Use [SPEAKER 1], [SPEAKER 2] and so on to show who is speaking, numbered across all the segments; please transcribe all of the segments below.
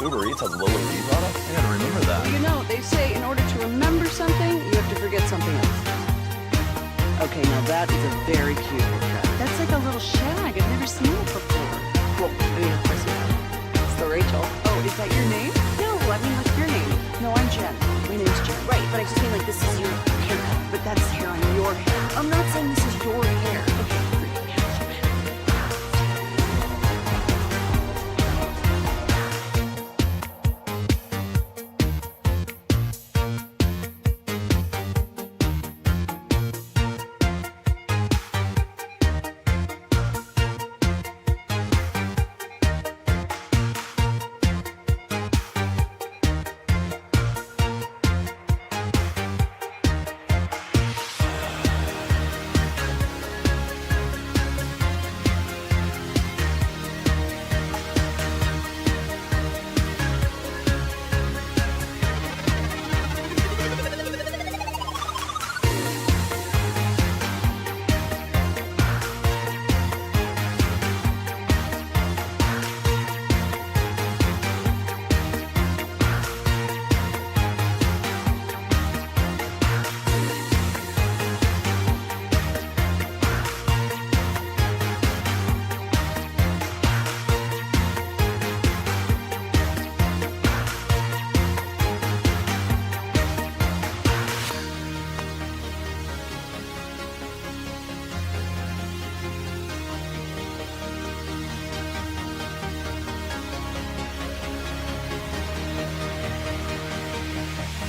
[SPEAKER 1] Uber Eats has lower fees on it? I gotta remember that.
[SPEAKER 2] You know, they say in order to remember something, you have to forget something else. Okay, now that is a very cute haircut. That's like a little shag. I've never seen it before. Well, I mean, of course you have. It's the Rachel. Oh, is that your name? No, I mean, what's your name? No, I'm Jen. My name's Jen. Right, but I just mean like this is your haircut. But that's hair on your hair. I'm not saying this is your hair. Okay.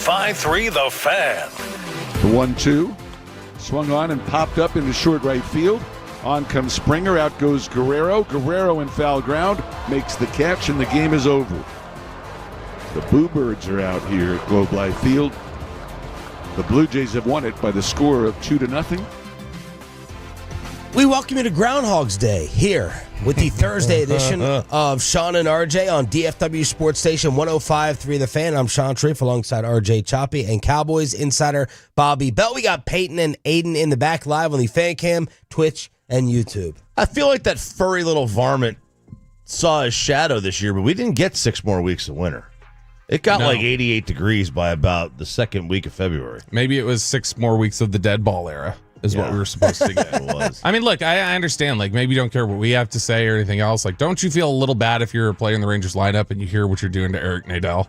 [SPEAKER 3] 5-3 The Fan.
[SPEAKER 4] The 1-2 swung on and popped up into short right field. On comes Springer, out goes Guerrero. Guerrero in foul ground makes the catch, and the game is over. The Bluebirds are out here at Globe Life Field. The Blue Jays have won it by the score of 2-0.
[SPEAKER 5] We welcome you to Groundhog's Day here with the Thursday edition of Sean and RJ on DFW Sports Station 105.3 The Fan. I'm Sean Sharif alongside RJ Choppy and Cowboys insider Bobby Bell. We got Peyton and Aiden in the back live on the Fan Cam, Twitch, and YouTube.
[SPEAKER 6] I feel like that furry little varmint saw his shadow this year, but we didn't get 6 more weeks of winter. It got like 88 degrees by about the second week of February.
[SPEAKER 7] Maybe it was 6 more weeks of the dead ball era. Is what we were supposed to get.
[SPEAKER 6] It was.
[SPEAKER 7] I mean, look, I understand. Like, maybe you don't care what we have to say or anything else. Like, don't you feel a little bad if you're a player in the Rangers lineup and you hear what you're doing to Eric Nadel?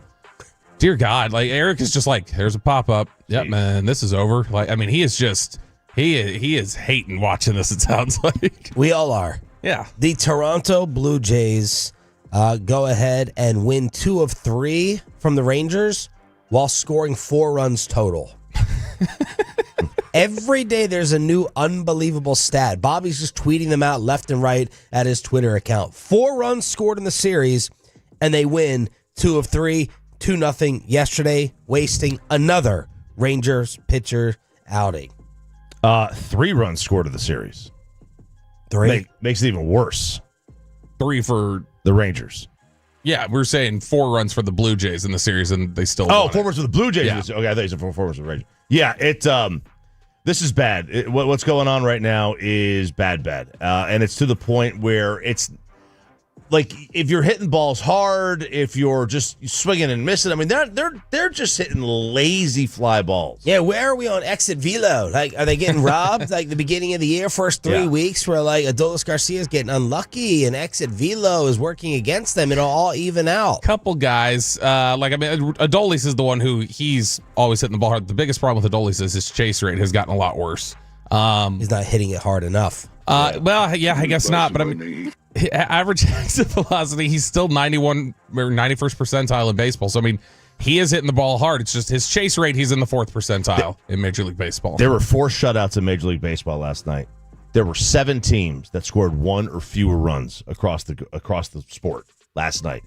[SPEAKER 7] Dear God, like Eric is just like, there's a pop up. Yep, man, this is over. Like, I mean, he is just he is hating watching this. It sounds like
[SPEAKER 5] we all are.
[SPEAKER 7] Yeah.
[SPEAKER 5] The Toronto Blue Jays go ahead and win 2 of 3 from the Rangers while scoring 4 runs total. Every day there's a new unbelievable stat. Bobby's just tweeting them out left and right at his Twitter account. 4 runs scored in the series, and they win 2 of 3, 2-0 yesterday, wasting another Rangers pitcher outing.
[SPEAKER 6] 3 runs scored in the series.
[SPEAKER 5] 3?
[SPEAKER 6] Makes it even worse.
[SPEAKER 7] 3 for
[SPEAKER 6] the Rangers.
[SPEAKER 7] Yeah, we're saying 4 runs for the Blue Jays in the series, and they still
[SPEAKER 6] won 4 runs for the Blue Jays.
[SPEAKER 7] Yeah.
[SPEAKER 6] Okay, I thought you said 4 runs for the Rangers. Yeah, this is bad. What's going on right now is bad. And it's to the point where it's like if you're hitting balls hard, if you're just swinging and missing, I mean, they're just hitting lazy fly balls.
[SPEAKER 5] Yeah, where are we on exit velo? Like, are they getting robbed? Like the beginning of the year, first 3 weeks, where like Adolis Garcia is getting unlucky and exit velo is working against them. It'll all even out.
[SPEAKER 7] Couple guys, Adolis is the one who he's always hitting the ball hard. The biggest problem with Adolis is his chase rate has gotten a lot worse.
[SPEAKER 5] He's not hitting it hard enough.
[SPEAKER 7] Well, yeah, I guess not. But I mean, average exit velocity, he's still 91 or 91st percentile in baseball. So I mean, he is hitting the ball hard. It's just his chase rate. He's in the 4th percentile in Major League Baseball.
[SPEAKER 6] There were 4 shutouts in Major League Baseball last night. There were 7 teams that scored 1 or fewer runs across the sport last night.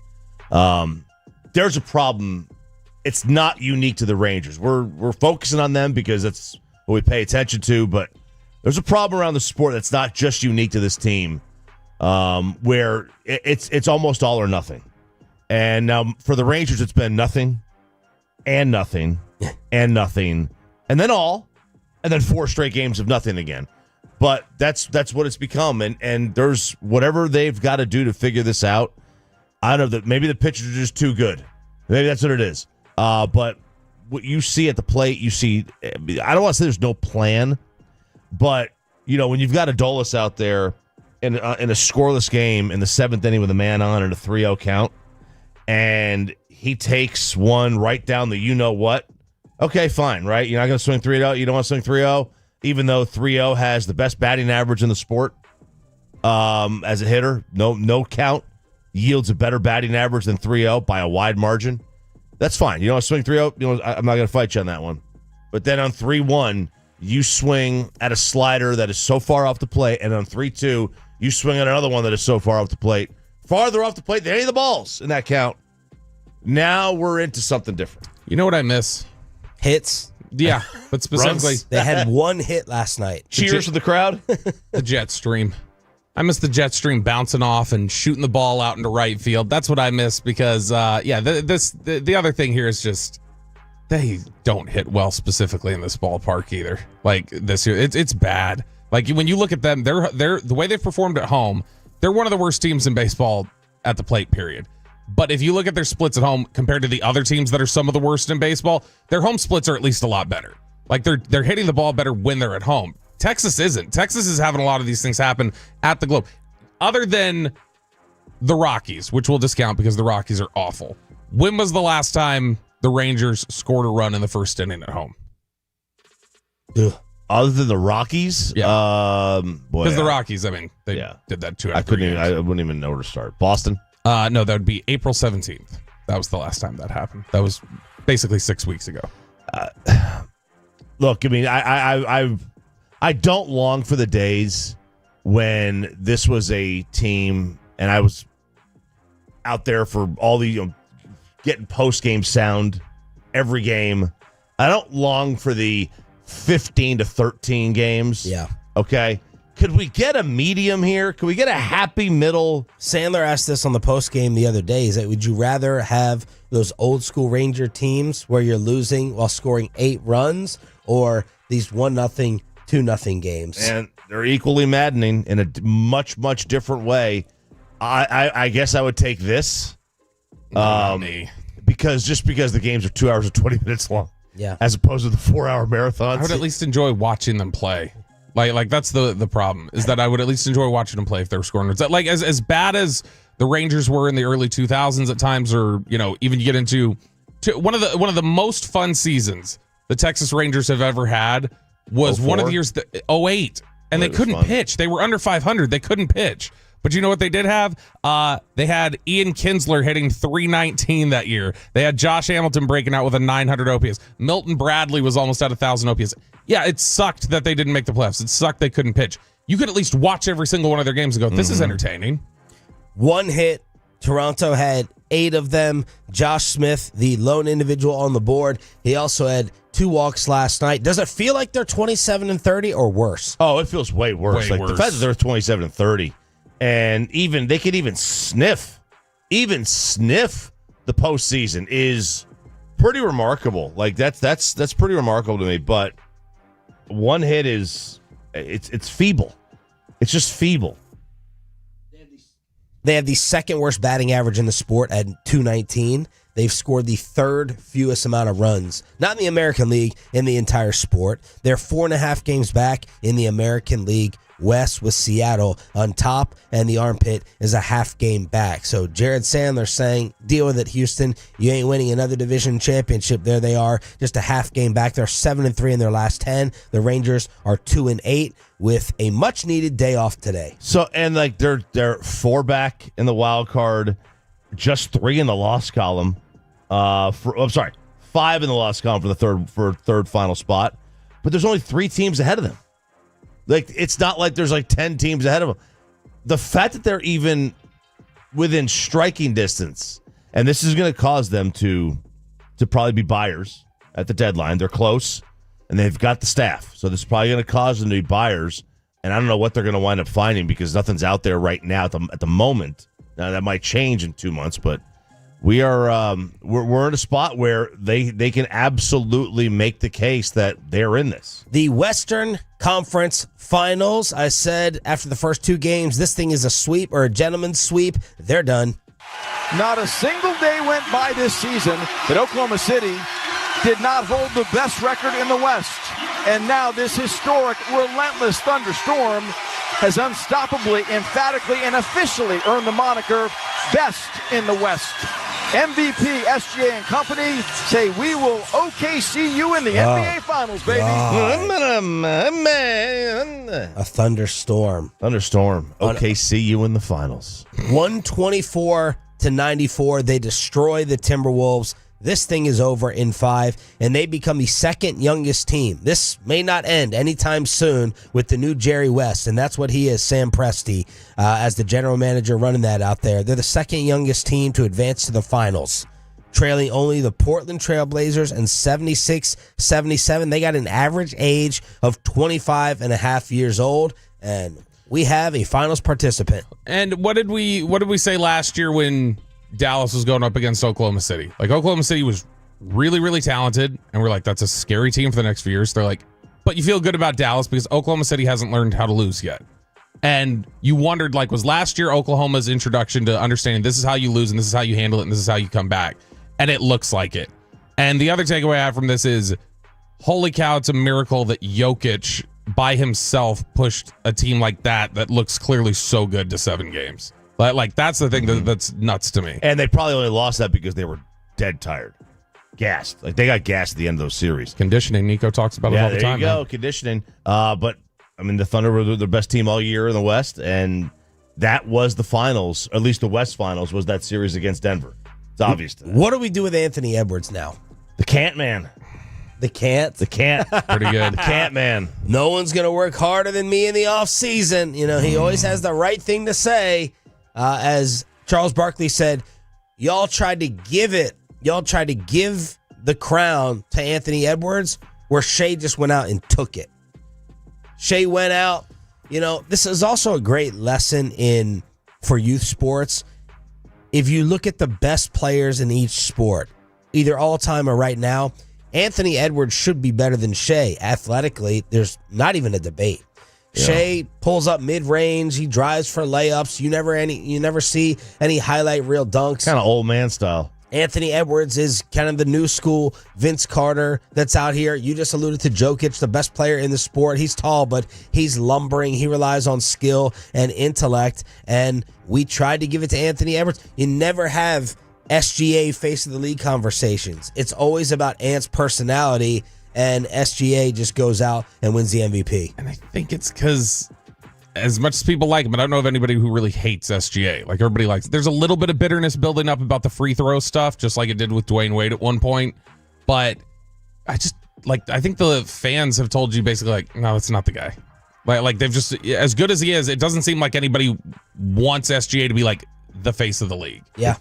[SPEAKER 6] There's a problem. It's not unique to the Rangers. We're focusing on them because that's what we pay attention to, but there's a problem around the sport that's not just unique to this team, where it's almost all or nothing. And now for the Rangers, it's been nothing, and nothing, and nothing, and then all, and then 4 straight games of nothing again. But that's what it's become, and there's whatever they've got to do to figure this out. I don't know that maybe the pitchers are just too good. Maybe that's what it is. But what you see at the plate, you see. I don't want to say there's no plan, but when you've got Adolis out there in a scoreless game in the 7th inning with a man on and a 3-0 count, and he takes one right down the you-know-what, okay, fine, right? You're not going to swing 3-0. You don't want to swing 3-0, even though 3-0 has the best batting average in the sport as a hitter. No count yields a better batting average than 3-0 by a wide margin. That's fine. You don't want to swing 3-0. I'm not going to fight you on that one. But then on 3-1, you swing at a slider that is so far off the plate, and on 3-2, you swing at another one that is so far off the plate, farther off the plate than any of the balls in that count. Now we're into something different.
[SPEAKER 7] You know what I miss?
[SPEAKER 5] Hits.
[SPEAKER 7] Yeah, but specifically,
[SPEAKER 5] They had one hit last night.
[SPEAKER 6] Cheers to the crowd.
[SPEAKER 7] the jet stream. I miss the jet stream bouncing off and shooting the ball out into right field. That's what I miss because, the other thing here is just they don't hit well specifically in this ballpark either. Like this year, it's bad. Like when you look at them, they're the way they've performed at home. They're one of the worst teams in baseball at the plate. Period. But if you look at their splits at home compared to the other teams that are some of the worst in baseball, their home splits are at least a lot better. Like they're hitting the ball better when they're at home. Texas isn't. Texas is having a lot of these things happen at the Globe. Other than the Rockies, which we'll discount because the Rockies are awful. When was the last time the Rangers scored a run in the first inning at home?
[SPEAKER 5] Ugh.
[SPEAKER 6] Other than the Rockies?
[SPEAKER 7] Yeah.
[SPEAKER 6] Boy.
[SPEAKER 7] Because the Rockies, I mean, they did that too.
[SPEAKER 6] I wouldn't even know where to start. Boston?
[SPEAKER 7] No, that would be April 17th. That was the last time that happened. That was basically 6 weeks ago.
[SPEAKER 6] Look, I mean, I don't long for the days when this was a team and I was out there for all the getting post-game sound every game. I don't long for the 15 to 13 games.
[SPEAKER 5] Yeah.
[SPEAKER 6] Okay. Could we get a medium here? Could we get a happy middle?
[SPEAKER 5] Sandler asked this on the post game the other day. Is that would you rather have those old school Ranger teams where you're losing while scoring 8 runs, or these 1-0, 2-0 games?
[SPEAKER 6] And they're equally maddening in a much, much different way. I guess I would take this. Because the games are 2 hours and 20 minutes long.
[SPEAKER 5] Yeah.
[SPEAKER 6] As opposed to the 4-hour marathons.
[SPEAKER 7] I would at least enjoy watching them play. Like that's the problem, is that I would at least enjoy watching them play if they were scoring runs. Like as bad as the Rangers were in the early 2000s at times, or even you get into one of the most fun seasons the Texas Rangers have ever had was
[SPEAKER 6] 04?
[SPEAKER 7] one of the years 08, and they couldn't pitch. They were under 500. They couldn't pitch. But you know what they did have? They had Ian Kinsler hitting 319 that year. They had Josh Hamilton breaking out with a 900 OPS. Milton Bradley was almost at 1,000 OPS. Yeah, it sucked that they didn't make the playoffs. It sucked they couldn't pitch. You could at least watch every single one of their games and go, this is entertaining.
[SPEAKER 5] One hit. Toronto had 8 of them. Josh Smith, the lone individual on the board. He also had 2 walks last night. Does it feel like they're 27-30 or worse?
[SPEAKER 6] Oh, it feels way worse.
[SPEAKER 7] Way
[SPEAKER 6] The
[SPEAKER 7] worse.
[SPEAKER 6] fact that they're 27-30, and they could even sniff the postseason is pretty remarkable. Like that's pretty remarkable to me. But one hit it's feeble. It's just feeble.
[SPEAKER 5] They have the second worst batting average in the sport at 219. They've scored the 3rd fewest amount of runs, not in the American League, in the entire sport. They're 4.5 games back in the American League West with Seattle on top, and the armpit is a half game back. So Jared Sandler saying, deal with it, Houston. You ain't winning another division championship. There they are, just a half game back. They're 7-3 in their last 10. The Rangers are 2-8 with a much needed day off today.
[SPEAKER 6] So, and like they're 4 back in the wild card, just 3 in the loss column. 5 in the loss column for third final spot. But there's only 3 teams ahead of them. Like, it's not like there's like 10 teams ahead of them. The fact that they're even within striking distance, and this is going to cause them to probably be buyers at the deadline. They're close, and they've got the staff. So this is probably going to cause them to be buyers. And I don't know what they're going to wind up finding because nothing's out there right now at the moment. Now, that might change in 2 months, but we are we're in a spot where they can absolutely make the case that they're in this.
[SPEAKER 5] The Western Conference Finals. I said after the first 2 games, this thing is a sweep or a gentleman's sweep. They're done.
[SPEAKER 3] Not a single day went by this season that Oklahoma City did not hold the best record in the West. And now this historic, relentless thunderstorm has unstoppably, emphatically, and officially earned the moniker Best in the West. MVP, SGA, and company say we will OKC you in the NBA Finals, baby.
[SPEAKER 5] A thunderstorm.
[SPEAKER 6] OKC you in the finals.
[SPEAKER 5] 124-94. They destroy the Timberwolves. This thing is over in 5, and they become the second youngest team. This may not end anytime soon with the new Jerry West, and that's what he is, Sam Presti, as the general manager running that out there. They're the second youngest team to advance to the finals, trailing only the Portland Trailblazers and 76-77. They got an average age of 25 and a half years old, and we have a finals participant.
[SPEAKER 7] And what did we say last year when Dallas was going up against Oklahoma City? Like, Oklahoma City was really, really talented, and we're like, that's a scary team for the next few years. They're like, but you feel good about Dallas because Oklahoma City hasn't learned how to lose yet. And you wondered, like, was last year Oklahoma's introduction to understanding this is how you lose and this is how you handle it and this is how you come back? And it looks like it. And the other takeaway I have from this is, holy cow, it's a miracle that Jokic by himself pushed a team like that looks clearly so good to 7 games. Like, that's the thing that's nuts to me.
[SPEAKER 6] And they probably only lost that because they were dead tired. Gassed. Like, they got gassed at the end of those series.
[SPEAKER 7] Conditioning, Nico talks about it all the time.
[SPEAKER 6] Yeah, there you go,
[SPEAKER 7] man.
[SPEAKER 6] Conditioning. But, I mean, the Thunder were the best team all year in the West, and that was the finals, or at least the West Finals, was that series against Denver. It's obvious to them.
[SPEAKER 5] What do we do with Anthony Edwards now?
[SPEAKER 6] The Can't Man.
[SPEAKER 5] The can't?
[SPEAKER 6] The Can't.
[SPEAKER 7] Pretty good.
[SPEAKER 6] The Can't Man.
[SPEAKER 5] No one's going to work harder than me in the offseason. You know, he always has the right thing to say. As Charles Barkley said, y'all tried to give the crown to Anthony Edwards, where Shea just went out and took it. Shea went out. You know, this is also a great lesson for youth sports. If you look at the best players in each sport, either all time or right now, Anthony Edwards should be better than Shea. Athletically, there's not even a debate. Yeah. Shea pulls up mid-range. He drives for layups. You never see any highlight reel dunks.
[SPEAKER 6] Kind of old man style.
[SPEAKER 5] Anthony Edwards is kind of the new school Vince Carter that's out here. You just alluded to Jokic, the best player in the sport. He's tall, but he's lumbering. He relies on skill and intellect, and we tried to give it to Anthony Edwards. You never have SGA face of the league conversations. It's always about Ant's personality, and SGA just goes out and wins the MVP.
[SPEAKER 7] And I think it's because, as much as people like him, I don't know of anybody who really hates SGA. Like, everybody likes, there's a little bit of bitterness building up about the free throw stuff, just like it did with Dwayne Wade at one point. But I think the fans have told you basically, like, no, it's not the guy. Like they've just, as good as he is, it doesn't seem like anybody wants SGA to be like the face of the league.
[SPEAKER 5] Yeah.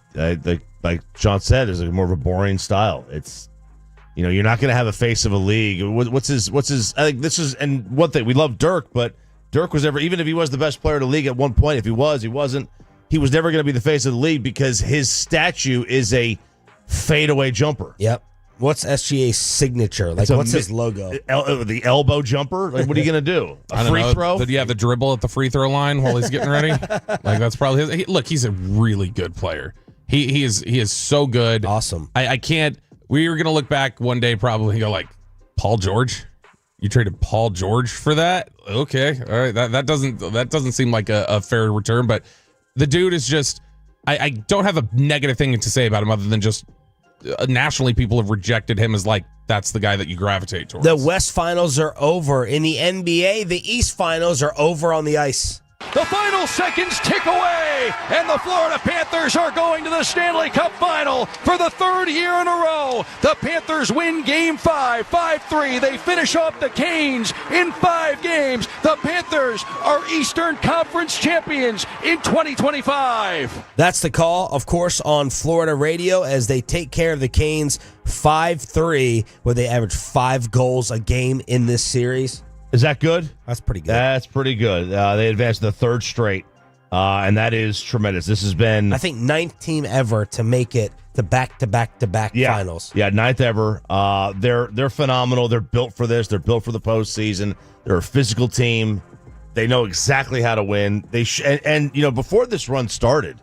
[SPEAKER 6] Like Sean said, there's more of a boring style. It's, you know, you're not going to have a face of a league. What's his? I think this is, and one thing, we love Dirk, but Dirk was never, even if he was the best player in the league at one point, if he wasn't, he was never going to be the face of the league because his statue is a fadeaway jumper.
[SPEAKER 5] Yep. What's SGA's signature? Like, what's his logo?
[SPEAKER 6] The elbow jumper? Like, what are you going to do? A free throw?
[SPEAKER 7] Did you have the dribble at the free throw line while he's getting ready? Like, that's probably his. Look, he's a really good player. He is so good.
[SPEAKER 5] Awesome.
[SPEAKER 7] I can't. We were gonna look back one day probably and go like, Paul George? You traded Paul George for that? Okay, all right. That doesn't seem like a fair return. But the dude is just. I don't have a negative thing to say about him other than just nationally people have rejected him as like that's the guy that you gravitate towards.
[SPEAKER 5] The West Finals are over. In the NBA, the East Finals are over on the ice.
[SPEAKER 3] The final seconds tick away, and the Florida Panthers are going to the Stanley Cup Final for the 3rd year in a row. The Panthers win Game 5, 5-3. They finish off the Canes in 5 games. The Panthers are Eastern Conference champions in 2025.
[SPEAKER 5] That's the call, of course, on Florida radio as they take care of the Canes 5-3, where they average 5 goals a game in this series.
[SPEAKER 6] Is that good?
[SPEAKER 5] That's pretty good.
[SPEAKER 6] That's pretty good. They advanced the 3rd straight, and that is tremendous. This has been,
[SPEAKER 5] I think, 9th team ever to make it to back-to-back-to-back finals.
[SPEAKER 6] Yeah, 9th ever. They're phenomenal. They're built for this. They're built for the postseason. They're a physical team. They know exactly how to win. And you know, before this run started,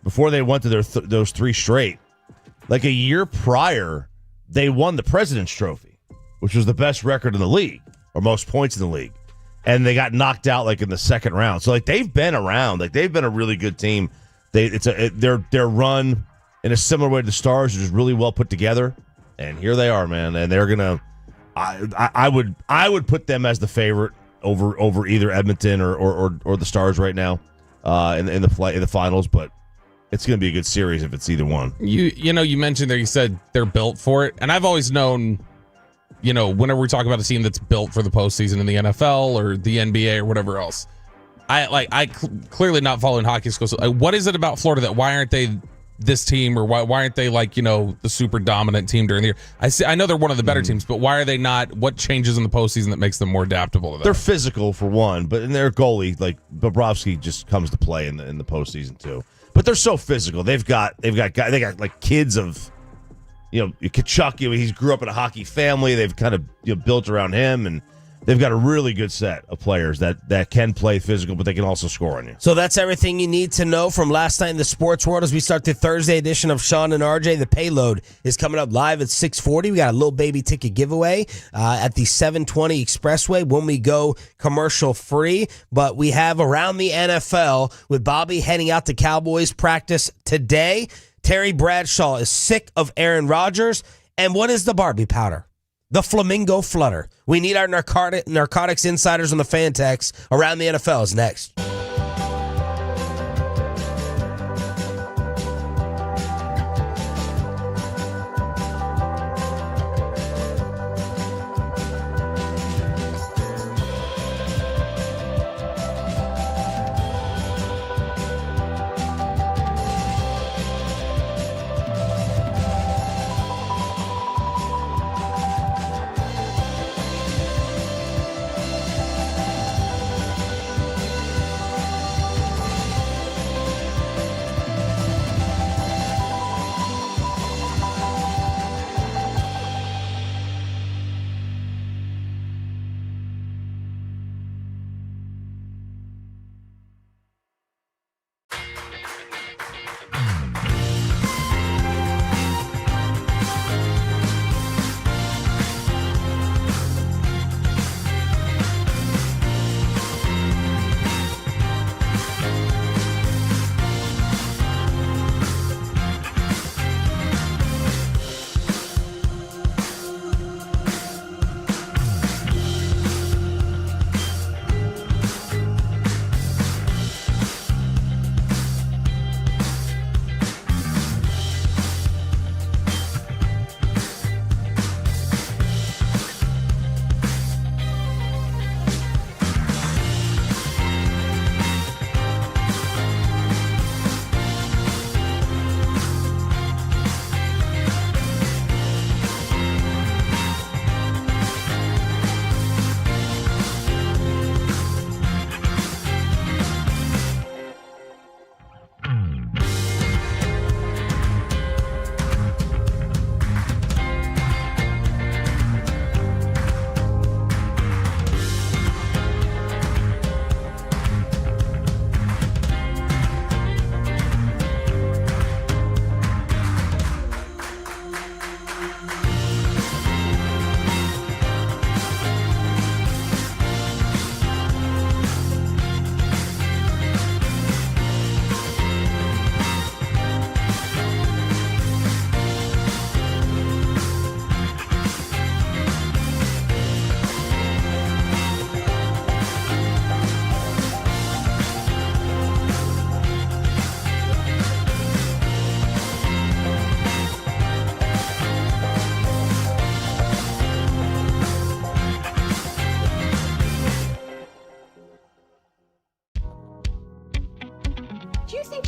[SPEAKER 6] before they went to those 3 straight. Like a year prior, they won the President's Trophy, which was the best record in the league, or most points in the league. And they got knocked out like in the second round. So like they've been around. Like they've been a really good team. Their run in a similar way to the Stars is just really well put together. And here they are, man. And they're gonna. I would put them as the favorite over either Edmonton or the Stars right now in the finals. But it's gonna be a good series if it's either one.
[SPEAKER 7] You mentioned there. You said they're built for it, and I've always known. Whenever we talk about a team that's built for the postseason in the NFL or the NBA or whatever else, I clearly not following hockey schools. What is it about Florida that why aren't they this team, or why aren't they the super dominant team during the year? I know they're one of the better teams, but why are they not? What changes in the postseason that makes them more adaptable to that?
[SPEAKER 6] They're physical for one, but in their goalie, like Bobrovsky, just comes to play in the postseason too. But they're so physical. They got like kids of. Kachuk, he grew up in a hockey family. They've kind of built around him, and they've got a really good set of players that can play physical, but they can also score on you.
[SPEAKER 5] So that's everything you need to know from last night in the sports world as we start the Thursday edition of Sean and RJ. The Payload is coming up live at 6:40. We got a little baby ticket giveaway at the 720 Expressway when we go commercial free. But we have around the NFL with Bobby heading out to Cowboys practice today. Terry Bradshaw is sick of Aaron Rodgers. And what is the Barbie powder? The Flamingo Flutter. We need our narcotics insiders on the fan text. Around the NFL is next.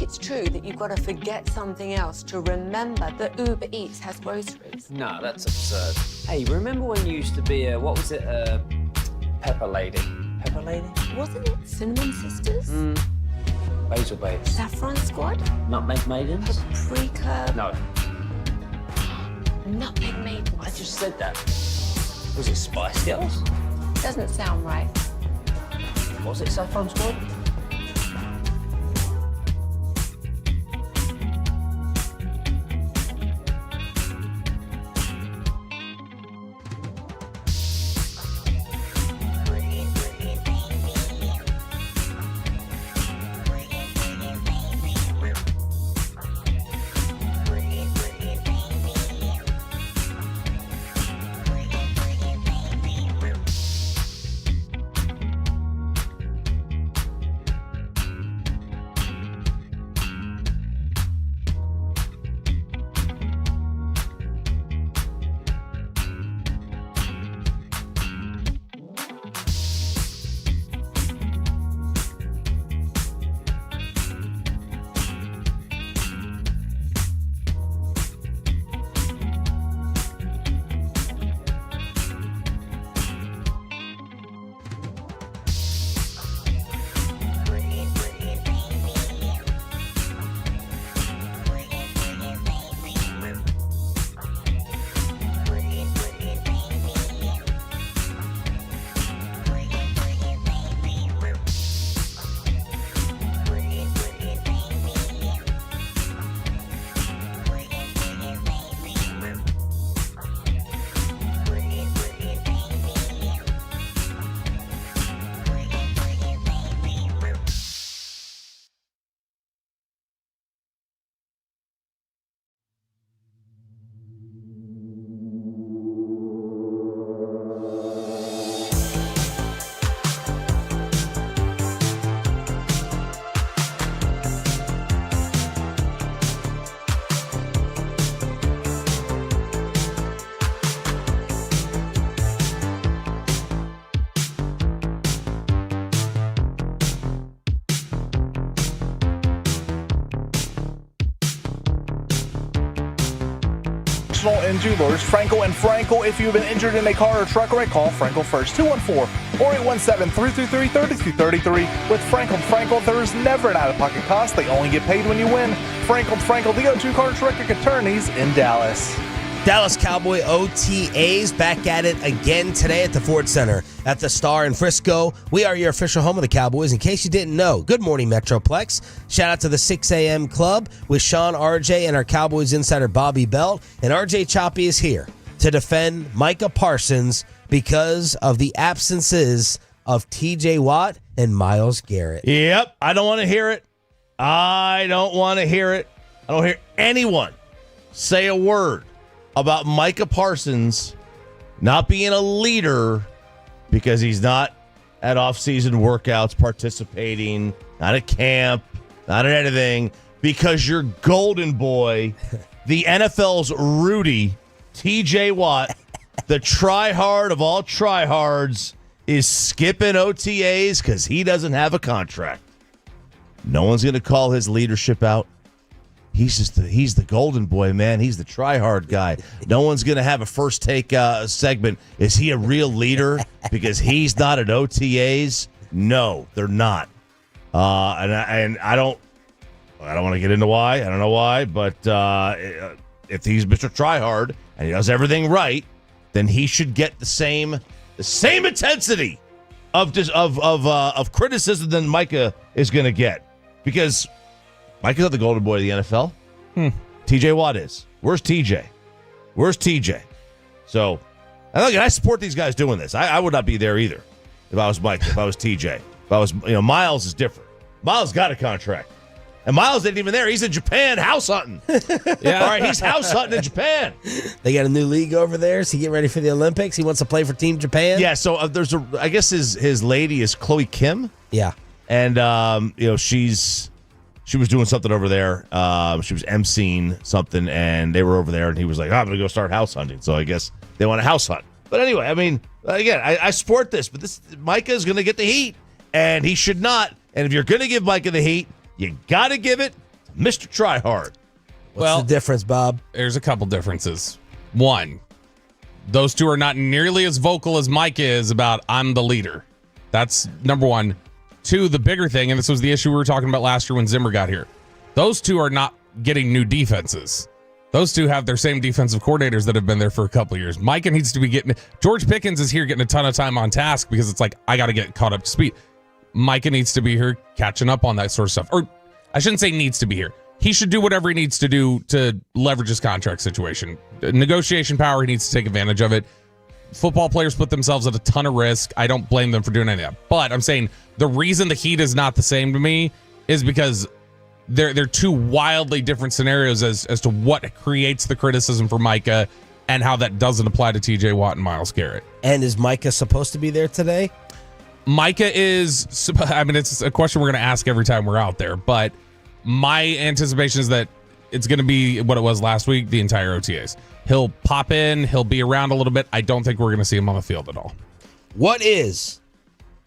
[SPEAKER 8] It's true that you've got to forget something else to remember that Uber Eats has groceries.
[SPEAKER 9] No, that's absurd. Hey, remember when you used to be a, what was it, Pepper Lady? Pepper Lady?
[SPEAKER 8] Wasn't it Cinnamon Sisters?
[SPEAKER 9] Basil Babes.
[SPEAKER 8] Saffron Squad?
[SPEAKER 9] Nutmeg Maidens?
[SPEAKER 8] Paprika?
[SPEAKER 9] No.
[SPEAKER 8] Nutmeg Maidens.
[SPEAKER 9] I just said that. Was it Spice Girls?
[SPEAKER 8] Doesn't sound right.
[SPEAKER 9] Was it Saffron Squad?
[SPEAKER 10] Professional in Jewelers, Frankel and Frankel. If you've been injured in a car or truck wreck, call Frankel first. 214-4817-333-3233. With Frankel and Frankel, there's never an out-of-pocket cost. They only get paid when you win. Frankel and Frankel, the O2 car truck attorneys in Dallas.
[SPEAKER 5] Dallas Cowboy OTAs back at it again today at the Ford Center at the Star in Frisco. We are your official home of the Cowboys. In case you didn't know, good morning, Metroplex. Shout out to the 6 a.m. club with Sean, RJ, and our Cowboys insider, Bobby Belt. And RJ Choppy is here to defend Micah Parsons because of the absences of TJ Watt and Myles Garrett.
[SPEAKER 6] Yep, I don't want to hear it. I don't want to hear it. I don't hear anyone say a word about Micah Parsons not being a leader because he's not at off-season workouts participating, not at camp, not at anything, because your golden boy, the NFL's Rudy, TJ Watt, the try-hard of all try-hards, is skipping OTAs because he doesn't have a contract. No one's going to call his leadership out. He's the golden boy, man. He's the try-hard guy. No one's going to have a first take segment. Is he a real leader because he's not at OTAs? No, they're not. And I don't want to get into why. I don't know why, but if he's Mr. Tryhard and he does everything right, then he should get the same intensity of criticism than Micah is going to get, because Micah's not the golden boy of the NFL. TJ Watt is. Where's TJ? So, and look, I support these guys doing this. I would not be there either if I was Micah, if I was TJ. If I was, Myles is different. Myles got a contract. And Myles isn't even there. He's in Japan house hunting. Yeah. All right, he's house hunting in Japan.
[SPEAKER 5] They got a new league over there. Is he getting ready for the Olympics? He wants to play for Team Japan?
[SPEAKER 6] Yeah, so I guess his lady is Chloe Kim.
[SPEAKER 5] Yeah.
[SPEAKER 6] And, she was doing something over there. She was emceeing something, and they were over there, and he was like, I'm going to go start house hunting. So I guess they want a house hunt. But anyway, I mean, again, I support this, but Micah is going to get the heat, and he should not. And if you're going to give Micah the heat, you got to give it to Mr. Tryhard.
[SPEAKER 5] What's the difference, Bob?
[SPEAKER 7] There's a couple differences. One, those two are not nearly as vocal as Micah is about I'm the leader. That's number one. Two, the bigger thing, and this was the issue we were talking about last year when Zimmer got here. Those two are not getting new defenses. Those two have their same defensive coordinators that have been there for a couple of years. Micah needs to be getting... George Pickens is here getting a ton of time on task because it's like, I got to get caught up to speed. Micah needs to be here catching up on that sort of stuff. Or I shouldn't say needs to be here. He should do whatever he needs to do to leverage his contract situation. Negotiation power, he needs to take advantage of it. Football players put themselves at a ton of risk. I don't blame them for doing any of that. But I'm saying the reason the heat is not the same to me is because they're two wildly different scenarios as to what creates the criticism for Micah and how that doesn't apply to TJ Watt and Myles Garrett.
[SPEAKER 5] And is Micah supposed to be there today?
[SPEAKER 7] Micah is, I mean, it's a question we're going to ask every time we're out there, but my anticipation is that it's going to be what it was last week, the entire OTAs. He'll pop in, he'll be around a little bit. I don't think we're going to see him on the field at all.
[SPEAKER 5] What is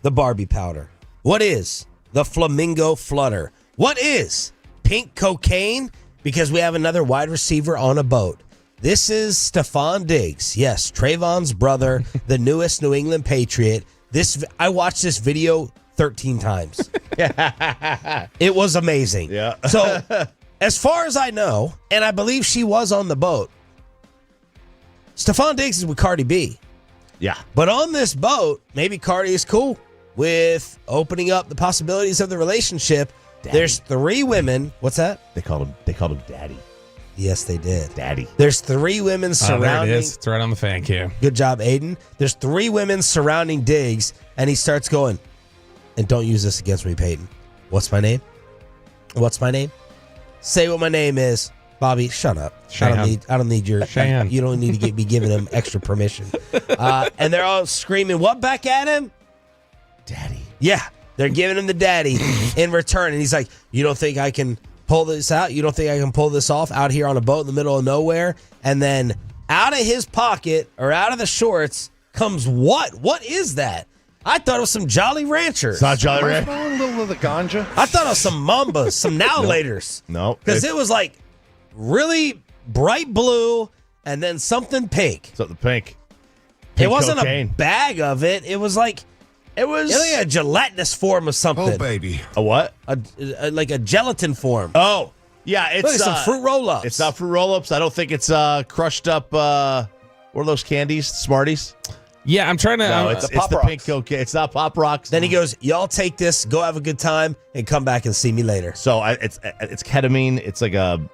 [SPEAKER 5] the Barbie powder? What is the flamingo flutter? What is pink cocaine? Because we have another wide receiver on a boat. This is Stephon Diggs. Yes, Trayvon's brother, the newest New England Patriot. I watched this video 13 times. It was amazing.
[SPEAKER 6] Yeah.
[SPEAKER 5] So, as far as I know, and I believe she was on the boat, Stephon Diggs is with Cardi B.
[SPEAKER 6] Yeah.
[SPEAKER 5] But on this boat, maybe Cardi is cool with opening up the possibilities of the relationship.
[SPEAKER 6] Daddy.
[SPEAKER 5] There's 3 women. What's that?
[SPEAKER 6] They called him Daddy.
[SPEAKER 5] Yes, they did.
[SPEAKER 6] Daddy.
[SPEAKER 5] There's 3 women surrounding.
[SPEAKER 7] There it is. It's right on the fan cam.
[SPEAKER 5] Good job, Aiden. There's 3 women surrounding Diggs, and he starts going, and don't use this against me, Peyton. What's my name? What's my name? Say what my name is. Bobby, shut up. I don't need your...
[SPEAKER 7] Shan.
[SPEAKER 5] You don't need to be giving him extra permission. And they're all screaming, what back at him?
[SPEAKER 6] Daddy.
[SPEAKER 5] Yeah, they're giving him the daddy in return. And he's like, you don't think I can pull this out? You don't think I can pull this off out here on a boat in the middle of nowhere? And then out of his pocket or out of the shorts comes what? What is that? I thought it was some Jolly Ranchers.
[SPEAKER 6] It's not Jolly Ranchers.
[SPEAKER 3] A little of the ganja.
[SPEAKER 5] I thought it was some Mambas, some Now Laters.
[SPEAKER 6] No.
[SPEAKER 5] Because it was like really bright blue and then something pink.
[SPEAKER 6] Something pink.
[SPEAKER 5] It wasn't
[SPEAKER 6] cocaine.
[SPEAKER 5] a bag of it. It was like a gelatinous form of something.
[SPEAKER 11] Oh, baby.
[SPEAKER 6] A what?
[SPEAKER 5] Like a gelatin form.
[SPEAKER 6] Oh, yeah. It's
[SPEAKER 5] Look, some fruit roll-ups.
[SPEAKER 6] It's not fruit roll-ups. I don't think it's crushed up. What are those candies? Smarties?
[SPEAKER 7] Yeah, I'm trying to.
[SPEAKER 6] No, it's the pink cocaine. It's not Pop Rocks.
[SPEAKER 5] Then he goes, y'all take this, go have a good time, and come back and see me later.
[SPEAKER 6] So it's ketamine. It's like and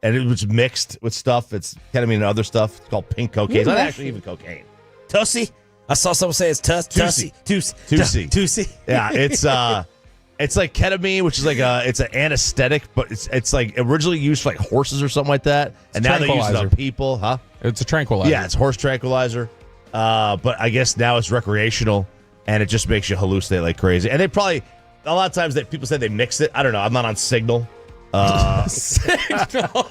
[SPEAKER 6] it was mixed with stuff. It's ketamine and other stuff. It's called pink cocaine. It's not actually even cocaine.
[SPEAKER 5] Tussie? I saw someone say it's Tussie. Tussie.
[SPEAKER 6] Yeah, it's like ketamine, which is like it's an anesthetic, but it's like originally used for like horses or something like that, and now they use it on people, huh?
[SPEAKER 7] It's a tranquilizer.
[SPEAKER 6] Yeah, it's horse tranquilizer. But I guess now it's recreational, and it just makes you hallucinate like crazy. And they probably a lot of times people say they mix it. I don't know. I'm not on Signal.
[SPEAKER 7] Signal.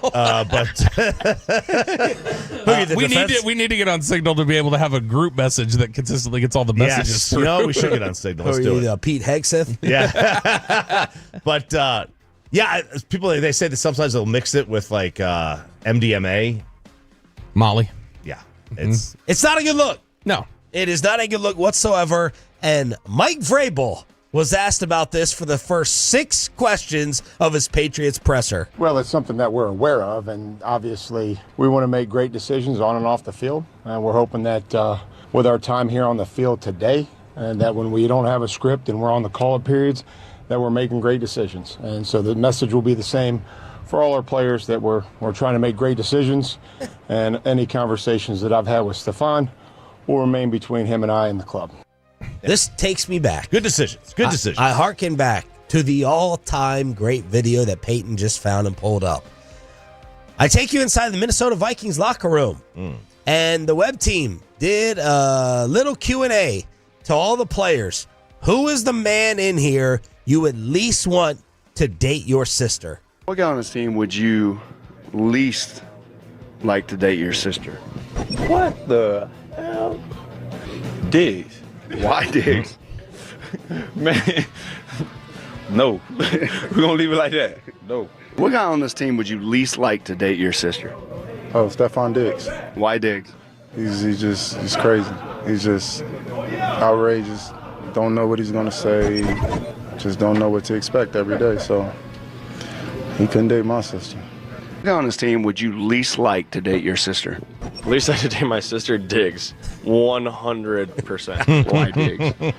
[SPEAKER 7] We need to get on Signal to be able to have a group message that consistently gets all the messages through.
[SPEAKER 6] No, we should get on Signal. Let's do it.
[SPEAKER 5] Pete Hegseth?
[SPEAKER 6] Yeah. But people they say that sometimes they'll mix it with like MDMA,
[SPEAKER 7] Molly.
[SPEAKER 6] Yeah.
[SPEAKER 5] It's not a good look.
[SPEAKER 7] No.
[SPEAKER 5] It is not a good look whatsoever. And Mike Vrabel was asked about this for the first 6 questions of his Patriots presser.
[SPEAKER 12] Well, it's something that we're aware of, and obviously we want to make great decisions on and off the field. And we're hoping that with our time here on the field today, and that when we don't have a script and we're on the call-up periods, that we're making great decisions. And so the message will be the same for all our players, that we're trying to make great decisions, and any conversations that I've had with Stephon will remain between him and I and the club.
[SPEAKER 5] This takes me back.
[SPEAKER 6] Good decisions. Good decisions.
[SPEAKER 5] I hearken back to the all-time great video that Peyton just found and pulled up. I take you inside the Minnesota Vikings locker room, and the web team did a little Q&A to all the players. Who is the man in here you at least want to date your sister?
[SPEAKER 13] What guy on this team would you least like to date your sister?
[SPEAKER 14] What the hell? Diggs.
[SPEAKER 13] Why Diggs?
[SPEAKER 14] Man, no. We're going to leave it like that. No.
[SPEAKER 13] What guy on this team would you least like to date your sister?
[SPEAKER 12] Oh, Stephon Diggs.
[SPEAKER 13] Why Diggs?
[SPEAKER 12] He's crazy. He's just outrageous. Don't know what he's going to say. Just don't know what to expect every day. So he couldn't date my sister.
[SPEAKER 13] What guy on this team would you least like to date your sister?
[SPEAKER 14] Least like to date my sister, Diggs. 100%. Why Diggs?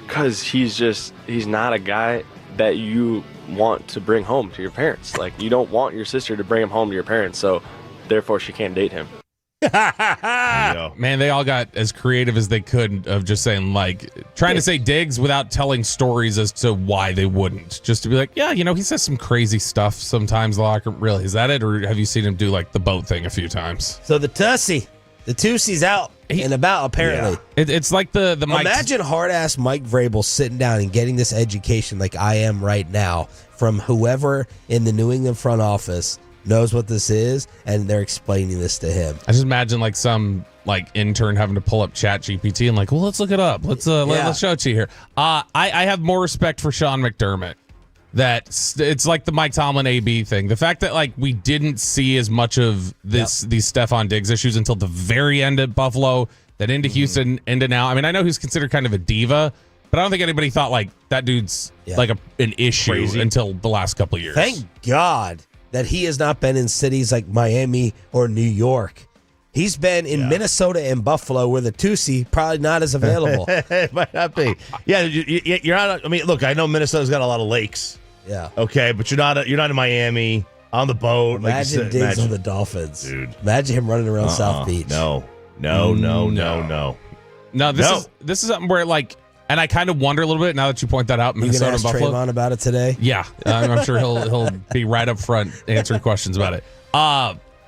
[SPEAKER 14] Because he's not a guy that you want to bring home to your parents. Like, you don't want your sister to bring him home to your parents, so therefore she can't date him.
[SPEAKER 7] Man, they all got as creative as they could of just saying, like, trying to say Diggs without telling stories as to why they wouldn't. Just to be like, yeah, he says some crazy stuff sometimes in the locker room. Really, is that it? Or have you seen him do, like, the boat thing a few times?
[SPEAKER 5] So the Tussie's out and about, apparently.
[SPEAKER 7] Yeah. It's like the Mike.
[SPEAKER 5] Imagine hard-ass Mike Vrabel sitting down and getting this education like I am right now from whoever in the New England front office knows what this is, and they're explaining this to him.
[SPEAKER 7] I just imagine like some intern having to pull up Chat GPT and like, well, let's look it up. Let's show it to you here. I have more respect for Sean McDermott. That it's like the Mike Tomlin AB thing. The fact that like we didn't see as much of these Stephon Diggs issues until the very end at Buffalo, that into Houston, into now. I mean, I know he's considered kind of a diva, but I don't think anybody thought like that dude's like an issue until the last couple of years.
[SPEAKER 5] Thank God that he has not been in cities like Miami or New York. He's been in Minnesota and Buffalo, where the Tussie probably not as available.
[SPEAKER 6] It might not be. Yeah, you're not. I mean, look, I know Minnesota's got a lot of lakes.
[SPEAKER 5] Yeah.
[SPEAKER 6] Okay, but you're not in Miami on the boat.
[SPEAKER 5] Imagine
[SPEAKER 6] like
[SPEAKER 5] Diggs on the Dolphins,
[SPEAKER 6] dude.
[SPEAKER 5] Imagine him running around South Beach.
[SPEAKER 6] No.
[SPEAKER 7] This is something where like. And I kind of wonder a little bit now that you point that out. Minnesota and Buffalo.
[SPEAKER 5] Trayvon about it today.
[SPEAKER 7] Yeah, I'm sure he'll be right up front answering questions about it.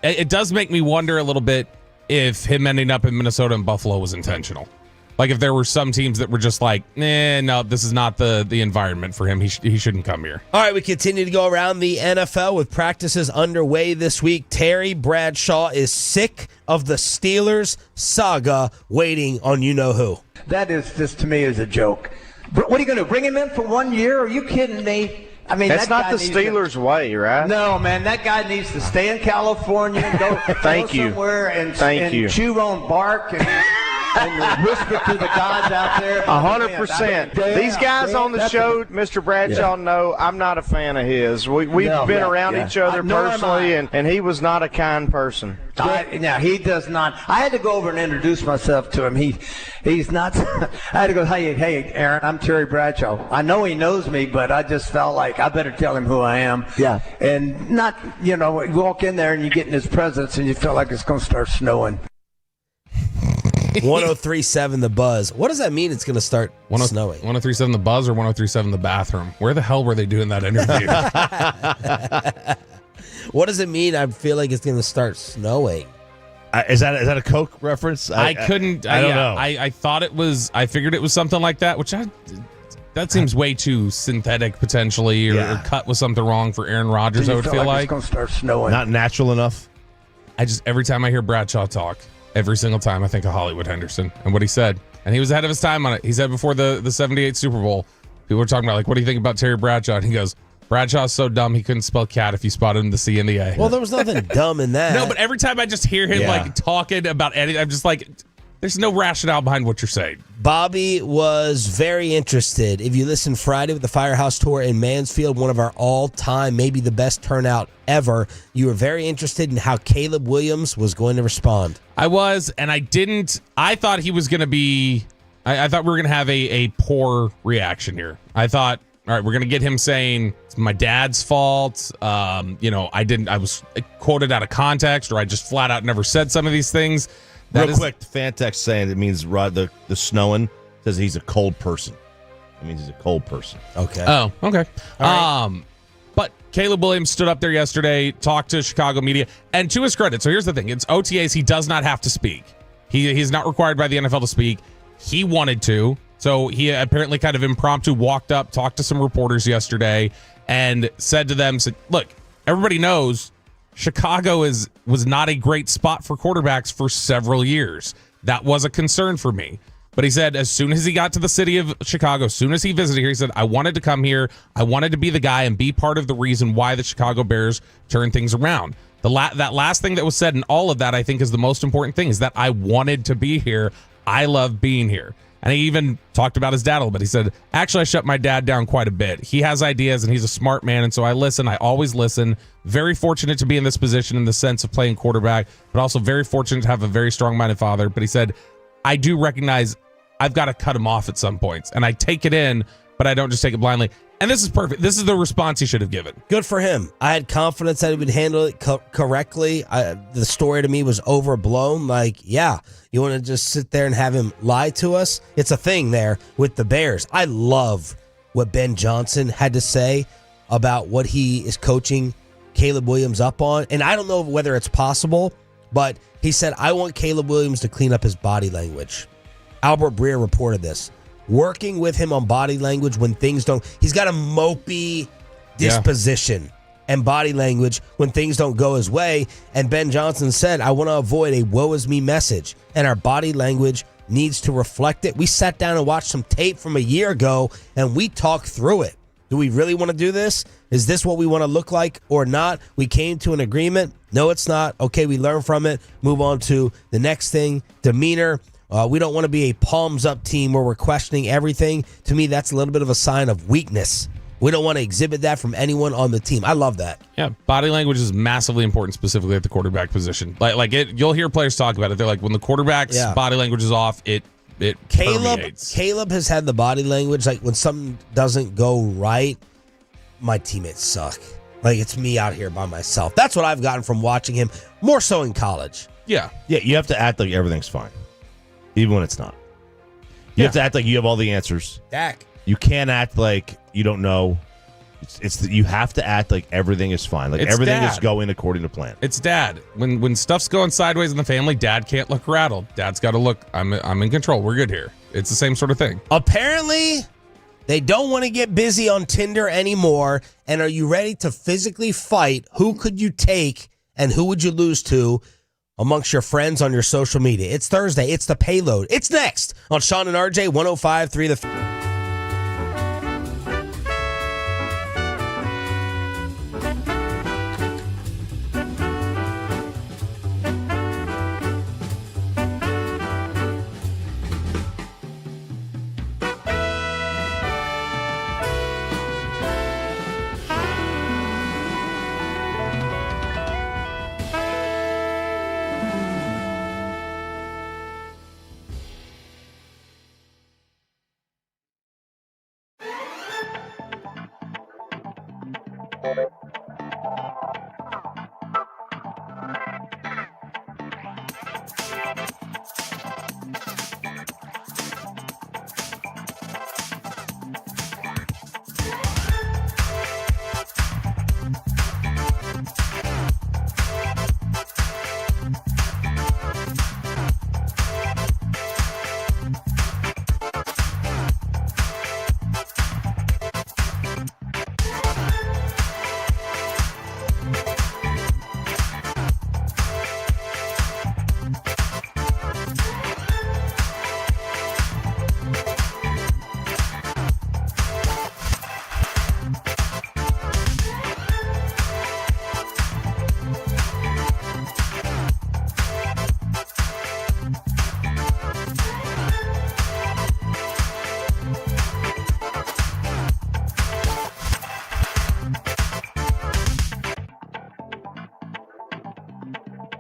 [SPEAKER 7] It does make me wonder a little bit if him ending up in Minnesota and Buffalo was intentional. Like if there were some teams that were just like, no, this is not the environment for him. He shouldn't come here.
[SPEAKER 5] All right, we continue to go around the NFL with practices underway this week. Terry Bradshaw is sick of the Steelers saga waiting on you-know-who.
[SPEAKER 15] That is just, to me, is a joke. What are you going to do, bring him in for 1 year? Are you kidding me?
[SPEAKER 11] I mean,
[SPEAKER 13] that's
[SPEAKER 11] that
[SPEAKER 13] not
[SPEAKER 11] guy
[SPEAKER 13] the
[SPEAKER 11] needs
[SPEAKER 13] Steelers' way, right?
[SPEAKER 11] No, man, that guy needs to stay in California and go,
[SPEAKER 13] Thank you.
[SPEAKER 11] somewhere and,
[SPEAKER 13] Thank you.
[SPEAKER 11] chew on bark and whisper to the gods out there.
[SPEAKER 13] 100%. These guys on the show, Mr. Bradshaw, know I'm not a fan of his. We've been around each other personally, and he was not a kind person.
[SPEAKER 11] Now he does not. I had to go over and introduce myself to him. He's not. I had to go. Hey, Aaron, I'm Terry Bradshaw. I know he knows me, but I just felt like I better tell him who I am. Yeah. And not, you walk in there and you get in his presence and you feel like it's going to start snowing.
[SPEAKER 5] 103.7 The Buzz. What does that mean? It's going to start snowing.
[SPEAKER 7] 103.7 The Buzz or 103.7 The Bathroom? Where the hell were they doing that interview?
[SPEAKER 5] What does it mean? I feel like it's going to start snowing.
[SPEAKER 6] Is that a Coke reference?
[SPEAKER 7] I don't know. I thought it was. I figured it was something like that, which that seems way too synthetic potentially, or cut with something wrong for Aaron Rodgers. I would feel like
[SPEAKER 11] it's going to start snowing.
[SPEAKER 6] Not natural enough.
[SPEAKER 7] Every time I hear Bradshaw talk, every single time I think of Hollywood Henderson and what he said, and he was ahead of his time on it. He said before the 78 Super Bowl, people were talking about like, what do you think about Terry Bradshaw? And he goes, Bradshaw's so dumb he couldn't spell cat if you spotted him the C and the A.
[SPEAKER 5] Well, there was nothing dumb in that.
[SPEAKER 7] No, but every time I just hear him like talking about anything, I'm just like, there's no rationale behind what you're saying.
[SPEAKER 5] Bobby was very interested. If you listen Friday with the Firehouse Tour in Mansfield, one of our all-time, maybe the best turnout ever, you were very interested in how Caleb Williams was going to respond.
[SPEAKER 7] I was, and I didn't. I thought he was going to be. I thought we were going to have a poor reaction here. I thought, all right, we're going to get him saying it's my dad's fault. I was quoted out of context, or I just flat out never said some of these things.
[SPEAKER 6] Real quick, the fan text saying it means the snowing says he's a cold person. It means he's a cold person.
[SPEAKER 5] Okay.
[SPEAKER 7] Oh, okay.
[SPEAKER 5] Right.
[SPEAKER 7] But Caleb Williams stood up there yesterday, talked to Chicago media, and to his credit, so here's the thing. It's OTAs. He does not have to speak. He's not required by the NFL to speak. He wanted to. So he apparently kind of impromptu walked up, talked to some reporters yesterday, and said to them, look, everybody knows Chicago was not a great spot for quarterbacks for several years. That was a concern for me. But he said as soon as he got to the city of Chicago, as soon as he visited here, he said, I wanted to come here. I wanted to be the guy and be part of the reason why the Chicago Bears turned things around. That last thing that was said in all of that, I think, is the most important thing, is that I wanted to be here. I love being here. And he even talked about his dad a little bit. He said, actually, I shut my dad down quite a bit. He has ideas, and he's a smart man, and so I listen. I always listen. Very fortunate to be in this position in the sense of playing quarterback, but also very fortunate to have a very strong-minded father. But he said, I do recognize I've got to cut him off at some points, and I take it in, but I don't just take it blindly. And this is perfect. This is the response he should have given.
[SPEAKER 5] Good for him. I had confidence that he would handle it correctly. The story to me was overblown. Like, yeah, you want to just sit there and have him lie to us? It's a thing there with the Bears. I love what Ben Johnson had to say about what he is coaching Caleb Williams up on. And I don't know whether it's possible, but he said, I want Caleb Williams to clean up his body language. Albert Breer reported this. Working with him on body language when things don't... He's got a mopey disposition and body language when things don't go his way. And Ben Johnson said, I want to avoid a woe is me message. And our body language needs to reflect it. We sat down and watched some tape from a year ago, and we talked through it. Do we really want to do this? Is this what we want to look like or not? We came to an agreement. No, it's not. Okay, we learn from it. Move on to the next thing. Demeanor. We don't want to be a palms-up team where we're questioning everything. To me, that's a little bit of a sign of weakness. We don't want to exhibit that from anyone on the team. I love that.
[SPEAKER 7] Yeah, body language is massively important, specifically at the quarterback position. You'll hear players talk about it. They're like, when the quarterback's body language is off, it permeates.
[SPEAKER 5] Caleb has had the body language, like when something doesn't go right, my teammates suck. Like, it's me out here by myself. That's what I've gotten from watching him, more so in college.
[SPEAKER 7] Yeah.
[SPEAKER 6] Yeah, you have to act like everything's fine, even when it's not. You have to act like you have all the answers.
[SPEAKER 5] Dak.
[SPEAKER 6] You can't act like you don't know. You have to act like everything is fine. Like everything is going according to plan.
[SPEAKER 7] It's dad. When stuff's going sideways in the family, dad can't look rattled. Dad's got to look, I'm in control. We're good here. It's the same sort of thing.
[SPEAKER 5] Apparently, they don't want to get busy on Tinder anymore. And are you ready to physically fight? Who could you take and who would you lose to amongst your friends on your social media? It's Thursday. It's the payload. It's next on Sean and RJ 105.3 The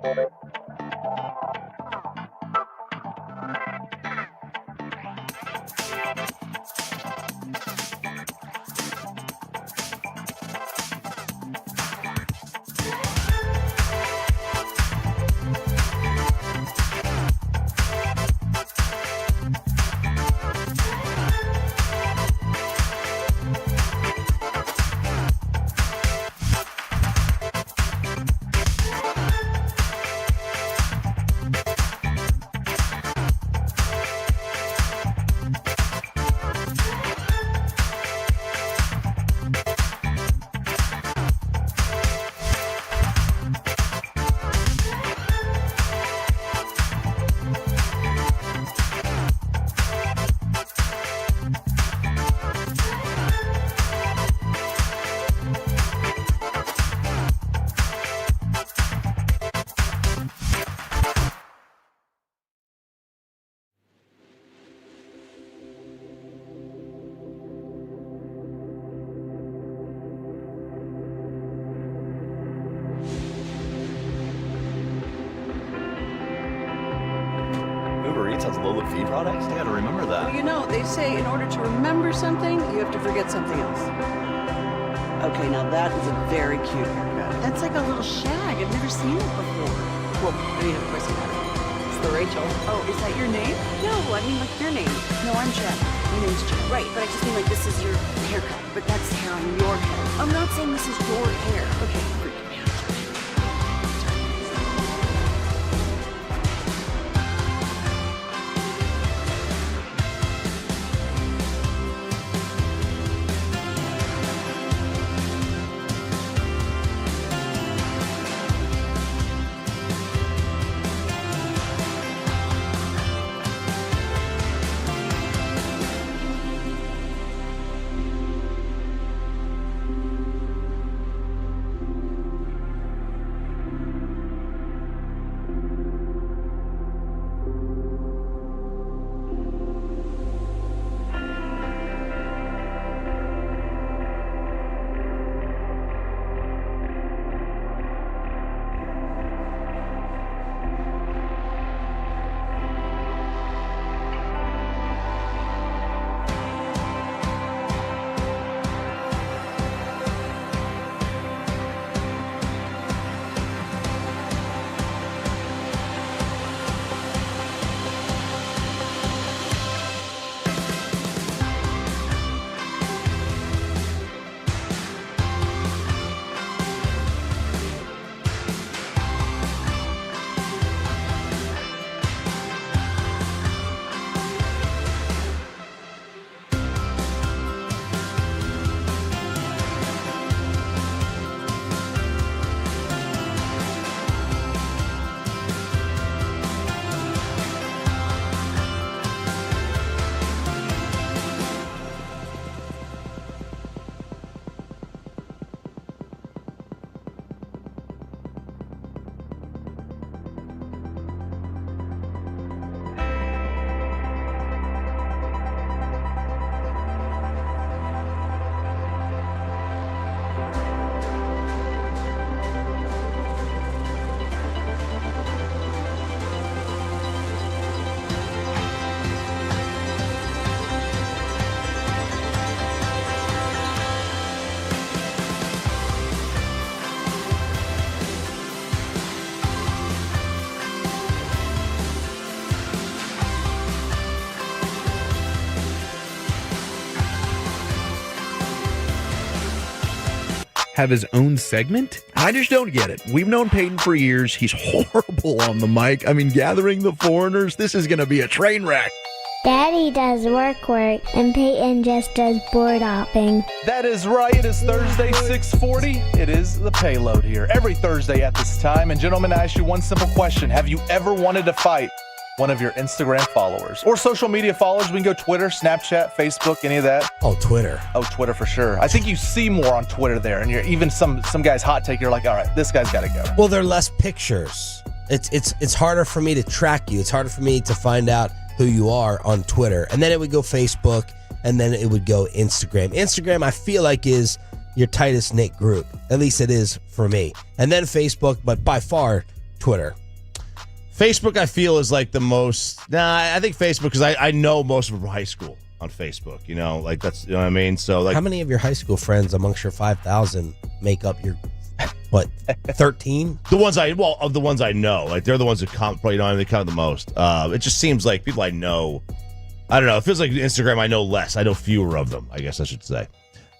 [SPEAKER 1] Uber Eats has low fee products? I gotta remember that.
[SPEAKER 2] Well, you know, they say in order to remember something, you have to forget something else. Okay, now that is a very cute haircut. That's like a little shag. I've never seen it before. Well, I mean, of course you have. It's the Rachel. Oh, is that your name? No, I mean like your name. No, I'm Jen. My name's Jen. Right, but I just mean like this is your haircut, but that's hair on your head. I'm not saying this is your hair. Okay, freak me out.
[SPEAKER 15] Have his own segment? I just don't get it. We've known Peyton for years. He's horrible on the mic. I mean, gathering the foreigners, this is going to be a train wreck.
[SPEAKER 16] Daddy does work, and Peyton just does board hopping.
[SPEAKER 10] That is right. It is Thursday, 6:40. It is the payload here. Every Thursday at this time. And gentlemen, I ask you one simple question. Have you ever wanted to fight one of your Instagram followers or social media followers? We can go Twitter, Snapchat, Facebook, any of that.
[SPEAKER 5] Oh, Twitter.
[SPEAKER 10] Oh, Twitter for sure. I think you see more on Twitter there, and you're even some guy's hot take. You're like, all right, this guy's got to go.
[SPEAKER 5] Well, there are less pictures. It's harder for me to track you. It's harder for me to find out who you are on Twitter. And then it would go Facebook, and then it would go Instagram. Instagram, I feel like, is your tightest knit group. At least it is for me. And then Facebook, but by far, Twitter.
[SPEAKER 6] Facebook, I feel, is like the most. Nah, I think Facebook because I know most of them from high school on Facebook. You know, like that's what I mean. So like,
[SPEAKER 5] how many of your high school friends amongst your 5,000 make up your 13?
[SPEAKER 6] The ones of the ones I know, like they're the ones that probably they count the most. It just seems like people I know. I don't know. It feels like Instagram. I know less. I know fewer of them. I guess I should say.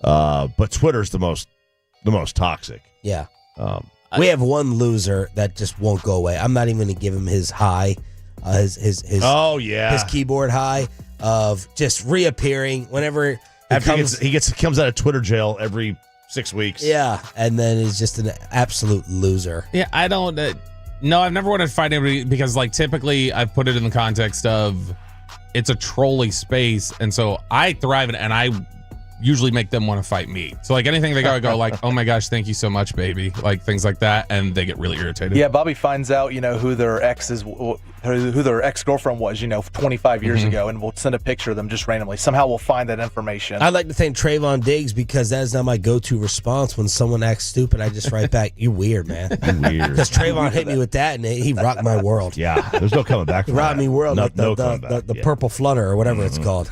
[SPEAKER 6] But Twitter's the most toxic.
[SPEAKER 5] Yeah. We have one loser that just won't go away. I'm not even going to give him his high, his keyboard high of just reappearing whenever
[SPEAKER 6] he comes out of Twitter jail every 6 weeks.
[SPEAKER 5] Yeah, and then he's just an absolute loser.
[SPEAKER 7] Yeah, I don't. No, I've never wanted to fight anybody because, like, typically I've put it in the context of it's a trolly space, and so I thrive in it, and I usually make them want to fight me. So like anything they go like, oh my gosh, thank you so much, baby, like things like that, and they get really irritated.
[SPEAKER 10] Yeah, Bobby finds out, who their ex-girlfriend was, 25 years ago, and we'll send a picture of them just randomly. Somehow we'll find that information.
[SPEAKER 5] I'd like to thank Trayvon Diggs because that is not my go-to response when someone acts stupid. I just write back, "You weird, man."
[SPEAKER 6] You weird.
[SPEAKER 5] Because Trayvon hit me with that, and he rocked my world.
[SPEAKER 6] Yeah, there's no coming back from
[SPEAKER 5] rocked
[SPEAKER 6] that.
[SPEAKER 5] me world,
[SPEAKER 6] no,
[SPEAKER 5] like the
[SPEAKER 6] yeah.
[SPEAKER 5] purple flutter or whatever it's called.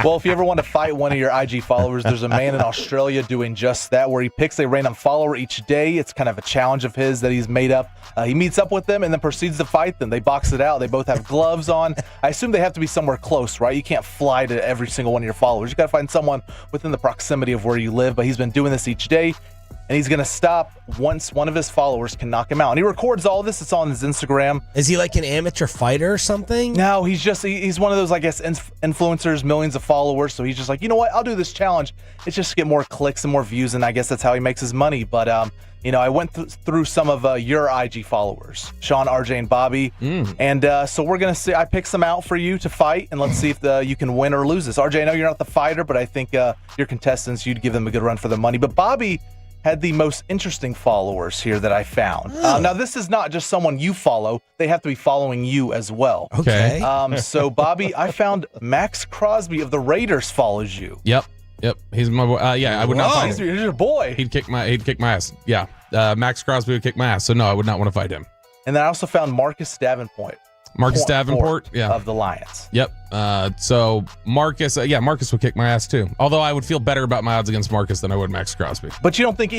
[SPEAKER 10] Well, if you ever want to fight one of your IG followers, there's a man in Australia doing just that, where he picks a random follower each day. It's kind of a challenge of his that he's made up. He meets up with them and then proceeds to fight them. They box it out. They both have gloves on. I assume they have to be somewhere close, right? You can't fly to every single one of your followers. You got to find someone within the proximity of where you live, but he's been doing this each day, and he's going to stop once one of his followers can knock him out. And he records all this. It's on his Instagram.
[SPEAKER 5] Is he like an amateur fighter or something?
[SPEAKER 10] No, he's one of those, I guess, influencers, millions of followers. So he's just like, you know what? I'll do this challenge. It's just to get more clicks and more views, and I guess that's how he makes his money. But, I went through some of your IG followers, Sean, RJ, and Bobby. And so we're going to see. I picked some out for you to fight, and let's see if you can win or lose this. RJ, I know you're not the fighter, but I think your contestants, you'd give them a good run for the money. But Bobby had the most interesting followers here that I found. Now, this is not just someone you follow. They have to be following you as well.
[SPEAKER 5] Okay.
[SPEAKER 10] So, Bobby, I found Max Crosby of the Raiders follows you.
[SPEAKER 7] Yep. He's my boy. I would not fight him.
[SPEAKER 10] He's your boy.
[SPEAKER 7] He'd kick my ass. Yeah. Max Crosby would kick my ass. So no, I would not want to fight him.
[SPEAKER 10] And then I also found Marcus Davenport.
[SPEAKER 7] Yeah.
[SPEAKER 10] Of the Lions.
[SPEAKER 7] Yep. So Marcus, Marcus would kick my ass too. Although I would feel better about my odds against Marcus than I would Max Crosby.
[SPEAKER 10] But you don't think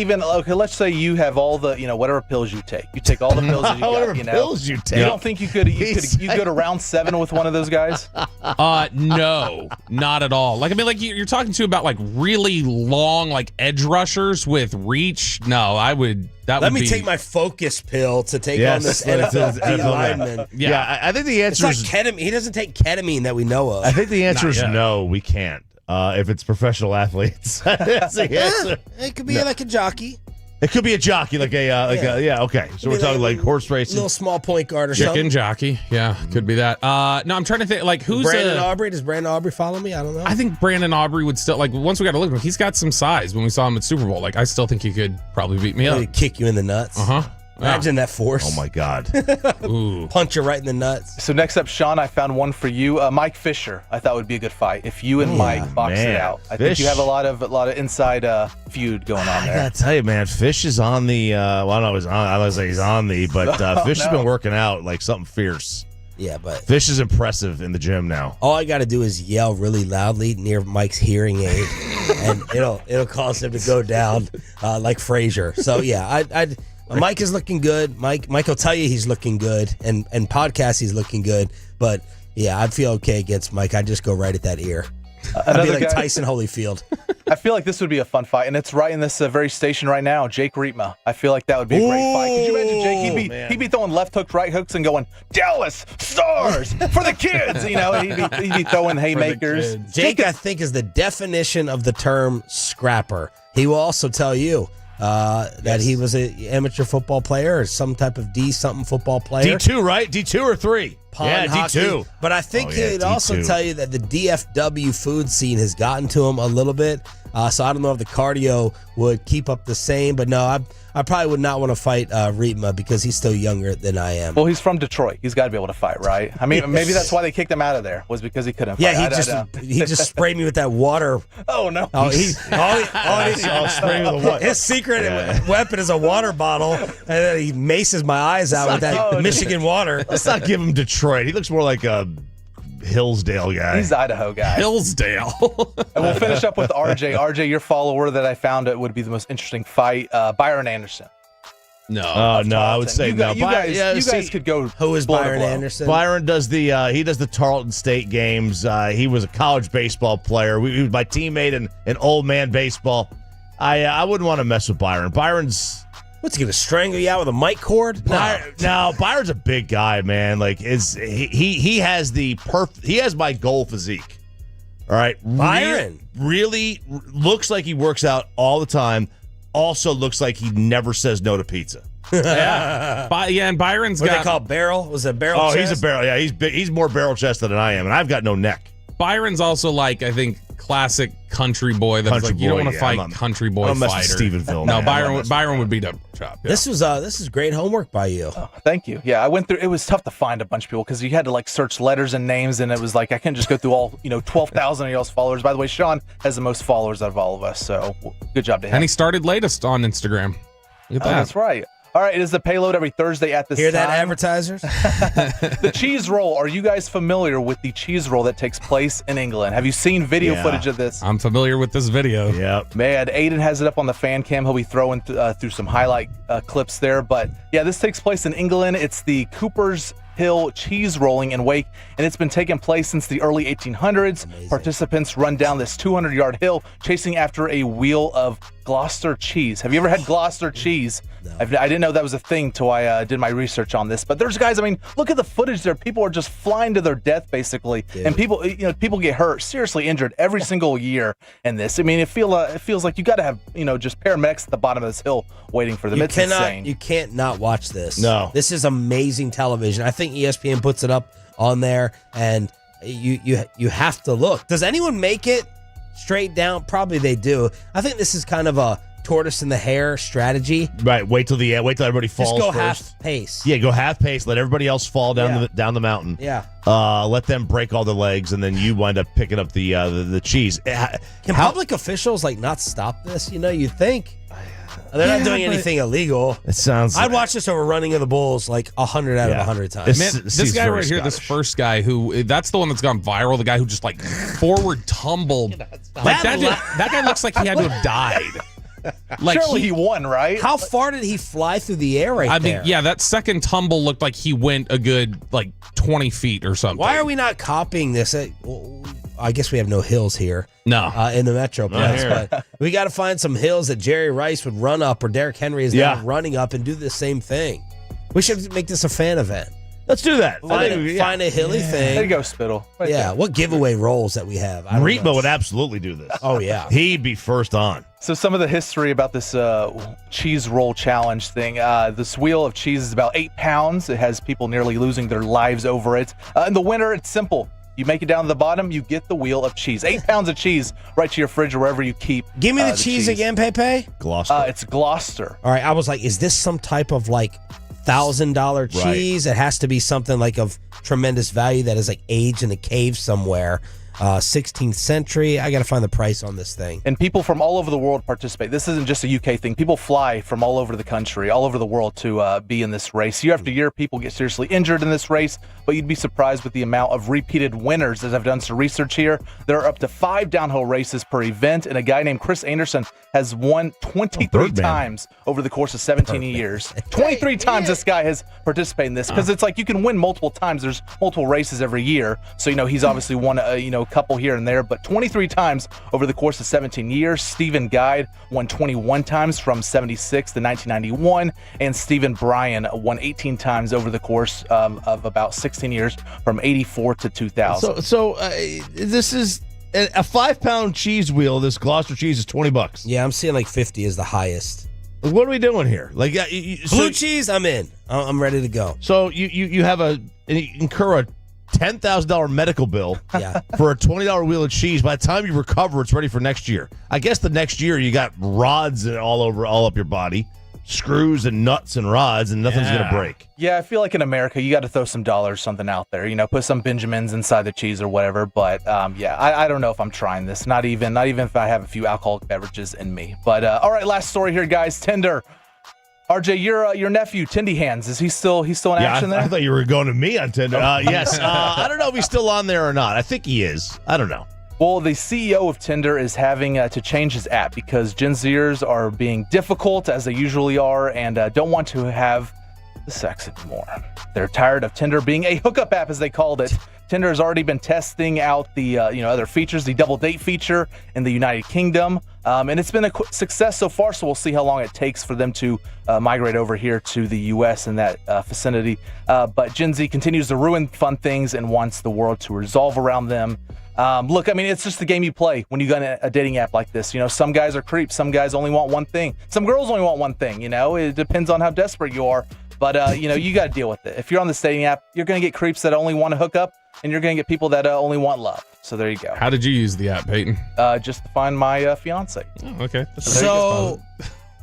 [SPEAKER 10] let's say you have all the, whatever pills you take. You take all the pills that you got,
[SPEAKER 6] whatever pills you take.
[SPEAKER 10] You don't think you could go to round 7 with one of those guys?
[SPEAKER 7] No, not at all. You're talking to about like really long, like edge rushers with reach. No, I would.
[SPEAKER 5] Let me take my focus pill to take on this NFL lineman.
[SPEAKER 6] Yeah, I think the answer is
[SPEAKER 5] ketamine. He doesn't take ketamine that we know of.
[SPEAKER 6] I think the answer is no, we can't. If it's professional athletes, that's the answer.
[SPEAKER 5] It could be like a jockey.
[SPEAKER 6] It could be a jockey, okay. So we're talking like horse racing,
[SPEAKER 5] little small point guard or
[SPEAKER 7] chicken
[SPEAKER 5] something.
[SPEAKER 7] Jockey. Yeah, could be that. No, I'm trying to think. Like, who's
[SPEAKER 5] Brandon Aubrey? Does Brandon Aubrey follow me? I don't know.
[SPEAKER 7] I think Brandon Aubrey would still once we got to look at him. He's got some size. When we saw him at Super Bowl, I still think he could probably beat me up.
[SPEAKER 5] He'd kick you in the nuts. Imagine that force.
[SPEAKER 6] Oh my God.
[SPEAKER 7] Ooh.
[SPEAKER 5] Punch you right in the nuts.
[SPEAKER 10] So next up, Sean, I found one for you. Mike Fisher, I thought would be a good fight. If you and Mike box it out, I think you have a lot of inside feud going on there.
[SPEAKER 6] I gotta tell you, man, Fish is on the. I don't know. I don't say he's on the, but Fish has been working out like something fierce.
[SPEAKER 5] Yeah, but
[SPEAKER 6] Fish is impressive in the gym now.
[SPEAKER 5] All I got to do is yell really loudly near Mike's hearing aid, and it'll cause him to go down like Frazier. So yeah, Mike is looking good. Mike will tell you he's looking good, and podcast he's looking good. But yeah, I'd feel okay against Mike. I'd just go right at that ear. I'd be like Tyson Holyfield.
[SPEAKER 10] I feel like this would be a fun fight, and it's right in this very station right now. Jake Riepma. I feel like that would be a great fight. Could you imagine Jake? He'd be throwing left hooks, right hooks, and going Dallas Stars for the kids. He'd be throwing haymakers.
[SPEAKER 5] Jake, I think, is the definition of the term scrapper. He will also tell you that he was an amateur football player or some type of D something football player.
[SPEAKER 6] D2, right? D2 or 3?
[SPEAKER 5] pond hockey.
[SPEAKER 6] D2.
[SPEAKER 5] But I think he'd
[SPEAKER 6] D2.
[SPEAKER 5] also tell you that the DFW food scene has gotten to him a little bit. So I don't know if the cardio would keep up the same. But no, I probably would not want to fight Riepma because he's still younger than I am.
[SPEAKER 10] Well, he's from Detroit. He's got to be able to fight, right? I mean, maybe that's why they kicked him out of there, was because he couldn't fight.
[SPEAKER 5] Yeah, he just sprayed me with that water.
[SPEAKER 10] Oh, no.
[SPEAKER 5] Oh,
[SPEAKER 6] spraying with a what?
[SPEAKER 5] His secret weapon is a water bottle, and then he maces my eyes out with that Michigan water.
[SPEAKER 6] Let's not give him Detroit. He looks more like a Hillsdale guy.
[SPEAKER 10] He's the Idaho guy.
[SPEAKER 7] Hillsdale.
[SPEAKER 10] And we'll finish up with RJ. RJ, your follower that I found it would be the most interesting fight. Byron Anderson.
[SPEAKER 7] No.
[SPEAKER 6] I would say no.
[SPEAKER 10] You guys could go.
[SPEAKER 5] Who is Byron Anderson?
[SPEAKER 6] Byron does the Tarleton State games. He was a college baseball player. He was my teammate in old man baseball. I wouldn't want to mess with Byron. Byron's
[SPEAKER 5] what's he gonna strangle you out with a mic cord?
[SPEAKER 6] No, Byron's a big guy, man. Like he has he has my goal physique. All right,
[SPEAKER 5] Byron
[SPEAKER 6] really looks like he works out all the time. Also looks like he never says no to pizza.
[SPEAKER 7] And Byron's
[SPEAKER 5] what they call barrel? Was it barrel?
[SPEAKER 6] Oh,
[SPEAKER 5] chest?
[SPEAKER 6] he's a barrel. Yeah, he's big. He's more barrel chested than I am, and I've got no neck.
[SPEAKER 7] Byron's also like, I think, classic country boy. That's
[SPEAKER 6] Country
[SPEAKER 7] like, you don't
[SPEAKER 6] boy,
[SPEAKER 7] want to fight country boy
[SPEAKER 6] I'm
[SPEAKER 7] fighter.
[SPEAKER 6] Stephenville.
[SPEAKER 7] No,
[SPEAKER 6] man.
[SPEAKER 7] Byron would beat up Chop. Yeah.
[SPEAKER 5] This is great homework by you.
[SPEAKER 10] Oh, thank you. Yeah, I went through. It was tough to find a bunch of people because you had to like search letters and names, and it was like I couldn't just go through all 12,000 of y'all's followers. By the way, Sean has the most followers out of all of us, so good job to him.
[SPEAKER 7] And he started latest on Instagram. Look at that.
[SPEAKER 10] That's right. All right, it is the payload every Thursday at this
[SPEAKER 5] Hear
[SPEAKER 10] time.
[SPEAKER 5] that, advertisers?
[SPEAKER 10] The cheese roll. Are you guys familiar with the cheese roll that takes place in England? Have you seen video footage of this?
[SPEAKER 7] I'm familiar with this video.
[SPEAKER 6] Yep.
[SPEAKER 10] Man, Aiden has it up on the fan cam. He'll be throwing through some highlight clips there. But yeah, this takes place in England. It's the Cooper's Hill cheese rolling and wake, and it's been taking place since the early 1800s.
[SPEAKER 5] Amazing.
[SPEAKER 10] Participants run down this 200-yard hill chasing after a wheel of Gloucester cheese. Have you ever had Gloucester cheese?
[SPEAKER 5] No.
[SPEAKER 10] I didn't know that was a thing till I did my research on this. But there's guys, I mean, look at the footage there. People are just flying to their death, basically. Dude. And people get hurt, seriously injured every single year in this. I mean, it feels like you got to have, just paramedics at the bottom of this hill waiting for them. It's insane.
[SPEAKER 5] You can't not watch this.
[SPEAKER 6] No.
[SPEAKER 5] This is amazing television. I think ESPN puts it up on there, and you have to look. Does anyone make it straight down? Probably they do. I think this is kind of a tortoise and the hare strategy.
[SPEAKER 6] Right. Wait till everybody falls.
[SPEAKER 5] Just go
[SPEAKER 6] first.
[SPEAKER 5] half pace.
[SPEAKER 6] Yeah, go half pace. Let everybody else fall down the mountain.
[SPEAKER 5] Yeah.
[SPEAKER 6] Let them break all their legs, and then you wind up picking up the cheese.
[SPEAKER 5] Can public officials not stop this? You'd think. They're not doing anything illegal.
[SPEAKER 6] It sounds.
[SPEAKER 5] I'd watch this over Running of the Bulls 100 out of 100 times.
[SPEAKER 7] This guy right here, this first guy that's the one that's gone viral. The guy who just forward tumbled. That guy looks like he had to have died.
[SPEAKER 10] Surely he won, right?
[SPEAKER 5] How far did he fly through the air there?
[SPEAKER 7] I mean, yeah, that second tumble looked like he went a good 20 feet or something.
[SPEAKER 5] Why are we not copying this? I guess we have no hills here.
[SPEAKER 7] No.
[SPEAKER 5] In the Metroplex, but we got to find some hills that Jerry Rice would run up or Derrick Henry is now running up and do the same thing. We should make this a fan event.
[SPEAKER 6] Let's do that.
[SPEAKER 5] Find a hilly thing.
[SPEAKER 10] There you go, Spittle. Right there.
[SPEAKER 5] What giveaway roles that we have?
[SPEAKER 6] Riepma would absolutely do this.
[SPEAKER 5] Oh, yeah.
[SPEAKER 6] He'd be first on.
[SPEAKER 10] So some of the history about this cheese roll challenge thing. This wheel of cheese is about 8 pounds. It has people nearly losing their lives over it. And the winner, it's simple. You make it down to the bottom, you get the wheel of cheese. 8 pounds of cheese right to your fridge or wherever you keep.
[SPEAKER 5] Give me the cheese again, Pepe.
[SPEAKER 6] Gloucester.
[SPEAKER 10] It's Gloucester.
[SPEAKER 5] All right, I was like, is this some type of $1,000 cheese? It has to be something of tremendous value that is aged in a cave somewhere. 16th century. I got to find the price on this thing.
[SPEAKER 10] And people from all over the world participate. This isn't just a UK thing. People fly from all over the country, all over the world to be in this race. Year after year, people get seriously injured in this race, but you'd be surprised with the amount of repeated winners. As I've done some research here, there are up to 5 downhill races per event, and a guy named Chris Anderson has won 23 times over the course of 17 years. 23 times this guy has participated in this, because it's you can win multiple times. There's multiple races every year, so he's obviously won a couple here and there, but 23 times over the course of 17 years. Stephen Guide won 21 times from 76 to 1991, and Stephen Bryan won 18 times over the course of about 16 years from 84 to 2000.
[SPEAKER 6] So this is a 5-pound cheese wheel. This Gloucester cheese is $20.
[SPEAKER 5] Yeah, I'm seeing 50 is the highest.
[SPEAKER 6] What are we doing here? Like,
[SPEAKER 5] Blue cheese, I'm in. I'm ready to go.
[SPEAKER 6] So you have you incur a $10,000 medical bill for a $20 wheel of cheese. By the time you recover, it's ready for next year. I guess the next year you got rods all up your body, screws and nuts and rods, and nothing's going to break.
[SPEAKER 10] Yeah, I feel like in America, you got to throw some dollars, something out there. Put some Benjamins inside the cheese or whatever. But I don't know if I'm trying this. Not even if I have a few alcoholic beverages in me. But all right, last story here, guys. Tinder. RJ, your nephew, Tindy Hands, is he still in action there?
[SPEAKER 6] I thought you were going to me on Tinder. Yes. I don't know if he's still on there or not. I think he is. I don't know.
[SPEAKER 10] Well, the CEO of Tinder is having to change his app because Gen Zers are being difficult, as they usually are, and don't want to have the sex anymore. They're tired of Tinder being a hookup app, as they called it. Tinder has already been testing out the other features, the double date feature in the United Kingdom, and it's been a success so far. So we'll see how long it takes for them to migrate over here to the U.S. in that vicinity. But Gen Z continues to ruin fun things and wants the world to revolve around them. Look, I mean, it's just the game you play when you got a dating app like this. Some guys are creeps. Some guys only want one thing. Some girls only want one thing. It depends on how desperate you are. But, you got to deal with it. If you're on this dating app, you're going to get creeps that only want to hook up, and you're going to get people that only want love. So there you go.
[SPEAKER 7] How did you use the app, Peyton?
[SPEAKER 10] Just to find my fiance.
[SPEAKER 7] Oh, okay.
[SPEAKER 5] So,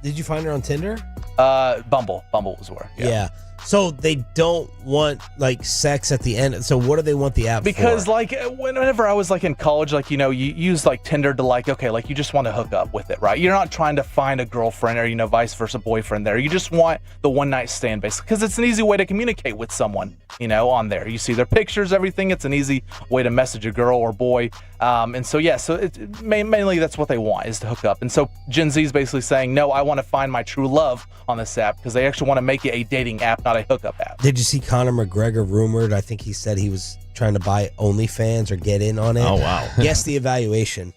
[SPEAKER 5] did you find her on Tinder?
[SPEAKER 10] Bumble. Bumble was where.
[SPEAKER 5] Yeah. So they don't want sex at the end. So what do they want the app
[SPEAKER 10] because,
[SPEAKER 5] for?
[SPEAKER 10] whenever I was in college, you use Tinder to you just want to hook up with it, right? You're not trying to find a girlfriend or vice versa boyfriend there. You just want the one night stand basically because it's an easy way to communicate with someone, on there. You see their pictures, everything. It's an easy way to message a girl or boy. So mainly that's what they want is to hook up. And so Gen Z is basically saying, no, I want to find my true love on this app because they actually want to make it a dating app, not a hookup app.
[SPEAKER 5] Did you see Conor McGregor rumored? I think he said he was trying to buy OnlyFans or get in on it.
[SPEAKER 6] Oh, wow.
[SPEAKER 5] Guess the evaluation.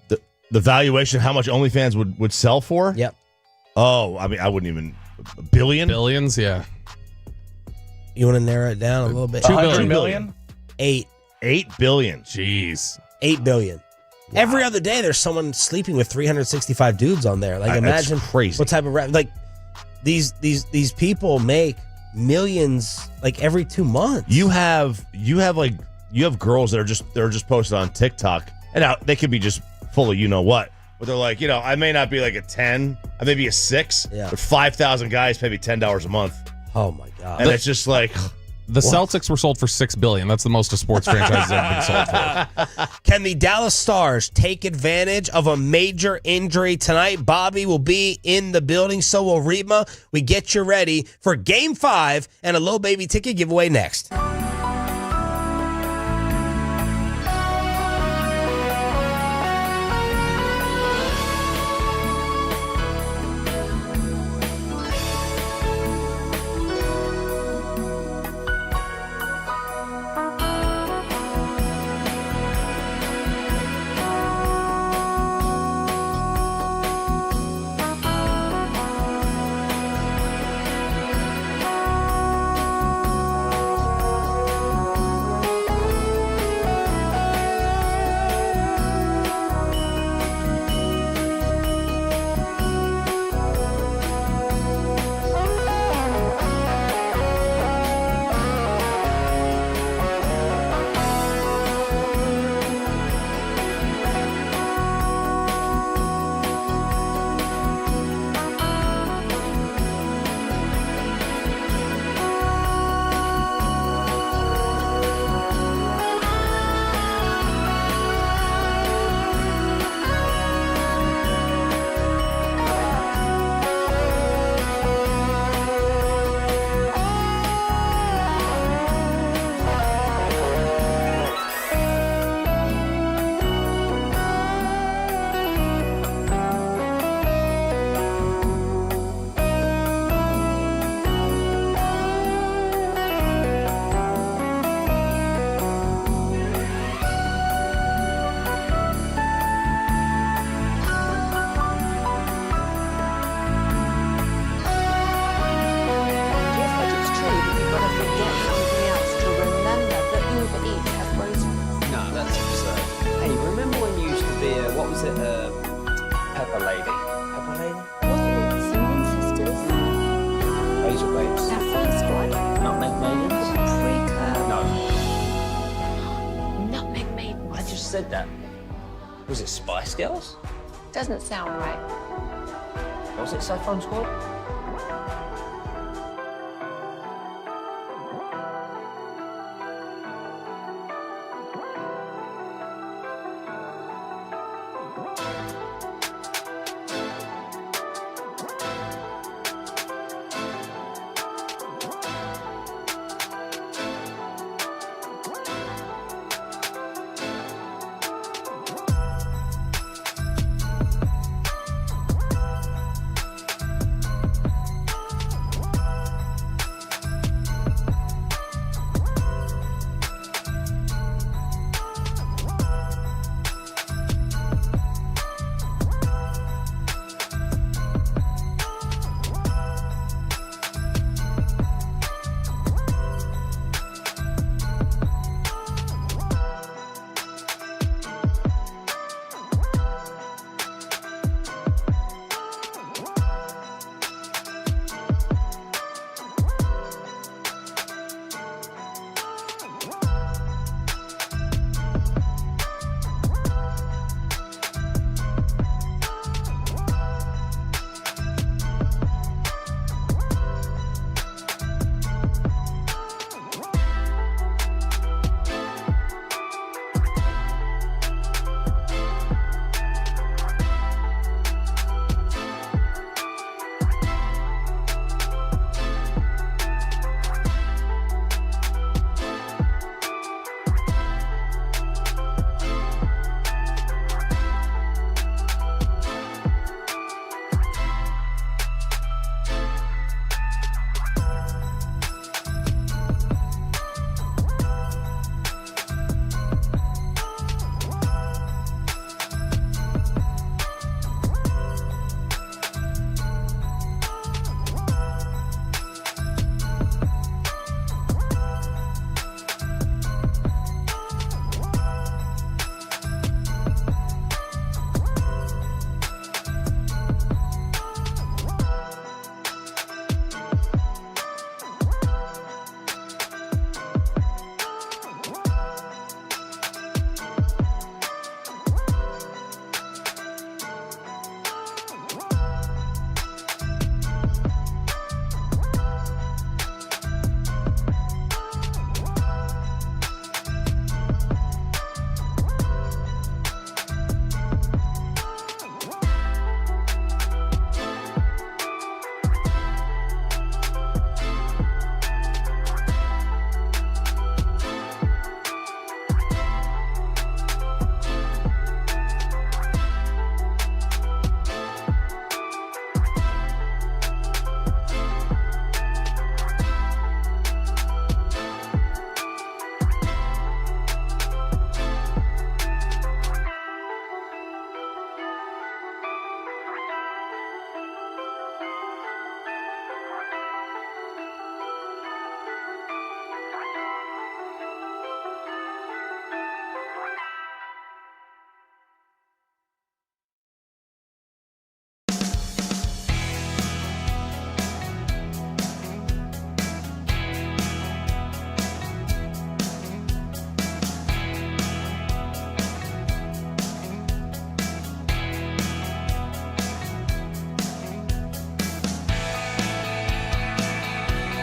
[SPEAKER 6] The valuation, how much OnlyFans would sell for?
[SPEAKER 5] Yep.
[SPEAKER 6] Oh, I mean, I wouldn't even. $1 billion?
[SPEAKER 7] Billions, yeah.
[SPEAKER 5] You want to narrow it down a little bit?
[SPEAKER 10] 200 million?
[SPEAKER 5] 8
[SPEAKER 6] billion.
[SPEAKER 7] Jeez.
[SPEAKER 5] 8 billion. Wow. Every other day, there's someone sleeping with 365 dudes on there. Imagine
[SPEAKER 6] crazy.
[SPEAKER 5] What type of these people make millions every 2 months.
[SPEAKER 6] You have girls that are just posted on TikTok, and now they could be just full of what, but they're like, I may not be a 10, I may be a 6, but 5,000 guys pay me $10 a month.
[SPEAKER 5] Oh my god!
[SPEAKER 6] And it's just
[SPEAKER 7] the Celtics were sold for $6 billion. That's the most a sports franchise has ever been sold for.
[SPEAKER 5] Can the Dallas Stars take advantage of a major injury tonight? Bobby will be in the building. So will Rima. We get you ready for Game 5 and a low baby ticket giveaway next.
[SPEAKER 9] What was it? Pepper Lady. Pepper Lady? said that? Was it Spice Girls?
[SPEAKER 8] Doesn't sound right.
[SPEAKER 9] Was it Saffron Squad?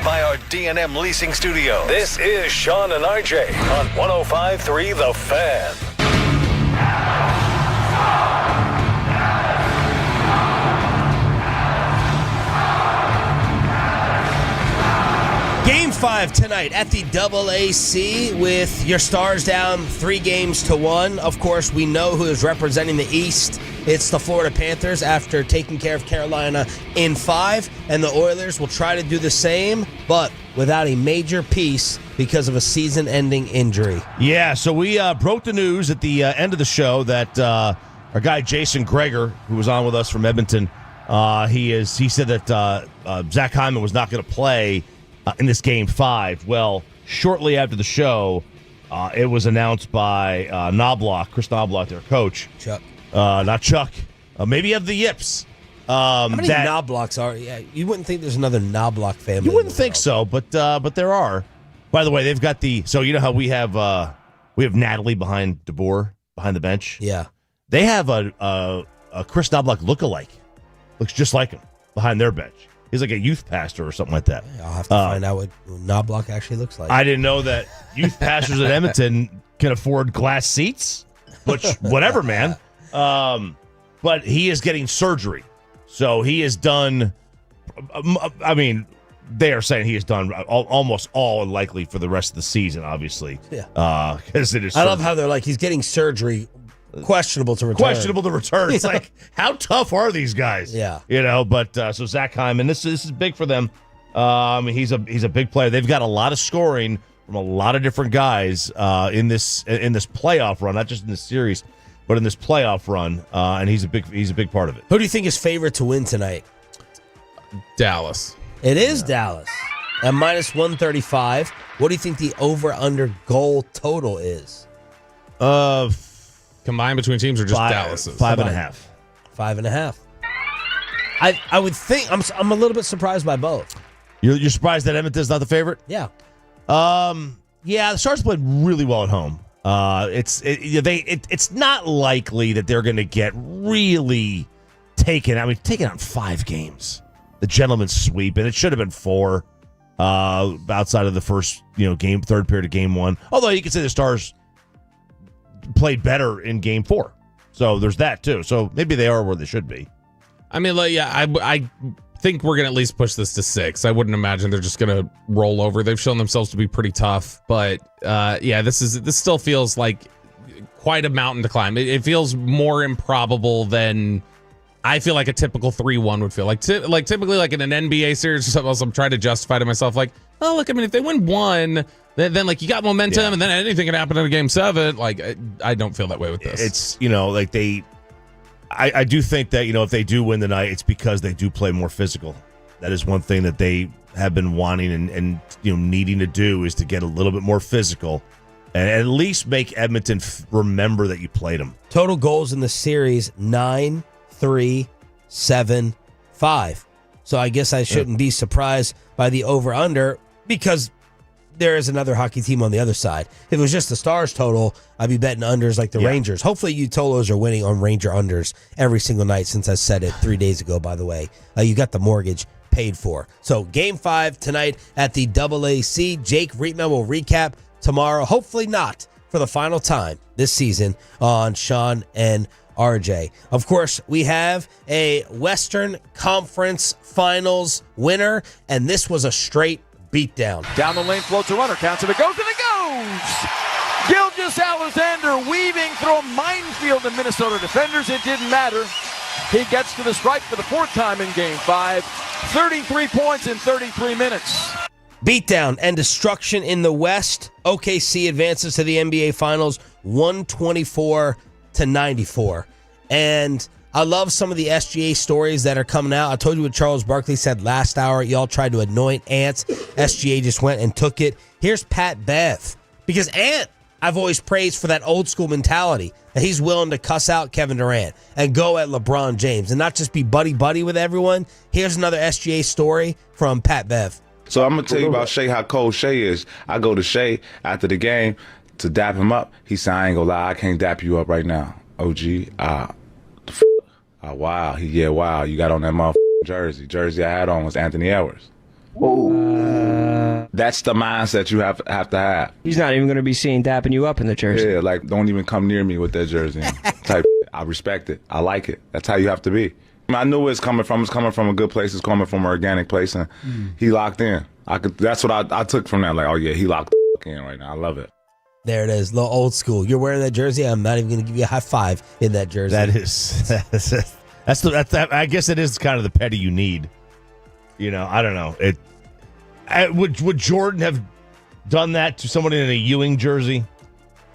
[SPEAKER 17] by our D&M Leasing Studio. This is Sean and RJ on 105.3 The Fan.
[SPEAKER 5] Game 5 tonight at the AAC with your Stars down 3-1. Of course, we know who is representing the East. It's the Florida Panthers after taking care of Carolina in 5, and the Oilers will try to do the same, but without a major piece because of a season-ending injury.
[SPEAKER 6] Yeah, so we broke the news at the end of the show that our guy Jason Greger, who was on with us from Edmonton, he said that Zach Hyman was not going to play in this Game 5. Well, shortly after the show, it was announced by Chris Knobloch, their coach.
[SPEAKER 5] Chuck.
[SPEAKER 6] Not Chuck. Maybe you have the Yips.
[SPEAKER 5] How many Knoblauchs are? Yeah, you wouldn't think there's another Knobloch family.
[SPEAKER 6] You wouldn't think so, but there are. By the way, they've got so you know how we have Natalie behind DeBoer behind the bench.
[SPEAKER 5] Yeah.
[SPEAKER 6] They have a Chris Knobloch lookalike. Looks just like him behind their bench. He's like a youth pastor or something like that.
[SPEAKER 5] I'll have to find out what Knobloch actually looks like.
[SPEAKER 6] I didn't know that youth pastors at Edmonton can afford glass seats, which whatever, man. But he is getting surgery. So he is done. I mean, they are saying he is done almost all likely for the rest of the season, obviously.
[SPEAKER 5] Yeah.
[SPEAKER 6] Because it is.
[SPEAKER 5] I love how they're like, he's getting surgery. Questionable to return. It's like, how tough are these guys? Yeah.
[SPEAKER 6] But so Zach Hyman, this is big for them. He's a big player. They've got a lot of scoring from a lot of different guys in this playoff run, not just in this series, but in this playoff run. And he's a big part of it.
[SPEAKER 5] Who do you think is favorite to win tonight?
[SPEAKER 7] Dallas.
[SPEAKER 5] It is Dallas at -135. What do you think the over/under goal total is?
[SPEAKER 7] Combined between teams or just Dallas's?
[SPEAKER 6] 5.5.
[SPEAKER 5] 5.5. I would think I'm a little bit surprised by both.
[SPEAKER 6] You're surprised that Edmonton's not the favorite?
[SPEAKER 5] Yeah.
[SPEAKER 6] The Stars played really well at home. It's not likely that they're going to get really taken. I mean, taken out in 5 games. The gentleman's sweep, and it should have been 4 outside of the first third period of game 1. Although you could say the Stars played better in game 4. So there's that too. So maybe they are where they should be.
[SPEAKER 7] I mean, I think we're going to at least push this to 6. I wouldn't imagine they're just going to roll over. They've shown themselves to be pretty tough, but this still feels like quite a mountain to climb. It feels more improbable than I feel like a typical 3-1 would feel like. Typically like in an NBA series or something else, I'm trying to justify to myself like, oh, look, I mean, if they win 1, then like you got momentum, and then anything can happen in a game 7. Like I don't feel that way with this.
[SPEAKER 6] It's I do think that if they do win the night, it's because they do play more physical. That is one thing that they have been wanting and needing to do, is to get a little bit more physical and at least make Edmonton remember that you played them.
[SPEAKER 5] Total goals in the series 9, 3, 7, 5. So I guess I shouldn't be surprised by the over/under, because there is another hockey team on the other side. If it was just the Stars total, I'd be betting unders like the Rangers. Hopefully you Tolos are winning on Ranger unders every single night, since I said it 3 days ago, by the way. You got the mortgage paid for. So game 5 tonight at the AAC. Jake Rietman will recap tomorrow, hopefully not for the final time this season, on Sean and RJ. Of course, we have a Western Conference Finals winner, and this was a straight beatdown.
[SPEAKER 3] Down the lane, floats a runner, counts it, it goes, and it goes! Gilgeous Alexander weaving through a minefield of Minnesota defenders. It didn't matter. He gets to the stripe for the 4th time in Game 5. 33 points in 33 minutes.
[SPEAKER 5] Beatdown and destruction in the West. OKC advances to the NBA Finals 124-94. And I love some of the SGA stories that are coming out. I told you what Charles Barkley said last hour. Y'all tried to anoint Ant. SGA just went and took it. Here's Pat Bev. Because Ant, I've always praised for that old school mentality, that he's willing to cuss out Kevin Durant and go at LeBron James and not just be buddy-buddy with everyone. Here's another SGA story from Pat Bev.
[SPEAKER 18] So I'm going to tell you about Shea, how cold Shea is. I go to Shea after the game to dap him up. He said, I ain't going to lie, I can't dap you up right now. OG, wow. Wow. You got on that motherfucking jersey. Jersey I had on was Anthony Edwards. That's the mindset you have to have.
[SPEAKER 19] He's not even going to be seen dapping you up in the jersey.
[SPEAKER 18] Yeah, like, don't even come near me with that jersey. Type. I respect it. I like it. That's how you have to be. I knew where it's coming from. It's coming from a good place. It's coming from an organic place, and he locked in. That's what I took from that. Like, oh yeah, he locked in right now. I love it.
[SPEAKER 5] There it is, the old school. You're wearing that jersey. I'm not even going to give you a high five in that jersey.
[SPEAKER 6] That's I guess it is kind of the petty you need. I don't know. Would Jordan have done that to someone in a Ewing jersey?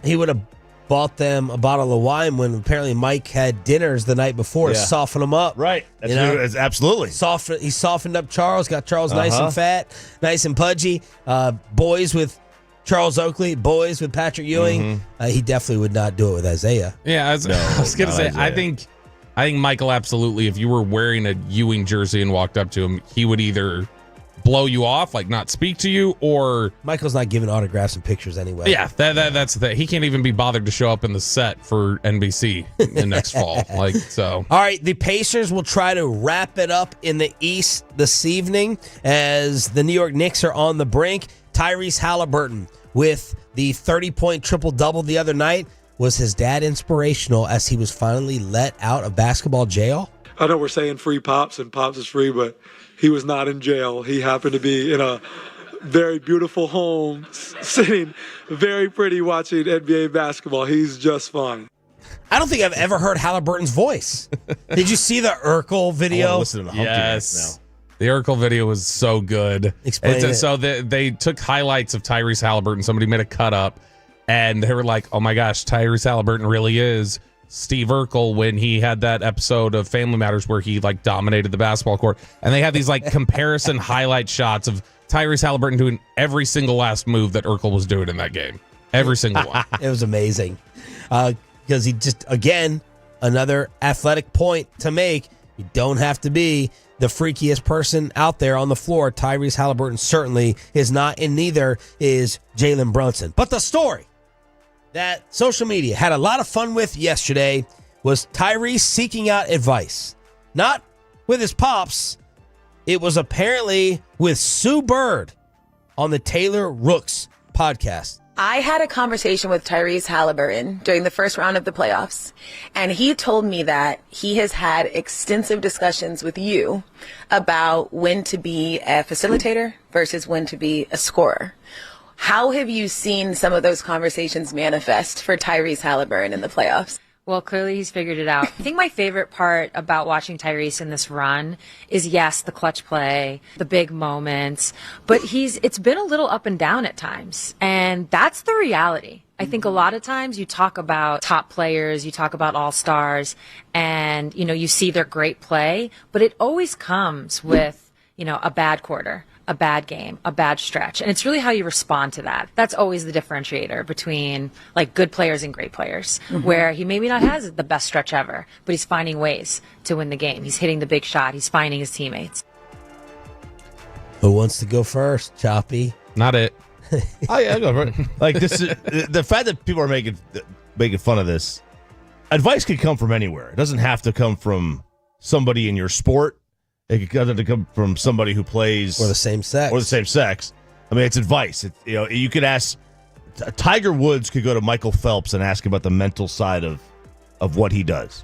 [SPEAKER 5] He would have bought them a bottle of wine when apparently Mike had dinners the night before to soften them up.
[SPEAKER 6] Right. That's absolutely.
[SPEAKER 5] He softened up Charles, got Charles nice and fat, nice and pudgy. Boys with Charles Oakley, boys with Patrick Ewing. He definitely would not do it with Isaiah.
[SPEAKER 7] Yeah, I was going to say, Isaiah. I think Michael absolutely, if you were wearing a Ewing jersey and walked up to him, he would either blow you off, like not speak to you, or
[SPEAKER 5] Michael's not giving autographs and pictures anyway.
[SPEAKER 7] yeah, that's the thing. He can't even be bothered to show up in the set for NBC in next fall. Like so.
[SPEAKER 5] All right, the Pacers will try to wrap it up in the East this evening as the New York Knicks are on the brink. Tyrese Halliburton with the 30-point triple-double the other night. Was his dad inspirational as he was finally let out of basketball jail?
[SPEAKER 20] I know we're saying free Pops and Pops is free, but he was not in jail. He happened to be in a very beautiful home, sitting very pretty watching NBA basketball. He's just fine.
[SPEAKER 5] I don't think I've ever heard Halliburton's voice. Did you see the Urkel video?
[SPEAKER 6] Listen to the Humpty Dance now.
[SPEAKER 7] The Urkel video was so good.
[SPEAKER 5] Explain it.
[SPEAKER 7] So they took highlights of Tyrese Halliburton. Somebody made a cut up, and they were like, oh my gosh, Tyrese Halliburton really is Steve Urkel when he had that episode of Family Matters where he like dominated the basketball court. And they had these like comparison highlight shots of Tyrese Halliburton doing every single last move that Urkel was doing in that game. Every single one.
[SPEAKER 5] It was amazing. Because he just, again, another athletic point to make. You don't have to be the freakiest person out there on the floor. Tyrese Halliburton certainly is not, and neither is Jalen Brunson. But the story that social media had a lot of fun with yesterday was Tyrese seeking out advice. Not with his pops. It was apparently with Sue Bird on the Taylor Rooks podcast.
[SPEAKER 21] I had a conversation with Tyrese Halliburton during the first round of the playoffs, and he told me that he has had extensive discussions with you about when to be a facilitator versus when to be a scorer. How have you seen some of those conversations manifest for Tyrese Halliburton in the playoffs?
[SPEAKER 22] Well, clearly he's figured it out. I think my favorite part about watching Tyrese in this run is, yes, the clutch play, the big moments, but it's been a little up and down at times. And that's the reality. I think a lot of times you talk about top players, you talk about all-stars, and, you see their great play, but it always comes with, a bad quarter, a bad game, a bad stretch. And it's really how you respond to that. That's always the differentiator between like good players and great players, where he maybe not has the best stretch ever, but he's finding ways to win the game. He's hitting the big shot. He's finding his teammates.
[SPEAKER 5] Who wants to go first, Choppy?
[SPEAKER 7] Not it.
[SPEAKER 6] Oh yeah, I'll go for it. Like this is the fact that people are making fun of this. Advice could come from anywhere. It doesn't have to come from somebody in your sport. It could come from somebody who plays
[SPEAKER 5] or the same sex.
[SPEAKER 6] I mean, it's advice. You could ask Tiger Woods could go to Michael Phelps and ask about the mental side of what he does.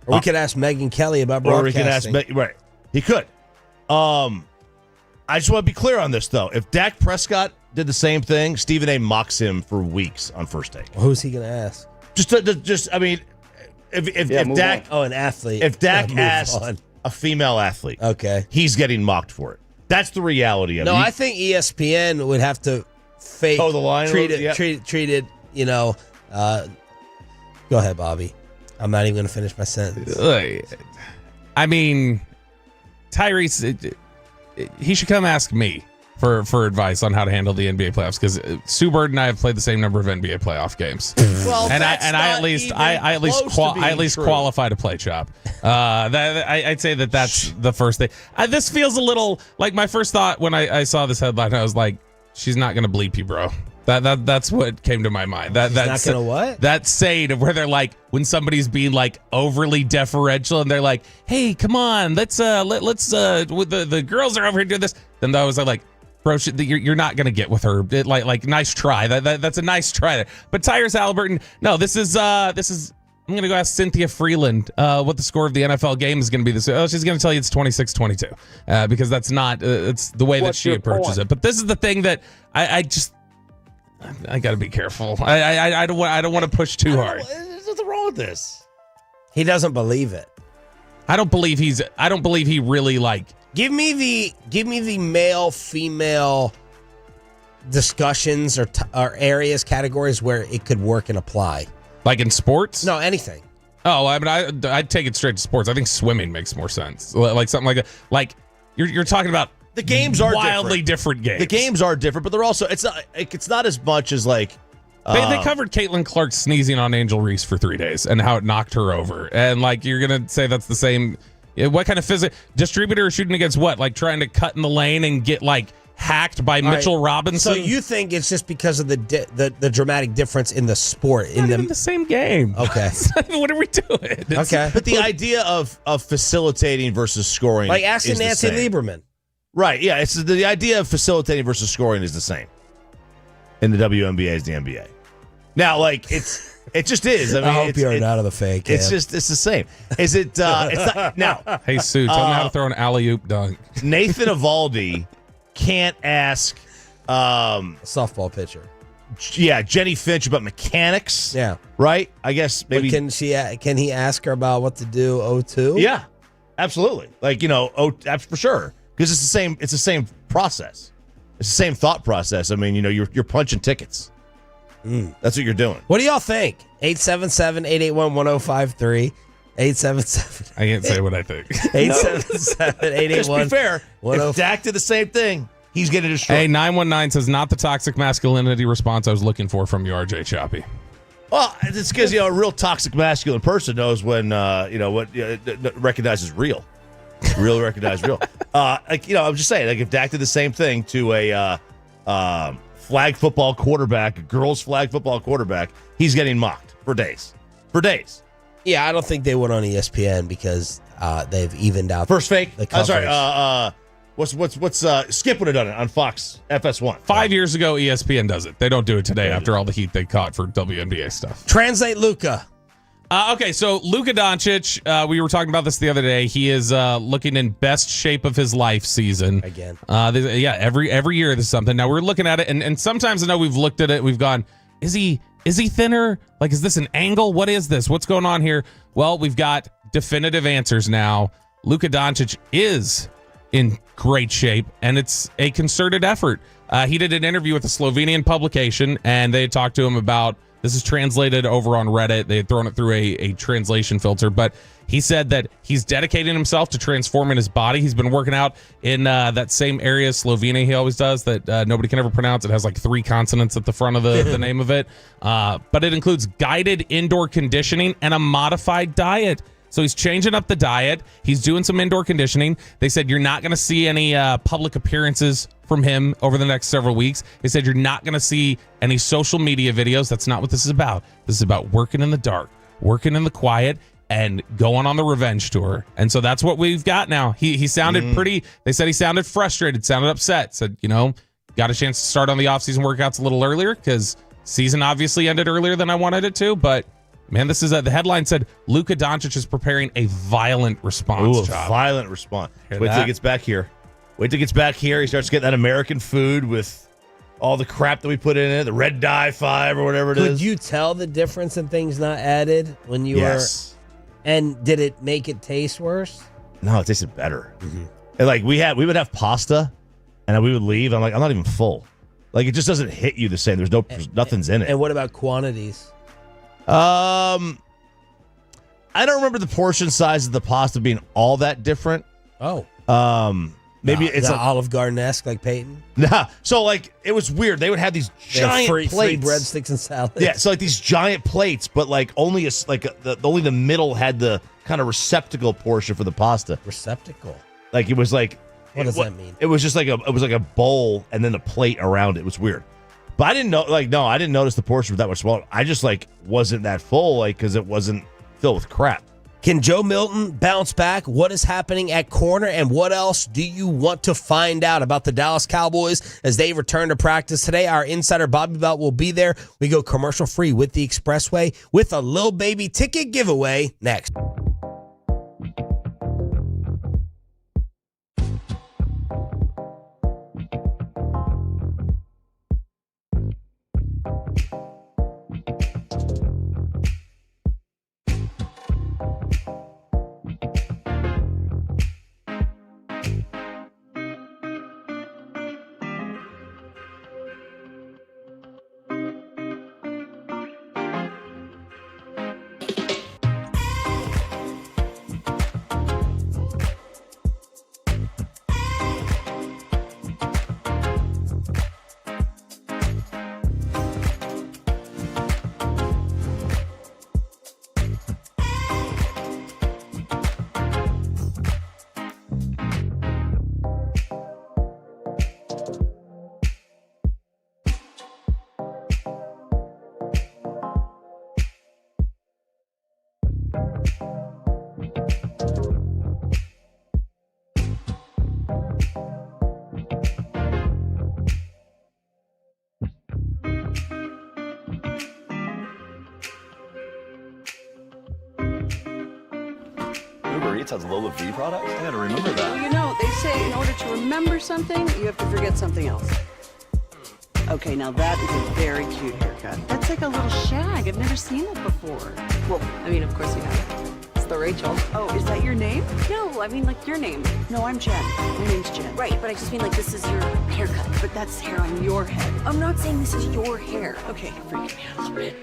[SPEAKER 5] Or we could ask Megyn Kelly about broadcasting.
[SPEAKER 6] Or we could ask right. He could. I just want to be clear on this though. If Dak Prescott did the same thing, Stephen A mocks him for weeks on First Take.
[SPEAKER 5] Well, who's he going to ask?
[SPEAKER 6] If Dak,
[SPEAKER 5] an athlete.
[SPEAKER 6] If Dak asked a female athlete,
[SPEAKER 5] okay,
[SPEAKER 6] he's getting mocked for it. That's the reality of it.
[SPEAKER 5] No, I think ESPN would have to fake
[SPEAKER 6] toe the line.
[SPEAKER 5] Treat it. Go ahead, Bobby. I'm not even going to finish my sentence.
[SPEAKER 7] I mean, Tyrese, he should come ask me for advice on how to handle the NBA playoffs, because Sue Bird and I have played the same number of NBA playoff games.
[SPEAKER 5] Well,
[SPEAKER 7] and I at least qualify to play Chop. I'd say that's the first thing. This feels a little like my first thought when I saw this headline. I was like, she's not going to bleep you, bro. That's what came to my mind. That's
[SPEAKER 5] not gonna what?
[SPEAKER 7] That saying of where they're like, when somebody's being like overly deferential and they're like, hey, come on, let's the girls are over here doing this. Then I was like, bro, you're not gonna get with her. Like nice try. That's a nice try there. But Tyrese Halliburton, no, this is. I'm gonna go ask Cynthia Freeland what the score of the NFL game is gonna be this. Oh, she's gonna tell you it's 26-22 because that's not. It's the way that she approaches it. But this is the thing that I got to be careful. I don't want to push too hard.
[SPEAKER 6] There's nothing wrong with this.
[SPEAKER 5] He doesn't believe it.
[SPEAKER 7] I don't believe he really like.
[SPEAKER 5] Give me the male female discussions or areas, categories where it could work and apply.
[SPEAKER 7] Like in sports?
[SPEAKER 5] No, anything.
[SPEAKER 7] Oh, I mean, I'd take it straight to sports. I think swimming makes more sense. Like something like that. Like you're talking about.
[SPEAKER 6] The games are
[SPEAKER 7] wildly different games.
[SPEAKER 6] The games are different, but they're also it's not as much as like
[SPEAKER 7] they covered Caitlin Clark sneezing on Angel Reese for 3 days and how it knocked her over, and like you're gonna say that's the same. What kind of distributor shooting against what? Like trying to cut in the lane and get like hacked by Mitchell Robinson?
[SPEAKER 5] So you think it's just because of the dramatic difference in the sport?
[SPEAKER 7] Not even the same game.
[SPEAKER 5] Okay.
[SPEAKER 7] What are we doing?
[SPEAKER 5] Okay.
[SPEAKER 6] But the idea of facilitating versus scoring,
[SPEAKER 5] Like asking
[SPEAKER 6] is the
[SPEAKER 5] Nancy
[SPEAKER 6] same.
[SPEAKER 5] Lieberman.
[SPEAKER 6] Right, yeah. It's the idea of facilitating versus scoring is the same in the WNBA as the NBA. Now, like it just is. I mean,
[SPEAKER 5] I hope you're not of the fake.
[SPEAKER 6] It's the same. Is it? It's not, now.
[SPEAKER 7] Hey Sue, tell me how to throw an alley-oop dunk.
[SPEAKER 6] Nathan Evaldi can't ask
[SPEAKER 5] a softball pitcher.
[SPEAKER 6] Yeah, Jenny Finch about mechanics.
[SPEAKER 5] Yeah,
[SPEAKER 6] right. I guess maybe
[SPEAKER 5] but can he ask her about what to do 0-2?
[SPEAKER 6] Yeah, absolutely. Like for sure, because it's the same. It's the same process. It's the same thought process. I mean, you're punching tickets. That's what you're doing.
[SPEAKER 5] What do y'all think? 877-881-1053. 877.
[SPEAKER 7] I can't say what I think.
[SPEAKER 5] 877-881.
[SPEAKER 6] Just be fair. If Dak did the same thing, he's getting destroyed.
[SPEAKER 7] Hey, 919 says not the toxic masculinity response I was looking for from you, RJ Choppy.
[SPEAKER 6] Well, it's because a real toxic masculine person knows when recognizes real. Real recognize real. I'm just saying, like if Dak did the same thing to a flag football quarterback, a girls flag football quarterback, he's getting mocked for days. For days.
[SPEAKER 5] Yeah, I don't think they would on ESPN because they've evened out
[SPEAKER 6] First fake.
[SPEAKER 5] the
[SPEAKER 6] I'm
[SPEAKER 5] coverage.
[SPEAKER 6] sorry. What's Skip would have done it on Fox FS1.
[SPEAKER 7] 5 years ago, ESPN does it. They don't do it today after all the heat they caught for WNBA stuff.
[SPEAKER 5] Translate Luka.
[SPEAKER 7] Okay, so Luka Doncic, we were talking about this the other day. He is looking in best shape of his life season.
[SPEAKER 5] Again.
[SPEAKER 7] Every year there's something. Now we're looking at it, and sometimes I know we've looked at it, we've gone, is he thinner? Like, is this an angle? What is this? What's going on here? Well, we've got definitive answers now. Luka Doncic is in great shape, and it's a concerted effort. He did an interview with a Slovenian publication, and they talked to him about, this is translated over on Reddit. They had thrown it through a translation filter, but he said that he's dedicating himself to transforming his body. He's been working out in that same area, Slovenia, he always does, that nobody can ever pronounce. It has like 3 consonants at the front of the name of it. But it includes guided indoor conditioning and a modified diet. So he's changing up the diet. He's doing some indoor conditioning. They said you're not going to see any public appearances from him over the next several weeks. They said you're not going to see any social media videos. That's not what this is about. This is about working in the dark, working in the quiet, and going on the revenge tour. And so that's what we've got now. He sounded they said he sounded frustrated, sounded upset, said, got a chance to start on the offseason workouts a little earlier because season obviously ended earlier than I wanted it to, but man, this is the headline said Luka Doncic is preparing a violent response.
[SPEAKER 6] Ooh, a violent response. Wait till he gets back here. Wait till he gets back here. He starts getting that American food with all the crap that we put in it, the red dye 5 or whatever it is.
[SPEAKER 5] Could you tell the difference in things not added when you were? And did it make it taste worse?
[SPEAKER 6] No, it tasted better. And like we would have pasta, and we would leave. I'm like, I'm not even full. Like it just doesn't hit you the same. There's nothing's in it.
[SPEAKER 5] And what about quantities?
[SPEAKER 6] I don't remember the portion size of the pasta being all that different.
[SPEAKER 5] Oh.
[SPEAKER 6] Maybe it's
[SPEAKER 5] like Olive Garden-esque like Peyton.
[SPEAKER 6] Nah. So like it was weird. They would have these giant
[SPEAKER 5] free
[SPEAKER 6] plates,
[SPEAKER 5] breadsticks and salad.
[SPEAKER 6] Yeah, so like these giant plates, but like only only the middle had the kind of receptacle portion for the pasta.
[SPEAKER 5] Receptacle.
[SPEAKER 6] Like it was like
[SPEAKER 5] what does that mean?
[SPEAKER 6] It was just like a bowl and then a plate around it. It was weird. But I didn't know. I didn't notice the portion was that much smaller. I just wasn't that full, because it wasn't filled with crap.
[SPEAKER 5] Can Joe Milton bounce back? What is happening at corner, and what else do you want to find out about the Dallas Cowboys as they return to practice today? Our insider Bobby Belt will be there. We go commercial free with the Expressway with a Lil Baby ticket giveaway next.
[SPEAKER 1] Eats has Lola V products? I gotta remember that.
[SPEAKER 2] Well, you know, they say in order to remember something, you have to forget something else. Okay, now that is a very cute haircut. That's like a little shag. I've never seen it before.
[SPEAKER 8] Well, I mean, of course you have. It's the Rachel.
[SPEAKER 2] Oh, is that your name?
[SPEAKER 8] No, I mean like your name.
[SPEAKER 2] No, I'm Jen. My name's Jen.
[SPEAKER 8] Right, but I just mean like this is your haircut.
[SPEAKER 2] But that's hair on your head.
[SPEAKER 8] I'm not saying this is your hair.
[SPEAKER 2] Okay, you're freaking me out a little bit.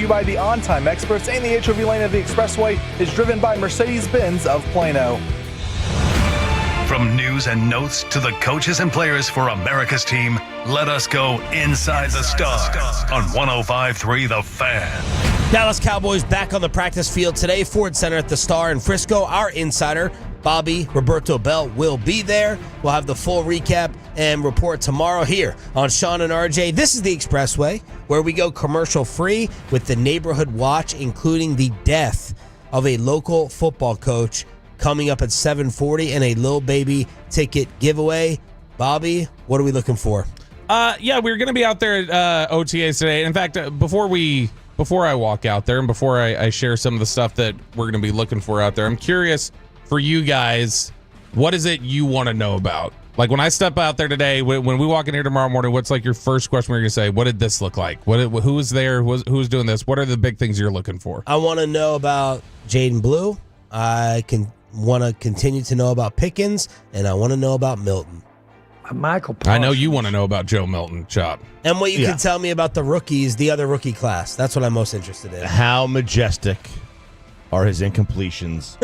[SPEAKER 10] you by the On Time experts, and the HOV lane of the Expressway is driven by Mercedes-Benz of Plano.
[SPEAKER 17] From news and notes to the coaches and players for America's team, let us go inside the Stars on 105.3 The Fan.
[SPEAKER 5] Dallas Cowboys back on the practice field today. Ford Center at the Star in Frisco. Our insider, Bobby Roberto Bell, will be there. We'll have the full recap and report tomorrow here on Sean and RJ. This is the Expressway, where we go commercial free with the Neighborhood Watch, including the death of a local football coach coming up at 7:40 and a Lil Baby ticket giveaway. Bobby, what are we looking for?
[SPEAKER 7] Yeah, we're going to be out there at OTAs today. In fact, before I walk out there and before I share some of the stuff that we're going to be looking for out there, I'm curious for you guys, what is it you want to know about? Like when I step out there today, when we walk in here tomorrow morning, what's like your first question where you're going to say, what did this look like? Who was there? Who's doing this? What are the big things you're looking for?
[SPEAKER 5] I want to know about Jaden Blue. I want to continue to know about Pickens, and I want to know about Milton.
[SPEAKER 4] Michael
[SPEAKER 7] Parsons. I know you want to know about Joe Milton, Chop.
[SPEAKER 5] And what you can tell me about the rookies, the other rookie class. That's what I'm most interested in.
[SPEAKER 6] How majestic are his incompletions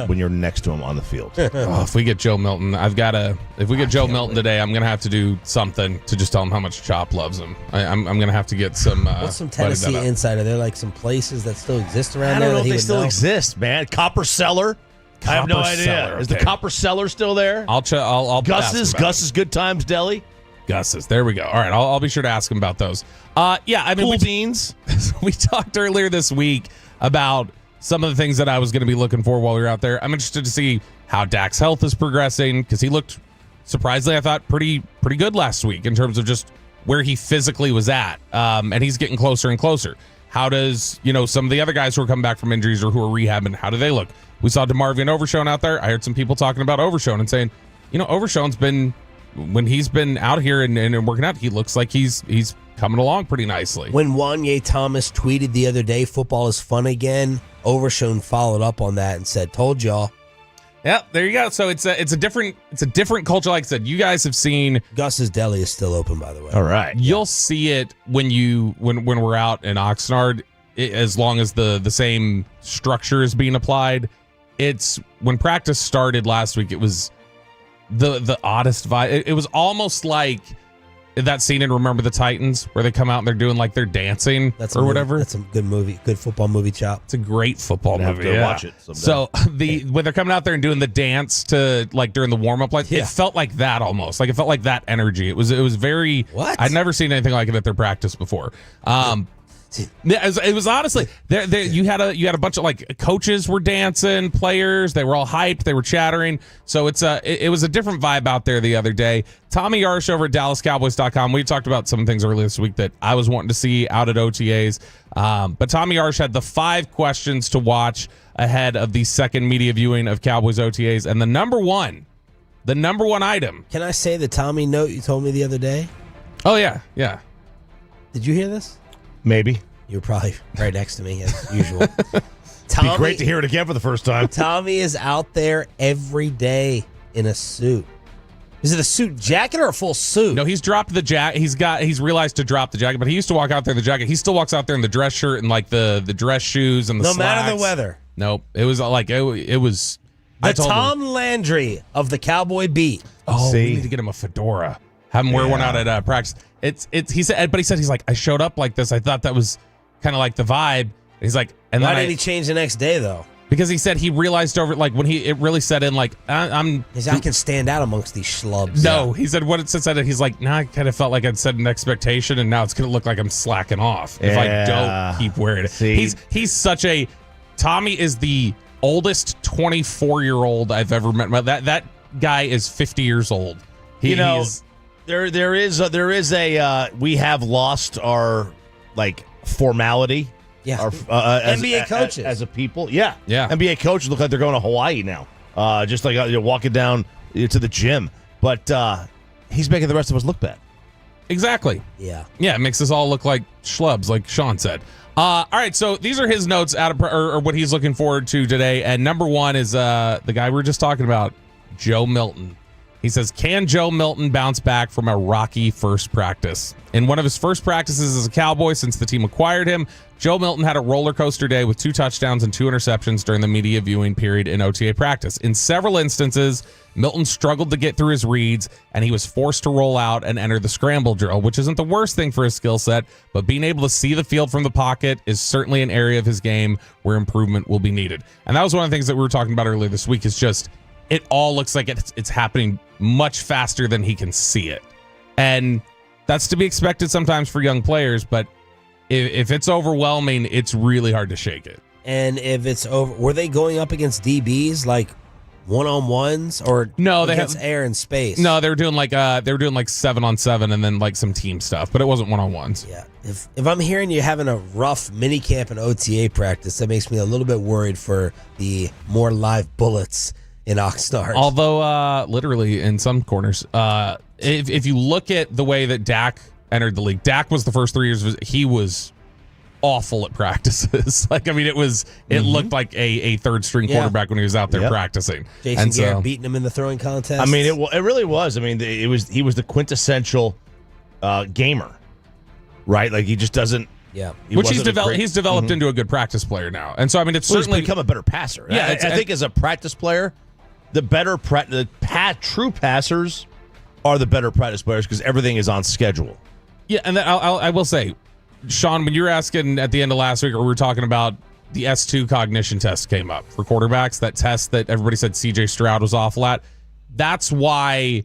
[SPEAKER 6] when you're next to him on the field?
[SPEAKER 7] If we get Joe Milton, if we get Joe Milton today, I'm going to have to do something to just tell him how much Chop loves him. I'm going to have to get some...
[SPEAKER 5] What's some Tennessee insight? Are there like some places that still exist around there?
[SPEAKER 6] I don't know if they still exist, man. Copper Cellar? I have no idea. Is the Copper Cellar still there?
[SPEAKER 7] I'll
[SPEAKER 6] Gus's Good Times Deli.
[SPEAKER 7] Gus's. There we go. All right, I'll be sure to ask him about those. Yeah, I mean,
[SPEAKER 6] Cool Beans.
[SPEAKER 7] We talked earlier this week about some of the things that I was going to be looking for while we were out there. I'm interested to see how Dak's health is progressing because he looked surprisingly, I thought, pretty good last week in terms of just where he physically was at, and he's getting closer and closer. How does some of the other guys who are coming back from injuries or who are rehabbing? How do they look? We saw DeMarvion Overshown out there. I heard some people talking about Overshown and saying, Overshown's been, when he's been out here and working out, he looks like he's coming along pretty nicely.
[SPEAKER 5] When Wanye Thomas tweeted the other day, football is fun again, Overshown followed up on that and said, "Told y'all."
[SPEAKER 7] Yeah, there you go. So it's a different culture. Like I said, you guys have seen
[SPEAKER 5] Gus's Deli is still open, by the way.
[SPEAKER 6] All right,
[SPEAKER 7] you'll see it when we're out in Oxnard. As long as the same structure is being applied. It's when practice started last week. It was the oddest vibe. It was almost like that scene in Remember the Titans where they come out and they're doing like they're dancing whatever.
[SPEAKER 5] That's a good movie, good football movie, Chop.
[SPEAKER 7] It's a great football movie.
[SPEAKER 6] Have to watch it someday.
[SPEAKER 7] So when they're coming out there and doing the dance to like during the warm up, like it felt like that almost. Like it felt like that energy. It was very.
[SPEAKER 5] What?
[SPEAKER 7] I'd never seen anything like it at their practice before. It was honestly you had a bunch of like coaches were dancing, players, they were all hyped, they were chattering. So it was a different vibe out there the other day. Tommy Yarsh over at DallasCowboys.com. We talked about some things earlier this week that I was wanting to see out at OTAs. But Tommy Yarsh had the 5 questions to watch ahead of the second media viewing of Cowboys OTAs, and the number one item.
[SPEAKER 5] Can I say the Tommy note you told me the other day?
[SPEAKER 7] Oh yeah.
[SPEAKER 5] Did you hear this?
[SPEAKER 6] Maybe.
[SPEAKER 5] You were probably right next to me as usual.
[SPEAKER 6] It'd be great to hear it again for the first time.
[SPEAKER 5] Tommy is out there every day in a suit. Is it a suit jacket or a full suit?
[SPEAKER 7] No, he's dropped the jacket. He's realized to drop the jacket, but he used to walk out there in the jacket. He still walks out there in the dress shirt and like the dress shoes and the slacks.
[SPEAKER 5] No matter the weather.
[SPEAKER 7] Nope. It was like it was
[SPEAKER 5] the Tom Landry of the Cowboy Beat.
[SPEAKER 7] Oh, we need to get him a fedora. Have him wear one out at practice. He said he's like, I showed up like this. I thought that was kind of like the vibe. He's like, and
[SPEAKER 5] why
[SPEAKER 7] then
[SPEAKER 5] did he change the next day though?
[SPEAKER 7] Because he said he realized over like when it really set in like I
[SPEAKER 5] can stand out amongst these schlubs.
[SPEAKER 7] No, he said what it said. He's like, nah, I kind of felt like I'd set an expectation, and now it's gonna look like I'm slacking off if I don't keep wearing it.
[SPEAKER 6] See?
[SPEAKER 7] He's such a Tommy is the oldest 24-year-old I've ever met. That guy is 50 years old.
[SPEAKER 6] There is a we have lost our like formality.
[SPEAKER 5] Yeah,
[SPEAKER 6] our,
[SPEAKER 5] NBA coaches
[SPEAKER 6] as a people. Yeah.
[SPEAKER 7] NBA
[SPEAKER 6] coaches look like they're going to Hawaii now. Just like you're walking down to the gym, but he's making the rest of us look bad.
[SPEAKER 7] Exactly.
[SPEAKER 5] Yeah.
[SPEAKER 7] It makes us all look like schlubs, like Sean said. All right, so these are his notes or what he's looking forward to today, and number one is the guy we were just talking about, Joe Milton. He says, can Joe Milton bounce back from a rocky first practice? In one of his first practices as a Cowboy since the team acquired him, Joe Milton had a roller coaster day with 2 touchdowns and 2 interceptions during the media viewing period in OTA practice. In several instances, Milton struggled to get through his reads, and he was forced to roll out and enter the scramble drill, which isn't the worst thing for his skill set, but being able to see the field from the pocket is certainly an area of his game where improvement will be needed. And that was one of the things that we were talking about earlier this week is just it all looks like it's happening much faster than he can see it. And that's to be expected sometimes for young players, but if it's overwhelming, it's really hard to shake it.
[SPEAKER 5] And if it's over, were they going up against DBs? Like, one-on-ones or
[SPEAKER 7] no? They
[SPEAKER 5] against
[SPEAKER 7] have
[SPEAKER 5] air and space.
[SPEAKER 7] No, they were doing like 7-on-7 and then like some team stuff, but it wasn't one-on-ones.
[SPEAKER 5] Yeah. If I'm hearing you having a rough mini camp and OTA practice, that makes me a little bit worried for the more live bullets in Oxnard.
[SPEAKER 7] Although literally in some corners, if you look at the way that Dak entered the league, Dak was the first 3 years he was awful at practices. Like, I mean, it looked like a third string quarterback when he was out there practicing.
[SPEAKER 5] Jason Garrett beating him in the throwing contest.
[SPEAKER 6] I mean, it really was. I mean, he was the quintessential gamer, right? Like, he just doesn't.
[SPEAKER 5] Yeah,
[SPEAKER 7] which he's developed into a good practice player now, and so I mean, it's certainly
[SPEAKER 6] become a better passer.
[SPEAKER 7] Yeah,
[SPEAKER 6] I think as a practice player, the better true passers are the better practice players because everything is on schedule.
[SPEAKER 7] Yeah, and I will say, Sean, when you were asking at the end of last week, or we were talking about the S2 cognition test came up for quarterbacks, that test that everybody said CJ Stroud was awful at. That's why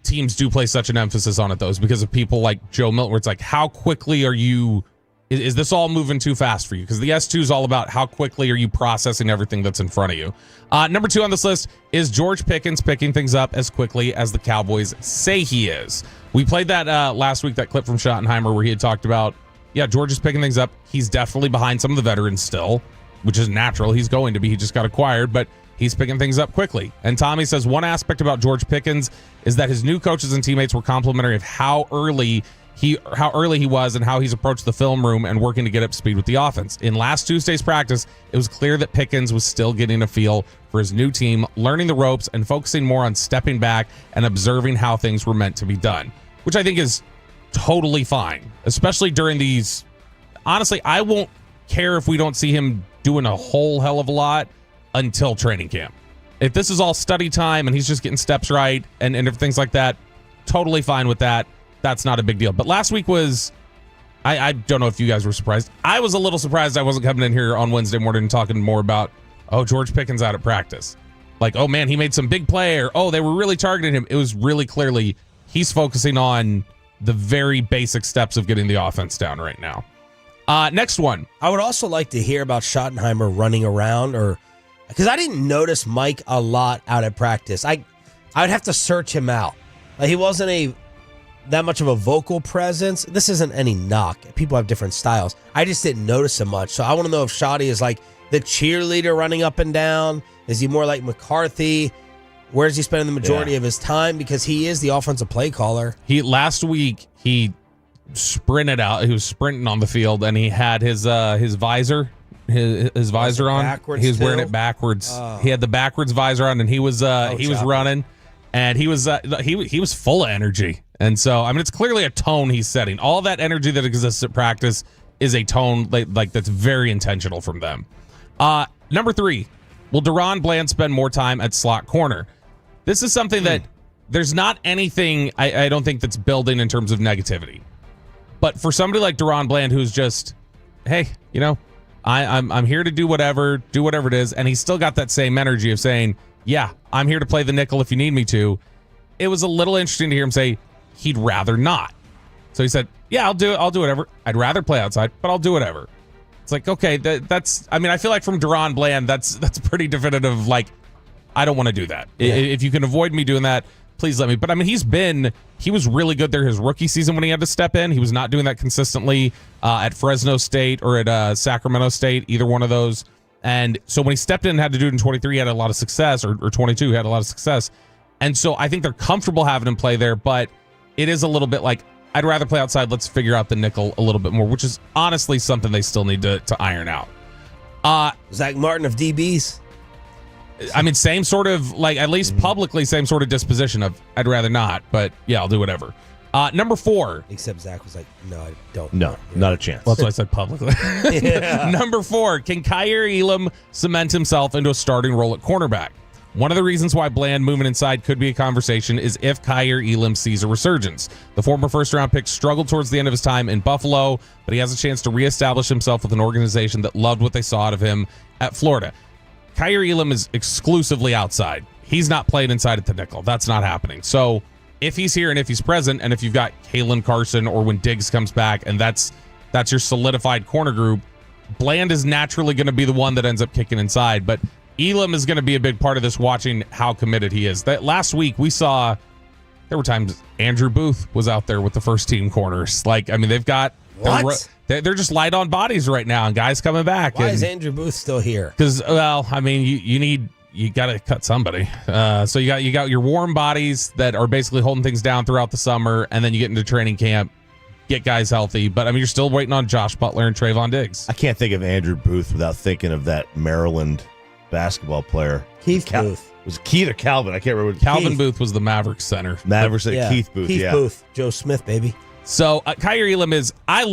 [SPEAKER 7] teams do place such an emphasis on it, though, is because of people like Joe Milton, where it's like, how quickly are you, is this all moving too fast for you? Because the S2 is all about how quickly are you processing everything that's in front of you. Number 2 on this list is George Pickens picking things up as quickly as the Cowboys say he is. We played that last week, that clip from Schottenheimer where he had talked about, yeah, George is picking things up. He's definitely behind some of the veterans still, which is natural. He's going to be. He just got acquired, but he's picking things up quickly. And Tommy says one aspect about George Pickens is that his new coaches and teammates were complimentary of how early he was and how he's approached the film room and working to get up to speed with the offense. In last Tuesday's practice, it was clear that Pickens was still getting a feel for his new team, learning the ropes and focusing more on stepping back and observing how things were meant to be done, which I think is totally fine, especially during these. Honestly, I won't care if we don't see him doing a whole hell of a lot until training camp. If this is all study time and he's just getting steps right and things like that, totally fine with that. That's not a big deal. But last week was, I don't know if you guys were surprised. I was a little surprised I wasn't coming in here on Wednesday morning and talking more about, oh, George Pickens out at practice. Like, oh man, he made some big play, or oh, they were really targeting him. It was really clearly he's focusing on the very basic steps of getting the offense down right now. Next one.
[SPEAKER 5] I would also like to hear about Schottenheimer running around, or because I didn't notice Mike a lot out at practice. I would have to search him out. Like, he wasn't that much of a vocal presence. This isn't any knock. People have different styles. I just didn't notice him much. So I want to know if Shotty is like the cheerleader running up and down. Is he more like McCarthy? Where's he spending the majority of his time? Because he is the offensive play caller.
[SPEAKER 7] Last week he sprinted out. He was sprinting on the field, and he had his visor, his visor on. He was wearing it backwards. He had the backwards visor on, and he was running, and he was full of energy. And so, I mean, it's clearly a tone he's setting. All that energy that exists at practice is a tone like that's very intentional from them. Number 3, will Deron Bland spend more time at slot corner? This is something that there's not anything I don't think that's building in terms of negativity. But for somebody like Deron Bland, who's just, hey, I'm here to do whatever it is, and he's still got that same energy of saying, yeah, I'm here to play the nickel if you need me to. It was a little interesting to hear him say he'd rather not. So he said, yeah, I'll do whatever. I'd rather play outside, but I'll do whatever. It's like, okay, that's, I mean, I feel like from Deron Bland, that's pretty definitive. Like, I don't want to do that. Yeah. If you can avoid me doing that, please let me. But I mean, he was really good there his rookie season when he had to step in. He was not doing that consistently at Fresno State or at Sacramento State, either one of those. And so when he stepped in and had to do it in 23, he had a lot of success, or 22, he had a lot of success. And so I think they're comfortable having him play there, but it is a little bit like, I'd rather play outside. Let's figure out the nickel a little bit more, which is honestly something they still need to iron out.
[SPEAKER 5] Zach Martin of DBs.
[SPEAKER 7] I mean, same sort of, like, at least publicly, same sort of disposition of, I'd rather not, but yeah, I'll do whatever. Number 4.
[SPEAKER 5] Except Zach was like, no, I don't.
[SPEAKER 6] No, not a chance.
[SPEAKER 7] Well, that's what I said publicly. Number 4, can Kaiir Elam cement himself into a starting role at cornerback? One of the reasons why Bland moving inside could be a conversation is if Kaiir Elam sees a resurgence. The former first-round pick struggled towards the end of his time in Buffalo, but he has a chance to reestablish himself with an organization that loved what they saw out of him at Florida. Kaiir Elam is exclusively outside. He's not playing inside at the nickel. That's not happening. So if he's here and if he's present, and if you've got Kalen Carson or when Diggs comes back, and that's your solidified corner group, Bland is naturally going to be the one that ends up kicking inside. But Elam is going to be a big part of this, watching how committed he is. That last week we saw there were times Andrew Booth was out there with the first team corners. Like, I mean, they've got they're just light on bodies right now, and guys coming back.
[SPEAKER 5] Why is Andrew Booth still here?
[SPEAKER 7] Because, well, I mean, you got to cut somebody. So you got your warm bodies that are basically holding things down throughout the summer, and then you get into training camp, get guys healthy. But I mean, you're still waiting on Josh Butler and Trayvon Diggs.
[SPEAKER 6] I can't think of Andrew Booth without thinking of that Maryland basketball player.
[SPEAKER 5] Keith Booth.
[SPEAKER 6] Was it Keith or Calvin? I can't remember.
[SPEAKER 7] Calvin Booth was the Mavericks center.
[SPEAKER 6] Mavericks center. Keith Booth.
[SPEAKER 5] Keith Booth. Joe Smith, baby.
[SPEAKER 7] So Kyer Elam I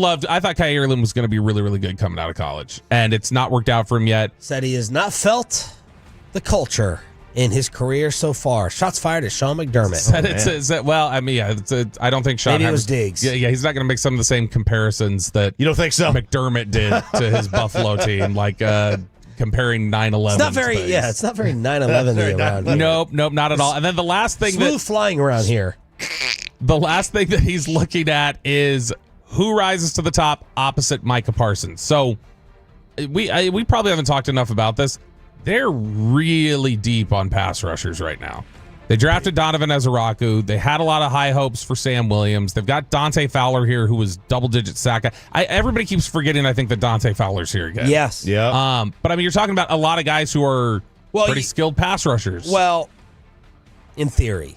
[SPEAKER 7] thought Kyer Elam was going to be really, really good coming out of college, and it's not worked out for him yet.
[SPEAKER 5] Said he has not felt the culture in his career so far. Shots fired at Sean McDermott.
[SPEAKER 7] I don't think Sean.
[SPEAKER 5] Maybe it was Diggs.
[SPEAKER 7] Yeah, he's not going to make some of the same comparisons that
[SPEAKER 6] you don't think so.
[SPEAKER 7] McDermott did to his Buffalo team, like comparing 9/11.
[SPEAKER 5] It's not very. Yeah, it's not very 9/11 around here.
[SPEAKER 7] Nope, not at all. And then the last thing
[SPEAKER 5] smooth flying around here.
[SPEAKER 7] The last thing that he's looking at is who rises to the top opposite Micah Parsons. So we probably haven't talked enough about this. They're really deep on pass rushers right now. They drafted Donovan Ezeraku. They had a lot of high hopes for Sam Williams. They've got Dante Fowler here, who was double-digit sack. Everybody keeps forgetting, I think, that Dante Fowler's here again.
[SPEAKER 5] Yes.
[SPEAKER 6] Yeah.
[SPEAKER 7] But, I mean, you're talking about a lot of guys who are pretty skilled pass rushers.
[SPEAKER 5] Well, in theory,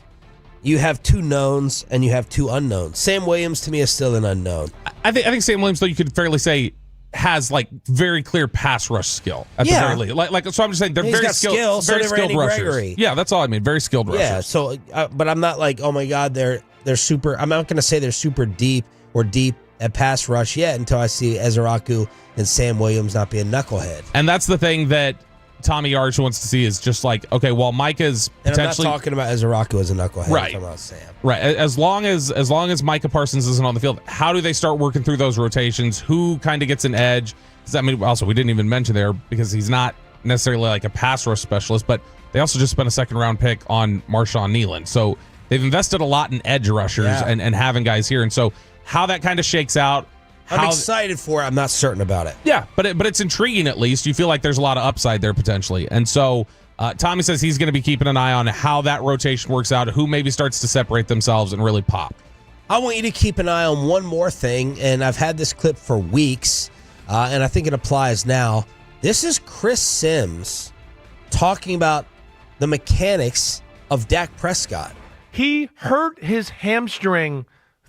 [SPEAKER 5] you have two knowns and you have two unknowns. Sam Williams, to me, is still an unknown.
[SPEAKER 7] I think Sam Williams, though, you could fairly say, has like very clear pass rush skill at the very least. Like so I'm just saying they're very skilled, very skilled rushers.
[SPEAKER 5] Gregory.
[SPEAKER 7] Yeah, that's all I mean. Very skilled rushers.
[SPEAKER 5] Yeah. So, but I'm not like, oh my God, they're super. I'm not going to say they're super deep or deep at pass rush yet until I see Ezeraku and Sam Williams not be a knucklehead.
[SPEAKER 7] And that's the thing that Tommy Arch wants to see is just like, okay, well, Micah's potentially.
[SPEAKER 5] And I'm not talking about Ezeraku as a knucklehead.
[SPEAKER 7] Right.
[SPEAKER 5] I'm talking about Sam.
[SPEAKER 7] Right. As long as Micah Parsons isn't on the field, how do they start working through those rotations? Who kind of gets an edge? Because I mean, also we didn't even mention there because he's not necessarily like a pass rush specialist, but they also just spent a second-round pick on Marshawn Nealon. So they've invested a lot in edge rushers and having guys here. And so how that kind of shakes out.
[SPEAKER 5] I'm excited for it. I'm not certain about it.
[SPEAKER 7] Yeah, but it's intriguing at least. You feel like there's a lot of upside there potentially. And so Tommy says he's going to be keeping an eye on how that rotation works out, who maybe starts to separate themselves and really pop.
[SPEAKER 5] I want you to keep an eye on one more thing, and I've had this clip for weeks, and I think it applies now. This is Chris Sims talking about the mechanics of Dak Prescott.
[SPEAKER 10] He hurt his hamstring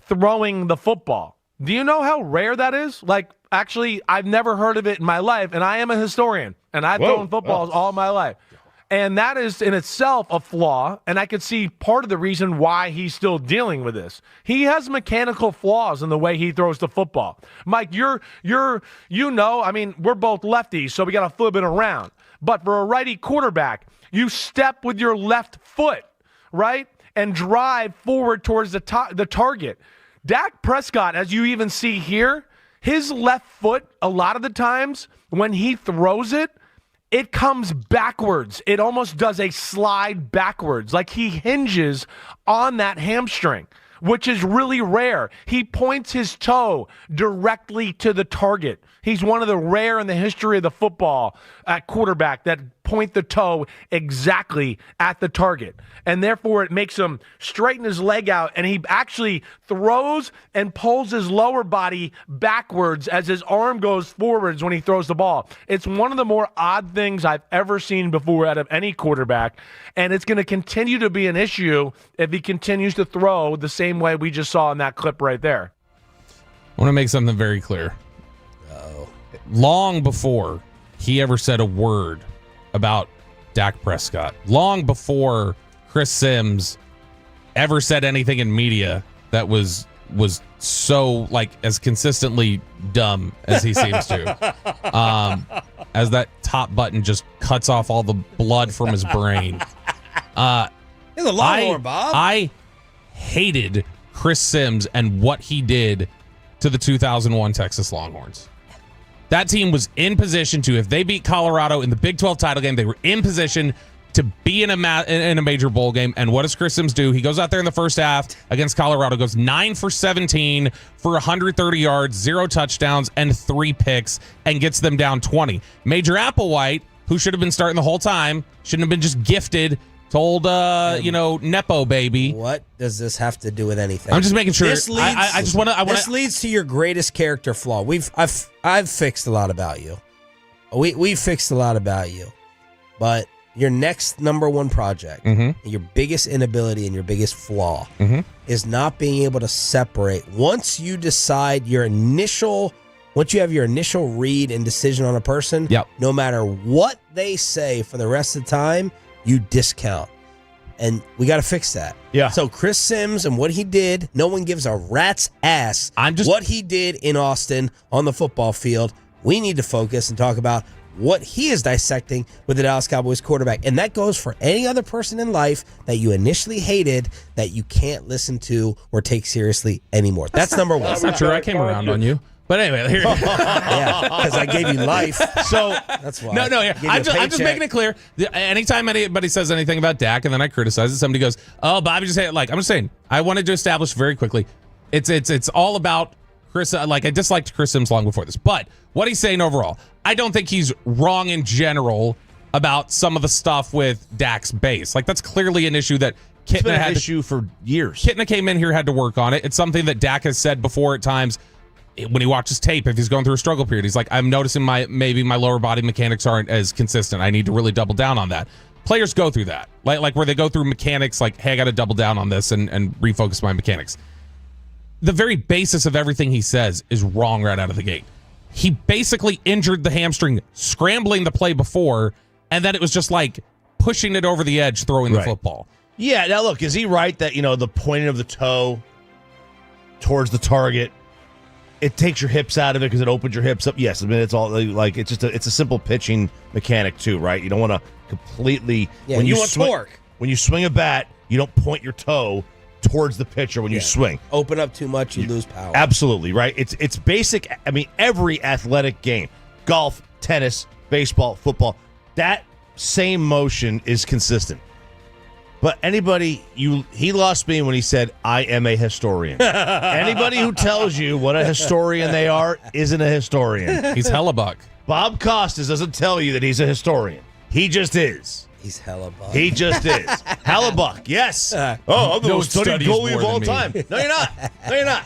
[SPEAKER 10] throwing the football. Do you know how rare that is? Like, actually, I've never heard of it in my life, and I am a historian, and I've thrown footballs all my life. And that is in itself a flaw, and I could see part of the reason why he's still dealing with this. He has mechanical flaws in the way he throws the football. Mike, I mean, we're both lefties, so we got to flip it around. But for a righty quarterback, you step with your left foot, right, and drive forward towards the target. Dak Prescott, as you even see here, his left foot, a lot of the times when he throws it, it comes backwards. It almost does a slide backwards, like he hinges on that hamstring, which is really rare. He points his toe directly to the target. He's one of the rare in the history of the football at quarterback that point the toe exactly at the target. And therefore, it makes him straighten his leg out, and he actually throws and pulls his lower body backwards as his arm goes forwards when he throws the ball. It's one of the more odd things I've ever seen before out of any quarterback, and it's going to continue to be an issue if he continues to throw the same way we just saw in that clip right there.
[SPEAKER 7] I want to make something very clear. Long before he ever said a word about Dak Prescott, long before Chris Sims ever said anything in media that was so like as consistently dumb as he seems to, as that top button just cuts off all the blood from his brain.
[SPEAKER 5] He's a Longhorn, Bob.
[SPEAKER 7] I hated Chris Sims and what he did to the 2001 Texas Longhorns. That team was in position to, if they beat Colorado in the Big 12 title game, they were in position to be in a major bowl game. And what does Chris Sims do? He goes out there in the first half against Colorado, goes 9 for 17 for 130 yards, 0 touchdowns, and 3 picks, and gets them down 20. Major Applewhite who should have been starting the whole time, shouldn't have been just gifted to old, Nepo baby.
[SPEAKER 5] What does this have to do with anything?
[SPEAKER 7] I'm just making sure.
[SPEAKER 5] This leads to your greatest character flaw. I've fixed a lot about you. We fixed a lot about you, but your next number one project, your biggest inability and your biggest flaw is not being able to separate. Once you have your initial read and decision on a person, no matter what they say for the rest of the time, you discount. And we got to fix that.
[SPEAKER 6] Yeah.
[SPEAKER 5] So Chris Sims and what he did, no one gives a rat's ass what he did in Austin on the football field. We need to focus and talk about what he is dissecting with the Dallas Cowboys quarterback. And that goes for any other person in life that you initially hated that you can't listen to or take seriously anymore. That's number one.
[SPEAKER 7] That's not true. I came around on you. But anyway, here.
[SPEAKER 5] Yeah, because I gave you life.
[SPEAKER 7] So
[SPEAKER 5] that's why.
[SPEAKER 7] No. I'm just making it clear. Anytime anybody says anything about Dak and then I criticize it, somebody goes, "Oh, Bobby just said." Like I'm just saying, I wanted to establish very quickly. It's all about Chris. Like I disliked Chris Sims long before this, but what he's saying overall, I don't think he's wrong in general about some of the stuff with Dak's base. Like that's clearly an issue that Kitna had
[SPEAKER 6] issue for years.
[SPEAKER 7] Kitna came in here, had to work on it. It's something that Dak has said before at times. When he watches tape, if he's going through a struggle period, he's like, I'm noticing maybe my lower body mechanics aren't as consistent. I need to really double down on that. Players go through that, like where they go through mechanics, like, hey, I got to double down on this and refocus my mechanics. The very basis of everything he says is wrong right out of the gate. He basically injured the hamstring scrambling the play before, and then it was just like pushing it over the edge, throwing the football.
[SPEAKER 6] Yeah, now look, is he right that, the pointing of the toe towards the target, it takes your hips out of it because it opens your hips up? Yes, I mean, it's all like, it's a simple pitching mechanic too, right? You don't want to completely...
[SPEAKER 5] Yeah, when you want torque.
[SPEAKER 6] When you swing a bat, you don't point your toe towards the pitcher when you swing.
[SPEAKER 5] Open up too much, you lose power.
[SPEAKER 6] Absolutely, right? It's basic. I mean, every athletic game, golf, tennis, baseball, football, that same motion is consistent. But he lost me when he said, I am a historian. Anybody who tells you what a historian they are isn't a historian.
[SPEAKER 7] He's Hellebuck.
[SPEAKER 6] Bob Costas doesn't tell you that he's a historian. He just is.
[SPEAKER 5] He's Hellebuck.
[SPEAKER 6] He just is. Hellebuck, yes. I'm the most studied goalie of all time. No, you're not. No, you're not.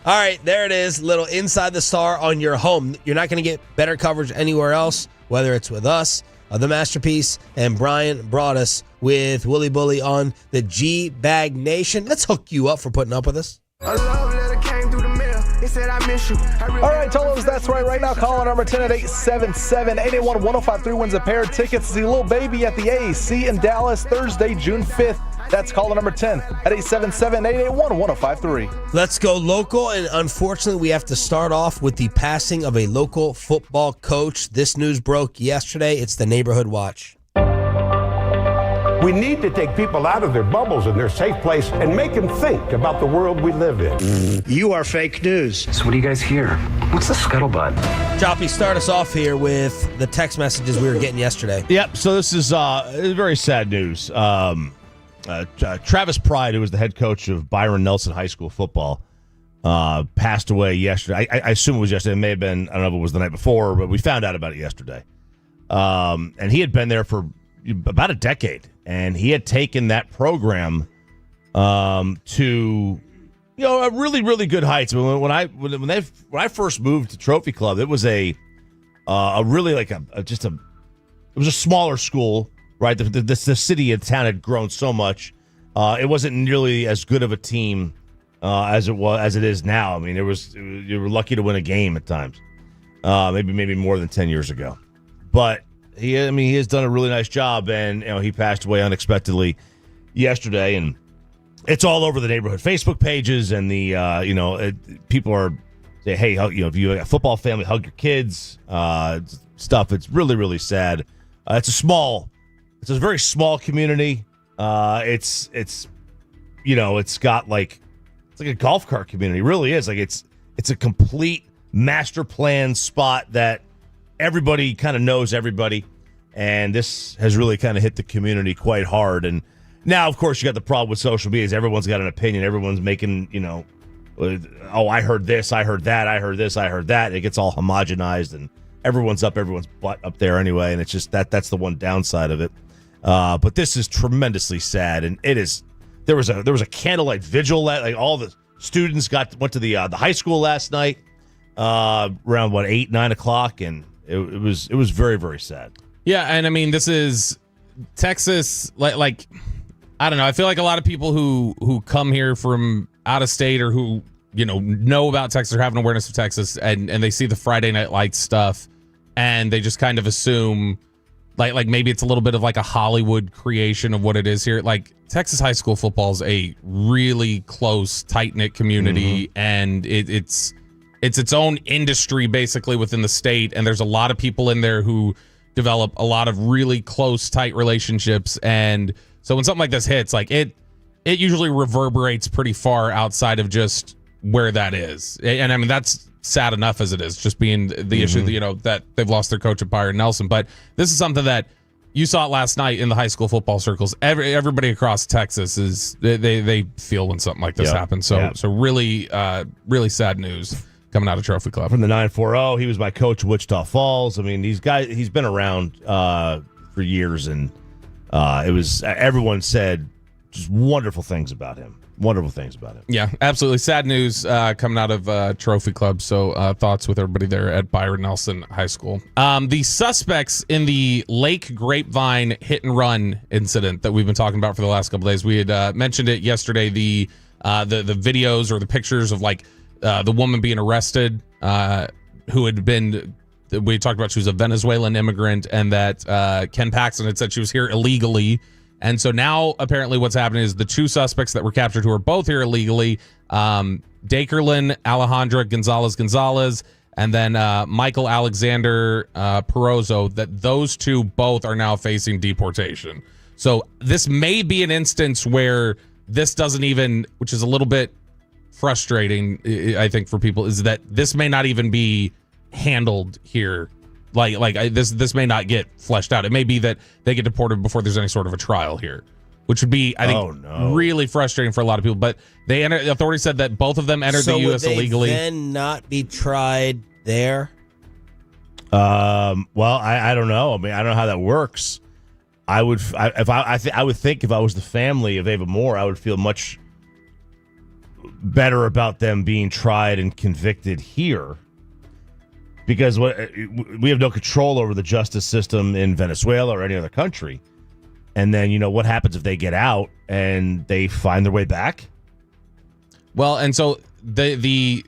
[SPEAKER 5] All right, there it is. Little Inside the Star on your home. You're not going to get better coverage anywhere else, whether it's with us, The Masterpiece, and Brian Broaddus with Willie Bully on the G-Bag Nation. Let's hook you up for putting up with us.
[SPEAKER 4] A love letter came through the mail. It said, I miss you.
[SPEAKER 10] All right, Tolos, that's right. Right now, call number 10 at 877-881-1053 wins a pair of tickets to see Lil Baby at the AAC in Dallas Thursday, June 5th. That's caller number 10 at 877-881-1053.
[SPEAKER 5] Let's go local, and unfortunately, we have to start off with the passing of a local football coach. This news broke yesterday. It's the Neighborhood Watch.
[SPEAKER 12] We need to take people out of their bubbles and their safe place and make them think about the world we live in.
[SPEAKER 23] You are fake news. So what do you guys hear? What's the scuttlebutt?
[SPEAKER 5] Choppy, start us off here with the text messages we were getting yesterday.
[SPEAKER 6] Yep, so this is very sad news. Travis Pride, who was the head coach of Byron Nelson High School football, passed away yesterday. I assume it was yesterday. It may have been, I don't know if it was the night before, but we found out about it yesterday. And he had been there for about a decade, and he had taken that program to a really, really good heights. I mean, when I first moved to Trophy Club, it was a really like it was a smaller school, right? The city and town had grown so much. It wasn't nearly as good of a team as it is now. I mean, you were lucky to win a game at times, maybe more than 10 years ago, but. He has done a really nice job, and he passed away unexpectedly yesterday, and it's all over the neighborhood Facebook pages, and the people are saying, hey, if you have a football family, hug your kids, stuff. It's really, really sad. It's a very small community. It's got it's like a golf cart community. It really is. Like it's a complete master plan spot that everybody kind of knows everybody, and this has really kind of hit the community quite hard. And now, of course, you got the problem with social media. Everyone's got an opinion. Everyone's making, I heard this, I heard that, I heard this, I heard that. It gets all homogenized, and everyone's everyone's butt up there anyway, and it's just that's the one downside of it. But this is tremendously sad, and it is. There was a candlelight vigil. Like all the students went to the high school last night around 8-9 o'clock, and it was very, very sad.
[SPEAKER 7] Yeah, and I mean, this is Texas. Like I don't know. I feel like a lot of people who come here from out of state or who know about Texas or have an awareness of Texas, and they see the Friday Night Lights stuff, and they just kind of assume like maybe it's a little bit of like a Hollywood creation of what it is here. Like Texas high school football is a really close, tight-knit community, and it's its own industry basically within the state, and there's a lot of people in there who develop a lot of really close, tight relationships. And so when something like this hits, like it usually reverberates pretty far outside of just where that is. And I mean, that's sad enough as it is, just being the issue that, that they've lost their coach at Byron Nelson. But this is something that you saw it last night in the high school football circles. Everybody across Texas is they feel when something like this happens. So really sad news coming out of Trophy Club.
[SPEAKER 6] From the 940, he was my coach at Wichita Falls. I mean, he's been around for years, and everyone said just wonderful things about him. Yeah, absolutely. Sad news coming out of Trophy Club. So thoughts with everybody there at Byron Nelson High School. The suspects in the Lake Grapevine hit and run incident that we've been talking about for the last couple of days. We had mentioned it yesterday. The videos or the pictures of like the woman being arrested, who had been. We talked about she was a Venezuelan immigrant, and that Ken Paxton had said she was here illegally. And so now, apparently, what's happening is the two suspects that were captured who are both here illegally, Dakerlin Alejandra Gonzalez, and then Michael Alexander Perozzo, that those two both are now facing deportation. So this may be an instance where this doesn't even, which is a little bit frustrating, I think, for people, is that this may not even be handled here. This may not get fleshed out. It may be that they get deported before there's any sort of a trial here, which would be, I think, really frustrating for a lot of people. But the authorities said that both of them entered the U.S. illegally.
[SPEAKER 5] So would they then not be tried there?
[SPEAKER 6] Well, I don't know. I mean, I don't know how that works. I would think if I was the family of Ava Moore, I would feel much better about them being tried and convicted here. Because we have no control over the justice system in Venezuela or any other country. And then, what happens if they get out and they find their way back?
[SPEAKER 7] Well, and so the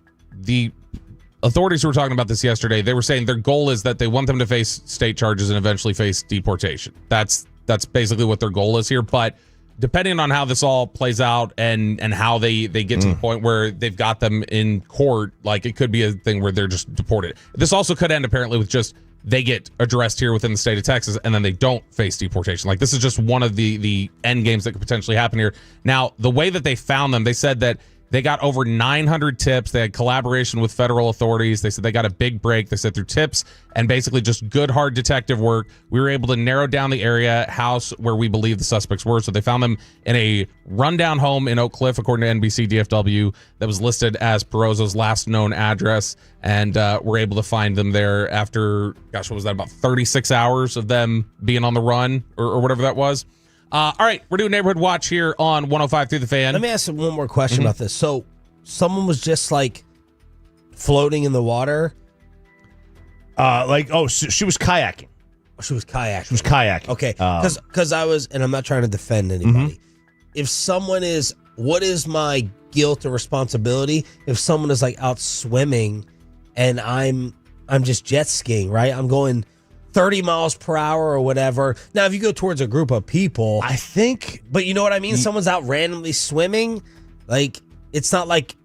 [SPEAKER 7] authorities who were talking about this yesterday, they were saying their goal is that they want them to face state charges and eventually face deportation. That's basically what their goal is here. But depending on how this all plays out and how they get to the point where they've got them in court, like it could be a thing where they're just deported. This also could end apparently with just they get addressed here within the state of Texas and then they don't face deportation. Like this is just one of the end games that could potentially happen here. Now, the way that they found them, they said that they got over 900 tips. They had collaboration with federal authorities. They said they got a big break. They said through tips and basically just good, hard detective work, we were able to narrow down the house where we believe the suspects were. So they found them in a rundown home in Oak Cliff, according to NBC DFW, that was listed as Perozzo's last known address. And we're able to find them there after, what was that, about 36 hours of them being on the run or whatever that was. All right, we're doing Neighborhood Watch here on 105 through the Fan.
[SPEAKER 5] Let me ask you one more question about this. So someone was just like floating in the water?
[SPEAKER 6] She was kayaking.
[SPEAKER 5] She was kayaking. Okay, because I was, and I'm not trying to defend anybody. If someone is, what is my guilt or responsibility if someone is like out swimming and I'm just jet skiing, right? I'm going 30 miles per hour or whatever. Now, if you go towards a group of people,
[SPEAKER 6] I think,
[SPEAKER 5] but you know what I mean? Someone's out randomly swimming. Like, it's not like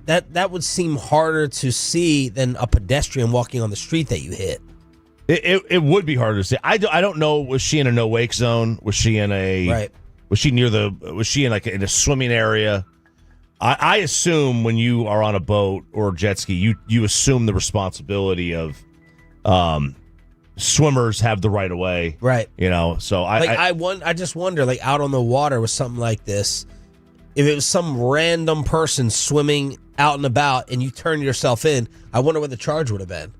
[SPEAKER 5] that would seem harder to see than a pedestrian walking on the street that you hit.
[SPEAKER 6] It would be harder to see. I don't know. Was she in a no wake zone? Was she in a,
[SPEAKER 5] right?
[SPEAKER 6] Was she in in a swimming area? I assume when you are on a boat or a jet ski, you assume the responsibility of, swimmers have the right of way,
[SPEAKER 5] right?
[SPEAKER 6] So
[SPEAKER 5] I just wonder, like out on the water with something like this, if it was some random person swimming out and about and you turn yourself in, I wonder what the charge would have been.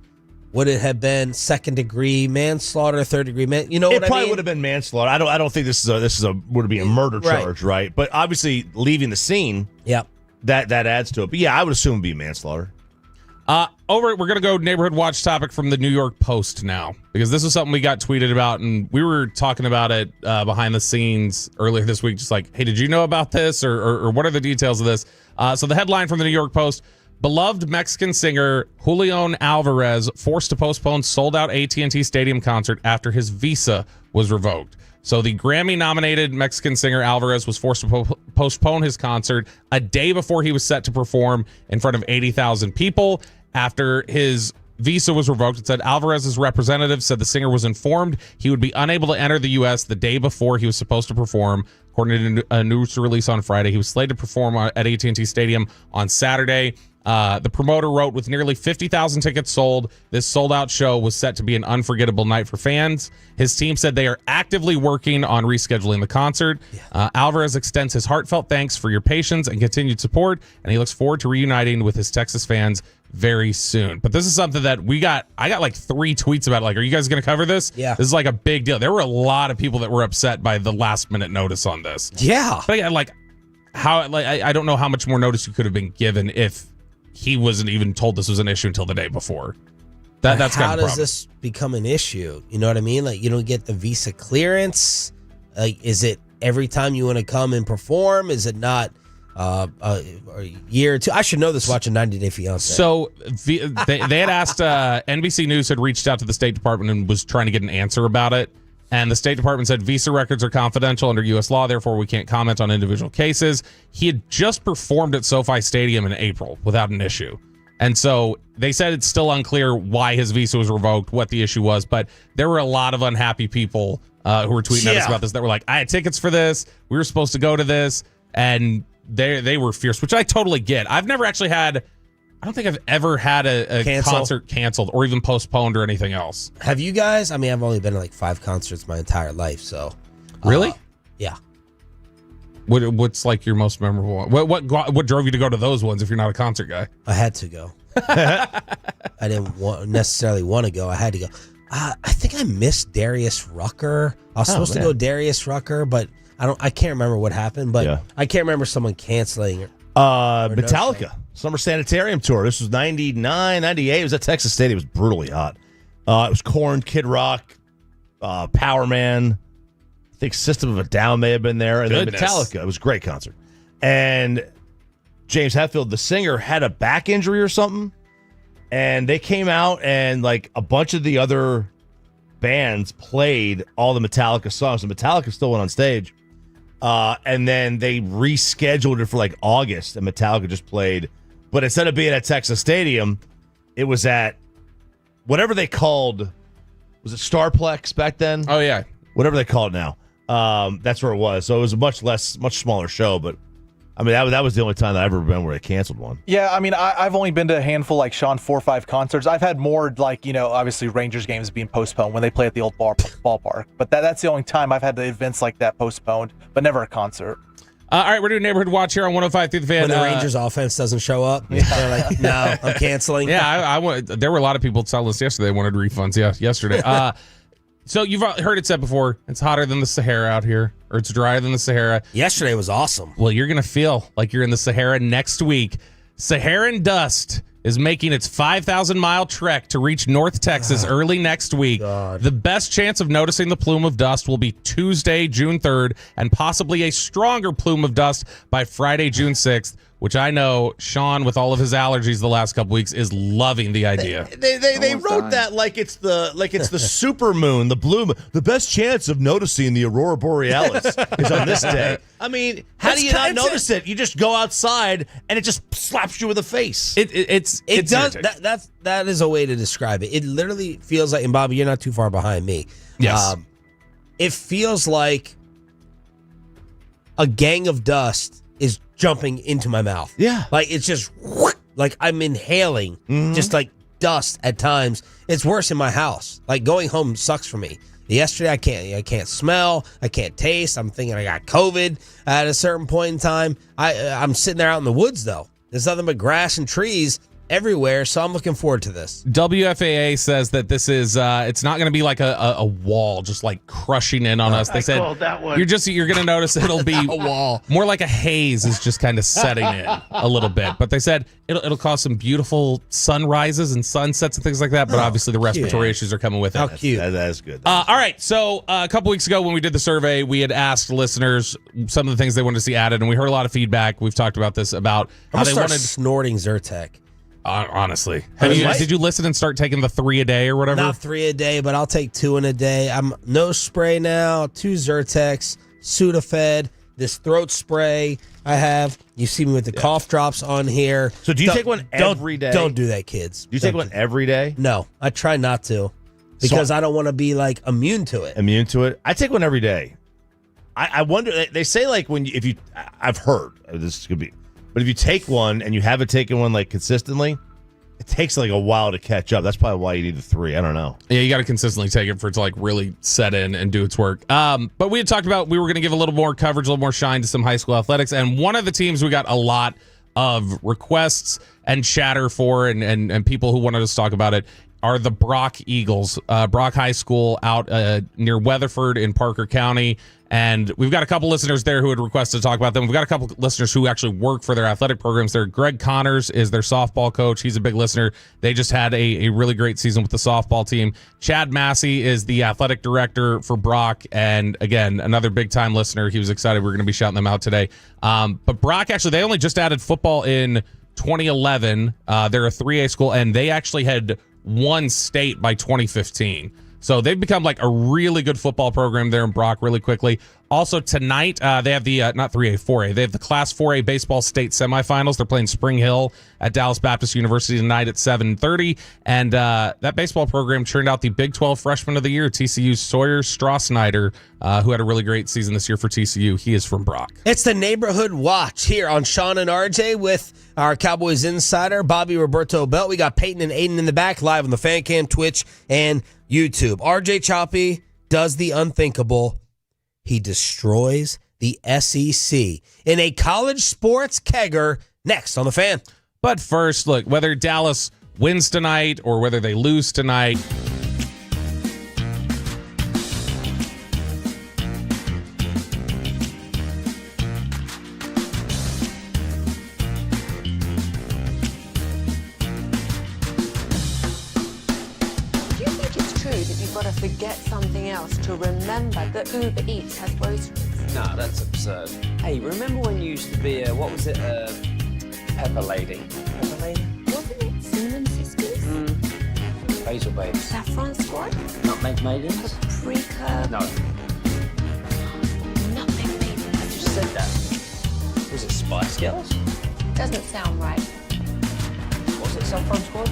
[SPEAKER 5] Would it have been second-degree manslaughter, third-degree man? You know what I mean?
[SPEAKER 6] It probably would have been manslaughter. I don't think this is a would be a murder charge, right? But obviously, leaving the scene, that adds to it. But yeah, I would assume it'd be manslaughter.
[SPEAKER 7] We're going to go neighborhood watch topic from the New York Post now, because this is something we got tweeted about, and we were talking about it behind the scenes earlier this week. Just like, hey, did you know about this, or what are the details of this? So the headline from the New York Post: beloved Mexican singer Julian Alvarez forced to postpone sold-out AT&T Stadium concert after his visa was revoked. So the Grammy-nominated Mexican singer Alvarez was forced to postpone his concert a day before he was set to perform in front of 80,000 people after his visa was revoked. It said Alvarez's representative said the singer was informed he would be unable to enter the U.S. the day before he was supposed to perform. According to a news release on Friday, he was slated to perform at AT&T Stadium on Saturday. The promoter wrote, with nearly 50,000 tickets sold, this sold-out show was set to be an unforgettable night for fans. His team said they are actively working on rescheduling the concert. Alvarez extends his heartfelt thanks for your patience and continued support, and he looks forward to reuniting with his Texas fans very soon. But this is something that I got like 3 tweets about it. Like, are you guys going to cover this?
[SPEAKER 5] Yeah.
[SPEAKER 7] This is like a big deal. There were a lot of people that were upset by the last-minute notice on this.
[SPEAKER 5] Yeah.
[SPEAKER 7] But again, I don't know how much more notice you could have been given if he wasn't even told this was an issue until the day before. That's kind of the problem.
[SPEAKER 5] How does this become an issue? You know what I mean? Like, you don't get the visa clearance. Like, is it every time you want to come and perform? Is it not a year or two? I should know this watching 90 Day Fiance.
[SPEAKER 7] So they had asked, NBC News had reached out to the State Department and was trying to get an answer about it. And the State Department said visa records are confidential under U.S. law, therefore we can't comment on individual cases. He had just performed at SoFi Stadium in April without an issue. And so they said it's still unclear why his visa was revoked, what the issue was, but there were a lot of unhappy people who were tweeting at us about this that were like, I had tickets for this, we were supposed to go to this, and they were fierce, which I totally get. I've never actually had... I don't think I've ever had a concert canceled or even postponed or anything else.
[SPEAKER 5] Have you guys? I mean, I've only been to like 5 concerts my entire life, so.
[SPEAKER 7] Really?
[SPEAKER 5] Yeah.
[SPEAKER 7] What's like your most memorable one? What drove you to go to those ones if you're not a concert guy?
[SPEAKER 5] I had to go. I didn't necessarily want to go. I had to go. I think I missed Darius Rucker. I was supposed to go Darius Rucker, but I can't remember what happened, but I can't remember someone canceling.
[SPEAKER 6] Metallica.
[SPEAKER 5] No
[SPEAKER 6] Summer Sanitarium Tour. This was 99, 98. It was at Texas State. It was brutally hot. It was Korn, Kid Rock, Power Man. I think System of a Down may have been there. And then Metallica. It was a great concert. And James Hetfield, the singer, had a back injury or something. And they came out and like a bunch of the other bands played all the Metallica songs. And Metallica still went on stage. And then they rescheduled it for like August, and Metallica just played. But instead of being at Texas Stadium, it was at whatever they called. Was it Starplex back then?
[SPEAKER 7] Oh, yeah.
[SPEAKER 6] Whatever they call it now. That's where it was. So it was a much smaller show. But I mean, that was the only time that I've ever been where they canceled one.
[SPEAKER 10] Yeah, I mean, I've only been to a handful, like Sean, 4 or 5 concerts. I've had more, like, obviously Rangers games being postponed when they play at the old ballpark. But that's the only time I've had the events like that postponed, but never a concert.
[SPEAKER 7] All right, we're doing Neighborhood Watch here on 105 through the Fan.
[SPEAKER 5] When the Rangers offense doesn't show up, they're like, no, I'm canceling.
[SPEAKER 7] Yeah, there were a lot of people telling us yesterday they wanted refunds. Yeah, yesterday. So you've heard it said before, it's hotter than the Sahara out here, or it's drier than the Sahara.
[SPEAKER 5] Yesterday was awesome.
[SPEAKER 7] Well, you're going to feel like you're in the Sahara next week. Saharan dust is making its 5,000-mile trek to reach North Texas early next week. The best chance of noticing the plume of dust will be Tuesday, June 3rd, and possibly a stronger plume of dust by Friday, June 6th, which I know Sean, with all of his allergies the last couple weeks, is loving the idea.
[SPEAKER 6] They wrote that like it's the super moon, the blue moon. The best chance of noticing the aurora borealis is on this day. I mean, how do you not notice it? You just go outside and it just slaps you in the face.
[SPEAKER 5] It does. That is a way to describe it. It literally feels like, and Bobby, you're not too far behind me.
[SPEAKER 7] Yes.
[SPEAKER 5] It feels like a gang of dust is jumping into my mouth.
[SPEAKER 6] Yeah.
[SPEAKER 5] Like it's just like I'm inhaling just like dust at times. It's worse in my house. Like going home sucks for me. Yesterday I can't smell, I can't taste. I'm thinking I got COVID at a certain point in time. I'm sitting there out in the woods though. There's nothing but grass and trees. everywhere, so I'm looking forward to this.
[SPEAKER 7] WFAA says that this is it's not going to be like a wall just like crushing in on us. They said you're going to notice it'll be
[SPEAKER 5] a wall.
[SPEAKER 7] More like a haze is just kind of setting in a little bit. But they said it'll cause some beautiful sunrises and sunsets and things like that. But obviously the respiratory issues are coming with it.
[SPEAKER 5] How cute.
[SPEAKER 6] That's good.
[SPEAKER 7] All right. So a couple weeks ago when we did the survey, we had asked listeners some of the things they wanted to see added, and we heard a lot of feedback. We've talked about this about how they wanted
[SPEAKER 5] snorting Zyrtec.
[SPEAKER 7] Honestly, did you listen and start taking the 3 a day or whatever?
[SPEAKER 5] Not 3 a day, but I'll take 2 in a day. I'm no spray now, 2 Zyrtecs, Sudafed, this throat spray I have. You see me with the cough drops on here.
[SPEAKER 6] So do you take one every day?
[SPEAKER 5] Don't do that, kids.
[SPEAKER 6] Do you take one every day?
[SPEAKER 5] No, I try not to because I don't want to be like immune to it.
[SPEAKER 6] Immune to it? I take one every day. I wonder, they say like I've heard, this could be, but if you take one and you haven't taken one like consistently, it takes like a while to catch up. That's probably why you need the 3. I don't know.
[SPEAKER 7] Yeah, you got to consistently take it for it to like really set in and do its work. But we had talked about we were going to give a little more coverage, a little more shine to some high school athletics. And one of the teams we got a lot of requests and chatter for and people who wanted us to talk about it are the Brock Eagles. Brock High School out near Weatherford in Parker County. And we've got a couple listeners there who had requested to talk about them. We've got a couple listeners who actually work for their athletic programs there. Greg Connors is their softball coach. He's a big listener. They just had a really great season with the softball team. Chad Massey is the athletic director for Brock. And again, another big time listener. He was excited. We're going to be shouting them out today. But Brock, actually, they only just added football in 2011. They're a 3A school, and they actually had won state by 2015. So they've become like a really good football program there in Brock really quickly. Also tonight, they have the, not 3A, 4A. They have the Class 4A baseball state semifinals. They're playing Spring Hill at Dallas Baptist University tonight at 7:30. And that baseball program turned out the Big 12 Freshman of the Year, TCU's Sawyer Strassnyder, who had a really great season this year for TCU. He is from Brock.
[SPEAKER 5] It's the Neighborhood Watch here on Sean and RJ with our Cowboys insider, Bobby Roberto Belt. We got Peyton and Aiden in the back, live on the Fan Cam, Twitch, and YouTube. RJ Choppy does the unthinkable. He destroys the SEC in a college sports kegger next on the Fan.
[SPEAKER 7] But first, look, whether Dallas wins tonight or whether they lose tonight,
[SPEAKER 8] forget something else to remember that Uber Eats has groceries.
[SPEAKER 9] No, that's absurd. Hey, remember when you used to be a, what was it, Pepper Lady? Pepper Lady?
[SPEAKER 8] Wasn't it Cinnamon Sisters?
[SPEAKER 9] Basil Babes.
[SPEAKER 8] Saffron Squad?
[SPEAKER 9] Nutmeg Maidens?
[SPEAKER 8] Paprika?
[SPEAKER 9] No.
[SPEAKER 8] Nutmeg Maidens.
[SPEAKER 9] I just said that. Was it Spice Girls?
[SPEAKER 8] Doesn't sound right.
[SPEAKER 9] Was it Saffron Squad?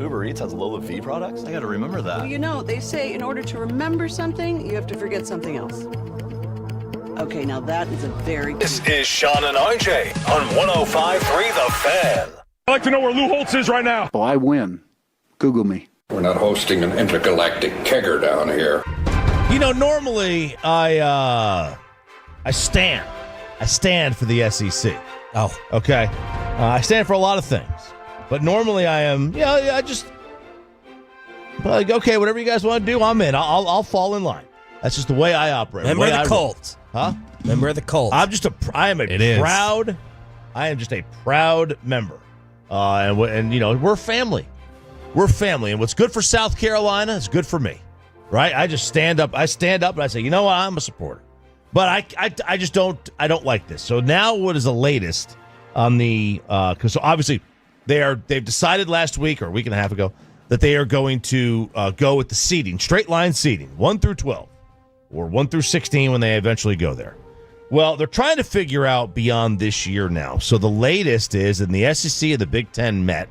[SPEAKER 1] Uber Eats has low fee products? I gotta remember that.
[SPEAKER 2] Well, you know, they say in order to remember something, you have to forget something else. Okay, now that is a very...
[SPEAKER 17] This is Sean and RJ on 105.3 The Fan.
[SPEAKER 11] I'd like to know where Lou Holtz is right now.
[SPEAKER 13] Oh, I win. Google me.
[SPEAKER 14] We're not hosting an intergalactic kegger down here.
[SPEAKER 6] You know, normally I stand for the SEC.
[SPEAKER 5] Oh,
[SPEAKER 6] okay. I stand for a lot of things, but normally I am. I just like, okay, whatever you guys want to do, I'm in. I'll fall in line. That's just the way I operate.
[SPEAKER 5] Member of the cult,
[SPEAKER 6] huh?
[SPEAKER 5] Member of the cult.
[SPEAKER 6] I am just a proud member, and you know, we're family. We're family, and what's good for South Carolina is good for me, right? I just stand up. I stand up and I say, you know what? I'm a supporter. But I just don't like this. So now what is the latest on the because obviously they've decided last week or a week and a half ago that they are going to go with the seeding, straight line seeding, 1 through 12 or 1 through 16 when they eventually go there. Well, they're trying to figure out beyond this year now. So the latest is in the SEC and the Big Ten met,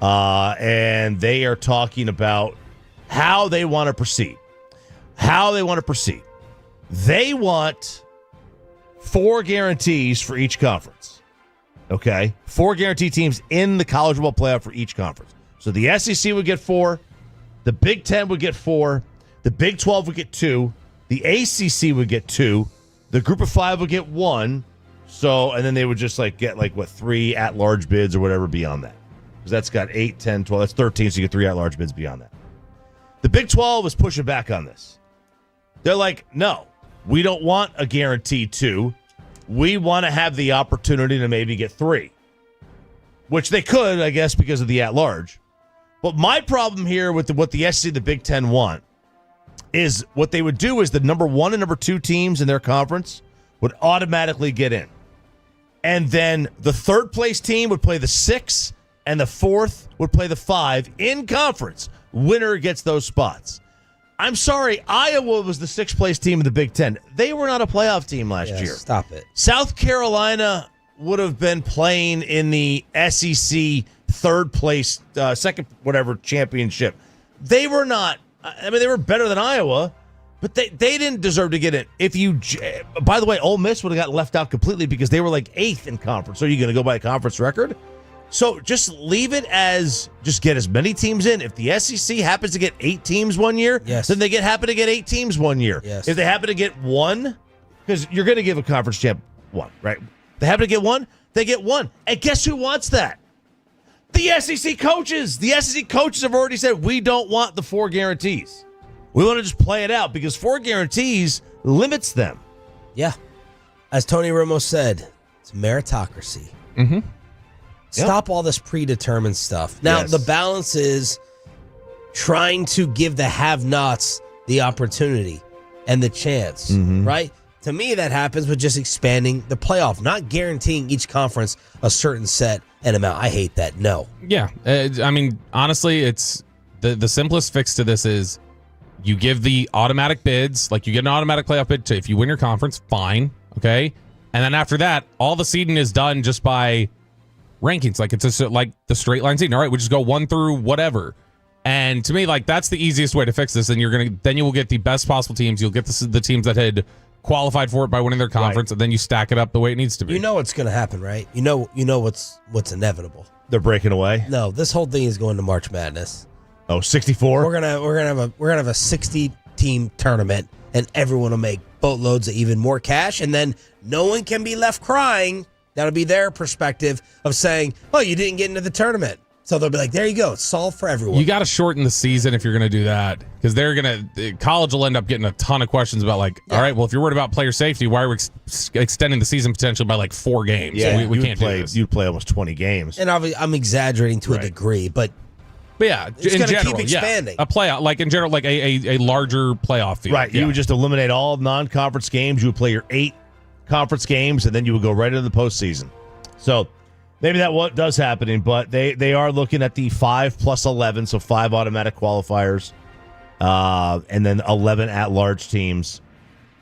[SPEAKER 6] and they are talking about how they want to proceed. They want 4 guarantees for each conference. Okay? 4 guaranteed teams in the College Football Playoff for each conference. So the SEC would get 4, the Big Ten would get 4, the Big 12 would get 2, the ACC would get 2, the Group of 5 would get 1. So, and then they would just get 3 at-large bids or whatever beyond that. Because that's got 8, 10, 12, that's 13, so you get 3 at-large bids beyond that. The Big 12 is pushing back on this. They're like, no. We don't want a guaranteed 2. We want to have the opportunity to maybe get 3. Which they could, I guess, because of the at-large. But my problem here with what the SEC and the Big Ten want is what they would do is the number 1 and number 2 teams in their conference would automatically get in. And then the third place team would play the 6, and the 4th would play the 5 in conference. Winner gets those spots. I'm sorry, Iowa was the 6th place team in the Big Ten. They were not a playoff team last year.
[SPEAKER 5] Stop it.
[SPEAKER 6] South Carolina would have been playing in the SEC third place, second whatever championship. They were not. I mean, they were better than Iowa, but they didn't deserve to get in. By the way, Ole Miss would have got left out completely because they were 8th in conference. So are you going to go by a conference record? So just leave it as just get as many teams in. If the SEC happens to get 8 teams one year, then they happen to get 8 teams one year.
[SPEAKER 5] Yes.
[SPEAKER 6] If they happen to get 1, because you're going to give a conference champ 1, right? They happen to get 1, they get 1. And guess who wants that? The SEC coaches. The SEC coaches have already said, we don't want the 4 guarantees. We want to just play it out because 4 guarantees limits them.
[SPEAKER 5] Yeah. As Tony Romo said, it's meritocracy.
[SPEAKER 7] Mm-hmm.
[SPEAKER 5] Stop all this predetermined stuff. Now, the balance is trying to give the have-nots the opportunity and the chance, right? To me, that happens with just expanding the playoff, not guaranteeing each conference a certain set and amount. I hate that. No.
[SPEAKER 7] Yeah. I mean, honestly, it's the simplest fix to this is you give the automatic bids, you get an automatic playoff bid if you win your conference, fine, okay? And then after that, all the seeding is done just by rankings. It's like the straight line seeding. All right, we just go 1 through whatever. And to me, that's the easiest way to fix this. And then you will get the best possible teams. You'll get the teams that had qualified for it by winning their conference, and then you stack it up the way it needs to be.
[SPEAKER 5] You know what's going to happen, right? You know what's inevitable.
[SPEAKER 6] They're breaking away.
[SPEAKER 5] No, this whole thing is going to March Madness.
[SPEAKER 6] Oh, 64.
[SPEAKER 5] We're gonna have a 60-team tournament, and everyone will make boatloads of even more cash, and then no one can be left crying. That'll be their perspective of saying, "Oh, you didn't get into the tournament." So they'll be like, "There you go, it's solved for everyone."
[SPEAKER 7] You got to shorten the season if you're going to do that, because college will end up getting a ton of questions about all right, well, if you're worried about player safety, why are we extending the season potentially by 4 games?
[SPEAKER 6] Yeah,
[SPEAKER 7] we can't do this.
[SPEAKER 6] You'd play almost 20 games.
[SPEAKER 5] And I'm exaggerating to a degree, but
[SPEAKER 7] yeah,
[SPEAKER 5] it's going to keep expanding.
[SPEAKER 7] A playoff, in general, a larger playoff field.
[SPEAKER 6] Right, you would just eliminate all non-conference games. You would play your 8 conference games, and then you would go right into the postseason. So maybe that does happen, but they are looking at the 5 plus 11, so 5 automatic qualifiers, and then 11 at-large teams.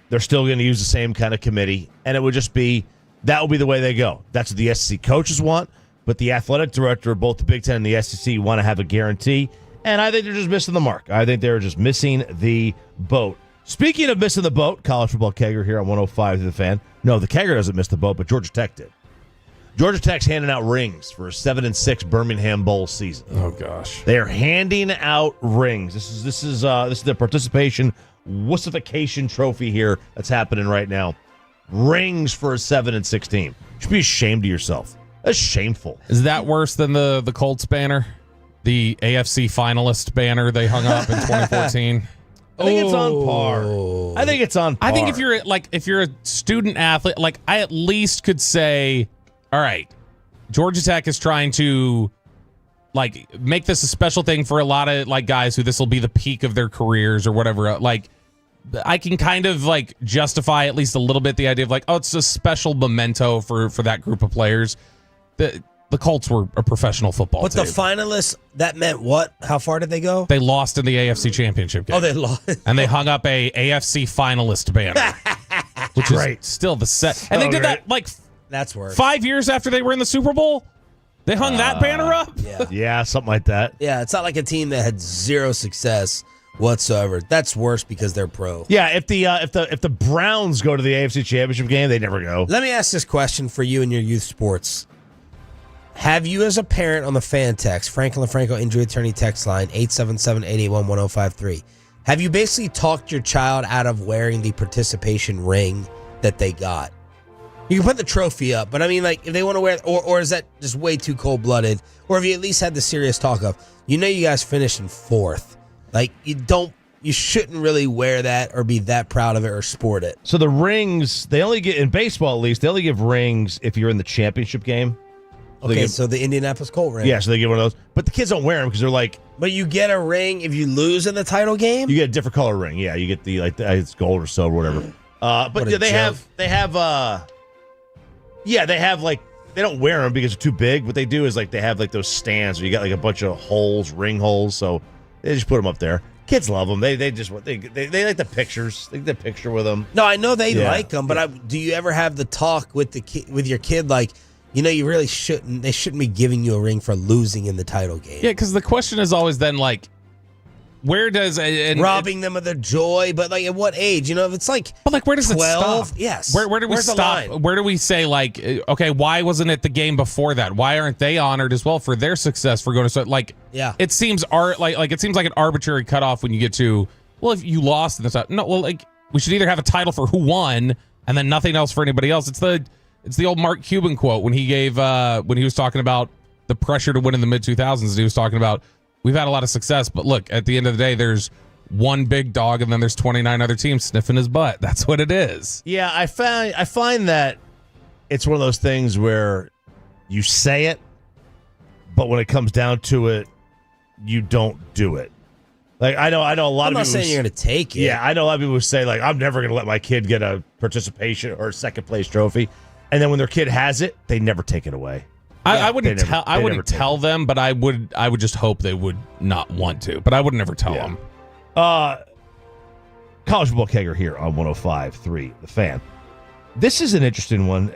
[SPEAKER 6] They're still going to use the same kind of committee, and it would just be that will be the way they go. That's what the SEC coaches want. but the athletic director of both the Big Ten and the SEC want to have a guarantee, and I think they're just missing the mark. I think they're just missing the boat. Speaking of missing the boat, college football kegger here on 105 to the Fan. No, the kegger doesn't miss the boat, but Georgia Tech did. Georgia Tech's handing out rings for a 7-6 Birmingham Bowl season.
[SPEAKER 7] Oh gosh,
[SPEAKER 6] they are handing out rings. This is the participation wussification trophy here that's happening right now. Rings for a 7-6 team. You should be ashamed of yourself. That's shameful.
[SPEAKER 7] Is that worse than the Colts banner, the AFC finalist banner they hung up in 2014?
[SPEAKER 6] I think it's on par. I think it's on par.
[SPEAKER 7] I think if you're a student athlete, like I at least could say, all right, Georgia Tech is trying to like make this a special thing for a lot of like guys who this will be the peak of their careers or whatever. Like I can kind of like justify at least a little bit the idea of like, oh, it's a special memento for that group of players. The Colts were a professional football team.
[SPEAKER 5] But the finalists, that meant what? How far did they go?
[SPEAKER 7] They lost in the AFC Championship game.
[SPEAKER 5] Oh, they lost.
[SPEAKER 7] And they hung up a AFC finalist banner, which is still the set. And they did that like
[SPEAKER 5] that's worse.
[SPEAKER 7] 5 years after they were in the Super Bowl. They hung that banner up.
[SPEAKER 6] Yeah, something like that.
[SPEAKER 5] Yeah, it's not like a team that had zero success whatsoever. That's worse because they're pro.
[SPEAKER 6] Yeah, if the Browns go to the AFC Championship game, they never go.
[SPEAKER 5] Let me ask this question for you in your youth sports. Have you, as a parent on the fan text, Franklin LaFranco Injury Attorney text line, 877-881-1053, have you basically talked your child out of wearing the participation ring that they got? You can put the trophy up, but I mean, like, if they want to wear it, or is that just way too cold-blooded? Or have you at least had the serious talk of, you guys finished in 4th. Like, you shouldn't really wear that or be that proud of it or sport it.
[SPEAKER 6] So the rings, they only get, in baseball at least, they only give rings if you're in the championship game.
[SPEAKER 5] So the Indianapolis Colt ring.
[SPEAKER 6] Yeah, so they give one of those. But the kids don't wear them because they're like...
[SPEAKER 5] But you get a ring if you lose in the title game?
[SPEAKER 6] You get a different color ring. Yeah, you get the, it's gold or silver or whatever. But yeah, they have, they don't wear them because they're too big. What they do is, like, they have, like, those stands where you got, like, a bunch of holes, ring holes. So they just put them up there. Kids love them. They like the pictures. They get the picture with them.
[SPEAKER 5] No, I know they like them, but do you ever have the talk with with your kid, like, you really shouldn't. They shouldn't be giving you a ring for losing in the title game.
[SPEAKER 7] Yeah, because the question is always then, like, where does
[SPEAKER 5] robbing them of their joy? But like, at what age? If it's like,
[SPEAKER 7] but like, where does
[SPEAKER 5] 12,
[SPEAKER 7] it stop?
[SPEAKER 5] Yes.
[SPEAKER 7] Where do we stop? Where do we say, like, okay, why wasn't it the game before that? Why aren't they honored as well for their success for going to like?
[SPEAKER 5] Yeah,
[SPEAKER 7] it seems it seems like an arbitrary cutoff when you get to, well, if you lost in this, no, well, like, we should either have a title for who won and then nothing else for anybody else. It's the old Mark Cuban quote when he gave when he was talking about the pressure to win in the mid-2000s. He was talking about, we've had a lot of success, but look, at the end of the day, there's one big dog and then there's 29 other teams sniffing his butt. That's what it is.
[SPEAKER 6] Yeah, I find that it's one of those things where you say it, but when it comes down to it, you don't do it. Like, I know a lot of people.
[SPEAKER 5] I'm not saying you're going to take it.
[SPEAKER 6] Yeah, I know a lot of people who say, like, I'm never going to let my kid get a participation or a second place trophy. And then when their kid has it, they never take it away.
[SPEAKER 7] I wouldn't tell them, but I would just hope they would not want to. But I would never tell them.
[SPEAKER 6] College football kegger here on 105.3 The Fan. This is an interesting one.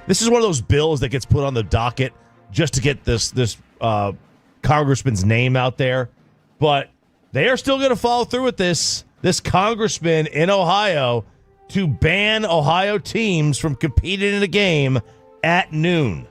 [SPEAKER 6] This is one of those bills that gets put on the docket just to get this congressman's name out there. But they are still going to follow through with this congressman in Ohio to ban Ohio teams from competing in a game at noon.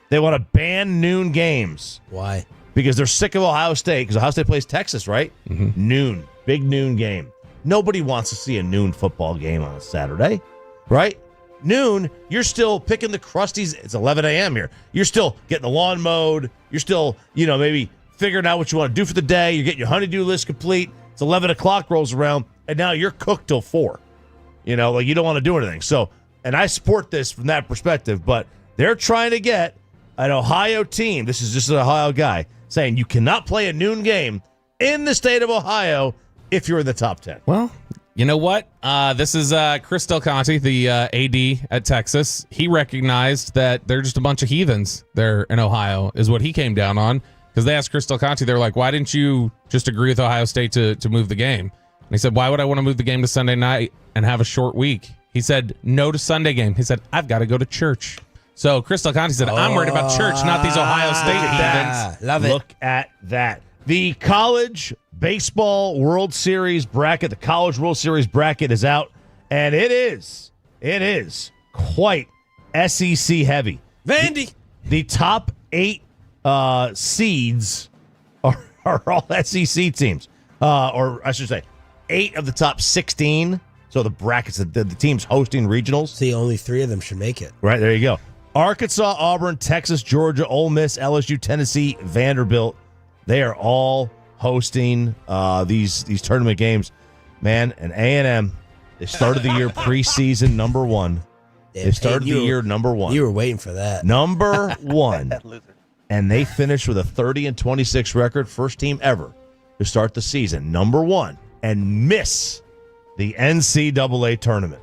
[SPEAKER 6] They want to ban noon games.
[SPEAKER 5] Why?
[SPEAKER 6] Because they're sick of Ohio State, because Ohio State plays Texas, right?
[SPEAKER 7] Mm-hmm.
[SPEAKER 6] Noon. Big noon game. Nobody wants to see a noon football game on a Saturday, right? Noon, you're still picking the crusties. It's 11 a.m. here. You're still getting the lawn mowed. You're still, maybe figuring out what you want to do for the day. You're getting your honey-do list complete. It's 11 o'clock rolls around, and now you're cooked till 4. You don't want to do anything. So, and I support this from that perspective, but they're trying to get an Ohio team, this is just an Ohio guy, saying you cannot play a noon game in the state of Ohio if you're in the top 10.
[SPEAKER 7] Well, you know what? This is Chris Del Conte, the AD at Texas. He recognized that they're just a bunch of heathens there in Ohio, is what he came down on. Because they asked Chris Del Conte, they're like, why didn't you just agree with Ohio State to move the game? And he said, why would I want to move the game to Sunday night and have a short week? He said, no to Sunday game. He said, I've got to go to church. So Chris Del Conte said, I'm worried about church, not these Ohio State heathens.
[SPEAKER 5] Love it.
[SPEAKER 6] Look at that. The College Baseball World Series bracket, the College World Series bracket is out, and it is quite SEC heavy.
[SPEAKER 5] Vandy.
[SPEAKER 6] The top 8 seeds are all SEC teams, or I should say 8 of the top 16. So the brackets, the teams hosting regionals.
[SPEAKER 5] See, only 3 of them should make it.
[SPEAKER 6] Right, there you go. Arkansas, Auburn, Texas, Georgia, Ole Miss, LSU, Tennessee, Vanderbilt. They are all hosting these tournament games. Man, and A&M, they started the year preseason number 1. They started the year number 1.
[SPEAKER 5] You were waiting for that.
[SPEAKER 6] Number 1. And they finished with a 30-26 record, first team ever to start the season, number 1, and miss the NCAA tournament.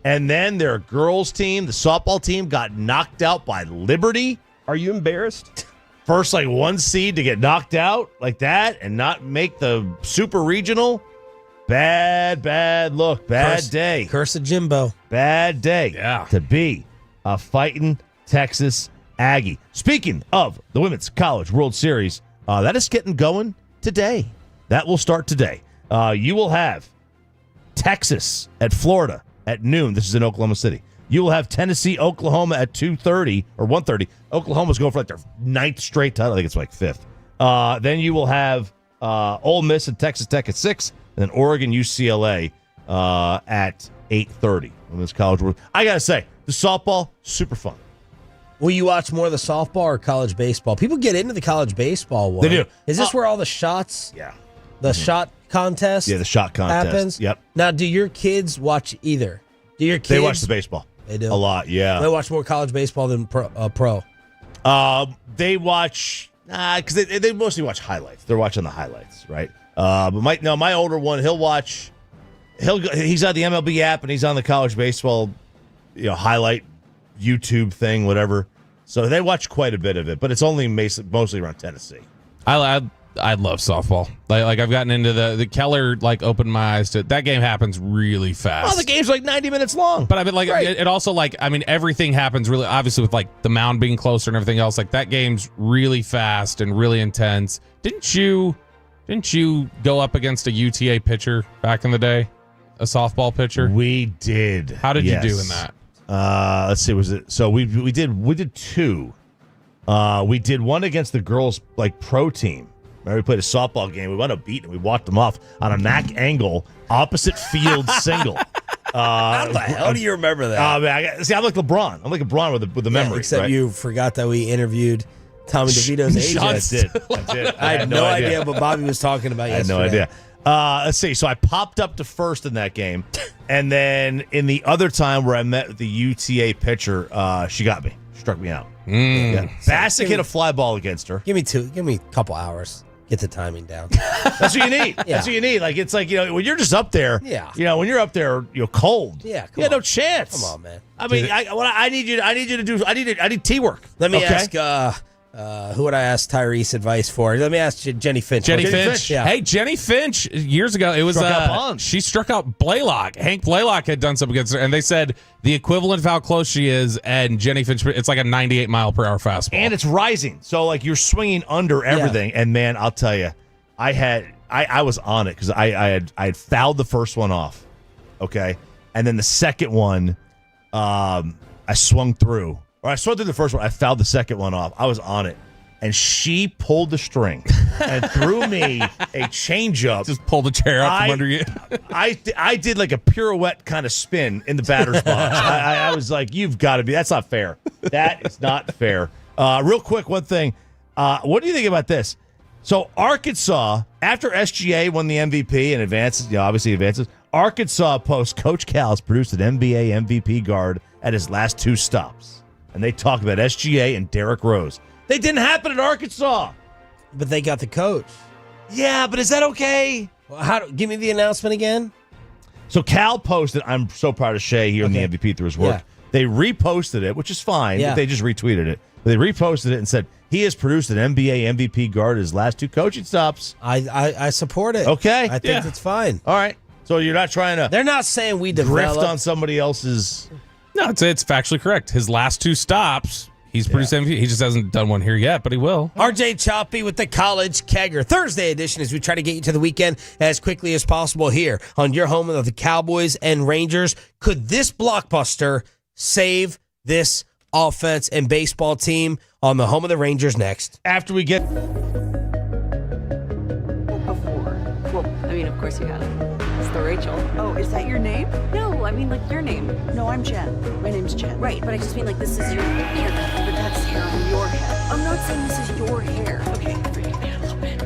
[SPEAKER 6] And then their girls team, the softball team, got knocked out by Liberty.
[SPEAKER 1] Are you embarrassed?
[SPEAKER 6] First, 1 seed to get knocked out like that and not make the super regional. Bad look. Bad day.
[SPEAKER 5] Curse of Jimbo.
[SPEAKER 6] Bad day to be a fighting Texas Aggie. Speaking of the Women's College World Series, that is getting going today. That will start today. You will have Texas at Florida at noon. This is in Oklahoma City. You will have Tennessee, Oklahoma at 2:30 or 1:30. Oklahoma's going for their 9th straight title. I think it's 5th. Then you will have Ole Miss and Texas Tech at 6, and then Oregon, UCLA at 8:30. Women's College World. I gotta say, the softball super fun.
[SPEAKER 5] Will you watch more of the softball or college baseball? People get into the college baseball one.
[SPEAKER 6] They do.
[SPEAKER 5] Is this where all the shots?
[SPEAKER 6] Yeah.
[SPEAKER 5] The shot contest?
[SPEAKER 6] Yeah, the shot contest.
[SPEAKER 5] Happens?
[SPEAKER 6] Yep.
[SPEAKER 5] Now, do your kids watch either? Do your kids?
[SPEAKER 6] They watch the baseball.
[SPEAKER 5] They do?
[SPEAKER 6] A lot, yeah.
[SPEAKER 5] They watch more college baseball than pro.
[SPEAKER 6] They watch, because they mostly watch highlights. They're watching the highlights, right? But my older one, he's on the MLB app and he's on the college baseball, highlight YouTube thing, whatever. So they watch quite a bit of it, but it's only mostly around Tennessee.
[SPEAKER 7] I love softball. Like I've gotten into the Keller, opened my eyes to that game. Happens really fast.
[SPEAKER 6] Oh, the game's 90 minutes long.
[SPEAKER 7] But I mean, it also everything happens really obviously with the mound being closer and everything else. That game's really fast and really intense. Didn't you go up against a UTA pitcher back in the day, a softball pitcher?
[SPEAKER 6] We did.
[SPEAKER 7] How did you do in that?
[SPEAKER 6] Let's see. Was it so? We did 2. We did one against the girls pro team. Remember, we played a softball game. We wound up beating them. We walked them off on a Mac angle, opposite field single.
[SPEAKER 5] How the hell do you remember that?
[SPEAKER 6] Man, I'm like LeBron. I'm like LeBron with the memory.
[SPEAKER 5] Except
[SPEAKER 6] right?
[SPEAKER 5] you forgot that we interviewed Tommy DeVito's agent.
[SPEAKER 6] I did.
[SPEAKER 5] I had no idea what Bobby was talking about yesterday.
[SPEAKER 6] I had no idea. Let's see. So I popped up to first in that game, and then in the other time where I met with the UTA pitcher, she got me. She struck me out. Yeah. Bassick hit a fly ball against her.
[SPEAKER 5] Give me a couple hours. Get the timing down.
[SPEAKER 6] That's what you need. That's what you need. It's when you're just up there.
[SPEAKER 5] Yeah.
[SPEAKER 6] When you're up there, cold.
[SPEAKER 5] Yeah.
[SPEAKER 6] No chance.
[SPEAKER 5] Come on, man.
[SPEAKER 6] I mean, I need you to do. I need T work.
[SPEAKER 5] Let me ask. Who would I ask Tyrese advice for? Let me ask Jenny Finch.
[SPEAKER 7] Jenny Finch.
[SPEAKER 5] Yeah.
[SPEAKER 7] Hey, Jenny Finch. Years ago, it was she struck out Blaylock. Hank Blaylock had done something against her, and they said the equivalent of how close she is, and Jenny Finch, it's like a 98-mile-per-hour fastball,
[SPEAKER 6] and it's rising. So you're swinging under everything. Yeah. And man, I'll tell you, I was on it because I had fouled the first one off, okay, and then the second one, I swung through. Or I swung through the first one. I fouled the second one off. I was on it. And she pulled the string and threw me a changeup.
[SPEAKER 7] Just pulled the chair out from under you.
[SPEAKER 6] I did a pirouette kind of spin in the batter's box. I was like, you've got to be. That's not fair. That is not fair. Real quick, one thing. What do you think about this? So Arkansas, after SGA won the MVP and advances, Arkansas post Coach Cal has produced an NBA MVP guard at his last 2 stops. And they talk about SGA and Derrick Rose. They didn't happen at Arkansas.
[SPEAKER 5] But they got the coach.
[SPEAKER 6] Yeah, but is that okay?
[SPEAKER 5] Well, give me the announcement again.
[SPEAKER 6] So Cal posted, I'm so proud of Shea here in the MVP through his work. Yeah. They reposted it, which is fine. Yeah. They just retweeted it. But they reposted it and said, he has produced an NBA MVP guard at his last 2 coaching stops.
[SPEAKER 5] I support it.
[SPEAKER 6] Okay.
[SPEAKER 5] I think it's fine.
[SPEAKER 6] All right. So you're not trying to...
[SPEAKER 5] They're not saying we
[SPEAKER 6] drift
[SPEAKER 5] develop
[SPEAKER 6] on somebody else's...
[SPEAKER 7] No, it's factually correct. His last 2 stops, he's produced MVP. He just hasn't done one here yet, but he will.
[SPEAKER 5] RJ Choppy with the College Kegger Thursday edition as we try to get you to the weekend as quickly as possible here on your home of the Cowboys and Rangers. Could this blockbuster save this offense and baseball team on the home of the Rangers next?
[SPEAKER 6] After we get...
[SPEAKER 2] Well, I mean, of course you have. It's the Rachel. Oh, is that your name? No, I mean, like, your name. No, I'm Jen. My name's Jen. Right, but I just mean, like, this is your haircut. But that's hair on your head. I'm not saying this is your hair. Okay, forgive me a little bit.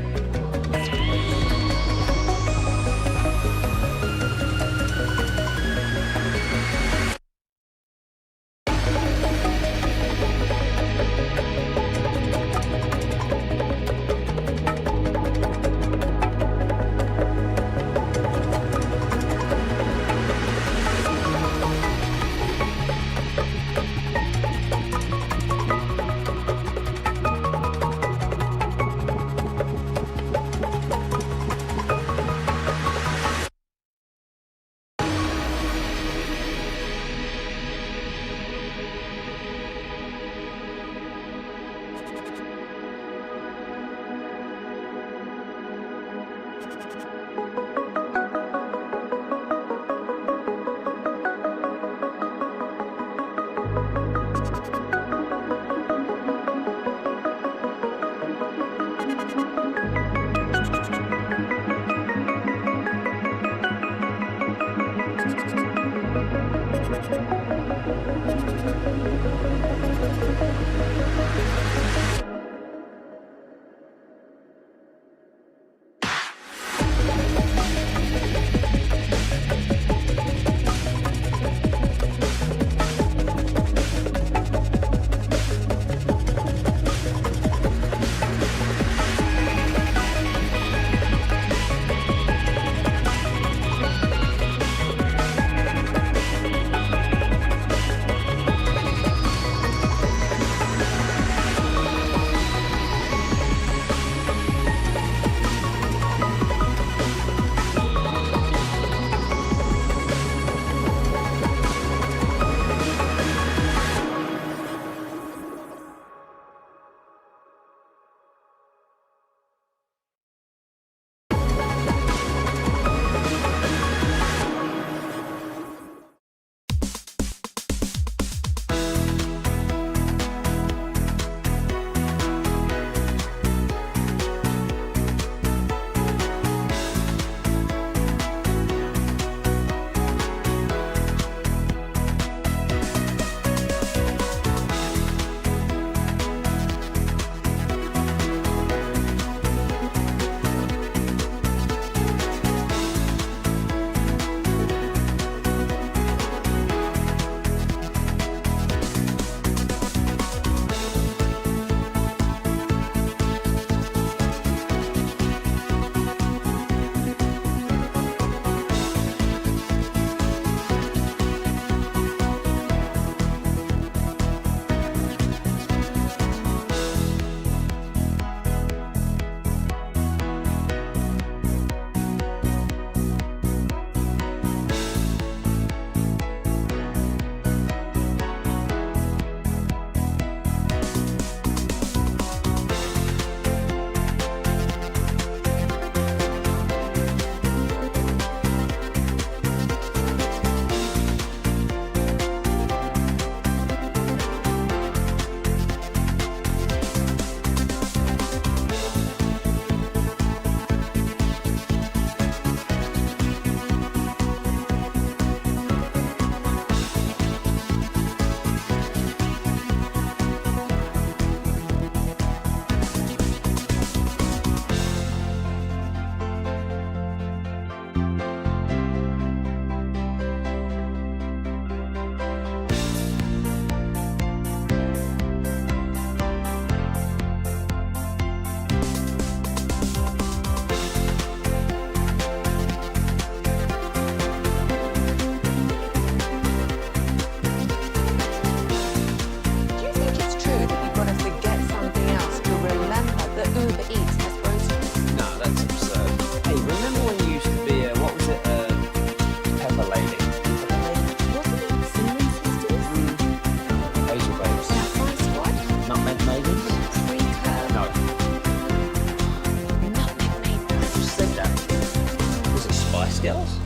[SPEAKER 9] Spice Girls?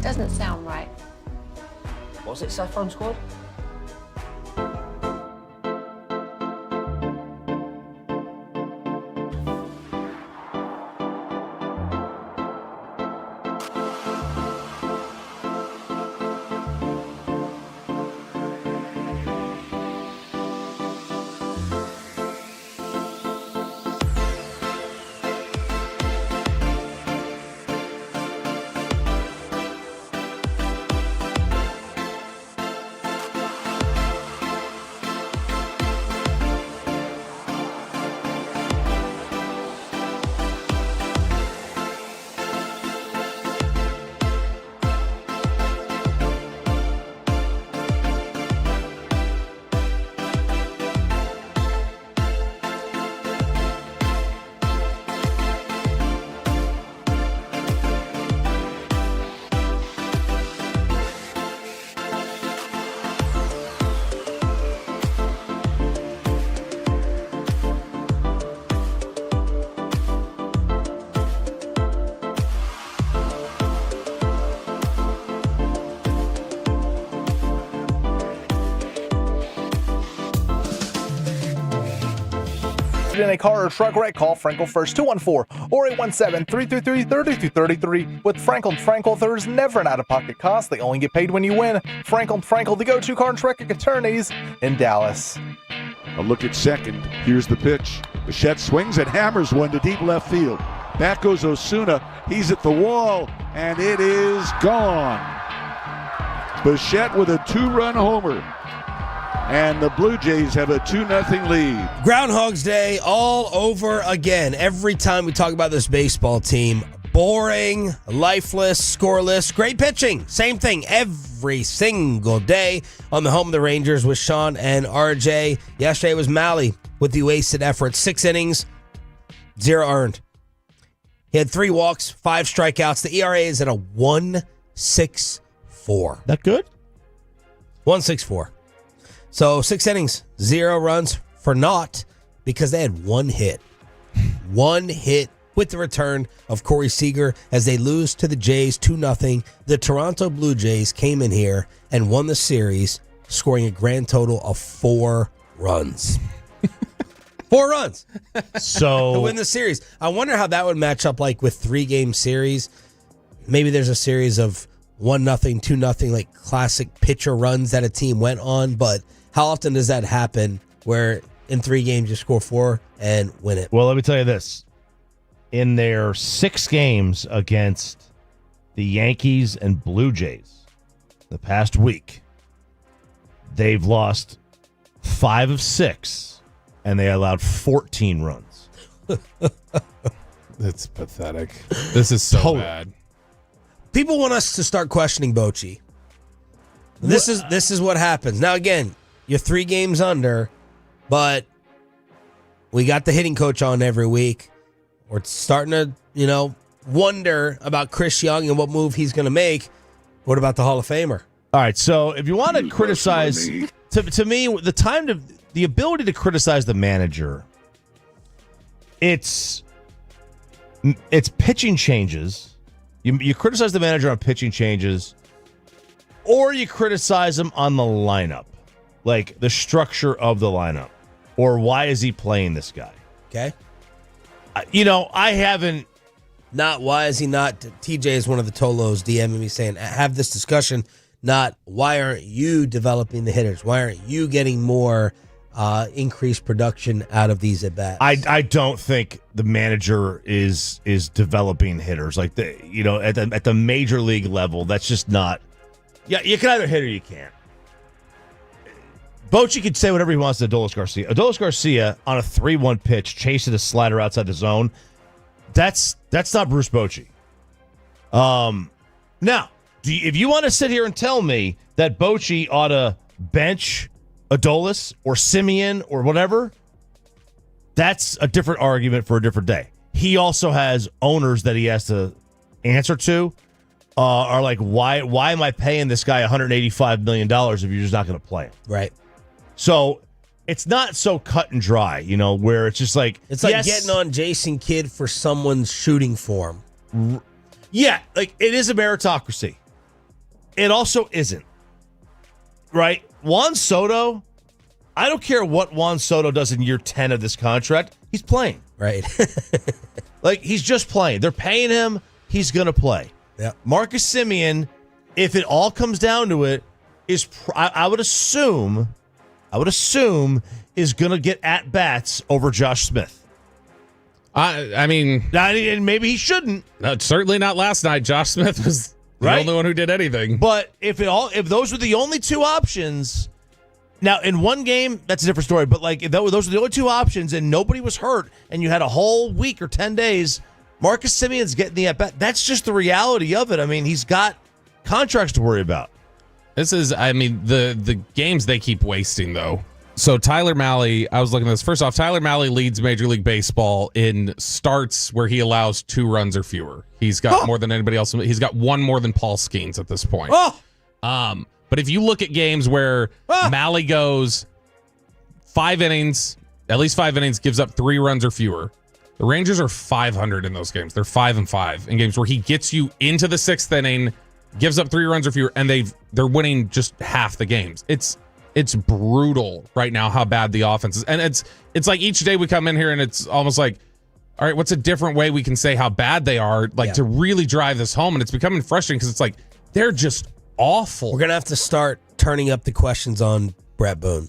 [SPEAKER 8] Doesn't sound right.
[SPEAKER 9] Was it Saffron Squad?
[SPEAKER 10] In a car or truck wreck, call Frankel first, 214-4817-333-3233. With Frankel & Frankel, there's never an out-of-pocket cost. They only get paid when you win. Frankel & Frankel, the go-to car and truck attorneys in Dallas.
[SPEAKER 3] A look at second. Here's the pitch. Bichette swings and hammers one to deep left field. Back goes Osuna. He's at the wall, and it is gone. Bichette with a 2-run homer. And the Blue Jays have a 2-0 lead.
[SPEAKER 5] Groundhog's Day all over again. Every time we talk about this baseball team, boring, lifeless, scoreless, great pitching. Same thing every single day on the home of the Rangers with Sean and RJ. Yesterday was Malley with the wasted effort. 6 innings, 0 earned. He had 3 walks, 5 strikeouts. The ERA is at a 1.64.
[SPEAKER 6] That good?
[SPEAKER 5] 1.64. So 6 innings, 0 runs for naught because they had 1 hit. 1 hit with the return of Corey Seager as they lose to the Jays 2-0. The Toronto Blue Jays came in here and won the series, scoring a grand total of 4 runs. 4 runs.
[SPEAKER 6] So
[SPEAKER 5] to win the series. I wonder how that would match up like with 3-game series. Maybe there's a series of 1-0, 2-0, like classic pitcher runs that a team went on, but how often does that happen where in 3 games you score 4 and win it?
[SPEAKER 6] Well, let me tell you this. In their 6 games against the Yankees and Blue Jays the past week, they've lost 5 of 6, and they allowed 14 runs.
[SPEAKER 7] That's pathetic. This is so bad.
[SPEAKER 5] People want us to start questioning Bochy. This is what happens. Now, again, you're 3 games under, but we got the hitting coach on every week. We're starting to, wonder about Chris Young and what move he's going to make. What about the Hall of Famer?
[SPEAKER 6] All right, so if you want to criticize, to me, the ability to criticize the manager, it's pitching changes. You criticize the manager on pitching changes, or you criticize him on the lineup, like the structure of the lineup, or why is he playing this guy?
[SPEAKER 5] Okay.
[SPEAKER 6] I haven't.
[SPEAKER 5] Not why is he not? TJ is one of the Tolos DMing me saying, have this discussion, not why aren't you developing the hitters? Why aren't you getting more increased production out of these at-bats?
[SPEAKER 6] I don't think the manager is developing hitters like at the major league level. That's just not. Yeah, you can either hit or you can't. Bochy could say whatever he wants to Adolis Garcia. Adolis Garcia on a 3-1 pitch chasing a slider outside the zone. That's not Bruce Bochy. Now, if you want to sit here and tell me that Bochy ought to bench Adolis or Simeon or whatever, that's a different argument for a different day. He also has owners that he has to answer to. Are like, why am I paying this guy $185 million if you're just not going to play him?
[SPEAKER 5] Right.
[SPEAKER 6] So it's not so cut and dry, where it's just like
[SPEAKER 5] it's like getting on Jason Kidd for someone's shooting form.
[SPEAKER 6] Yeah, like it is a meritocracy. It also isn't. Right? Juan Soto, I don't care what Juan Soto does in year 10 of this contract. He's playing.
[SPEAKER 5] Right.
[SPEAKER 6] Like, he's just playing. They're paying him. He's going to play.
[SPEAKER 5] Yeah.
[SPEAKER 6] Marcus Semien, if it all comes down to it, is I would assume is going to get at-bats over Josh Smith.
[SPEAKER 7] I mean,
[SPEAKER 6] and maybe he shouldn't.
[SPEAKER 7] Certainly not last night. Josh Smith was the only one who did anything.
[SPEAKER 6] But if those were the only two options, now in one game that's a different story. But like if those were the only two options, and nobody was hurt, and you had a whole week or 10 days, Marcus Semien's getting the at bat. That's just the reality of it. I mean, he's got contracts to worry about.
[SPEAKER 7] This is, I mean, the games they keep wasting though. So Tyler Mahle, I was looking at this. First off, Tyler Mahle leads Major League Baseball in starts where he allows 2 runs or fewer. He's got more than anybody else. He's got 1 more than Paul Skeens at this point. But if you look at games where Mahle goes 5 innings, at least 5 innings, gives up 3 runs or fewer, the Rangers are 500 in those games. They're 5-5 in games where he gets you into the 6th inning, gives up 3 runs or fewer, and they're winning just half the games. It's brutal right now how bad the offense is. And it's like each day we come in here and it's almost like, all right, what's a different way we can say how bad they are, to really drive this home? And it's becoming frustrating because it's like they're just awful.
[SPEAKER 5] We're going to have to start turning up the questions on Brett Boone.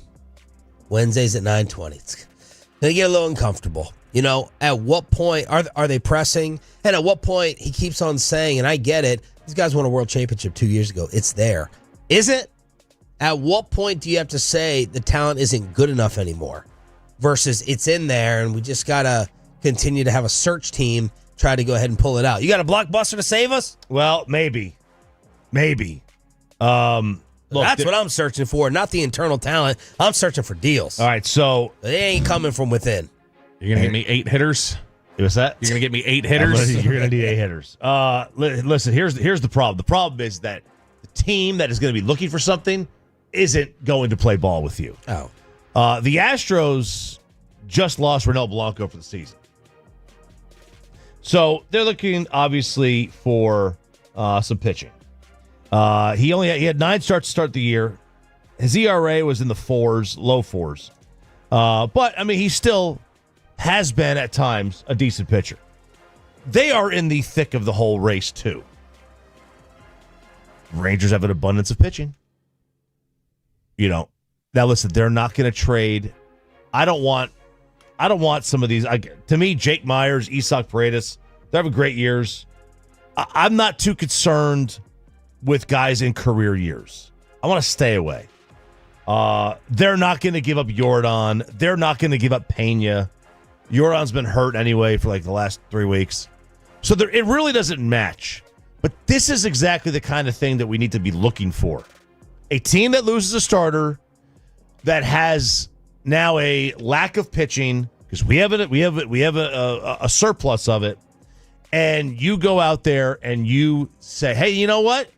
[SPEAKER 5] Wednesdays at 9:20. It's going to get a little uncomfortable. You know, at what point are they pressing? And at what point he keeps on saying, and I get it, these guys won a world championship 2 years ago. It's there. Is it? At what point do you have to say the talent isn't good enough anymore versus it's in there and we just got to continue to have a search team try to go ahead and pull it out? You got a blockbuster to save us?
[SPEAKER 6] Well, maybe. Look,
[SPEAKER 5] that's what I'm searching for, not the internal talent. I'm searching for deals.
[SPEAKER 6] All right, so
[SPEAKER 5] they ain't coming from within.
[SPEAKER 7] You're going to get me 8 hitters?
[SPEAKER 6] What's that?
[SPEAKER 7] You're going to get me 8 hitters?
[SPEAKER 6] You're going to need 8 hitters. Listen, here's the problem. The problem is that the team that is going to be looking for something isn't going to play ball with you.
[SPEAKER 5] Oh.
[SPEAKER 6] The Astros just lost Ronel Blanco for the season. So they're looking, obviously, for some pitching. He had 9 starts to start the year. His ERA was in the 4s, low 4s. But, I mean, he still has been, at times, a decent pitcher. They are in the thick of the whole race, too. Rangers have an abundance of pitching. You know, now listen, they're not going to trade. I don't want some of these. To me, Jake Myers, Isak Paredes, they're having great years. I'm not too concerned with guys in career years. I want to stay away. They're not going to give up Jordan. They're not going to give up Pena. Jordan's been hurt anyway for like the last 3 weeks. So it really doesn't match. But this is exactly the kind of thing that we need to be looking for. A team that loses a starter, that has now a lack of pitching because we have a surplus of it, and you go out there and you say, hey, you know what?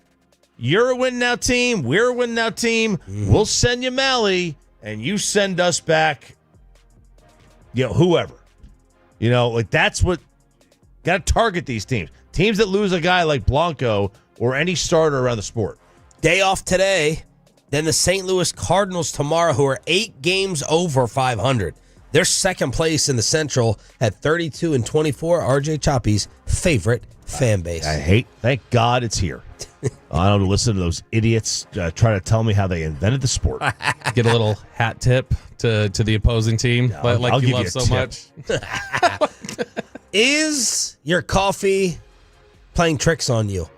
[SPEAKER 6] You're a win now team. We're a win now team. Mm-hmm. We'll send you Mahle, and you send us back, whoever. Like that's what got to target these teams. Teams that lose a guy like Blanco or any starter around the sport.
[SPEAKER 5] Day off today, then the St. Louis Cardinals tomorrow, who are 8 games over 500. They're second place in the Central at 32-24. RJ Choppy's favorite fan base.
[SPEAKER 6] Thank God it's here. I don't listen to those idiots trying to tell me how they invented the sport.
[SPEAKER 7] Get a little hat tip to the opposing team,
[SPEAKER 6] I'll
[SPEAKER 7] you
[SPEAKER 6] give
[SPEAKER 7] love
[SPEAKER 6] you a
[SPEAKER 7] so
[SPEAKER 6] tip.
[SPEAKER 7] much.
[SPEAKER 5] Is your coffee playing tricks on you?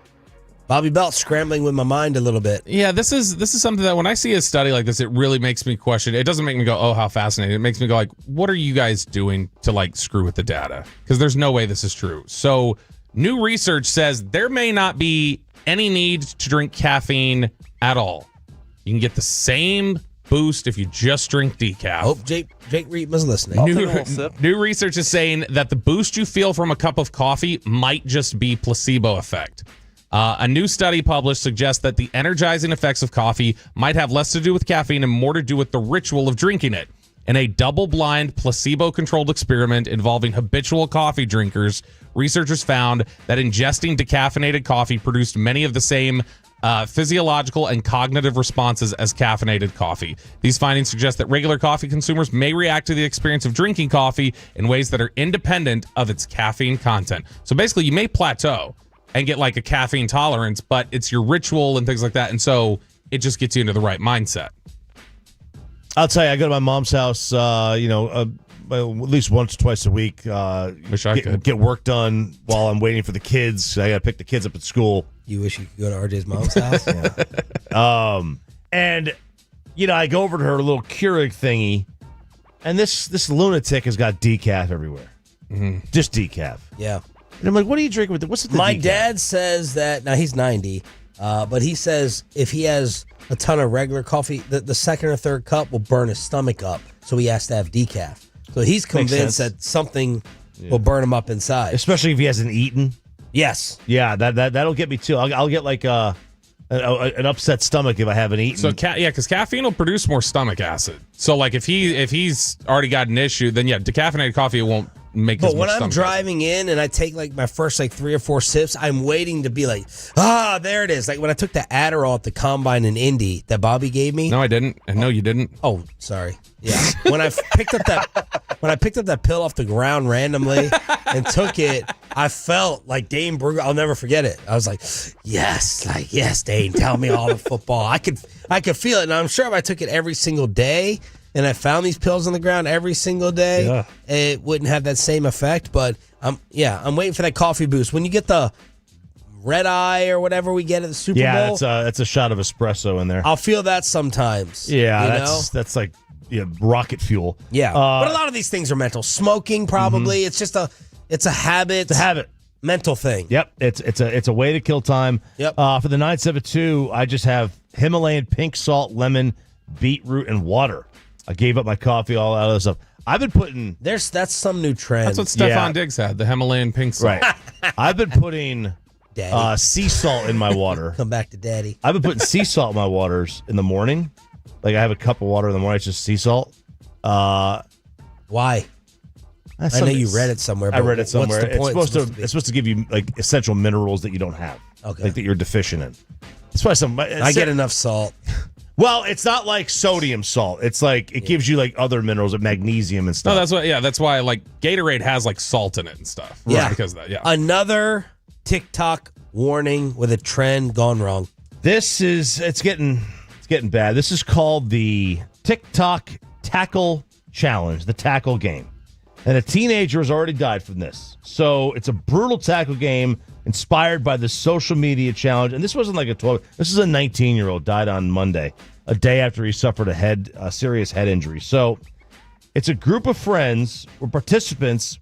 [SPEAKER 5] Bobby Belt scrambling with my mind a little bit.
[SPEAKER 7] Yeah, this is something that when I see a study like this, it really makes me question. It doesn't make me go, oh, how fascinating. It makes me go like, what are you guys doing to screw with the data? Because there's no way this is true. So new research says there may not be any need to drink caffeine at all. You can get the same boost if you just drink decaf.
[SPEAKER 5] Hope Jake Reed was listening.
[SPEAKER 7] New research is saying that the boost you feel from a cup of coffee might just be placebo effect. A new study published suggests that the energizing effects of coffee might have less to do with caffeine and more to do with the ritual of drinking it. In a double-blind, placebo-controlled experiment involving habitual coffee drinkers, researchers found that ingesting decaffeinated coffee produced many of the same physiological and cognitive responses as caffeinated coffee. These findings suggest that regular coffee consumers may react to the experience of drinking coffee in ways that are independent of its caffeine content. So basically, you may plateau and get like a caffeine tolerance, but it's your ritual and things like that. And so it just gets you into the right mindset.
[SPEAKER 6] I'll tell you, I go to my mom's house, at least once or twice a week.
[SPEAKER 7] Wish I could
[SPEAKER 6] get work done while I'm waiting for the kids. I got to pick the kids up at school.
[SPEAKER 5] You wish you could go to RJ's mom's house?
[SPEAKER 6] And I go over to her little Keurig thingy, and this lunatic has got decaf everywhere.
[SPEAKER 7] Mm-hmm.
[SPEAKER 6] Just decaf.
[SPEAKER 5] Yeah.
[SPEAKER 6] And I'm like, what are you drinking with it? What's the
[SPEAKER 5] My
[SPEAKER 6] decaf?
[SPEAKER 5] dad says that, now he's 90, but he says if he has a ton of regular coffee, the second or third cup will burn his stomach up, so he has to have decaf. So he's convinced that something will burn him up inside.
[SPEAKER 6] Especially if he hasn't eaten.
[SPEAKER 5] Yes.
[SPEAKER 6] Yeah, that'll get me too. I'll get like an upset stomach if I haven't eaten.
[SPEAKER 7] So because caffeine will produce more stomach acid. So like if he's already got an issue, then decaffeinated coffee won't make.
[SPEAKER 5] But when I'm driving in and I take like my first 3 or 4 sips, I'm waiting to be like, there it is. Like when I took the Adderall at the combine in Indy that Bobby gave me.
[SPEAKER 7] No, I didn't. And no, you didn't.
[SPEAKER 5] Oh, sorry. Yeah. When I picked up that pill off the ground randomly and took it, I felt like Dane Brugler. I'll never forget it. I was like, yes, Dane, tell me all the football. I could feel it, and I'm sure if I took it every single day and I found these pills on the ground every single day, it wouldn't have that same effect. But I'm waiting for that coffee boost. When you get the red eye or whatever we get at the Super Bowl,
[SPEAKER 6] that's a shot of espresso in there.
[SPEAKER 5] I'll feel that sometimes.
[SPEAKER 6] Yeah, that's like rocket fuel.
[SPEAKER 5] Yeah, but a lot of these things are mental. Smoking, probably. It's just it's a habit.
[SPEAKER 6] It's a habit.
[SPEAKER 5] Mental thing.
[SPEAKER 6] Yep, it's a way to kill time.
[SPEAKER 5] Yep.
[SPEAKER 6] For the 972, I just have Himalayan pink salt, lemon, beetroot, and water. I gave up my coffee, all that other stuff. I've been putting.
[SPEAKER 5] That's some new trend.
[SPEAKER 7] That's what Stefan Diggs had, the Himalayan pink salt.
[SPEAKER 6] Right. I've been putting sea salt in my water.
[SPEAKER 5] Come back to daddy.
[SPEAKER 6] I've been putting sea salt in my waters in the morning. Like I have a cup of water in the morning. It's just sea salt.
[SPEAKER 5] Why? I know you read it somewhere. But
[SPEAKER 6] I read it somewhere.
[SPEAKER 5] What's the point?
[SPEAKER 6] It's supposed to give you like essential minerals that you don't have.
[SPEAKER 5] Okay.
[SPEAKER 6] Like that you're deficient in. That's why
[SPEAKER 5] I get enough salt.
[SPEAKER 6] Well, it's not like sodium salt. It's like it gives you like other minerals, like magnesium and stuff.
[SPEAKER 7] No, that's why like Gatorade has like salt in it and stuff.
[SPEAKER 5] Yeah.
[SPEAKER 7] Because of that. Yeah.
[SPEAKER 5] Another TikTok warning with a trend gone wrong.
[SPEAKER 6] It's getting bad. This is called the TikTok Tackle Challenge, the tackle game. And a teenager has already died from this. So it's a brutal tackle game inspired by the social media challenge. And this wasn't like this is a 19-year-old died on Monday, a day after he suffered a serious head injury. So it's a group of friends where participants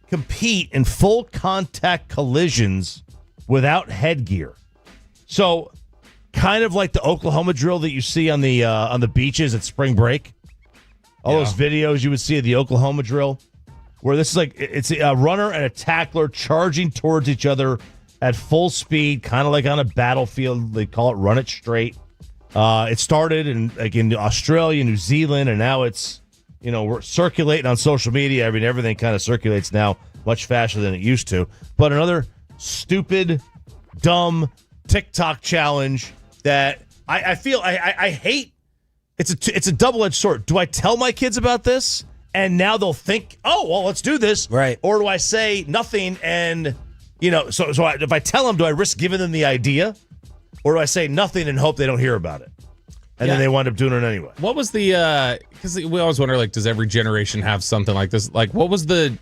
[SPEAKER 6] compete in full contact collisions without headgear. So kind of like the Oklahoma drill that you see on the beaches at spring break. All those videos you would see of the Oklahoma drill, where this is like it's a runner and a tackler charging towards each other at full speed, kind of like on a battlefield. They call it run it straight. It started in Australia, New Zealand, and now it's we're circulating on social media. I mean, everything kind of circulates now much faster than it used to. But another stupid, dumb TikTok challenge that I feel I hate. It's a double-edged sword. Do I tell my kids about this and now they'll think, oh, well, let's do this,
[SPEAKER 5] right?
[SPEAKER 6] Or do I say nothing and if I tell them, do I risk giving them the idea, or do I say nothing and hope they don't hear about it, and then they wind up doing it anyway?
[SPEAKER 7] What was the? Because we always wonder, like, does every generation have something like this? Like, what was the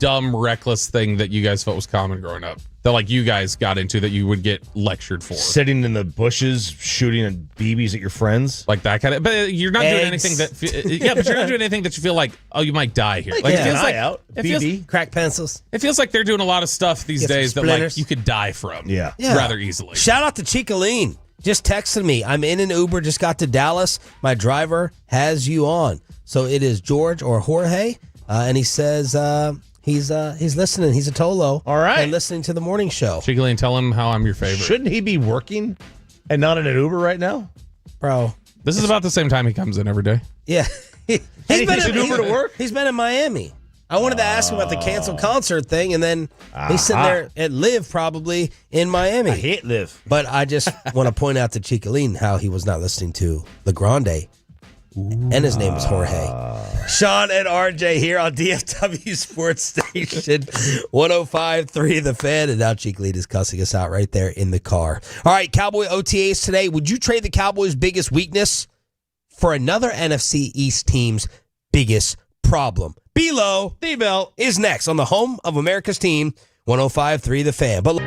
[SPEAKER 7] dumb, reckless thing that you guys felt was common growing up that like you guys got into that you would get lectured for?
[SPEAKER 6] Sitting in the bushes shooting BBs at your friends,
[SPEAKER 7] like that kind of. But you're not doing anything that. But you're not doing anything that you feel like, oh, you might die here. Like,
[SPEAKER 5] it
[SPEAKER 7] feels like
[SPEAKER 6] out.
[SPEAKER 5] BB, crack pencils.
[SPEAKER 7] It feels like they're doing a lot of stuff these days that like you could die from.
[SPEAKER 6] Yeah.
[SPEAKER 7] Rather easily.
[SPEAKER 5] Shout out to Chicaline. Just texted me. I'm in an Uber. Just got to Dallas. My driver has you on. So it is George or Jorge, and he says. He's listening. He's a Tolo.
[SPEAKER 6] All right.
[SPEAKER 5] And listening to the morning show.
[SPEAKER 7] Chigley, tell him how I'm your favorite.
[SPEAKER 6] Shouldn't he be working and not in an Uber right now?
[SPEAKER 5] Bro.
[SPEAKER 7] This is about the same time he comes in every day.
[SPEAKER 5] Yeah. He's
[SPEAKER 6] takes an Uber to work?
[SPEAKER 5] He's been in Miami. I wanted to ask him about the canceled concert thing, and then he's sitting there at Live, probably in Miami.
[SPEAKER 6] I hate Live.
[SPEAKER 5] But I just want to point out to Chicolin how he was not listening to Le Grande, and his name was Jorge. Sean and RJ here on DFW Sports Station 105.3 The Fan, and now Chicolin is cussing us out right there in the car. All right, Cowboy OTAs today. Would you trade the Cowboys' biggest weakness for another NFC East team's biggest problem? Below D-Bell is next on the home of America's team, 105.3 The Fan. But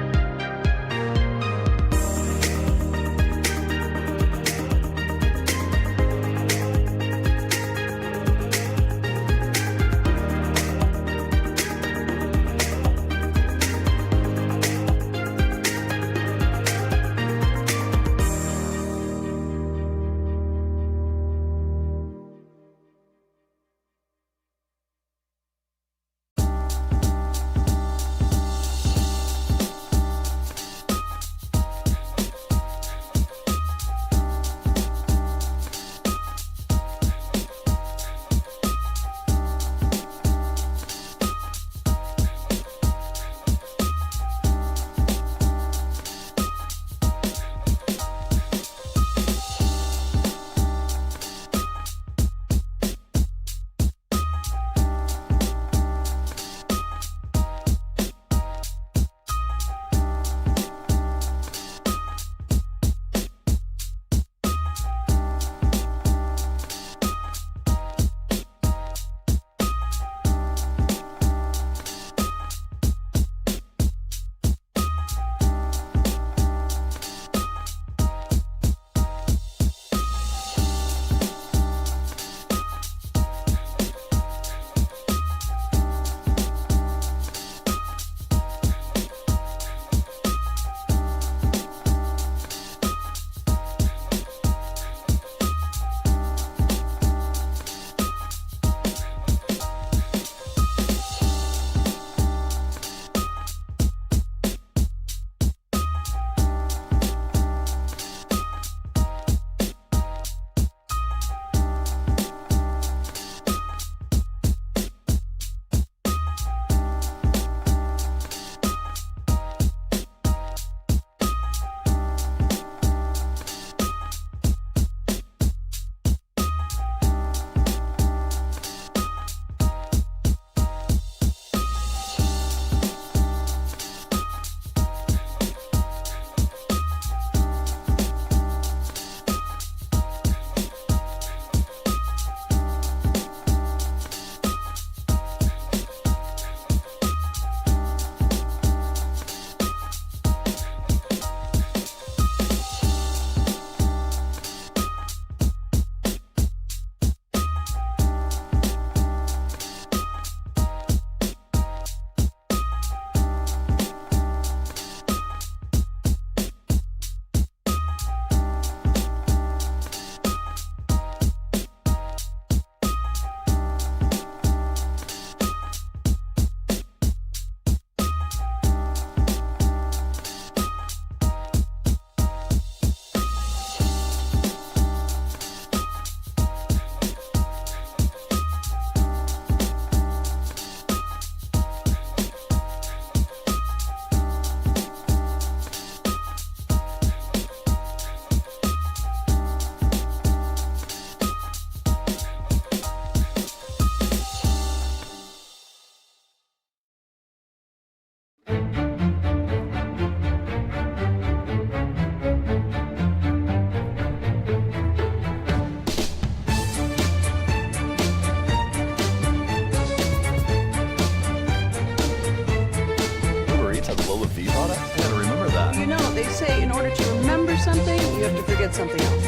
[SPEAKER 2] say in order to remember something, you have to forget something else.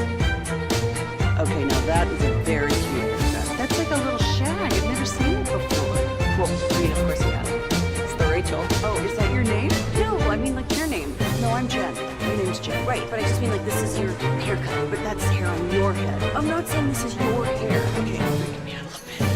[SPEAKER 2] Okay, now that is a very cute haircut. That's like a little shag. I've never seen it before. Well, I mean, of course you have. It's the Rachel. Oh, is that your name? No, I mean like your name. No, I'm Jen. My name's Jen. Right, but I just mean like this is your haircut. But that's hair on your head. I'm not saying this is your hair. Okay, you're freaking me out a little bit.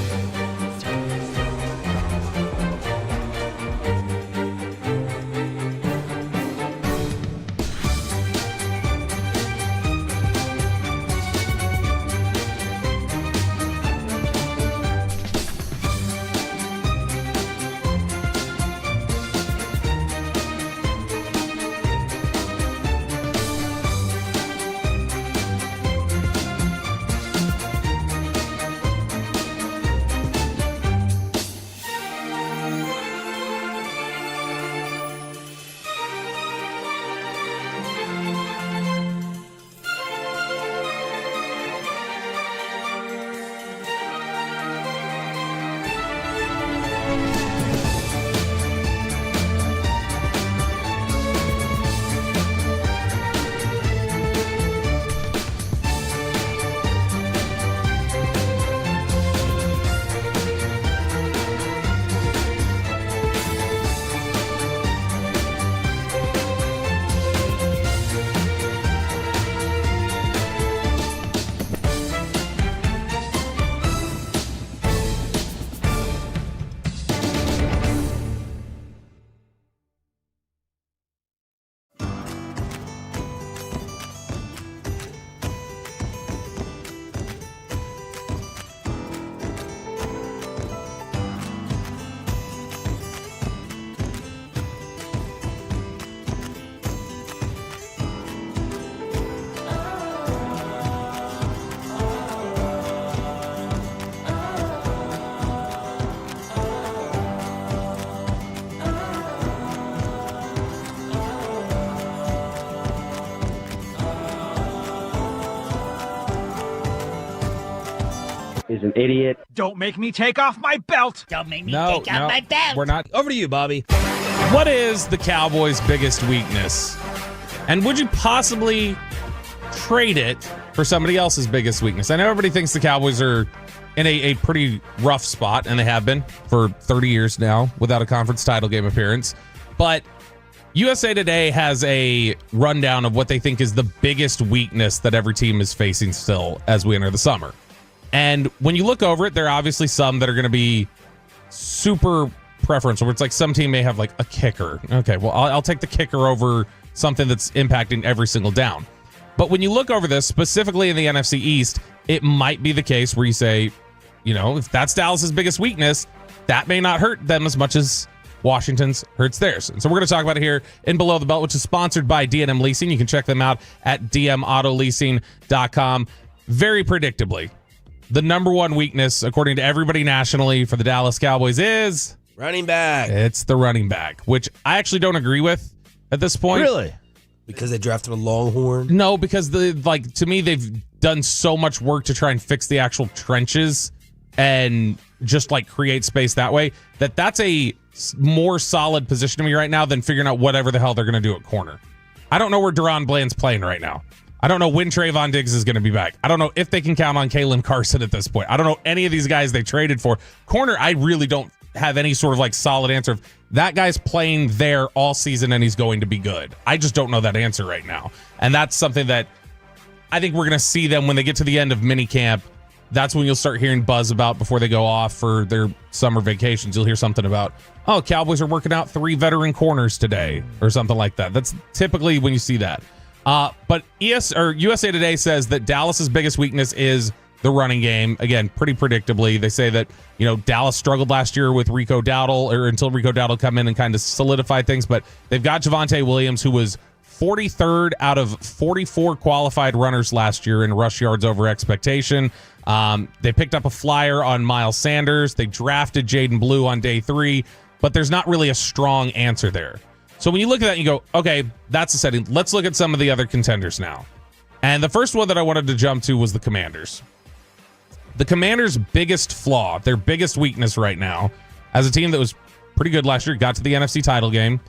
[SPEAKER 15] is an idiot.
[SPEAKER 11] Don't make me take off my belt.
[SPEAKER 16] Don't make me
[SPEAKER 7] No,
[SPEAKER 16] take out my belt.
[SPEAKER 7] we're not.
[SPEAKER 5] Over to you, Bobby.
[SPEAKER 7] What is the Cowboys' biggest weakness? And would you possibly trade it for somebody else's biggest weakness? I know everybody thinks the Cowboys are in a pretty rough spot, and they have been for 30 years now without a conference title game appearance. But USA Today has a rundown of what they think is the biggest weakness that every team is facing still as we enter the summer. And when you look over it, there are obviously some that are going to be super preferential, where it's like some team may have like a kicker. Okay, well, I'll take the kicker over something that's impacting every single down. But when you look over this, specifically in the NFC East, it might be the case where you say, you know, if that's Dallas's biggest weakness, that may not hurt them as much as Washington's hurts theirs. And so we're going to talk about it here in Below the Belt, which is sponsored by D&M Leasing. You can check them out at dmautoleasing.com. Very predictably, the number one weakness, according to everybody nationally for the Dallas Cowboys, is
[SPEAKER 5] running back.
[SPEAKER 7] It's the running back, which I actually don't agree with at this point.
[SPEAKER 6] Really?
[SPEAKER 5] Because they drafted a Longhorn?
[SPEAKER 7] No, because to me, they've done so much work to try and fix the actual trenches and just like create space that way, that's a more solid position to me right now than figuring out whatever the hell they're going to do at corner. I don't know where Deron Bland's playing right now. I don't know when Trayvon Diggs is going to be back. I don't know if they can count on Kalen Carson at this point. I don't know any of these guys they traded for. Corner, I really don't have any sort of like solid answer of that guy's playing there all season and he's going to be good. I just don't know that answer right now. And that's something that I think we're going to see them when they get to the end of minicamp. That's when you'll start hearing buzz about before they go off for their summer vacations. You'll hear something about, oh, Cowboys are working out 3 veteran corners today or something like that. That's typically when you see that. But USA Today says that Dallas's biggest weakness is the running game. Again, pretty predictably, they say that, you know, Dallas struggled last year with Rico Dowdle, or until Rico Dowdle come in and kind of solidify things. But they've got Javonte Williams, who was 43rd out of 44 qualified runners last year in rush yards over expectation. They picked up a flyer on Miles Sanders. They drafted Jaden Blue on day 3, but there's not really a strong answer there. So when you look at that and you go, okay, that's the setting. Let's look at some of the other contenders now. And the first one that I wanted to jump to was the Commanders. The Commanders' biggest flaw, their biggest weakness right now, as a team that was pretty good last year, got to the NFC title game.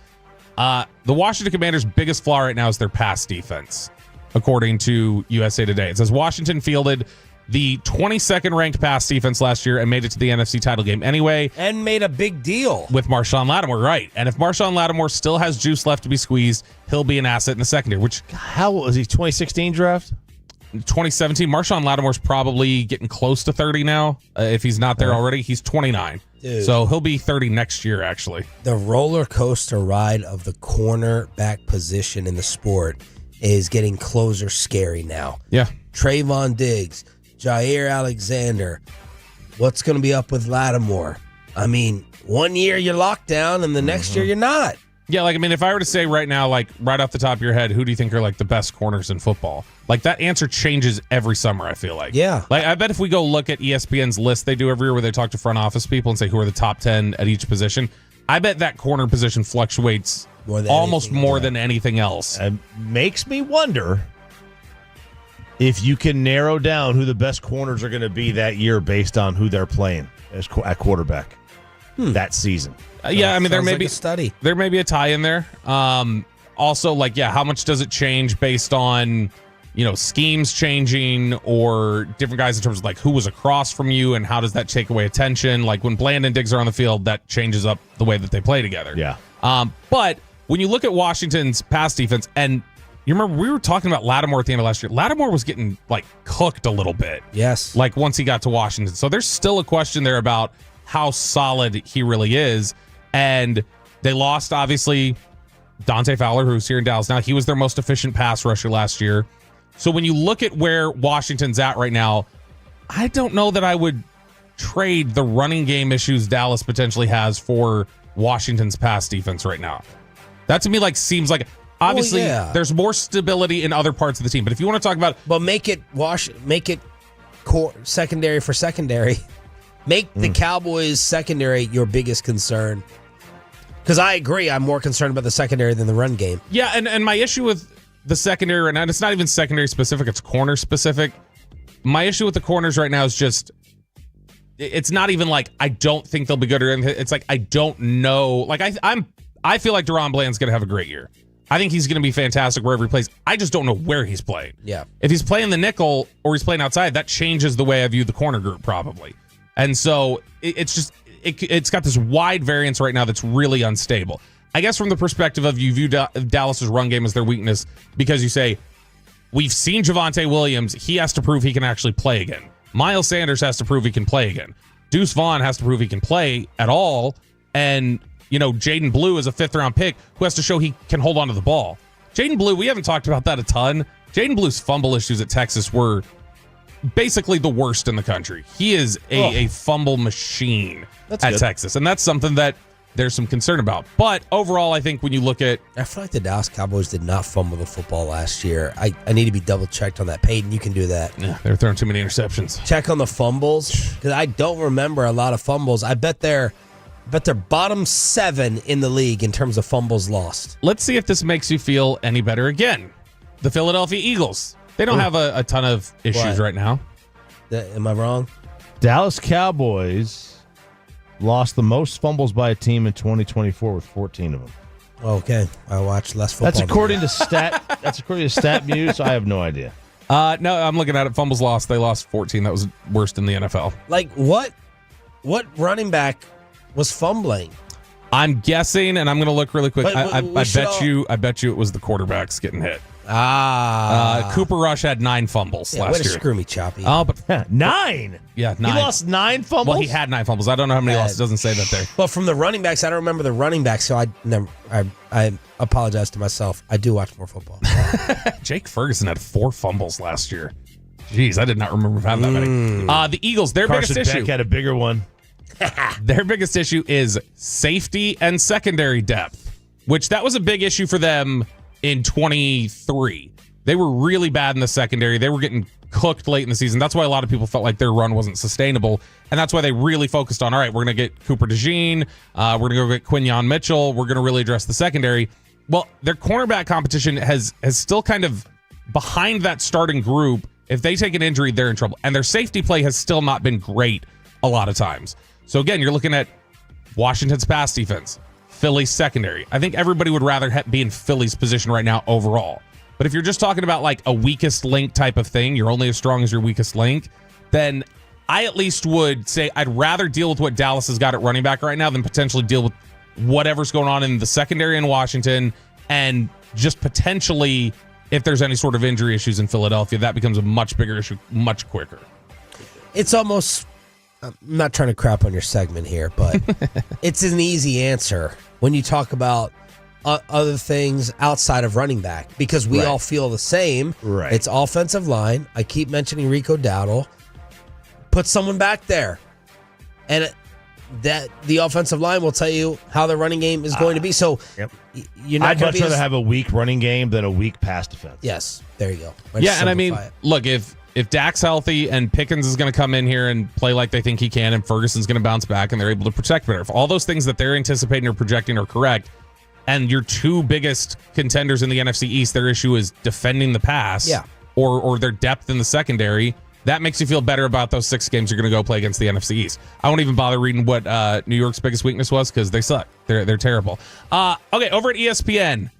[SPEAKER 7] The Washington Commanders' biggest flaw right now is their pass defense, according to USA Today. It says Washington fielded the 22nd ranked pass defense last year and made it to the NFC title game anyway.
[SPEAKER 5] And made a big deal.
[SPEAKER 7] With Marshawn Lattimore, right. And if Marshawn Lattimore still has juice left to be squeezed, he'll be an asset in the secondary, which...
[SPEAKER 6] How was he, 2016 draft?
[SPEAKER 7] 2017. Marshawn Lattimore's probably getting close to 30 now. If he's not there already, he's 29.
[SPEAKER 5] Dude.
[SPEAKER 7] So he'll be 30 next year, actually.
[SPEAKER 5] The roller coaster ride of the cornerback position in the sport is getting closer scary now.
[SPEAKER 7] Yeah.
[SPEAKER 5] Trayvon Diggs, Jair Alexander. What's going to be up with Lattimore? I mean, one year you're locked down and the next year you're not.
[SPEAKER 7] Yeah, like, I mean, if I were to say right now, like, right off the top of your head, who do you think are, like, the best corners in football? Like, that answer changes every summer, I feel like.
[SPEAKER 5] Yeah.
[SPEAKER 7] Like, I bet if we go look at ESPN's list they do every year where they talk to front office people and say who are the top 10 at each position, I bet that corner position fluctuates almost more than anything else.
[SPEAKER 6] It makes me wonder if you can narrow down who the best corners are going to be that year based on who they're playing at quarterback that season.
[SPEAKER 7] Yeah, I mean, there may
[SPEAKER 5] like
[SPEAKER 7] be
[SPEAKER 5] a study.
[SPEAKER 7] There may be a tie in there. Also, like, yeah, how much does it change based on, you know, schemes changing or different guys in terms of like who was across from you and how does that take away attention? Like when Bland and Diggs are on the field, that changes up the way that they play together.
[SPEAKER 6] Yeah.
[SPEAKER 7] But when you look at Washington's pass defense, and you remember we were talking about Lattimore at the end of last year. Lattimore was getting like cooked a little bit.
[SPEAKER 5] Yes.
[SPEAKER 7] Like once he got to Washington. So there's still a question there about how solid he really is. And they lost, obviously, Dante Fowler, who's here in Dallas now. He was their most efficient pass rusher last year. So when you look at where Washington's at right now, I don't know that I would trade the running game issues Dallas potentially has for Washington's pass defense right now. That to me like seems like obviously there's more stability in other parts of the team. But if you want to talk about,
[SPEAKER 5] but make it secondary for secondary. Make the Cowboys secondary your biggest concern. Because I agree, I'm more concerned about the secondary than the run game.
[SPEAKER 7] Yeah, and my issue with the secondary right now, and it's not even secondary specific, it's corner specific. My issue with the corners right now is just it's not even like I don't think they'll be good or anything. It's like I don't know. Like I feel like Deron Bland's going to have a great year. I think he's going to be fantastic wherever he plays. I just don't know where he's playing.
[SPEAKER 5] Yeah.
[SPEAKER 7] If he's playing the nickel or he's playing outside, that changes the way I view the corner group probably. And so it's got this wide variance right now that's really unstable. I guess from the perspective of you view Dallas's run game as their weakness because you say, we've seen Javonte Williams. He has to prove he can actually play again. Miles Sanders has to prove he can play again. Deuce Vaughn has to prove he can play at all. And Jaden Blue is a 5th-round pick who has to show he can hold on to the ball. Jaden Blue, we haven't talked about that a ton. Jaden Blue's fumble issues at Texas were basically the worst in the country. He is a fumble machine at Texas, and that's something that there's some concern about. But overall, I think when you look at...
[SPEAKER 5] I feel like the Dallas Cowboys did not fumble the football last year. I need to be double-checked on that. Peyton, you can do that.
[SPEAKER 7] Yeah, they're throwing too many interceptions.
[SPEAKER 5] Check on the fumbles, because I don't remember a lot of fumbles. I bet they're bottom 7 in the league in terms of fumbles lost.
[SPEAKER 7] Let's see if this makes you feel any better again. The Philadelphia Eagles. They don't have a ton of issues right now.
[SPEAKER 5] Am I wrong?
[SPEAKER 6] Dallas Cowboys lost the most fumbles by a team in 2024 with 14 of them.
[SPEAKER 5] Okay, I watched less football.
[SPEAKER 6] That's according to StatMuse. So I have no idea.
[SPEAKER 7] No, I'm looking at it. Fumbles lost. They lost 14. That was worst in the NFL.
[SPEAKER 5] Like what running back was fumbling?
[SPEAKER 7] I'm guessing, and I'm going to look really quick. I bet you it was the quarterbacks getting hit. Cooper Rush had 9 fumbles last
[SPEAKER 5] way to
[SPEAKER 7] year.
[SPEAKER 5] screw me, Choppy.
[SPEAKER 7] Oh, but
[SPEAKER 6] 9.
[SPEAKER 7] Yeah, 9.
[SPEAKER 6] He lost 9 fumbles.
[SPEAKER 7] Well, he had 9 fumbles. I don't know how many he lost. It doesn't say that there.
[SPEAKER 5] Well, from the running backs, I don't remember the running backs, so I apologize to myself. I do watch more football.
[SPEAKER 7] Jake Ferguson had 4 fumbles last year. Jeez, I did not remember having that many. The Eagles, their
[SPEAKER 6] Carson
[SPEAKER 7] biggest issue.
[SPEAKER 6] Beck had a bigger one.
[SPEAKER 7] Their biggest issue is safety and secondary depth, which that was a big issue for them in 23. They were really bad in the secondary. They were getting cooked late in the season. That's why a lot of people felt like their run wasn't sustainable. And that's why they really focused on, all right, we're going to get Cooper DeJean. We're going to go get Quinyon Mitchell. We're going to really address the secondary. Well, their cornerback competition has still kind of behind that starting group. If they take an injury, they're in trouble. And their safety play has still not been great a lot of times. So again, you're looking at Washington's pass defense, Philly's secondary. I think everybody would rather be in Philly's position right now overall. But if you're just talking about like a weakest link type of thing, you're only as strong as your weakest link, then I at least would say I'd rather deal with what Dallas has got at running back right now than potentially deal with whatever's going on in the secondary in Washington, and just potentially if there's any sort of injury issues in Philadelphia, that becomes a much bigger issue much quicker.
[SPEAKER 5] It's almost... I'm not trying to crap on your segment here, but it's an easy answer when you talk about other things outside of running back, because we all feel the same.
[SPEAKER 6] Right.
[SPEAKER 5] It's offensive line. I keep mentioning Rico Dowdle. Put someone back there, and that the offensive line will tell you how the running game is going to be. So you're not.
[SPEAKER 6] I'd much rather have a weak running game than a weak pass defense.
[SPEAKER 5] Yes, there you go.
[SPEAKER 7] And I mean, look, if Dak's healthy and Pickens is going to come in here and play like they think he can, and Ferguson's going to bounce back and they're able to protect better, if all those things that they're anticipating or projecting are correct, and your 2 biggest contenders in the NFC East, their issue is defending the pass, or their depth in the secondary, that makes you feel better about those 6 games you're going to go play against the NFC East. I won't even bother reading what New York's biggest weakness was, because they suck. They're terrible. Okay, over at ESPN,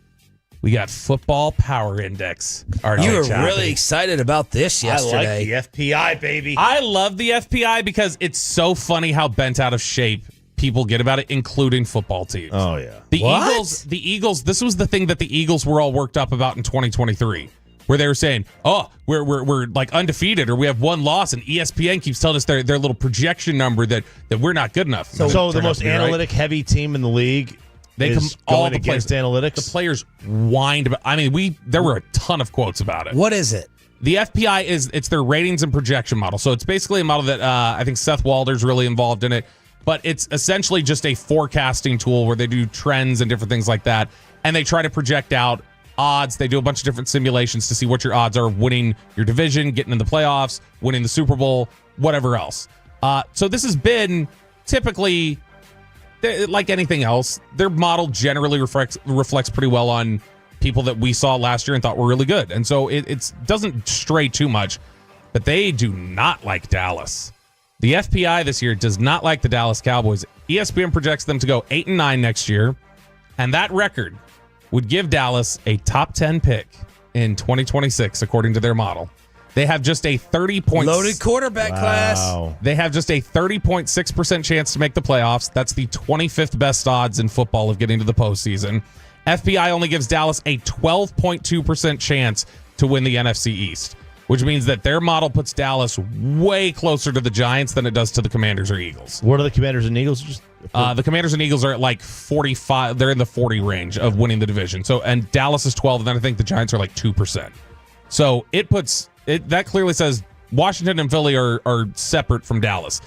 [SPEAKER 7] we got Football Power Index.
[SPEAKER 5] You were really excited about this yesterday.
[SPEAKER 6] I like the FPI, baby.
[SPEAKER 7] I love the FPI because it's so funny how bent out of shape people get about it, including football teams.
[SPEAKER 6] Oh, yeah.
[SPEAKER 7] The Eagles, this was the thing that the Eagles were all worked up about in 2023, where they were saying, oh, we're like undefeated, or we have 1 loss, and ESPN keeps telling us their little projection number that we're not good enough.
[SPEAKER 6] So the most analytic-heavy team in the league
[SPEAKER 7] They
[SPEAKER 6] is
[SPEAKER 7] come all
[SPEAKER 6] going
[SPEAKER 7] the
[SPEAKER 6] against
[SPEAKER 7] players,
[SPEAKER 6] analytics.
[SPEAKER 7] The players whined about. I mean, there were a ton of quotes about it.
[SPEAKER 5] What is it?
[SPEAKER 7] The FPI it's their ratings and projection model. So it's basically a model that I think Seth Walder's really involved in it. But it's essentially just a forecasting tool where they do trends and different things like that, and they try to project out odds. They do a bunch of different simulations to see what your odds are of winning your division, getting in the playoffs, winning the Super Bowl, whatever else. So this has been typically, like anything else, their model generally reflects pretty well on people that we saw last year and thought were really good. And so it doesn't stray too much, but they do not like Dallas. The FPI this year does not like the Dallas Cowboys. ESPN projects them to go 8-9 next year, and that record would give Dallas a top 10 pick in 2026, according to their model. They have just a 30 point
[SPEAKER 5] loaded quarterback class.
[SPEAKER 7] They have just a 30.6% chance to make the playoffs. That's the 25th best odds in football of getting to the postseason. FPI only gives Dallas a 12.2% chance to win the NFC East, which means that their model puts Dallas way closer to the Giants than it does to the Commanders or Eagles.
[SPEAKER 6] What are the Commanders and Eagles?
[SPEAKER 7] The Commanders and Eagles are at like 45. They're in the 40 range of winning the division. So, and Dallas is 12, and then I think the Giants are like 2%. So it puts it. That clearly says Washington and Philly are separate from Dallas.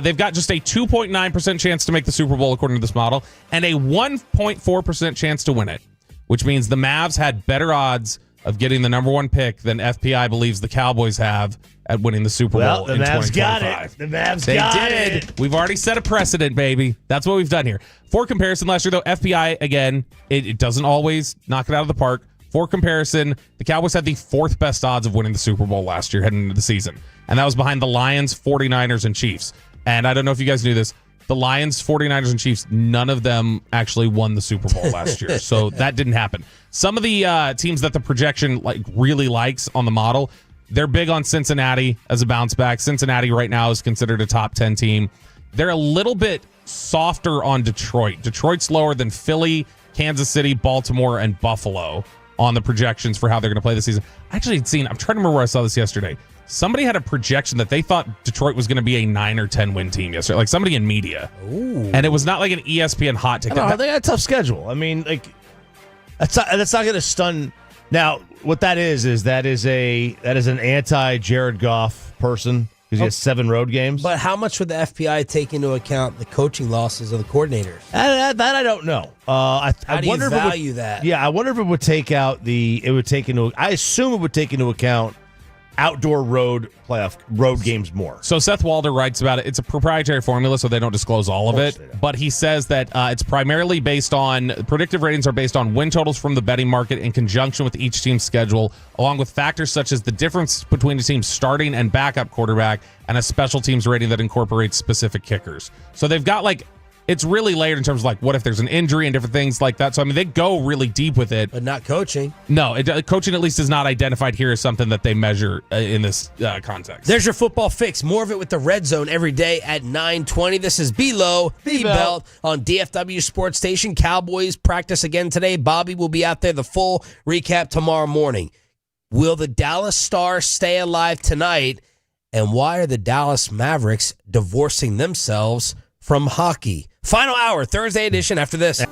[SPEAKER 7] They've got just a 2.9% chance to make the Super Bowl according to this model, and a 1.4% chance to win it, which means the Mavs had better odds of getting the number one pick than FPI believes the Cowboys have at winning the Super Bowl
[SPEAKER 6] the
[SPEAKER 7] in
[SPEAKER 6] Mavs
[SPEAKER 7] 2025.
[SPEAKER 6] got it. The Mavs got it.
[SPEAKER 7] We've already set a precedent, baby. That's what we've done here. For comparison, last year, though, FPI, again, it doesn't always knock it out of the park. For comparison, the Cowboys had the fourth best odds of winning the Super Bowl last year heading into the season, and that was behind the Lions, 49ers, and Chiefs. And I don't know if you guys knew this, the Lions, 49ers, and Chiefs, none of them actually won the Super Bowl last year. So that didn't happen. Some of the teams that the projection really likes on the model, they're big on Cincinnati as a bounce back. Cincinnati right now is considered a top 10 team. They're a little bit softer on Detroit. Detroit's lower than Philly, Kansas City, Baltimore, and Buffalo on the projections for how they're going to play this season. I actually had seen, I'm trying to remember where I saw this yesterday. Somebody had a projection that they thought Detroit was going to be a 9 or 10 win team yesterday, like somebody in media.
[SPEAKER 5] Ooh.
[SPEAKER 7] And it was not like an ESPN hot take.
[SPEAKER 6] They got a tough schedule. I mean, like that's not going to stun. Now, what that is an anti-Jared Goff person because he has 7 road games.
[SPEAKER 5] But how much would the FPI take into account the coaching losses of the coordinators?
[SPEAKER 6] That I don't know. I wonder
[SPEAKER 5] do you
[SPEAKER 6] if
[SPEAKER 5] value that?
[SPEAKER 6] Yeah, I wonder if it would take out I assume it would take into account outdoor road games more.
[SPEAKER 7] So Seth Walder writes about it. It's a proprietary formula, so they don't disclose all of it. But he says that it's primarily based on predictive ratings are based on win totals from the betting market in conjunction with each team's schedule, along with factors such as the difference between the team's starting and backup quarterback and a special teams rating that incorporates specific kickers. So they've got it's really layered in terms of what if there's an injury and different things like that. So, I mean, they go really deep with it.
[SPEAKER 5] But not coaching.
[SPEAKER 7] No, coaching at least is not identified here as something that they measure in this context.
[SPEAKER 5] There's your football fix. More of it with the Red Zone every day at 9:20. This is B-Low, B-Belt on DFW Sports Station. Cowboys practice again today. Bobby will be out there. The full recap tomorrow morning. Will the Dallas Stars stay alive tonight? And why are the Dallas Mavericks divorcing themselves from hockey? Final hour, Thursday edition after this.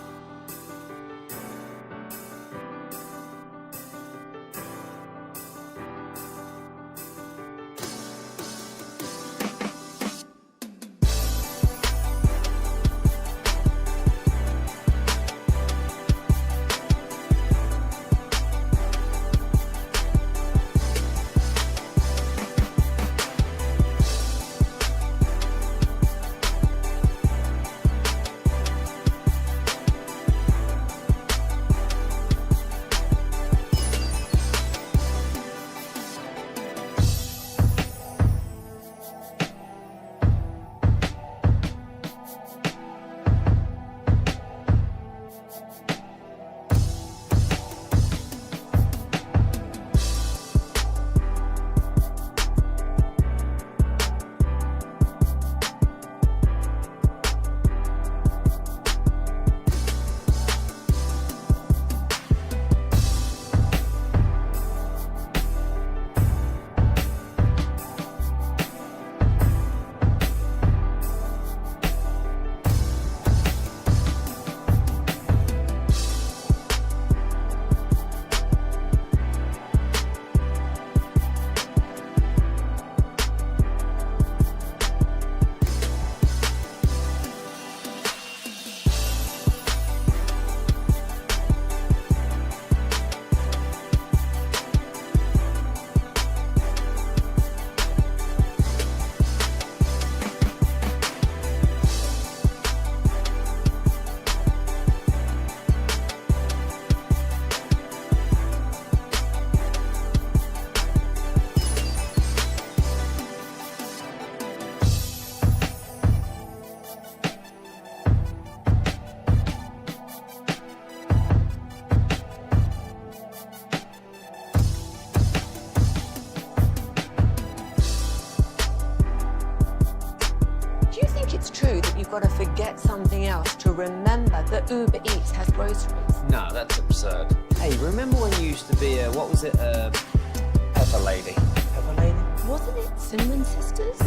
[SPEAKER 8] got to forget something else to remember that Uber Eats has groceries.
[SPEAKER 9] No, that's absurd. Hey, remember when you used to be a, what was it, Pepper Lady? Pepper Lady?
[SPEAKER 8] Wasn't it Cinnamon Sisters?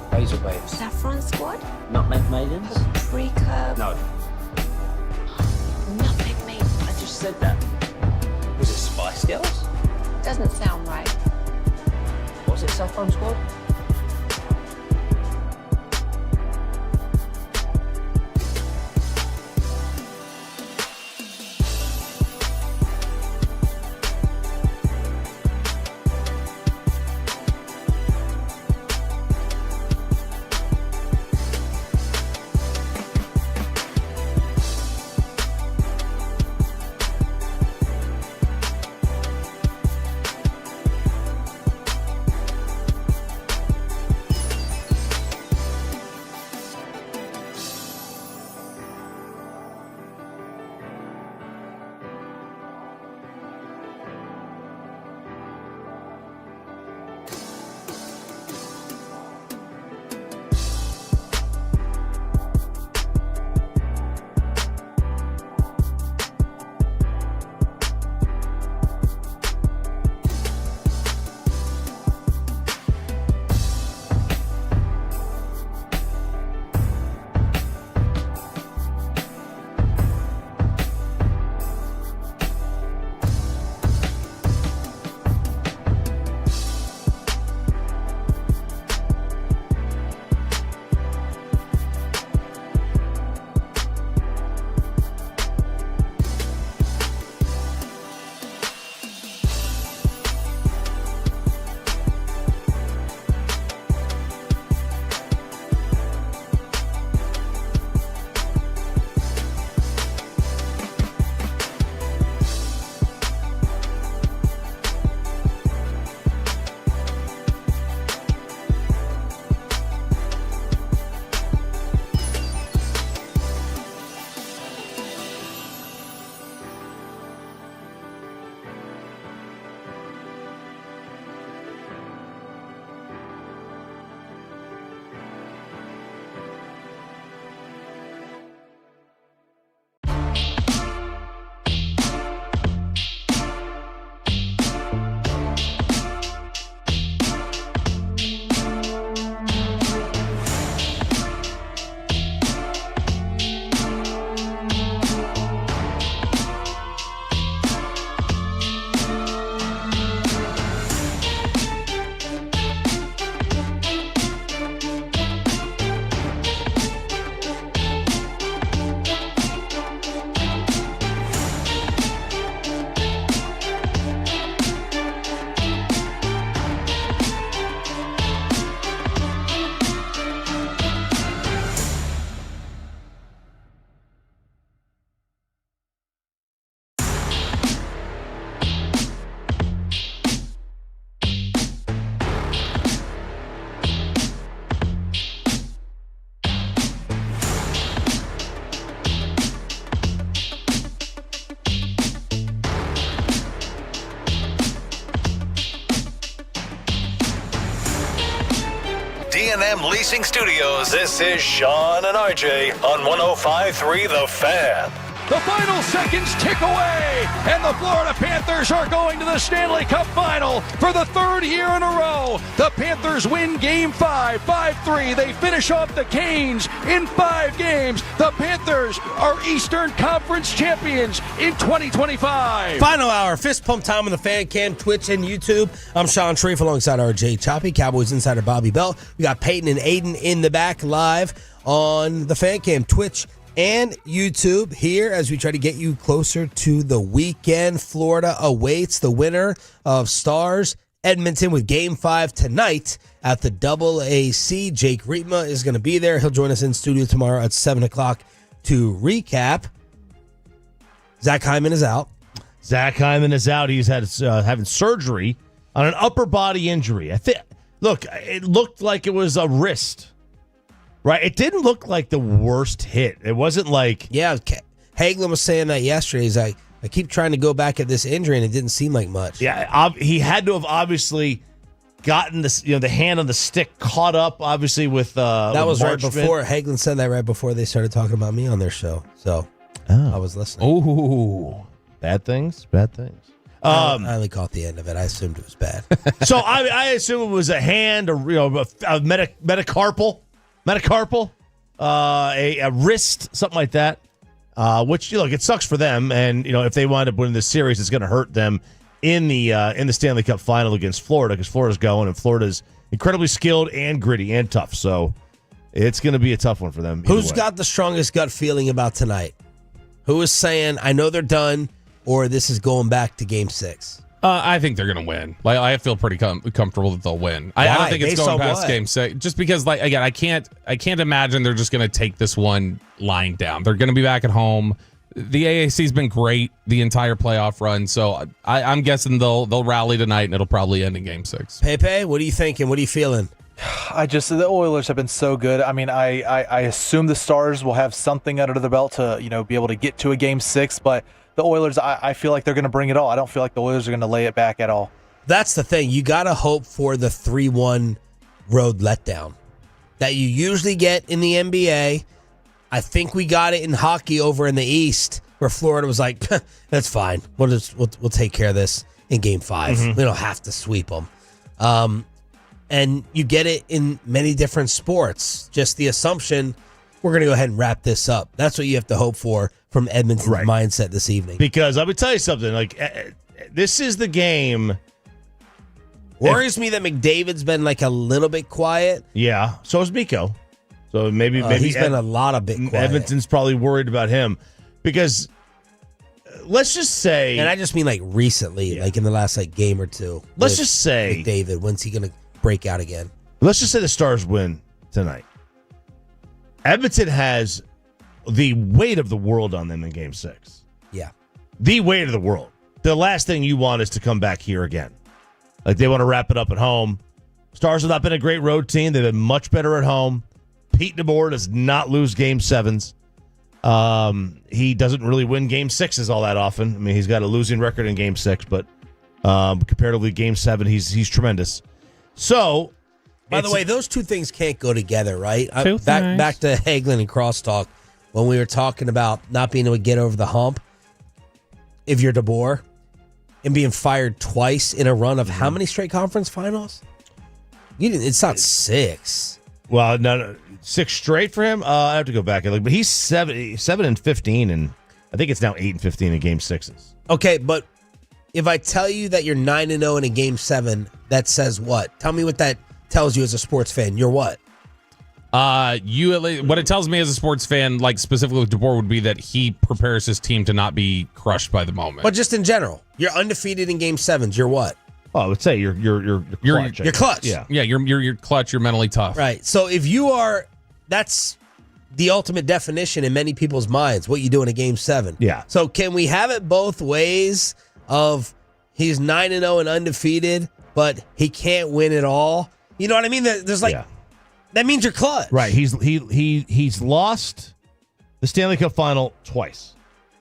[SPEAKER 9] Basil Babes.
[SPEAKER 8] Saffron Squad?
[SPEAKER 9] Nutmeg Maidens?
[SPEAKER 8] Pre-curb?
[SPEAKER 9] No.
[SPEAKER 8] Nutmeg Maidens.
[SPEAKER 9] I just said that. Was it Spice Girls?
[SPEAKER 8] Doesn't sound right.
[SPEAKER 9] Was it Saffron Squad?
[SPEAKER 17] D&M Leasing Studios, this is Sean and RJ on 105.3 The Fan.
[SPEAKER 11] The final seconds tick away, and the Florida Panthers are going to the Stanley Cup Final for the third year in a row. The Panthers win Game 5, 5-3. They finish off the Canes in 5 games. The Panthers are Eastern Conference champions in 2025.
[SPEAKER 5] Final hour, fist pump time on the Fan Cam, Twitch, and YouTube. I'm Sean Sharif alongside RJ Choppy, Cowboys insider Bobby Bell. We got Peyton and Aiden in the back live on the Fan Cam, Twitch, and YouTube here as we try to get you closer to the weekend. Florida awaits the winner of Stars Edmonton with Game 5 tonight at the AAC. Jake Rietma is going to be there. He'll join us in studio tomorrow at 7 o'clock to recap. Zach Hyman is out.
[SPEAKER 6] Zach Hyman is out. He's had having surgery on an upper body injury. Look, it looked like it was a wrist. Right, it didn't look like the worst hit. It wasn't like...
[SPEAKER 5] Yeah, Hagelin was saying that yesterday. He's like, I keep trying to go back at this injury, and it didn't seem like much.
[SPEAKER 6] Yeah, he had to have obviously gotten this, the hand on the stick caught up, obviously with
[SPEAKER 5] that was right
[SPEAKER 6] Marchman.
[SPEAKER 5] before Hagelin said that right before they started talking about me on their show. So I was listening.
[SPEAKER 6] Oh, bad things.
[SPEAKER 5] I only caught the end of it. I assumed it was bad.
[SPEAKER 6] So I assume it was a hand, or a metacarpal, a wrist, something like that. Which it sucks for them, and if they wind up winning this series, it's going to hurt them in the Stanley Cup final against Florida, because Florida's going, and Florida's incredibly skilled and gritty and tough. So it's going to be a tough one for them.
[SPEAKER 5] Who's got the strongest gut feeling about tonight? Who is saying, I know they're done, or this is going back to Game 6?
[SPEAKER 7] I think they're going to win. I feel pretty comfortable that they'll win. I don't think it's going past Game 6, just because, again, I can't imagine they're just going to take this one lying down. They're going to be back at home. The AAC's been great the entire playoff run, so I'm guessing they'll rally tonight, and it'll probably end in Game 6.
[SPEAKER 5] Pepe, what are you thinking? What are you feeling?
[SPEAKER 10] The Oilers have been so good. I mean, I assume the Stars will have something under the belt to be able to get to a Game 6, but the Oilers, I feel like they're going to bring it all. I don't feel like the Oilers are going to lay it back at all.
[SPEAKER 5] That's the thing. You got to hope for the 3-1 road letdown that you usually get in the NBA. I think we got it in hockey over in the East, where Florida was like, that's fine. We'll take care of this in Game 5.
[SPEAKER 6] Mm-hmm.
[SPEAKER 5] We don't have to sweep them. And you get it in many different sports. Just the assumption, we're going to go ahead and wrap this up. That's what you have to hope for from Edmonton's mindset this evening.
[SPEAKER 6] Because I would tell you something, this is the game.
[SPEAKER 5] Worries me that McDavid's been a little bit quiet.
[SPEAKER 6] Yeah, so is Mikko. So maybe
[SPEAKER 5] he's been a lot of bit quiet.
[SPEAKER 6] Edmonton's probably worried about him because let's just say,
[SPEAKER 5] and I just mean recently, in the last game or two.
[SPEAKER 6] Let's just say
[SPEAKER 5] McDavid, when's he going to break out again?
[SPEAKER 6] Let's just say the Stars win tonight. Edmonton has the weight of the world on them in Game 6.
[SPEAKER 5] Yeah.
[SPEAKER 6] The weight of the world. The last thing you want is to come back here again. They want to wrap it up at home. Stars have not been a great road team. They've been much better at home. Pete DeBoer does not lose Game 7s. He doesn't really win Game 6s all that often. I mean, he's got a losing record in Game 6, but comparatively Game 7, he's tremendous. So,
[SPEAKER 5] by the way, those two things can't go together, right?
[SPEAKER 7] Two
[SPEAKER 5] back to Hagelin and crosstalk when we were talking about not being able to get over the hump. If you're DeBoer and being fired twice in a run of how many straight conference finals? It's not 6.
[SPEAKER 6] Well, no, 6 straight for him. I have to go back and look, but he's 7-15, and I think it's now 8-15 in Game 6s.
[SPEAKER 5] Okay, but if I tell you that you're 9-0 in a Game 7, that says what? Tell me what that tells you as a sports fan. You're what?
[SPEAKER 7] What it tells me as a sports fan, specifically with DeBoer, would be that he prepares his team to not be crushed by the moment.
[SPEAKER 5] But just in general, you're undefeated in Game 7s. You're what?
[SPEAKER 6] Oh, I would say you're clutch.
[SPEAKER 5] You're clutch.
[SPEAKER 6] Yeah,
[SPEAKER 7] you're clutch. You're mentally tough.
[SPEAKER 5] Right. So if you are, that's the ultimate definition in many people's minds. What you do in a Game 7.
[SPEAKER 6] Yeah.
[SPEAKER 5] So can we have it both ways? Of he's 9-0 and undefeated, but he can't win it all. You know what I mean? There's that means you're clutch.
[SPEAKER 6] Right. He's lost the Stanley Cup final twice.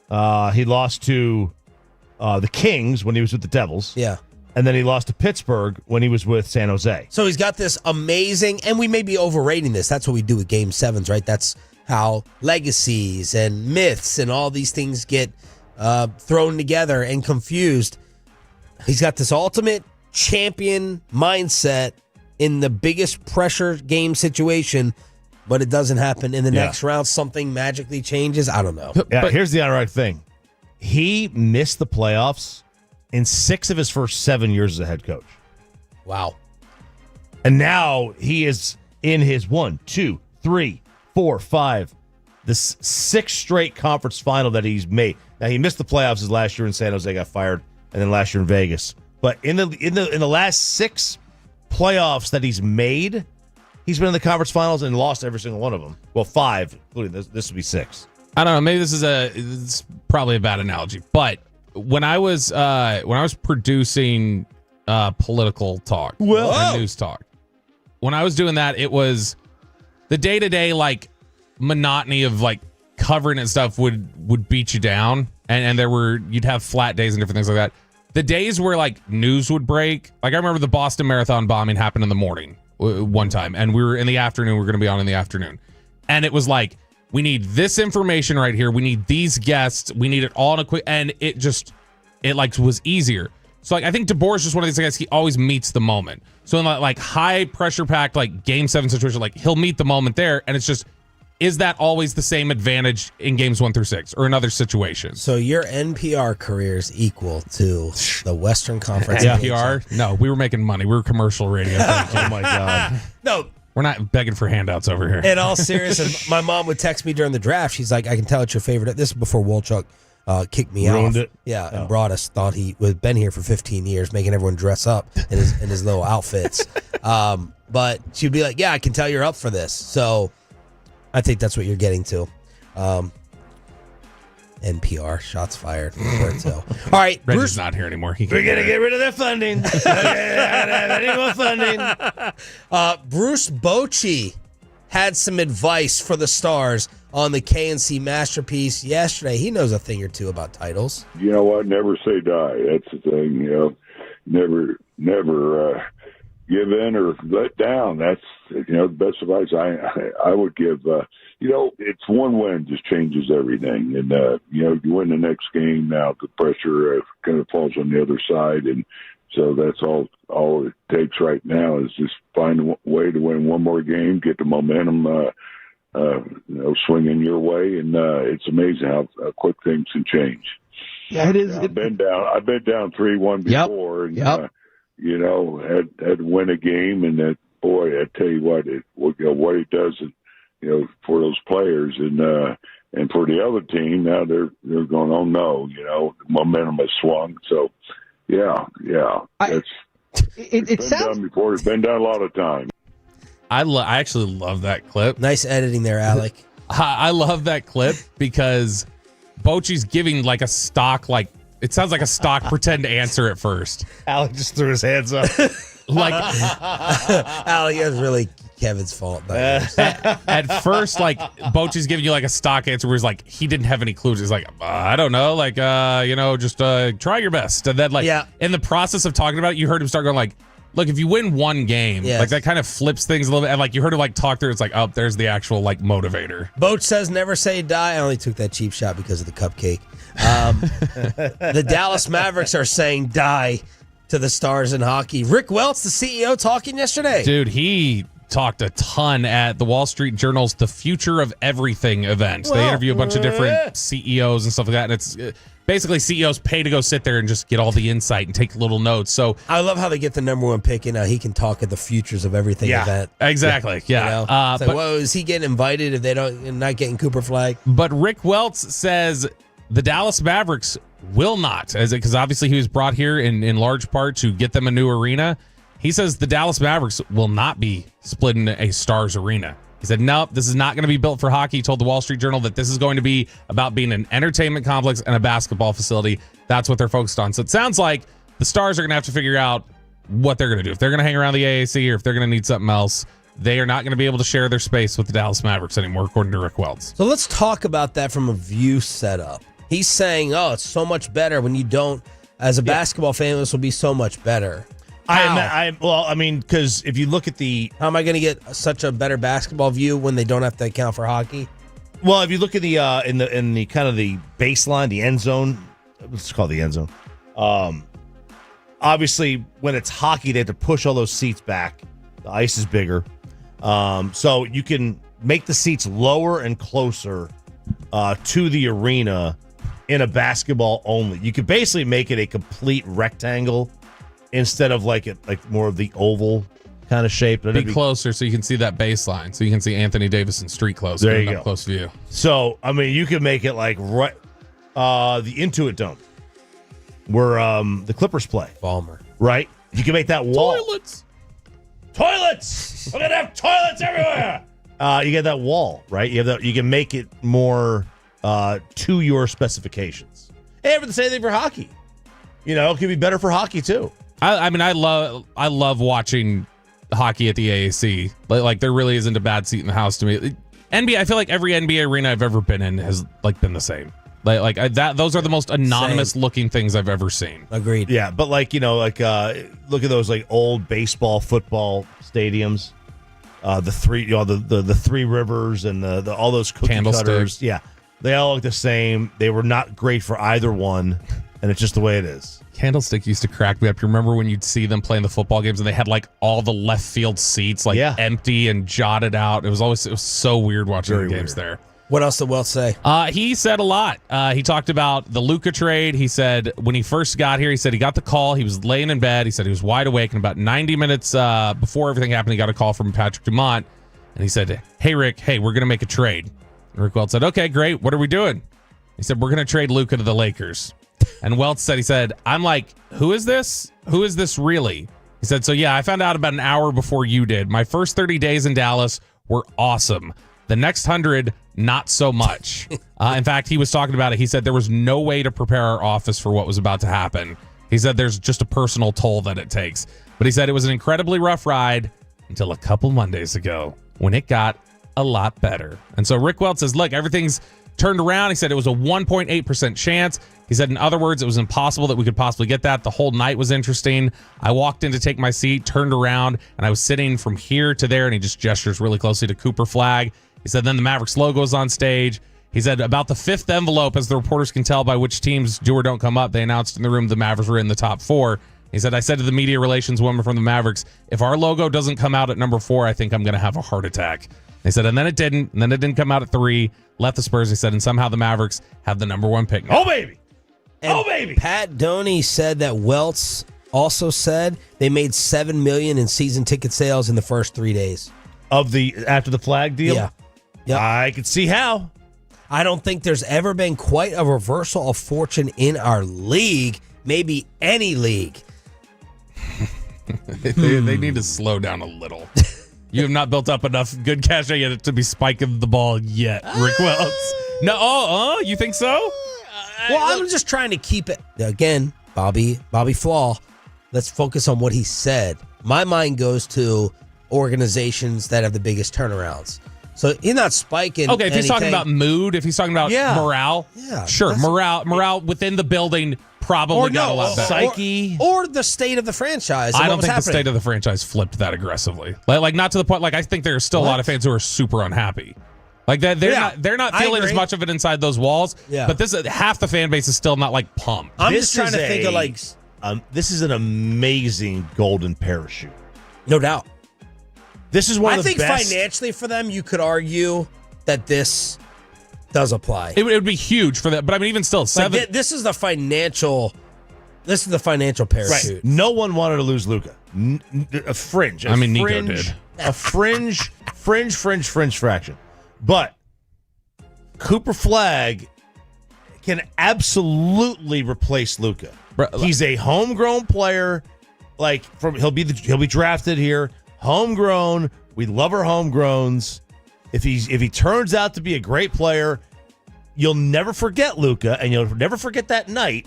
[SPEAKER 6] He lost to the Kings when he was with the Devils.
[SPEAKER 5] Yeah.
[SPEAKER 6] And then he lost to Pittsburgh when he was with San Jose.
[SPEAKER 5] So he's got this amazing, and we may be overrating this. That's what we do with Game 7s, right? That's how legacies and myths and all these things get thrown together and confused. He's got this ultimate champion mindset in the biggest pressure game situation, but it doesn't happen in the next round. Something magically changes. I don't know.
[SPEAKER 6] Yeah, here's the ironic thing. He missed the playoffs in 6 of his first 7 years as a head coach.
[SPEAKER 5] Wow.
[SPEAKER 6] And now he is in his 1, 2, 3, 4, 5, this 6th straight conference final that he's made. Now he missed the playoffs his last year in San Jose, got fired, and then last year in Vegas. But in the last 6 playoffs that he's made, he's been in the conference finals and lost every single one of them. Well, 5, including this would be 6.
[SPEAKER 7] I don't know. Maybe it's probably a bad analogy, but when I was producing political talk, news talk, when I was doing that, it was the day-to-day monotony of covering and stuff would beat you down, and you'd have flat days and different things like that. the days where like news would break, like I remember the Boston Marathon bombing happened in the morning one time, and we were in the afternoon. We were going to be on in the afternoon, and it was like, we need this information right here. We need these guests. We need it all in a quick, and it like was easier. So like I think DeBoer is just one of these guys. He always meets the moment. So in like high pressure packed like Game 7 situation, like he'll meet the moment there, and it's just, is that always the same advantage in games 1 through 6 or in other situations?
[SPEAKER 5] So your NPR career is equal to the Western Conference.
[SPEAKER 7] NPR? No, we were making money. We were commercial radio.
[SPEAKER 6] Oh my God.
[SPEAKER 5] No.
[SPEAKER 7] We're not begging for handouts over here.
[SPEAKER 5] In all seriousness, my mom would text me during the draft. She's like, I can tell it's your favorite. This is before Wolchuk kicked me
[SPEAKER 6] Ruined
[SPEAKER 5] off.
[SPEAKER 6] it?
[SPEAKER 5] Yeah, and brought us. Thought he was been here for 15 years, making everyone dress up in his little outfits. But she'd be like, yeah, I can tell you're up for this. So I think that's what you're getting to. NPR, shots fired. All right,
[SPEAKER 7] Reggie's
[SPEAKER 5] Bruce,
[SPEAKER 7] not here anymore.
[SPEAKER 6] We're going to get rid of their funding. Not have any more funding.
[SPEAKER 5] Bruce Bochy had some advice for the Stars on the KNC Masterpiece yesterday. He knows a thing or two about titles.
[SPEAKER 15] You know what? Never say die. That's the thing. You know, never give in or let down. That's, you know, the best advice I would give. You know, it's one win just changes everything. And, you know, you win the next game, now the pressure kind of falls on the other side. And so that's all it takes right now is just find a way to win one more game, get the momentum, you know, swinging your way. And it's amazing how quick things can change.
[SPEAKER 16] Yeah, it is.
[SPEAKER 15] I've been down 3-1 before. And, you know, had to win a game. And that, boy, I tell you what, what it does, you know, for those players and for the other team, now they're going, oh no, you know, the momentum has swung. So, yeah, it's been done before. It's been done a lot of times.
[SPEAKER 7] I actually love that clip.
[SPEAKER 5] Nice editing there, Alec.
[SPEAKER 7] I love that clip because Bochy's giving like a stock, like it sounds like a stock pretend answer at first.
[SPEAKER 6] Alec just threw his hands up.
[SPEAKER 7] Like
[SPEAKER 5] Alec, that's really Kevin's fault.
[SPEAKER 7] At first, like Bochy's giving you like a stock answer where he's like, he didn't have any clues. He's like, I don't know, like you know, just try your best. And then like in the process of talking about it, you heard him start going like, look, if you win one game, like that kind of flips things a little bit. And like you heard him like talk through, it's like, oh, there's the actual like motivator.
[SPEAKER 5] Boch says never say die. I only took that cheap shot because of the cupcake. The Dallas Mavericks are saying die to the Stars in hockey. Rick Welts, the CEO, talking yesterday.
[SPEAKER 7] Dude, he talked a ton at the Wall Street Journal's The Future of Everything event. They interview a bunch of different CEOs and stuff like that. And it's basically CEOs pay to go sit there and just get all the insight and take little notes. So
[SPEAKER 5] I love how they get the number one pick and he can talk at the Futures of Everything event.
[SPEAKER 7] Exactly. Yeah.
[SPEAKER 5] You know? So, well, is he getting invited if they don't not getting Cooper Flag?
[SPEAKER 7] But Rick Welts says the Dallas Mavericks will not, because obviously he was brought here in large part to get them a new arena. He says the Dallas Mavericks will not be splitting a Stars arena. He said, nope, this is not going to be built for hockey. He told the Wall Street Journal that this is going to be about being an entertainment complex and a basketball facility. That's what they're focused on. So it sounds like the Stars are going to have to figure out what they're going to do. If they're going to hang around the AAC or if they're going to need something else, they are not going to be able to share their space with the Dallas Mavericks anymore, according to Rick Welts.
[SPEAKER 5] So let's talk about that from a view setup. He's saying, oh, it's so much better when you don't. As a basketball fan, this will be so much better.
[SPEAKER 6] I mean, because if you look at
[SPEAKER 5] how am I going to get such a better basketball view when they don't have to account for hockey?
[SPEAKER 6] Well, if you look at the in the kind of the baseline, the end zone, let's call it the end zone. Obviously, when it's hockey, they have to push all those seats back. The ice is bigger, so you can make the seats lower and closer to the arena. In a basketball only, you could basically make it a complete rectangle instead of like more of the oval kind of shape.
[SPEAKER 7] Be closer so you can see that baseline, so you can see Anthony Davis and Street close.
[SPEAKER 6] There you go,
[SPEAKER 7] close view.
[SPEAKER 6] So I mean, you could make it like right the Intuit Dome where the Clippers play.
[SPEAKER 5] Ballmer,
[SPEAKER 6] right? You can make that wall.
[SPEAKER 7] Toilets.
[SPEAKER 6] We're gonna have toilets everywhere. You get that wall, right? You have that. You can make it more. To your specifications. And for the same thing for hockey. You know, it could be better for hockey too.
[SPEAKER 7] I mean, I love watching hockey at the AAC. Like there really isn't a bad seat in the house to me. NBA, I feel like every NBA arena I've ever been in has like been the same. Those are the most anonymous looking things I've ever seen.
[SPEAKER 5] Agreed.
[SPEAKER 6] Yeah, but look at those old baseball, football stadiums. The three rivers and the all those cookie cutters. Yeah, they all look the same. They were not great for either one, and it's just the way it is.
[SPEAKER 7] Candlestick used to crack me up. You remember when you'd see them playing the football games and they had all the left field seats empty and jotted out. It was so weird watching the games there.
[SPEAKER 5] What else did Welts say?
[SPEAKER 7] He said a lot. He talked about the Luka trade. He said when he first got here, he said he got the call. He was laying in bed. He said he was wide awake. And about 90 minutes before everything happened, he got a call from Patrick Dumont. And he said, "Hey, Rick, we're going to make a trade." And Rick Welts said, "Okay, great. What are we doing?" He said, "We're going to trade Luka to the Lakers." And Welts said, "I'm like, who is this? Who is this really?" He said, "So yeah, I found out about an hour before you did. My first 30 days in Dallas were awesome. The next 100, not so much." In fact, he was talking about it. He said there was no way to prepare our office for what was about to happen. He said there's just a personal toll that it takes. But he said it was an incredibly rough ride until a couple Mondays ago when it got a lot better. And so Rick Welts says, look, everything's turned around. He said it was a 1.8% chance. He said, in other words, it was impossible that we could possibly get that. The whole night was interesting. I walked in to take my seat, turned around, and I was sitting from here to there, and he just gestures really closely to Cooper Flag. He said then the Mavericks logo is on stage. He said about the fifth envelope, as the reporters can tell by which teams do or don't come up, they announced in the room the Mavericks were in the top 4. He said, I said to the media relations woman from the Mavericks, if our logo doesn't come out at number 4, I think I'm going to have a heart attack. They said, and then it didn't. And then it didn't come out at 3. Left the Spurs, he said, and somehow the Mavericks have the number 1 pick now.
[SPEAKER 6] Oh, baby.
[SPEAKER 5] And Pat Doney said that Welts also said they made $7 million in season ticket sales in the first 3 days.
[SPEAKER 6] After the Flag deal?
[SPEAKER 5] Yeah. Yep.
[SPEAKER 6] I could see how.
[SPEAKER 5] I don't think there's ever been quite a reversal of fortune in our league, maybe any league.
[SPEAKER 7] They need to slow down a little. You have not built up enough good cash yet to be spiking the ball yet, Rick Welts. No, you think so?
[SPEAKER 5] Well, I'm just trying to keep it. Again, Bobby Flaw, let's focus on what he said. My mind goes to organizations that have the biggest turnarounds. So he's not spiking.
[SPEAKER 7] Okay, if he's talking about mood, if he's talking about morale, sure. Morale within the building probably got a lot better.
[SPEAKER 5] Psyche. Or the state of the franchise.
[SPEAKER 7] I don't think the state of the franchise flipped that aggressively. Like not to the point, like I think there are still a lot of fans who are super unhappy. Like they're not feeling as much of it inside those walls.
[SPEAKER 5] Yeah.
[SPEAKER 7] But half the fan base is still not like pumped.
[SPEAKER 5] I'm just trying to think of like
[SPEAKER 6] this is an amazing golden parachute.
[SPEAKER 5] No doubt.
[SPEAKER 6] This is one of the best.
[SPEAKER 5] I think financially for them, you could argue that this does apply.
[SPEAKER 7] It would be huge for them, but I mean, even still,
[SPEAKER 5] this is the financial parachute.
[SPEAKER 6] Right. No one wanted to lose Luka. A fringe.
[SPEAKER 7] Nico did.
[SPEAKER 6] A fringe fraction. But Cooper Flag can absolutely replace Luka. He's a homegrown player. He'll be drafted here. Homegrown. We love our homegrowns. If he turns out to be a great player, you'll never forget Luka, and you'll never forget that night.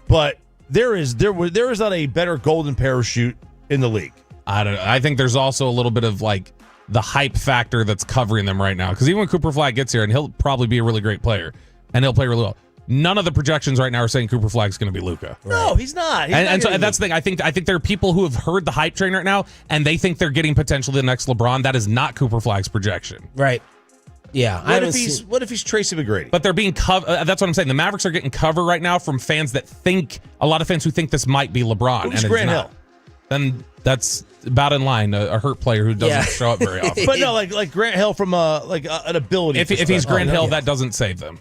[SPEAKER 6] But there is not a better golden parachute in the league.
[SPEAKER 7] I don't know. I think there's also a little bit of the hype factor that's covering them right now. Because even when Cooper Flag gets here, and he'll probably be a really great player, and he'll play really well. None of the projections right now are saying Cooper Flag's going to be Luka.
[SPEAKER 6] No, he's not.
[SPEAKER 7] And that's the thing. I think there are people who have heard the hype train right now, and they think they're getting potentially the next LeBron. That is not Cooper Flag's projection.
[SPEAKER 5] Right. Yeah.
[SPEAKER 6] What if he's Tracy McGrady?
[SPEAKER 7] But they're being that's what I'm saying. The Mavericks are getting cover right now from fans that think a lot of fans who think this might be LeBron.
[SPEAKER 6] Who's Grant Hill?
[SPEAKER 7] Then that's about in line. A hurt player who doesn't show up very often.
[SPEAKER 6] But no, like Grant Hill from an ability.
[SPEAKER 7] If he's Grant Hill, that doesn't save them.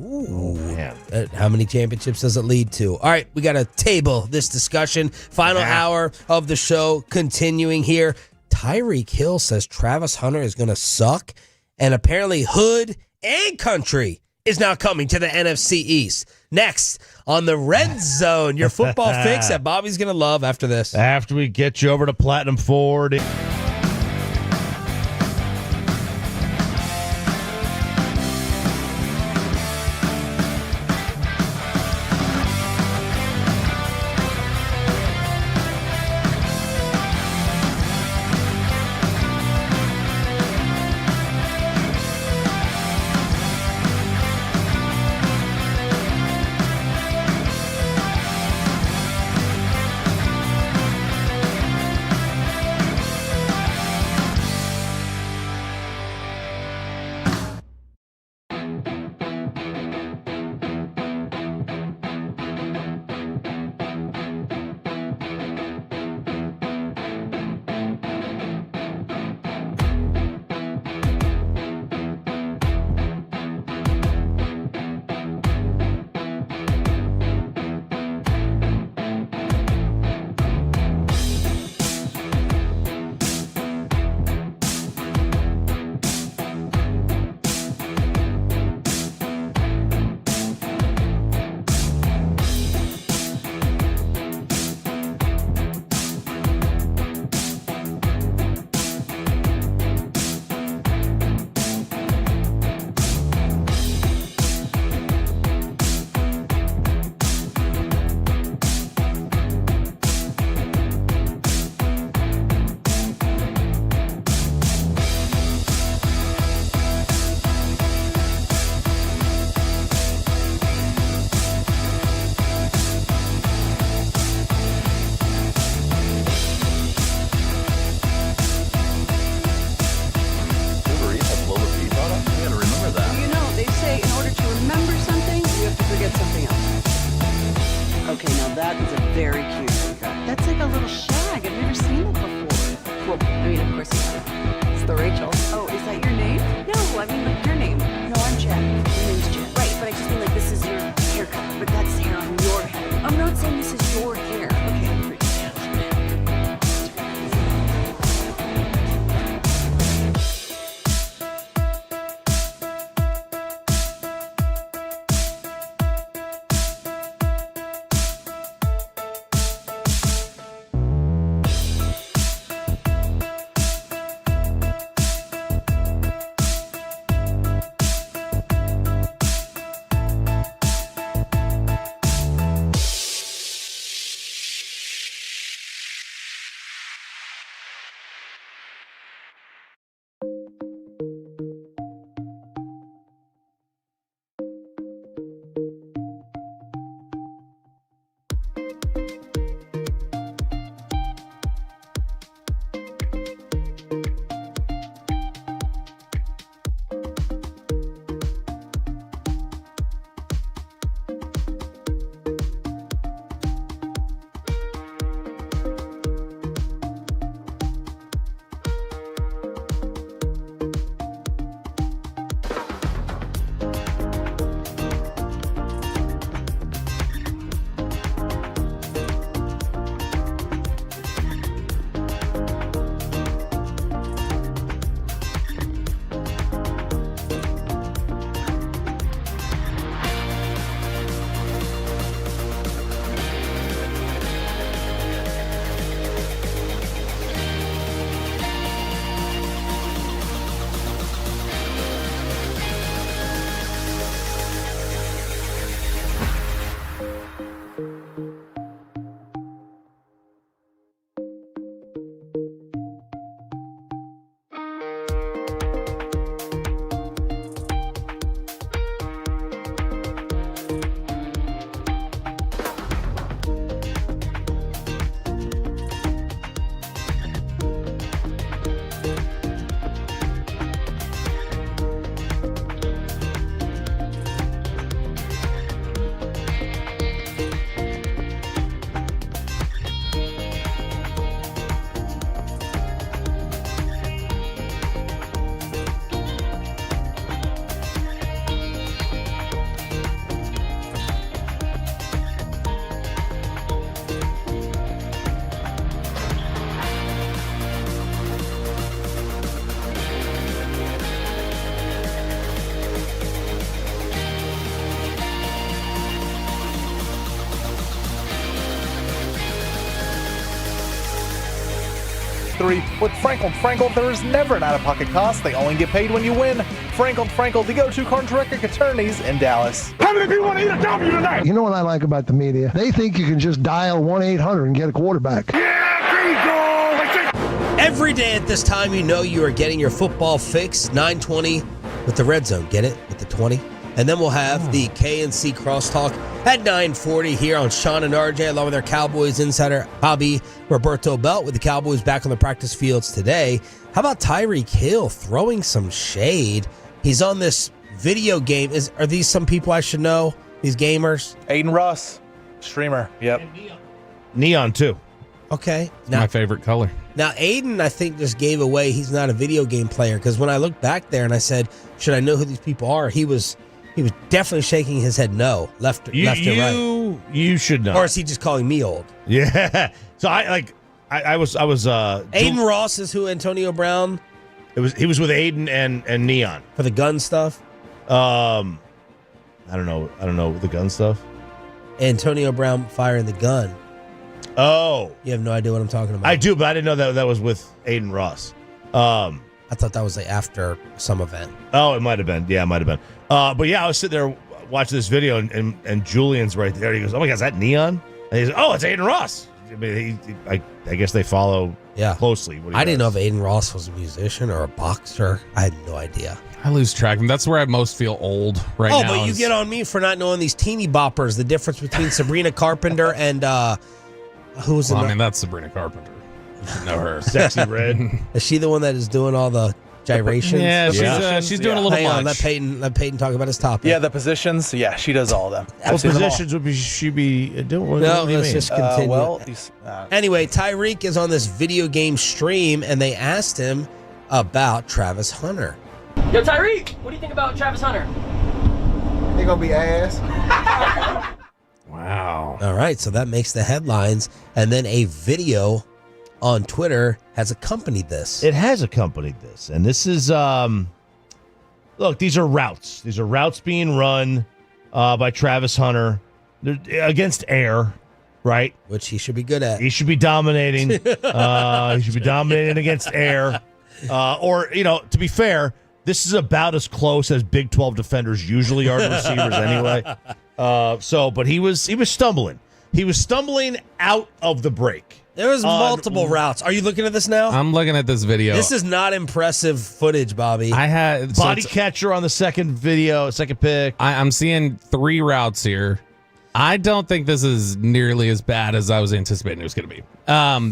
[SPEAKER 5] Ooh, man. How many championships does it lead to? All right, we got to table this discussion. Final hour of the show continuing here. Tyreek Hill says Travis Hunter is going to suck, and apparently Hood and Country is now coming to the NFC East. Next on the Red Zone, your football fix that Bobby's going to love after this.
[SPEAKER 6] After we get you over to Platinum Ford.
[SPEAKER 2] Well, I mean, of course it's the Rachel. Oh, is that your name? No, I mean like your name. No, I'm Jen. Your name's Jen. Right, but I just mean like this is your haircut, but that's hair on your head. I'm not saying this is your hair. Okay.
[SPEAKER 10] With Frankel, there is never an out-of-pocket cost. They only get paid when you win. Frankel, the go-to contract attorneys in Dallas.
[SPEAKER 12] How many people want to eat a W tonight?
[SPEAKER 16] You know what I like about the media? They think you can just dial 1-800 and get a quarterback.
[SPEAKER 5] Every day at this time, you know you are getting your football fix. 9:20 with the Red Zone. Get it? With the 20. And then we'll have the KNC Crosstalk at 9:40 here on Sean and RJ, along with our Cowboys insider, Bobby Roberto Belt, with the Cowboys back on the practice fields today. How about Tyreek Hill throwing some shade? He's on this video game. Are these some people I should know? These gamers?
[SPEAKER 10] Aiden Ross, streamer. Yep.
[SPEAKER 6] Neon, too.
[SPEAKER 5] Okay.
[SPEAKER 7] Now, my favorite color.
[SPEAKER 5] Now, Aiden, I think, just gave away he's not a video game player, because when I looked back there and I said, should I know who these people are? He was definitely shaking his head no, left and right.
[SPEAKER 6] You should know.
[SPEAKER 5] Or is he just calling me old?
[SPEAKER 6] Yeah. So I was
[SPEAKER 5] Aiden Ross is who Antonio Brown.
[SPEAKER 6] He was with Aiden and Neon
[SPEAKER 5] for the gun stuff.
[SPEAKER 6] I don't know the gun stuff.
[SPEAKER 5] Antonio Brown firing the gun.
[SPEAKER 6] Oh,
[SPEAKER 5] you have no idea what I'm talking about.
[SPEAKER 6] I do, but I didn't know that was with Aiden Ross.
[SPEAKER 5] I thought that was like after some event.
[SPEAKER 6] Oh, it might have been. Yeah, it might have been. But yeah, I was sitting there watching this video, and Julian's right there. He goes, "Oh my God, is that Neon?" And he's, "Oh, it's Aiden Ross." I mean, I guess they follow closely.
[SPEAKER 5] I didn't know if Aiden Ross was a musician or a boxer. I had no idea.
[SPEAKER 7] I lose track. That's where I most feel old right now.
[SPEAKER 5] Oh, but you get on me for not knowing these teeny boppers. The difference between Sabrina Carpenter and who's?
[SPEAKER 7] Well, I mean, that's Sabrina Carpenter. You should know her.
[SPEAKER 6] Sexy Red.
[SPEAKER 5] Is she the one that is doing all the gyrations.
[SPEAKER 7] Yeah, she's doing a little
[SPEAKER 5] Hang on,
[SPEAKER 7] much.
[SPEAKER 5] let Peyton talk about his topic.
[SPEAKER 10] Yeah, the positions. Yeah, she does all of them.
[SPEAKER 6] What
[SPEAKER 10] I've seen them all.
[SPEAKER 6] positions would she be doing? What
[SPEAKER 5] No,
[SPEAKER 6] do you
[SPEAKER 5] let's
[SPEAKER 6] mean?
[SPEAKER 5] just continue.
[SPEAKER 10] Anyway,
[SPEAKER 5] Tyreek is on this video game stream, and they asked him about Travis Hunter.
[SPEAKER 18] Yo, Tyreek, what do you think about Travis Hunter?
[SPEAKER 13] They gonna be ass.
[SPEAKER 7] Wow.
[SPEAKER 5] All right, so that makes the headlines, and then a video on Twitter has accompanied this.
[SPEAKER 6] It has accompanied this, and this is look, these are routes. These are routes being run by Travis Hunter. They're against air, right?
[SPEAKER 5] Which he should be good at.
[SPEAKER 6] He should be dominating. He should be dominating against air. Or, to be fair, this is about as close as Big 12 defenders usually are to receivers anyway. But he was stumbling. He was stumbling out of the break.
[SPEAKER 5] There was multiple routes. Are you looking at this now?
[SPEAKER 7] I'm looking at this video.
[SPEAKER 5] This is not impressive footage, Bobby.
[SPEAKER 7] I had
[SPEAKER 6] Body catcher on the second pick.
[SPEAKER 7] I'm seeing 3 routes here. I don't think this is nearly as bad as I was anticipating it was going to be.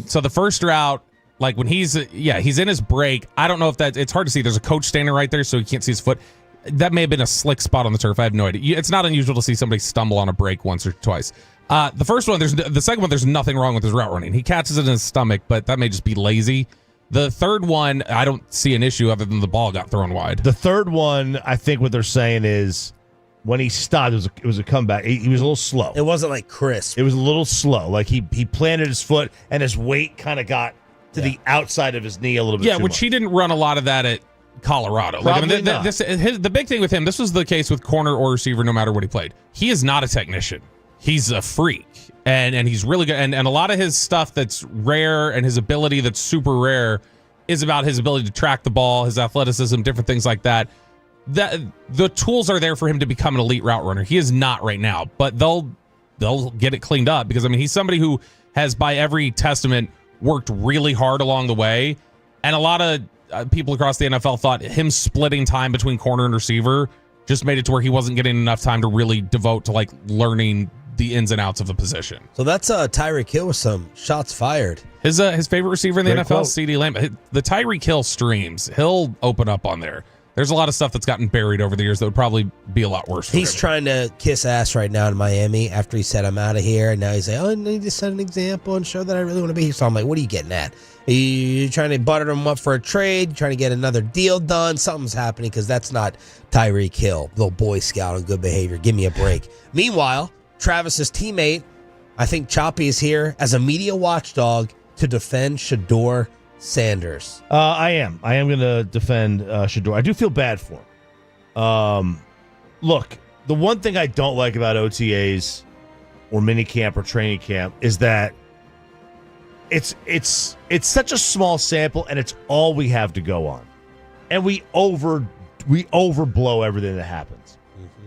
[SPEAKER 7] So the first route, like when he's in his break. I don't know if it's hard to see. There's a coach standing right there, so you can't see his foot. That may have been a slick spot on the turf. I have no idea. It's not unusual to see somebody stumble on a break once or twice. The first one, the second one, there's nothing wrong with his route running. He catches it in his stomach, but that may just be lazy. The third one, I don't see an issue other than the ball got thrown wide.
[SPEAKER 6] The third one, I think what they're saying is when he stopped, it was a comeback. He was a little slow.
[SPEAKER 5] It wasn't like crisp.
[SPEAKER 6] It was a little slow. Like he planted his foot and his weight kind of got to the outside of his knee a little bit.
[SPEAKER 7] Yeah, which he didn't run a lot of that at Colorado.
[SPEAKER 6] Probably not.
[SPEAKER 7] The big thing with him, this was the case with corner or receiver, no matter what he played. He is not a technician. He's a freak, and he's really good. And a lot of his stuff that's rare and his ability that's super rare is about his ability to track the ball, his athleticism, different things like that. The tools are there for him to become an elite route runner. He is not right now, but they'll get it cleaned up because he's somebody who has, by every testament, worked really hard along the way, and a lot of people across the NFL thought him splitting time between corner and receiver just made it to where he wasn't getting enough time to really devote to like learning the ins and outs of the position.
[SPEAKER 5] So that's Tyreek Hill with some shots fired.
[SPEAKER 7] His favorite receiver in the
[SPEAKER 6] Great
[SPEAKER 7] NFL,
[SPEAKER 6] quote.
[SPEAKER 7] CeeDee Lamb. The Tyreek Hill streams, he'll open up on there. There's a lot of stuff that's gotten buried over the years that would probably be a lot worse for
[SPEAKER 5] He's
[SPEAKER 7] him.
[SPEAKER 5] trying to kiss ass right now in Miami after he said, I'm out of here. And now he's like, I need to set an example and show that I really want to be here. So I'm like, what are you getting at? Are you trying to butter him up for a trade? Trying to get another deal done? Something's happening because that's not Tyreek Hill, little Boy Scout on good behavior. Give me a break. Meanwhile, Travis's teammate, I think Choppy, is here as a media watchdog to defend Shedeur Sanders.
[SPEAKER 6] I am going to defend Shedeur. I do feel bad for him. Look, the one thing I don't like about OTAs or minicamp or training camp is that it's such a small sample and it's all we have to go on, and we overblow everything that happens,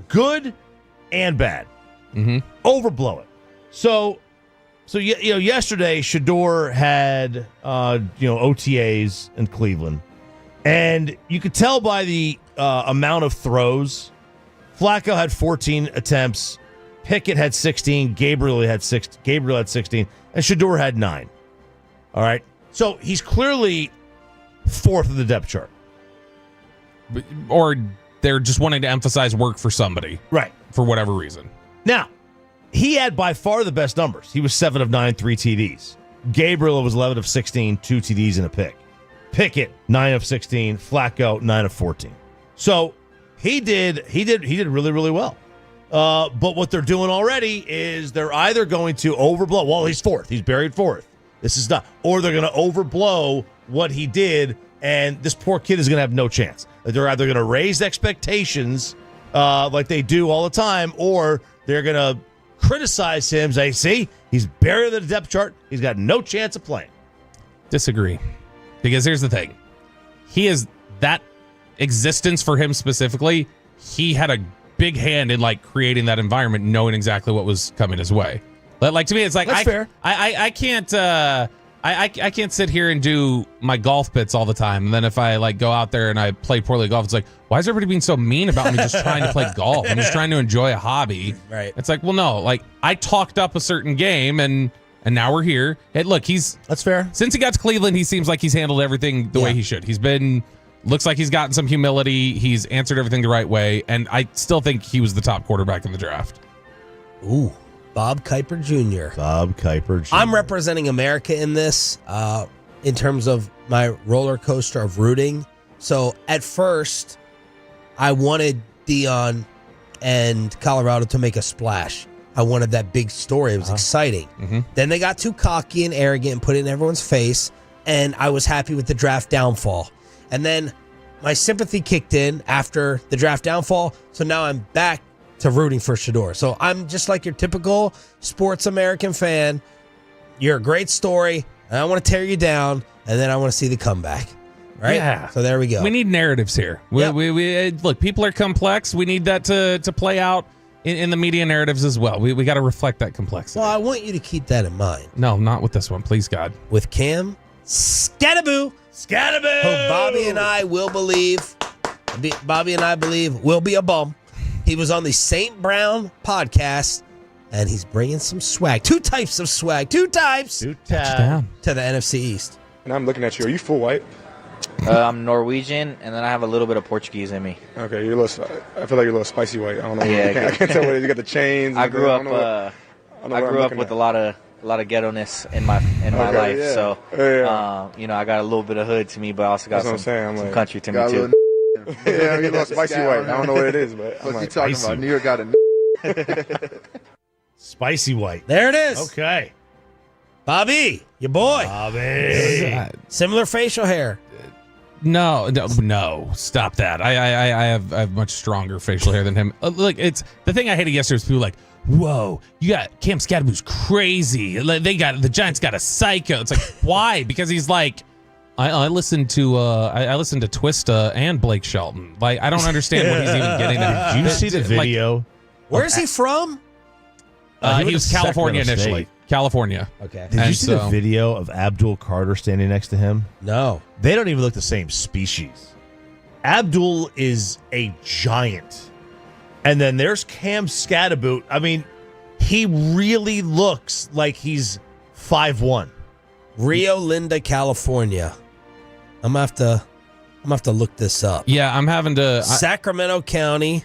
[SPEAKER 6] good and bad. Overblow it. So yesterday Shedeur had OTAs in Cleveland, and you could tell by the amount of throws. Flacco had 14 attempts, Pickett had 16, Gabriel had 16, and Shedeur had 9. All right, so he's clearly fourth of the depth chart.
[SPEAKER 7] Or they're just wanting to emphasize work for somebody,
[SPEAKER 6] right?
[SPEAKER 7] For whatever reason.
[SPEAKER 6] Now, he had by far the best numbers. He was 7 of 9, 3 TDs. Gabriel was 11 of 16, 2 TDs and a pick. Pickett, 9 of 16. Flacco, 9 of 14. So he did really, really well. But what they're doing already is they're either going to overblow. Well, he's fourth. He's buried fourth. This is not. Or they're going to overblow what he did, and this poor kid is going to have no chance. They're either going to raise expectations like they do all the time, or they're going to criticize him, say, see, he's buried in the depth chart. He's got no chance of playing.
[SPEAKER 7] Disagree. Because here's the thing. He is that existence for him specifically. He had a big hand in like creating that environment, knowing exactly what was coming his way. But like to me, it's like
[SPEAKER 6] That's fair.
[SPEAKER 7] I can't I can't sit here and do my golf bits all the time. And then if I like go out there and I play poorly golf, it's like, why is everybody being so mean about me just trying to play golf? I'm just trying to enjoy a hobby.
[SPEAKER 5] Right.
[SPEAKER 7] It's like, well, no, like I talked up a certain game and now we're here. And look,
[SPEAKER 6] That's fair.
[SPEAKER 7] Since he got to Cleveland, he seems like he's handled everything the way he should. He's been Looks like he's gotten some humility. He's answered everything the right way, and I still think he was the top quarterback in the draft.
[SPEAKER 5] Ooh, Bob Kuiper Jr.
[SPEAKER 6] Bob Kuiper Jr.
[SPEAKER 5] I'm representing America in this in terms of my roller coaster of rooting. So at first, I wanted Deion and Colorado to make a splash. I wanted that big story. It was exciting. Then they got too cocky and arrogant and put it in everyone's face, and I was happy with the draft downfall. And then my sympathy kicked in after the draft downfall, so now I'm back to rooting for Shedeur. So I'm just like your typical sports American fan. You're a great story, and I want to tear you down, and then I want to see the comeback. Right?
[SPEAKER 7] Yeah.
[SPEAKER 5] So there we go.
[SPEAKER 7] We need narratives here. We look, people are complex. We need that to play out in the media narratives as well. We got to reflect that complexity.
[SPEAKER 5] Well, I want you to keep that in mind.
[SPEAKER 7] No, not with this one. Please, God.
[SPEAKER 5] With Cam Scattaboo.
[SPEAKER 6] Scattaboo!
[SPEAKER 5] Who Bobby and I believe will be a bum. He was on the St. Brown podcast, and he's bringing some swag. Two types of swag. Two types. To the NFC East.
[SPEAKER 13] And I'm looking at you. Are you full white?
[SPEAKER 19] I'm Norwegian, and then I have a little bit of Portuguese in me.
[SPEAKER 13] Okay, you're a little. I feel like you're a little spicy white. I don't know. I can't tell what it is. You got the chains.
[SPEAKER 19] I grew up with a lot of ghetto-ness in my life.
[SPEAKER 13] Yeah.
[SPEAKER 19] So I got a little bit of hood to me, but I also got some country to me too.
[SPEAKER 13] Yeah, you're a little spicy white. I don't know what it is, but
[SPEAKER 19] What's
[SPEAKER 13] I'm
[SPEAKER 19] he talking about?
[SPEAKER 13] New York got
[SPEAKER 19] a
[SPEAKER 6] Spicy white.
[SPEAKER 5] There it is.
[SPEAKER 6] Okay.
[SPEAKER 5] Bobby, your boy.
[SPEAKER 6] Bobby.
[SPEAKER 5] Similar facial hair.
[SPEAKER 7] No, stop that. I have much stronger facial hair than him. Look, it's the thing I hated yesterday was people like, whoa, you got Cam Scattaboo's crazy. Like, the Giants got a psycho. It's like, why? Because he's like, I listened to Twista and Blake Shelton. Like, I don't understand what he's even getting at.
[SPEAKER 6] Did you see the video?
[SPEAKER 5] Where is he from?
[SPEAKER 7] He was California
[SPEAKER 6] Sacramento
[SPEAKER 7] initially.
[SPEAKER 6] State.
[SPEAKER 7] California.
[SPEAKER 5] Okay.
[SPEAKER 6] Did you see the video of Abdul Carter standing next to him?
[SPEAKER 5] No.
[SPEAKER 6] They don't even look the same species. Abdul is a giant. And then there's Cam Scattaboo. I mean, he really looks like he's 5'1".
[SPEAKER 5] Rio Linda, California. I'm gonna have to look this up.
[SPEAKER 7] Yeah, I'm having to.
[SPEAKER 5] Sacramento County.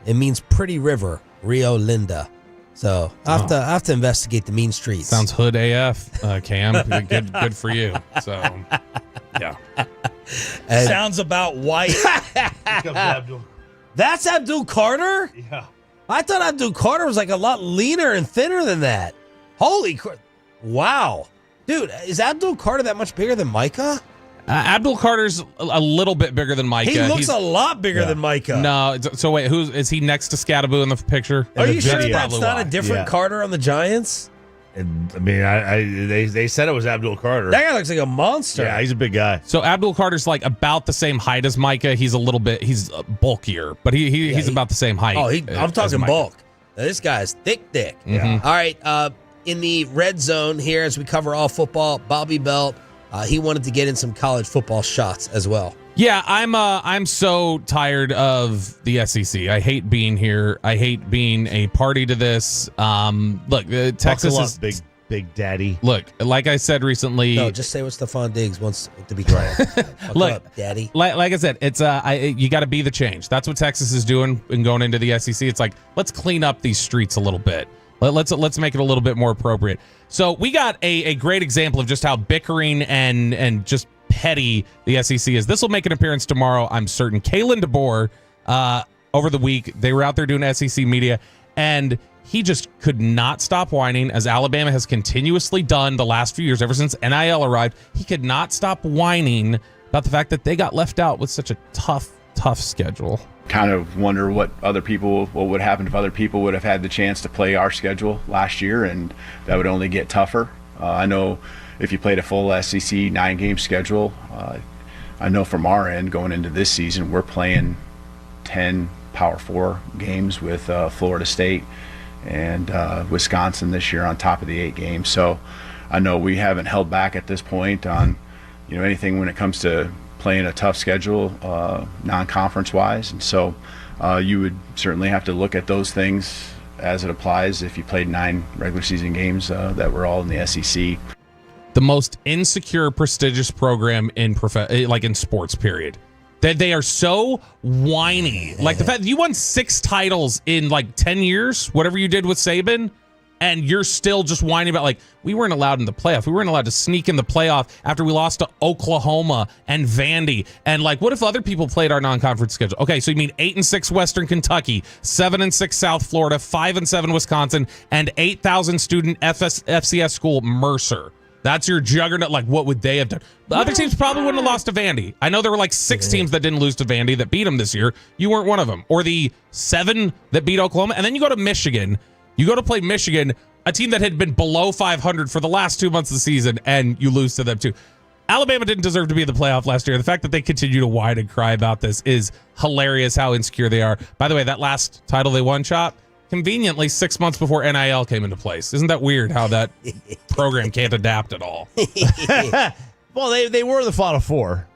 [SPEAKER 5] It means pretty river. Rio Linda. So I have to investigate the mean streets.
[SPEAKER 7] Sounds hood AF, Cam. good for you. So, yeah.
[SPEAKER 5] Sounds about white. That's Abdul Carter?
[SPEAKER 6] Yeah.
[SPEAKER 5] I thought Abdul Carter was like a lot leaner and thinner than that. Holy crap. Wow. Dude, is Abdul Carter that much bigger than Micah?
[SPEAKER 7] Abdul Carter's a little bit bigger than Micah.
[SPEAKER 5] He looks a lot bigger than Micah.
[SPEAKER 7] No, so wait, is he next to Scattaboo in the picture?
[SPEAKER 5] Are you sure that's not a different Carter on the Giants?
[SPEAKER 6] And, I mean, they said it was Abdul Carter.
[SPEAKER 5] That guy looks like a monster.
[SPEAKER 6] Yeah, he's a big guy.
[SPEAKER 7] So Abdul Carter's like about the same height as Micah. He's bulkier, but he's about the same height.
[SPEAKER 5] Oh, I'm talking bulk. Now, this guy's thick.
[SPEAKER 7] Yeah.
[SPEAKER 5] All right, in the red zone here, as we cover all football, Bobby Belt, he wanted to get in some college football shots as well.
[SPEAKER 7] Yeah, I'm so tired of the SEC. I hate being here. I hate being a party to this. Look, Texas is
[SPEAKER 6] big daddy.
[SPEAKER 7] Look, like I said recently.
[SPEAKER 5] No, just say what Stephon Diggs wants to be called.
[SPEAKER 7] Look,
[SPEAKER 5] up, daddy.
[SPEAKER 7] Like I said, it's you got to be the change. That's what Texas is doing and going into the SEC. It's like, let's clean up these streets a little bit. Let's make it a little bit more appropriate. So we got a great example of just how bickering and just petty the SEC is. This will make an appearance tomorrow, I'm certain. Kalen DeBoer, over the week, they were out there doing SEC media, and he just could not stop whining, as Alabama has continuously done the last few years, ever since NIL arrived. He could not stop whining about the fact that they got left out with such a tough schedule.
[SPEAKER 20] Kind of wonder what would happen if other people would have had the chance to play our schedule last year, and that would only get tougher. I know if you played a full SEC 9-game schedule, I know from our end going into this season, we're playing 10 Power 4 games with Florida State and Wisconsin this year on top of the 8 games. So I know we haven't held back at this point on anything when it comes to playing a tough schedule, non-conference wise, and so you would certainly have to look at those things as it applies if you played 9 regular season games that were all in the SEC.
[SPEAKER 7] the most insecure, prestigious program in in sports, period. That they are so whiny. Like the fact that you won 6 titles in like 10 years, whatever you did with Saban, and you're still just whining about, like, we weren't allowed in the playoff. We weren't allowed to sneak in the playoff after we lost to Oklahoma and Vandy. And, like, what if other people played our non-conference schedule? Okay, so you mean 8-6 Western Kentucky, 7-6 South Florida, 5-7 Wisconsin, and 8,000 student FCS school Mercer. That's your juggernaut. Like, what would they have done? The other teams probably wouldn't have lost to Vandy. I know there were like 6 teams that didn't lose to Vandy that beat them this year. You weren't one of them. Or the 7 that beat Oklahoma. And then you go to Michigan. You go to play Michigan, a team that had been below 500 for the last 2 months of the season, and you lose to them too. Alabama didn't deserve to be in the playoff last year. The fact that they continue to whine and cry about this is hilarious, how insecure they are. By the way, that last title they won, Chop, conveniently 6 months before NIL came into place. Isn't that weird how that program can't adapt at all?
[SPEAKER 6] Well, they were the Final Four.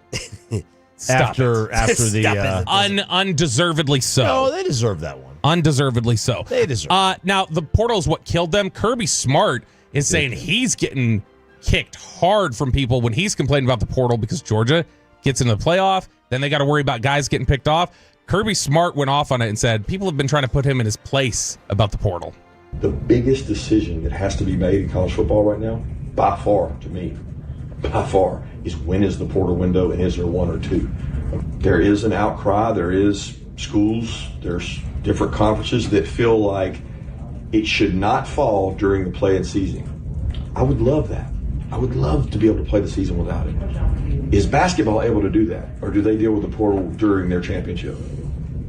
[SPEAKER 6] after the
[SPEAKER 7] undeservedly so.
[SPEAKER 6] No, they deserve that one.
[SPEAKER 7] Undeservedly so.
[SPEAKER 6] They deserve
[SPEAKER 7] now, the portal is what killed them. Kirby Smart is saying he's getting kicked hard from people when he's complaining about the portal because Georgia gets into the playoff. Then they got to worry about guys getting picked off. Kirby Smart went off on it and said people have been trying to put him in his place about the portal.
[SPEAKER 4] The biggest decision that has to be made in college football right now, by far, to me, is when is the portal window and is there 1 or 2? There is an outcry. There is schools. There's different conferences that feel like it should not fall during the play-in season. I would love that. I would love to be able to play the season without it. Is basketball able to do that, or do they deal with the portal during their championship?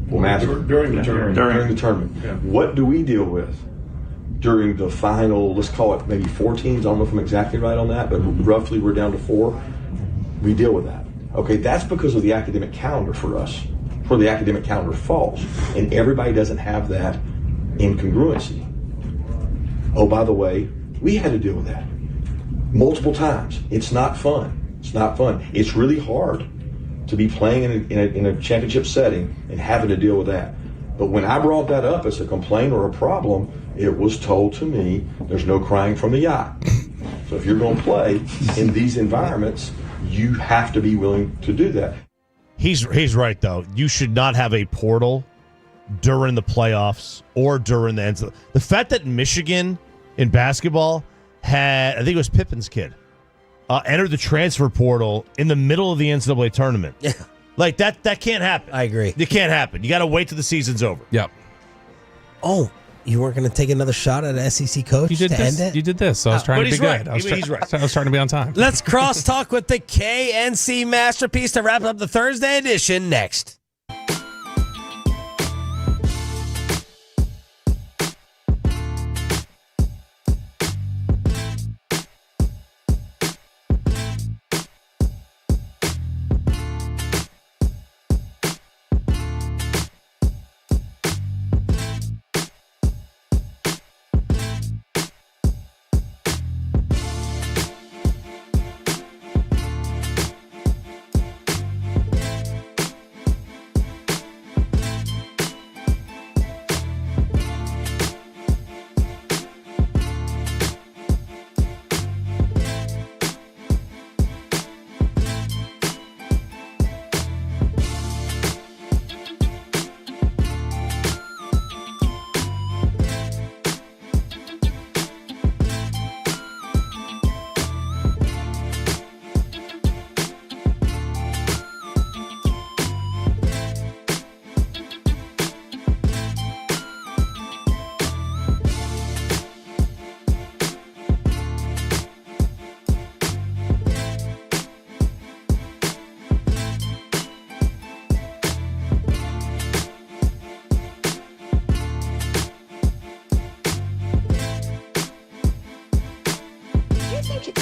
[SPEAKER 4] Well,
[SPEAKER 13] during the tournament.
[SPEAKER 4] During the tournament.
[SPEAKER 13] Yeah.
[SPEAKER 4] What do we deal with during the final, let's call it maybe 4 teams? I don't know if I'm exactly right on that, but roughly we're down to 4. We deal with that. Okay, that's because of the academic calendar for us, where the academic calendar falls. And everybody doesn't have that incongruency. Oh, by the way, we had to deal with that multiple times. It's not fun. It's not fun. It's really hard to be playing in a championship setting and having to deal with that. But when I brought that up as a complaint or a problem, it was told to me, there's no crying from the yacht. So if you're going to play in these environments, you have to be willing to do that.
[SPEAKER 6] He's right, though. You should not have a portal during the playoffs or during the end. The fact that Michigan in basketball had, I think it was Pippen's kid, entered the transfer portal in the middle of the NCAA tournament.
[SPEAKER 5] Yeah.
[SPEAKER 6] Like, that can't happen.
[SPEAKER 5] I agree.
[SPEAKER 6] It can't happen. You got to wait till the season's over.
[SPEAKER 7] Yep.
[SPEAKER 5] Oh, you weren't going to take another shot at an SEC coach
[SPEAKER 7] You did
[SPEAKER 5] to
[SPEAKER 7] this.
[SPEAKER 5] end it?
[SPEAKER 7] You did this, so I was trying to be
[SPEAKER 6] right.
[SPEAKER 7] good.
[SPEAKER 6] He's right.
[SPEAKER 7] I was trying to be on time.
[SPEAKER 5] Let's cross-talk with the KNC Masterpiece to wrap up the Thursday edition next.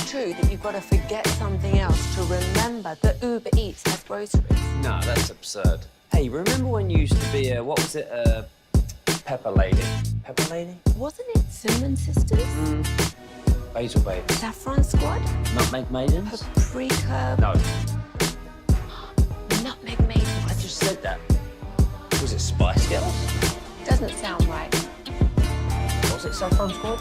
[SPEAKER 8] True that you've got to forget something else to remember that Uber Eats has groceries.
[SPEAKER 9] No, that's absurd. Hey, remember when you used to be a pepper lady? Pepper lady?
[SPEAKER 8] Wasn't it Cinnamon Sisters?
[SPEAKER 9] Basil Babes.
[SPEAKER 8] Saffron Squad?
[SPEAKER 9] Nutmeg Maidens?
[SPEAKER 8] Paprika?
[SPEAKER 9] No.
[SPEAKER 8] Nutmeg Maidens.
[SPEAKER 9] I just said that. Was it Spice Girls?
[SPEAKER 8] Doesn't sound right.
[SPEAKER 9] Was it Saffron Squad?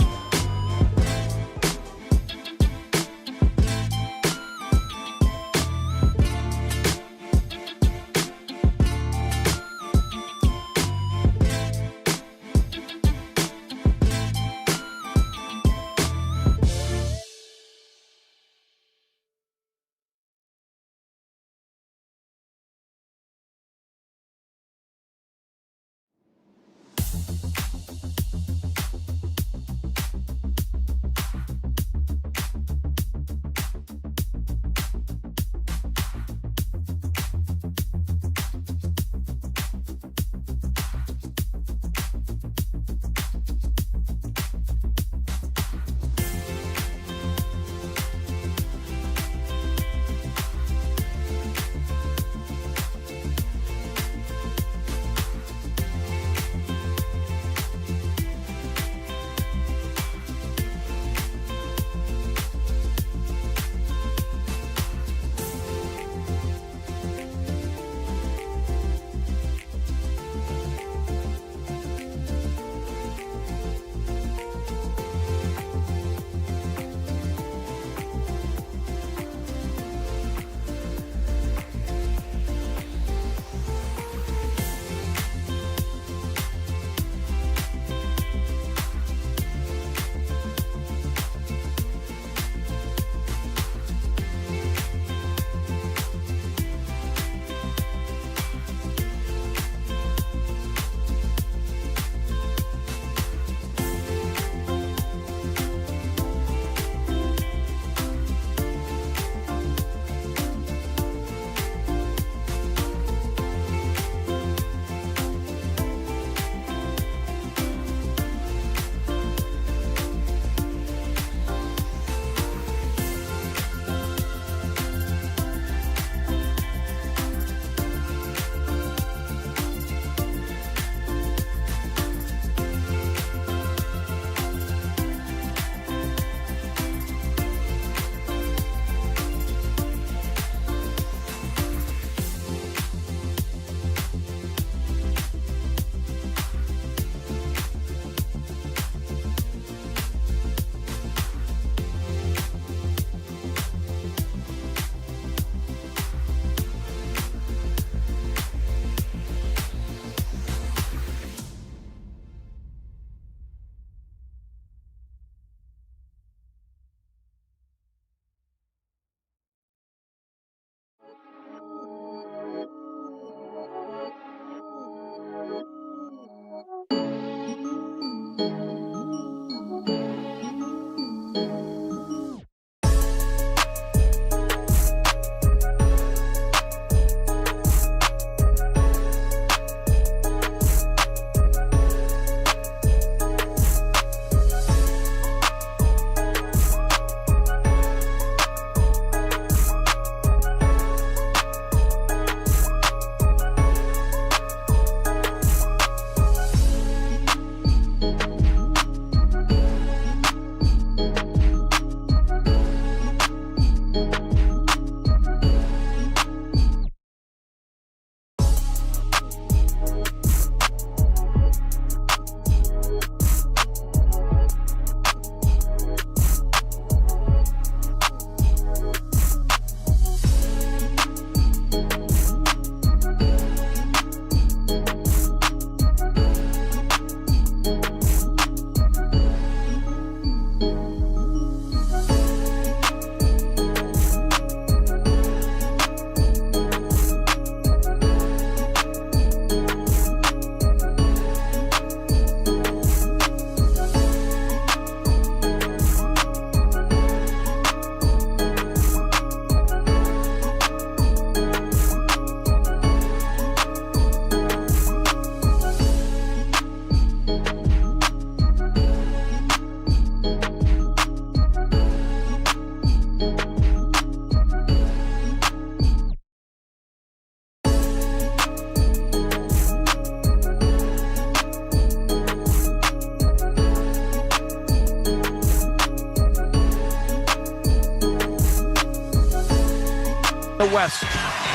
[SPEAKER 11] the West.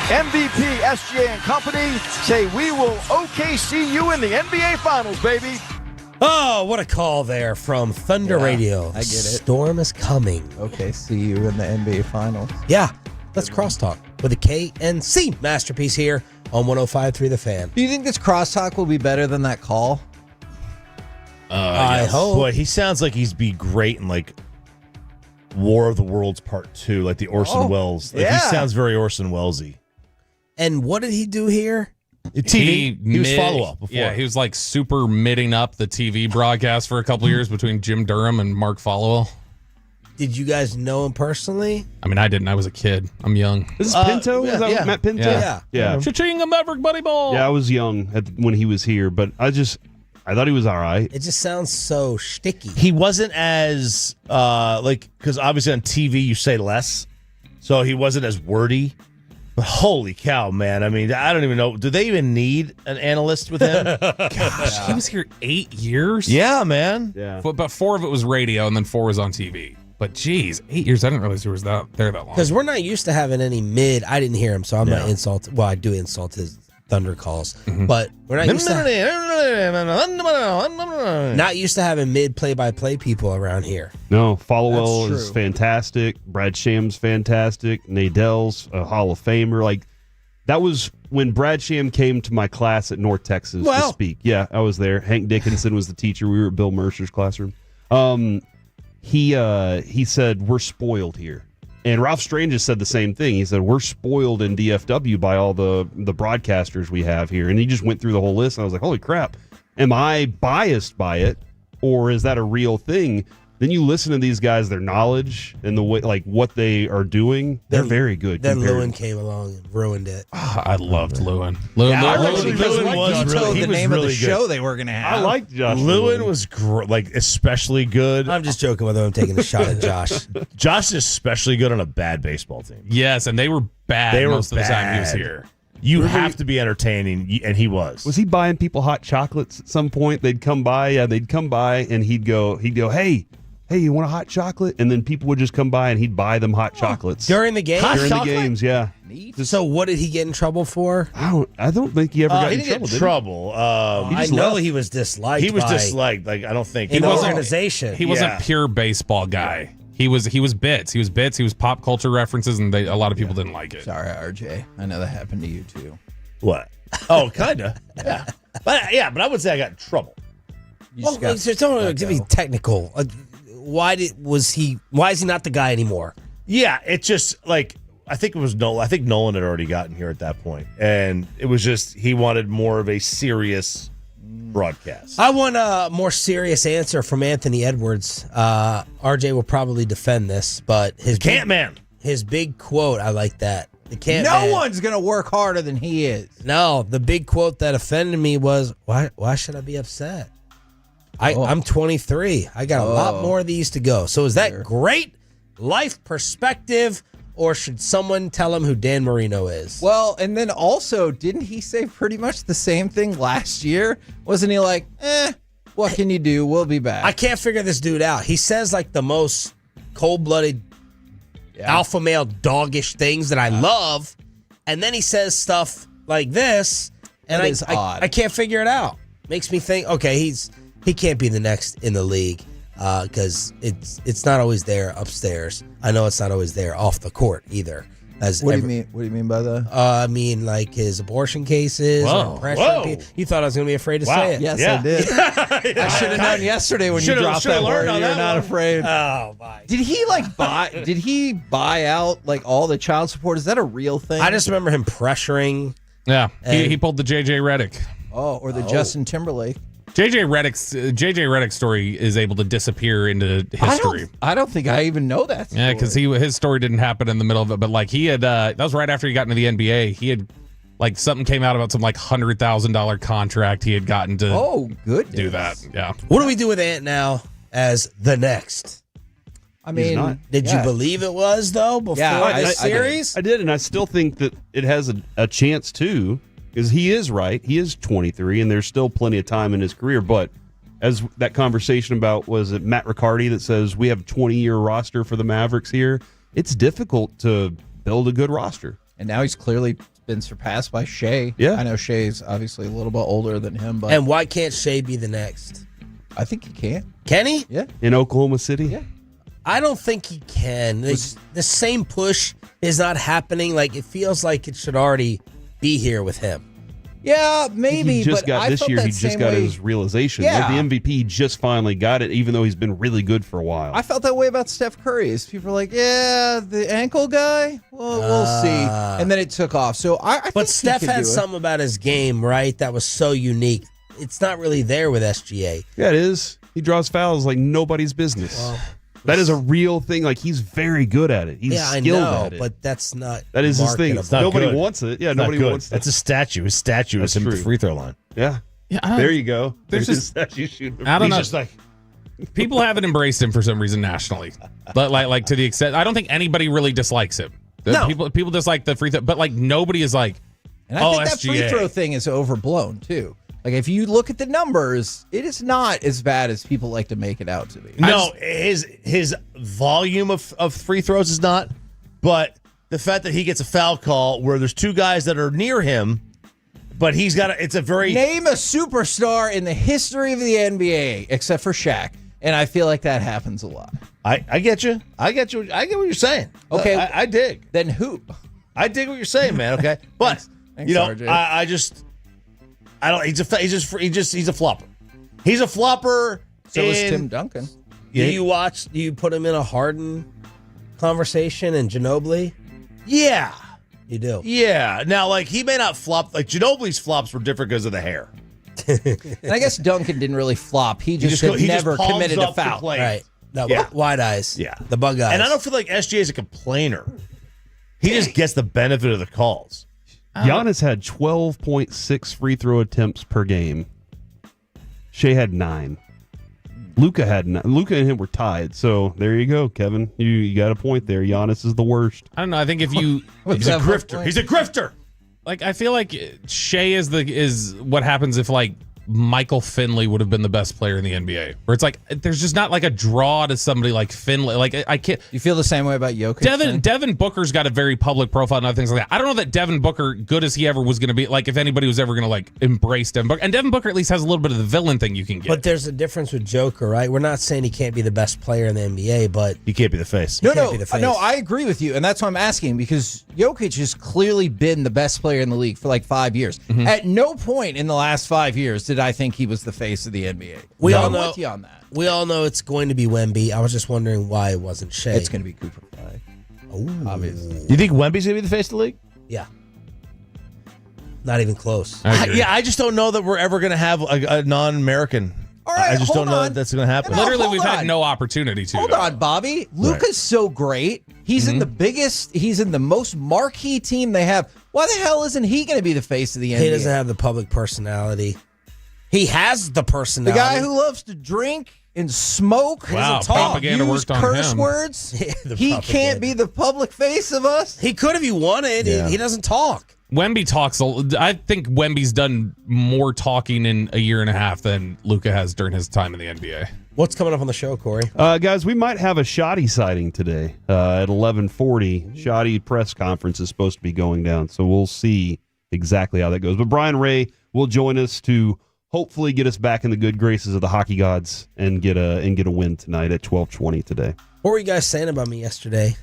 [SPEAKER 11] MVP, SGA and company say we will OKC you in the NBA Finals, baby.
[SPEAKER 5] Oh, what a call there from Thunder Radio.
[SPEAKER 2] I get it.
[SPEAKER 5] Storm is coming.
[SPEAKER 2] Okay, see you in the NBA Finals.
[SPEAKER 5] Yeah, let's crosstalk with a KNC masterpiece here on 105.3 The Fan.
[SPEAKER 2] Do you think this crosstalk will be better than that call?
[SPEAKER 5] I hope.
[SPEAKER 6] Boy, he sounds like he'd be great in like War of the Worlds Part 2, like the Orson Welles. Like, he sounds very Orson Welles-y.
[SPEAKER 5] And what did he do here?
[SPEAKER 6] TV. He was follow-up before.
[SPEAKER 7] Yeah, he was like super midding up the TV broadcast for a couple years between Jim Durham and Mark Followell.
[SPEAKER 5] Did you guys know him personally?
[SPEAKER 7] I mean, I didn't. I was a kid. I'm young.
[SPEAKER 21] This is Pinto? Is that Matt Pinto?
[SPEAKER 5] Yeah.
[SPEAKER 7] Cha-ching, a Maverick Buddy Ball.
[SPEAKER 21] Yeah, I was young when he was here, but I thought he was all right.
[SPEAKER 5] It just sounds so sticky.
[SPEAKER 6] He wasn't as, because obviously on TV you say less, so he wasn't as wordy. But holy cow, man. I mean, I don't even know. Do they even need an analyst with him?
[SPEAKER 7] Gosh, he was here 8 years?
[SPEAKER 6] Yeah, man.
[SPEAKER 21] Yeah.
[SPEAKER 7] But 4 of it was radio, and then 4 was on TV. But geez, 8 years. I didn't realize he was there that long.
[SPEAKER 5] Because we're not used to having any mid. I didn't hear him, so I'm not insulted. Well, I do insult his Thunder calls, but we're not used to having mid play-by-play people around here.
[SPEAKER 21] No, Followell is fantastic. Brad Sham's fantastic. Nadell's a Hall of Famer. Like, that was when Brad Sham came to my class at North Texas to speak. Yeah, I was there. Hank Dickinson was the teacher. We were at Bill Mercer's classroom. He said, we're spoiled here. And Ralph Strange has said the same thing. He said, we're spoiled in DFW by all the broadcasters we have here. And he just went through the whole list. And I was like, holy crap. Am I biased by it? Or is that a real thing? Then you listen to these guys, their knowledge and the way, like what they are doing. They're very good.
[SPEAKER 5] Then Lewin came along and ruined it.
[SPEAKER 7] Oh, I loved Lewin.
[SPEAKER 6] Lewin
[SPEAKER 2] was really the name of the show they were going to have.
[SPEAKER 21] I liked Josh.
[SPEAKER 6] Lewin was especially good.
[SPEAKER 5] I'm just joking whether I'm taking a shot at Josh.
[SPEAKER 6] Josh is especially good on a bad baseball team.
[SPEAKER 7] Yes, and they were bad most of the time he was here.
[SPEAKER 6] You have to be entertaining, and he was.
[SPEAKER 21] Was he buying people hot chocolates at some point? They'd come by, and he'd go, hey, you want a hot chocolate? And then people would just come by and he'd buy them hot chocolates.
[SPEAKER 5] During the game?
[SPEAKER 21] During the games, yeah.
[SPEAKER 5] So what did he get in trouble for?
[SPEAKER 21] I don't think he ever got in trouble.
[SPEAKER 6] Trouble.
[SPEAKER 5] I know he was disliked.
[SPEAKER 6] He was disliked. Like, I don't think
[SPEAKER 5] in the organization.
[SPEAKER 7] He wasn't pure baseball guy. He was bits. He was bits. He was pop culture references, and a lot of people didn't like it.
[SPEAKER 2] Sorry, RJ. I know that happened to you too.
[SPEAKER 6] What? Oh, kind of. Yeah. But I would say I got in trouble.
[SPEAKER 5] Don't be technical. Why is he not the guy anymore?
[SPEAKER 6] Yeah, it's just like I think it was Nolan. I think Nolan had already gotten here at that point, and it was just he wanted more of a serious broadcast.
[SPEAKER 5] I want a more serious answer from Anthony Edwards. RJ will probably defend this, but his his big quote, I like that.
[SPEAKER 2] No one's gonna work harder than he is.
[SPEAKER 5] No, the big quote that offended me was, "Why should I be upset? I'm 23. I got a lot more of these to go." So is that great life perspective, or should someone tell him who Dan Marino is?
[SPEAKER 2] Well, and then also, didn't he say pretty much the same thing last year? Wasn't he like, what can you do? We'll be back.
[SPEAKER 5] I can't figure this dude out. He says like the most cold-blooded, alpha male, doggish things that I love, and then he says stuff like this, and I can't figure it out. Makes me think, okay, he can't be the next in the league because it's not always there upstairs. I know it's not always there off the court either.
[SPEAKER 2] What do you mean? What do you mean by that?
[SPEAKER 5] I mean, like his abortion cases. Or pressure. You thought I was going to be afraid to say it?
[SPEAKER 2] Yes, I did. I should have known yesterday when you dropped that word. You're not afraid.
[SPEAKER 5] Oh my!
[SPEAKER 2] Did he buy out like all the child support? Is that a real thing?
[SPEAKER 5] I just remember him pressuring.
[SPEAKER 7] Yeah, he pulled the JJ Redick.
[SPEAKER 2] Oh, or the Justin Timberlake.
[SPEAKER 7] JJ Redick's story is able to disappear into history.
[SPEAKER 2] I don't think I even know that story.
[SPEAKER 7] Yeah, because his story didn't happen in the middle of it, but like he had that was right after he got into the NBA. He had like something came out about some like $100,000 contract he had gotten to do that. Yeah.
[SPEAKER 5] What do we do with Ant now as the next?
[SPEAKER 2] I mean,
[SPEAKER 5] did you believe it was though before the series?
[SPEAKER 21] I did, and I still think that it has a chance too. Because he is right. He is 23, and there's still plenty of time in his career. But as that conversation about, was it Matt Riccardi that says we have a 20-year roster for the Mavericks here? It's difficult to build a good roster.
[SPEAKER 14] And now he's clearly been surpassed by Shea.
[SPEAKER 21] Yeah.
[SPEAKER 14] I know Shea's obviously a little bit older than him, but
[SPEAKER 5] And why can't Shea be the next?
[SPEAKER 14] I think he can.
[SPEAKER 5] Can he?
[SPEAKER 14] Yeah.
[SPEAKER 21] In Oklahoma City?
[SPEAKER 14] Yeah.
[SPEAKER 5] I don't think he can. The same push is not happening. Like, it feels like it should already be here with him.
[SPEAKER 14] Yeah, maybe.
[SPEAKER 21] He just
[SPEAKER 14] but
[SPEAKER 21] got
[SPEAKER 14] I
[SPEAKER 21] this
[SPEAKER 14] felt
[SPEAKER 21] year.
[SPEAKER 14] that
[SPEAKER 21] He just
[SPEAKER 14] same
[SPEAKER 21] got
[SPEAKER 14] way-
[SPEAKER 21] his realization.
[SPEAKER 14] Yeah.
[SPEAKER 21] Like the MVP just finally got it, even though he's been really good for a while.
[SPEAKER 14] I felt that way about Steph Curry. Is people are like, yeah, the ankle guy. Well, we'll see. And then it took off. So I think
[SPEAKER 5] But
[SPEAKER 14] he
[SPEAKER 5] Steph
[SPEAKER 14] could
[SPEAKER 5] had
[SPEAKER 14] do it.
[SPEAKER 5] something about his game, right, that was so unique. It's not really there with SGA.
[SPEAKER 21] Yeah, it is. He draws fouls like nobody's business.
[SPEAKER 5] Well,
[SPEAKER 21] that is a real thing. Like, he's very good at it. He's
[SPEAKER 5] yeah, I
[SPEAKER 21] skilled
[SPEAKER 5] know,
[SPEAKER 21] at it.
[SPEAKER 5] but that's not.
[SPEAKER 21] That is his thing.
[SPEAKER 5] marketable.
[SPEAKER 21] Nobody
[SPEAKER 6] good.
[SPEAKER 21] wants it. Yeah,
[SPEAKER 6] It's not
[SPEAKER 21] nobody
[SPEAKER 6] good.
[SPEAKER 21] wants it.
[SPEAKER 6] That's a statue. His statue is
[SPEAKER 21] That's
[SPEAKER 6] him at the
[SPEAKER 21] true.
[SPEAKER 6] free throw line.
[SPEAKER 21] Yeah.
[SPEAKER 7] Yeah,
[SPEAKER 21] There you go.
[SPEAKER 7] There's
[SPEAKER 21] There's
[SPEAKER 7] just-
[SPEAKER 21] his statue shooting.
[SPEAKER 7] I don't
[SPEAKER 6] He's
[SPEAKER 7] know.
[SPEAKER 6] just like,
[SPEAKER 7] People haven't embraced him for some reason nationally, but like to the extent I don't think anybody really dislikes him.
[SPEAKER 5] No.
[SPEAKER 7] People dislike the free throw, but like nobody is like,
[SPEAKER 14] And I
[SPEAKER 7] oh,
[SPEAKER 14] think that free
[SPEAKER 7] SGA.
[SPEAKER 14] throw thing is overblown too. Like if you look at the numbers, it is not as bad as people like to make it out to be.
[SPEAKER 6] no, his volume of free throws is not, but the fact that he gets a foul call where there's two guys that are near him, but he's got it's a very
[SPEAKER 14] Name a superstar in the history of the NBA except for Shaq, and I feel like that happens a lot.
[SPEAKER 6] I get you. I get what you're saying.
[SPEAKER 14] Okay,
[SPEAKER 6] I dig.
[SPEAKER 14] Then who?
[SPEAKER 6] I dig what you're saying, man. Okay, but
[SPEAKER 14] Thanks,
[SPEAKER 6] you know,
[SPEAKER 14] RJ.
[SPEAKER 6] I don't. He's a flopper. He's a flopper.
[SPEAKER 14] So is Tim Duncan.
[SPEAKER 5] Do you put him in a Harden conversation and Ginobili?
[SPEAKER 6] Yeah,
[SPEAKER 5] You do.
[SPEAKER 6] yeah. Now, like he may not flop. Like Ginobili's flops were different because of the hair.
[SPEAKER 14] And I guess Duncan didn't really flop. He just never
[SPEAKER 6] palms
[SPEAKER 14] committed
[SPEAKER 6] up
[SPEAKER 14] a
[SPEAKER 6] the
[SPEAKER 14] foul.
[SPEAKER 6] plate.
[SPEAKER 5] Right. No,
[SPEAKER 6] Yeah.
[SPEAKER 5] wide eyes.
[SPEAKER 6] Yeah,
[SPEAKER 5] The bug eyes.
[SPEAKER 6] And I don't feel like SGA is a complainer. He just gets the benefit of the calls.
[SPEAKER 21] Giannis had 12.6 free throw attempts per game. Shea had 9. Luka had 9. Luka and him were tied. So there you go, Kevin. You got a point there. Giannis is the worst.
[SPEAKER 7] I don't know. I think if you,
[SPEAKER 6] He's a grifter. He's a grifter.
[SPEAKER 7] like, I feel like Shea is what happens if like Michael Finley would have been the best player in the NBA, where it's like there's just not like a draw to somebody like Finley. Like I can't.
[SPEAKER 14] You feel the same way about Jokic?
[SPEAKER 7] Devin Booker's got a very public profile and other things like that. I don't know that Devin Booker, good as he ever was going to be, like if anybody was ever going to like embrace Devin Booker, and Devin Booker at least has a little bit of the villain thing you can get.
[SPEAKER 5] But there's a difference with Joker, right? We're not saying he can't be the best player in the NBA, but
[SPEAKER 6] He can't be the face.
[SPEAKER 14] No,
[SPEAKER 5] can't be the face.
[SPEAKER 14] no, I agree with you, and that's why I'm asking, because Jokic has clearly been the best player in the league for like 5 years.
[SPEAKER 5] Mm-hmm.
[SPEAKER 14] At no point in the last 5 years did I think he was the face of the NBA.
[SPEAKER 5] We
[SPEAKER 14] So
[SPEAKER 5] all
[SPEAKER 14] I'm
[SPEAKER 5] know.
[SPEAKER 14] with you on that.
[SPEAKER 5] We all know it's going to be Wemby. I was just wondering why it wasn't Shea.
[SPEAKER 14] It's going to be Cooper Fly. Obviously.
[SPEAKER 6] You think Wemby's gonna be the face of the league?
[SPEAKER 5] Yeah. Not even close.
[SPEAKER 6] I just don't know that we're ever gonna have a non-American.
[SPEAKER 14] All right,
[SPEAKER 6] I just
[SPEAKER 14] hold
[SPEAKER 6] don't know
[SPEAKER 14] on.
[SPEAKER 6] that that's gonna happen.
[SPEAKER 14] No,
[SPEAKER 7] Literally,
[SPEAKER 14] hold
[SPEAKER 7] we've had
[SPEAKER 14] on.
[SPEAKER 7] no opportunity to.
[SPEAKER 14] Hold
[SPEAKER 7] though.
[SPEAKER 14] on, Bobby. Luka's so great. He's in the biggest, he's in the most marquee team they have. Why the hell isn't he going to be the face of the NBA?
[SPEAKER 5] He doesn't have the public personality. He has the
[SPEAKER 14] the
[SPEAKER 5] personality.
[SPEAKER 14] guy who loves to drink and smoke.
[SPEAKER 7] Wow,
[SPEAKER 14] talk,
[SPEAKER 7] propaganda
[SPEAKER 14] use
[SPEAKER 7] worked on
[SPEAKER 14] curse
[SPEAKER 7] him.
[SPEAKER 14] words.
[SPEAKER 5] Yeah, the
[SPEAKER 14] He
[SPEAKER 5] propaganda.
[SPEAKER 14] can't be the public face of us.
[SPEAKER 5] He could if he wanted.
[SPEAKER 6] Yeah.
[SPEAKER 5] He doesn't talk.
[SPEAKER 7] Wemby talks. I think Wemby's done more talking in a year and a half than Luka has during his time in the NBA.
[SPEAKER 5] What's coming up on the show, Corey?
[SPEAKER 21] Guys, we might have a Shoddy sighting today at 11:40. Shoddy press conference is supposed to be going down, so we'll see exactly how that goes. But Brian Ray will join us to hopefully get us back in the good graces of the hockey gods and get a win tonight at 12:20 today.
[SPEAKER 5] What were you guys saying about me yesterday?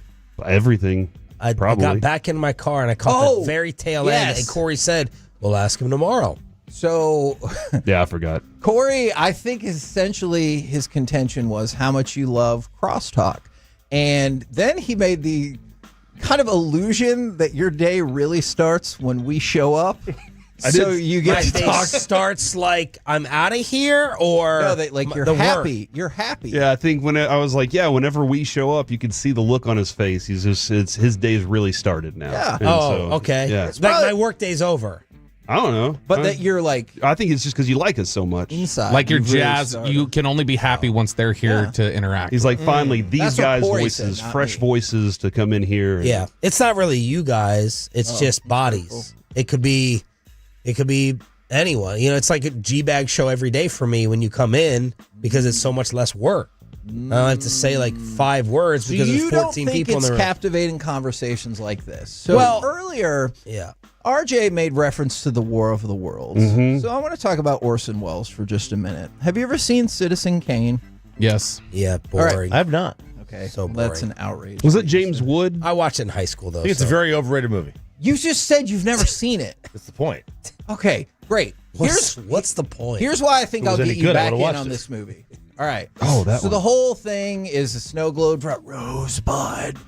[SPEAKER 21] Everything.
[SPEAKER 5] I
[SPEAKER 21] Probably.
[SPEAKER 5] got back in my car and I caught the very tail end.
[SPEAKER 14] yes.
[SPEAKER 5] And Corey said, "We'll ask him tomorrow."
[SPEAKER 14] So,
[SPEAKER 21] Yeah, I forgot.
[SPEAKER 14] Corey, I think essentially his contention was how much you love crosstalk. And then he made the kind of illusion that your day really starts when we show up. So you
[SPEAKER 5] My
[SPEAKER 14] get to
[SPEAKER 5] day
[SPEAKER 14] talk.
[SPEAKER 5] starts like I'm out of here, or
[SPEAKER 14] No, that, like you're
[SPEAKER 5] the
[SPEAKER 14] happy.
[SPEAKER 5] work.
[SPEAKER 14] You're happy.
[SPEAKER 21] Yeah, I think when I was like, whenever we show up, you can see the look on his face. He's just, his day's really started now.
[SPEAKER 14] Yeah.
[SPEAKER 21] And
[SPEAKER 5] Oh,
[SPEAKER 21] so,
[SPEAKER 5] okay.
[SPEAKER 21] Yeah.
[SPEAKER 5] Like my work day's over.
[SPEAKER 21] I don't know.
[SPEAKER 14] But that you're like
[SPEAKER 21] I think it's just because you like us so much.
[SPEAKER 14] inside.
[SPEAKER 7] Like your
[SPEAKER 14] You've really
[SPEAKER 7] Jazz,
[SPEAKER 14] started.
[SPEAKER 7] you can only be happy once they're here
[SPEAKER 14] Yeah.
[SPEAKER 7] to interact.
[SPEAKER 21] He's like, finally, these
[SPEAKER 14] That's what
[SPEAKER 21] guys'
[SPEAKER 14] Corey said,
[SPEAKER 21] voices,
[SPEAKER 14] not
[SPEAKER 21] fresh
[SPEAKER 14] me.
[SPEAKER 21] voices to come in here. and-
[SPEAKER 5] Yeah, it's not really you guys. It's just bodies. It could be anyone. You know, it's like a G-bag show every day for me when you come in because it's so much less work. I don't have to say like 5 words because there's 14
[SPEAKER 14] don't think
[SPEAKER 5] people in the room.
[SPEAKER 14] it's captivating conversations like this. So earlier, RJ made reference to the War of the Worlds.
[SPEAKER 21] Mhm.
[SPEAKER 14] So I want to talk about Orson Welles for just a minute. Have you ever seen Citizen Kane?
[SPEAKER 7] Yes.
[SPEAKER 5] Yeah,
[SPEAKER 14] All right.
[SPEAKER 5] boring.
[SPEAKER 6] I have not.
[SPEAKER 14] Okay,
[SPEAKER 5] So boring.
[SPEAKER 14] that's an outrage.
[SPEAKER 21] Was it James Wood?
[SPEAKER 5] I watched it in high school though.
[SPEAKER 6] I think it's a very overrated movie.
[SPEAKER 14] You just said you've never seen it.
[SPEAKER 6] That's the point.
[SPEAKER 14] Okay, great.
[SPEAKER 5] What's the point?
[SPEAKER 14] Here's why I think
[SPEAKER 6] If it
[SPEAKER 14] I'll
[SPEAKER 6] was
[SPEAKER 14] get
[SPEAKER 6] any
[SPEAKER 14] you
[SPEAKER 6] good, I
[SPEAKER 14] back
[SPEAKER 6] would've
[SPEAKER 14] in
[SPEAKER 6] watched
[SPEAKER 14] on
[SPEAKER 6] it.
[SPEAKER 14] this movie. All right.
[SPEAKER 21] Oh, that
[SPEAKER 14] So
[SPEAKER 21] one.
[SPEAKER 14] the whole thing is a snow globe for Rosebud.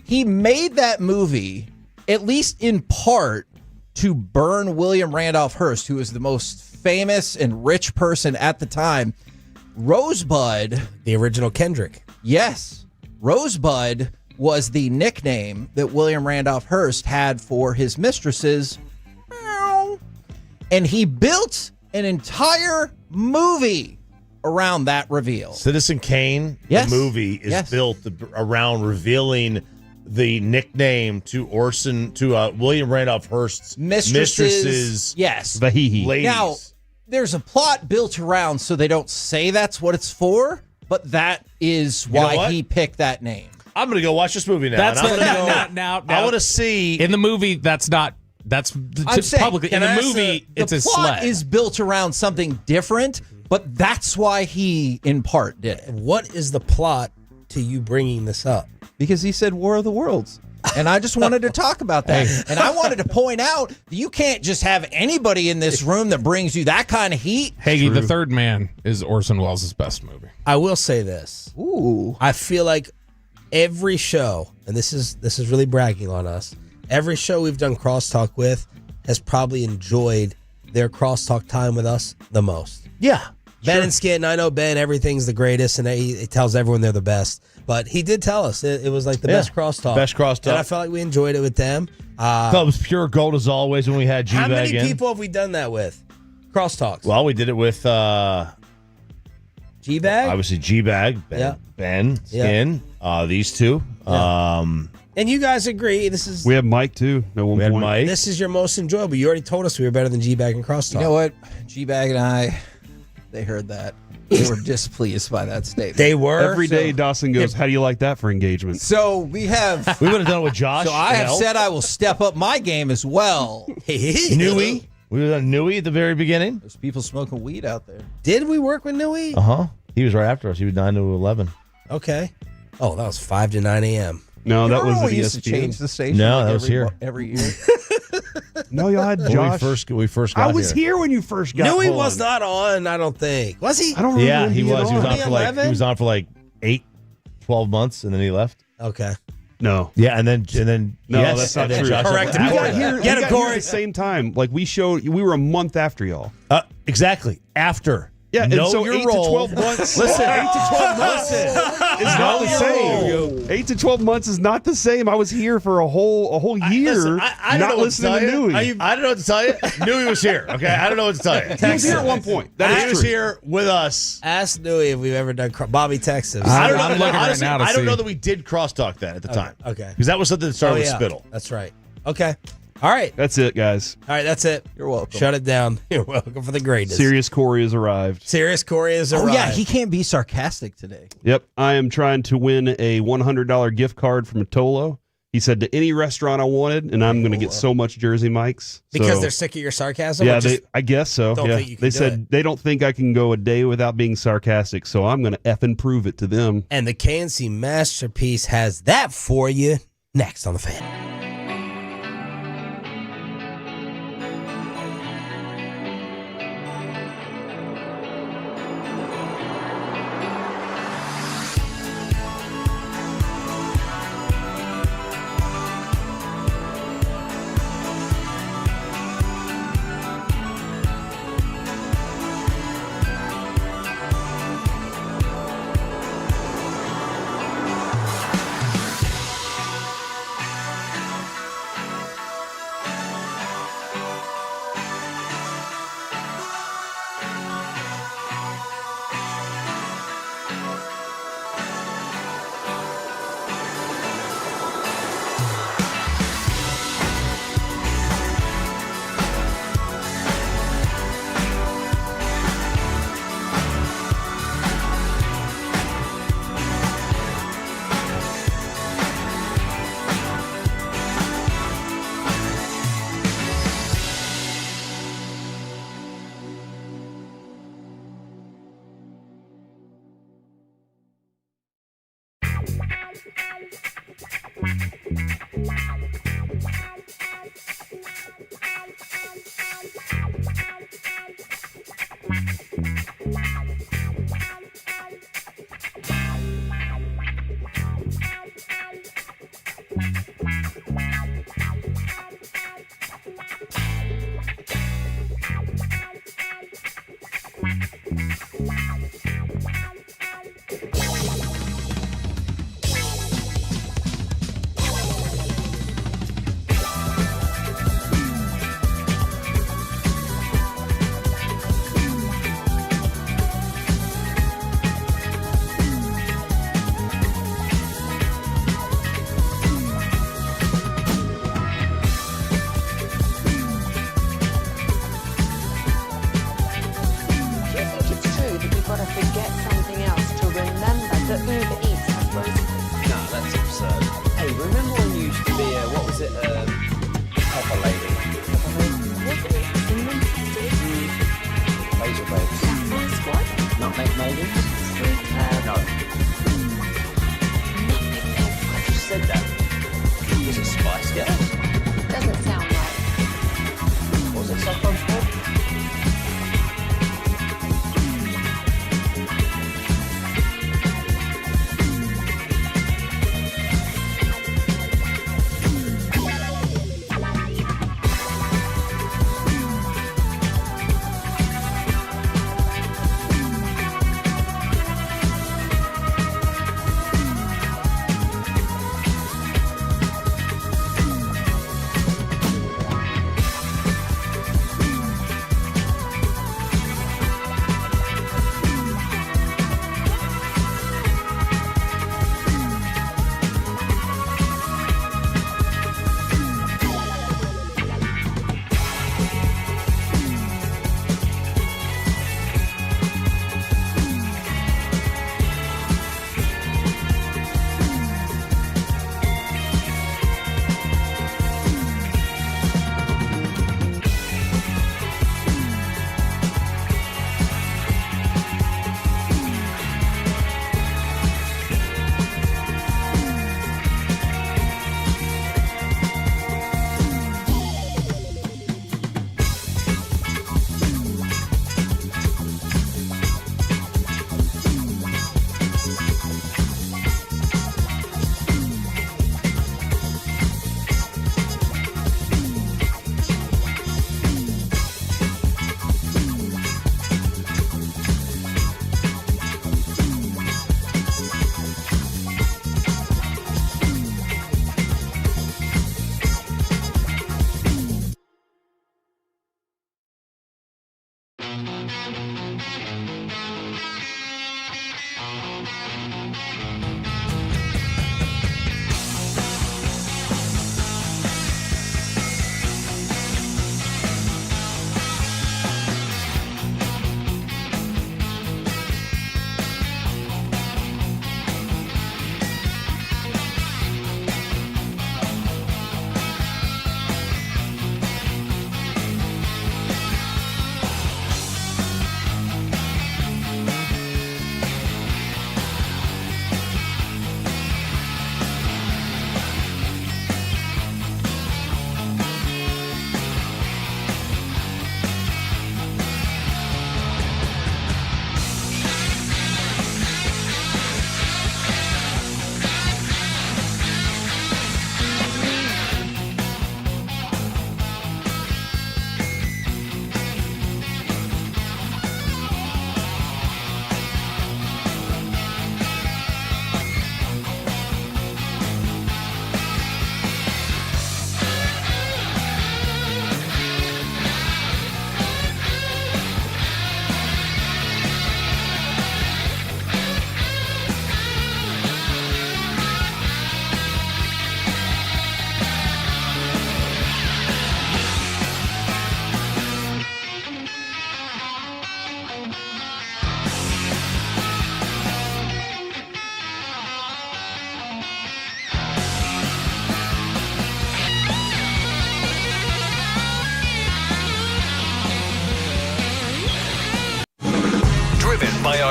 [SPEAKER 14] He made that movie, at least in part, to burn William Randolph Hearst, who was the most famous and rich person at the time. Rosebud,
[SPEAKER 5] the original Kendrick.
[SPEAKER 14] yes, Rosebud was the nickname that William Randolph Hearst had for his mistresses. Meow. And he built an entire movie around that reveal.
[SPEAKER 6] Citizen Kane,
[SPEAKER 14] Yes.
[SPEAKER 6] the movie, is
[SPEAKER 14] Yes.
[SPEAKER 6] built around revealing the nickname to William Randolph Hearst's mistresses.
[SPEAKER 14] Yes.
[SPEAKER 21] Vahihi.
[SPEAKER 6] Ladies.
[SPEAKER 14] Now, there's a plot built around so they don't say that's what it's for, but that is
[SPEAKER 6] know
[SPEAKER 14] why
[SPEAKER 6] what?
[SPEAKER 14] he picked that name.
[SPEAKER 6] I'm going to go watch this movie now.
[SPEAKER 7] That's
[SPEAKER 6] and I'm
[SPEAKER 7] the,
[SPEAKER 6] gonna go-
[SPEAKER 7] now.
[SPEAKER 6] I want to see.
[SPEAKER 7] In the movie, that's not. That's
[SPEAKER 14] I'm saying,
[SPEAKER 7] publicly. In the movie, it's
[SPEAKER 14] the
[SPEAKER 7] a
[SPEAKER 14] plot
[SPEAKER 7] sled.
[SPEAKER 14] is built around something different, but that's why he, in part, did it.
[SPEAKER 5] What is the plot to you bringing this up?
[SPEAKER 14] Because he said War of the Worlds. And I just wanted to talk about that. And I wanted to point out that you can't just have anybody in this room that brings you that kind of heat.
[SPEAKER 7] Hagee, The Third Man is Orson Welles' best movie.
[SPEAKER 5] I will say this.
[SPEAKER 14] Ooh.
[SPEAKER 5] I feel like every show, and this is really bragging on us, every show we've done crosstalk with has probably enjoyed their crosstalk time with us the most.
[SPEAKER 6] Yeah.
[SPEAKER 5] Ben and Skitten, I know Ben, everything's the greatest, and he tells everyone they're the best. But he did tell us it was like the best crosstalk.
[SPEAKER 6] Best crosstalk.
[SPEAKER 5] And I felt like we enjoyed it with them.
[SPEAKER 6] Thought it was pure gold as always when we had G-Bag
[SPEAKER 5] How many
[SPEAKER 6] in.
[SPEAKER 5] people have we done that with? Crosstalks.
[SPEAKER 6] Well, we did it with
[SPEAKER 5] G-Bag?
[SPEAKER 6] obviously G-Bag, Ben, Skin, these two.
[SPEAKER 5] And you guys agree this is
[SPEAKER 21] We had Mike too. At one point.
[SPEAKER 6] Mike.
[SPEAKER 5] this is your most enjoyable. You already told us we were better than G-Bag and crosstalk.
[SPEAKER 14] You know what? G-Bag and I, they heard that. They were displeased by that statement.
[SPEAKER 5] They were.
[SPEAKER 21] Every day, Dawson goes, "How do you like that for engagement?"
[SPEAKER 14] So we have.
[SPEAKER 6] We would have done it with Josh.
[SPEAKER 14] So I have
[SPEAKER 6] Hell.
[SPEAKER 14] said I will step up my game as well.
[SPEAKER 6] Newey. We were on Newey at the very beginning.
[SPEAKER 14] There's people smoking weed out there.
[SPEAKER 5] Did we work with Newey?
[SPEAKER 6] He was right after us. He was 9 to 11.
[SPEAKER 5] Okay. Oh, that was 5 to 9 a.m.
[SPEAKER 21] No, that was
[SPEAKER 14] we
[SPEAKER 21] the
[SPEAKER 14] used to change the station.
[SPEAKER 6] No,
[SPEAKER 14] like
[SPEAKER 6] that was here.
[SPEAKER 14] every year.
[SPEAKER 21] No, y'all had
[SPEAKER 6] When
[SPEAKER 21] Josh.
[SPEAKER 6] we first got
[SPEAKER 21] I was here when you first got.
[SPEAKER 5] Newey
[SPEAKER 21] on.
[SPEAKER 5] was not on, I don't think. Was he?
[SPEAKER 21] I don't remember.
[SPEAKER 6] Yeah,
[SPEAKER 21] him
[SPEAKER 6] he
[SPEAKER 21] being
[SPEAKER 6] was. He was on for like
[SPEAKER 5] 2011?
[SPEAKER 6] he was on for like 8, 12 months, and then he left.
[SPEAKER 5] Okay.
[SPEAKER 21] No.
[SPEAKER 6] Yeah, and then
[SPEAKER 21] No,
[SPEAKER 6] yes,
[SPEAKER 21] that's not
[SPEAKER 6] and then
[SPEAKER 21] true.
[SPEAKER 6] Josh
[SPEAKER 5] Correct
[SPEAKER 6] left
[SPEAKER 5] him.
[SPEAKER 21] We
[SPEAKER 6] after
[SPEAKER 21] got
[SPEAKER 6] that.
[SPEAKER 21] here,
[SPEAKER 5] Get
[SPEAKER 21] we
[SPEAKER 5] him,
[SPEAKER 21] got here
[SPEAKER 5] Corey.
[SPEAKER 21] at the same time. Like we were a month after y'all.
[SPEAKER 6] Exactly after.
[SPEAKER 21] Yeah, and
[SPEAKER 6] know
[SPEAKER 21] so
[SPEAKER 6] your
[SPEAKER 21] 8 to
[SPEAKER 6] role.
[SPEAKER 21] 12 months.
[SPEAKER 6] Listen,
[SPEAKER 21] 8 to 12 months is not the same. 8 to 12 months is not the same. I was here for a whole year,
[SPEAKER 6] Listen, I don't
[SPEAKER 21] not
[SPEAKER 6] know what
[SPEAKER 21] listening to
[SPEAKER 6] tell
[SPEAKER 21] Newey.
[SPEAKER 6] you. I don't know what to tell you. Newey was here. Okay, I don't know what to tell you.
[SPEAKER 21] He was here at one point.
[SPEAKER 6] He
[SPEAKER 21] That is
[SPEAKER 6] was
[SPEAKER 21] true.
[SPEAKER 6] here with us.
[SPEAKER 5] Ask Newey if we've ever done Bobby Texas.
[SPEAKER 6] I don't know.
[SPEAKER 7] I'm looking right
[SPEAKER 6] honestly,
[SPEAKER 7] now to
[SPEAKER 6] I don't
[SPEAKER 7] see.
[SPEAKER 6] know that we did crosstalk that at the time.
[SPEAKER 5] Okay.
[SPEAKER 6] Because that was something that started with Spittle.
[SPEAKER 5] That's right. Okay. All right.
[SPEAKER 21] That's it, guys.
[SPEAKER 5] All right, that's it.
[SPEAKER 14] You're welcome.
[SPEAKER 5] Shut it down. You're welcome for the greatness.
[SPEAKER 21] Serious Corey has arrived.
[SPEAKER 5] Serious Corey has arrived.
[SPEAKER 14] Oh yeah, he can't be sarcastic today.
[SPEAKER 21] Yep, I am trying to win a $100 gift card from Tolo. He said to any restaurant I wanted, and I'm going to get so much Jersey Mikes.
[SPEAKER 5] Because
[SPEAKER 21] So-
[SPEAKER 5] they're sick of your sarcasm?
[SPEAKER 21] Yeah,
[SPEAKER 5] or just
[SPEAKER 21] I guess so.
[SPEAKER 5] don't
[SPEAKER 21] Yeah.
[SPEAKER 5] think you can
[SPEAKER 21] They
[SPEAKER 5] do
[SPEAKER 21] said
[SPEAKER 5] it?
[SPEAKER 21] they don't think I can go a day without being sarcastic, so I'm going to effing prove it to them.
[SPEAKER 5] And the KNC Masterpiece has that for you next on The Fan.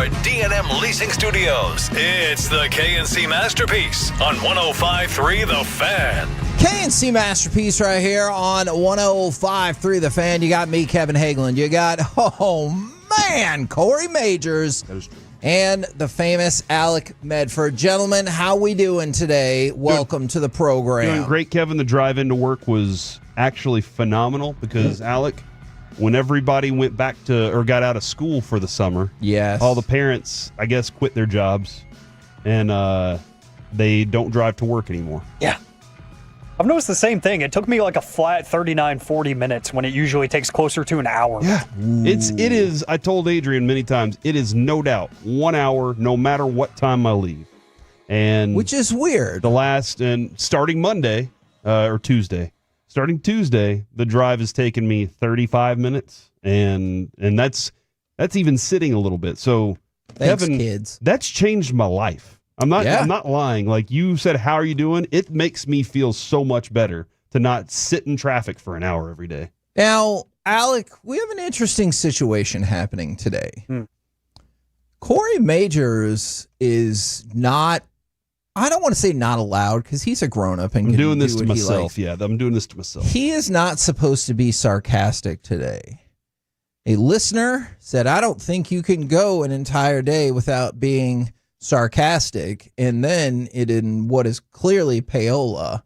[SPEAKER 17] our D&M Leasing Studios. It's the KNC Masterpiece on 105.3 The Fan.
[SPEAKER 14] KNC Masterpiece right here on 105.3 The Fan. You got me, Kevin Hagelin. You got, Corey Majors. And the famous Alec Medford. Gentlemen, how we doing today? Welcome to the program.
[SPEAKER 21] Doing great, Kevin. The drive into work was actually phenomenal because Alec, when everybody went back to or got out of school for the summer,
[SPEAKER 14] yes,
[SPEAKER 21] all the parents, I guess, quit their jobs and they don't drive to work anymore.
[SPEAKER 1] Yeah. I've noticed the same thing. It took me like a flat 39, 40 minutes when it usually takes closer to an hour.
[SPEAKER 21] Yeah. It is, I told Adrian many times, it is no doubt 1 hour no matter what time I leave. And
[SPEAKER 14] which is weird.
[SPEAKER 21] Starting Monday or Tuesday. Starting Tuesday, the drive has taken me 35 minutes and that's even sitting a little bit. So
[SPEAKER 14] thanks,
[SPEAKER 21] Kevin,
[SPEAKER 14] kids.
[SPEAKER 21] That's changed my life. I'm not lying. Like you said, how are you doing? It makes me feel so much better to not sit in traffic for an hour every day.
[SPEAKER 14] Now, Alec, we have an interesting situation happening today. Corey Majors is not, I don't want to say not allowed because he's a grown-up and
[SPEAKER 21] I'm
[SPEAKER 14] can
[SPEAKER 21] doing this
[SPEAKER 14] do
[SPEAKER 21] to
[SPEAKER 14] what he
[SPEAKER 21] myself.
[SPEAKER 14] likes.
[SPEAKER 21] Yeah, I'm doing this to myself.
[SPEAKER 14] He is not supposed to be sarcastic today. A listener said, I don't think you can go an entire day without being sarcastic, and then in what is clearly payola,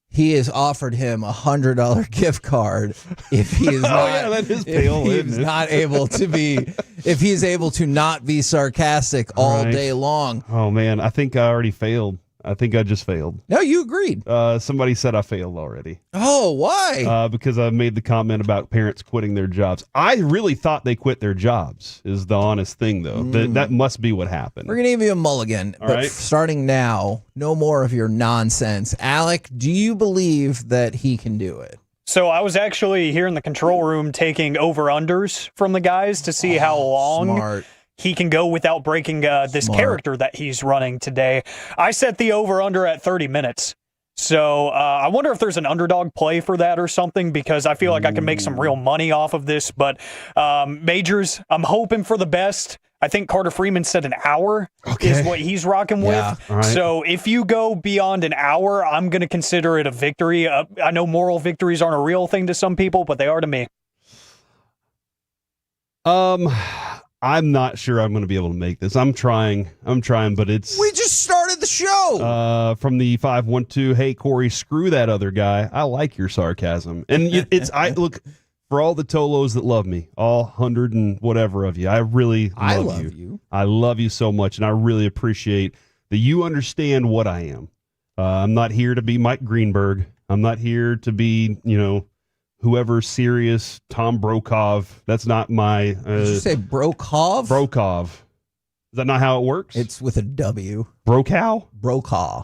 [SPEAKER 14] he has offered him $100 gift card if he is not able to be, if he's able to not be sarcastic all day long.
[SPEAKER 21] Oh man, I think I already failed. I think I just failed.
[SPEAKER 14] No, you agreed.
[SPEAKER 21] Somebody said I failed already.
[SPEAKER 14] Oh, why?
[SPEAKER 21] Because I made the comment about parents quitting their jobs. I really thought they quit their jobs, is the honest thing, though. That must be what happened.
[SPEAKER 14] We're going to give you a mulligan, but starting now, no more of your nonsense. Alec, do you believe that he can do it?
[SPEAKER 1] So I was actually here in the control room taking over-unders from the guys to see how long he can go without breaking this character that he's running today. I set the over-under at 30 minutes. So I wonder if there's an underdog play for that or something, because I feel like I can make some real money off of this. But Majors, I'm hoping for the best. I think Carter Freeman said an hour is what he's rocking with.
[SPEAKER 21] Right.
[SPEAKER 1] So if you go beyond an hour, I'm going to consider it a victory. I know moral victories aren't a real thing to some people, but they are to me.
[SPEAKER 21] I'm not sure I'm going to be able to make this. I'm trying, but it's...
[SPEAKER 14] We just started the show!
[SPEAKER 21] From the 512, hey, Corey, screw that other guy. I like your sarcasm. And look, for all the Tolos that love me, all 100 and whatever of you, I love you. I love you so much, and I really appreciate that you understand what I am. I'm not here to be Mike Greenberg. I'm not here to be, whoever serious Tom Brokaw. That's not my.
[SPEAKER 14] Did you say Brokaw?
[SPEAKER 21] Brokaw. Is that not how it works?
[SPEAKER 14] It's with a W.
[SPEAKER 21] Brokaw?
[SPEAKER 14] Brokaw.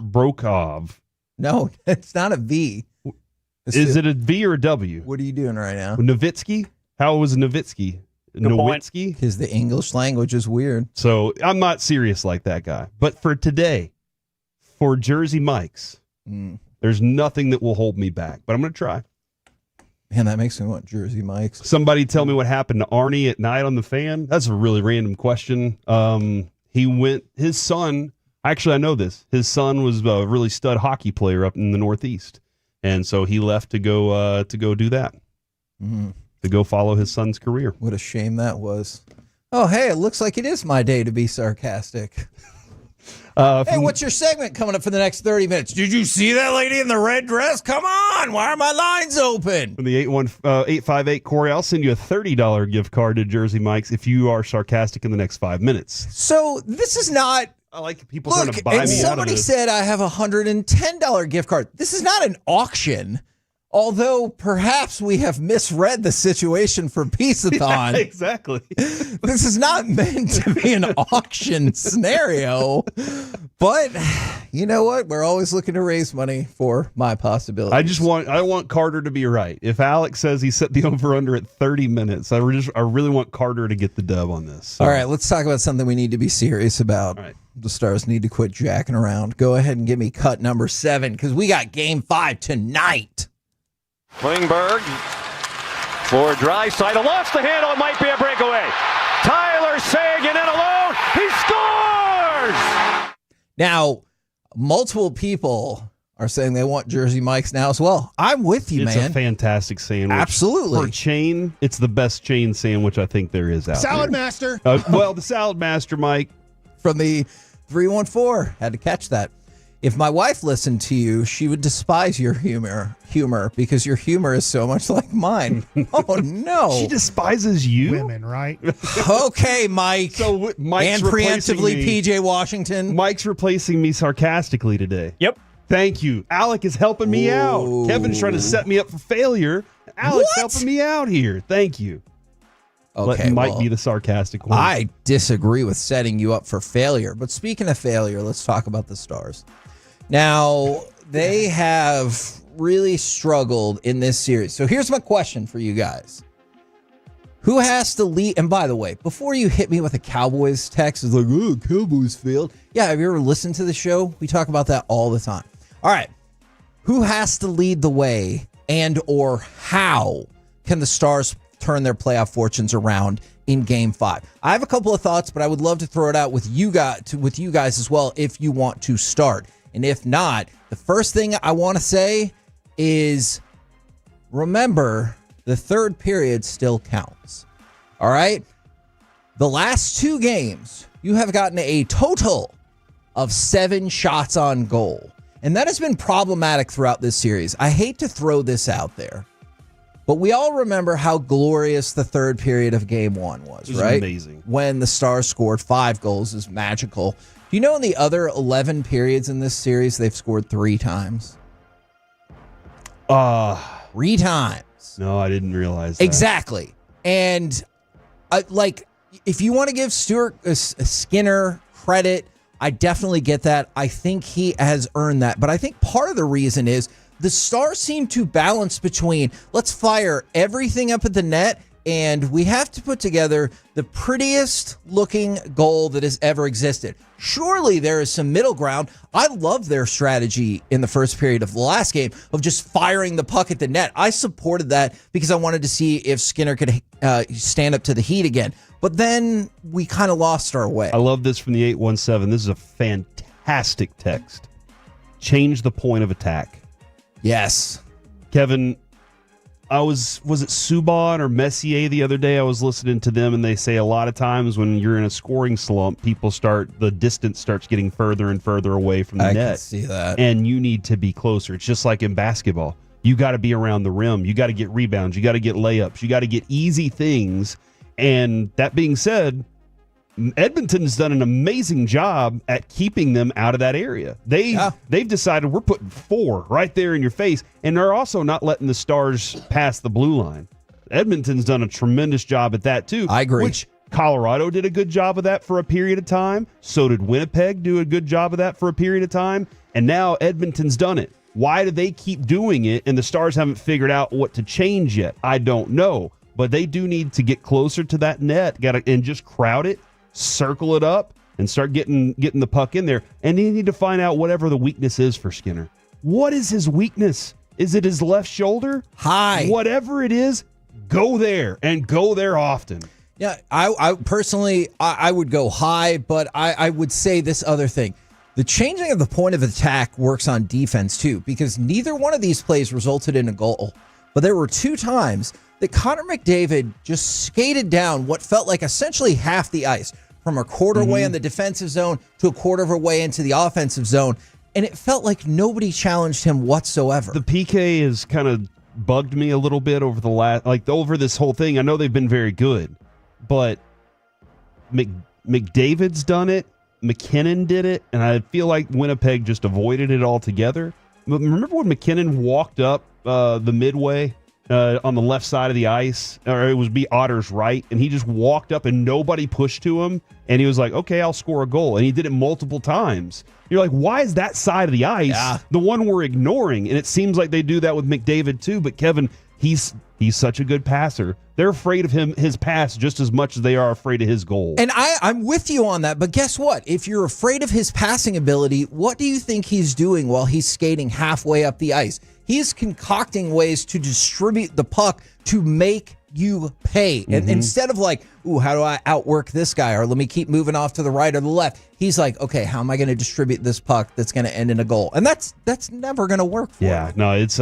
[SPEAKER 14] No, it's not a V.
[SPEAKER 21] Is it a V or a W?
[SPEAKER 14] What are you doing right now?
[SPEAKER 21] Nowitzki? How was Nowitzki? Nowitzki?
[SPEAKER 14] Because the English language is weird.
[SPEAKER 21] So I'm not serious like that guy. But for today, for Jersey Mike's, there's nothing that will hold me back. But I'm going to try.
[SPEAKER 14] Man, that makes me want Jersey Mike's.
[SPEAKER 21] Somebody tell me what happened to Arnie at night on the Fan. That's a really random question. His son, actually I know this, his son was a really stud hockey player up in the Northeast. And so he left to go do that, to go follow his son's career.
[SPEAKER 14] What a shame that was. Oh, hey, it looks like it is my day to be sarcastic. Hey, what's your segment coming up for the next 30 minutes? Did you see that lady in the red dress? Come on. Why are my lines open?
[SPEAKER 21] From the 858, Corey, I'll send you a $30 gift card to Jersey Mike's if you are sarcastic in the next 5 minutes.
[SPEAKER 14] So this is not...
[SPEAKER 21] I like people trying to buy me out of this.
[SPEAKER 14] Somebody said I have a $110 gift card. This is not an auction. Although perhaps we have misread the situation for Peace-a-thon.
[SPEAKER 21] Yeah, exactly.
[SPEAKER 14] This is not meant to be an auction scenario. But you know what? We're always looking to raise money for my possibilities.
[SPEAKER 21] I want Carter to be right. If Alex says he set the over-under at 30 minutes, I really want Carter to get the dub on this. So.
[SPEAKER 14] All right, let's talk about something we need to be serious about.
[SPEAKER 21] All right.
[SPEAKER 14] The Stars need to quit jacking around. Go ahead and give me cut number 7 because we got Game 5 tonight.
[SPEAKER 11] Klingberg for Draisaitl. Lost the handle. It might be a breakaway. Tyler Seguin in alone. He scores!
[SPEAKER 14] Now, multiple people are saying they want Jersey Mike's now as well. I'm with you, man.
[SPEAKER 21] It's a fantastic sandwich.
[SPEAKER 14] Absolutely.
[SPEAKER 21] For chain, it's the best chain sandwich I think there is out
[SPEAKER 3] Salad
[SPEAKER 21] there.
[SPEAKER 3] Master.
[SPEAKER 21] Well, the Salad Master, Mike.
[SPEAKER 14] From the 314. Had to catch that. If my wife listened to you, she would despise your humor because your humor is so much like mine. Oh, no.
[SPEAKER 21] She despises you?
[SPEAKER 3] Women, right?
[SPEAKER 14] Okay, Mike.
[SPEAKER 21] So Mike's
[SPEAKER 14] and
[SPEAKER 21] replacing
[SPEAKER 14] preemptively,
[SPEAKER 21] me.
[SPEAKER 14] PJ Washington.
[SPEAKER 21] Mike's replacing me sarcastically today.
[SPEAKER 1] Yep.
[SPEAKER 21] Thank you. Alec is helping me out. Kevin's trying to set me up for failure. Alec's helping me out here. Thank you.
[SPEAKER 14] Okay,
[SPEAKER 21] Let Mike be the sarcastic one.
[SPEAKER 14] I disagree with setting you up for failure. But speaking of failure, let's talk about the Stars. Now, they have really struggled in this series. So here's my question for you guys. Who has to lead? And by the way, before you hit me with a Cowboys text, it's like, oh, Cowboys failed. Yeah, have you ever listened to the show? We talk about that all the time. All right. Who has to lead the way, and or how can the Stars turn their playoff fortunes around in Game 5? I have a couple of thoughts, but I would love to throw it out with you guys as well if you want to start. And if not, the first thing I want to say is remember the third period still counts. All right? The last two games, you have gotten a total of 7 shots on goal. And that has been problematic throughout this series. I hate to throw this out there, but we all remember how glorious the third period of Game 1 was, right?
[SPEAKER 21] Amazing.
[SPEAKER 14] When the Stars scored 5 goals is magical. Do you know in the other 11 periods in this series, they've scored 3 times? 3 times.
[SPEAKER 21] No, I didn't realize that.
[SPEAKER 14] Exactly. And if you want to give Stuart Skinner credit, I definitely get that. I think he has earned that. But I think part of the reason is the Stars seem to balance between let's fire everything up at the net and we have to put together the prettiest looking goal that has ever existed. Surely there is some middle ground. I love their strategy in the first period of the last game of just firing the puck at the net. I supported that because I wanted to see if Skinner could stand up to the heat again. But then we kind of lost our way.
[SPEAKER 21] I love this from the 817. This is a fantastic text. Change the point of attack.
[SPEAKER 14] Yes.
[SPEAKER 21] Kevin, was it Subban or Messier the other day? I was listening to them, and they say a lot of times when you're in a scoring slump, the distance starts getting further and further away from the net.
[SPEAKER 14] I can see that.
[SPEAKER 21] And you need to be closer. It's just like in basketball. You got to be around the rim. You got to get rebounds. You got to get layups. You got to get easy things. And that being said, Edmonton's done an amazing job at keeping them out of that area. They've decided we're putting 4 right there in your face, and they're also not letting the Stars pass the blue line. Edmonton's done a tremendous job at that too.
[SPEAKER 14] I agree.
[SPEAKER 21] Which Colorado did a good job of that for a period of time. So did Winnipeg do a good job of that for a period of time. And now Edmonton's done it. Why do they keep doing it and the Stars haven't figured out what to change yet? I don't know. But they do need to get closer to that net and just crowd it, circle it up, and start getting the puck in there. And you need to find out whatever the weakness is for Skinner. What is his weakness? Is it his left shoulder?
[SPEAKER 14] High.
[SPEAKER 21] Whatever it is, go there and go there often.
[SPEAKER 14] Yeah, I personally, I would go high, but I would say this other thing. The changing of the point of attack works on defense too, because neither one of these plays resulted in a goal. But there were 2 times that Connor McDavid just skated down what felt like essentially half the ice, from a quarter way in the defensive zone to a quarter of a way into the offensive zone. And it felt like nobody challenged him whatsoever.
[SPEAKER 21] The PK has kind of bugged me a little bit over this whole thing. I know they've been very good, but McDavid's done it. McKinnon did it. And I feel like Winnipeg just avoided it altogether. But remember when McKinnon walked up the midway on the left side of the ice, or it was Otter's right, and he just walked up and nobody pushed to him, and he was like, okay, I'll score a goal. And he did it multiple times. You're like, why is that side of the ice the one we're ignoring? And it seems like they do that with McDavid too, but Kevin, he's such a good passer. They're afraid of his pass just as much as they are afraid of his goal.
[SPEAKER 14] And I'm with you on that, but guess what? If you're afraid of his passing ability, what do you think he's doing while he's skating halfway up the ice? He's concocting ways to distribute the puck to make you pay. And instead of like, ooh, how do I outwork this guy? Or let me keep moving off to the right or the left. He's like, okay, how am I going to distribute this puck that's going to end in a goal? And that's never going to work for him.
[SPEAKER 21] No, it's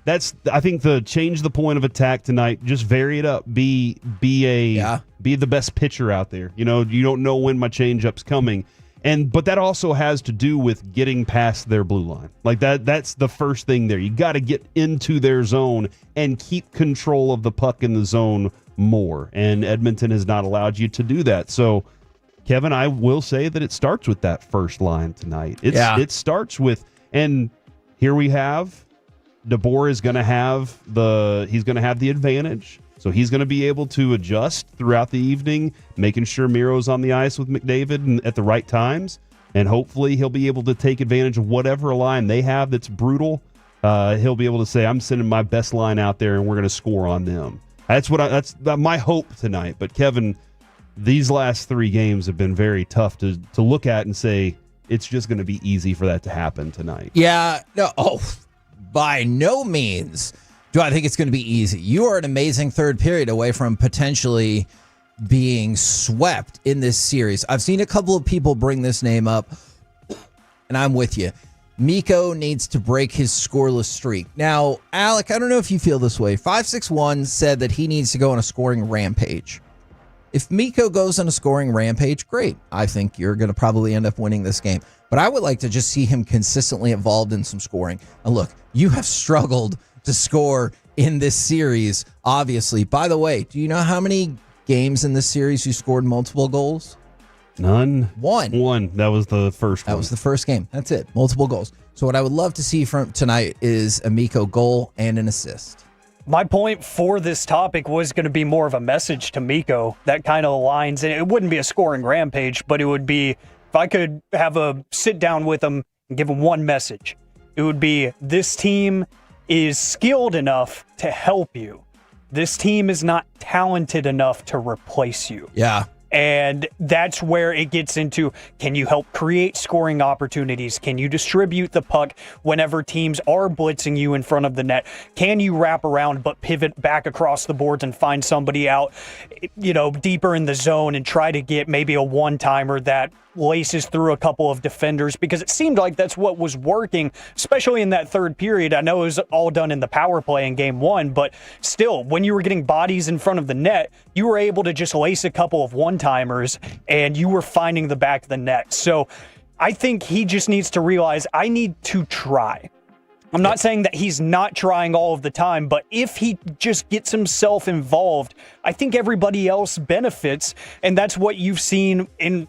[SPEAKER 21] that's I think the change the point of attack tonight. Just vary it up. Be the best pitcher out there. You don't know when my changeup's coming. But that also has to do with getting past their blue line. Like that's the first thing there. You got to get into their zone and keep control of the puck in the zone more. And Edmonton has not allowed you to do that. So, Kevin, I will say that it starts with that first line tonight. It starts with, and here we have DeBoer is going to have the advantage. So he's going to be able to adjust throughout the evening, making sure Miro's on the ice with McDavid at the right times. And hopefully he'll be able to take advantage of whatever line they have that's brutal. He'll be able to say, I'm sending my best line out there and we're going to score on them. That's my hope tonight. But Kevin, these last 3 games have been very tough to look at and say it's just going to be easy for that to happen tonight.
[SPEAKER 14] Yeah. No. Oh, by no means do I think it's going to be easy. You are an amazing third period away from potentially being swept in this series. I've seen a couple of people bring this name up, and I'm with you. Mikko needs to break his scoreless streak. Now, Alec, I don't know if you feel this way. 561 said that he needs to go on a scoring rampage. If Mikko goes on a scoring rampage, great. I think you're going to probably end up winning this game. But I would like to just see him consistently involved in some scoring. And look, you have struggled to score in this series, obviously. By the way, do you know how many games in this series you scored multiple goals?
[SPEAKER 21] None.
[SPEAKER 14] One.
[SPEAKER 21] That was the first one.
[SPEAKER 14] That was the first game. That's it. Multiple goals. So what I would love to see from tonight is a Mikko goal and an assist.
[SPEAKER 1] My point for this topic was going to be more of a message to Mikko that kind of aligns. And it wouldn't be a scoring rampage, but it would be, if I could have a sit down with him and give him one message, it would be, this team is skilled enough to help you. This team is not talented enough to replace you.
[SPEAKER 14] Yeah.
[SPEAKER 1] And that's where it gets into, can you help create scoring opportunities? Can you distribute the puck whenever teams are blitzing you in front of the net? Can you wrap around but pivot back across the boards and find somebody out, deeper in the zone and try to get maybe a one-timer that laces through a couple of defenders? Because it seemed like that's what was working, especially in that third period. I know it was all done in the power play in game 1, but still, when you were getting bodies in front of the net, you were able to just lace a couple of one-timers and you were finding the back of the net. So I think he just needs to realize, I need to try. I'm not saying that he's not trying all of the time, but if he just gets himself involved, I think everybody else benefits. And that's what you've seen in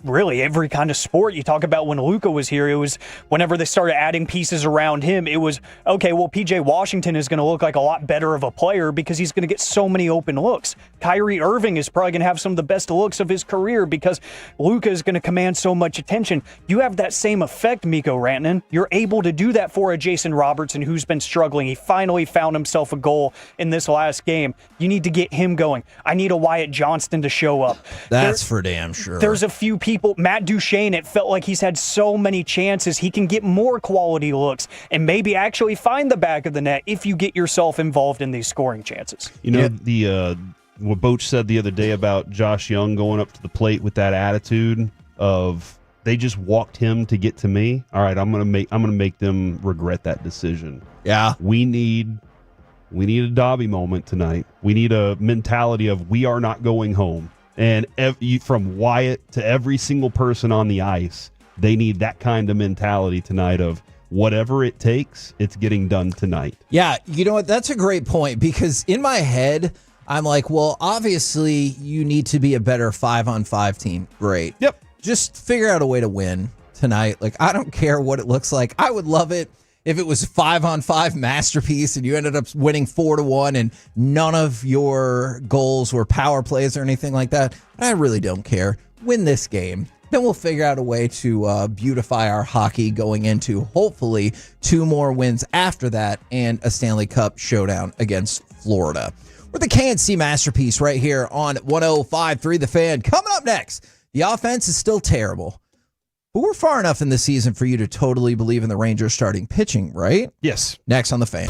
[SPEAKER 1] really every kind of sport. You talk about when Luka was here, it was whenever they started adding pieces around him, it was, okay, well, PJ Washington is going to look like a lot better of a player because he's going to get so many open looks. Kyrie Irving is probably going to have some of the best looks of his career because Luka is going to command so much attention. You have that same effect, Mikko Rantanen. You're able to do that for a Jason Robertson who's been struggling. He finally found himself a goal in this last game. You need to get him going. I need a Wyatt Johnston to show up.
[SPEAKER 14] That's for damn sure.
[SPEAKER 1] There's a few people. Matt Duchene, it felt like he's had so many chances. He can get more quality looks and maybe actually find the back of the net if you get yourself involved in these scoring chances.
[SPEAKER 21] What Boach said the other day about Josh Young going up to the plate with that attitude of they just walked him to get to me. All right, I'm gonna make them regret that decision.
[SPEAKER 14] Yeah,
[SPEAKER 21] we need a Dobby moment tonight. We need a mentality of we are not going home. And from Wyatt to every single person on the ice, they need that kind of mentality tonight of whatever it takes, it's getting done tonight.
[SPEAKER 14] Yeah, you know what? That's a great point because in my head, I'm like, well, obviously you need to be a better 5-on-5 team. Great.
[SPEAKER 21] Yep.
[SPEAKER 14] Just figure out a way to win tonight. Like, I don't care what it looks like. I would love it if it was 5-on-5 masterpiece and you ended up winning 4-1 and none of your goals were power plays or anything like that. But I really don't care. Win this game. Then we'll figure out a way to beautify our hockey going into hopefully 2 more wins after that and a Stanley Cup showdown against Florida. We're the KNC masterpiece right here on 105.3 The Fan. Coming up next, the offense is still terrible. But we're far enough in the season for you to totally believe in the Rangers starting pitching, right?
[SPEAKER 21] Yes.
[SPEAKER 14] Next on The Fan.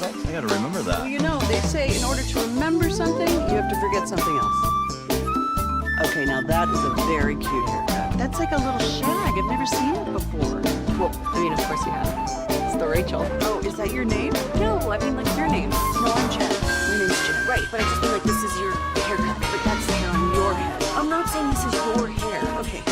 [SPEAKER 3] products? I gotta remember that.
[SPEAKER 2] Well, you know, they say in order to remember something, you have to forget something else. Okay, now that is a very cute haircut. That's like a little shag. I've never seen it before.
[SPEAKER 8] Well, I mean, of course you have. It's the Rachel.
[SPEAKER 2] Oh, is that your name?
[SPEAKER 8] No, I mean, like your name.
[SPEAKER 2] No, I'm Jen. My name's Jen.
[SPEAKER 8] Right, but I just mean like this is your haircut, but that's the hair on your head. I'm not saying this is your hair.
[SPEAKER 2] Okay.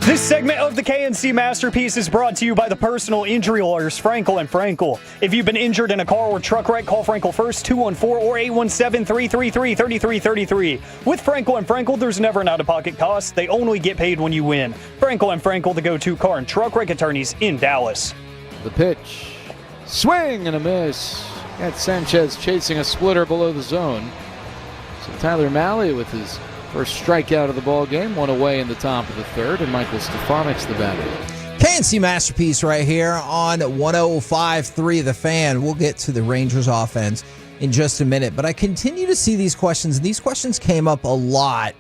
[SPEAKER 1] This segment of the KNC Masterpiece is brought to you by the personal injury lawyers Frankel & Frankel. If you've been injured in a car or truck wreck, call Frankel first, 214 or 817-333-3333. With Frankel & Frankel, there's never an out-of-pocket cost. They only get paid when you win. Frankel & Frankel, the go-to car and truck wreck attorneys in Dallas.
[SPEAKER 22] The pitch. Swing and a miss. Got Sanchez chasing a splitter below the zone. So Tyler Malley with his first strikeout of the ball game, one away in the top of the third, and Michael Stefanik's the batter.
[SPEAKER 14] KNC Masterpiece right here on 105.3 The Fan. We'll get to the Rangers offense in just a minute, but I continue to see these questions, and these questions came up a lot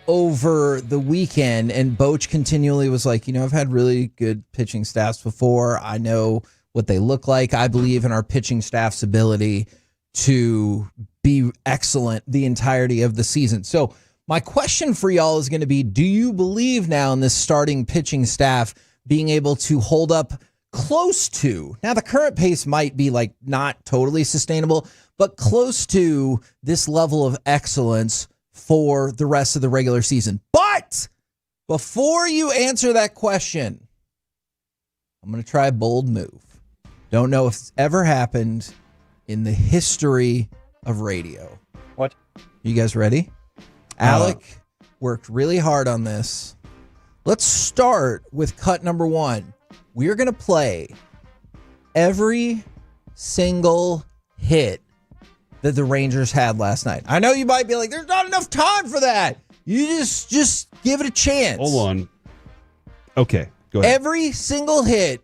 [SPEAKER 14] over the weekend, and Boch continually was like, I've had really good pitching staffs before. I know what they look like. I believe in our pitching staff's ability to be excellent the entirety of the season. So my question for y'all is going to be, do you believe now in this starting pitching staff being able to hold up close to, now the current pace might be like not totally sustainable, but close to this level of excellence for the rest of the regular season? But before you answer that question, I'm going to try a bold move. Don't know if it's ever happened in the history of radio.
[SPEAKER 1] What?
[SPEAKER 14] You guys ready? Alec worked really hard on this. Let's start with cut number one. We're going to play every single hit that the Rangers had last night. I know you might be like, there's not enough time for that. You just give it a chance.
[SPEAKER 21] Hold on. Okay, go ahead.
[SPEAKER 14] Every single hit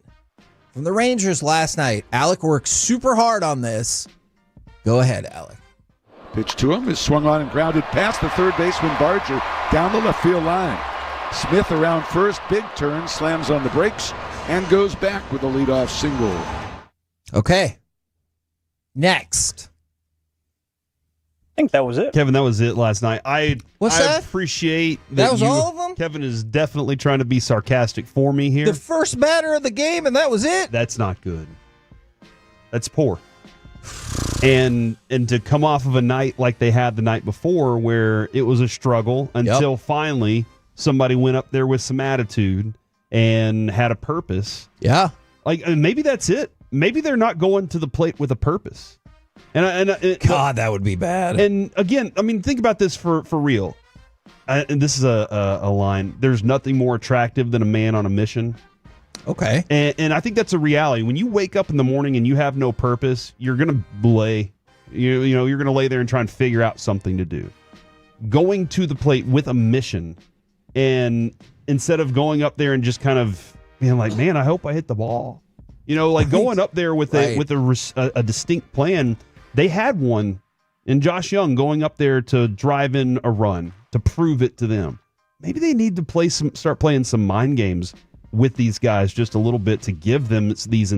[SPEAKER 14] from the Rangers last night. Alec worked super hard on this. Go ahead, Alec.
[SPEAKER 23] Pitch to him is swung on and grounded past the third baseman Barger down the left field line. Smith around first, big turn, slams on the brakes, and goes back with a leadoff single.
[SPEAKER 14] Okay. Next.
[SPEAKER 1] I think that was it.
[SPEAKER 21] Kevin, that was it last night. I appreciate
[SPEAKER 14] that was all of them?
[SPEAKER 21] Kevin is definitely trying to be sarcastic for me here.
[SPEAKER 14] The first batter of the game, and that was it?
[SPEAKER 21] That's not good. That's poor. And to come off of a night like they had the night before where it was a struggle until finally somebody went up there with some attitude and had a purpose.
[SPEAKER 14] Yeah.
[SPEAKER 21] Like maybe that's it. Maybe they're not going to the plate with a purpose.
[SPEAKER 14] God, that would be bad.
[SPEAKER 21] And again, I mean, think about this for real. And this is a line. There's nothing more attractive than a man on a mission.
[SPEAKER 14] Okay.
[SPEAKER 21] And I think that's a reality. When you wake up in the morning and you have no purpose, you're going to lay. You're going to lay there and try and figure out something to do. going to the plate with a mission, and instead of going up there and just kind of being like, man, I hope I hit the ball. Like going up there with a distinct plan. They had one in Josh Young going up there to drive in a run, to prove it to them. Maybe they need to start playing some mind games with these guys just a little bit to give them these.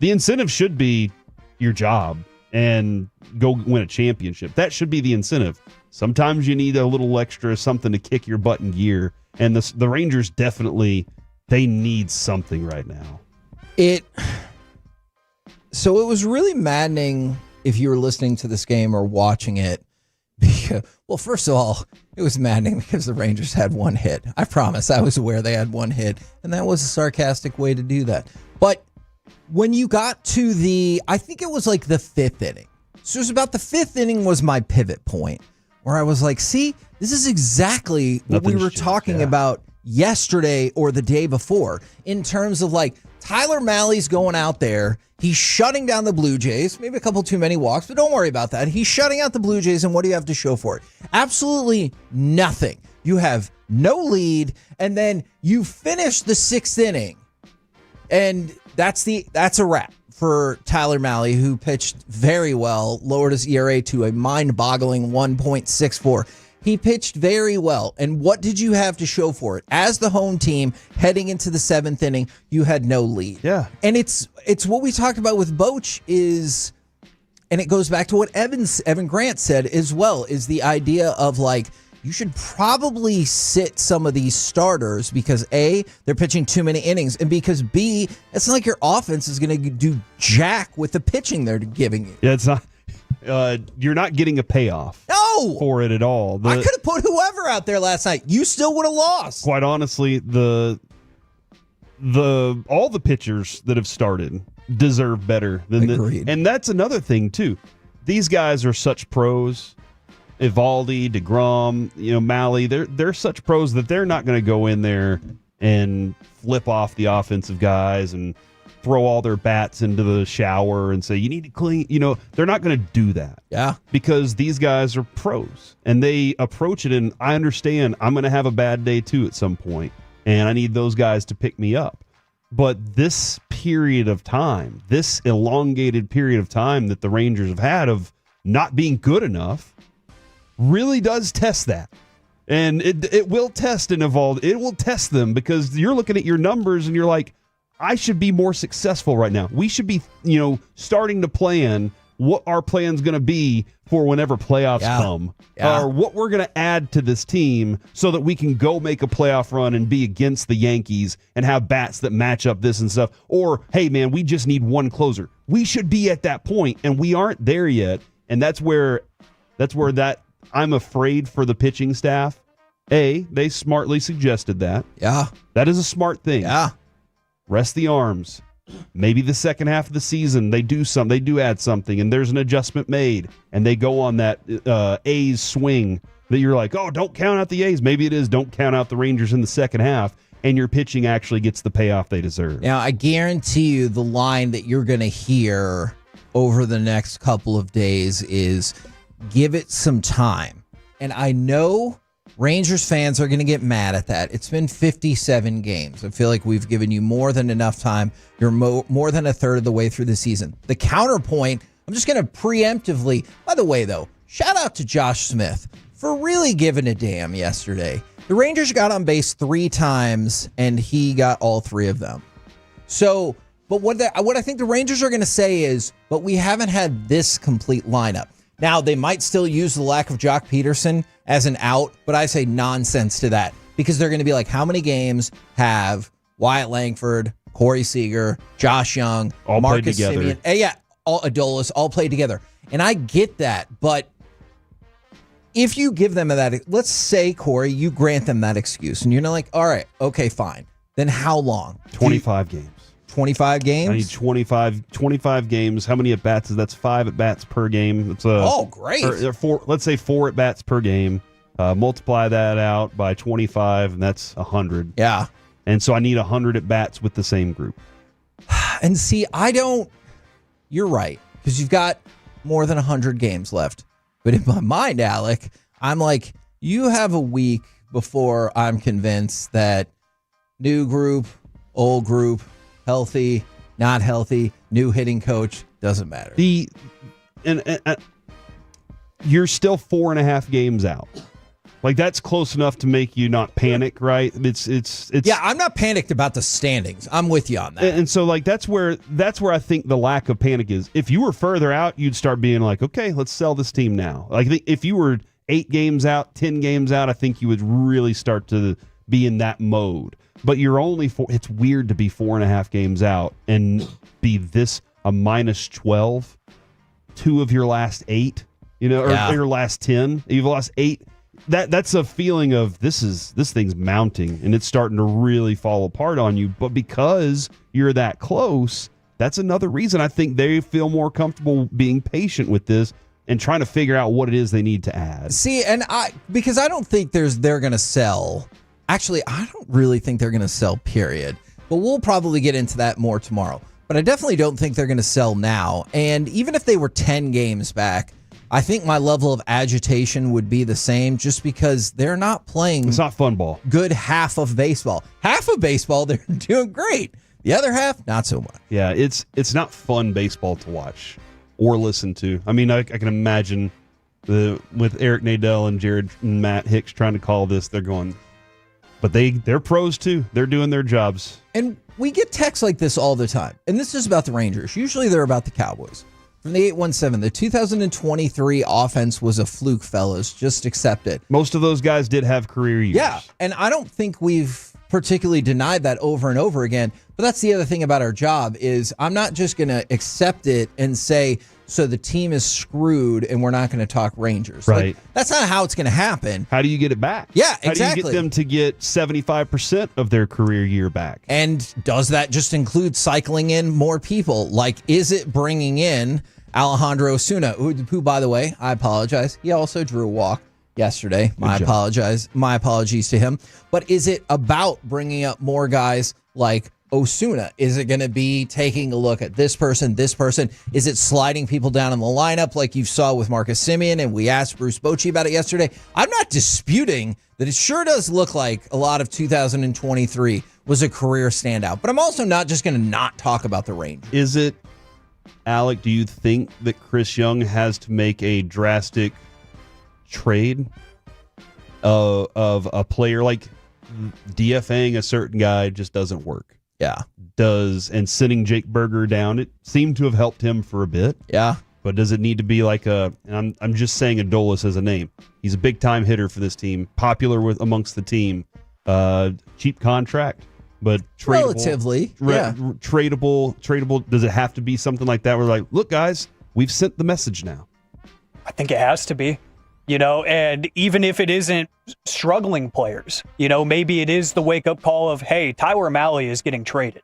[SPEAKER 21] The incentive should be your job and go win a championship. That should be the incentive. Sometimes you need a little extra something to kick your butt in gear, and the Rangers definitely, they need something right now.
[SPEAKER 14] So it was really maddening if you were listening to this game or watching it. Because, well, first of all, it was maddening because the Rangers had one hit. I promise I was aware they had one hit, and that was a sarcastic way to do that. But when you got to I think it was like the 5th inning. So it was about the 5th inning was my pivot point where I was like, see, this is exactly what we were talking about yesterday or the day before in terms of like Tyler Mahle's going out there. He's shutting down the Blue Jays, maybe a couple too many walks, but don't worry about that. He's shutting out the Blue Jays, and what do you have to show for it? Absolutely nothing. You have no lead, and then you finish the 6th inning, and that's a wrap for Tyler Mahle, who pitched very well, lowered his ERA to a mind-boggling 1.64. He pitched very well. And what did you have to show for it? As the home team heading into the 7th inning, you had no lead.
[SPEAKER 21] Yeah.
[SPEAKER 14] And it's what we talked about with Boch is, and it goes back to what Evan Grant said as well, is the idea of like, you should probably sit some of these starters because A, they're pitching too many innings, and because B, it's not like your offense is going to do jack with the pitching they're giving you.
[SPEAKER 21] Yeah, it's not. You're not getting a payoff for it at all.
[SPEAKER 14] I could have put whoever out there last night. You still would have lost.
[SPEAKER 21] Quite honestly, all the pitchers that have started deserve better than
[SPEAKER 14] Agreed.
[SPEAKER 21] And that's another thing too. These guys are such pros. Evaldi, DeGrom, Mahle, they're such pros that they're not going to go in there and flip off the offensive guys and throw all their bats into the shower and say, you need to clean. They're not going to do that.
[SPEAKER 14] Yeah.
[SPEAKER 21] Because these guys are pros and they approach it. And I understand I'm going to have a bad day too at some point, and I need those guys to pick me up. But this period of time, this elongated period of time that the Rangers have had of not being good enough, really does test that. And it will test and evolve. It will test them because you're looking at your numbers and you're like, I should be more successful right now. We should be, starting to plan what our plan's going to be for whenever playoffs come, or what we're going to add to this team so that we can go make a playoff run and be against the Yankees and have bats that match up this and stuff. Or, hey, man, we just need one closer. We should be at that point, and we aren't there yet. And that's where I'm afraid for the pitching staff. They smartly suggested that.
[SPEAKER 14] Yeah.
[SPEAKER 21] That is a smart thing.
[SPEAKER 14] Yeah.
[SPEAKER 21] Rest the arms. Maybe the second half of the season they do add something, and there's an adjustment made, and they go on that A's swing that you're like, oh, don't count out the A's. Maybe it is don't count out the Rangers in the second half, and your pitching actually gets the payoff they deserve.
[SPEAKER 14] Now, I guarantee you the line that you're going to hear over the next couple of days is give it some time. And I know Rangers fans are going to get mad at that. It's been 57 games. I feel like we've given you more than enough time. You're more than a third of the way through the season. The counterpoint, I'm just going to preemptively, by the way, though, shout out to Josh Smith for really giving a damn yesterday. The Rangers got on base 3 times, and he got all 3 of them. So, but what I think the Rangers are going to say is, but we haven't had this complete lineup. Now, they might still use the lack of Jock Peterson as an out, but I say nonsense to that because they're going to be like, how many games have Wyatt Langford, Corey Seager, Josh Young,
[SPEAKER 21] all
[SPEAKER 14] Marcus
[SPEAKER 21] played together?
[SPEAKER 14] Semien, all Adolis, all played together. And I get that, but if you give them that, let's say, Corey, you grant them that excuse, and you're not like, all right, okay, fine. Then how long?
[SPEAKER 21] 25 games.
[SPEAKER 14] 25 games?
[SPEAKER 21] I need 25 games. How many at-bats is that's 5 at-bats per game. It's
[SPEAKER 14] great.
[SPEAKER 21] Let's say 4 at-bats per game. Multiply that out by 25, and that's 100.
[SPEAKER 14] Yeah.
[SPEAKER 21] And so I need 100 at-bats with the same group.
[SPEAKER 14] And see, you're right, because you've got more than 100 games left. But in my mind, Alec, I'm like, You have a week before I'm convinced that new group, old group, healthy, not healthy, new hitting coach, doesn't matter.
[SPEAKER 21] You're still 4.5 games out. Like, that's close enough to make you not panic, right? It's
[SPEAKER 14] Yeah, I'm not panicked about the standings. I'm with you on that.
[SPEAKER 21] And so, like, that's where I think the lack of panic is. If you were further out, you'd start being like, okay, let's sell this team now. Like, if you were 8 games out, 10 games out, I think you would really start to be in that mode. But you're only it's weird to be 4.5 games out and be a minus 12, 2 of your last 8, or your last 10. You've lost 8. That's a feeling of this thing's mounting and it's starting to really fall apart on you. But because you're that close, that's another reason I think they feel more comfortable being patient with this and trying to figure out what it is they need to add.
[SPEAKER 14] See, because I don't think they're going to sell. Actually, I don't really think they're going to sell, period. But we'll probably get into that more tomorrow. But I definitely don't think they're going to sell now. And even if they were 10 games back, I think my level of agitation would be the same just because they're not playing.
[SPEAKER 21] It's not fun ball.
[SPEAKER 14] Good half of baseball. Half of baseball, they're doing great. The other half, not so much.
[SPEAKER 21] Yeah, it's not fun baseball to watch or listen to. I mean, I can imagine with Eric Nadel and Jared and Matt Hicks trying to call this, they're going, but they're pros too. They're doing their jobs.
[SPEAKER 14] And we get texts like this all the time. And this is about the Rangers. Usually they're about the Cowboys. From the 817, the 2023 offense was a fluke, fellas. Just accept it.
[SPEAKER 21] Most of those guys did have career years.
[SPEAKER 14] Yeah, and I don't think we've particularly denied that over and over again. But that's the other thing about our job is I'm not just going to accept it and say, so the team is screwed and we're not going to talk Rangers.
[SPEAKER 21] Right.
[SPEAKER 14] Like, that's not how it's going to happen.
[SPEAKER 21] How do you get it back?
[SPEAKER 14] Yeah,
[SPEAKER 21] How
[SPEAKER 14] exactly.
[SPEAKER 21] do you get them to get 75% of their career year back?
[SPEAKER 14] And does that just include cycling in more people? Like, is it bringing in Alejandro Osuna, who, by the way, I apologize. He also drew a walk yesterday. My apologies to him. But is it about bringing up more guys like Osuna? Is it going to be taking a look at this person? Is it sliding people down in the lineup like you saw with Marcus Semien? And we asked Bruce Bochy about it yesterday. I'm not disputing that it sure does look like a lot of 2023 was a career standout. But I'm also not just going to not talk about the Rangers.
[SPEAKER 21] Is it, Alec, do you think that Chris Young has to make a drastic trade of a player? Like DFAing a certain guy just doesn't work.
[SPEAKER 14] Yeah.
[SPEAKER 21] And sending Jake Berger down, it seemed to have helped him for a bit.
[SPEAKER 14] Yeah.
[SPEAKER 21] But does it need to be like and I'm just saying Adolis as a name. He's a big time hitter for this team, popular amongst the team. Cheap contract, but tradable.
[SPEAKER 14] Relatively, yeah.
[SPEAKER 21] Tradable. Does it have to be something like that? We're like, look, guys, we've sent the message now.
[SPEAKER 1] I think it has to be, and even if it isn't struggling players, maybe it is the wake up call of, hey, Tyler Mahle is getting traded,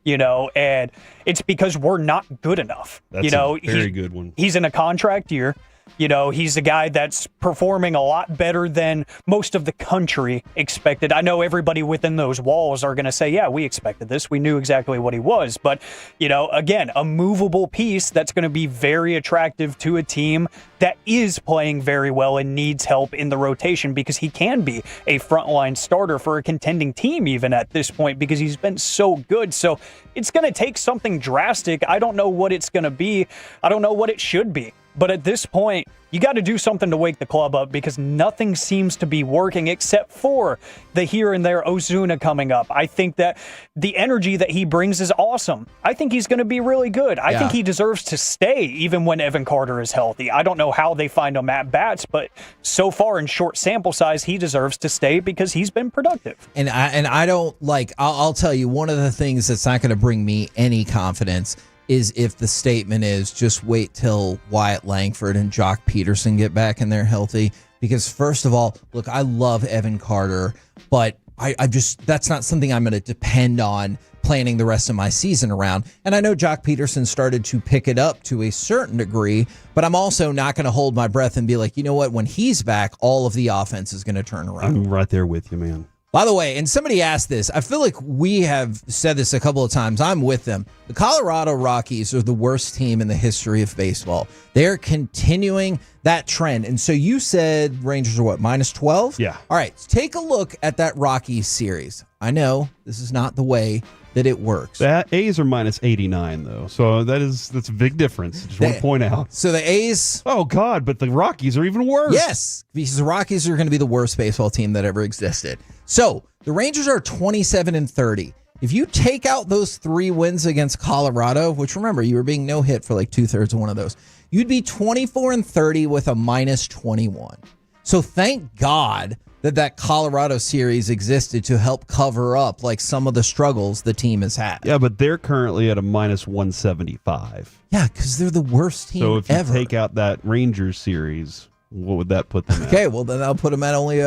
[SPEAKER 1] and it's because we're not good enough.
[SPEAKER 21] That's a very good one.
[SPEAKER 1] He's in a contract year. He's a guy that's performing a lot better than most of the country expected. I know everybody within those walls are going to say, yeah, we expected this. We knew exactly what he was. But, again, a movable piece that's going to be very attractive to a team that is playing very well and needs help in the rotation because he can be a frontline starter for a contending team even at this point because he's been so good. So it's going to take something drastic. I don't know what it's going to be. I don't know what it should be. But at this point, you got to do something to wake the club up because nothing seems to be working except for the here and there Ozuna coming up. I think that the energy that he brings is awesome. I think he's going to be really good. I think he deserves to stay even when Evan Carter is healthy. I don't know how they find him at bats, but so far in short sample size, he deserves to stay because he's been productive.
[SPEAKER 14] And I don't I'll tell you, one of the things that's not going to bring me any confidence is if the statement is just wait till Wyatt Langford and Jock Peterson get back and they're healthy. Because first of all, look, I love Evan Carter, but I just that's not something I'm going to depend on planning the rest of my season around. And I know Jock Peterson started to pick it up to a certain degree, but I'm also not going to hold my breath and be like, you know what, when he's back, all of the offense is going to turn around.
[SPEAKER 21] I'm right there with you, man.
[SPEAKER 14] By the way, and somebody asked this, I feel like we have said this a couple of times. I'm with them. The Colorado Rockies are the worst team in the history of baseball. They're continuing that trend. And so you said Rangers are what, minus 12?
[SPEAKER 21] Yeah.
[SPEAKER 14] All right, take a look at that Rockies series. I know this is not the way that it works.
[SPEAKER 21] The A's are minus 89, though. So that's a big difference. Just want to point out.
[SPEAKER 14] So the A's...
[SPEAKER 21] Oh, God, but the Rockies are even worse.
[SPEAKER 14] Yes, because the Rockies are going to be the worst baseball team that ever existed. So the Rangers are 27-30. If you take out those 3 wins against Colorado, which remember, you were being no hit for like 2/3 of one of those, you'd be 24-30 with a minus 21. So thank God that Colorado series existed to help cover up like some of the struggles the team has had.
[SPEAKER 21] Yeah, but they're currently at a minus 175.
[SPEAKER 14] Yeah, because they're the worst team
[SPEAKER 21] So if you
[SPEAKER 14] ever.
[SPEAKER 21] take out that Rangers series, what would that put them at?
[SPEAKER 14] Okay, well, then I'll put them at only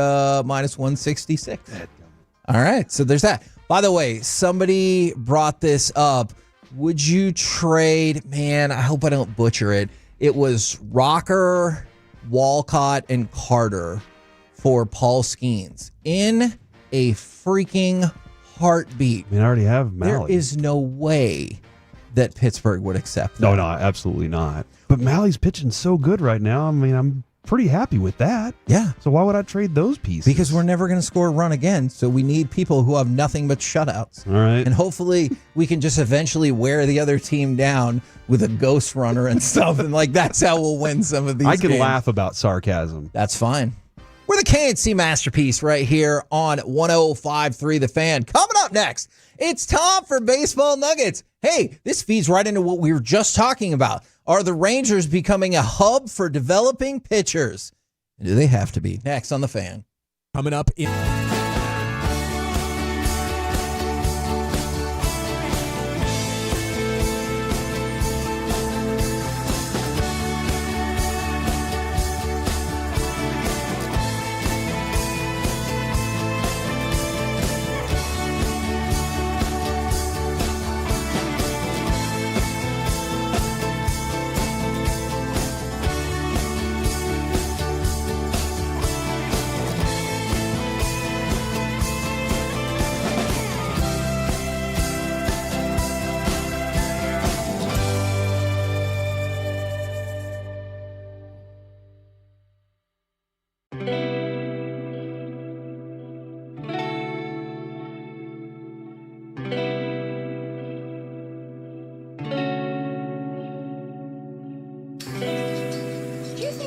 [SPEAKER 14] minus 166. All right, so there's that. By the way, somebody brought this up. Would you trade, man, I hope I don't butcher it. It was Rocker, Walcott, and Carter for Paul Skeens in a freaking heartbeat.
[SPEAKER 21] I mean, I already have Mahle.
[SPEAKER 14] There is no way that Pittsburgh would accept that.
[SPEAKER 21] No, absolutely not. But Mally's pitching so good right now. I mean, I'm pretty happy with that.
[SPEAKER 14] Yeah.
[SPEAKER 21] So why would I trade those pieces?
[SPEAKER 14] Because we're never going to score a run again. So we need people who have nothing but shutouts.
[SPEAKER 21] All right.
[SPEAKER 14] And hopefully we can just eventually wear the other team down with a ghost runner and stuff. And like, that's how we'll win some of these
[SPEAKER 21] I can
[SPEAKER 14] games.
[SPEAKER 21] laugh about sarcasm.
[SPEAKER 14] That's fine. We're the KNC Masterpiece right here on 105.3 The Fan. Coming up next, it's time for Baseball Nuggets. Hey, this feeds right into what we were just talking about. Are the Rangers becoming a hub for developing pitchers? Do they have to be? Next on The Fan.
[SPEAKER 3] Coming up in...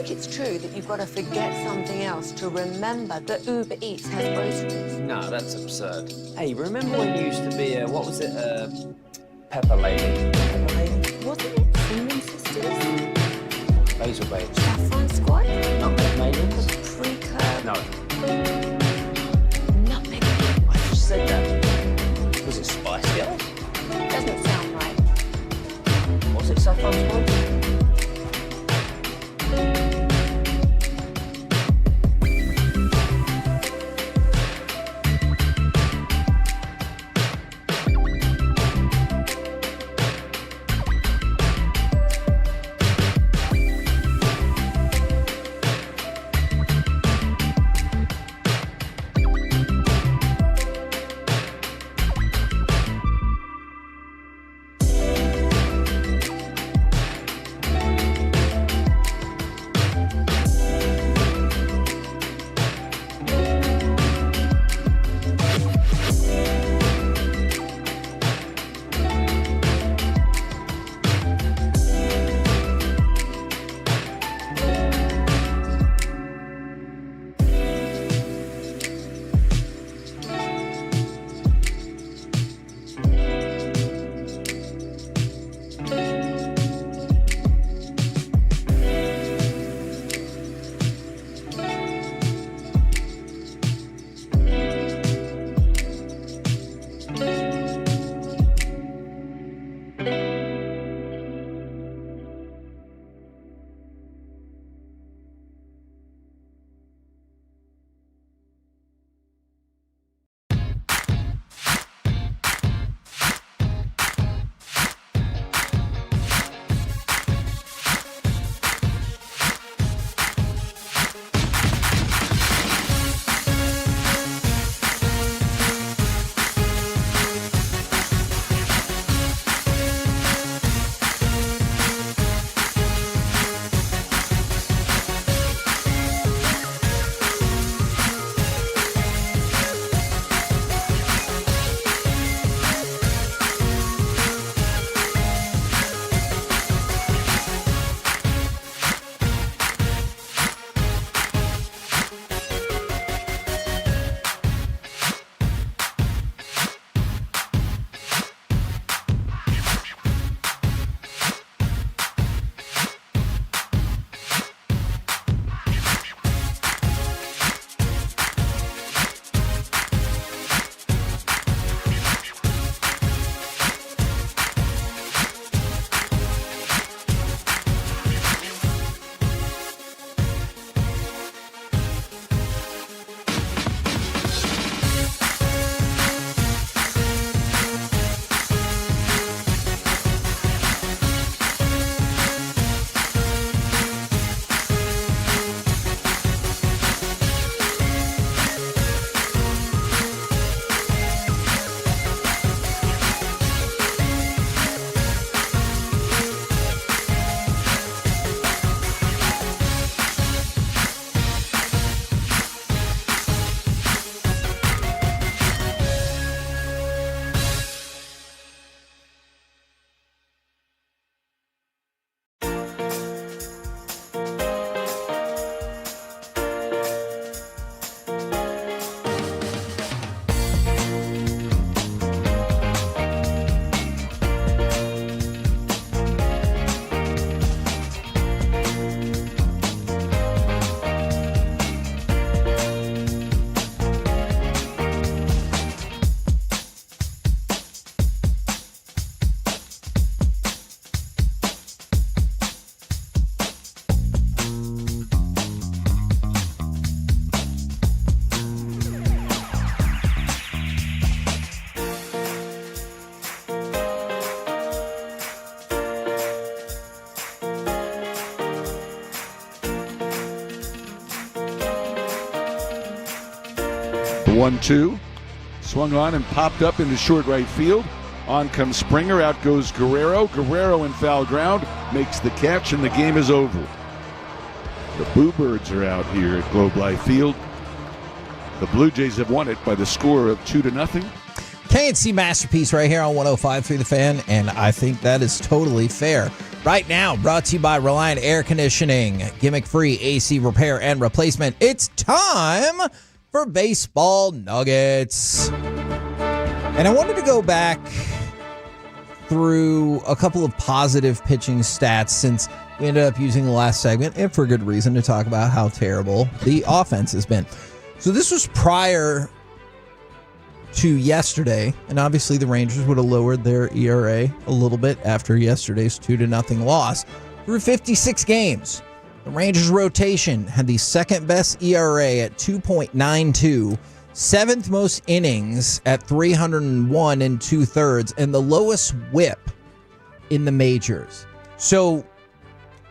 [SPEAKER 8] It's true that you've got to forget something else to remember that Uber Eats has groceries.
[SPEAKER 9] No, that's absurd. Hey, remember when you used to be a, what was it, Pepper Lady? Pepper Lady?
[SPEAKER 8] Wasn't it Cinnamon Sisters?
[SPEAKER 9] Basil Baby.
[SPEAKER 8] Saffron Squad?
[SPEAKER 9] Nutmeg Maidens?
[SPEAKER 8] Pre-curd?
[SPEAKER 9] No.
[SPEAKER 8] Nutmeg.
[SPEAKER 9] I just said that. Was it Spice Girls?
[SPEAKER 8] Doesn't sound right.
[SPEAKER 9] Was it Saffron Squad?
[SPEAKER 23] The 1-2. Swung on and popped up into short right field. On comes Springer. Out goes Guerrero. Guerrero in foul ground. Makes the catch, and the game is over. The Bluebirds are out here at Globe Life Field. The Blue Jays have won it by the score of 2-0.
[SPEAKER 14] K&C Masterpiece right here on 105.3 The Fan, and I think that is totally fair. Right now, brought to you by Reliant Air Conditioning. Gimmick-free AC repair and replacement. It's time for Baseball Nuggets. And I wanted to go back through a couple of positive pitching stats since we ended up using the last segment, and for good reason, to talk about how terrible the offense has been. So this was prior to yesterday, and obviously the Rangers would have lowered their ERA a little bit after yesterday's 2-0 loss. Through 56 games, the Rangers rotation had the second best ERA at 2.92, seventh most innings at 301 2/3, and the lowest WHIP in the majors. So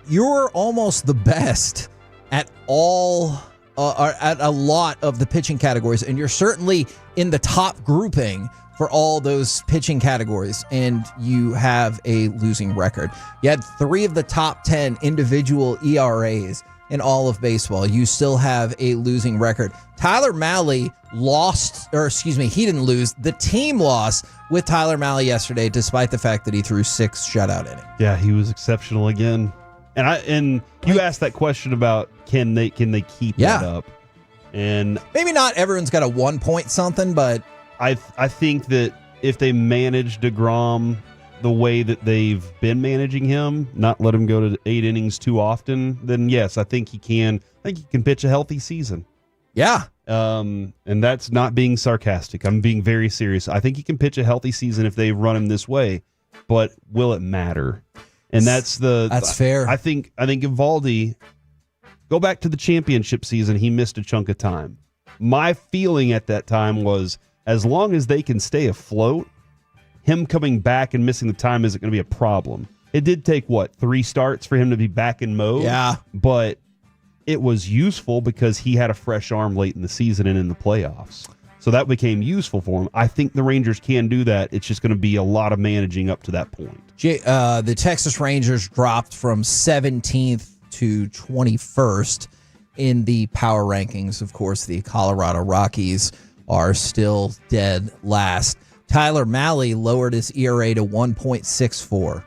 [SPEAKER 14] you're almost the best at all. At a lot of the pitching categories, and you're certainly in the top grouping for all those pitching categories, and you have a losing record. You had 3 of the top 10 individual ERAs in all of baseball. You still have a losing record. Tyler Mahle he didn't lose. The team lost with Tyler Mahle yesterday, despite the fact that he threw 6 shutout innings.
[SPEAKER 21] Yeah, he was exceptional again. And you asked that question about can they keep that up? And
[SPEAKER 14] maybe not everyone's got a 1 point something, but
[SPEAKER 21] I think that if they manage DeGrom the way that they've been managing him, not let him go to 8 innings too often, then yes, I think he can. I think he can pitch a healthy season.
[SPEAKER 14] Yeah.
[SPEAKER 21] And that's not being sarcastic. I'm being very serious. I think he can pitch a healthy season if they run him this way, but will it matter? And that's
[SPEAKER 14] fair.
[SPEAKER 21] I think Eovaldi, go back to the championship season, he missed a chunk of time. My feeling at that time was as long as they can stay afloat, him coming back and missing the time isn't going to be a problem. It did take 3 starts for him to be back in mode.
[SPEAKER 14] Yeah.
[SPEAKER 21] But it was useful because he had a fresh arm late in the season and in the playoffs. So that became useful for him. I think the Rangers can do that. It's just going to be a lot of managing up to that point.
[SPEAKER 14] The Texas Rangers dropped from 17th to 21st in the power rankings. Of course, the Colorado Rockies are still dead last. Tyler Mahle lowered his ERA to 1.64.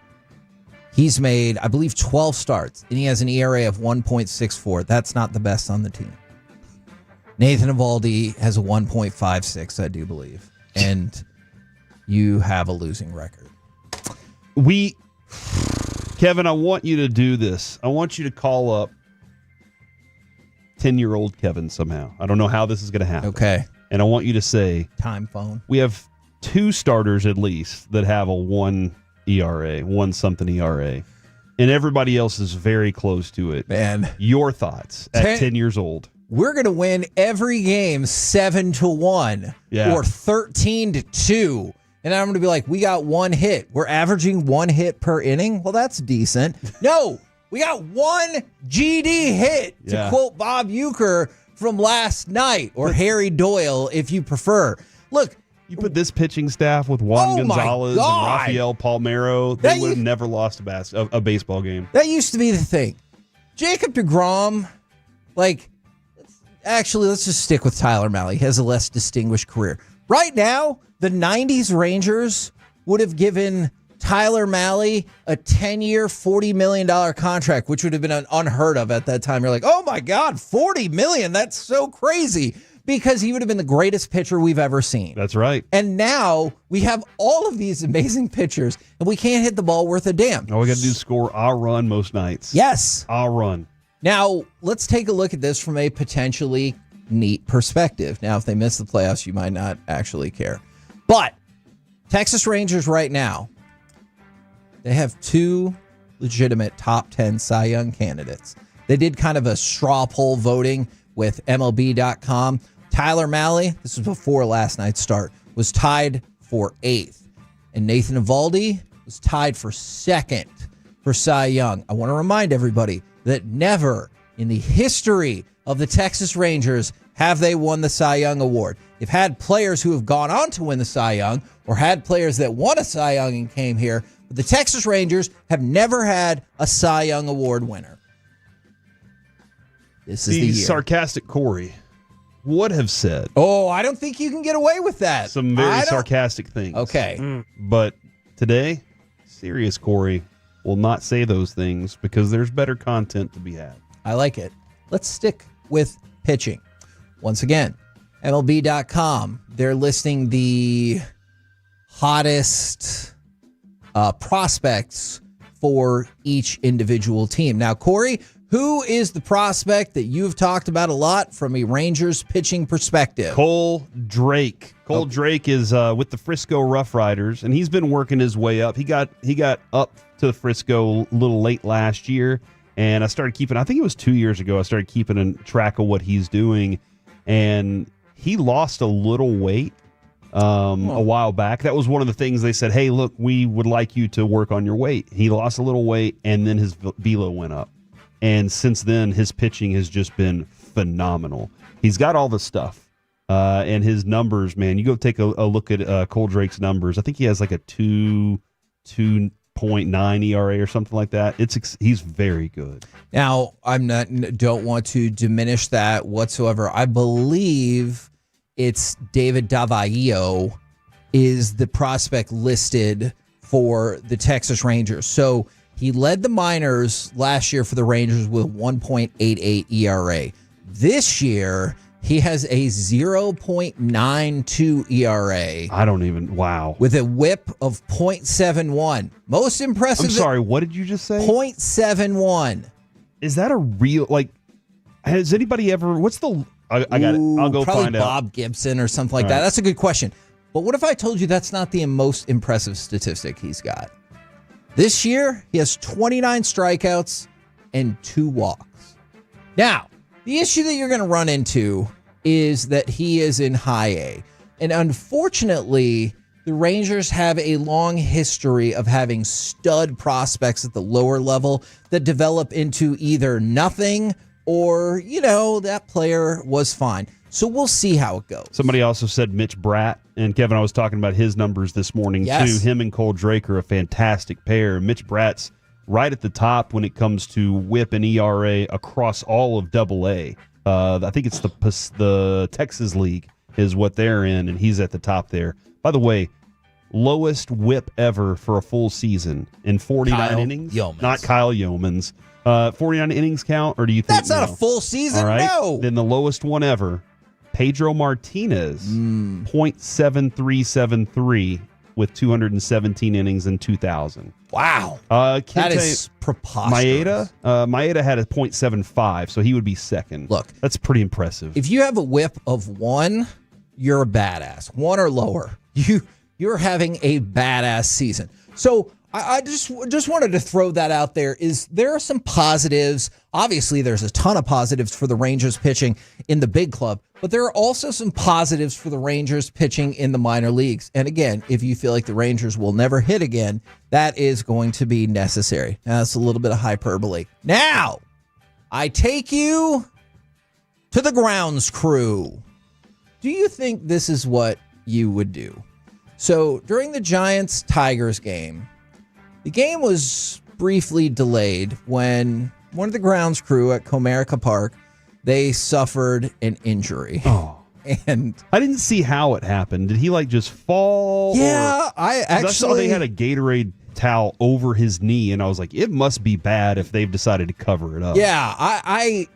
[SPEAKER 14] He's made, I believe, 12 starts, and he has an ERA of 1.64. That's not the best on the team. Nathan Eovaldi has a 1.56, I do believe. And you have a losing record.
[SPEAKER 21] Kevin, I want you to do this. I want you to call up 10-year-old Kevin somehow. I don't know how this is going to happen.
[SPEAKER 14] Okay.
[SPEAKER 21] And I want you to say,
[SPEAKER 14] time phone.
[SPEAKER 21] We have 2 starters at least that have a 1 ERA, 1-something ERA. And everybody else is very close to it.
[SPEAKER 14] Man.
[SPEAKER 21] Your thoughts at 10 years old.
[SPEAKER 14] We're going to win every game 7-1 or 13-2. And I'm going to be like, we got 1 hit. We're averaging 1 hit per inning. Well, that's decent. No, we got 1 GD hit, to quote Bob Uecker from last night, or Harry Doyle, if you prefer. Look,
[SPEAKER 21] you put this pitching staff with Juan Gonzalez and Rafael Palmeiro, they would have never lost a baseball game.
[SPEAKER 14] That used to be the thing. Jacob deGrom, actually, let's just stick with Tyler Mahle. He has a less distinguished career. Right now, the 90s Rangers would have given Tyler Mahle a 10-year, $40 million contract, which would have been unheard of at that time. You're like, oh my God, $40 million. That's so crazy. Because he would have been the greatest pitcher we've ever seen.
[SPEAKER 21] That's right.
[SPEAKER 14] And now we have all of these amazing pitchers, and we can't hit the ball worth a damn.
[SPEAKER 21] All we got to do is score our run most nights.
[SPEAKER 14] Yes.
[SPEAKER 21] Our run.
[SPEAKER 14] Now, let's take a look at this from a potentially neat perspective. Now, if they miss the playoffs, you might not actually care. But Texas Rangers right now, they have 2 legitimate top 10 Cy Young candidates. They did kind of a straw poll voting with MLB.com. Tyler Mahle, this was before last night's start, was tied for 8th. And Nathan Eovaldi was tied for 2nd for Cy Young. I want to remind everybody that never in the history of the Texas Rangers have they won the Cy Young Award? You've had players who have gone on to win the Cy Young or had players that won a Cy Young and came here, but the Texas Rangers have never had a Cy Young Award winner. This is the year.
[SPEAKER 21] Sarcastic Corey would have said.
[SPEAKER 14] Oh, I don't think you can get away with that.
[SPEAKER 21] Some very sarcastic things.
[SPEAKER 14] Okay.
[SPEAKER 21] But today, serious Corey will not say those things because there's better content to be had.
[SPEAKER 14] I like it. Let's stick with pitching. Once again, MLB.com, they're listing the hottest prospects for each individual team. Now, Corey, who is the prospect that you've talked about a lot from a Rangers pitching perspective?
[SPEAKER 21] Cole Drake. Cole Drake is with the Frisco Rough Riders, and he's been working his way up. He got up to Frisco a little late last year, and I started keeping, I think it was 2 years ago, I started keeping track of what he's doing, and he lost a little weight a while back. That was one of the things they said, hey, look, we would like you to work on your weight. He lost a little weight, and then his velo went up. And since then, his pitching has just been phenomenal. He's got all the stuff. And his numbers, man, you go take a look at Cole Drake's numbers. I think he has like a 2.9 ERA or something like that. He's very good.
[SPEAKER 14] Now, don't want to diminish that whatsoever. I believe it's David Davallo is the prospect listed for the Texas Rangers. So he led the minors last year for the Rangers with 1.88 ERA. This year, he has a 0.92 ERA.
[SPEAKER 21] I don't even, wow.
[SPEAKER 14] With a whip of 0.71. Most impressive.
[SPEAKER 21] I'm sorry, what did you just say?
[SPEAKER 14] 0.71.
[SPEAKER 21] Is that a real, like, has anybody ever, what's the, I got it. I'll go
[SPEAKER 14] probably
[SPEAKER 21] find
[SPEAKER 14] Bob Gibson or something like
[SPEAKER 21] All
[SPEAKER 14] that.
[SPEAKER 21] right.
[SPEAKER 14] That's a good question. But what if I told you that's not the most impressive statistic he's got? This year, he has 29 strikeouts and 2 walks. Now, the issue that you're going to run into is that he is in high A. And unfortunately, the Rangers have a long history of having stud prospects at the lower level that develop into either nothing or, that player was fine. So we'll see how it goes.
[SPEAKER 21] Somebody also said Mitch Bratt, and Kevin, I was talking about his numbers this morning
[SPEAKER 14] Yes.
[SPEAKER 21] too. Him and Cole Drake are a fantastic pair. Mitch Bratt's right at the top when it comes to whip and ERA across all of AA. I think it's the Texas League is what they're in, and he's at the top there. By the way, lowest whip ever for a full season in 49
[SPEAKER 14] Kyle
[SPEAKER 21] innings.
[SPEAKER 14] Yeomans.
[SPEAKER 21] Not Kyle Yeomans. 49 innings count, or do you think
[SPEAKER 14] That's not a full season,
[SPEAKER 21] All right.
[SPEAKER 14] no.
[SPEAKER 21] Then the lowest one ever, Pedro Martinez, 0.7373 with 217 innings in 2000.
[SPEAKER 14] Wow. That is preposterous.
[SPEAKER 21] Maeda had a 0.75, so he would be second.
[SPEAKER 14] Look.
[SPEAKER 21] That's pretty impressive.
[SPEAKER 14] If you have a whip of 1, you're a badass. 1 or lower. You're having a badass season. So I just wanted to throw that out there. There are some positives. Obviously, there's a ton of positives for the Rangers pitching in the big club, but there are also some positives for the Rangers pitching in the minor leagues. And again, if you feel like the Rangers will never hit again, that is going to be necessary. Now, that's a little bit of hyperbole. Now, I take you to the grounds crew. Do you think this is what you would do? So during the Giants-Tigers game, the game was briefly delayed when one of the grounds crew at Comerica Park, they suffered an injury.
[SPEAKER 21] Oh.
[SPEAKER 14] And
[SPEAKER 21] I didn't see how it happened. Did he just fall?
[SPEAKER 14] Yeah, I
[SPEAKER 21] saw they had a Gatorade towel over his knee, and I was like, it must be bad if they've decided to cover it up.
[SPEAKER 14] Yeah, I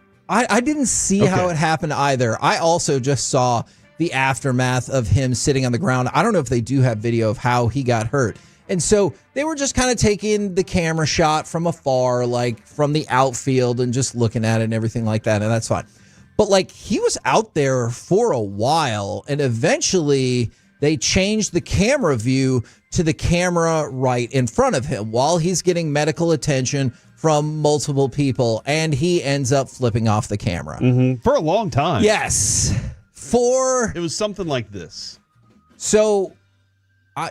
[SPEAKER 14] didn't see how it happened either. I also just saw the aftermath of him sitting on the ground. I don't know if they do have video of how he got hurt. And so they were just kind of taking the camera shot from afar, like from the outfield and just looking at it and everything like that. And that's fine. But he was out there for a while, and eventually they changed the camera view to the camera right in front of him while he's getting medical attention from multiple people. And he ends up flipping off the camera.
[SPEAKER 21] Mm-hmm. For a long time.
[SPEAKER 14] Yes. It
[SPEAKER 21] was something like this.
[SPEAKER 14] So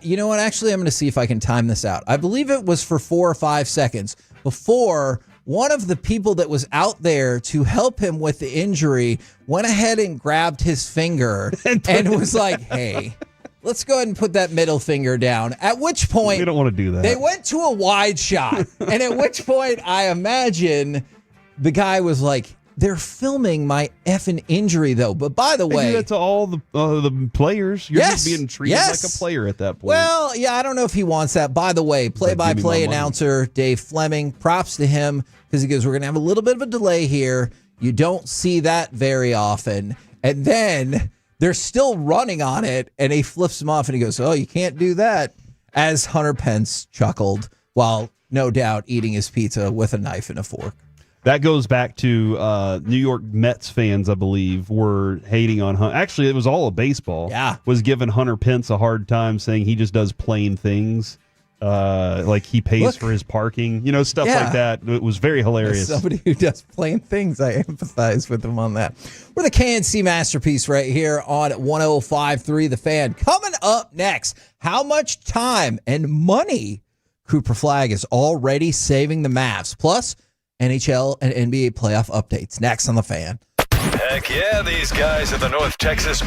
[SPEAKER 14] You know what? Actually, I'm going to see if I can time this out. I believe it was for 4 or 5 seconds before one of the people that was out there to help him with the injury went ahead and grabbed his finger and was like, hey, let's go ahead and put that middle finger down. At which point,
[SPEAKER 21] You don't want to do that.
[SPEAKER 14] they went to a wide shot. And at which point, I imagine the guy was like, they're filming my effing injury, though. But by the
[SPEAKER 21] They do
[SPEAKER 14] way,
[SPEAKER 21] that to all the players. You're just being treated like a player at that point.
[SPEAKER 14] well, yeah, I don't know if he wants that. By the way, play-by-play announcer Dave Fleming, props to him because he goes, we're going to have a little bit of a delay here. You don't see that very often. And then they're still running on it, and he flips him off, and he goes, oh, you can't do that, as Hunter Pence chuckled while no doubt eating his pizza with a knife and a fork.
[SPEAKER 21] That goes back to New York Mets fans, I believe, were hating on Hunter. Actually, it was all of baseball.
[SPEAKER 14] Yeah.
[SPEAKER 21] Was giving Hunter Pence a hard time, saying he just does plain things. Like he pays for his parking, stuff like that. It was very hilarious.
[SPEAKER 14] As somebody who does plain things, I empathize with him on that. We're the KNC Masterpiece right here on 105.3 The Fan. Coming up next, how much time and money Cooper Flagg is already saving the Mavs. Plus, NHL and NBA playoff updates. Next on The Fan.
[SPEAKER 17] Heck yeah, these guys are the North Texas.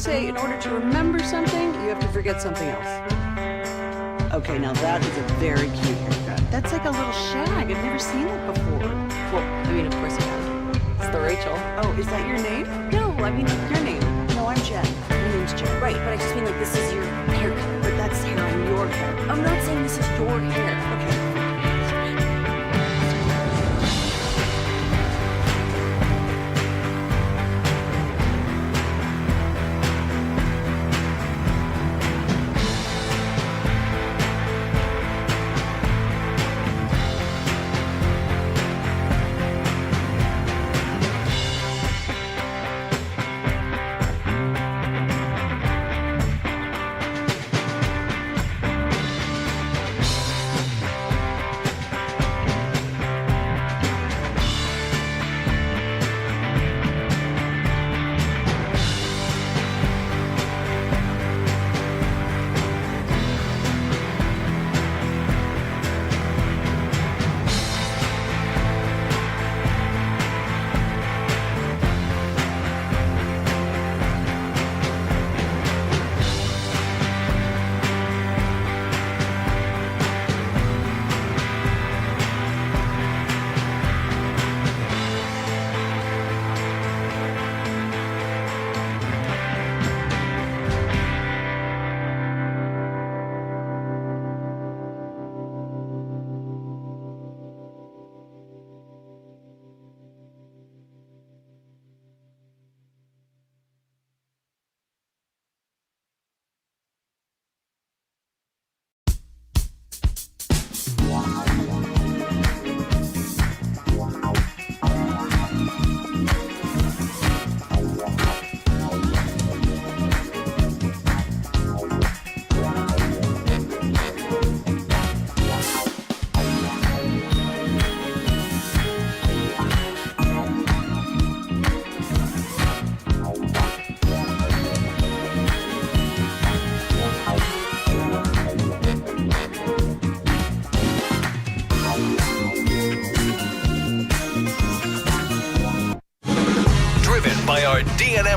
[SPEAKER 2] say in order to remember something, you have to forget something else. Okay, now that is a very cute haircut. That's like a little shag. I've never seen it before.
[SPEAKER 8] Well, I mean, of course you have. It's the Rachel.
[SPEAKER 2] Oh, is that your name?
[SPEAKER 8] No, I mean,
[SPEAKER 2] Your name? No, I'm Jen. My name's Jen.
[SPEAKER 8] right, but I just mean like this is your haircut.
[SPEAKER 2] But that's hair on your head.
[SPEAKER 8] I'm not saying this is your hair.
[SPEAKER 2] Okay.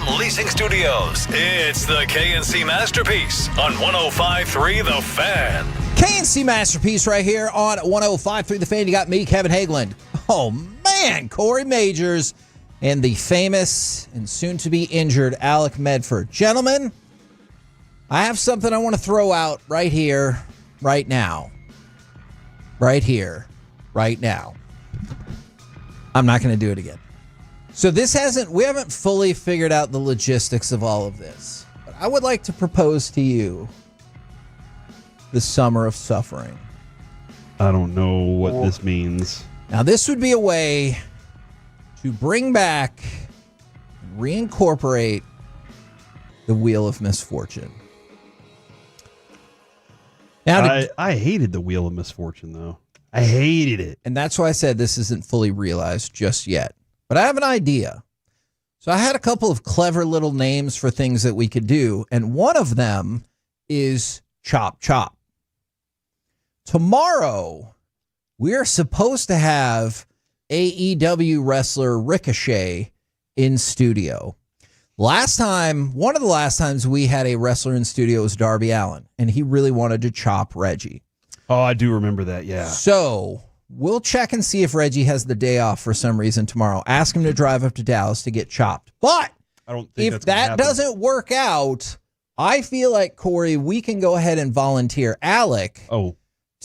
[SPEAKER 17] From Leasing Studios, it's the KNC Masterpiece on 105.3 The Fan.
[SPEAKER 14] KNC Masterpiece right here on 105.3 The Fan. You got me, Kevin Hageland. Oh, man, Corey Majors and the famous and soon-to-be injured Alec Medford. Gentlemen, I have something I want to throw out right here, right now. Right here, right now. I'm not going to do it again. So we haven't fully figured out the logistics of all of this. But I would like to propose to you the summer of suffering.
[SPEAKER 21] I don't know what this means.
[SPEAKER 14] Now, this would be a way to bring back, reincorporate the Wheel of Misfortune. Now,
[SPEAKER 21] I hated the Wheel of Misfortune, though. I hated it.
[SPEAKER 14] And that's why I said this isn't fully realized just yet. But I have an idea. So I had a couple of clever little names for things that we could do, and one of them is Chop Chop. Tomorrow, we're supposed to have AEW wrestler Ricochet in studio. One of the last times we had a wrestler in studio was Darby Allin, and he really wanted to chop Reggie.
[SPEAKER 21] Oh, I do remember that, yeah.
[SPEAKER 14] So we'll check and see if Reggie has the day off for some reason tomorrow. Ask him to drive up to Dallas to get chopped. But
[SPEAKER 21] I don't think
[SPEAKER 14] if that doesn't work out, I feel like, Corey, we can go ahead and volunteer Alec to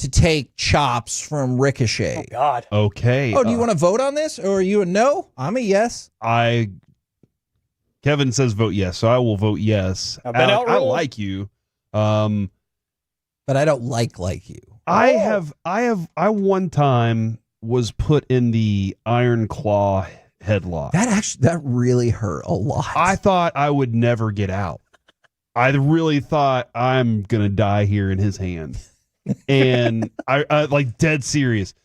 [SPEAKER 14] take chops from Ricochet.
[SPEAKER 1] Oh, God.
[SPEAKER 21] Okay.
[SPEAKER 14] Oh, do you want to vote on this? Or are you a no? I'm a yes.
[SPEAKER 21] Kevin says vote yes, so I will vote yes.
[SPEAKER 1] Alec,
[SPEAKER 21] I like you.
[SPEAKER 14] But I don't like you.
[SPEAKER 21] I one time was put in the Iron Claw headlock.
[SPEAKER 14] That really hurt a lot.
[SPEAKER 21] I thought I would never get out. I really thought I'm gonna die here in his hand, and I like dead serious.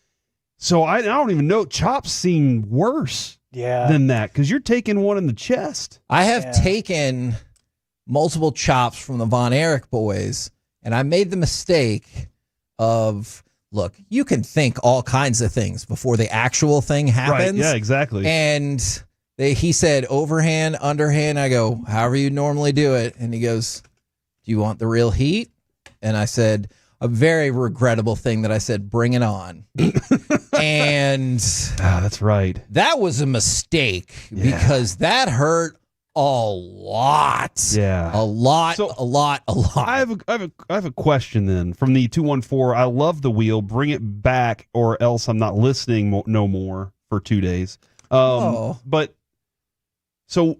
[SPEAKER 21] So I don't even know. Chops seem worse than that because you're taking one in the chest.
[SPEAKER 14] I have taken multiple chops from the Von Erich boys, and I made the mistake of, look, you can think all kinds of things before the actual thing happens.
[SPEAKER 21] Right, yeah, exactly.
[SPEAKER 14] And he said overhand, underhand. I go, however you normally do it. And he goes, do you want the real heat? And I said, a very regrettable thing that I said, bring it on. And
[SPEAKER 21] that's right.
[SPEAKER 14] That was a mistake because that hurt a lot.
[SPEAKER 21] Yeah.
[SPEAKER 14] A lot.
[SPEAKER 21] I have a question then from the 214. I love the wheel. Bring it back or else I'm not listening no more for 2 days. But so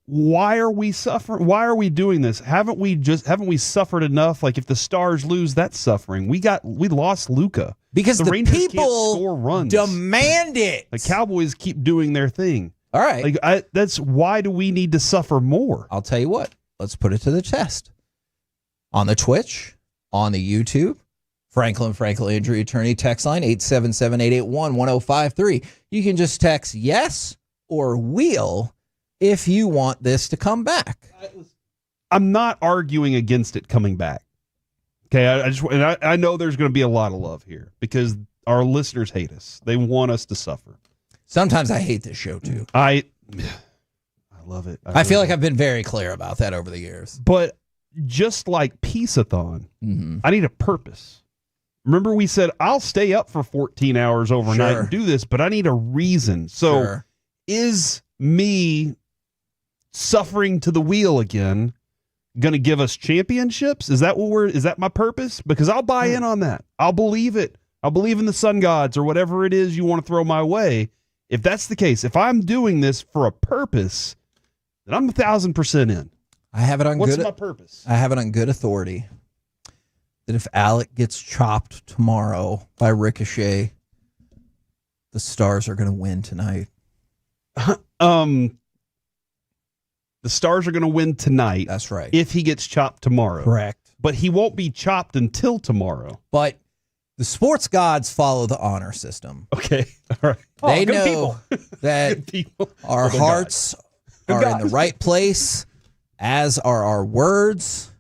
[SPEAKER 21] why are we suffering? Why are we doing this? Haven't we suffered enough? Like if the Stars lose, that's suffering. We lost Luka
[SPEAKER 14] because the
[SPEAKER 21] Rangers
[SPEAKER 14] people
[SPEAKER 21] can't score runs.
[SPEAKER 14] Demand it.
[SPEAKER 21] The Cowboys keep doing their thing.
[SPEAKER 14] All right.
[SPEAKER 21] That's why do we need to suffer more?
[SPEAKER 14] I'll tell you what. Let's put it to the test. On the Twitch, on the YouTube, Franklin Injury Attorney text line 877-881-1053. You can just text yes or wheel if you want this to come back.
[SPEAKER 21] I'm not arguing against it coming back. Okay, I know there's going to be a lot of love here because our listeners hate us. They want us to suffer.
[SPEAKER 14] Sometimes I hate this show too.
[SPEAKER 21] I love it.
[SPEAKER 14] I feel like I've been very clear about that over the years.
[SPEAKER 21] But just like Peace-a-thon, I need a purpose. Remember we said, I'll stay up for 14 hours overnight and do this, but I need a reason. So is me suffering to the wheel again going to give us championships? Is that my purpose? Because I'll buy in on that. I'll believe it. I'll believe in the sun gods or whatever it is you want to throw my way. If that's the case, if I'm doing this for a purpose, then I'm 1,000% in.
[SPEAKER 14] I have it on
[SPEAKER 21] What's my purpose?
[SPEAKER 14] I have it on good authority that if Alec gets chopped tomorrow by Ricochet, the Stars are going to win tonight.
[SPEAKER 21] The Stars are going to win tonight.
[SPEAKER 14] That's right.
[SPEAKER 21] If he gets chopped tomorrow.
[SPEAKER 14] Correct.
[SPEAKER 21] But he won't be chopped until tomorrow.
[SPEAKER 14] But the sports gods follow the honor system.
[SPEAKER 21] Okay. All right.
[SPEAKER 14] They know that our hearts are in the right place, as are our words.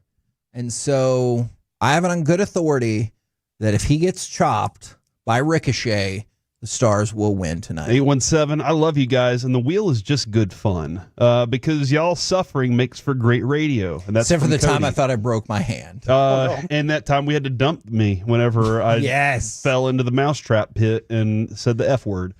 [SPEAKER 14] And so I have it on good authority that if he gets chopped by Ricochet, the Stars will win tonight.
[SPEAKER 21] 817, I love you guys, and the wheel is just good fun because y'all suffering makes for great radio. And that's
[SPEAKER 14] Except for the
[SPEAKER 21] Cody.
[SPEAKER 14] time I thought I broke my hand.
[SPEAKER 21] And that time we had to dump me whenever I fell into the mousetrap pit and said the F word.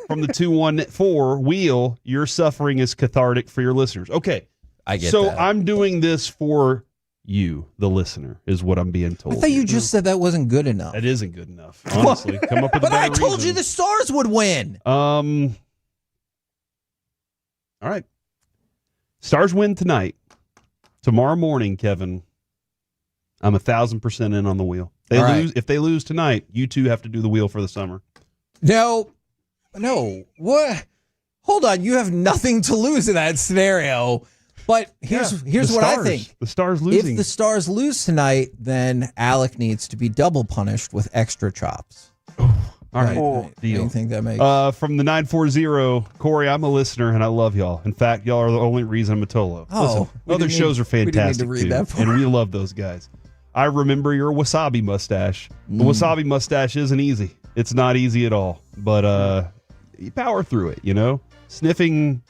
[SPEAKER 21] From the 214 wheel, your suffering is cathartic for your listeners. Okay.
[SPEAKER 14] I get
[SPEAKER 21] so
[SPEAKER 14] that.
[SPEAKER 21] I'm doing this for you, the listener, is what I'm being told.
[SPEAKER 14] I thought you just said that wasn't good enough.
[SPEAKER 21] It isn't good enough, honestly. Come up with a
[SPEAKER 14] But I
[SPEAKER 21] better
[SPEAKER 14] told
[SPEAKER 21] reason.
[SPEAKER 14] you the Stars would win.
[SPEAKER 21] All right. Stars win tonight. Tomorrow morning, Kevin, I'm 1,000% in on the wheel. They
[SPEAKER 14] All
[SPEAKER 21] lose.
[SPEAKER 14] right.
[SPEAKER 21] If they lose tonight, you two have to do the wheel for the summer.
[SPEAKER 14] No. What? Hold on. You have nothing to lose in that scenario. But here's what I think.
[SPEAKER 21] The Stars losing.
[SPEAKER 14] If the Stars lose tonight, then Alec needs to be double punished with extra chops.
[SPEAKER 21] All right.
[SPEAKER 14] Deal. Do you think that makes
[SPEAKER 21] From the 940, Corey, I'm a listener and I love y'all. In fact, y'all are the only reason I'm a Tolo.
[SPEAKER 14] Oh,
[SPEAKER 21] Listen,
[SPEAKER 14] we
[SPEAKER 21] other
[SPEAKER 14] didn't
[SPEAKER 21] shows
[SPEAKER 14] need-
[SPEAKER 21] are fantastic
[SPEAKER 14] we didn't need to read
[SPEAKER 21] too,
[SPEAKER 14] that part.
[SPEAKER 21] and we love those guys. I remember your wasabi mustache. The wasabi mustache isn't easy. It's not easy at all. But you power through it, you know? Sniffing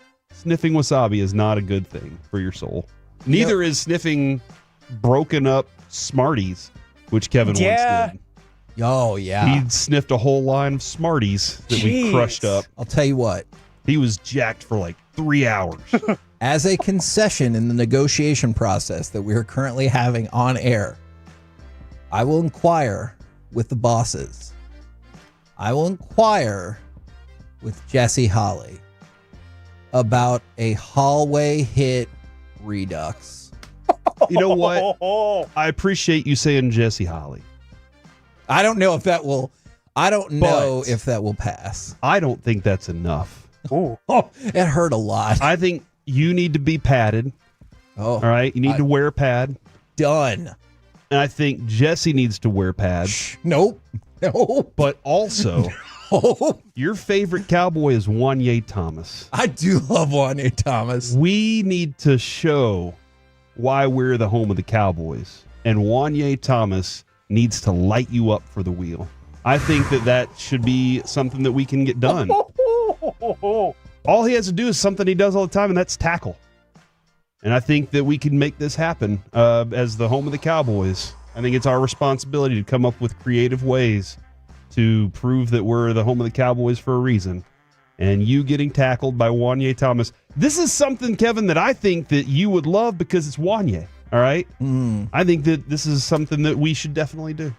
[SPEAKER 21] wasabi is not a good thing for your soul. Neither is sniffing broken up Smarties, which Kevin once did.
[SPEAKER 14] Oh, yeah.
[SPEAKER 21] He sniffed a whole line of Smarties that we crushed up.
[SPEAKER 14] I'll tell you what.
[SPEAKER 21] He was jacked for like 3 hours.
[SPEAKER 14] As a concession in the negotiation process that we are currently having on air, I will inquire with the bosses. I will inquire with Jesse Holly about a hallway hit redux.
[SPEAKER 21] You know what? I appreciate you saying Jesse Holly.
[SPEAKER 14] I don't know if that will. I don't know if that will pass.
[SPEAKER 21] I don't think that's enough.
[SPEAKER 14] Oh, it hurt a lot.
[SPEAKER 21] I think you need to be padded.
[SPEAKER 14] Oh,
[SPEAKER 21] all right. You need to wear a pad.
[SPEAKER 14] Done.
[SPEAKER 21] And I think Jesse needs to wear pads.
[SPEAKER 14] Nope. No.
[SPEAKER 21] But also, your favorite Cowboy is Wanye Thomas.
[SPEAKER 14] I do love Wanye Thomas.
[SPEAKER 21] We need to show why we're the home of the Cowboys. And Wanye Thomas needs to light you up for the wheel. I think that should be something that we can get done. All he has to do is something he does all the time, and that's tackle. And I think that we can make this happen as the home of the Cowboys. I think it's our responsibility to come up with creative ways to prove that we're the home of the Cowboys for a reason. And you getting tackled by Wanye Thomas. This is something, Kevin, that I think that you would love because it's Wanye. All right? I think that this is something that we should definitely do.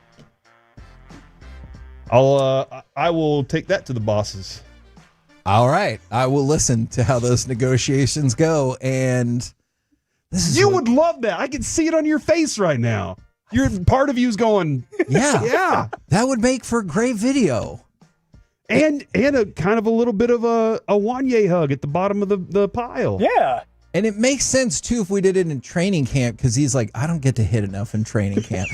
[SPEAKER 21] I will take that to the bosses.
[SPEAKER 14] All right. I will listen to how those negotiations go. And this is
[SPEAKER 21] you would love that. I can see it on your face right now. Part of you's going,
[SPEAKER 14] yeah. That would make for a great video.
[SPEAKER 21] And a kind of a little bit of a Wanye hug at the bottom of the pile.
[SPEAKER 1] Yeah.
[SPEAKER 14] And it makes sense, too, if we did it in training camp, because he's like, I don't get to hit enough in training camp.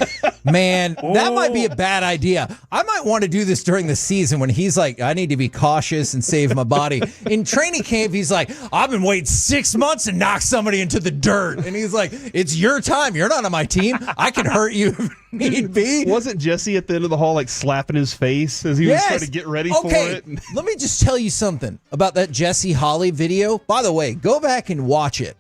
[SPEAKER 14] Man, that might be a bad idea. I might want to do this during the season when he's like, I need to be cautious and save my body. In training camp, he's like, I've been waiting 6 months to knock somebody into the dirt. And he's like, it's your time. You're not on my team. I can hurt you if need be.
[SPEAKER 21] Wasn't Jesse at the end of the hall like slapping his face as he was trying to get ready for it?
[SPEAKER 14] Let me just tell you something about that Jesse Holly video. By the way, go back and watch it.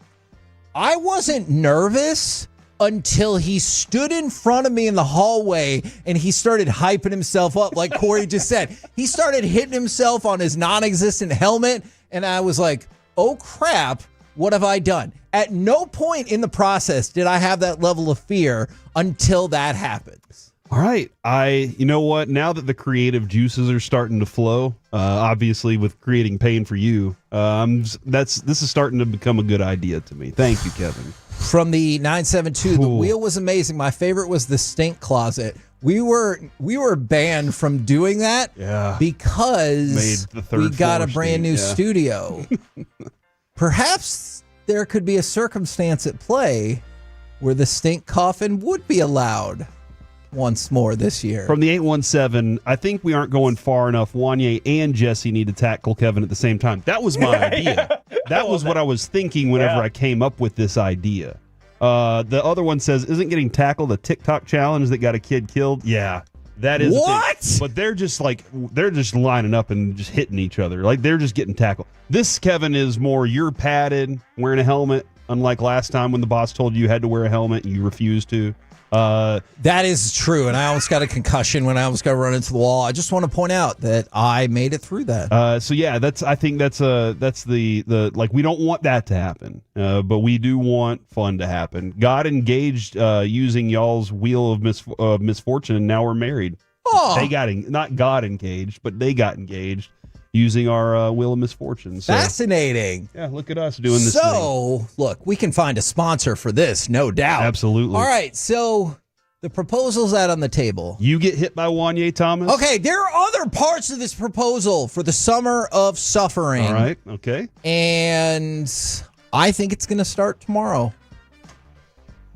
[SPEAKER 14] I wasn't nervous until he stood in front of me in the hallway and he started hyping himself up like Corey just said. He started hitting himself on his non-existent helmet, and I was like, oh crap, what have I done? At no point in the process did I have that level of fear until that happens.
[SPEAKER 21] All right. You know what? Now that the creative juices are starting to flow, obviously with creating pain for you, this is starting to become a good idea to me. Thank you, Kevin.
[SPEAKER 14] From the 972, the wheel was amazing. My favorite was the stink closet. We were banned from doing that because we got a brand new studio. Perhaps there could be a circumstance at play where the stink coffin would be allowed once more this year.
[SPEAKER 21] From the 817, I think we aren't going far enough. Wanye and Jesse need to tackle Kevin at the same time. That was my idea. That was what I was thinking whenever I came up with this idea. The other one says, isn't getting tackled a TikTok challenge that got a kid killed? Yeah. That is
[SPEAKER 5] what?
[SPEAKER 21] The thing. But they're just lining up and just hitting each other. Like they're just getting tackled. This, Kevin, is more you're padded, wearing a helmet, unlike last time when the boss told you had to wear a helmet and you refused to.
[SPEAKER 5] That is true, and I almost got a concussion when I almost got run into the wall. I just want to point out that I made it through that.
[SPEAKER 21] So yeah, I think that's the like we don't want that to happen, but we do want fun to happen. God engaged using y'all's wheel of misfortune, and now we're married.
[SPEAKER 5] Oh,
[SPEAKER 21] they got not God engaged, but they got engaged using our wheel of misfortune. So,
[SPEAKER 5] fascinating.
[SPEAKER 21] Yeah, look at us doing this.
[SPEAKER 5] So, look, we can find a sponsor for this, no doubt.
[SPEAKER 21] Absolutely.
[SPEAKER 5] All right, so the proposal's out on the table.
[SPEAKER 21] You get hit by Wanye Thomas.
[SPEAKER 5] Okay, there are other parts of this proposal for the summer of suffering.
[SPEAKER 21] All right, okay.
[SPEAKER 5] And I think it's going to start tomorrow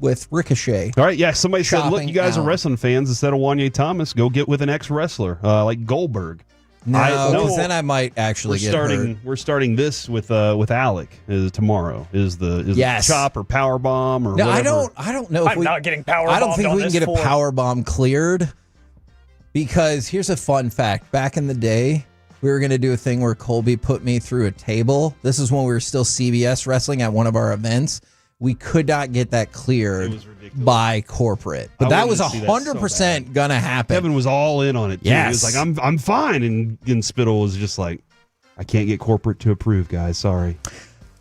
[SPEAKER 5] with Ricochet.
[SPEAKER 21] All right, yeah, somebody said, look, you guys
[SPEAKER 5] out.
[SPEAKER 21] are wrestling fans. Instead of Wanye Thomas, go get with an ex-wrestler like Goldberg.
[SPEAKER 5] No, because then I might actually get hurt.
[SPEAKER 21] We're starting this with Alec tomorrow. Is the chop or power bomb or
[SPEAKER 5] no?
[SPEAKER 21] whatever.
[SPEAKER 5] I don't know. If
[SPEAKER 1] I'm not getting power.
[SPEAKER 5] I don't think we can get a power bomb cleared because here's a fun fact. Back in the day, we were going to do a thing where Colby put me through a table. This is when we were still CBS wrestling at one of our events. We could not get that cleared by corporate, but that was 100% gonna happen.
[SPEAKER 21] Kevin was all in on it. Too.
[SPEAKER 5] Yes,
[SPEAKER 21] he was like, "I'm fine," and Spittle was just like, "I can't get corporate to approve, guys. Sorry."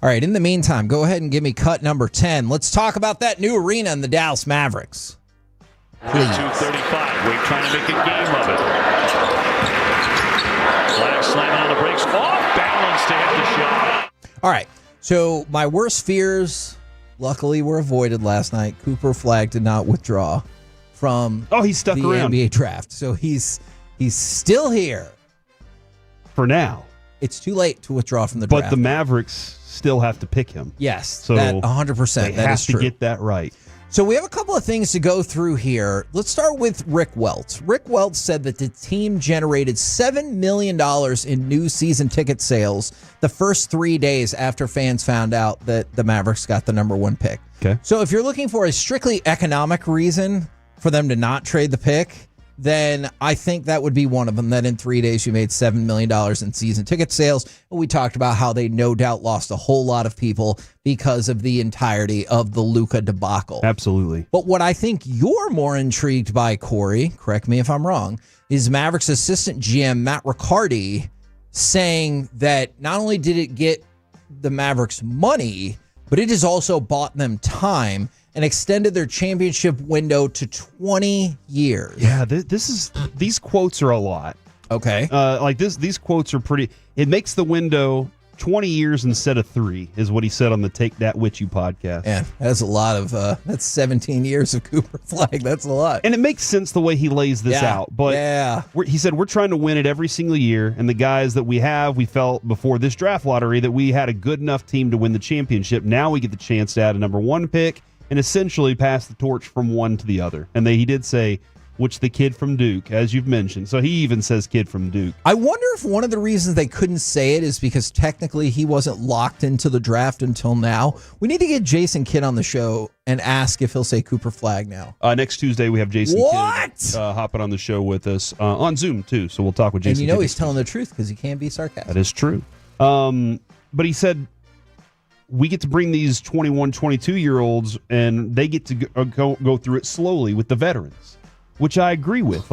[SPEAKER 5] All right. In the meantime, go ahead and give me cut number 10. Let's talk about that new arena in the Dallas Mavericks. Please.
[SPEAKER 11] 2:35. We're trying to make a game of it. Flag slam on the brakes. Off balance to hit the shot.
[SPEAKER 5] All right. So my worst fears, luckily, were avoided last night. Cooper Flagg did not withdraw from
[SPEAKER 21] he's stuck
[SPEAKER 5] the
[SPEAKER 21] around.
[SPEAKER 5] NBA draft. So he's still here.
[SPEAKER 21] For now.
[SPEAKER 5] It's too late to withdraw from the draft.
[SPEAKER 21] But the Mavericks still have to pick him.
[SPEAKER 5] Yes,
[SPEAKER 21] so
[SPEAKER 5] that 100%.
[SPEAKER 21] They
[SPEAKER 5] that
[SPEAKER 21] have
[SPEAKER 5] is true.
[SPEAKER 21] to get that right.
[SPEAKER 5] So we have a couple of things to go through here. Let's start with Rick Welts. Rick Welts said that the team generated $7 million in new season ticket sales the first 3 days after fans found out that the Mavericks got the number 1 pick.
[SPEAKER 21] Okay.
[SPEAKER 5] So if you're looking for a strictly economic reason for them to not trade the pick, then I think that would be one of them, that in 3 days you made $7 million in season ticket sales. And we talked about how they no doubt lost a whole lot of people because of the entirety of the Luka debacle.
[SPEAKER 21] Absolutely.
[SPEAKER 5] But what I think you're more intrigued by, Corey, correct me if I'm wrong, is Mavericks assistant GM Matt Riccardi saying that not only did it get the Mavericks money, but it has also bought them time and extended their championship window to 20 years.
[SPEAKER 21] Yeah, these quotes are a lot.
[SPEAKER 5] Okay.
[SPEAKER 21] These quotes are pretty. It makes the window 20 years instead of 3, is what he said on the Take That With You podcast.
[SPEAKER 5] Yeah, that's a lot of. That's 17 years of Cooper Flagg. That's a lot.
[SPEAKER 21] And it makes sense the way he lays this out. But he said we're trying to win it every single year, and the guys that we have, we felt before this draft lottery that we had a good enough team to win the championship. Now we get the chance to add a number 1 pick and essentially pass the torch from one to the other. And he did say, which the kid from Duke, as you've mentioned. So he even says kid from Duke.
[SPEAKER 5] I wonder if one of the reasons they couldn't say it is because technically he wasn't locked into the draft until now. We need to get Jason Kidd on the show and ask if he'll say Cooper Flagg now.
[SPEAKER 21] Next Tuesday, we have Jason Kidd hopping on the show with us on Zoom, too. So we'll talk with Jason
[SPEAKER 5] And
[SPEAKER 21] Kidd
[SPEAKER 5] he's telling the truth because he can't be sarcastic.
[SPEAKER 21] That is true. But he said, we get to bring these 21, 22-year-olds, and they get to go through it slowly with the veterans, which I agree with.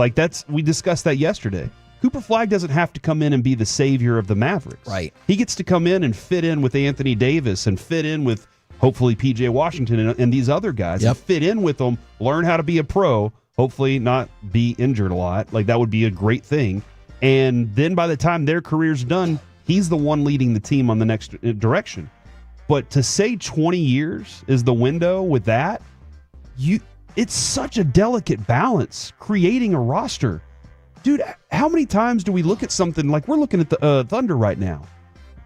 [SPEAKER 21] We discussed that yesterday. Cooper Flagg doesn't have to come in and be the savior of the Mavericks.
[SPEAKER 5] Right.
[SPEAKER 21] He gets to come in and fit in with Anthony Davis and fit in with, hopefully, P.J. Washington and these other guys. And fit in with them, learn how to be a pro, hopefully not be injured a lot. That would be a great thing. And then by the time their career's done, he's the one leading the team on the next direction. But to say 20 years is the window with that, it's such a delicate balance creating a roster. Dude, how many times do we look at something like we're looking at the Thunder right now?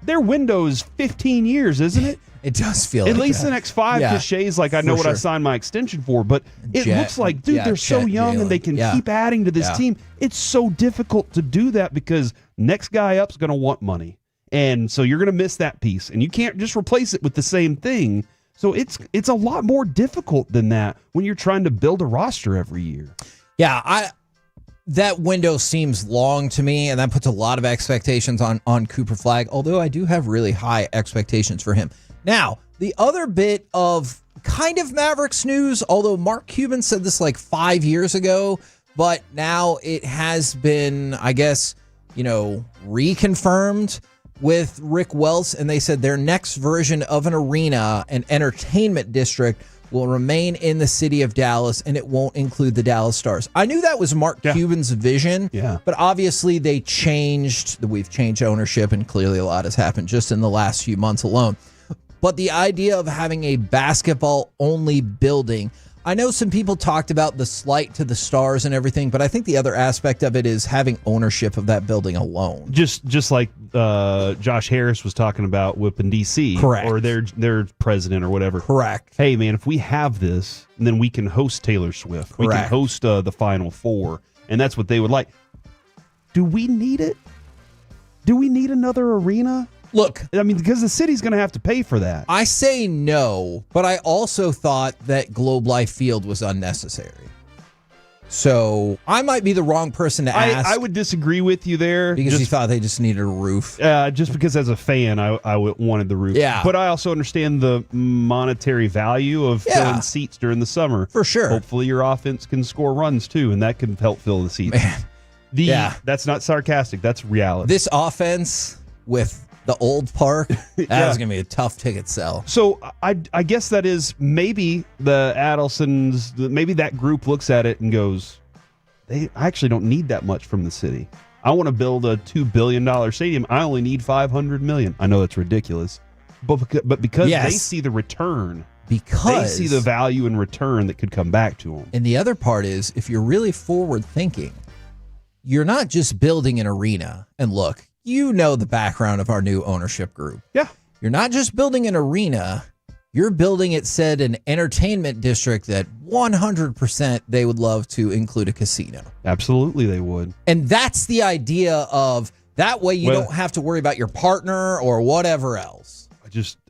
[SPEAKER 21] Their window is 15 years, isn't it?
[SPEAKER 5] It does feel
[SPEAKER 21] at
[SPEAKER 5] like
[SPEAKER 21] least
[SPEAKER 5] that.
[SPEAKER 21] The next 5
[SPEAKER 5] Yeah,
[SPEAKER 21] cliches, I know what I signed my extension for, but it looks like, dude, they're so young and they can keep adding to this team. It's so difficult to do that because next guy up's going to want money. And so you're going to miss that piece, and you can't just replace it with the same thing. So it's a lot more difficult than that when you're trying to build a roster every year.
[SPEAKER 5] Yeah,
[SPEAKER 14] That window seems long to me, and that puts a lot of expectations on Cooper Flagg, although I do have really high expectations for him. Now, the other bit of kind of Mavericks news, although Mark Cuban said this like 5 years ago, but now it has been, I guess, reconfirmed with Rick Welts, and they said their next version of an arena, an entertainment district, will remain in the city of Dallas, and it won't include the Dallas Stars. I knew that was Mark Cuban's vision, but obviously they changed. We've changed ownership, and clearly a lot has happened just in the last few months alone. But the idea of having a basketball-only building, I know some people talked about the slight to the Stars and everything, but I think the other aspect of it is having ownership of that building alone.
[SPEAKER 21] Just like Josh Harris was talking about whipping DC,
[SPEAKER 14] correct,
[SPEAKER 21] or their president or whatever.
[SPEAKER 14] Correct.
[SPEAKER 21] Hey man, if we have this, then we can host Taylor Swift.
[SPEAKER 14] Correct.
[SPEAKER 21] We can host the Final Four, and that's what they would like. Do we need it? Do we need another arena?
[SPEAKER 14] Look,
[SPEAKER 21] I mean, because the city's going to have to pay for that.
[SPEAKER 14] I say no, but I also thought that Globe Life Field was unnecessary. So I might be the wrong person to ask.
[SPEAKER 21] I would disagree with you there.
[SPEAKER 14] Because you thought they just needed a roof.
[SPEAKER 21] Just because as a fan, I wanted the roof.
[SPEAKER 14] Yeah.
[SPEAKER 21] But I also understand the monetary value of filling seats during the summer.
[SPEAKER 14] For sure.
[SPEAKER 21] Hopefully your offense can score runs too, and that can help fill the seats.
[SPEAKER 14] Man.
[SPEAKER 21] That's not sarcastic. That's reality.
[SPEAKER 14] This offense with the old park, that was going to be a tough ticket sell.
[SPEAKER 21] So I guess that is maybe the Adelsons, maybe that group looks at it and goes, I actually don't need that much from the city. I want to build a $2 billion stadium. I only need $500 million. I know that's ridiculous, but because they see the return, they see the value in return that could come back to them.
[SPEAKER 14] And the other part is, if you're really forward thinking, you're not just building an arena. And look, you know the background of our new ownership group.
[SPEAKER 21] Yeah.
[SPEAKER 14] You're not just building an arena, you're building, it said, an entertainment district that 100% they would love to include a casino.
[SPEAKER 21] Absolutely they would.
[SPEAKER 14] And that's the idea of that way you don't have to worry about your partner or whatever else.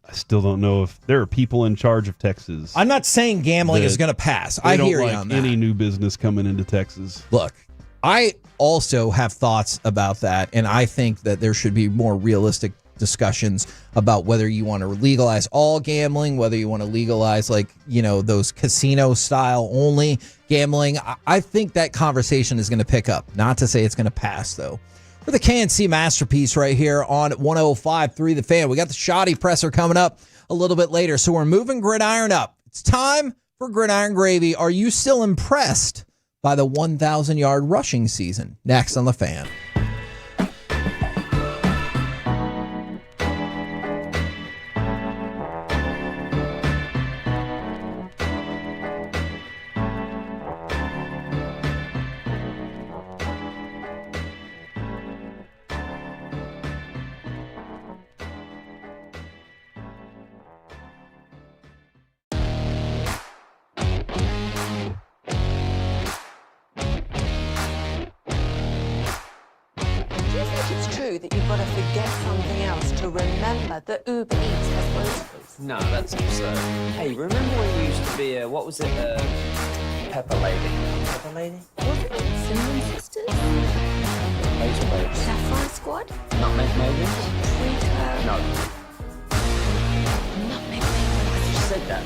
[SPEAKER 21] I still don't know if there are people in charge of Texas.
[SPEAKER 14] I'm not saying gambling is going to pass. I hear you on that.
[SPEAKER 21] Any new business coming into Texas.
[SPEAKER 14] Look, I also have thoughts about that, and I think that there should be more realistic discussions about whether you want to legalize all gambling, whether you want to legalize those casino style only gambling. I think that conversation is going to pick up. Not to say it's going to pass, though. For the KNC Masterpiece right here on 105.3 The Fan. We got the Shoddy Presser coming up a little bit later, so we're moving Gridiron up. It's time for Gridiron Gravy. Are you still impressed by the 1,000-yard rushing season? Next on The Fan.
[SPEAKER 8] That you've got to forget something else to remember that Uber Eats has groceries.
[SPEAKER 9] No, that's absurd. Hey, remember when you used to be what was it, Pepper Lady? Pepper Lady?
[SPEAKER 8] Wasn't it Cinnamon Sisters?
[SPEAKER 9] Laser Babes.
[SPEAKER 8] Sapphire Squad?
[SPEAKER 9] Nutmeg Maidens?
[SPEAKER 8] Tweeter?
[SPEAKER 9] No.
[SPEAKER 8] Nutmeg Maidens.
[SPEAKER 9] I just said that.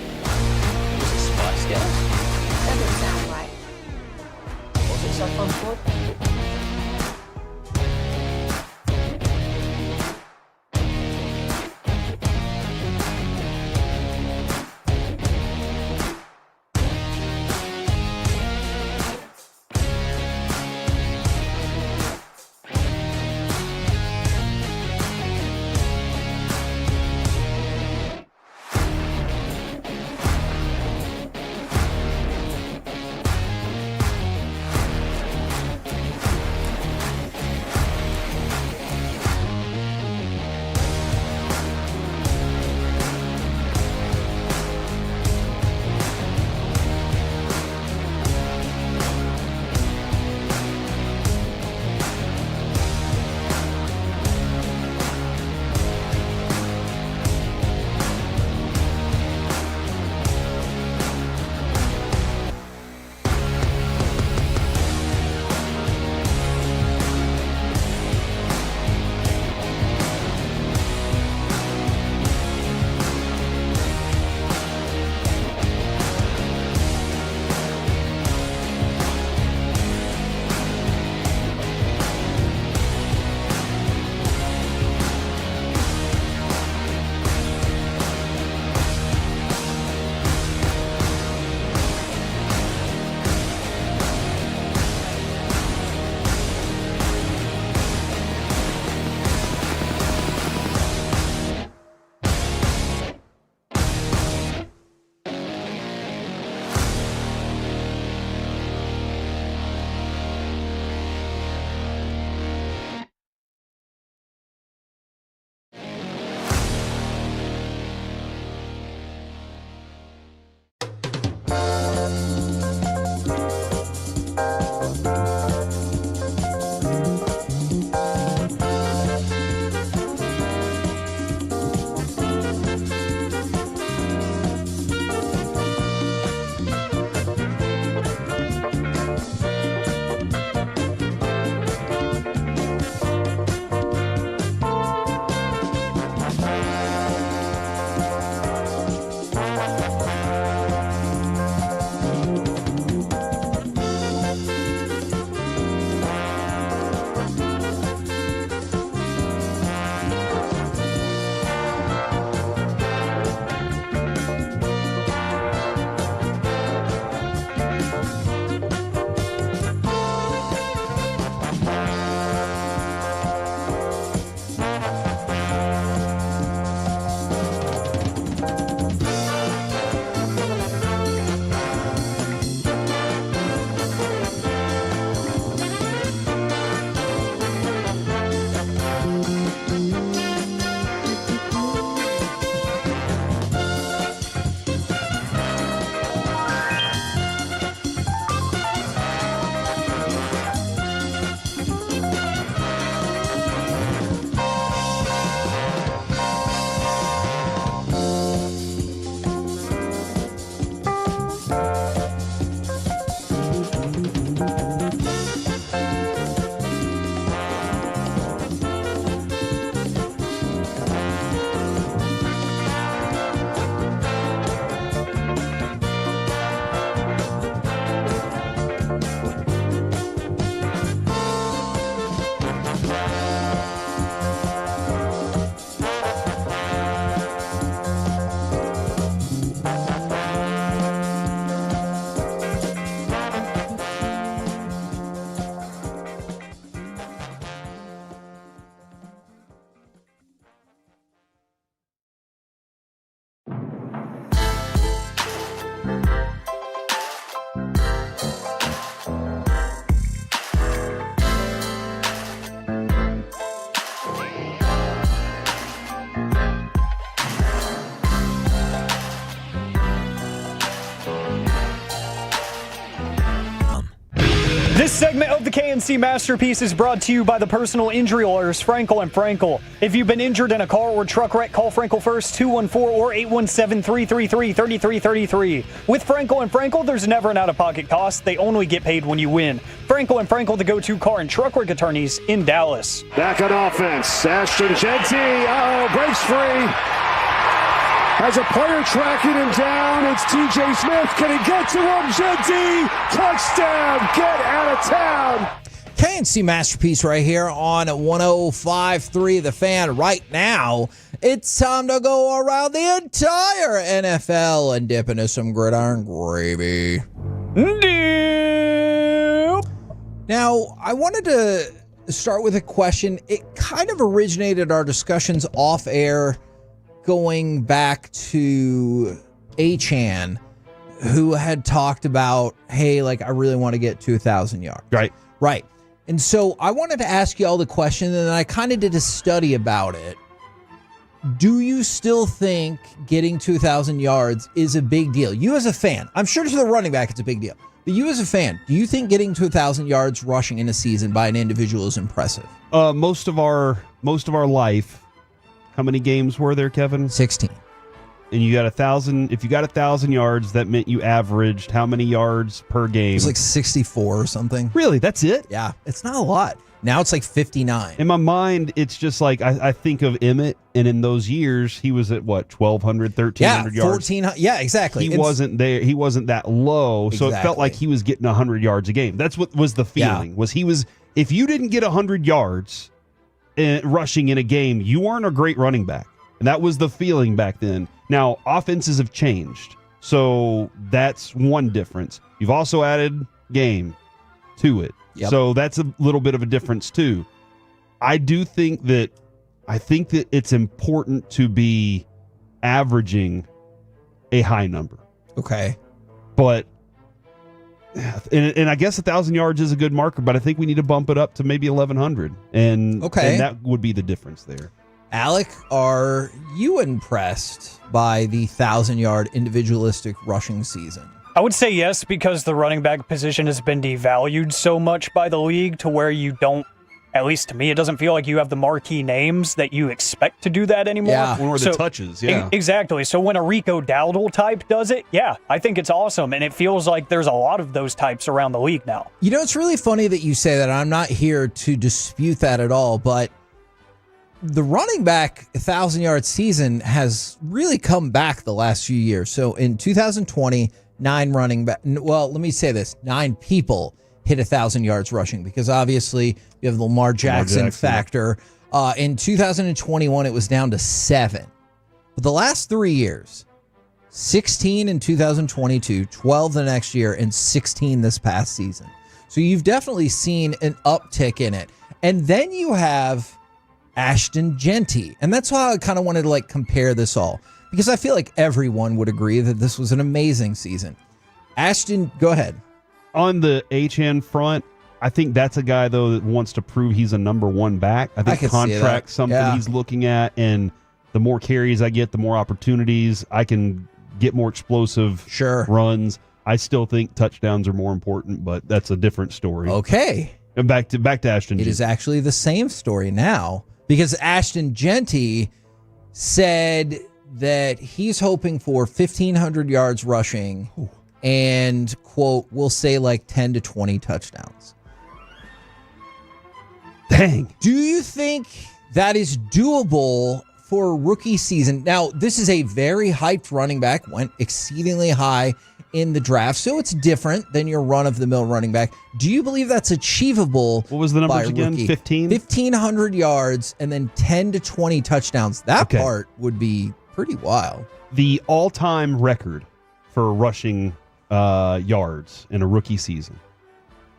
[SPEAKER 9] Was it Spice Girls?
[SPEAKER 8] Doesn't sound right.
[SPEAKER 9] Was it Sapphire Squad?
[SPEAKER 1] This segment of the KNC Masterpiece is brought to you by the personal injury lawyers Frankel and Frankel. If you've been injured in a car or truck wreck, call Frankel first, 214 or 817-333-3333. With Frankel and Frankel, there's never an out-of-pocket cost. They only get paid when you win. Frankel and Frankel, the go-to car and truck wreck attorneys in Dallas.
[SPEAKER 23] Back on offense. Ashton Genty. Breaks free. Has a player tracking him down. It's TJ Smith. Can he get to him? Genty. Touchdown. Get out of town.
[SPEAKER 14] KNC Masterpiece right here on 105.3 The Fan. Right now, it's time to go around the entire NFL and dip into some gridiron gravy. Now, I wanted to start with a question. It kind of originated our discussions off air going back to Achan, who had talked about, hey, like, I really want to get to 1,000 yards. Right. And so I wanted to ask you all the question, and I kind of did a study about it. Do you still think getting to 1,000 yards is a big deal? You as a fan, I'm sure to the running back it's a big deal. But you as a fan, do you think getting to 1,000 yards rushing in a season by an individual is impressive?
[SPEAKER 21] Most of our life. How many games were there, Kevin?
[SPEAKER 14] 16.
[SPEAKER 21] And you got 1,000. If you got 1,000 yards, that meant you averaged how many yards per game?
[SPEAKER 14] It was like 64 or something.
[SPEAKER 21] Really? That's it?
[SPEAKER 14] Yeah. It's not a lot. Now it's like 59.
[SPEAKER 21] In my mind, it's just like I think of Emmett, and in those years, he was at what, 1,200, 1,300 yards?
[SPEAKER 14] 1,400. Yeah, exactly.
[SPEAKER 21] He wasn't there. He wasn't that low, so it felt like he was getting 100 yards a game. That's what was the feeling. If you didn't get 100 yards rushing in a game, you weren't a great running back. And that was the feeling back then. Now, offenses have changed. So that's one difference. You've also added game to it.
[SPEAKER 14] Yep.
[SPEAKER 21] So that's a little bit of a difference too. I think that it's important to be averaging a high number.
[SPEAKER 14] Okay.
[SPEAKER 21] But and I guess 1,000 yards is a good marker, but I think we need to bump it up to maybe 1,100. And that would be the difference there.
[SPEAKER 14] Alec, are you impressed by the 1,000-yard individualistic rushing season?
[SPEAKER 1] I would say yes, because the running back position has been devalued so much by the league to where you don't, at least to me, it doesn't feel like you have the marquee names that you expect to do that anymore.
[SPEAKER 21] Yeah, or the touches, yeah.
[SPEAKER 1] Exactly. So when a Rico Dowdle type does it, yeah, I think it's awesome. And it feels like there's a lot of those types around the league now.
[SPEAKER 14] You know, it's really funny that you say that. I'm not here to dispute that at all, but the running back 1,000-yard season has really come back the last few years. So in 2020, 9 people hit 1,000 yards rushing, because obviously you have the Lamar Jackson factor. In 2021, it was down to 7. But the last 3 years, 16 in 2022, 12 the next year, and 16 this past season. So you've definitely seen an uptick in it. And then you have Ashton Genty. And that's why I kind of wanted to compare this all, because I feel like everyone would agree that this was an amazing season. Ashton, go ahead.
[SPEAKER 21] On the HN front, I think that's a guy, though, that wants to prove he's a number one back. I think contract's something he's looking at, and the more carries I get, the more opportunities I can get, more explosive runs. I still think touchdowns are more important, but that's a different story.
[SPEAKER 14] Okay.
[SPEAKER 21] And back to Ashton Genty.
[SPEAKER 14] It is actually the same story now, because Ashton Genty said that he's hoping for 1,500 yards rushing and, quote, we'll say 10 to 20 touchdowns.
[SPEAKER 21] Dang.
[SPEAKER 14] Do you think that is doable for a rookie season? Now, this is a very hyped running back, went exceedingly high in the draft, so it's different than your run-of-the-mill running back. Do you believe that's achievable?
[SPEAKER 21] What was the numbers again? 15?
[SPEAKER 14] 1,500 yards and then 10 to 20 touchdowns. That part would be pretty wild.
[SPEAKER 21] The all-time record for rushing yards in a rookie season.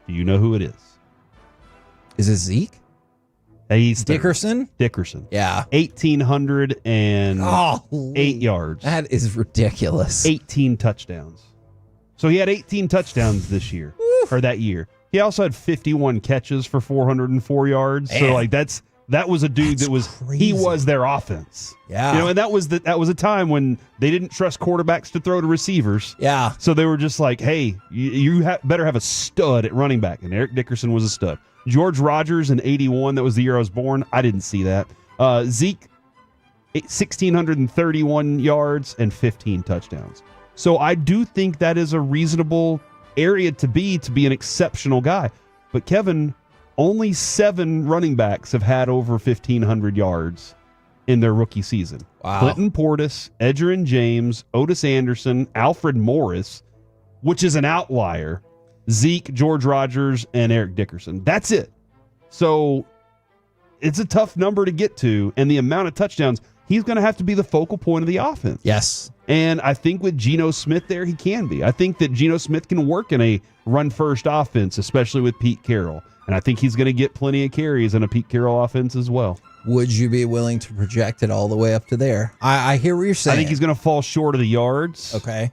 [SPEAKER 21] Do you know who it is?
[SPEAKER 14] Is it Zeke?
[SPEAKER 21] He's
[SPEAKER 14] Dickerson?
[SPEAKER 21] Dickerson.
[SPEAKER 14] Yeah.
[SPEAKER 21] 1,808 yards.
[SPEAKER 14] That is ridiculous.
[SPEAKER 21] 18 touchdowns. So he had 18 touchdowns this year, or that year. He also had 51 catches for 404 yards. Man. So that's that was a dude that was he was their offense.
[SPEAKER 5] Yeah.
[SPEAKER 21] You know, and that was a time when they didn't trust quarterbacks to throw to receivers.
[SPEAKER 5] Yeah.
[SPEAKER 21] So they were just like, hey, you better have a stud at running back. And Eric Dickerson was a stud. George Rogers in 81, that was the year I was born. I didn't see that. Zeke, 1,631 yards and 15 touchdowns. So I do think that is a reasonable area to be an exceptional guy. But Kevin, only 7 running backs have had over 1,500 yards in their rookie season.
[SPEAKER 5] Wow.
[SPEAKER 21] Clinton Portis, Edgerrin James, Otis Anderson, Alfred Morris, which is an outlier, Zeke, George Rogers, and Eric Dickerson. That's it. So it's a tough number to get to, and the amount of touchdowns, he's going to have to be the focal point of the offense.
[SPEAKER 5] Yes.
[SPEAKER 21] And I think with Geno Smith there, he can be. I think that Geno Smith can work in a run-first offense, especially with Pete Carroll. And I think he's going to get plenty of carries in a Pete Carroll offense as well.
[SPEAKER 14] Would you be willing to project it all the way up to there? I hear what you're saying.
[SPEAKER 21] I think he's going to fall short of the yards.
[SPEAKER 14] Okay.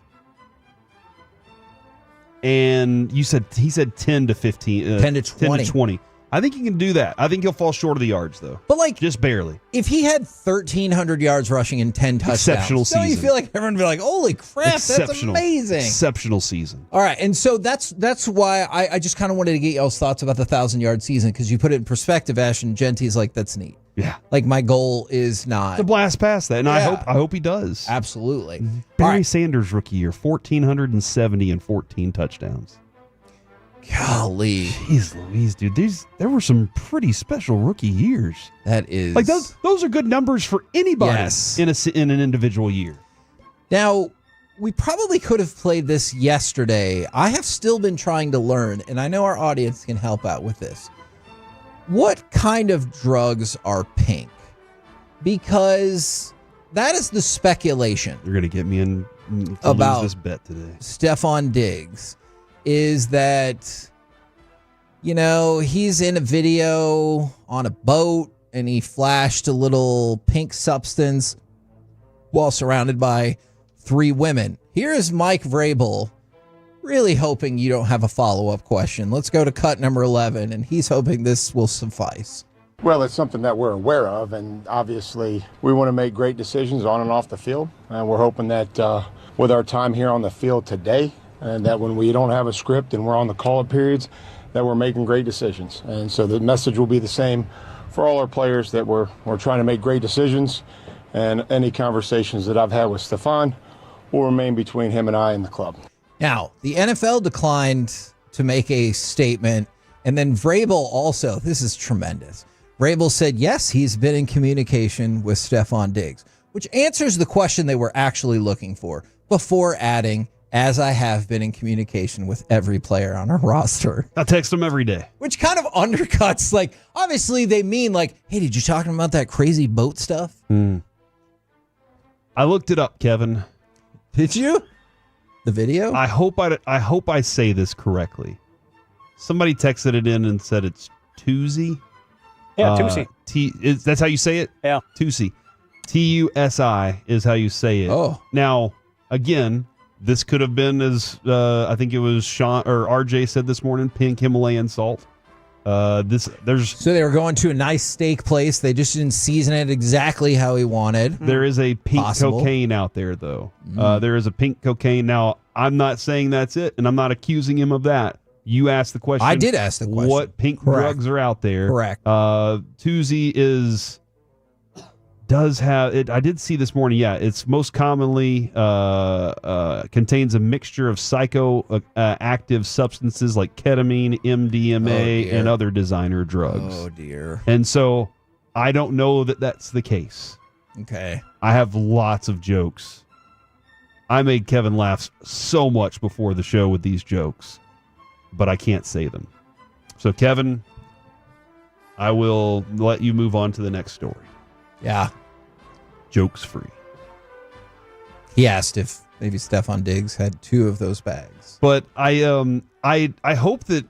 [SPEAKER 21] And he said 10 to 15.
[SPEAKER 14] 10 to 20.
[SPEAKER 21] 10 to 20. I think he can do that. I think he'll fall short of the yards, though.
[SPEAKER 14] But, like,
[SPEAKER 21] just barely.
[SPEAKER 14] If he had 1,300 yards rushing and 10 touchdowns,
[SPEAKER 21] exceptional season.
[SPEAKER 14] Don't you feel like everyone would be like, holy crap, that's amazing.
[SPEAKER 21] Exceptional season.
[SPEAKER 14] All right, and so that's why I just kind of wanted to get y'all's thoughts about the 1,000-yard season, because you put it in perspective, Ash, and Genty's like, that's neat.
[SPEAKER 21] Yeah.
[SPEAKER 14] Like, my goal is not
[SPEAKER 21] to blast past that, and
[SPEAKER 14] Yeah.
[SPEAKER 21] I hope he does.
[SPEAKER 14] Absolutely.
[SPEAKER 21] Barry Sanders rookie year, 1,470 and 14 touchdowns.
[SPEAKER 14] Golly.
[SPEAKER 21] Jeez Louise, dude. There were some pretty special rookie years.
[SPEAKER 14] That is.
[SPEAKER 21] Like those are good numbers for anybody in an individual year.
[SPEAKER 14] Now, we probably could have played this yesterday. I have still been trying to learn, and I know our audience can help out with this. What kind of drugs are pink? Because that is the speculation.
[SPEAKER 21] You're going to get me in to
[SPEAKER 14] about
[SPEAKER 21] lose this bet today.
[SPEAKER 14] Stephon Diggs. Is that, you know, he's in a video on a boat and he flashed a little pink substance while surrounded by 3 women. Here's Mike Vrabel really hoping you don't have a follow-up question. Let's go to cut number 11, and he's hoping this will suffice.
[SPEAKER 13] Well, it's something that we're aware of, and obviously we want to make great decisions on and off the field. And we're hoping that with our time here on the field today, and that when we don't have a script and we're on the call-up periods, that we're making great decisions. And so the message will be the same for all our players, that we're trying to make great decisions, and any conversations that I've had with Stephon will remain between him and I and the club.
[SPEAKER 14] Now, the NFL declined to make a statement, and then Vrabel also, this is tremendous. Vrabel said, yes, he's been in communication with Stephon Diggs, which answers the question they were actually looking for, before adding, as I have been in communication with every player on our roster.
[SPEAKER 21] I text them every day.
[SPEAKER 14] Which kind of undercuts, like, obviously they mean like, hey, did you talk to him about that crazy boat stuff?
[SPEAKER 21] I looked it up, Kevin.
[SPEAKER 14] Did you? The video?
[SPEAKER 21] I hope I say this correctly. Somebody texted it in and said it's Tusi.
[SPEAKER 1] Yeah, Tusi.
[SPEAKER 21] That's how you say it?
[SPEAKER 1] Yeah.
[SPEAKER 21] Tusi. Tusi is how you say it.
[SPEAKER 14] Oh.
[SPEAKER 21] Now, again, this could have been, as I think it was Sean or RJ said this morning, pink Himalayan salt. So
[SPEAKER 14] they were going to a nice steak place. They just didn't season it exactly how he wanted.
[SPEAKER 21] There is a pink cocaine out there, though. There is a pink cocaine. Now, I'm not saying that's it, and I'm not accusing him of that. You asked the question.
[SPEAKER 14] I did ask the question.
[SPEAKER 21] What pink drugs are out there?
[SPEAKER 14] Correct.
[SPEAKER 21] Tusi does have it. I did see this morning. Yeah, it's most commonly contains a mixture of psychoactive substances like ketamine, MDMA, and other designer drugs.
[SPEAKER 14] Oh dear.
[SPEAKER 21] And so I don't know that that's the case.
[SPEAKER 14] Okay.
[SPEAKER 21] I have lots of jokes. I made Kevin laugh so much before the show with these jokes, but I can't say them. So Kevin, I will let you move on to the next story.
[SPEAKER 14] Yeah.
[SPEAKER 21] Jokes free.
[SPEAKER 14] He asked if maybe Stephon Diggs had 2 of those bags.
[SPEAKER 21] But I hope that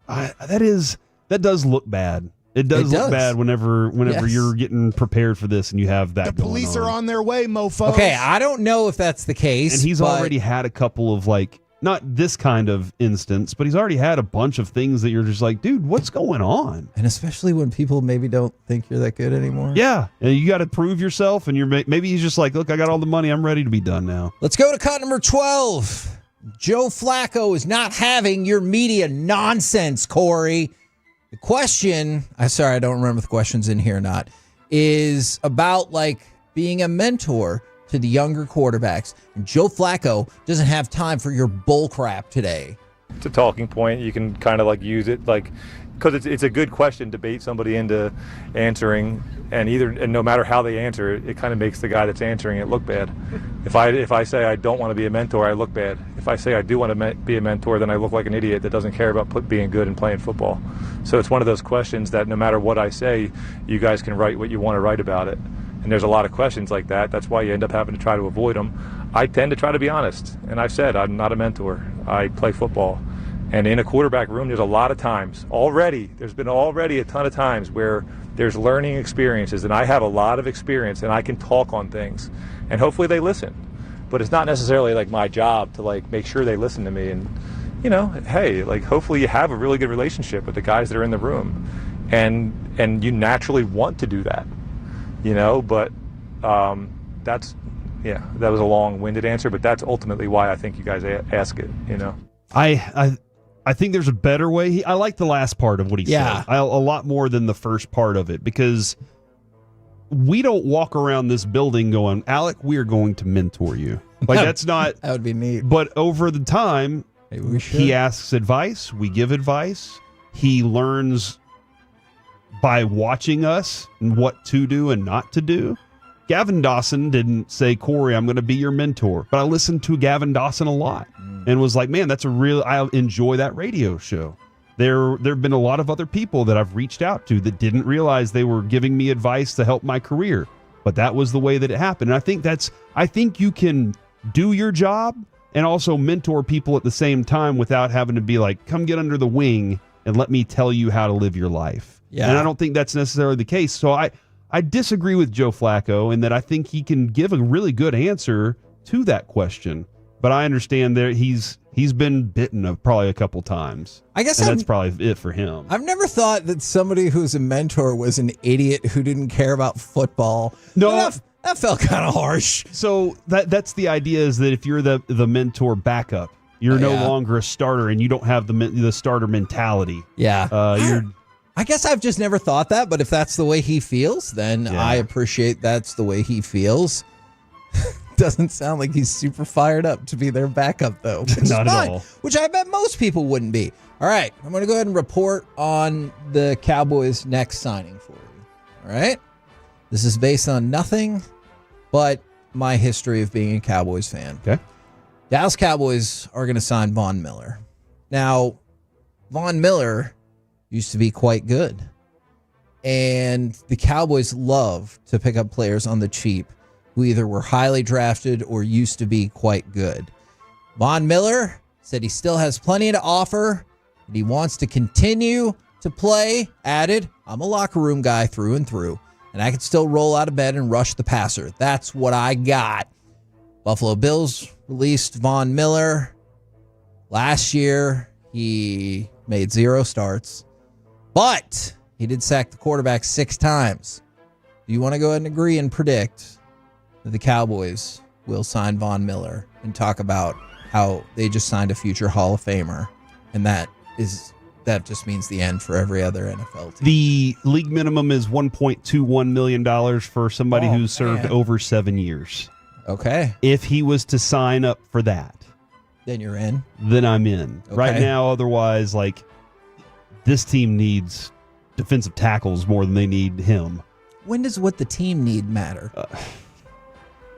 [SPEAKER 21] that does look bad. It does look bad whenever you're getting prepared for this and you have that going on.
[SPEAKER 3] Police are on their way, mofos.
[SPEAKER 14] Okay, I don't know if that's the case.
[SPEAKER 21] And he's already had a couple of like not this kind of instance, but he's already had a bunch of things that you're just like, dude, what's going on?
[SPEAKER 14] And especially when people maybe don't think you're that good anymore.
[SPEAKER 21] Yeah, and you got to prove yourself, and maybe he's just like, look, I got all the money, I'm ready to be done now.
[SPEAKER 14] Let's go to cut number 12. Joe Flacco is not having your media nonsense, Corey. The question, I'm sorry, I don't remember if the question's in here or not, is about like being a mentor to the younger quarterbacks. And Joe Flacco doesn't have time for your bull crap today.
[SPEAKER 3] It's a talking point. You can kind of like use it like, because it's a good question to bait somebody into answering, and no matter how they answer it, it kind of makes the guy that's answering it look bad. If I say I don't want to be a mentor, I look bad. If I say I do want to be a mentor, then I look like an idiot that doesn't care about being good and playing football. So it's one of those questions that no matter what I say, you guys can write what you want to write about it. And there's a lot of questions like that. That's why you end up having to try to avoid them. I tend to try to be honest. And I've said I'm not a mentor. I play football. And in a quarterback room, there's a lot of times there's been a ton of times where there's learning experiences. And I have a lot of experience and I can talk on things. And hopefully they listen. But it's not necessarily like my job to like make sure they listen to me. And, you know, hey, like hopefully you have a really good relationship with the guys that are in the room. And you naturally want to do that. You know, but that was a long-winded answer, but that's ultimately why I think you guys ask it, you know.
[SPEAKER 21] I think there's a better way. I like the last part of what he said a lot more than the first part of it, because we don't walk around this building going, Alec, we're going to mentor you. Like, that's not...
[SPEAKER 14] That would be neat.
[SPEAKER 21] But over the time,
[SPEAKER 14] maybe we should.
[SPEAKER 21] He asks advice, we give advice, he learns by watching us and what to do and not to do. Gavin Dawson didn't say, Corey, I'm going to be your mentor. But I listened to Gavin Dawson a lot and was like, man, I enjoy that radio show. There have been a lot of other people that I've reached out to that didn't realize they were giving me advice to help my career. But that was the way that it happened. And I think you can do your job and also mentor people at the same time without having to be like, come get under the wing and let me tell you how to live your life.
[SPEAKER 14] Yeah.
[SPEAKER 21] And I don't think that's necessarily the case. So I disagree with Joe Flacco in that I think he can give a really good answer to that question. But I understand that he's been bitten probably a couple times.
[SPEAKER 14] I guess
[SPEAKER 21] that's probably it for him.
[SPEAKER 14] I've never thought that somebody who's a mentor was an idiot who didn't care about football.
[SPEAKER 21] No,
[SPEAKER 14] that felt kind of harsh.
[SPEAKER 21] So that's the idea, is that if you're the mentor backup, you're no longer a starter and you don't have the starter mentality.
[SPEAKER 14] Yeah. I guess I've just never thought that, but if that's the way he feels, then I appreciate that's the way he feels. Doesn't sound like he's super fired up to be their backup, though.
[SPEAKER 21] Not at all.
[SPEAKER 14] Which I bet most people wouldn't be. All right, I'm going to go ahead and report on the Cowboys' next signing for you. All right? This is based on nothing but my history of being a Cowboys fan.
[SPEAKER 21] Okay.
[SPEAKER 14] Dallas Cowboys are going to sign Von Miller. Now, Von Miller used to be quite good. And the Cowboys love to pick up players on the cheap who either were highly drafted or used to be quite good. Von Miller said he still has plenty to offer and he wants to continue to play. Added, I'm a locker room guy through and through, and I can still roll out of bed and rush the passer. That's what I got. Buffalo Bills released Von Miller. Last year, he made 0 starts. But he did sack the quarterback 6 times. Do you want to go ahead and agree and predict that the Cowboys will sign Von Miller and talk about how they just signed a future Hall of Famer, and that just means the end for every other NFL team?
[SPEAKER 21] The league minimum is $1.21 million for somebody who served over 7 years.
[SPEAKER 14] Okay.
[SPEAKER 21] If he was to sign up for that,
[SPEAKER 14] then you're in.
[SPEAKER 21] Then I'm in.
[SPEAKER 14] Okay.
[SPEAKER 21] Right now, otherwise, like, this team needs defensive tackles more than they need him.
[SPEAKER 14] When does what the team need matter?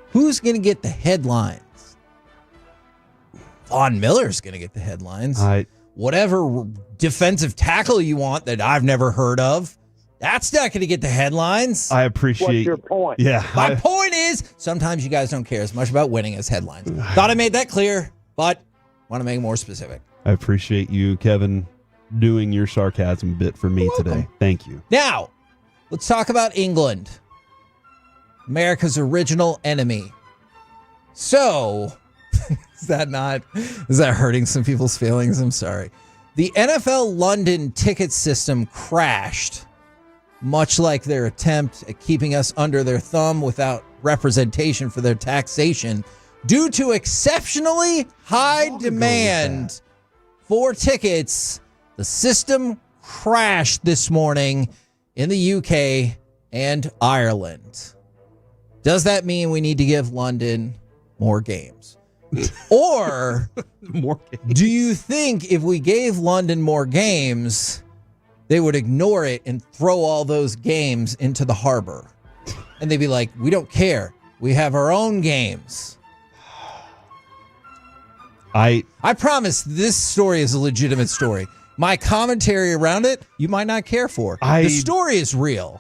[SPEAKER 14] Who's going to get the headlines? Von Miller's going to get the headlines. Whatever defensive tackle you want that I've never heard of, that's not going to get the headlines.
[SPEAKER 21] I appreciate...
[SPEAKER 12] What's your point?
[SPEAKER 21] Yeah.
[SPEAKER 14] My point is, sometimes you guys don't care as much about winning as headlines. Thought I made that clear, but want to make it more specific.
[SPEAKER 21] I appreciate you, Kevin, doing your sarcasm bit for me today. Thank you.
[SPEAKER 14] Now, let's talk about England, America's original enemy. So, Is that hurting some people's feelings? I'm sorry. The NFL London ticket system crashed, much like their attempt at keeping us under their thumb without representation for their taxation, due to exceptionally high demand for tickets. The system crashed this morning in the UK and Ireland. Does that mean we need to give London more games? Or
[SPEAKER 21] more games.
[SPEAKER 14] Do you think if we gave London more games, they would ignore it and throw all those games into the harbor? And they'd be like, we don't care. We have our own games. I promise this story is a legitimate story. My commentary around it, you might not care for. The story is real.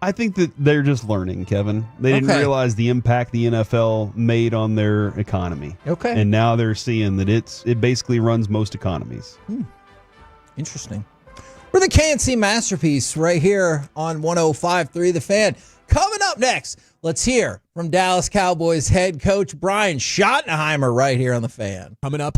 [SPEAKER 21] I think that they're just learning, Kevin. They didn't realize the impact the NFL made on their economy.
[SPEAKER 14] Okay.
[SPEAKER 21] And now they're seeing that it basically runs most economies.
[SPEAKER 14] Interesting. We're the KNC Masterpiece right here on 105.3 The Fan. Coming up next, let's hear from Dallas Cowboys head coach Brian Schottenheimer right here on The Fan.
[SPEAKER 12] Coming up.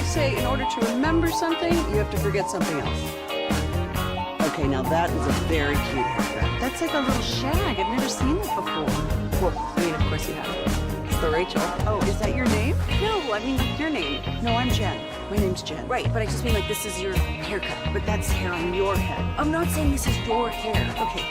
[SPEAKER 2] Say in order to remember something, you have to forget something else. Okay, now that is a very cute haircut. That's like a little shag. I've never seen it before. Well, I mean, of course you have. It's the Rachel. Oh, is that your name? No, I mean your name. No, I'm Jen. My name's Jen. Right, but I just mean like this is your haircut, but that's hair on your head. I'm not saying this is your hair. Okay.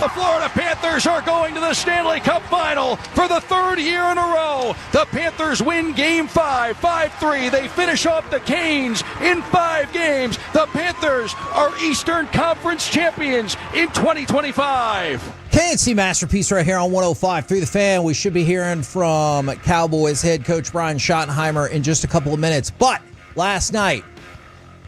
[SPEAKER 11] The Florida Panthers are going to the Stanley Cup Final for the third year in a row. The Panthers win Game 5, 5-3. They finish off the Canes in 5 games. The Panthers are Eastern Conference champions in 2025.
[SPEAKER 14] KNC Masterpiece right here on 105 through the fan. We should be hearing from Cowboys head coach Brian Schottenheimer in just a couple of minutes. But last night,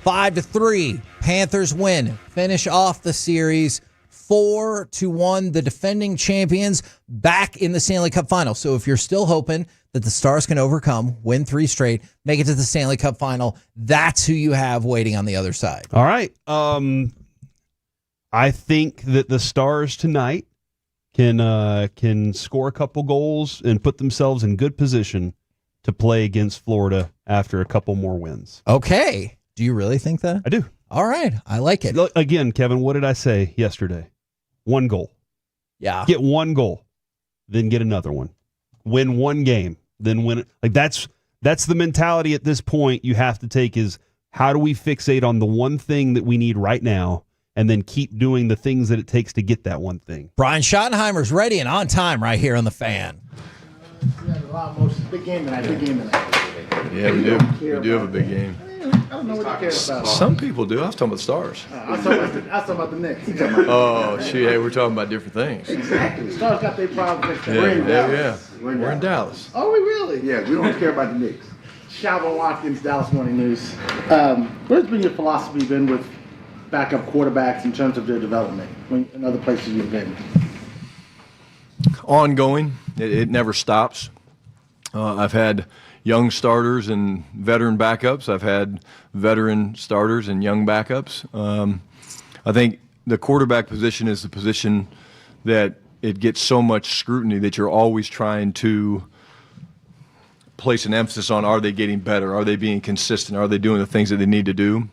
[SPEAKER 14] 5-3, Panthers win. Finish off the series 4-1. The defending champions back in the Stanley Cup Final. So if you're still hoping that the Stars can overcome, win 3 straight, make it to the Stanley Cup Final, that's who you have waiting on the other side.
[SPEAKER 21] All right. I think that the Stars tonight can score a couple goals and put themselves in good position to play against Florida after a couple more wins.
[SPEAKER 14] Okay. Do you really think that?
[SPEAKER 21] I do.
[SPEAKER 14] All right. I like it.
[SPEAKER 21] Look, again, Kevin, what did I say yesterday? 1 goal.
[SPEAKER 14] Yeah.
[SPEAKER 21] Get 1 goal, then get another one. Win 1 game, then win it. Like that's the mentality at this point you have to take is how do we fixate on the one thing that we need right now and then keep doing the things that it takes to get that one thing.
[SPEAKER 14] Brian Schottenheimer's ready and on time right here on the fan.
[SPEAKER 13] Big game tonight. Big game tonight.
[SPEAKER 12] Yeah, we do. We do have a big game.
[SPEAKER 13] I don't know what you care about.
[SPEAKER 12] Some people do. I was talking about the Stars.
[SPEAKER 13] I was talking about the Knicks.
[SPEAKER 12] Oh, shoot. Hey, we're talking about different things.
[SPEAKER 13] Exactly. The Stars got their problems.
[SPEAKER 12] Yeah,
[SPEAKER 13] We're in Dallas.
[SPEAKER 12] yeah. We're in Dallas.
[SPEAKER 13] Oh, we really? Yeah, we don't care about the Knicks. Shalvin Watkins, Dallas Morning News. What's been your philosophy been with backup quarterbacks in terms of their development in other places you've been?
[SPEAKER 12] Ongoing. It never stops. I've had young starters and veteran backups. I've had veteran starters and young backups. I think the quarterback position is the position that it gets so much scrutiny that you're always trying to place an emphasis on, are they getting better? Are they being consistent? Are they doing the things that they need to do?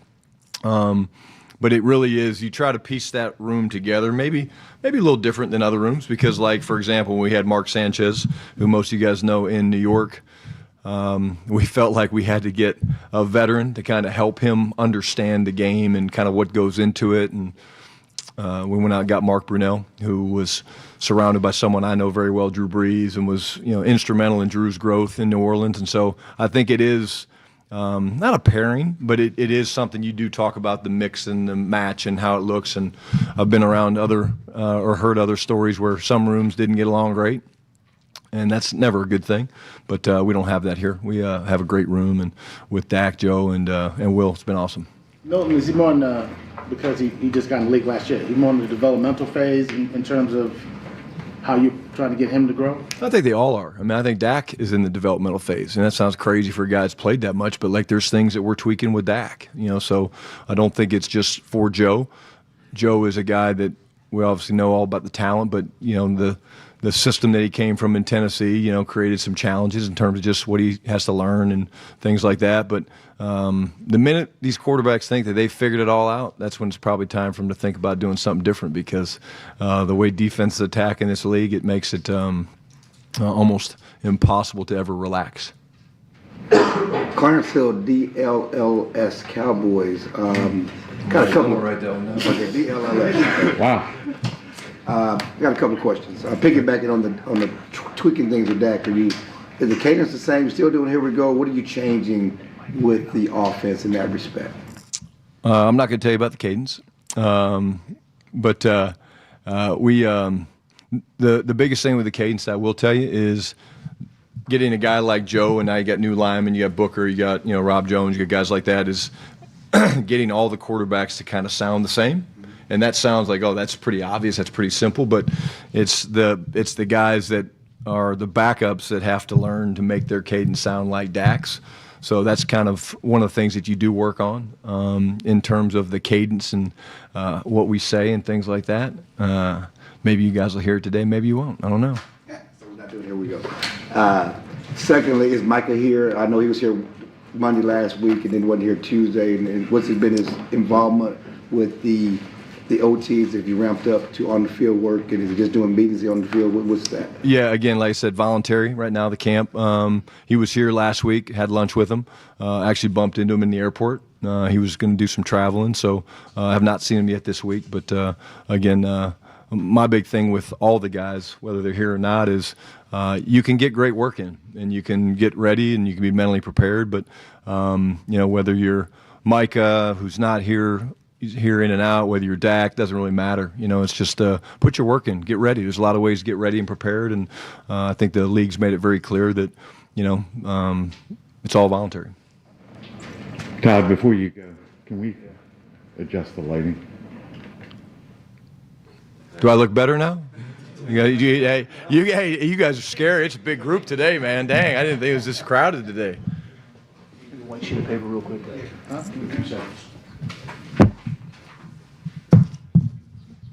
[SPEAKER 12] But it really is, you try to piece that room together, maybe a little different than other rooms because, like, for example, when we had Mark Sanchez, who most of you guys know in New York, we felt like we had to get a veteran to kind of help him understand the game and kind of what goes into it. And we went out and got Mark Brunell, who was surrounded by someone I know very well, Drew Brees, and was instrumental in Drew's growth in New Orleans. And so I think it is not a pairing, but it is something you do talk about, the mix and the match and how it looks. And I've been around other or heard other stories where some rooms didn't get along great. And that's never a good thing, but we don't have that here. We have a great room, and with Dak, Joe, and Will, it's been awesome.
[SPEAKER 13] Milton, is he more in because he just got in the league last year? He's more in the developmental phase in terms of how you're trying to get him to grow?
[SPEAKER 12] I think they all are. I mean, I think Dak is in the developmental phase, and that sounds crazy for a guy that's played that much, but like there's things that we're tweaking with Dak, so I don't think it's just for Joe. Joe is a guy that we obviously know all about the talent, but the system that he came from in Tennessee, created some challenges in terms of just what he has to learn and things like that. But the minute these quarterbacks think that they've figured it all out, that's when it's probably time for them to think about doing something different because the way defenses attack in this league, it makes it almost impossible to ever relax.
[SPEAKER 15] Clarence Hill, DLLS Cowboys. Got a couple.
[SPEAKER 12] Right there.
[SPEAKER 15] Okay, DLLS.
[SPEAKER 12] Wow.
[SPEAKER 15] I got a couple of questions. Piggybacking on the tweaking things with Dak. Is the cadence the same? You're still doing here we go? What are you changing with the offense in that respect?
[SPEAKER 12] I'm not going to tell you about the cadence, but we the biggest thing with the cadence I will tell you is getting a guy like Joe, and now you got new linemen, you got Booker, you got Rob Jones, you got guys like that. Is getting all the quarterbacks to kind of sound the same. And that sounds like, oh, that's pretty obvious, that's pretty simple, but it's the guys that are the backups that have to learn to make their cadence sound like Dak's. So that's kind of one of the things that you do work on in terms of the cadence and what we say and things like that. Maybe you guys will hear it today, maybe you won't. I don't know.
[SPEAKER 15] Yeah, so we're not doing here we go. Secondly, is Micah here? I know he was here Monday last week and then wasn't here Tuesday. And what's been his involvement with the OTs that you ramped up to on the field work, and is he just doing meetings on the field? What's that?
[SPEAKER 12] Yeah, again, like I said, voluntary right now, the camp. He was here last week, had lunch with him, actually bumped into him in the airport. He was going to do some traveling, so I have not seen him yet this week. But again, my big thing with all the guys, whether they're here or not, is you can get great work in, and you can get ready, and you can be mentally prepared. But whether you're Micah, who's not here, he's here in and out, whether you're Dak, doesn't really matter. It's just put your work in, get ready. There's a lot of ways to get ready and prepared, and I think the league's made it very clear that it's all voluntary.
[SPEAKER 23] Todd, before you go, can we adjust the lighting?
[SPEAKER 12] Do I look better now? You guys are scary. It's a big group today, man. Dang, I didn't think it was this crowded today.
[SPEAKER 10] White sheet of paper real quick. Huh? 2 seconds.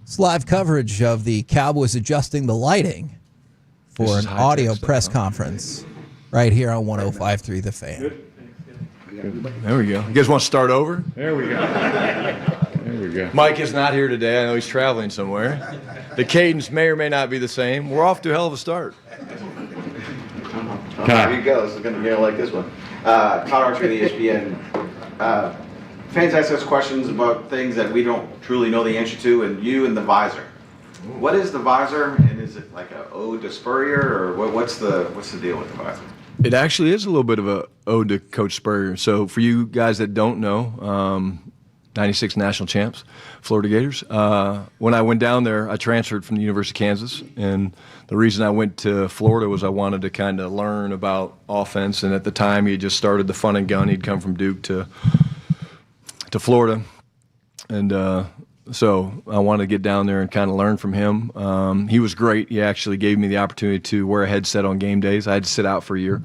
[SPEAKER 14] It's live coverage of the Cowboys adjusting the lighting for an audio press conference right here on 105.3 The Fan.
[SPEAKER 12] There we go. You guys want to start over?
[SPEAKER 23] There we go. There we go.
[SPEAKER 12] Mike is not here today. I know he's traveling somewhere. The cadence may or may not be the same. We're off to a hell of a start.
[SPEAKER 16] Here you go. This is going to be like this one. Todd Archer, the ESPN. Fans ask us questions about things that we don't truly know the answer to, and you and the visor. What is the visor, and is it like an ode to Spurrier, or what's the deal with the visor?
[SPEAKER 12] It actually is a little bit of a ode to Coach Spurrier. So for you guys that don't know, 96 national champs, Florida Gators. When I went down there, I transferred from the University of Kansas, and the reason I went to Florida was I wanted to kind of learn about offense, and at the time he had just started the fun and gun. He'd come from Duke to Florida, and so I wanted to get down there and kind of learn from him. He was great. He actually gave me the opportunity to wear a headset on game days. I had to sit out for a year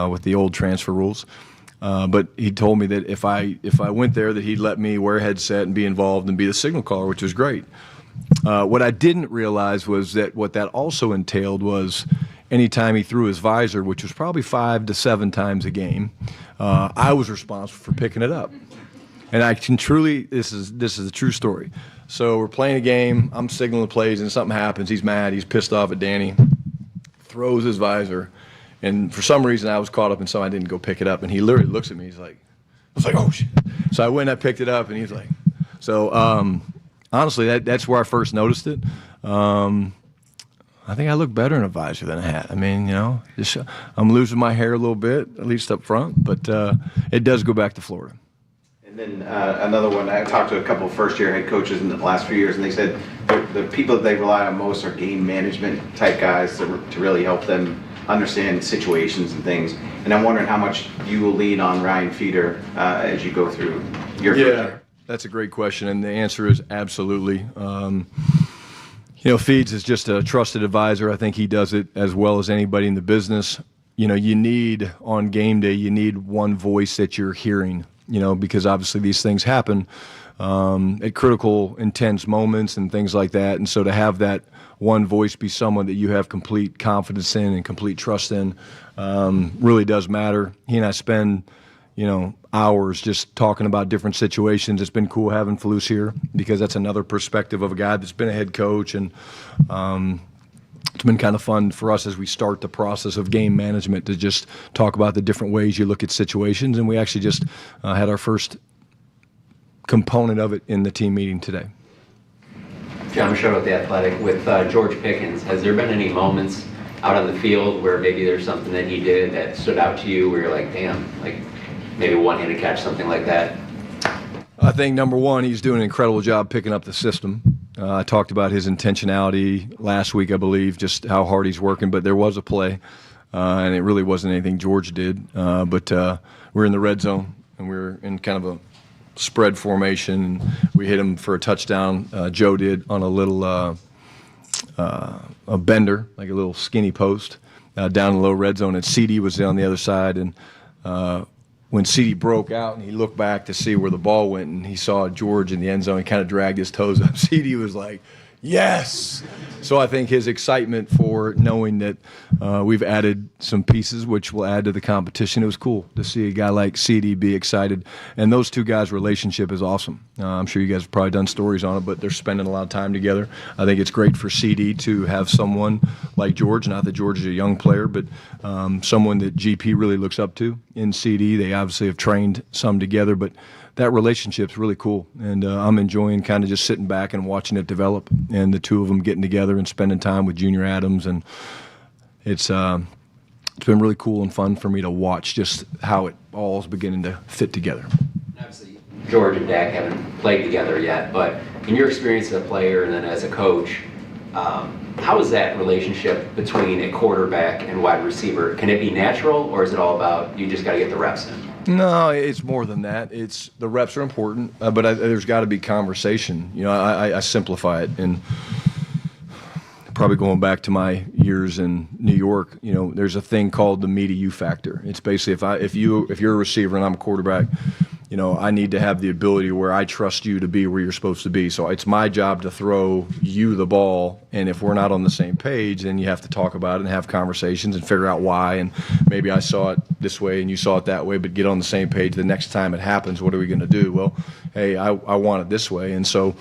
[SPEAKER 12] with the old transfer rules. But he told me that if I went there, that he'd let me wear a headset and be involved and be the signal caller, which was great. What I didn't realize was that what that also entailed was anytime he threw his visor, which was probably 5 to 7 times a game, I was responsible for picking it up. And I can truly, this is a true story. So we're playing a game, I'm signaling plays, and something happens. He's mad, he's pissed off at Danny, throws his visor. And for some reason, I was caught up in something. I didn't go pick it up. And he literally looks at me. He's like, I was like, oh, shit. So I went and I picked it up, and he's like, so honestly, that's where I first noticed it. I think I look better in a visor than a hat. I mean, just I'm losing my hair a little bit, at least up front. But it does go back to Florida.
[SPEAKER 16] And then another one, I talked to a couple of first-year head coaches in the last few years, and they said the people that they rely on most are game management type guys to really help them understand situations and things. And I'm wondering how much you will lean on Ryan Feeder as you go through your first year.
[SPEAKER 12] That's a great question, and the answer is absolutely. Feeds is just a trusted advisor. I think he does it as well as anybody in the business. You need, on game day, you need one voice that you're hearing, because obviously these things happen at critical, intense moments and things like that. And so to have that one voice be someone that you have complete confidence in and complete trust in really does matter. He and I spend, hours just talking about different situations. It's been cool having Falus here because that's another perspective of a guy that's been a head coach, and it's been kind of fun for us as we start the process of game management to just talk about the different ways you look at situations. And we actually just had our first component of it in the team meeting today.
[SPEAKER 18] John Machado at The Athletic. With George Pickens, has there been any moments out on the field where maybe there's something that he did that stood out to you where you're like, damn, like maybe one-handed catch, something like that?
[SPEAKER 12] I think, number one, he's doing an incredible job picking up the system. I talked about his intentionality last week, I believe, just how hard he's working, but there was a play, and it really wasn't anything George did. But we're in the red zone, and we're in kind of a spread formation, and we hit him for a touchdown. Joe did on a little a bender, like a little skinny post down in the low red zone, and CD was on the other side. And when CD broke out and he looked back to see where the ball went and he saw George in the end zone, he kind of dragged his toes up. CD was like, yes! So I think his excitement for knowing that we've added some pieces which will add to the competition, it was cool to see a guy like CD be excited. And those two guys' relationship is awesome. I'm sure you guys have probably done stories on it, but they're spending a lot of time together. I think it's great for CD to have someone like George, not that George is a young player, but someone that GP really looks up to in CD. They obviously have trained some together, but that relationship's really cool, and I'm enjoying kind of just sitting back and watching it develop, and the two of them getting together and spending time with Junior Adams, and it's been really cool and fun for me to watch just how it all is beginning to fit together.
[SPEAKER 18] Obviously, George and Dak haven't played together yet, but in your experience as a player and then as a coach, how is that relationship between a quarterback and wide receiver? Can it be natural, or is it all about you just got to get the reps in?
[SPEAKER 12] No, it's more than that. It's the reps are important, but there's got to be conversation. I simplify it, and probably going back to my years in New York, there's a thing called the me to you factor. It's basically if you're a receiver and I'm a quarterback, I need to have the ability where I trust you to be where you're supposed to be. So it's my job to throw you the ball, and if we're not on the same page, then you have to talk about it and have conversations and figure out why, and maybe I saw it this way and you saw it that way, but get on the same page. The next time it happens, what are we going to do? Well, hey, I want it this way. And so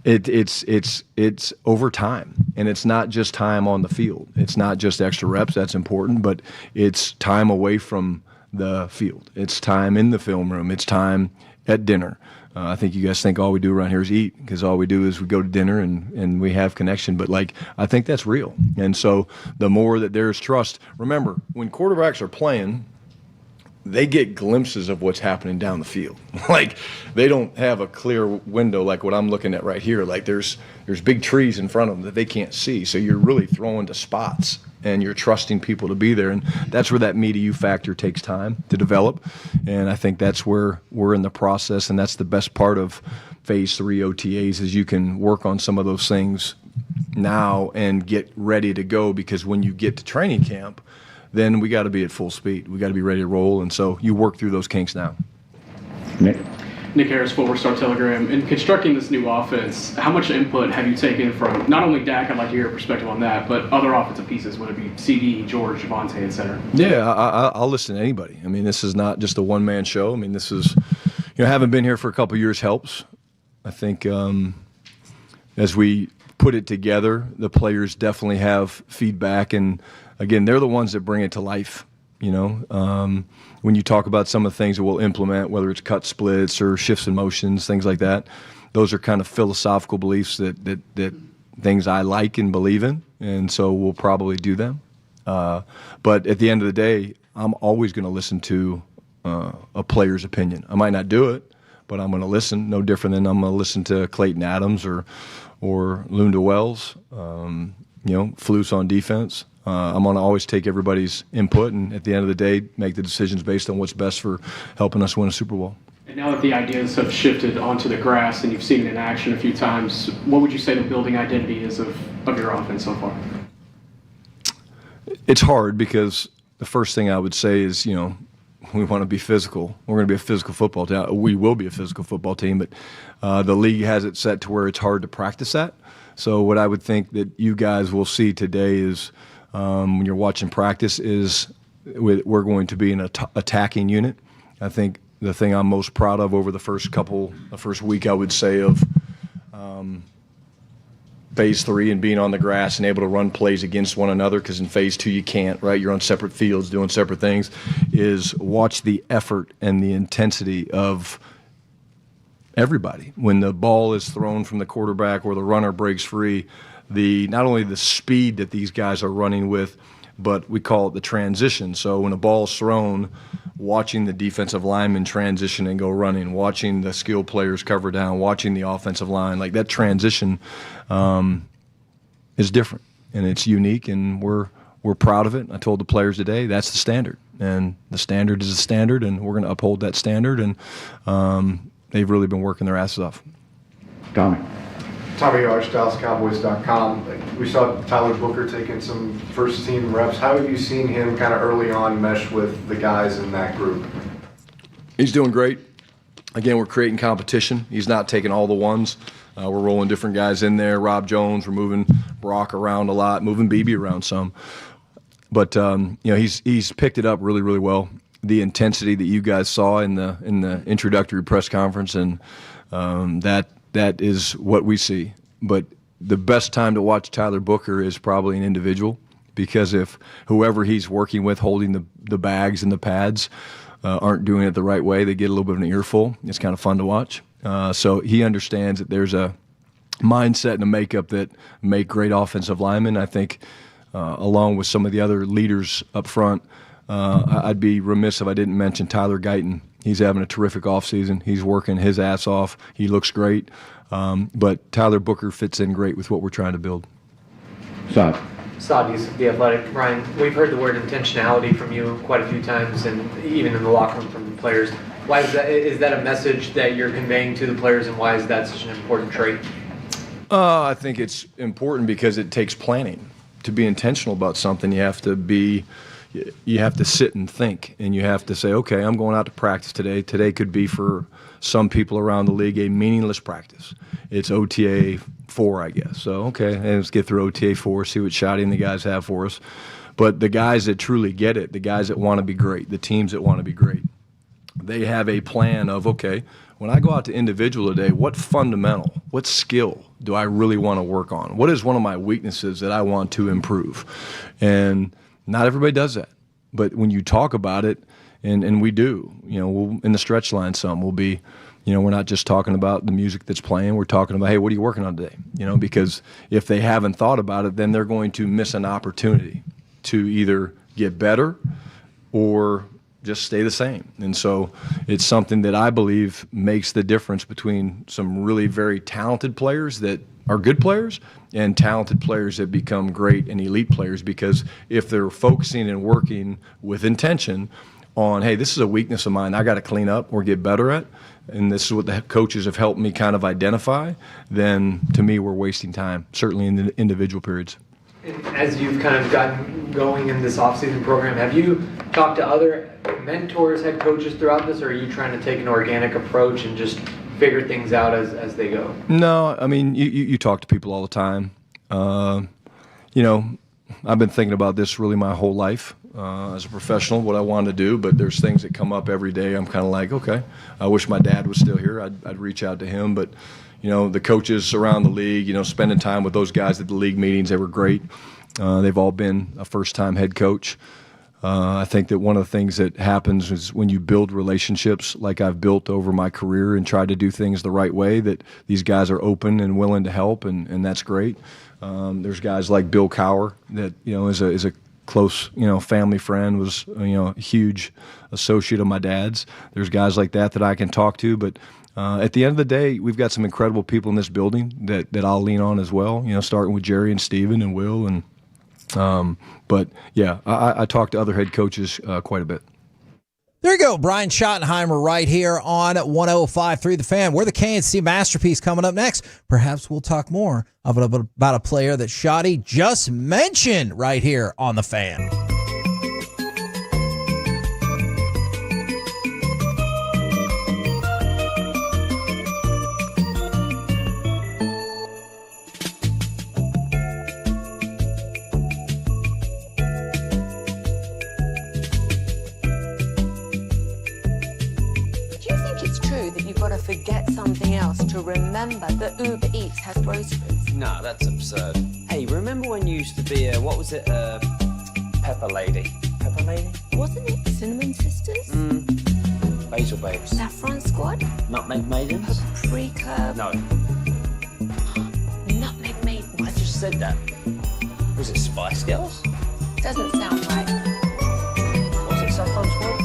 [SPEAKER 12] it's over time, and it's not just time on the field. It's not just extra reps. That's important, but it's time away from the field. It's time in the film room. It's time at dinner. I think you guys think all we do around here is eat, because all we do is we go to dinner and we have connection. But I think that's real. And so the more that there's trust, remember, when quarterbacks are playing, they get glimpses of what's happening down the field. They don't have a clear window like what I'm looking at right here. There's big trees in front of them that they can't see. So you're really throwing to spots, and you're trusting people to be there. And that's where that me to you factor takes time to develop. And I think that's where we're in the process, and that's the best part of Phase 3 OTAs is you can work on some of those things now and get ready to go, because when you get to training camp, then we got to be at full speed. We got to be ready to roll, and so you work through those kinks now.
[SPEAKER 4] Nick Harris, Forward Star Telegram. In constructing this new offense, how much input have you taken from not only Dak, I'd like to hear your perspective on that, but other offensive pieces, whether it be CD, George, Javonte, et cetera?
[SPEAKER 12] Yeah, I'll listen to anybody. I mean, this is not just a one-man show. I mean, this is, having been here for a couple of years helps. I think as we put it together, the players definitely have feedback, and again, they're the ones that bring it to life. When you talk about some of the things that we'll implement, whether it's cut splits or shifts in motions, things like that, those are kind of philosophical beliefs that things I like and believe in, and so we'll probably do them. But at the end of the day, I'm always going to listen to a player's opinion. I might not do it, but I'm going to listen. No different than I'm going to listen to Clayton Adams or Lunda Wells, Flus on defense. I'm going to always take everybody's input, and at the end of the day, make the decisions based on what's best for helping us win a Super Bowl.
[SPEAKER 4] And now that the ideas have shifted onto the grass and you've seen it in action a few times, what would you say the building identity is of your offense so far?
[SPEAKER 12] It's hard, because the first thing I would say is, we want to be physical. We're going to be a physical football team. We will be a physical football team, but the league has it set to where it's hard to practice that. So what I would think that you guys will see today is, when you're watching practice, is we're going to be an attacking unit. I think the thing I'm most proud of over the first week, I would say, of Phase 3 and being on the grass and able to run plays against one another, because in Phase 2 you can't, right? You're on separate fields doing separate things, is watch the effort and the intensity of everybody. When the ball is thrown from the quarterback or the runner breaks free, not only the speed that these guys are running with, but we call it the transition. So when a ball's thrown, watching the defensive lineman transition and go running, watching the skill players cover down, watching the offensive line, that transition is different, and it's unique, and we're proud of it. I told the players today that's the standard, and the standard is the standard, and we're going to uphold that standard, and they've really been working their asses off.
[SPEAKER 19] Tommy Arch, DallasCowboys.com. We saw Tyler Booker taking some first-team reps. How have you seen him kind of early on mesh with the guys in that group?
[SPEAKER 12] He's doing great. Again, we're creating competition. He's not taking all the ones. We're rolling different guys in there. Rob Jones, we're moving Brock around a lot, moving BB around some. But he's picked it up really, really well. The intensity that you guys saw in the introductory press conference, and that is what we see. But the best time to watch Tyler Booker is probably an individual, because if whoever he's working with holding the bags and the pads, aren't doing it the right way. They get a little bit of an earful. It's kind of fun to watch. So he understands that there's a mindset and a makeup that make great offensive linemen. I think along with some of the other leaders up front, I'd be remiss if I didn't mention Tyler Guyton. He's having a terrific offseason. He's working his ass off. He looks great. But Tyler Booker fits in great with what we're trying to build.
[SPEAKER 6] Saudi's The Athletic. Ryan, we've heard the word intentionality from you quite a few times, and even in the locker room from the players. Why is that? Is that a message that you're conveying to the players, and why is that such an important trait?
[SPEAKER 12] I think it's important because it takes planning. To be intentional about something, you have to sit and think, and you have to say, okay, I'm going out to practice today. Today could be for some people around the league a meaningless practice. It's OTA 4, I guess. So, okay, and let's get through OTA 4, see what Shotty and the guys have for us. But the guys that truly get it, the guys that want to be great, the teams that want to be great, they have a plan of, okay, when I go out to individual today, what fundamental, what skill do I really want to work on? What is one of my weaknesses that I want to improve? And not everybody does that. But when you talk about it, and we do, we'll, in the stretch line we'll be, we're not just talking about the music that's playing. We're talking about, hey, what are you working on today? Because if they haven't thought about it, then they're going to miss an opportunity to either get better or just stay the same. And so it's something that I believe makes the difference between some really very talented players that are good players and talented players that become great and elite players, because if they're focusing and working with intention on, hey, this is a weakness of mine I got to clean up or get better at, and this is what the coaches have helped me kind of identify, then to me we're wasting time, certainly in the individual periods.
[SPEAKER 6] As you've kind of gotten going in this offseason program, have you talked to other mentors, head coaches throughout this, or are you trying to take an organic approach and just figure things out as they go?
[SPEAKER 12] No, I mean, you talk to people all the time. I've been thinking about this really my whole life as a professional, what I wanted to do, but there's things that come up every day. I'm kind of like, okay, I wish my dad was still here. I'd reach out to him, but the coaches around the league, spending time with those guys at the league meetings, they were great. They've all been a first-time head coach. I think that one of the things that happens is when you build relationships like I've built over my career and try to do things the right way, that these guys are open and willing to help, and that's great. There's guys like Bill Cowher that, is a close, family friend, was, a huge associate of my dad's. There's guys like that I can talk to, but at the end of the day, we've got some incredible people in this building that I'll lean on as well, starting with Jerry and Steven and Will. But yeah, I talk to other head coaches quite a bit.
[SPEAKER 14] There you go, Brian Schottenheimer right here on 105.3 The Fan. We're the KNC Masterpiece coming up next. Perhaps we'll talk more about a player that Shotty just mentioned right here on The Fan.
[SPEAKER 8] Forget something else to remember that Uber Eats has groceries.
[SPEAKER 9] Nah, that's absurd. Hey, remember when you used to be Pepper Lady? Pepper Lady?
[SPEAKER 8] Wasn't it Cinnamon Sisters?
[SPEAKER 9] Basil Babes.
[SPEAKER 8] Saffron Squad?
[SPEAKER 9] Nutmeg Maidens?
[SPEAKER 8] Paprika?
[SPEAKER 9] No.
[SPEAKER 8] Nutmeg Maidens.
[SPEAKER 9] I just said that. Was it Spice Girls?
[SPEAKER 8] Doesn't sound right.
[SPEAKER 9] Was it Saffron Squad?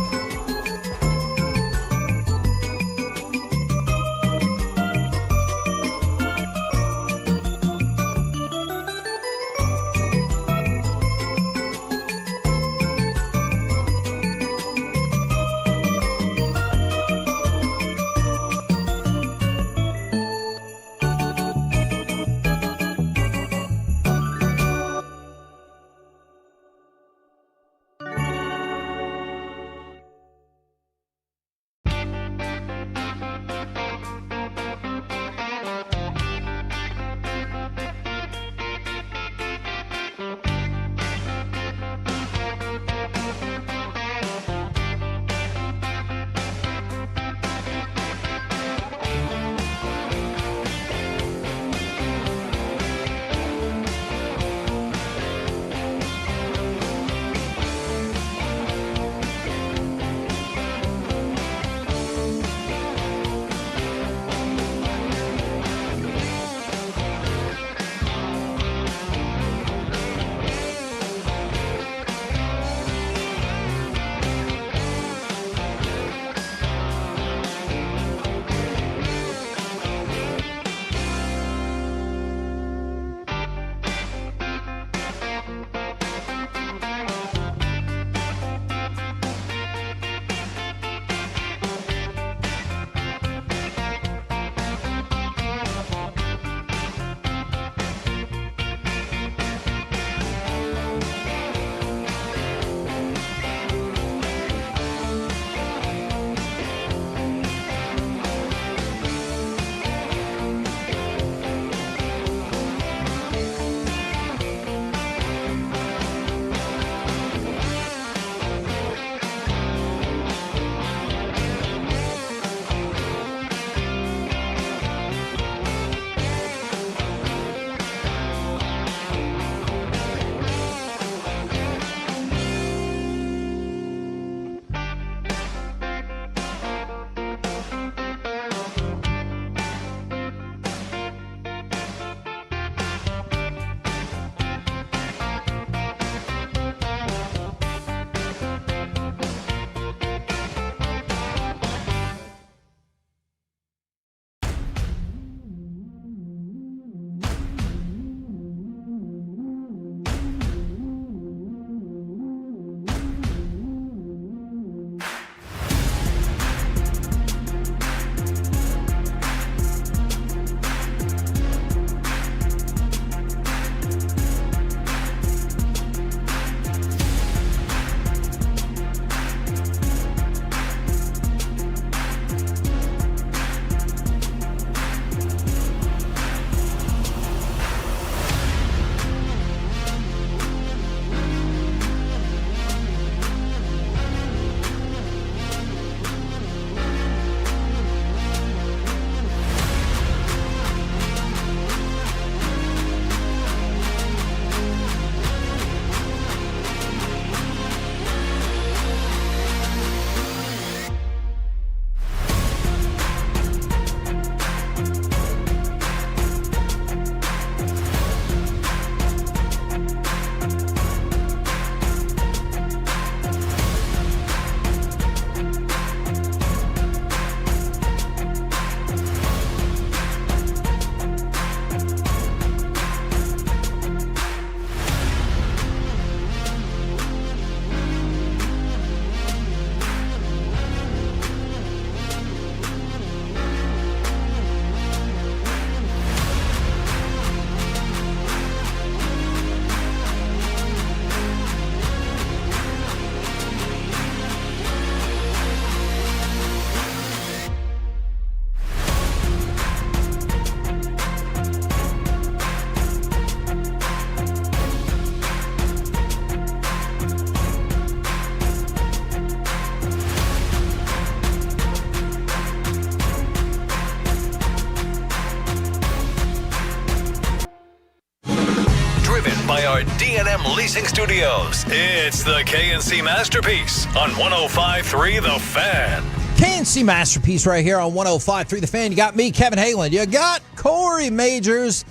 [SPEAKER 17] driven by our D&M Leasing Studios. It's the KNC Masterpiece on 105.3 The Fan.
[SPEAKER 14] KNC Masterpiece right here on 105.3 The Fan. You got me, Kevin Hayland. You got Corey Majors.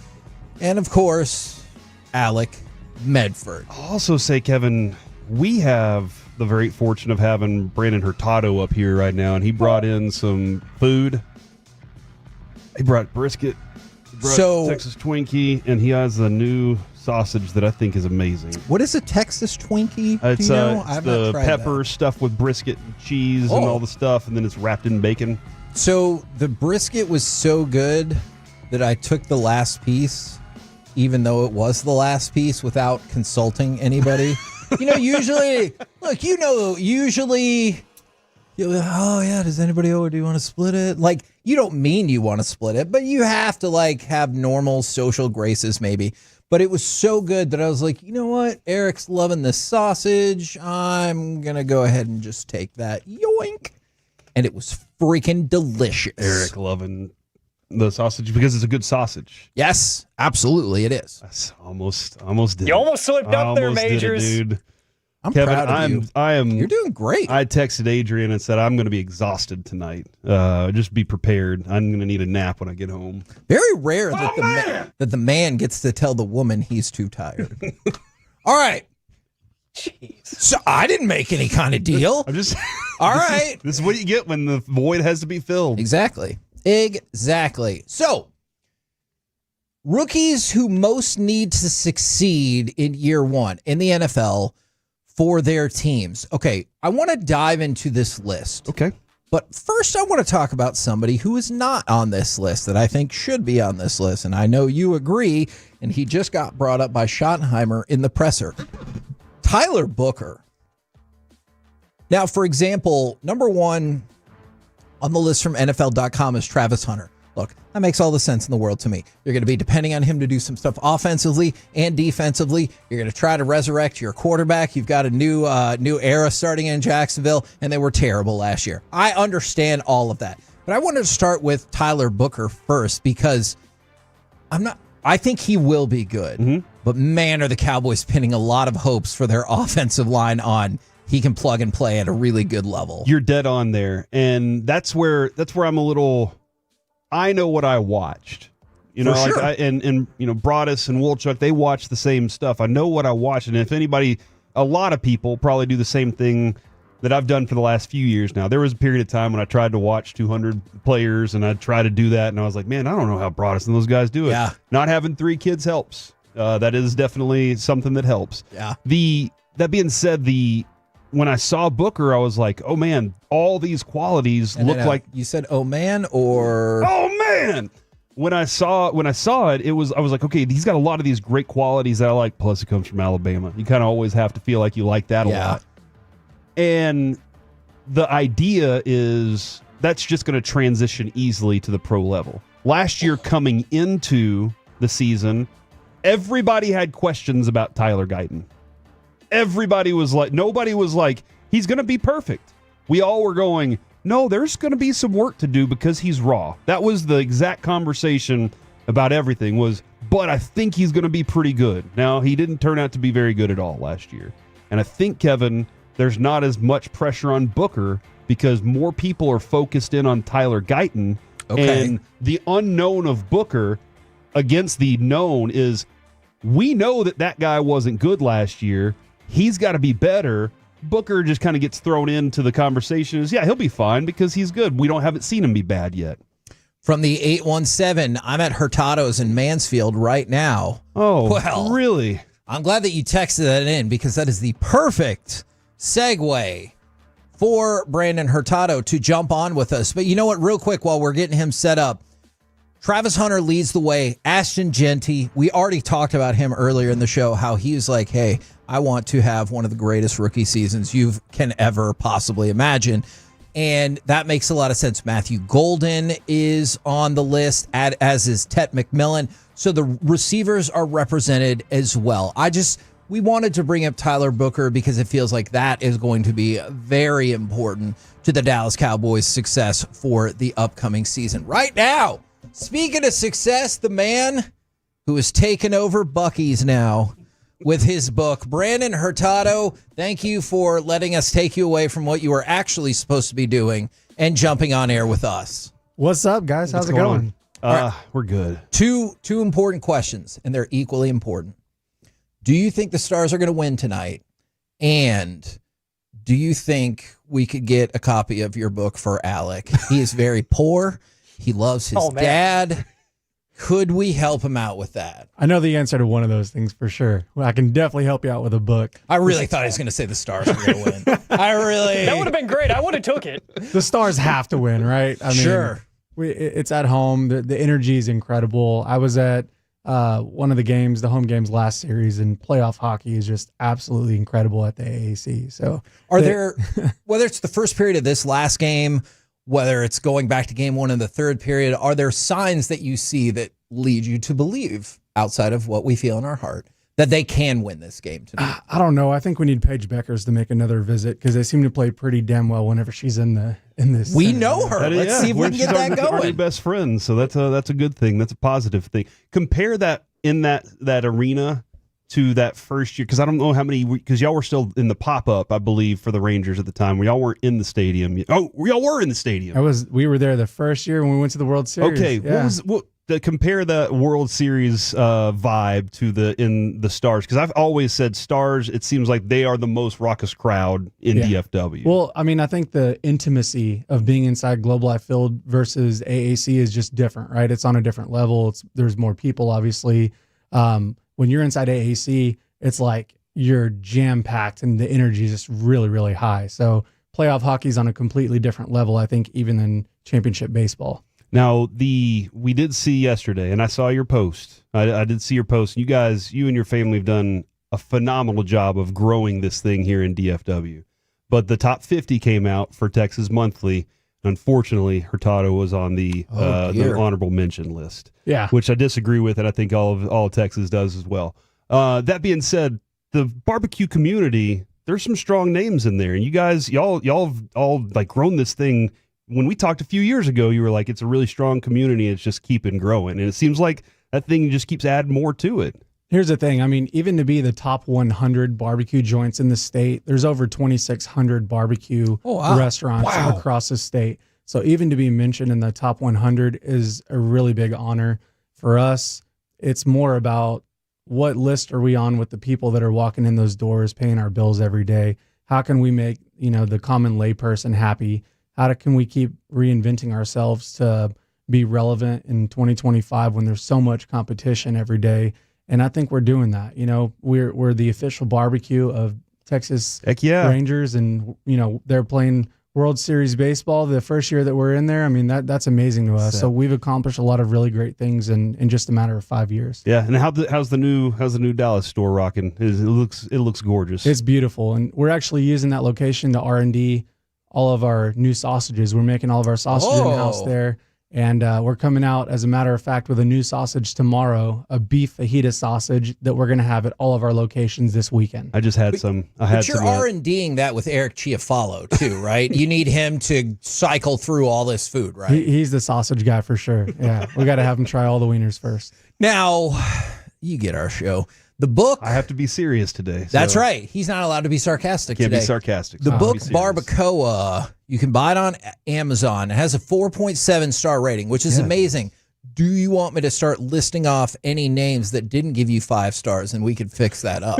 [SPEAKER 14] And, of course, Alec Medford.
[SPEAKER 21] I'll also say, Kevin, we have the great fortune of having Brandon Hurtado up here right now, and he brought in some food. He brought brisket, he brought Texas Twinkie, and he has a new sausage that I think is amazing.
[SPEAKER 14] What is a Texas Twinkie?
[SPEAKER 21] It's,
[SPEAKER 14] Do you know?
[SPEAKER 21] it's
[SPEAKER 14] I've
[SPEAKER 21] the
[SPEAKER 14] not tried
[SPEAKER 21] pepper
[SPEAKER 14] that.
[SPEAKER 21] stuffed with brisket and cheese and all the stuff, and then it's wrapped in bacon.
[SPEAKER 14] So the brisket was so good that I took the last piece, even though it was the last piece, without consulting anybody. Usually, you're like, oh yeah, does anybody or do you want to split it? Like, you don't mean you want to split it, but you have to have normal social graces maybe. But it was so good that I was like, you know what? Eric's loving this sausage. I'm going to go ahead and just take that. Yoink. And it was freaking delicious.
[SPEAKER 21] Eric loving the sausage because it's a good sausage.
[SPEAKER 14] Yes, absolutely it is.
[SPEAKER 21] That's almost did.
[SPEAKER 1] You almost slipped up there,
[SPEAKER 21] Almost did it,
[SPEAKER 1] Majors.
[SPEAKER 21] dude.
[SPEAKER 14] I'm
[SPEAKER 21] Kevin,
[SPEAKER 14] proud of you.
[SPEAKER 21] I am.
[SPEAKER 14] You're doing great.
[SPEAKER 21] I texted Adrian and said I'm going to be exhausted tonight. Just be prepared. I'm going to need a nap when I get home.
[SPEAKER 14] Very rare that the man gets to tell the woman he's too tired. All right. Jeez. So I didn't make any kind of deal.
[SPEAKER 21] I'm just.
[SPEAKER 14] All right.
[SPEAKER 21] This is what you get when the void has to be filled.
[SPEAKER 14] Exactly. So, rookies who most need to succeed in year one in the NFL for their teams. Okay, I want to dive into this list.
[SPEAKER 21] Okay.
[SPEAKER 14] But first, I want to talk about somebody who is not on this list that I think should be on this list. And I know you agree, and he just got brought up by Schottenheimer in the presser. Tyler Booker. Now, for example, number one on the list from NFL.com is Travis Hunter. Look, that makes all the sense in the world to me. You're going to be depending on him to do some stuff offensively and defensively. You're going to try to resurrect your quarterback. You've got a new era starting in Jacksonville, and they were terrible last year. I understand all of that. But I wanted to start with Tyler Booker first because I think he will be good. Mm-hmm. But man, are the Cowboys pinning a lot of hopes for their offensive line on he can plug and play at a really good level.
[SPEAKER 21] You're dead on there. And that's where I'm a little... I know what I watched,
[SPEAKER 14] sure.
[SPEAKER 21] and Broadus and Wolchuk, they watch the same stuff. I know what I watched, and if anybody, a lot of people probably do the same thing that I've done for the last few years now. There was a period of time when I tried to watch 200 players, and I'd try to do that, and I was like, man, I don't know how Broadus and those guys do it.
[SPEAKER 14] Yeah.
[SPEAKER 21] Not having 3 kids helps. That is definitely something that helps.
[SPEAKER 14] Yeah.
[SPEAKER 21] That being said, when I saw Booker, I was like, oh man, all these qualities look like...
[SPEAKER 14] You said, oh man, or...
[SPEAKER 21] Oh man! When I saw it, I was like, okay, he's got a lot of these great qualities that I like, plus he comes from Alabama. You kind of always have to feel like you like that a lot. And the idea is that's just going to transition easily to the pro level. Last year, coming into the season, everybody had questions about Tyler Guyton. Nobody was like, he's going to be perfect. We all were going, no, there's going to be some work to do because he's raw. That was the exact conversation about everything but I think he's going to be pretty good. Now, he didn't turn out to be very good at all last year. And I think, Kevin, there's not as much pressure on Booker because more people are focused in on Tyler Guyton.
[SPEAKER 14] Okay.
[SPEAKER 21] And the unknown of Booker against the known is we know that guy wasn't good last year. He's got to be better. Booker just kind of gets thrown into the conversation. He'll be fine because he's good. We haven't seen him be bad yet.
[SPEAKER 14] From the 817, I'm at Hurtado's in Mansfield right now.
[SPEAKER 21] Oh,
[SPEAKER 14] well,
[SPEAKER 21] really?
[SPEAKER 14] I'm glad that you texted that in because that is the perfect segue for Brandon Hurtado to jump on with us. But you know what? Real quick, while we're getting him set up, Travis Hunter leads the way. Ashton Genty, we already talked about him earlier in the show, how he was like, hey, I want to have one of the greatest rookie seasons you can ever possibly imagine. And that makes a lot of sense. Matthew Golden is on the list, as is Tet McMillan. So the receivers are represented as well. We wanted to bring up Tyler Booker because it feels like that is going to be very important to the Dallas Cowboys' success for the upcoming season. Right now, speaking of success, the man who has taken over Buc-ee's now with his book. Brandon Hurtado, thank you for letting us take you away from what you were actually supposed to be doing and jumping on air with us.
[SPEAKER 7] What's up, guys? How's it going?
[SPEAKER 21] We're good.
[SPEAKER 14] Two important questions, and they're equally important. Do you think the Stars are going to win tonight? And do you think we could get a copy of your book for Alec? He is very poor. He loves his dad. Could we help him out with that?
[SPEAKER 7] I know the answer to one of those things for sure. Well, I can definitely help you out with a book.
[SPEAKER 14] I really thought he was going to say the Stars were going to win.
[SPEAKER 1] That would have been great. I would have took it.
[SPEAKER 7] The Stars have to win, right? I mean,
[SPEAKER 14] Sure.
[SPEAKER 7] It's at home. The energy is incredible. I was at one of the games, the home games last series, and playoff hockey is just absolutely incredible at the AAC. So,
[SPEAKER 14] are there, whether it's the first period of this last game, whether it's going back to game one in the third period, are there signs that you see that lead you to believe, outside of what we feel in our heart, that they can win this game tonight?
[SPEAKER 7] I don't know. I think we need Paige Beckers to make another visit because they seem to play pretty damn well whenever she's in this.
[SPEAKER 14] We know her. Let's see if we can get that going.
[SPEAKER 21] We're best friends, so that's a good thing. That's a positive thing. Compare that in that arena to that first year, because I don't know how many, because y'all were still in the pop-up, I believe, for the Rangers at the time, where y'all weren't in the stadium. Oh, y'all were in the stadium.
[SPEAKER 7] We were there the first year when we went to the World Series.
[SPEAKER 21] Okay,
[SPEAKER 7] yeah.
[SPEAKER 21] Compare the World Series vibe to the Stars, because I've always said Stars, it seems like they are the most raucous crowd in DFW.
[SPEAKER 7] Well, I mean, I think the intimacy of being inside Globe Life Field versus AAC is just different, right? It's on a different level. There's more people, obviously. When you're inside AAC, it's like you're jam-packed and the energy is just really, really high. So playoff hockey's on a completely different level, I think, even than championship baseball.
[SPEAKER 21] Now, we did see yesterday, and I saw your post. I did see your post. You guys, you and your family have done a phenomenal job of growing this thing here in DFW. But the top 50 came out for Texas Monthly. Unfortunately, Hurtado was on the honorable mention list.
[SPEAKER 7] Yeah,
[SPEAKER 21] which I disagree with, and I think all of Texas does as well. That being said, the barbecue community, there's some strong names in there, and you guys, y'all have all like grown this thing. When we talked a few years ago, you were like, it's a really strong community. It's just keeping growing, and it seems like that thing just keeps adding more to it.
[SPEAKER 7] Here's the thing. I mean, even to be the top 100 barbecue joints in the state, there's over 2,600 barbecue restaurants across the state. So even to be mentioned in the top 100 is a really big honor for us. It's more about what list are we on with the people that are walking in those doors, paying our bills every day. How can we make, the common layperson happy? Can we keep reinventing ourselves to be relevant in 2025 when there's so much competition every day? And I think we're doing that. We're the official barbecue of Texas Rangers, and they're playing World Series baseball the first year that we're in there. I mean, that's amazing to us. So we've accomplished a lot of really great things in just a matter of 5 years.
[SPEAKER 21] Yeah, and how's the new Dallas store rocking? It looks gorgeous.
[SPEAKER 7] It's beautiful, and we're actually using that location to R&D all of our new sausages. We're making all of our sausage in house there. And we're coming out, as a matter of fact, with a new sausage tomorrow, a beef fajita sausage that we're going to have at all of our locations this weekend.
[SPEAKER 21] I just had some.
[SPEAKER 14] But you're R&D'ing that with Eric Chiafalo too, right? You need him to cycle through all this food, right?
[SPEAKER 7] He's the sausage guy for sure. Yeah, we got to have him try all the wieners first.
[SPEAKER 14] Now, you get our show. The book.
[SPEAKER 21] I have to be serious today.
[SPEAKER 14] That's right. He's not allowed to be sarcastic today.
[SPEAKER 21] Can't be sarcastic.
[SPEAKER 14] The book Barbacoa, you can buy it on Amazon. It has a 4.7 star rating, which is amazing. Do you want me to start listing off any names that didn't give you 5 stars, and we could fix that up?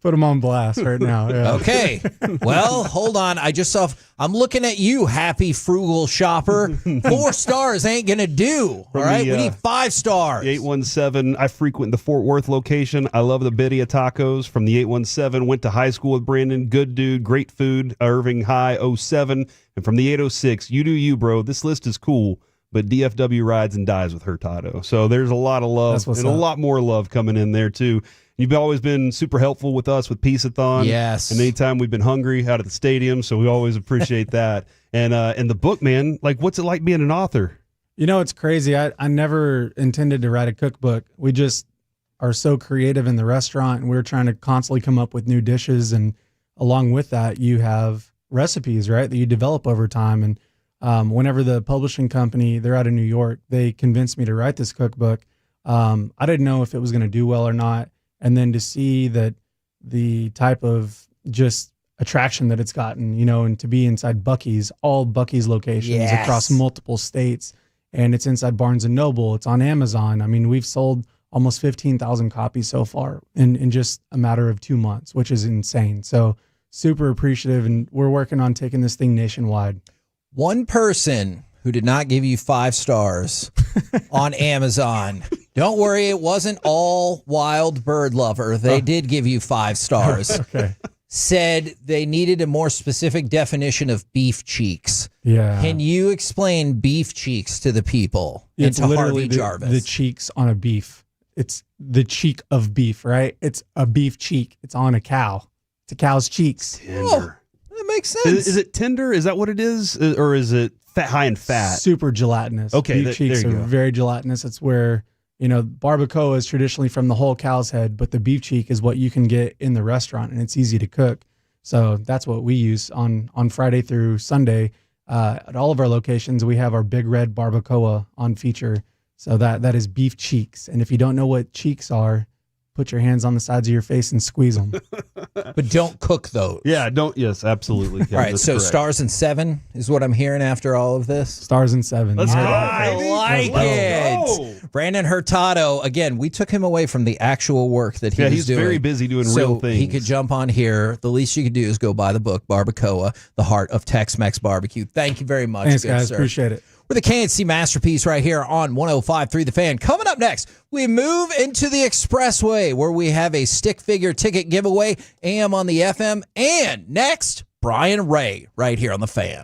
[SPEAKER 7] Put them on blast right now. Yeah.
[SPEAKER 14] Okay. Well, hold on. I'm looking at you, happy frugal shopper. 4 stars ain't gonna do. All right, we need 5 stars.
[SPEAKER 21] The 817. I frequent the Fort Worth location. I love the birria tacos from the 817. Went to high school with Brandon. Good dude. Great food. Irving High 07. And from the 806. You do you, bro. This list is cool. But DFW rides and dies with Hurtado. So there's a lot of love and a lot more love coming in there, too. You've always been super helpful with us with Peace-a-thon.
[SPEAKER 14] Yes.
[SPEAKER 21] And anytime we've been hungry out at the stadium, so we always appreciate that. And the book, man, like, what's it like being an author?
[SPEAKER 7] It's crazy. I never intended to write a cookbook. We just are so creative in the restaurant, and we're trying to constantly come up with new dishes. And along with that, you have recipes, right, that you develop over time. And whenever the publishing company, they're out of New York, they convinced me to write this cookbook. I didn't know if it was going to do well or not. And then to see that the type of just attraction that it's gotten, and to be inside Buc-ee's, all Buc-ee's locations across multiple states, and it's inside Barnes & Noble, it's on Amazon. I mean, we've sold almost 15,000 copies so far in just a matter of 2 months, which is insane. So super appreciative, and we're working on taking this thing nationwide.
[SPEAKER 14] One person who did not give you 5 stars on Amazon. Don't worry, it wasn't all Wild Bird Lover. They did give you 5 stars.
[SPEAKER 7] Okay.
[SPEAKER 14] Said they needed a more specific definition of beef cheeks.
[SPEAKER 7] Yeah.
[SPEAKER 14] Can you explain beef cheeks to the people?
[SPEAKER 7] It's
[SPEAKER 14] and to
[SPEAKER 7] literally
[SPEAKER 14] Harvey Jarvis?
[SPEAKER 7] the cheeks on a beef. It's the cheek of beef, right? It's a beef cheek. It's on a cow. It's a cow's cheeks.
[SPEAKER 21] Tender.
[SPEAKER 14] That makes sense.
[SPEAKER 21] Is it tender? Is that what it is? Or is it high in fat?
[SPEAKER 7] Super gelatinous.
[SPEAKER 21] Okay,
[SPEAKER 7] beef cheeks
[SPEAKER 21] there you
[SPEAKER 7] are
[SPEAKER 21] go.
[SPEAKER 7] very gelatinous. It's where, barbacoa is traditionally from the whole cow's head, but the beef cheek is what you can get in the restaurant, and it's easy to cook. So that's what we use on Friday through Sunday. At all of our locations, we have our Big Red Barbacoa on feature. So that is beef cheeks. And if you don't know what cheeks are, put your hands on the sides of your face and squeeze them.
[SPEAKER 14] But don't cook those.
[SPEAKER 21] Yeah, don't. Yes, absolutely.
[SPEAKER 14] All right, so
[SPEAKER 21] correct.
[SPEAKER 14] stars and 7 is what I'm hearing after all of this.
[SPEAKER 7] Stars and 7.
[SPEAKER 21] Let's go.
[SPEAKER 14] I like
[SPEAKER 21] Let's
[SPEAKER 14] it. Brandon Hurtado, again, we took him away from the actual work that he was
[SPEAKER 21] he's
[SPEAKER 14] doing.
[SPEAKER 21] very busy doing
[SPEAKER 14] so
[SPEAKER 21] real things.
[SPEAKER 14] he could jump on here. The least you could do is go buy the book, Barbacoa, The Heart of Tex-Mex Barbecue. Thank you very much.
[SPEAKER 7] Thanks,
[SPEAKER 14] good
[SPEAKER 7] guys.
[SPEAKER 14] sir.
[SPEAKER 7] Appreciate it.
[SPEAKER 14] We're the KNC Masterpiece right here on 105.3 The Fan. Coming up next, we move into the Expressway where we have a stick figure ticket giveaway, AM on the FM. And next, Brian Ray right here on The Fan.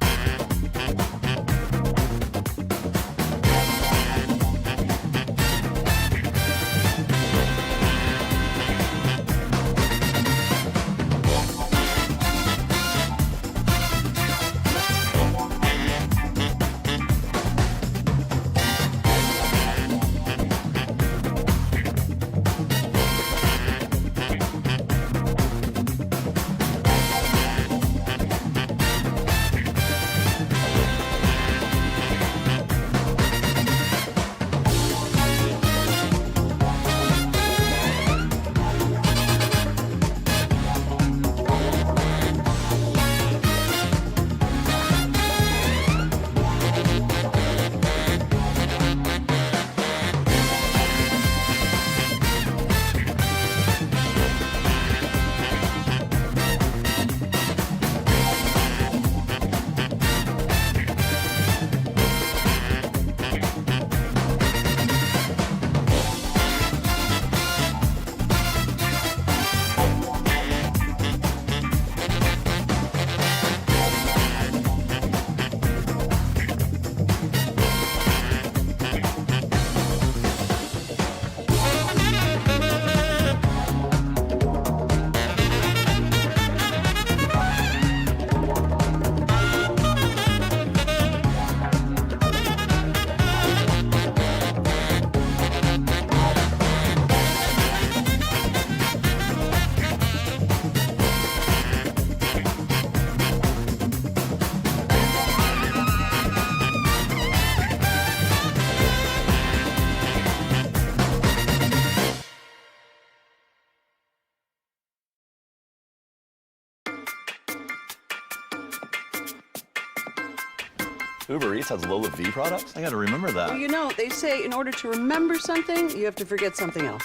[SPEAKER 5] Uber Eats has Lola V products? I gotta remember that.
[SPEAKER 2] Well, they say in order to remember something, you have to forget something else.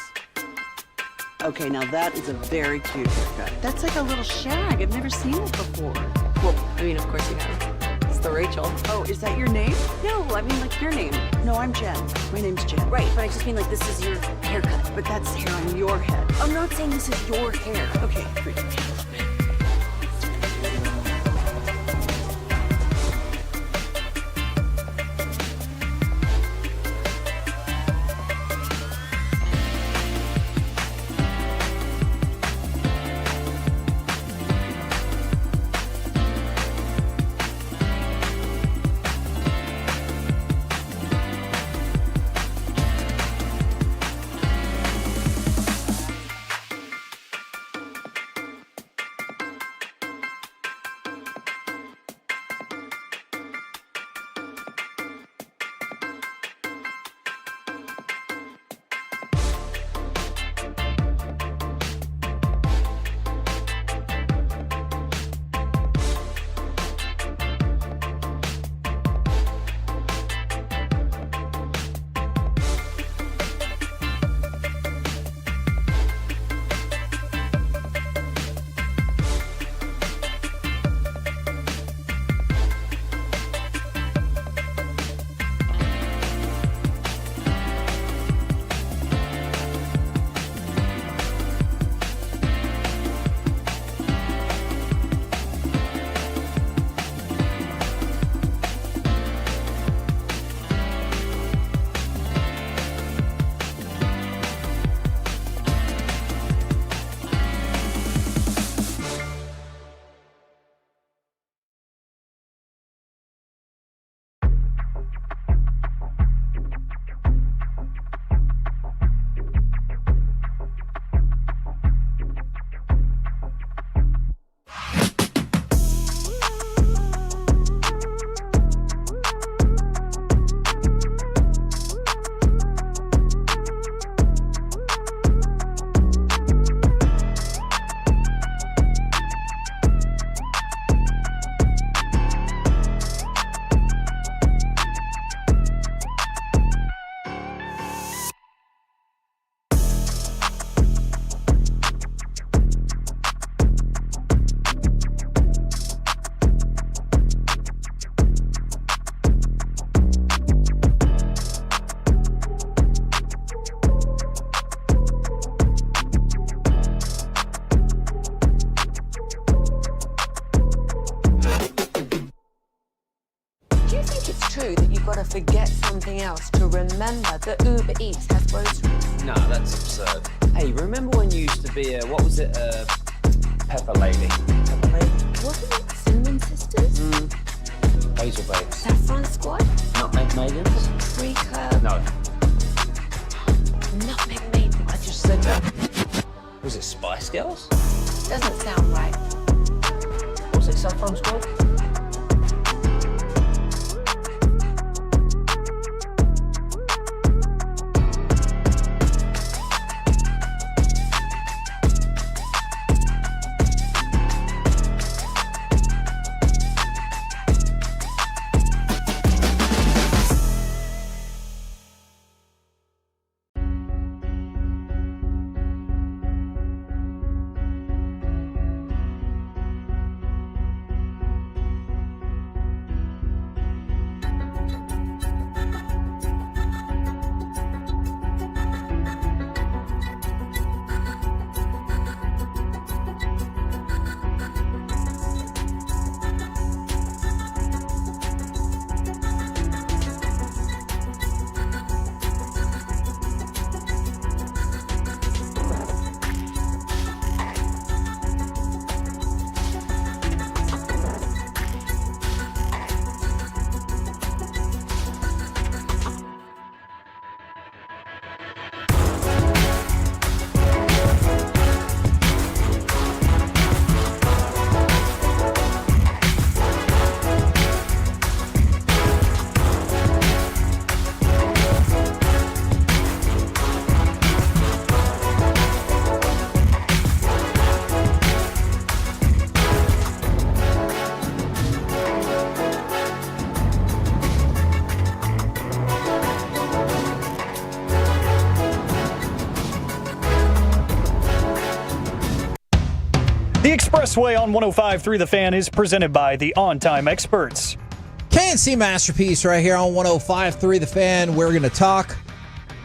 [SPEAKER 2] Okay, now that is a very cute haircut. That's like a little shag. I've never seen it before.
[SPEAKER 8] Well, I mean, of course you have. It's the Rachel.
[SPEAKER 2] Oh, is that your name?
[SPEAKER 8] No, I mean like your name.
[SPEAKER 2] No, I'm Jen. My name's Jen.
[SPEAKER 8] Right, but I just mean like this is your haircut.
[SPEAKER 2] But that's hair on your head.
[SPEAKER 8] I'm not saying this is your hair.
[SPEAKER 2] Okay, great.
[SPEAKER 8] to forget something else to remember that Uber Eats has groceries.
[SPEAKER 9] No, that's absurd. Hey, remember when you used to be a, what was it, Pepper Lady? Pepper Lady?
[SPEAKER 8] Wasn't it Cinnamon Sisters?
[SPEAKER 9] Basil Babes.
[SPEAKER 8] Saffron Squad?
[SPEAKER 9] Nutmeg Maidens?
[SPEAKER 8] Pre-curd?
[SPEAKER 9] No.
[SPEAKER 8] Nutmeg Maidens.
[SPEAKER 9] I just said that. Was it Spice Girls?
[SPEAKER 8] Doesn't sound right.
[SPEAKER 9] Was it Saffron Squad?
[SPEAKER 1] The Expressway on 105.3 The Fan is presented by the On Time Experts.
[SPEAKER 14] KNC Masterpiece right here on 105.3 The Fan. We're going to talk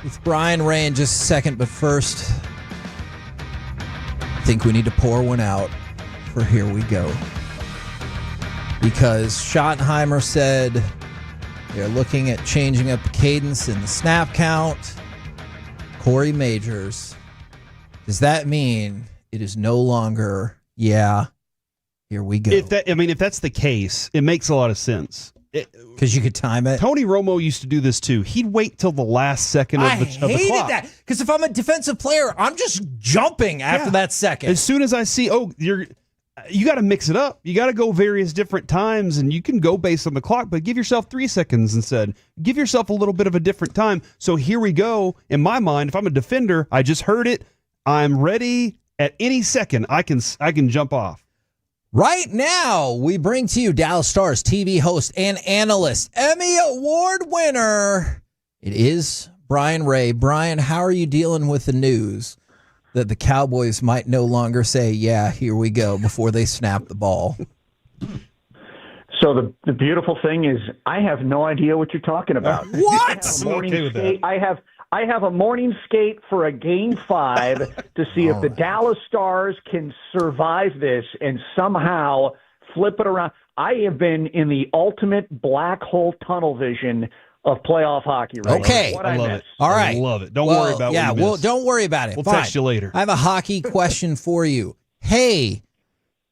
[SPEAKER 14] with Brian Ray in just a second, but first, I think we need to pour one out for Here We Go. Because Schottenheimer said they're looking at changing up the cadence in the snap count. Corey Majors, does that mean it is no longer, yeah, here we go?
[SPEAKER 21] If that's the case, it makes a lot of sense.
[SPEAKER 14] Because you could time it.
[SPEAKER 21] Tony Romo used to do this too. He'd wait till the last second of the clock.
[SPEAKER 14] I hated that. Because if I'm a defensive player, I'm just jumping after that second.
[SPEAKER 21] As soon as I see, you got to mix it up. You got to go various different times, and you can go based on the clock, but give yourself 3 seconds instead. Give yourself a little bit of a different time. So here we go. In my mind, if I'm a defender, I just heard it. I'm ready at any second. I can jump off.
[SPEAKER 14] Right now, we bring to you Dallas Stars TV host and analyst, Emmy Award winner. It is Brian Ray. Brian, how are you dealing with the news that the Cowboys might no longer say, yeah, here we go, before they snap the ball?
[SPEAKER 10] So the beautiful thing is I have no idea what you're talking about.
[SPEAKER 14] What?
[SPEAKER 10] I have a morning skate for a Game 5 to see if the Dallas Stars can survive this and somehow flip it around. I have been in the ultimate black hole tunnel vision of playoff hockey right
[SPEAKER 14] Okay.
[SPEAKER 10] now. What I
[SPEAKER 21] love
[SPEAKER 10] missed.
[SPEAKER 21] it.
[SPEAKER 14] All right.
[SPEAKER 21] I love it. Don't worry about what you missed.
[SPEAKER 14] Don't worry about it.
[SPEAKER 21] We'll
[SPEAKER 14] Fine.
[SPEAKER 21] text you later.
[SPEAKER 14] I have a hockey question for you. Hey,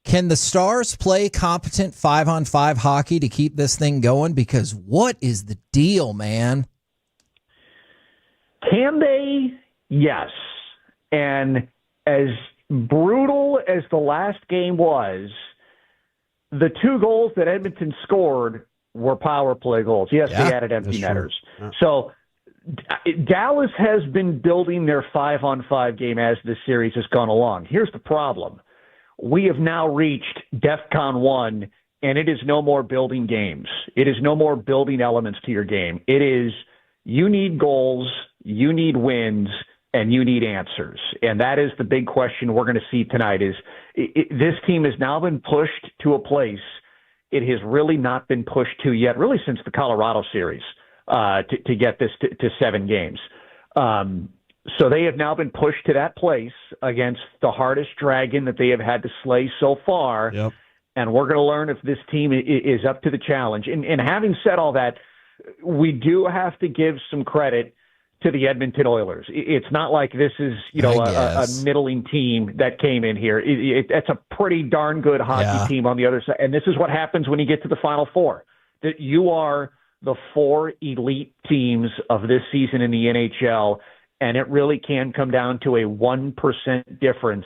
[SPEAKER 14] can the Stars play competent 5-on-5 hockey to keep this thing going? Because what is the deal, man?
[SPEAKER 10] Can they? Yes. And as brutal as the last game was, the 2 goals that Edmonton scored were power play goals. Yes, they added empty netters.
[SPEAKER 21] Yeah.
[SPEAKER 10] So Dallas has been building their 5-on-5 game as this series has gone along. Here's the problem. We have now reached DEFCON 1, and it is no more building games. It is no more building elements to your game. It is you need goals, you need wins, and you need answers. And that is the big question we're going to see tonight is this team has now been pushed to a place it has really not been pushed to yet, really since the Colorado series, to get this to 7 games. So they have now been pushed to that place against the hardest dragon that they have had to slay so far.
[SPEAKER 21] Yep.
[SPEAKER 10] And we're going to learn if this team is up to the challenge. And having said all that, we do have to give some credit to the Edmonton Oilers. It's not like this is, a middling team that came in here. It's a pretty darn good hockey team on the other side. And this is what happens when you get to the Final Four. That you are the 4 elite teams of this season in the NHL, and it really can come down to a 1% difference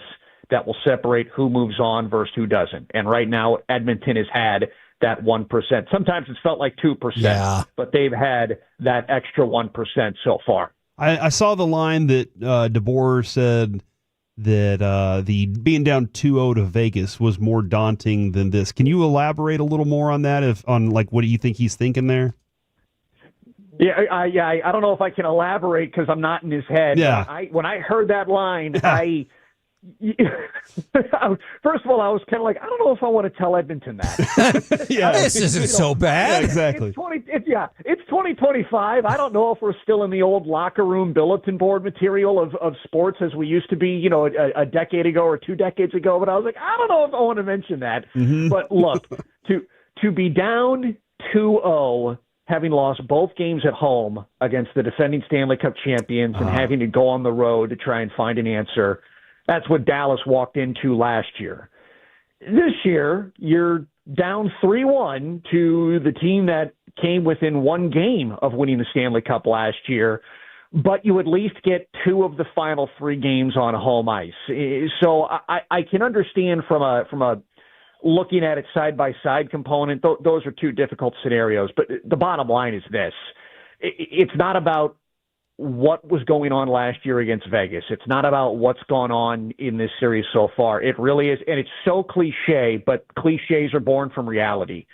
[SPEAKER 10] that will separate who moves on versus who doesn't. And right now, Edmonton has had that 1%. Sometimes it's felt like 2%, but they've had that extra 1% so far.
[SPEAKER 21] I saw the line that DeBoer said that the being down 2-0 to Vegas was more daunting than this. Can you elaborate a little more on that? What do you think he's thinking there?
[SPEAKER 10] Yeah, I don't know if I can elaborate because I'm not in his head.
[SPEAKER 21] Yeah.
[SPEAKER 10] When I heard that line, first of all, I was kind of like, I don't know if I want to tell Edmonton that.
[SPEAKER 3] This isn't so bad.
[SPEAKER 21] Yeah, exactly.
[SPEAKER 10] It's 2025. I don't know if we're still in the old locker room bulletin board material of sports as we used to be, a decade ago or 2 decades ago. But I was like, I don't know if I want to mention that.
[SPEAKER 21] Mm-hmm.
[SPEAKER 10] But look, to be down 2-0, having lost both games at home against the defending Stanley Cup champions and having to go on the road to try and find an answer. That's what Dallas walked into last year. This year, you're down 3-1 to the team that came within 1 game of winning the Stanley Cup last year, but you at least get 2 of the final 3 games on home ice. So I can understand from a looking at it side-by-side component, those are 2 difficult scenarios. But the bottom line is this. It's not about what was going on last year against Vegas. It's not about what's gone on in this series so far. It really is, and it's so cliche, but cliches are born from reality.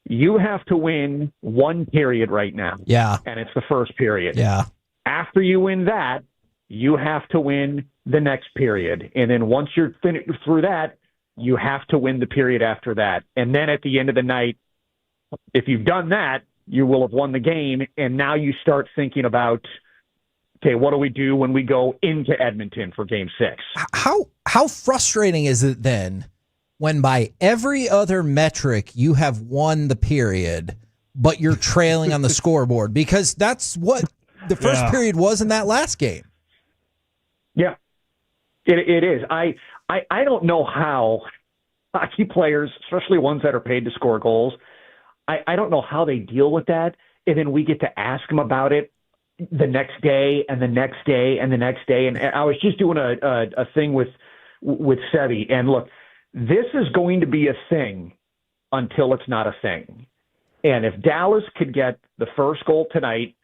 [SPEAKER 10] You have to win 1 period right now.
[SPEAKER 3] Yeah.
[SPEAKER 10] And it's the first period.
[SPEAKER 3] Yeah.
[SPEAKER 10] After you win that, you have to win the next period. And then once you're through that, you have to win the period after that. And then at the end of the night, if you've done that, you will have won the game. And now you start thinking about, okay, what do we do when we go into Edmonton for Game 6?
[SPEAKER 3] How frustrating is it then when by every other metric you have won the period, but you're trailing on the scoreboard? Because that's what the first period was in that last game.
[SPEAKER 10] Yeah, it is. I don't know how hockey players, especially ones that are paid to score goals, I don't know how they deal with that. And then we get to ask them about it the next day and the next day and the next day. And I was just doing a thing with Sebi. And look, this is going to be a thing until it's not a thing. And if Dallas could get the first goal tonight,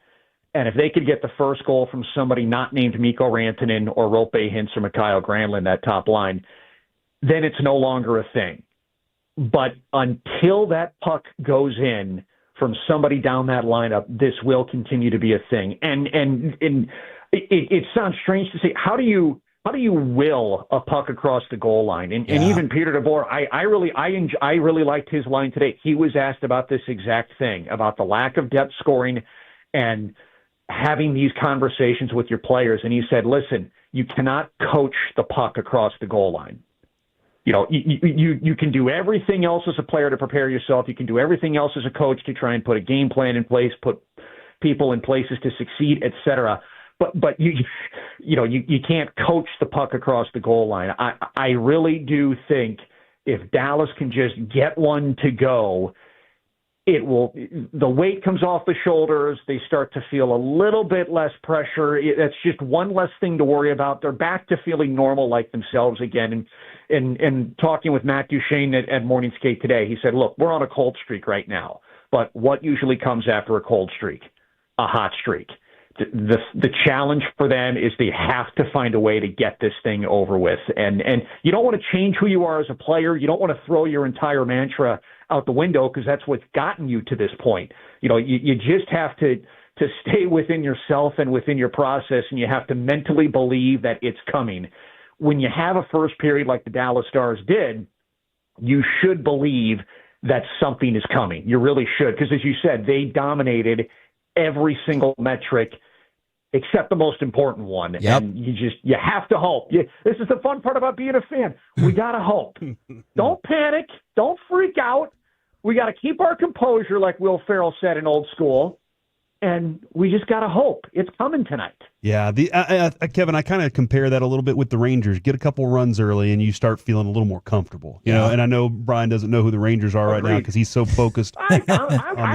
[SPEAKER 10] and if they could get the first goal from somebody not named Mikko Rantanen or Rope Hintz or Mikhail Granlund, that top line, then it's no longer a thing. But until that puck goes in from somebody down that lineup, this will continue to be a thing. And it sounds strange to say, how do you will a puck across the goal line? And even Peter DeBoer, I really liked his line today. He was asked about this exact thing, about the lack of depth scoring and having these conversations with your players. And he said, listen, you cannot coach the puck across the goal line. You can do everything else as a player to prepare yourself. You can do everything else as a coach to try and put a game plan in place, put people in places to succeed, etc. But you can't coach the puck across the goal line. I really do think if Dallas can just get one to go, the weight comes off the shoulders. They start to feel a little bit less pressure. That's just one less thing to worry about. They're back to feeling normal like themselves again. And talking with Matt Duchene at Morning Skate today, he said, look, we're on a cold streak right now. But what usually comes after a cold streak? A hot streak. The challenge for them is they have to find a way to get this thing over with. And you don't want to change who you are as a player. You don't want to throw your entire mantra out the window because that's what's gotten you to this point. You just have to stay within yourself and within your process, and you have to mentally believe that it's coming. When you have a first period like the Dallas Stars did, you should believe that something is coming. You really should, because as you said, they dominated every single metric except the most important one.
[SPEAKER 3] Yep.
[SPEAKER 10] And you have to hope. This is the fun part about being a fan. We got to hope. Don't panic. Don't freak out. We got to keep our composure, like Will Ferrell said in Old School. and we just got to hope it's coming tonight.
[SPEAKER 21] Yeah, Kevin, I kind of compare that a little bit with the Rangers. Get a couple runs early, and you start feeling a little more comfortable. You know, and I know Brian doesn't know who the Rangers are right now because he's so focused.
[SPEAKER 10] I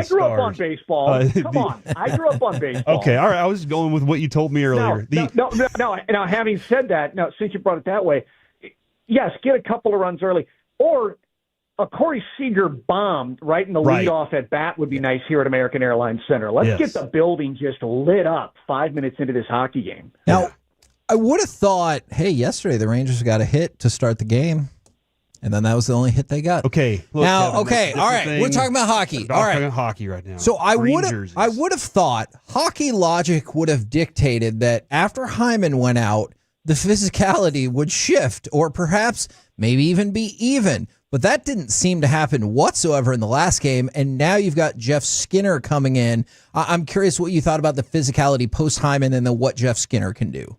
[SPEAKER 10] grew up on baseball. Come on, I grew up on baseball.
[SPEAKER 21] Okay, all right. I was going with what you told me earlier.
[SPEAKER 10] No. Now, having said that, now since you brought it that way, yes, get a couple of runs early, or a Corey Seager bomb right in the leadoff at bat would be nice here at American Airlines Center. Let's get the building just lit up 5 minutes into this hockey game.
[SPEAKER 3] Now, I would have thought, hey, yesterday the Rangers got a hit to start the game, and then that was the only hit they got.
[SPEAKER 21] Okay.
[SPEAKER 3] Look, now, Kevin, all right, we're talking about hockey. All right,
[SPEAKER 21] talking hockey right now.
[SPEAKER 3] So I would have thought hockey logic would have dictated that after Hyman went out, the physicality would shift, or perhaps maybe even be even. But that didn't seem to happen whatsoever in the last game, and now you've got Jeff Skinner coming in. I'm curious what you thought about the physicality post-Hyman and then what Jeff Skinner can do.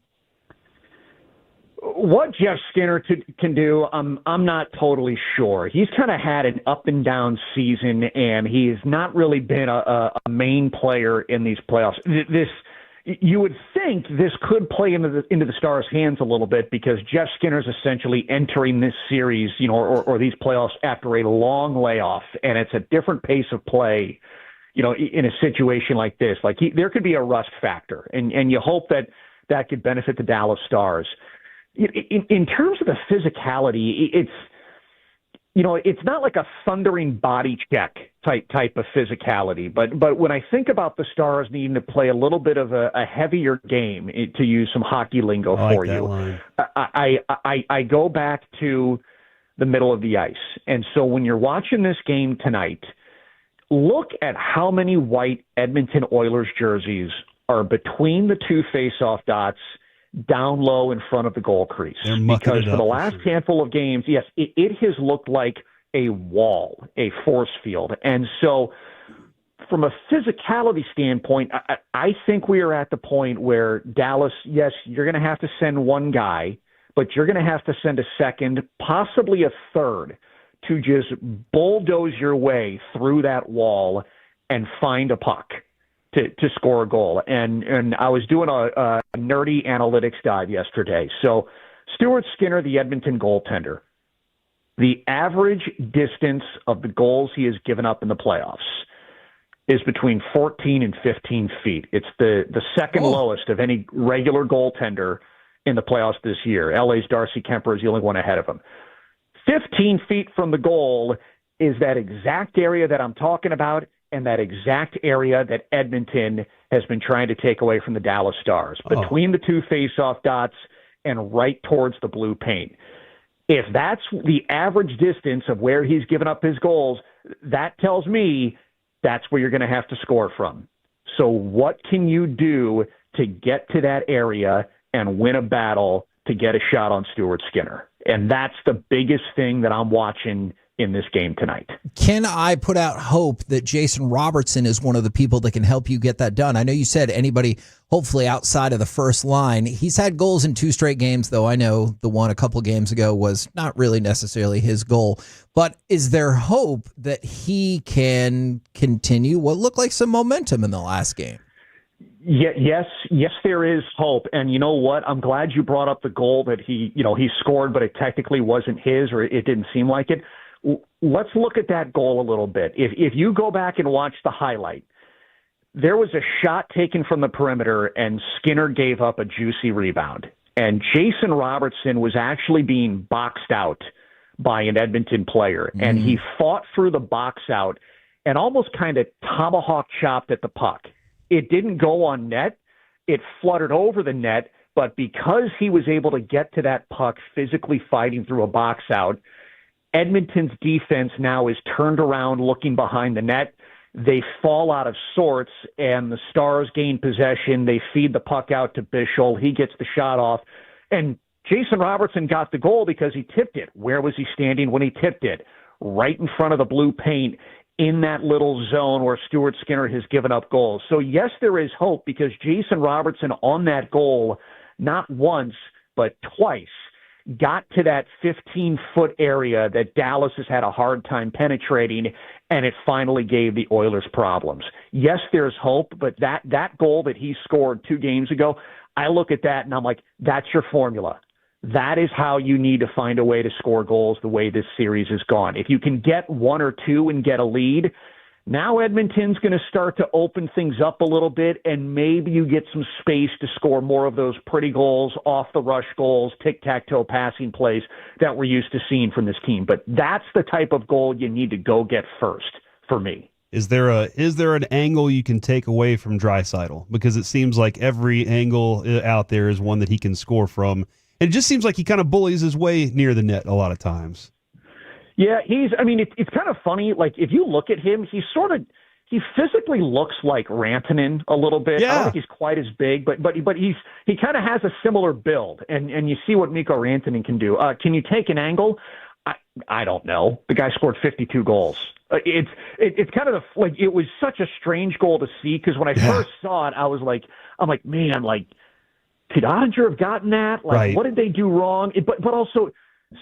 [SPEAKER 10] What Jeff Skinner can do, I'm not totally sure. He's kind of had an up-and-down season, and he's not really been a main player in these playoffs. You would think this could play into the Stars' hands a little bit because Jeff Skinner's essentially entering this series, or these playoffs after a long layoff, and it's a different pace of play, in a situation like this. Like there could be a rust factor, and you hope that could benefit the Dallas Stars. In terms of the physicality, it's not like a thundering body check type of physicality, but when I think about the Stars needing to play a little bit of a heavier game, to use some hockey lingo for you, I go back to the middle of the ice. And so when you're watching this game tonight, look at how many white Edmonton Oilers jerseys are between the two face-off dots down low in front of the goal crease. Because for the last handful of games, yes, it has looked like a wall, a force field. And so from a physicality standpoint, I think we are at the point where Dallas, yes, you're going to have to send one guy, but you're going to have to send a second, possibly a third, to just bulldoze your way through that wall and find a puck to score a goal. And I was doing a nerdy analytics dive yesterday. So Stuart Skinner, the Edmonton goaltender, the average distance of the goals he has given up in the playoffs is between 14 and 15 feet. It's the second lowest of any regular goaltender in the playoffs this year. LA's Darcy Kemper is the only one ahead of him. 15 feet from the goal is that exact area that I'm talking about, and that exact area that Edmonton has been trying to take away from the Dallas Stars, between the two face-off dots and right towards the blue paint. If that's the average distance of where he's given up his goals, that tells me that's where you're going to have to score from. So what can you do to get to that area and win a battle to get a shot on Stuart Skinner? And that's the biggest thing that I'm watching in this game tonight.
[SPEAKER 3] Can I put out hope that Jason Robertson is one of the people that can help you get that done? I know you said anybody, hopefully outside of the first line. He's had goals in 2 straight games, though. I know the one a couple games ago was not really necessarily his goal. But is there hope that he can continue what looked like some momentum in the last game?
[SPEAKER 10] Yes, there is hope. And you know what? I'm glad you brought up the goal that he scored, but it technically wasn't his, or it didn't seem like it. Let's look at that goal a little bit. If you go back and watch the highlight, there was a shot taken from the perimeter, and Skinner gave up a juicy rebound. And Jason Robertson was actually being boxed out by an Edmonton player, and he fought through the box out and almost kind of tomahawk chopped at the puck. It didn't go on net. It fluttered over the net, but because he was able to get to that puck physically fighting through a box out, Edmonton's defense now is turned around looking behind the net. They fall out of sorts, and the Stars gain possession. They feed the puck out to Bischel. He gets the shot off. And Jason Robertson got the goal because he tipped it. Where was he standing when he tipped it? Right in front of the blue paint in that little zone where Stuart Skinner has given up goals. So, yes, there is hope because Jason Robertson on that goal, not once, but twice, got to that 15-foot area that Dallas has had a hard time penetrating, and it finally gave the Oilers problems. Yes, there's hope, but that goal that he scored 2 games ago, I look at that and I'm like, that's your formula. That is how you need to find a way to score goals the way this series has gone. If you can get 1 or 2 and get a lead, now Edmonton's going to start to open things up a little bit, and maybe you get some space to score more of those pretty goals, off-the-rush goals, tic-tac-toe passing plays that we're used to seeing from this team. But that's the type of goal you need to go get first for me.
[SPEAKER 21] Is there an angle you can take away from Draisaitl? Because it seems like every angle out there is one that he can score from. And it just seems like he kind of bullies his way near the net a lot of times.
[SPEAKER 10] Yeah, it's kind of funny. Like, if you look at him, he physically looks like Rantanen a little bit.
[SPEAKER 21] Yeah.
[SPEAKER 10] I don't think he's quite as big, but he kind of has a similar build. And you see what Mikko Rantanen can do. Can you take an angle? I don't know. The guy scored 52 goals. It's kind of it was such a strange goal to see, because when I first saw it, I'm like, man, like, could Ottinger have gotten that? Like,
[SPEAKER 21] right.
[SPEAKER 10] What did they do wrong? But also,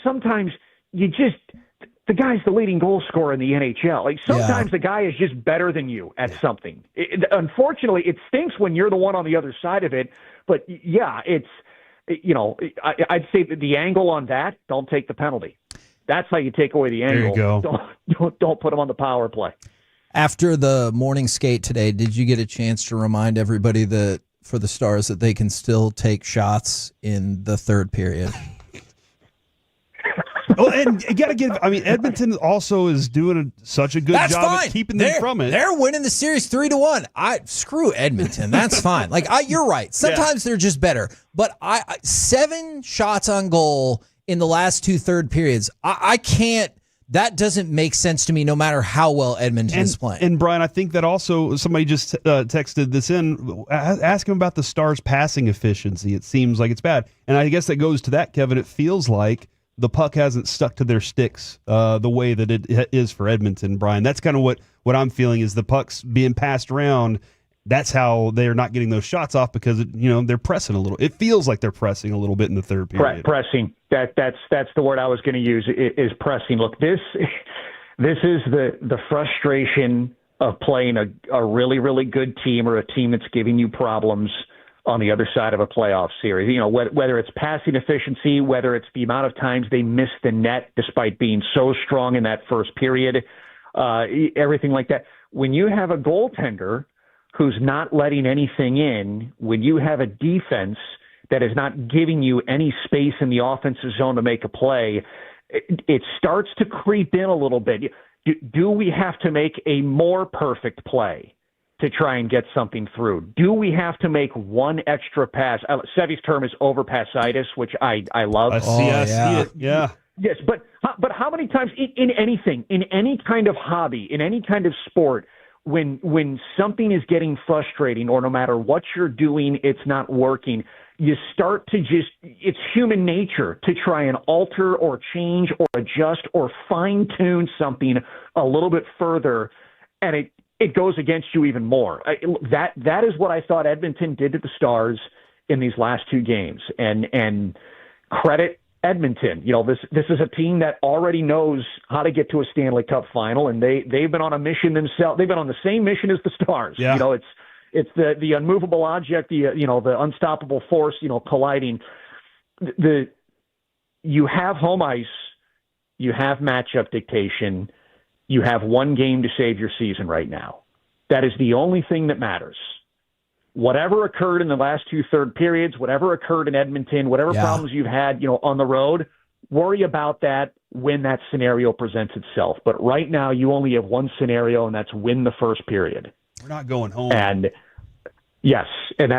[SPEAKER 10] sometimes the guy's the leading goal scorer in the NHL. Like, sometimes the guy is just better than you at something. Unfortunately, it stinks when you're the one on the other side of it. But yeah, I'd say that the angle on that, don't take the penalty. That's how you take away the angle.
[SPEAKER 21] There you go.
[SPEAKER 10] Don't put him on the power play.
[SPEAKER 14] After the morning skate today, did you get a chance to remind everybody that for the Stars that they can still take shots in the third period?
[SPEAKER 21] Oh, and you got to give. I mean, Edmonton also is doing such a good job at keeping them from it.
[SPEAKER 14] They're winning the series 3-1. Screw Edmonton. That's fine. Like, you're right. Sometimes they're just better. But 7 shots on goal in the last 2 third periods. I can't. That doesn't make sense to me, no matter how well Edmonton is playing.
[SPEAKER 21] And Brian, I think that also somebody just texted this in. Ask him about the Stars' passing efficiency. It seems like it's bad, and I guess that goes to that, Kevin. It feels like the puck hasn't stuck to their sticks the way that it is for Edmonton, Brian. That's kind of what I'm feeling is the puck's being passed around. That's how they're not getting those shots off, because they're pressing a little. It feels like they're pressing a little bit in the third period.
[SPEAKER 10] Pressing. That's the word I was going to use, is pressing. Look, this is the frustration of playing a really, really good team, or a team that's giving you problems on the other side of a playoff series. Whether it's passing efficiency, whether it's the amount of times they miss the net despite being so strong in that first period, everything like that. When you have a goaltender who's not letting anything in, when you have a defense that is not giving you any space in the offensive zone to make a play, it starts to creep in a little bit. Do we have to make a more perfect play to try and get something through? Do we have to make one extra pass? Sevy's term is overpassitis, which I love.
[SPEAKER 21] I see it. Yeah.
[SPEAKER 10] Yes, but how many times in anything, in any kind of hobby, in any kind of sport, when something is getting frustrating, or no matter what you're doing, it's not working, you start to it's human nature to try and alter or change or adjust or fine-tune something a little bit further, and it goes against you even more. That is what I thought Edmonton did to the Stars in these last 2 games, and credit Edmonton. This is a team that already knows how to get to a Stanley Cup final, and they've been on a mission themselves. They've been on the same mission as the Stars.
[SPEAKER 21] Yeah.
[SPEAKER 10] It's the unmovable object, the unstoppable force, colliding. You have home ice, you have matchup dictation, you have 1 game to save your season right now. That is the only thing that matters. Whatever occurred in the last 2 third periods, whatever occurred in Edmonton, whatever problems you've had, on the road, worry about that when that scenario presents itself. But right now, you only have one scenario, and that's win the first period.
[SPEAKER 21] We're not going home.
[SPEAKER 10] And yes, and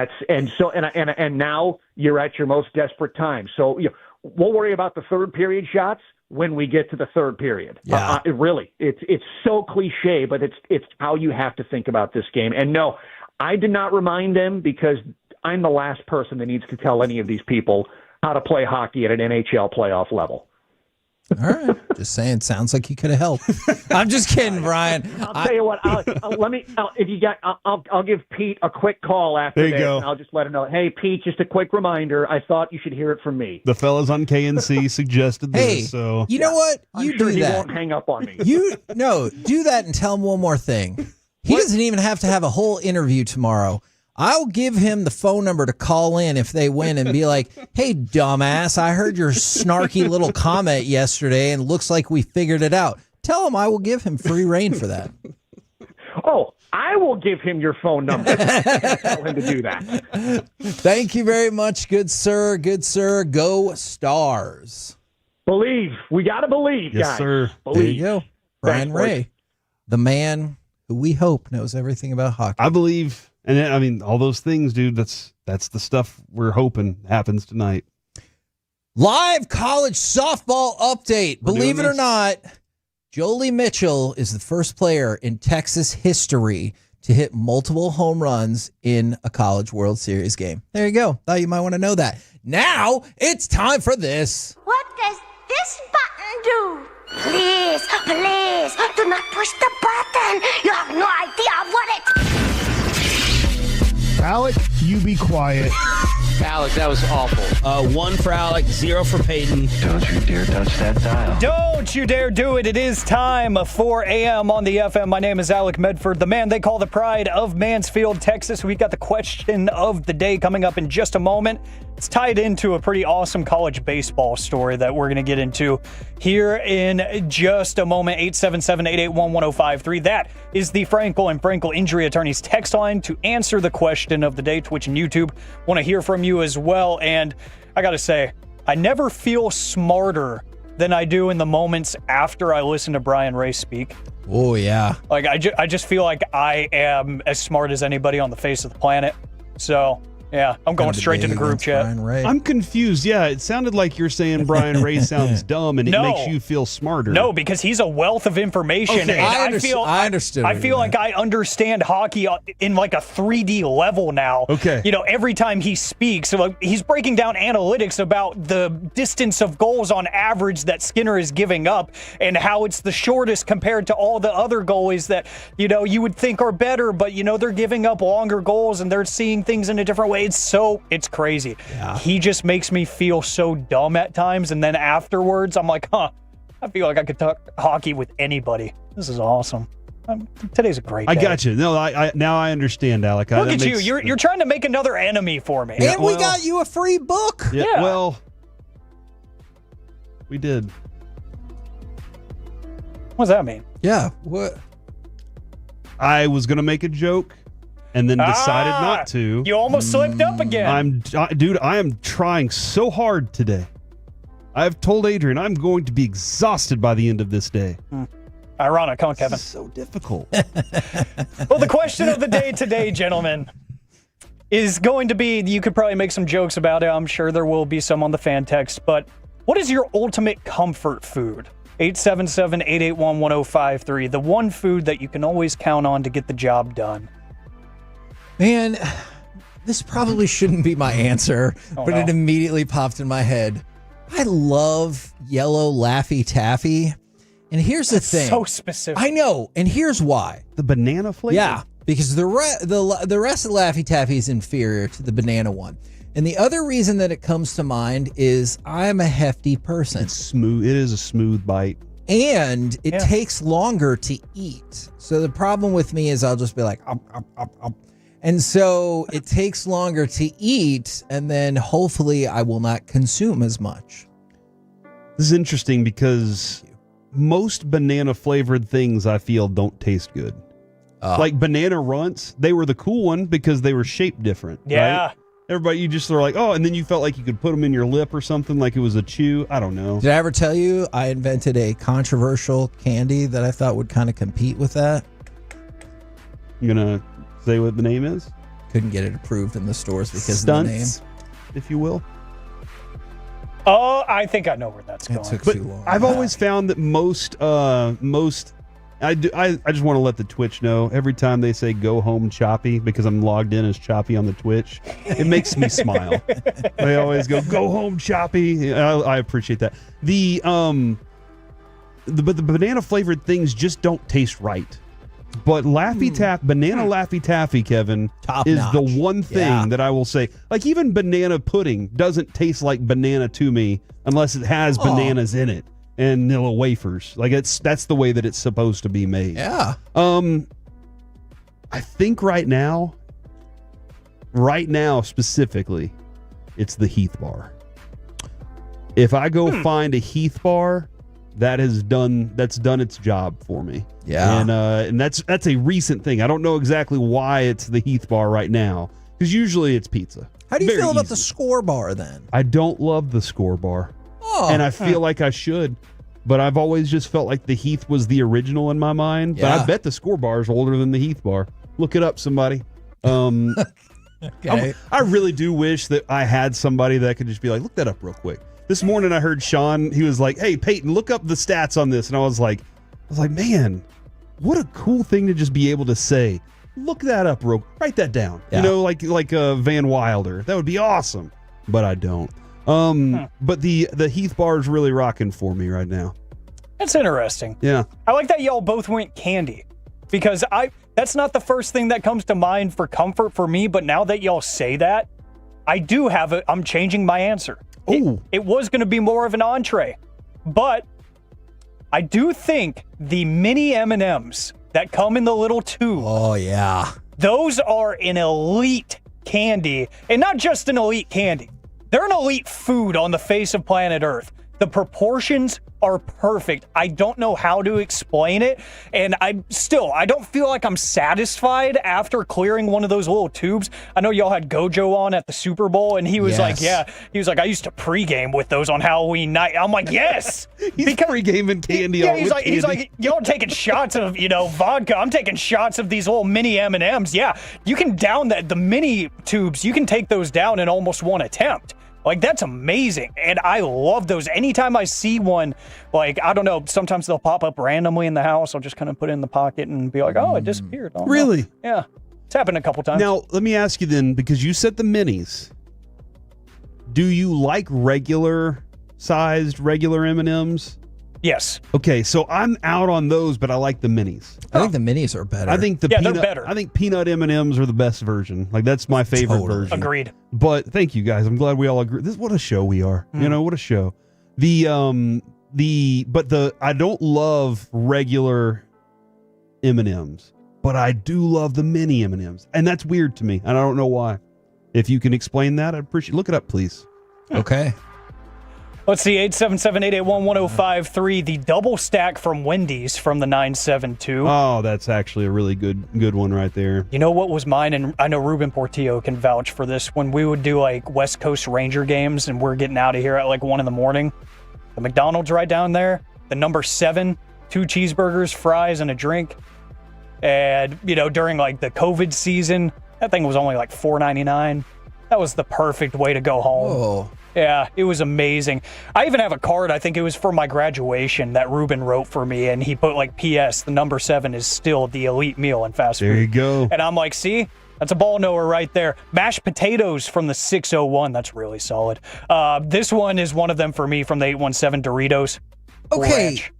[SPEAKER 10] now you're at your most desperate time. So we'll worry about the third period shots when we get to the third period.
[SPEAKER 14] Yeah.
[SPEAKER 10] It's so cliche, but it's how you have to think about this game. And no, I did not remind them, because I'm the last person that needs to tell any of these people how to play hockey at an NHL playoff level.
[SPEAKER 14] All right.
[SPEAKER 3] Just saying, sounds like you could have helped. I'm just kidding, Brian.
[SPEAKER 10] I'll tell you what. I'll give Pete a quick call after
[SPEAKER 21] There you
[SPEAKER 10] this,
[SPEAKER 21] go.
[SPEAKER 10] and I'll just let him know. Hey, Pete, just a quick reminder. I thought you should hear it from me.
[SPEAKER 21] The fellas on KNC suggested this.
[SPEAKER 3] Hey,
[SPEAKER 21] So
[SPEAKER 3] you know what?
[SPEAKER 10] I'm
[SPEAKER 3] You
[SPEAKER 10] sure
[SPEAKER 3] do
[SPEAKER 10] he
[SPEAKER 3] that.
[SPEAKER 10] won't hang up on me.
[SPEAKER 3] Do that and tell him one more thing. He doesn't even have to have a whole interview tomorrow. I'll give him the phone number to call in if they win and be like, hey, dumbass, I heard your snarky little comment yesterday and looks like we figured it out. Tell him I will give him free reign for that.
[SPEAKER 10] Oh, I will give him your phone number. Tell him to do that.
[SPEAKER 3] Thank you very much, good sir. Good sir. Go Stars.
[SPEAKER 10] Believe. We got to believe,
[SPEAKER 21] Yes,
[SPEAKER 10] guys.
[SPEAKER 21] sir.
[SPEAKER 10] Believe.
[SPEAKER 3] There you go. Brian
[SPEAKER 10] Thanks, boys.
[SPEAKER 3] Ray, the man who we hope knows everything about hockey.
[SPEAKER 21] I believe, and I mean, all those things, dude, that's the stuff we're hoping happens tonight.
[SPEAKER 3] Live college softball update.
[SPEAKER 21] We're
[SPEAKER 3] Believe it
[SPEAKER 21] doing
[SPEAKER 3] or
[SPEAKER 21] this?
[SPEAKER 3] not, Jolie Mitchell is the first player in Texas history to hit multiple home runs in a College World Series game. There you go. Thought you might want to know that. Now it's time for this.
[SPEAKER 11] What does this button do? Please, please, do not push the button. You have no idea what it...
[SPEAKER 20] Alec, you be quiet.
[SPEAKER 22] Alec, that was awful. 1 for Alec, 0 for Peyton.
[SPEAKER 24] Don't you dare touch that dial.
[SPEAKER 1] Don't you dare do it. It is time, 4 a.m. on the FM. My name is Alec Medford, the man they call the pride of Mansfield, Texas. We've got the question of the day coming up in just a moment. It's tied into a pretty awesome college baseball story that we're going to get into here in just a moment. 877-881-1053. That is the Frankel and Frankel Injury Attorneys text line to answer the question of the day. Twitch and YouTube want to hear from you as well. And I got to say, I never feel smarter than I do in the moments after I listen to Brian Ray speak.
[SPEAKER 3] Oh, yeah.
[SPEAKER 1] Like, I just feel like I am as smart as anybody on the face of the planet. So, yeah, I'm going straight to the group chat.
[SPEAKER 21] I'm confused. Yeah, it sounded like you're saying Brian Ray sounds dumb and it makes you feel smarter.
[SPEAKER 1] No, because he's a wealth of information.
[SPEAKER 21] Okay.
[SPEAKER 1] And
[SPEAKER 3] I understood.
[SPEAKER 1] I feel like I understand hockey in like a 3D level now.
[SPEAKER 21] Okay.
[SPEAKER 1] You know, every time he speaks, like, he's breaking down analytics about the distance of goals on average that Skinner is giving up and how it's the shortest compared to all the other goalies that, you know, you would think are better, but, you know, they're giving up longer goals and they're seeing things in a different way. It's crazy.
[SPEAKER 21] Yeah.
[SPEAKER 1] He just makes me feel so dumb at times. And then afterwards, I'm like, I feel like I could talk hockey with anybody. This is awesome. Today's a great day.
[SPEAKER 21] I got you. No, I now I understand, Alec.
[SPEAKER 1] Look at you. You're trying to make another enemy for me.
[SPEAKER 3] And we got you a free book.
[SPEAKER 21] Yeah, well, we did.
[SPEAKER 1] What does that mean?
[SPEAKER 3] Yeah. What?
[SPEAKER 21] I was going to make a joke and then decided not to.
[SPEAKER 1] You almost slipped up again.
[SPEAKER 21] I am trying so hard today. I've told Adrian I'm going to be exhausted by the end of this day.
[SPEAKER 1] Ironic, huh, Kevin?
[SPEAKER 21] This is so difficult.
[SPEAKER 1] Well, the question of the day today, gentlemen, is going to be, you could probably make some jokes about it. I'm sure there will be some on the fan text, but what is your ultimate comfort food? 877-881-1053. The one food that you can always count on to get the job done.
[SPEAKER 3] Man, this probably shouldn't be my answer, but it immediately popped in my head. I love yellow Laffy Taffy. And here's the thing.
[SPEAKER 1] So specific.
[SPEAKER 3] I know. And here's why.
[SPEAKER 21] The banana flavor?
[SPEAKER 3] Yeah, because the rest of Laffy Taffy is inferior to the banana one. And the other reason that it comes to mind is I'm a hefty person.
[SPEAKER 21] It's smooth. It is a smooth bite.
[SPEAKER 3] And it takes longer to eat. So the problem with me is I'll just be like, and so it takes longer to eat, and then hopefully I will not consume as much.
[SPEAKER 21] This is interesting because most banana flavored things I feel don't taste good. Like banana runts, they were the cool one because they were shaped different.
[SPEAKER 1] Yeah.
[SPEAKER 21] Right? Everybody, you just are like, oh, and then you felt like you could put them in your lip or something, like it was a chew. I don't know.
[SPEAKER 3] Did I ever tell you I invented a controversial candy that I thought would kind of compete with that?
[SPEAKER 21] You gonna say what the name is?
[SPEAKER 3] Couldn't get it approved in the stores because
[SPEAKER 21] Stunts,
[SPEAKER 3] of the name,
[SPEAKER 21] if you will.
[SPEAKER 1] Oh, I think I know where that's going.
[SPEAKER 3] It took
[SPEAKER 21] But
[SPEAKER 3] too long.
[SPEAKER 21] I've always found that most I just want to let the Twitch know every time they say go home Choppy, because I'm logged in as Choppy on the Twitch, it makes me smile. They always go home Choppy. I appreciate that. but the banana flavored things just don't taste right. But banana Laffy Taffy, Kevin, is the one thing that I will say. Like, even banana pudding doesn't taste like banana to me unless it has bananas in it and little wafers. Like, that's the way that it's supposed to be made.
[SPEAKER 14] Yeah.
[SPEAKER 21] I think right now specifically, it's the Heath bar. If I go find a Heath bar, that's done its job for me.
[SPEAKER 14] Yeah.
[SPEAKER 21] And that's a recent thing. I don't know exactly why it's the Heath bar right now, because usually it's pizza.
[SPEAKER 14] How do you
[SPEAKER 21] Very
[SPEAKER 14] feel about
[SPEAKER 21] easy.
[SPEAKER 14] the Score bar then?
[SPEAKER 21] I don't love the Score bar. And I feel like I should, but I've always just felt like the Heath was the original in my mind.
[SPEAKER 14] Yeah.
[SPEAKER 21] But I bet the Score bar is older than the Heath bar. Look it up, somebody.
[SPEAKER 14] Okay.
[SPEAKER 21] I really do wish that I had somebody that could just be like, look that up real quick. This morning I heard Sean, he was like, hey, Peyton, look up the stats on this. And I was like, man, what a cool thing to just be able to say. Look that up, write that down.
[SPEAKER 14] Yeah.
[SPEAKER 21] You know, like Van Wilder. That would be awesome. But I don't. But the Heath bar is really rocking for me right now.
[SPEAKER 1] That's interesting.
[SPEAKER 21] Yeah.
[SPEAKER 1] I like that y'all both went candy, because that's not the first thing that comes to mind for comfort for me, but now that y'all say that, I'm changing my answer. It was going to be more of an entree, but I do think the mini M&Ms that come in the little tube.
[SPEAKER 14] Oh, yeah.
[SPEAKER 1] Those are an elite candy, and not just an elite candy. They're an elite food on the face of planet Earth. The proportions are perfect. I don't know how to explain it, and I don't feel like I'm satisfied after clearing one of those little tubes. I know y'all had Gojo on at the Super Bowl, and he was like, I used to pregame with those on Halloween night. I'm like, yes.
[SPEAKER 21] He's pre-gaming candy.
[SPEAKER 1] Yeah, he's like, y'all taking shots of, vodka. I'm taking shots of these little mini M&Ms. Yeah, you can down the mini tubes. You can take those down in almost one attempt. Like, that's amazing. And I love those. Anytime I see one, like, I don't know, sometimes they'll pop up randomly in the house. I'll just kind of put it in the pocket and be like, oh, it disappeared. Oh,
[SPEAKER 21] really?
[SPEAKER 1] No. Yeah. It's happened a couple times.
[SPEAKER 21] Now, let me ask you then, because you said the minis. Do you like regular M&Ms?
[SPEAKER 1] Yes.
[SPEAKER 21] Okay, so I'm out on those, but I like the minis.
[SPEAKER 14] I think the minis are better.
[SPEAKER 21] I think
[SPEAKER 1] they're better.
[SPEAKER 21] I think peanut M&Ms are the best version. Like, that's my favorite version.
[SPEAKER 1] Agreed.
[SPEAKER 21] But thank you guys. I'm glad we all agree. What a show we are. What a show. I don't love regular M&Ms, but I do love the mini M&Ms, and that's weird to me, and I don't know why. If you can explain that, I'd appreciate. Look it up, please.
[SPEAKER 14] Okay.
[SPEAKER 1] Let's see, 877-881-1053, the double stack from Wendy's from the 972.
[SPEAKER 21] Oh, that's actually a really good one right there.
[SPEAKER 1] You know what was mine? And I know Ruben Portillo can vouch for this. When we would do like West Coast Ranger games and we're getting out of here at like 1 a.m, the McDonald's right down there, the number 7, 2 cheeseburgers, fries, and a drink. And, during like the COVID season, that thing was only like $4.99. That was the perfect way to go home.
[SPEAKER 14] Oh.
[SPEAKER 1] Yeah, it was amazing. I even have a card, I think it was for my graduation, that Ruben wrote for me, and he put like, P.S., the number 7 is still the elite meal in fast food.
[SPEAKER 21] There you go.
[SPEAKER 1] And I'm like, see? That's a ball knower right there. Mashed potatoes from the 601, that's really solid. This one is one of them for me from the 817 Doritos.
[SPEAKER 14] Okay.
[SPEAKER 1] Ranch.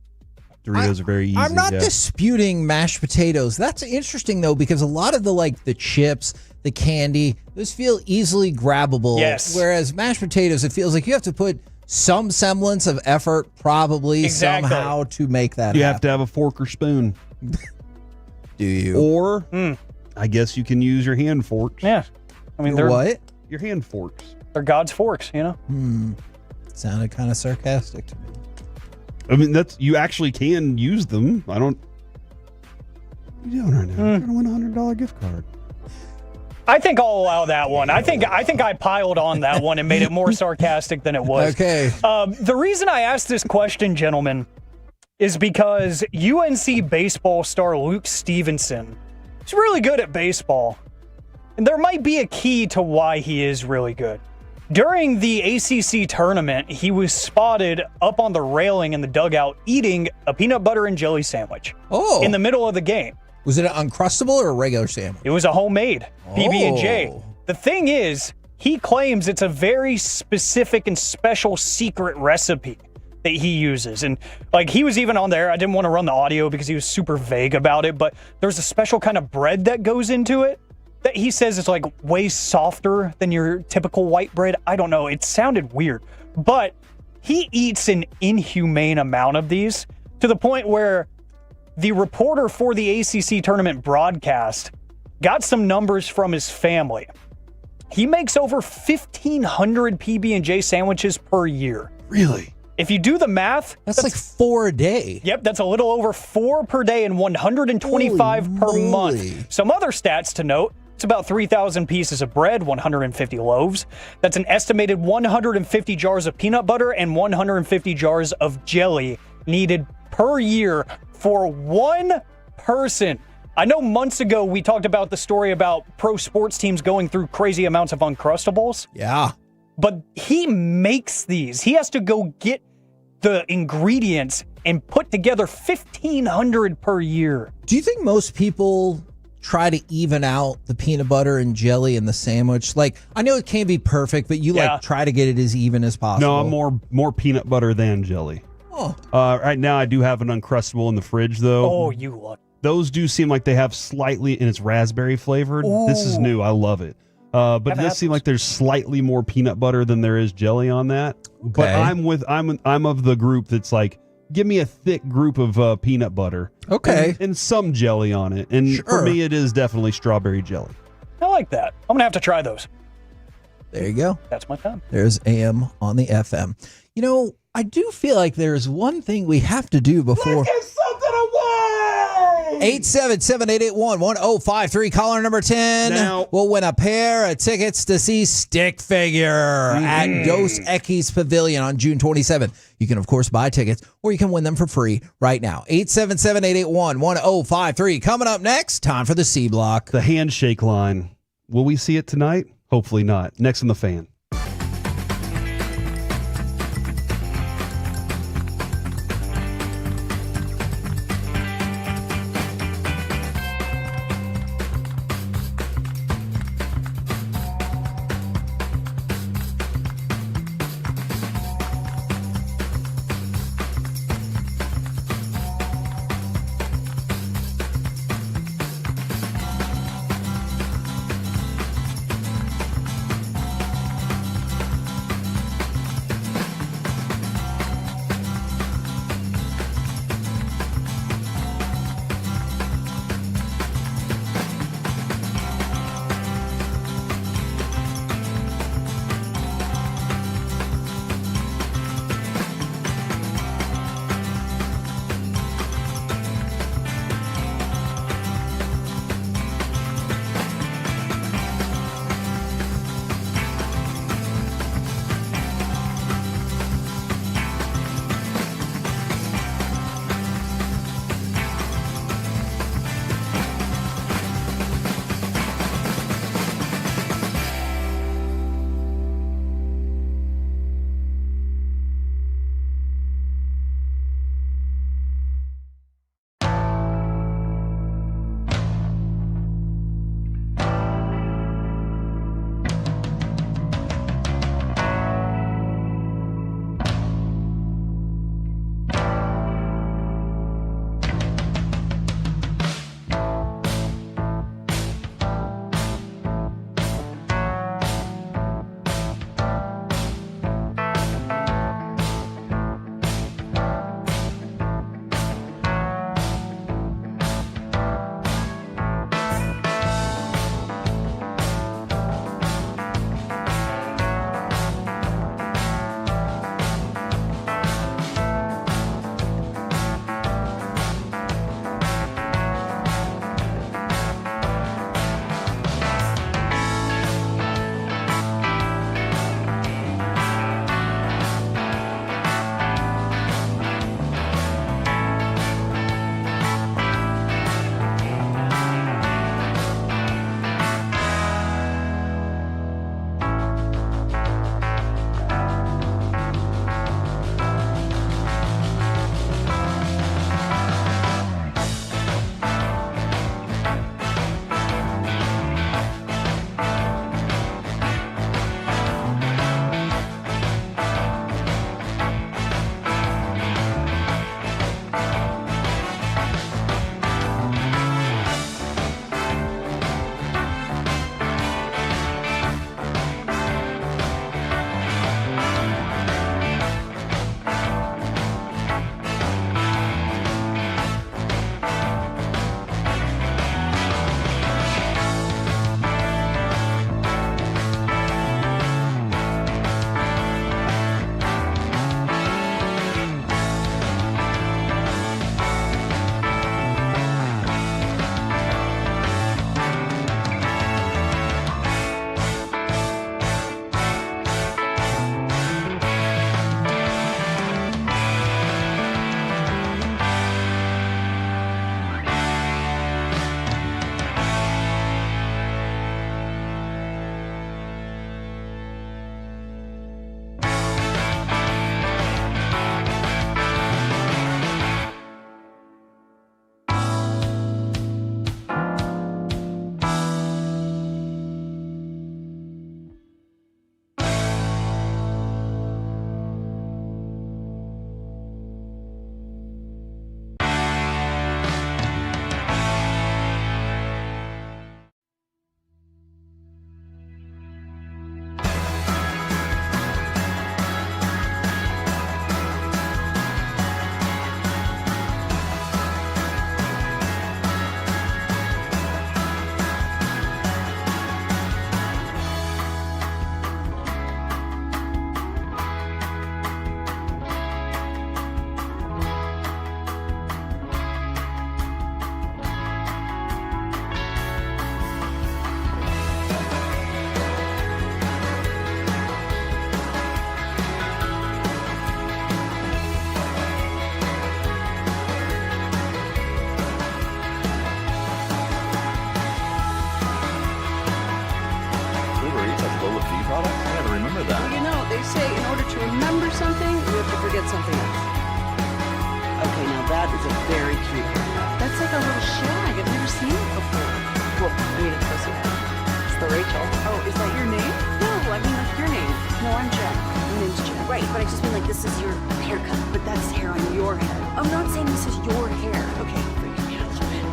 [SPEAKER 21] Doritos are very easy.
[SPEAKER 14] I'm not disputing mashed potatoes. That's interesting, though, because a lot of the chips, the candy, those feel easily grabbable.
[SPEAKER 1] Yes.
[SPEAKER 14] Whereas mashed potatoes, it feels like you have to put some semblance of effort, probably somehow, to make that
[SPEAKER 21] You
[SPEAKER 14] happen.
[SPEAKER 21] have to have a fork or spoon.
[SPEAKER 14] Do you?
[SPEAKER 21] Or, I guess you can use your hand forks.
[SPEAKER 1] Yeah. I mean,
[SPEAKER 14] Your what?
[SPEAKER 21] Your hand forks.
[SPEAKER 1] They're God's forks,
[SPEAKER 14] Sounded kind of sarcastic to me.
[SPEAKER 21] I mean, you actually can use them. What are you doing right now? You're going to win a $100 gift card.
[SPEAKER 1] I think I'll allow that one. I think I piled on that one and made it more sarcastic than it was.
[SPEAKER 14] Okay.
[SPEAKER 1] The reason I asked this question, gentlemen, is because UNC baseball star Luke Stevenson is really good at baseball. And there might be a key to why he is really good. During the ACC tournament, he was spotted up on the railing in the dugout eating a peanut butter and jelly sandwich.
[SPEAKER 14] Oh.
[SPEAKER 1] In the middle of the game.
[SPEAKER 14] Was it an Uncrustable or a regular sandwich?
[SPEAKER 1] It was a homemade PB&J.
[SPEAKER 14] Oh.
[SPEAKER 1] The thing is, he claims it's a very specific and special secret recipe that he uses. And like he was even on there, I didn't want to run the audio because he was super vague about it, but there's a special kind of bread that goes into it that he says is like way softer than your typical white bread. I don't know. It sounded weird, but he eats an inhumane amount of these to the point where the reporter for the ACC tournament broadcast got some numbers from his family. He makes over 1,500 PB&J sandwiches per year.
[SPEAKER 21] Really?
[SPEAKER 1] If you do the math,
[SPEAKER 3] that's like 4 a day.
[SPEAKER 1] Yep, that's a little over 4 per day and 125 per month. Some other stats to note. It's about 3,000 pieces of bread, 150 loaves. That's an estimated 150 jars of peanut butter and 150 jars of jelly needed per year for one person. I know months ago we talked about the story about pro sports teams going through crazy amounts of Uncrustables.
[SPEAKER 3] Yeah.
[SPEAKER 1] But he makes these. He has to go get the ingredients and put together 1,500 per year.
[SPEAKER 3] Do you think most people try to even out the peanut butter and jelly in the sandwich? Like, I know it can't be perfect, but you like try to get it as even as possible.
[SPEAKER 21] No, I'm more peanut butter than jelly.
[SPEAKER 3] Oh.
[SPEAKER 21] Right now I do have an Uncrustable in the fridge though.
[SPEAKER 1] Oh, you luck.
[SPEAKER 21] Those do seem like they have slightly, and it's raspberry flavored. This is new. I love it. But it does seem like there's slightly more peanut butter than there is jelly on that.
[SPEAKER 3] Okay.
[SPEAKER 21] But I'm of the group that's like, give me a thick group of peanut butter.
[SPEAKER 3] Okay.
[SPEAKER 21] And some jelly on it. And for me, it is definitely strawberry jelly.
[SPEAKER 1] I like that. I'm going to have to try those.
[SPEAKER 3] There you go.
[SPEAKER 1] That's my time.
[SPEAKER 3] There's AM on the FM. You know, I do feel like there's one thing we have to do before.
[SPEAKER 21] Let's get something away!
[SPEAKER 3] 877-881-1053. Caller number 10
[SPEAKER 21] Now,
[SPEAKER 3] will win a pair of tickets to see Stick Figure at Dos Equis Pavilion on June 27th. You can, of course, buy tickets, or you can win them for free right now. 877-881-1053. Coming up next, time for the C Block.
[SPEAKER 21] The handshake line. Will we see it tonight? Hopefully not. Next on The Fan.
[SPEAKER 2] Right, but I just mean like this is your haircut, but that's hair on your head. I'm not saying this is your hair. Okay, forgive me a little bit.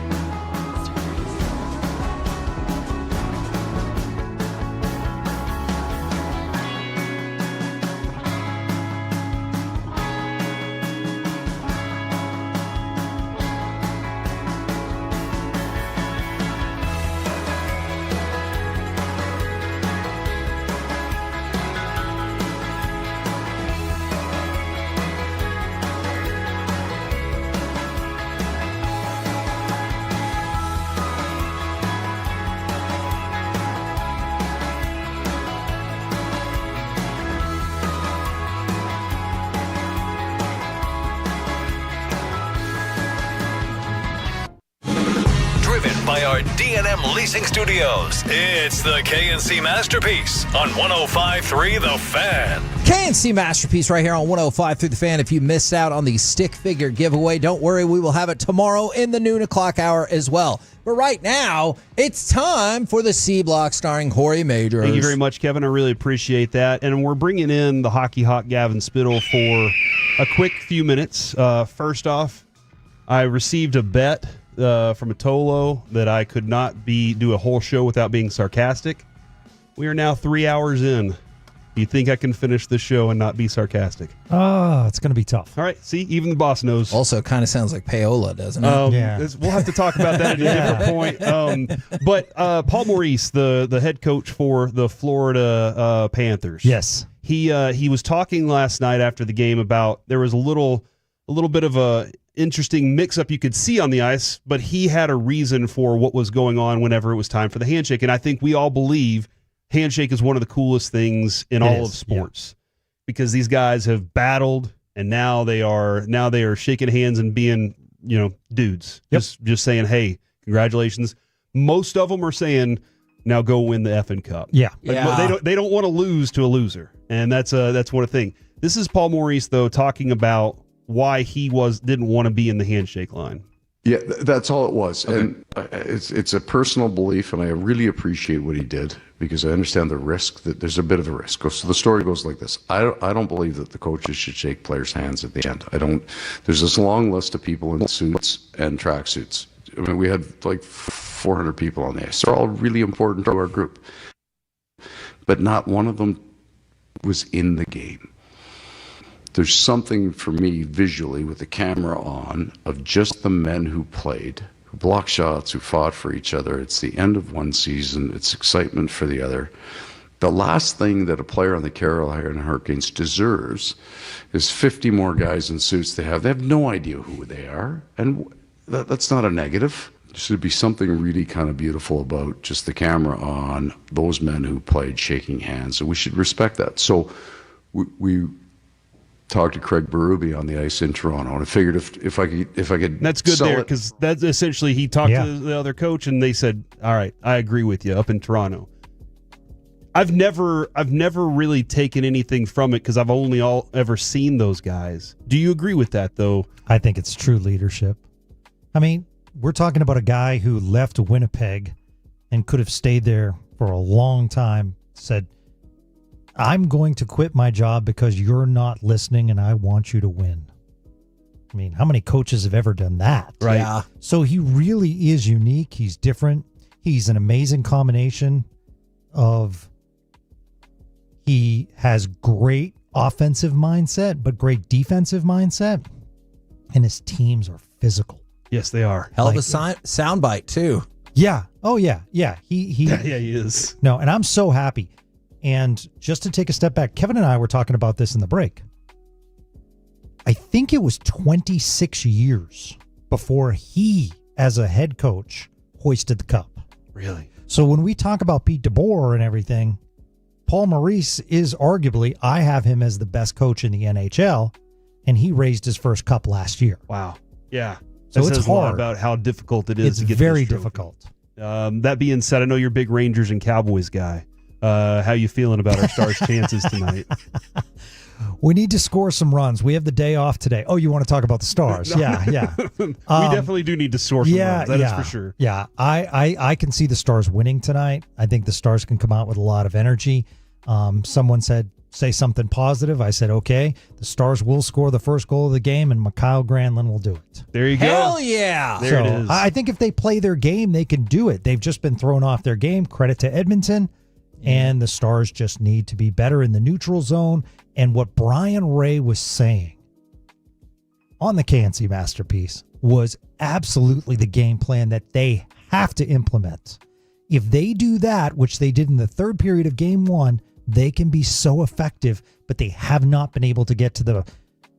[SPEAKER 17] By our D&M Leasing Studios, it's the KNC Masterpiece on 105.3 The Fan.
[SPEAKER 3] KNC Masterpiece right here on 105.3 The Fan. If you missed out on the stick figure giveaway, don't worry, we will have it tomorrow in the noon o'clock hour as well. But right now, it's time for the C Block starring Jorge Majors.
[SPEAKER 21] Thank you very much, Kevin. I really appreciate that. And we're bringing in the Hockey Hawk Gavin Spittle for a quick few minutes. First off, I received a bet from a Tolo that I could not do a whole show without being sarcastic. We are now 3 hours in. Do you think I can finish this show and not be sarcastic?
[SPEAKER 13] It's going to be tough.
[SPEAKER 21] All right. See, even the boss knows.
[SPEAKER 3] Also, kind of sounds like payola, doesn't it?
[SPEAKER 13] Yeah.
[SPEAKER 21] We'll have to talk about that at a different point. But Paul Maurice, the head coach for the Florida Panthers.
[SPEAKER 13] Yes.
[SPEAKER 21] He was talking last night after the game about there was a little bit of a interesting mix-up you could see on the ice, but he had a reason for what was going on whenever it was time for the handshake. And I think we all believe handshake is one of the coolest things in all of sports because these guys have battled and now they are shaking hands and being, dudes.
[SPEAKER 13] Yep.
[SPEAKER 21] Just saying, hey, congratulations. Most of them are saying, now go win the effing cup.
[SPEAKER 13] Yeah.
[SPEAKER 21] They don't want to lose to a loser. And that's what a thing. This is Paul Maurice, though, talking about why he didn't want to be in the handshake line.
[SPEAKER 15] Yeah, that's all it was. Okay. And it's a personal belief, and I really appreciate what he did because I understand the risk, that there's a bit of a risk. So the story goes like this. I don't believe that the coaches should shake players' hands at the end. There's this long list of people in suits and tracksuits. I mean, we had like 400 people on the ice. They're all really important to our group. But not one of them was in the game. There's something for me visually with the camera on of just the men who played, who blocked shots, who fought for each other. It's the end of one season. It's excitement for the other. The last thing that a player on the Carolina Hurricanes deserves is 50 more guys in suits they have. They have no idea who they are. And that's not a negative. There should be something really kind of beautiful about just the camera on those men who played shaking hands. And we should respect that. So we talked to Craig Berube on the ice in Toronto, and I figured if I could
[SPEAKER 21] that's good there because that's essentially he talked to the other coach and they said, all right, I agree with you up in Toronto. I've never really taken anything from it because I've only ever seen those guys. Do you agree with that though?
[SPEAKER 13] I think it's true leadership. I mean, we're talking about a guy who left Winnipeg and could have stayed there for a long time, said, I'm going to quit my job because you're not listening and I want you to win. I mean, how many coaches have ever done that?
[SPEAKER 21] Right. Yeah.
[SPEAKER 13] So he really is unique. He's different. He's an amazing combination of he has great offensive mindset, but great defensive mindset. And his teams are physical.
[SPEAKER 21] Yes, they are.
[SPEAKER 3] Hell of a soundbite, too.
[SPEAKER 13] Yeah. Oh, yeah. Yeah.
[SPEAKER 21] He is.
[SPEAKER 13] No, and I'm so happy. And just to take a step back, Kevin and I were talking about this in the break. I think it was 26 years before he, as a head coach, hoisted the cup.
[SPEAKER 21] Really?
[SPEAKER 13] So when we talk about Pete DeBoer and everything, Paul Maurice is arguably, I have him as the best coach in the NHL, and he raised his first cup last year.
[SPEAKER 21] Wow. Yeah.
[SPEAKER 13] So
[SPEAKER 21] that
[SPEAKER 13] it's
[SPEAKER 21] says a lot
[SPEAKER 13] hard.
[SPEAKER 21] about how difficult it is
[SPEAKER 13] It's
[SPEAKER 21] to get
[SPEAKER 13] very
[SPEAKER 21] this trophy.
[SPEAKER 13] difficult.
[SPEAKER 21] That being said, I know you're a big Rangers and Cowboys guy. How you feeling about our Stars' chances tonight?
[SPEAKER 13] We need to score some runs. We have the day off today. Oh, you want to talk about the Stars? Yeah.
[SPEAKER 21] We definitely do need to score some runs. That is for sure.
[SPEAKER 13] Yeah, I can see the Stars winning tonight. I think the Stars can come out with a lot of energy. Someone said say something positive. I said, okay, the Stars will score the first goal of the game, and Mikhail Granlund will do it.
[SPEAKER 21] There you go.
[SPEAKER 14] Hell yeah.
[SPEAKER 21] There it is.
[SPEAKER 13] I think if they play their game, they can do it. They've just been thrown off their game. Credit to Edmonton. And the Stars just need to be better in the neutral zone. And what Brian Ray was saying on the Cansey Masterpiece was absolutely the game plan that they have to implement. If they do that, which they did in the third period of game one, they can be so effective, but they have not been able to get to the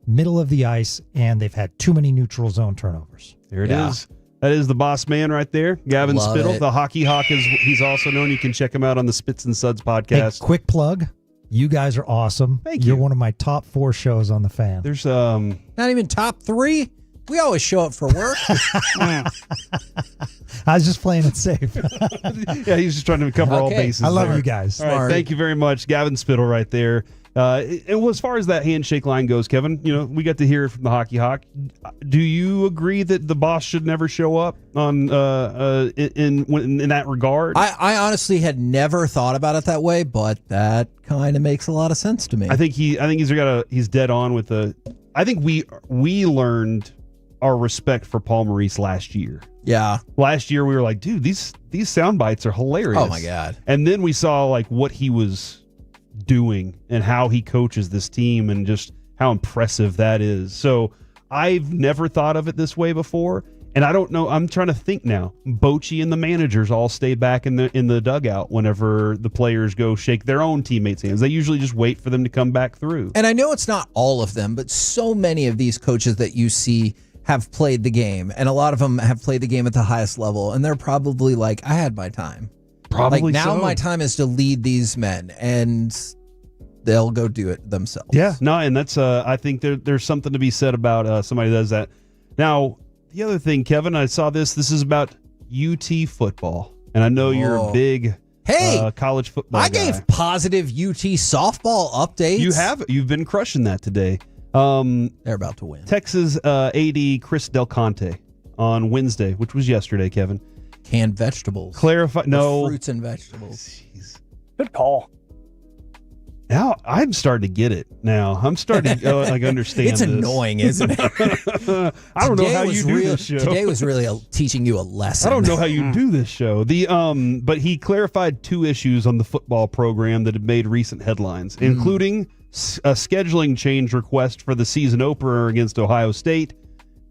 [SPEAKER 13] middle of the ice, and they've had too many neutral zone turnovers.
[SPEAKER 21] There it is. That is the boss man right there, Gavin
[SPEAKER 14] Love
[SPEAKER 21] Spittle.
[SPEAKER 14] it.
[SPEAKER 21] The Hockey Hawk, is he's also known. You can check him out on the Spits and Suds podcast.
[SPEAKER 13] Hey, quick plug. You guys are awesome.
[SPEAKER 21] Thank
[SPEAKER 13] You're
[SPEAKER 21] you.
[SPEAKER 13] one of my top 4 shows on the Fan.
[SPEAKER 21] There's
[SPEAKER 14] Not even top 3. We always show up for work.
[SPEAKER 13] I was just playing it safe.
[SPEAKER 21] yeah, he's just trying to cover all
[SPEAKER 14] Okay.
[SPEAKER 21] bases.
[SPEAKER 13] I love
[SPEAKER 21] there.
[SPEAKER 13] you guys.
[SPEAKER 21] All right, thank you very much, Gavin Spittle, right there. And as far as that handshake line goes, Kevin, we got to hear it from the Hockey Hawk. Do you agree that the boss should never show up on in that regard?
[SPEAKER 14] I honestly had never thought about it that way, but that kind of makes a lot of sense to me.
[SPEAKER 21] I think he's dead on with the. I think we learned our respect for Paul Maurice last year.
[SPEAKER 14] Yeah.
[SPEAKER 21] Last year we were like, dude, these sound bites are hilarious.
[SPEAKER 14] Oh my God.
[SPEAKER 21] And then we saw like what he was doing and how he coaches this team and just how impressive that is. So I've never thought of it this way before. And I don't know. I'm trying to think now. Bochy and the managers all stay back in the dugout whenever the players go shake their own teammates' hands. They usually just wait for them to come back through.
[SPEAKER 14] And I know it's not all of them, but so many of these coaches that you see have played the game, and a lot of them have played the game at the highest level, and they're probably like, I had my time.
[SPEAKER 21] Probably
[SPEAKER 14] like now
[SPEAKER 21] so.
[SPEAKER 14] my time is to lead these men, and they'll go do it themselves.
[SPEAKER 21] Yeah, no, and that's I think there's something to be said about somebody that does that. Now, the other thing, Kevin, I saw this is about UT football, and I know you're a big college football
[SPEAKER 14] I
[SPEAKER 21] guy.
[SPEAKER 14] gave positive UT softball updates.
[SPEAKER 21] You've been crushing that today.
[SPEAKER 14] They're about to win.
[SPEAKER 21] Texas AD Chris Del Conte on Wednesday, which was yesterday, Kevin.
[SPEAKER 14] Canned vegetables.
[SPEAKER 21] Clarify, no.
[SPEAKER 14] Fruits and vegetables.
[SPEAKER 1] Good call.
[SPEAKER 21] Now I'm starting to get it. Now I'm starting to understand.
[SPEAKER 14] It's
[SPEAKER 21] this.
[SPEAKER 14] annoying, isn't it?
[SPEAKER 21] I don't know how you do this show.
[SPEAKER 14] Today was really teaching you a lesson.
[SPEAKER 21] I don't know how you do this show. But he clarified 2 issues on the football program that have made recent headlines, including a scheduling change request for the season opener against Ohio State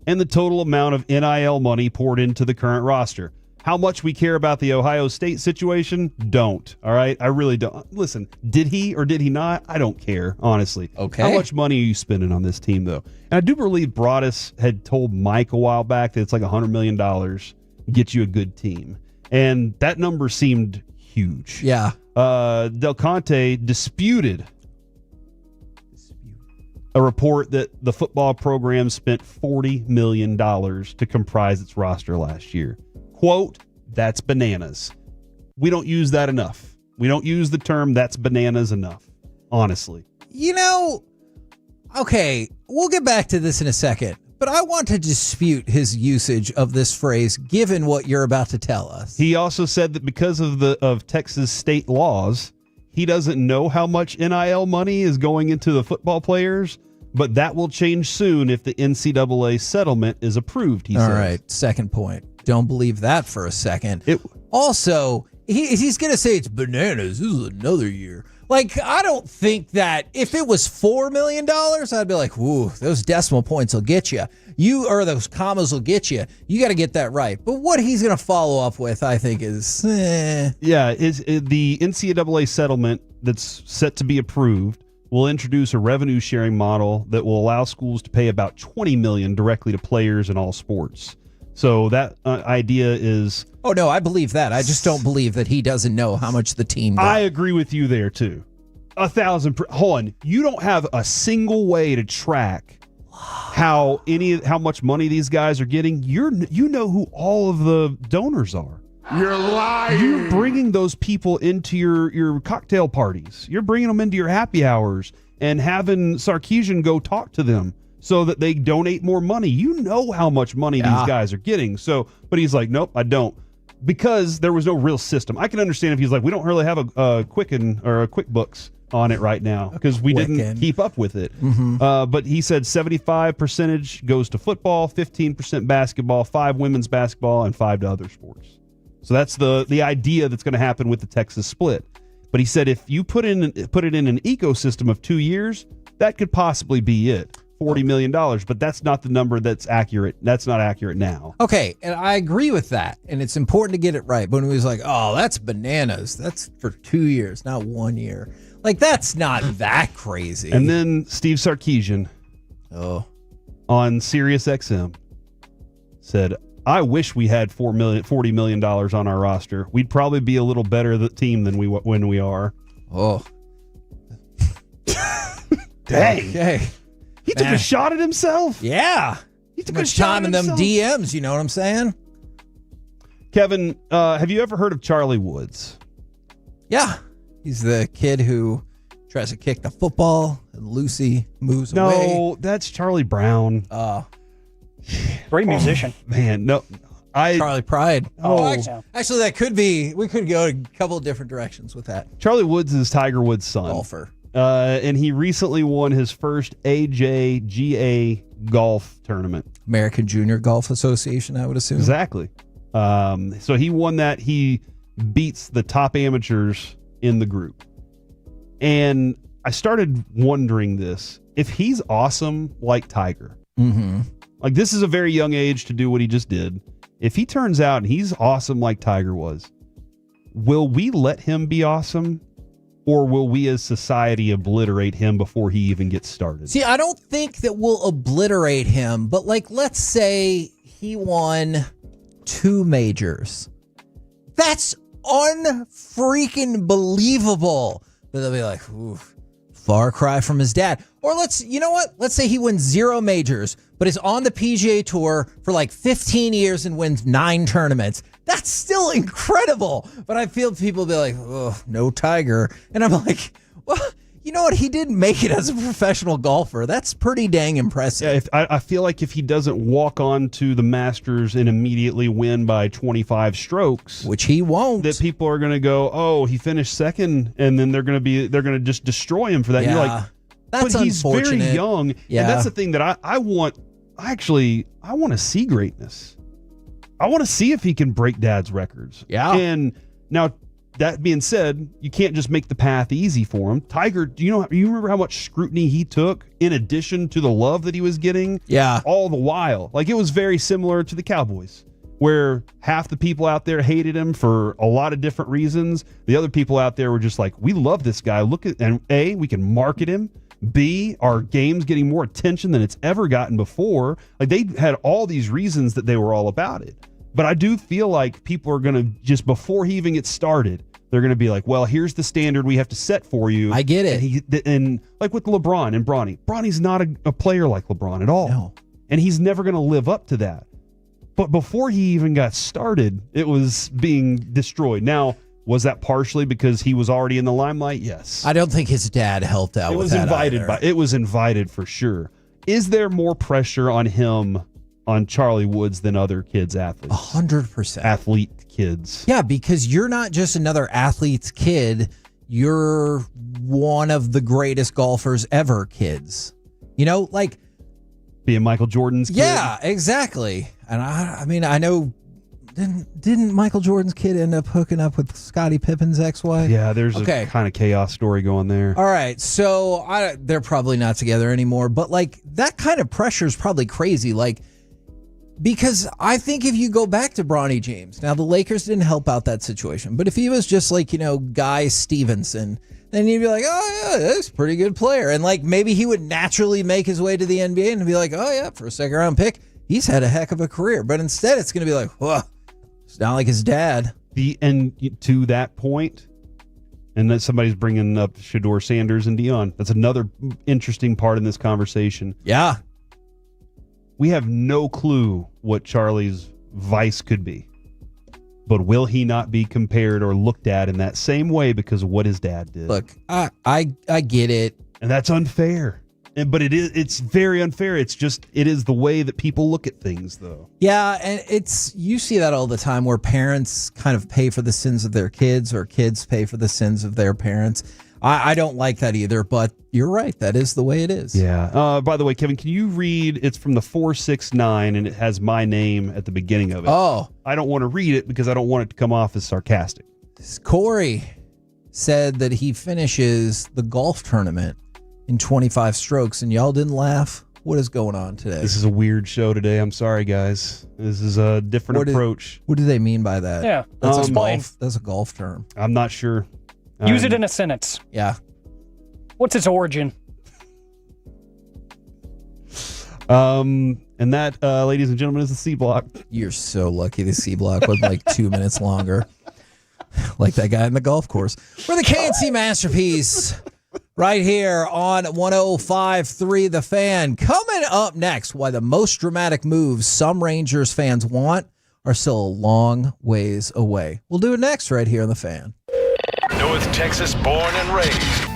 [SPEAKER 21] and the total amount of NIL money poured into the current roster. How much we care about the Ohio State situation? Don't. All right? I really don't. Listen, did he or did he not? I don't care, honestly.
[SPEAKER 14] Okay.
[SPEAKER 21] How much money are you spending on this team, though? And I do believe Broadus had told Mike a while back that it's like $100 million get you a good team. And that number seemed huge.
[SPEAKER 14] Yeah.
[SPEAKER 21] Del Conte disputed a report that the football program spent $40 million to comprise its roster last year. Quote, that's bananas. We don't use that enough. We don't use the term that's bananas enough, honestly.
[SPEAKER 14] Okay, we'll get back to this in a second, but I want to dispute his usage of this phrase given what you're about to tell us.
[SPEAKER 21] He also said that because of Texas state laws, he doesn't know how much NIL money is going into the football players, but that will change soon if the NCAA settlement is approved, he says.
[SPEAKER 14] All right, second point. Don't believe that for a second. Also, he's going to say it's bananas. This is another year. Like, I don't think that if it was $4 million, I'd be like, woo, those decimal points will get you. Or those commas will get you. You got to get that right. But what he's going to follow up with, I think, is
[SPEAKER 21] Yeah, the NCAA settlement that's set to be approved will introduce a revenue sharing model that will allow schools to pay about $20 million directly to players in all sports. So that idea is...
[SPEAKER 14] Oh, no, I believe that. I just don't believe that he doesn't know how much the team got.
[SPEAKER 21] I agree with you there, too. 1,000%. Hold on. You don't have a single way to track how much money these guys are getting. You know who all of the donors are.
[SPEAKER 20] You're lying.
[SPEAKER 21] You're bringing those people into your cocktail parties. You're bringing them into your happy hours and having Sarkeesian go talk to them so that they donate more money. You know how much money these guys are getting. So, but he's like, nope, I don't. Because there was no real system. I can understand if he's like, we don't really have a Quicken or a QuickBooks on it right now because we didn't keep up with it. But he said 75% goes to football, 15% basketball, 5 women's basketball, and 5 to other sports. So that's the idea that's going to happen with the Texas split. But he said if you put it in an ecosystem of 2 years, that could possibly be it. $40 million, but that's not the number that's accurate. That's not accurate now.
[SPEAKER 14] Okay, and I agree with that, and it's important to get it right. But when he was like, oh, that's bananas. That's for 2 years, not 1 year. Like, that's not that crazy.
[SPEAKER 21] And then Steve Sarkisian on Sirius XM said, I wish we had $40 million on our roster. We'd probably be a little better the team than when we are.
[SPEAKER 14] Oh.
[SPEAKER 21] Dang.
[SPEAKER 14] Okay.
[SPEAKER 21] He took a shot at himself.
[SPEAKER 14] Yeah.
[SPEAKER 21] He took
[SPEAKER 14] much time in them DMs, you know what I'm saying?
[SPEAKER 21] Kevin, have you ever heard of Charlie Woods?
[SPEAKER 14] Yeah. He's the kid who tries to kick the football and Lucy moves away.
[SPEAKER 21] No, that's Charlie Brown.
[SPEAKER 1] Great musician.
[SPEAKER 21] Man, no.
[SPEAKER 14] Charlie Pride.
[SPEAKER 21] Oh.
[SPEAKER 14] Actually, that could be. We could go a couple of different directions with that.
[SPEAKER 21] Charlie Woods is Tiger Woods' son.
[SPEAKER 14] Golfer.
[SPEAKER 21] And he recently won his first AJGA golf tournament.
[SPEAKER 14] American Junior Golf Association, I would assume.
[SPEAKER 21] Exactly. So he won that. He beats the top amateurs in the group. And I started wondering this. If he's awesome like Tiger, like this is a very young age to do what he just did. If he turns out and he's awesome like Tiger was, will we let him be awesome? Or will we as society obliterate him before he even gets started?
[SPEAKER 14] See, I don't think that we'll obliterate him, but like, let's say he won 2 majors. That's unfreaking believable. But they'll be like, ooh, far cry from his dad. Or you know what? Let's say he wins 0 majors, but is on the PGA Tour for like 15 years and wins 9 tournaments. That's still incredible. But I feel people be like, oh, no Tiger. And I'm like, well, you know what? He didn't make it as a professional golfer. That's pretty dang impressive.
[SPEAKER 21] Yeah, I feel like if he doesn't walk on to the Masters and immediately win by 25 strokes,
[SPEAKER 14] which he won't,
[SPEAKER 21] that people are going to go, oh, he finished second, and then they're going to just destroy him for that.
[SPEAKER 14] Yeah.
[SPEAKER 21] You're like,
[SPEAKER 14] that's
[SPEAKER 21] but he's
[SPEAKER 14] unfortunate.
[SPEAKER 21] very young,
[SPEAKER 14] Yeah.
[SPEAKER 21] and that's the thing that I want. I want to see greatness. I want to see if he can break Dad's records.
[SPEAKER 14] Yeah.
[SPEAKER 21] And now, that being said, you can't just make the path easy for him. Tiger, you remember how much scrutiny he took in addition to the love that he was getting?
[SPEAKER 14] Yeah.
[SPEAKER 21] All the while. Like, it was very similar to the Cowboys, where half the people out there hated him for a lot of different reasons. The other people out there were just like, we love this guy. And A, we can market him. B, our game's getting more attention than it's ever gotten before. Like, they had all these reasons that they were all about it. But I do feel like people are going to, just before he even gets started, they're going to be like, well, here's the standard we have to set for you.
[SPEAKER 14] I get it.
[SPEAKER 21] And like with LeBron and Bronny. Bronny's not a player like LeBron at all.
[SPEAKER 14] No.
[SPEAKER 21] And he's never going to live up to that. But before he even got started, it was being destroyed. Now, was that partially because he was already in the limelight? Yes.
[SPEAKER 14] I don't think his dad helped out with that either.
[SPEAKER 21] It was invited for sure. Is there more pressure on him, on Charlie Woods, than other kids' athletes?
[SPEAKER 14] 100%.
[SPEAKER 21] Athlete kids.
[SPEAKER 14] Yeah, because you're not just another athlete's kid. You're one of the greatest golfers ever, kids. You know, like...
[SPEAKER 21] being Michael Jordan's kid.
[SPEAKER 14] Yeah, exactly. And I mean, I know... Didn't Michael Jordan's kid end up hooking up with Scottie Pippen's ex-wife?
[SPEAKER 21] Yeah, there's a kind of chaos story going there.
[SPEAKER 14] All right, so they're probably not together anymore, but like that kind of pressure is probably crazy. Like, because I think if you go back to Bronny James, now the Lakers didn't help out that situation, but if he was just like, you know, Guy Stevenson, then you'd be like, oh yeah, that's a pretty good player. And like maybe he would naturally make his way to the NBA and be like, oh yeah, for a second round pick, he's had a heck of a career. But instead it's going to be like, whoa. It's not like his dad.
[SPEAKER 21] And to that point, and that somebody's bringing up Shedeur Sanders and Dion. That's another interesting part in this conversation.
[SPEAKER 14] Yeah.
[SPEAKER 21] We have no clue what Charlie's vice could be. But will he not be compared or looked at in that same way because of what his dad did?
[SPEAKER 14] Look, I get it.
[SPEAKER 21] And that's unfair. But it's very unfair. It is the way that people look at things, though.
[SPEAKER 14] Yeah, and you see that all the time where parents kind of pay for the sins of their kids or kids pay for the sins of their parents. I don't like that either, but you're right. That is the way it is.
[SPEAKER 21] Yeah. By the way, Kevin, can you read? It's from the 469, and it has my name at the beginning of it.
[SPEAKER 14] Oh.
[SPEAKER 21] I don't want to read it because I don't want it to come off as sarcastic.
[SPEAKER 14] Corey said that he finishes the golf tournament in 25 strokes, and y'all didn't laugh. What is going on today?
[SPEAKER 21] This is a weird show today. I'm sorry, guys. This is a different approach.
[SPEAKER 14] What do they mean by that?
[SPEAKER 1] Yeah,
[SPEAKER 14] that's
[SPEAKER 1] explain.
[SPEAKER 14] That's a golf term.
[SPEAKER 21] I'm not sure.
[SPEAKER 1] Use it in a sentence.
[SPEAKER 14] Yeah.
[SPEAKER 1] What's its origin?
[SPEAKER 21] And that, ladies and gentlemen, is the C block.
[SPEAKER 14] You're so lucky the C block was like 2 minutes longer. Like that guy in the golf course. We're the KNC Masterpiece right here on 105.3 The Fan. Coming up next, why the most dramatic moves some Rangers fans want are still a long ways away. We'll do it next right here on The Fan.
[SPEAKER 17] North Texas born and raised.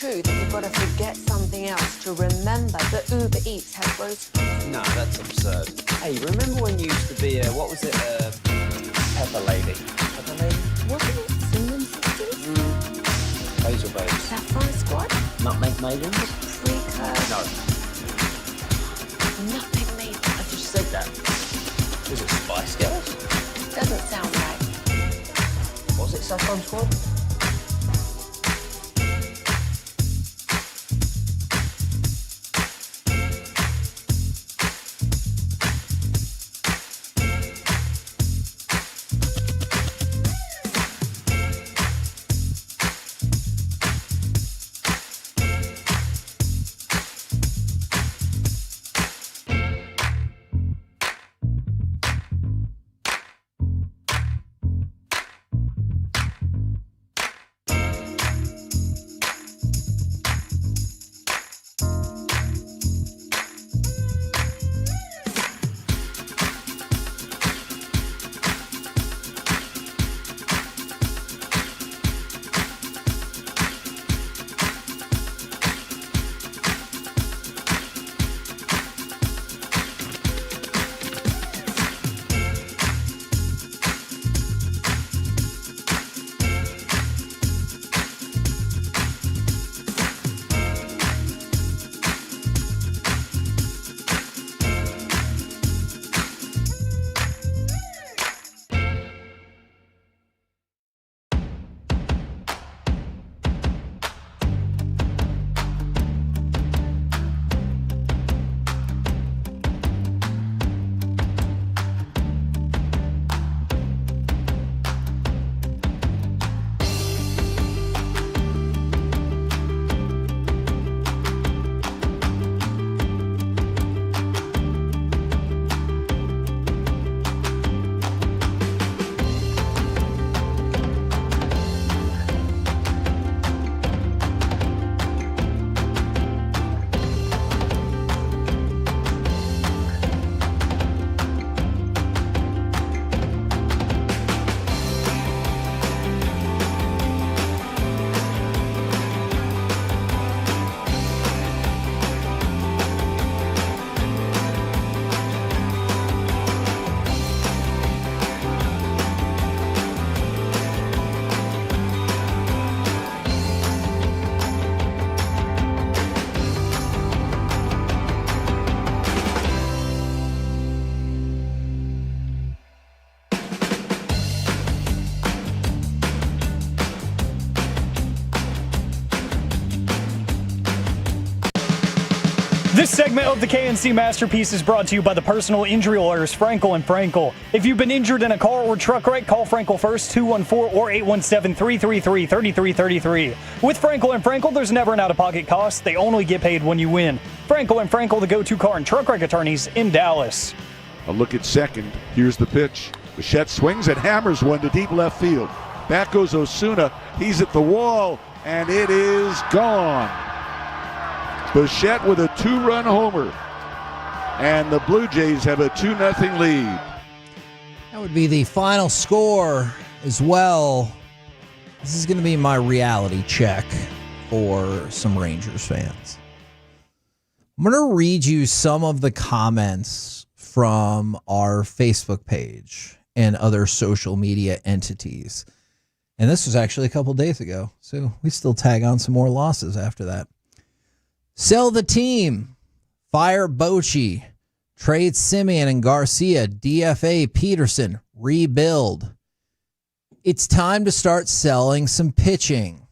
[SPEAKER 8] True that you've got to forget something else to remember that Uber Eats has groceries.
[SPEAKER 9] No, that's absurd. Hey, remember when you used to be what was it, Pepper Lady? Pepper Lady?
[SPEAKER 8] Wasn't it Cinnamon Sisters?
[SPEAKER 9] Basil Babes.
[SPEAKER 8] Sapphire Squad?
[SPEAKER 9] Nutmeg Maidens?
[SPEAKER 8] Precursor?
[SPEAKER 9] No.
[SPEAKER 8] Nutmeg Maidens.
[SPEAKER 9] I just said that. Was it Spice Girls?
[SPEAKER 8] Doesn't sound right.
[SPEAKER 9] Was it Saffron Squad?
[SPEAKER 1] This segment of the KNC Masterpiece is brought to you by the personal injury lawyers Frankel & Frankel. If you've been injured in a car or truck wreck, call Frankel first, 214 or 817-333-3333. With Frankel & Frankel, there's never an out-of-pocket cost. They only get paid when you win. Frankel & Frankel, the go-to car and truck wreck attorneys in Dallas.
[SPEAKER 4] A look at second. Here's the pitch. Bichette swings and hammers one to deep left field. Back goes Osuna. He's at the wall, and it is gone. Bichette with a 2-run homer. And the Blue Jays have a 2-0 lead.
[SPEAKER 3] That would be the final score as well. This is going to be my reality check for some Rangers fans. I'm going to read you some of the comments from our Facebook page and other social media entities. And this was actually a couple days ago, so we still tag on some more losses after that. Sell the team. Fire Bochy. Trade Simeon and Garcia. DFA Peterson. Rebuild. It's time to start selling some pitching.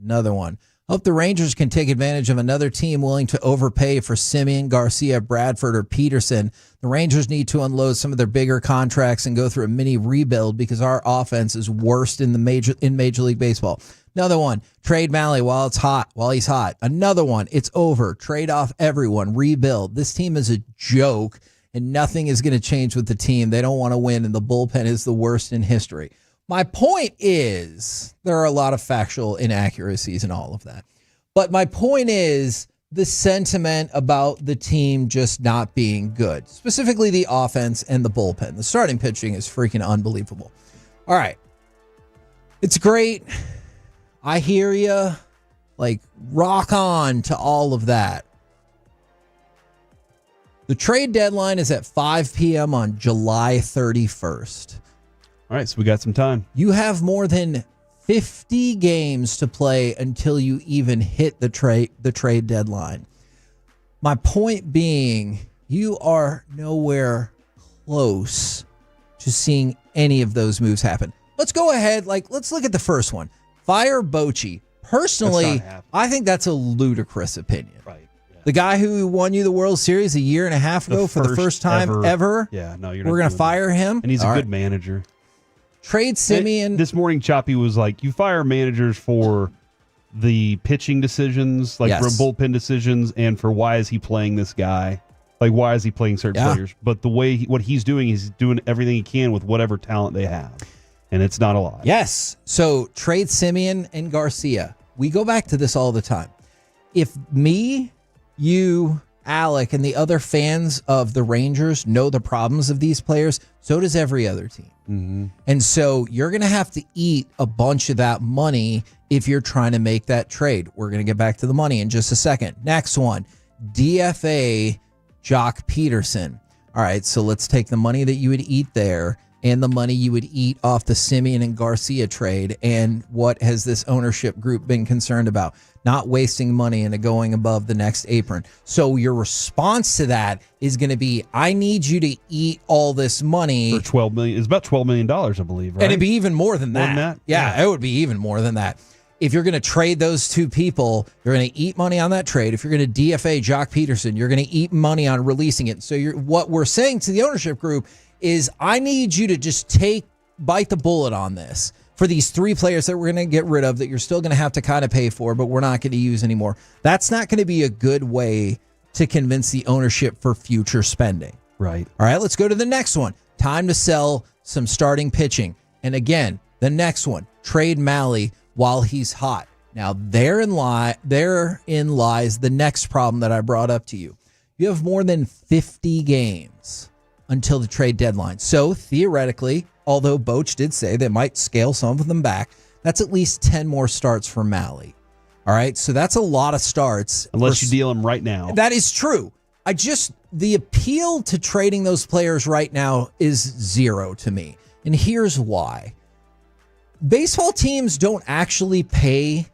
[SPEAKER 3] Another one. Hope the Rangers can take advantage of another team willing to overpay for Simeon, Garcia, Bradford, or Peterson. The Rangers need to unload some of their bigger contracts and go through a mini rebuild because our offense is worst in Major League Baseball. Another one. Trade Malley while he's hot. Another one. It's over. Trade off everyone. Rebuild. This team is a joke, and nothing is going to change with the team. They don't want to win, and the bullpen is the worst in history. My point is there are a lot of factual inaccuracies in all of that. But my point is the sentiment about the team just not being good, specifically the offense and the bullpen. The starting pitching is freaking unbelievable. All right. It's great. I hear you. Like, rock on to all of that. The trade deadline is at 5 p.m. on July 31st.
[SPEAKER 21] All right, so we got some time.
[SPEAKER 3] You have more than 50 games to play until you even hit the trade deadline. My point being, you are nowhere close to seeing any of those moves happen. Let's go ahead. Let's look at the first one. Fire Bochy. Personally, I think that's a ludicrous opinion.
[SPEAKER 21] Right. Yeah.
[SPEAKER 3] The guy who won you the World Series a year and a half ago for the first time ever.
[SPEAKER 21] Yeah, no,
[SPEAKER 3] we're going to fire him.
[SPEAKER 21] And he's a good manager.
[SPEAKER 3] Trade Simeon.
[SPEAKER 21] This morning, Choppy was like, you fire managers for the pitching decisions, like for bullpen decisions, and for why is he playing this guy? Like, why is he playing certain players? But the way what he's doing everything he can with whatever talent they have. And it's not a lot.
[SPEAKER 3] Yes. So trade Simeon and Garcia. We go back to this all the time. If me, you, Alec, and the other fans of the Rangers know the problems of these players, so does every other team.
[SPEAKER 21] Mm-hmm.
[SPEAKER 3] And so you're going to have to eat a bunch of that money if you're trying to make that trade. We're going to get back to the money in just a second. Next one, DFA Jock Peterson. All right, so let's take the money that you would eat there and the money you would eat off the Simeon and Garcia trade. And what has this ownership group been concerned about? Not wasting money and going above the next apron. So your response to that is going to be, I need you to eat all this money.
[SPEAKER 21] For $12 million. It's about $12 million, I believe, right?
[SPEAKER 3] And it'd be even more than that.
[SPEAKER 21] More than that?
[SPEAKER 3] Yeah, it would be even more than that. If you're going to trade those two people, you're going to eat money on that trade. If you're going to DFA Jock Peterson, you're going to eat money on releasing it. So what we're saying to the ownership group is, I need you to just bite the bullet on this for these three players that we're going to get rid of that you're still going to have to kind of pay for, but we're not going to use anymore. That's not going to be a good way to convince the ownership for future spending.
[SPEAKER 21] Right.
[SPEAKER 3] All right, let's go to the next one. Time to sell some starting pitching. And again, the next one, trade Malley while he's hot. Now, therein lies the next problem that I brought up to you. You have more than 50 games until the trade deadline. So theoretically, although Boch did say they might scale some of them back, that's at least 10 more starts for Malley. All right, so that's a lot of starts.
[SPEAKER 21] Unless you deal him right now.
[SPEAKER 3] That is true. The appeal to trading those players right now is zero to me. And here's why. Baseball teams don't actually pay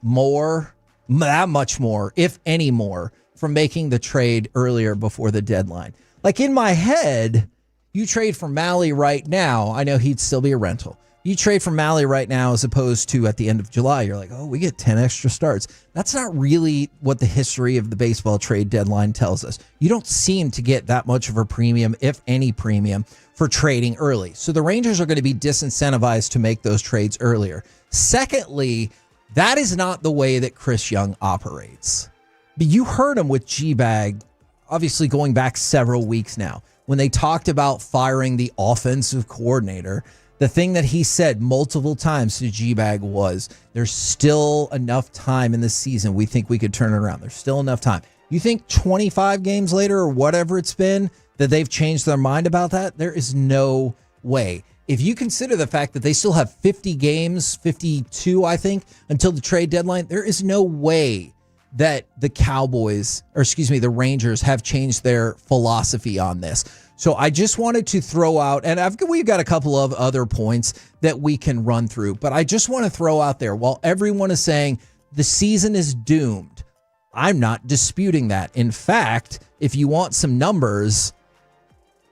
[SPEAKER 3] that much more, if any more, for making the trade earlier before the deadline. Like in my head, you trade for Malley right now, I know he'd still be a rental.
[SPEAKER 14] You trade for Malley right now as opposed to at the end of July. You're like, oh, we get 10 extra starts. That's not really what the history of the baseball trade deadline tells us. You don't seem to get that much of a premium, if any premium, for trading early. So the Rangers are going to be disincentivized to make those trades earlier. Secondly, that is not the way that Chris Young operates. But you heard him with G-Bag, obviously going back several weeks now, when they talked about firing the offensive coordinator. The thing that he said multiple times to G-Bag was, there's still enough time in the season. We think we could turn it around. There's still enough time. You think 25 games later or whatever it's been that they've changed their mind about that? There is no way. If you consider the fact that they still have 50 games, 52, I think, until the trade deadline, there is no way that the Rangers have changed their philosophy on this. So I just wanted to throw out, and we've got a couple of other points that we can run through, but I just want to throw out there, while everyone is saying the season is doomed, I'm not disputing that. In fact, if you want some numbers,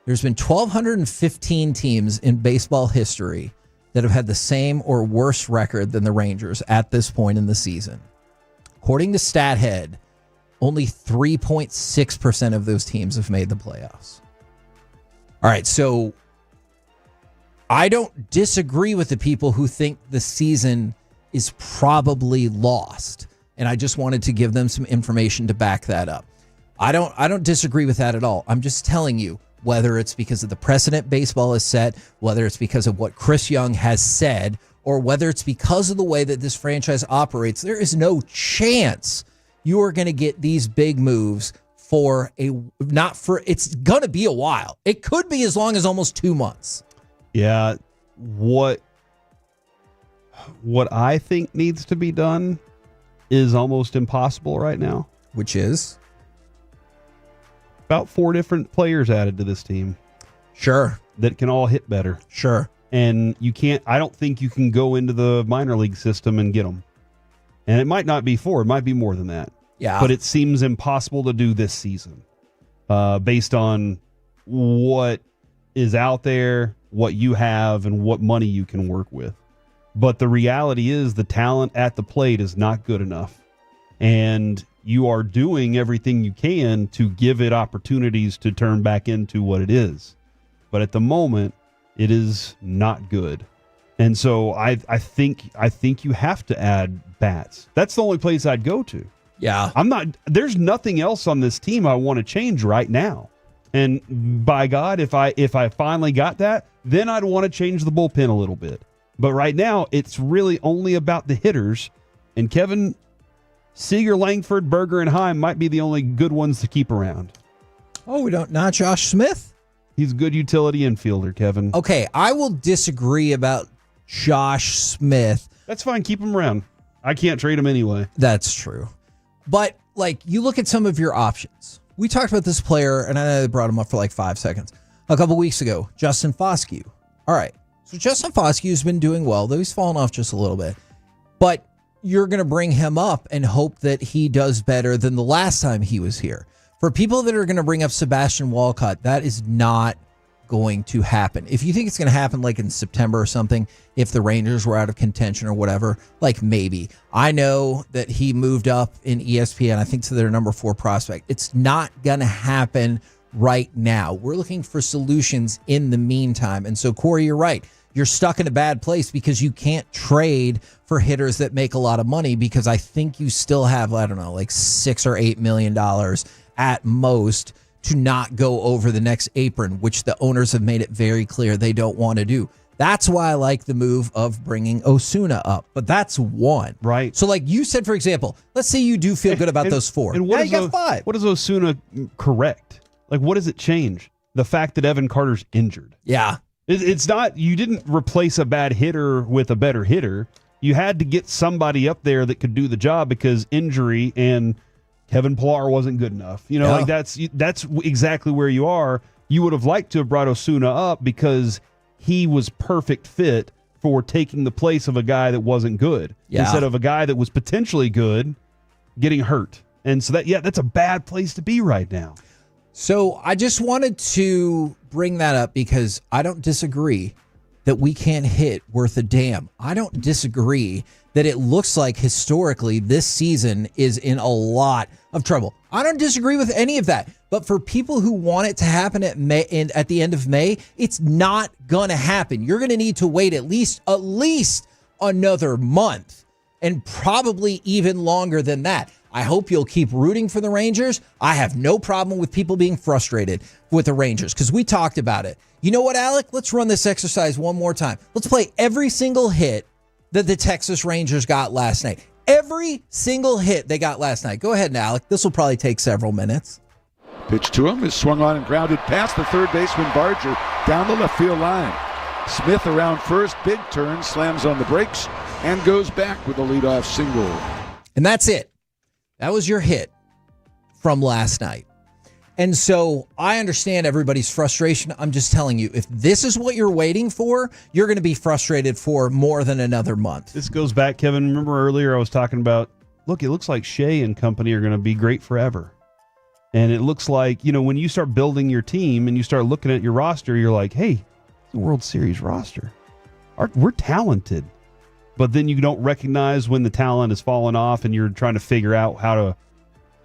[SPEAKER 14] there's been 1,215 teams in baseball history that have had the same or worse record than the Rangers at this point in the season. According to StatHead, only 3.6% of those teams have made the playoffs. All right, so I don't disagree with the people who think the season is probably lost, and I just wanted to give them some information to back that up. I don't disagree with that at all. I'm just telling you, whether it's because of the precedent baseball has set, whether it's because of what Chris Young has said, or whether it's because of the way that this franchise operates, there is no chance you are going to get these big moves it's going to be a while. It could be as long as almost 2 months.
[SPEAKER 21] Yeah. What I think needs to be done is almost impossible right now.
[SPEAKER 14] Which is?
[SPEAKER 21] About 4 different players added to this team.
[SPEAKER 14] Sure.
[SPEAKER 21] That can all hit better.
[SPEAKER 14] Sure.
[SPEAKER 21] And I don't think you can go into the minor league system and get them. And it might not be 4, it might be more than that.
[SPEAKER 14] Yeah.
[SPEAKER 21] But it seems impossible to do this season based on what is out there, what you have, and what money you can work with. But the reality is the talent at the plate is not good enough. And you are doing everything you can to give it opportunities to turn back into what it is. But at the moment, it is not good. And so I think you have to add bats. That's the only place I'd go to.
[SPEAKER 14] Yeah.
[SPEAKER 21] There's nothing else on this team I want to change right now. And by God, if I finally got that, then I'd want to change the bullpen a little bit. But right now, it's really only about the hitters. And Kevin, Seager, Langford, Berger, and Heim might be the only good ones to keep around.
[SPEAKER 14] Oh, not Josh Smith?
[SPEAKER 21] He's a good utility infielder, Kevin.
[SPEAKER 14] Okay, I will disagree about Josh Smith.
[SPEAKER 21] That's fine. Keep him around. I can't trade him anyway.
[SPEAKER 14] That's true. But, you look at some of your options. We talked about this player, and I brought him up for 5 seconds. A couple weeks ago, Justin Foscue. All right. So Justin Foscue's been doing well, though he's fallen off just a little bit. But you're going to bring him up and hope that he does better than the last time he was here. For people that are going to bring up Sebastian Walcott, that is not going to happen. If you think it's going to happen in September or something, if the Rangers were out of contention or whatever, maybe. I know that he moved up in ESPN, I think, to their number 4 prospect. It's not going to happen right now. We're looking for solutions in the meantime. And so, Corey, you're right. You're stuck in a bad place because you can't trade for hitters that make a lot of money, because I think you still have, $6 or $8 million at most to not go over the next apron, which the owners have made it very clear they don't want to do. That's why I like the move of bringing Osuna up. But that's one.
[SPEAKER 21] Right.
[SPEAKER 14] So you said, for example, let's say you do feel good about those 4.
[SPEAKER 21] And
[SPEAKER 14] now you got 5.
[SPEAKER 21] What does Osuna correct? What does it change? The fact that Evan Carter's injured.
[SPEAKER 14] Yeah.
[SPEAKER 21] It's not, you didn't replace a bad hitter with a better hitter. You had to get somebody up there that could do the job because injury and Kevin Pillar wasn't good enough. That's exactly where you are. You would have liked to have brought Osuna up because he was perfect fit for taking the place of a guy that wasn't good instead of a guy that was potentially good getting hurt. And so that's a bad place to be right now.
[SPEAKER 14] So I just wanted to bring that up because I don't disagree. that we can't hit worth a damn. I don't disagree that it looks like historically this season is in a lot of trouble. I don't disagree with any of that. But for people who want it to happen at the end of May, it's not going to happen. You're going to need to wait at least another month, and probably even longer than that. I hope you'll keep rooting for the Rangers. I have no problem with people being frustrated with the Rangers because we talked about it. You know what, Alec? Let's run this exercise one more time. Let's play every single hit that the Texas Rangers got last night. Every single hit they got last night. Go ahead, Alec. This will probably take several minutes.
[SPEAKER 4] Pitch to him is swung on and grounded past the third baseman Barger down the left field line. Smith around first, big turn, slams on the brakes, and goes back with a leadoff single.
[SPEAKER 14] And that's it. That was your hit from last night. And so I understand everybody's frustration. I'm just telling you, if this is what you're waiting for, you're going to be frustrated for more than another month.
[SPEAKER 21] This goes back, Kevin. Remember earlier I was talking about, look, it looks like Shea and company are going to be great forever. And it looks like, when you start building your team and you start looking at your roster, you're like, hey, the World Series roster. We're talented. But then you don't recognize when the talent has fallen off and you're trying to figure out how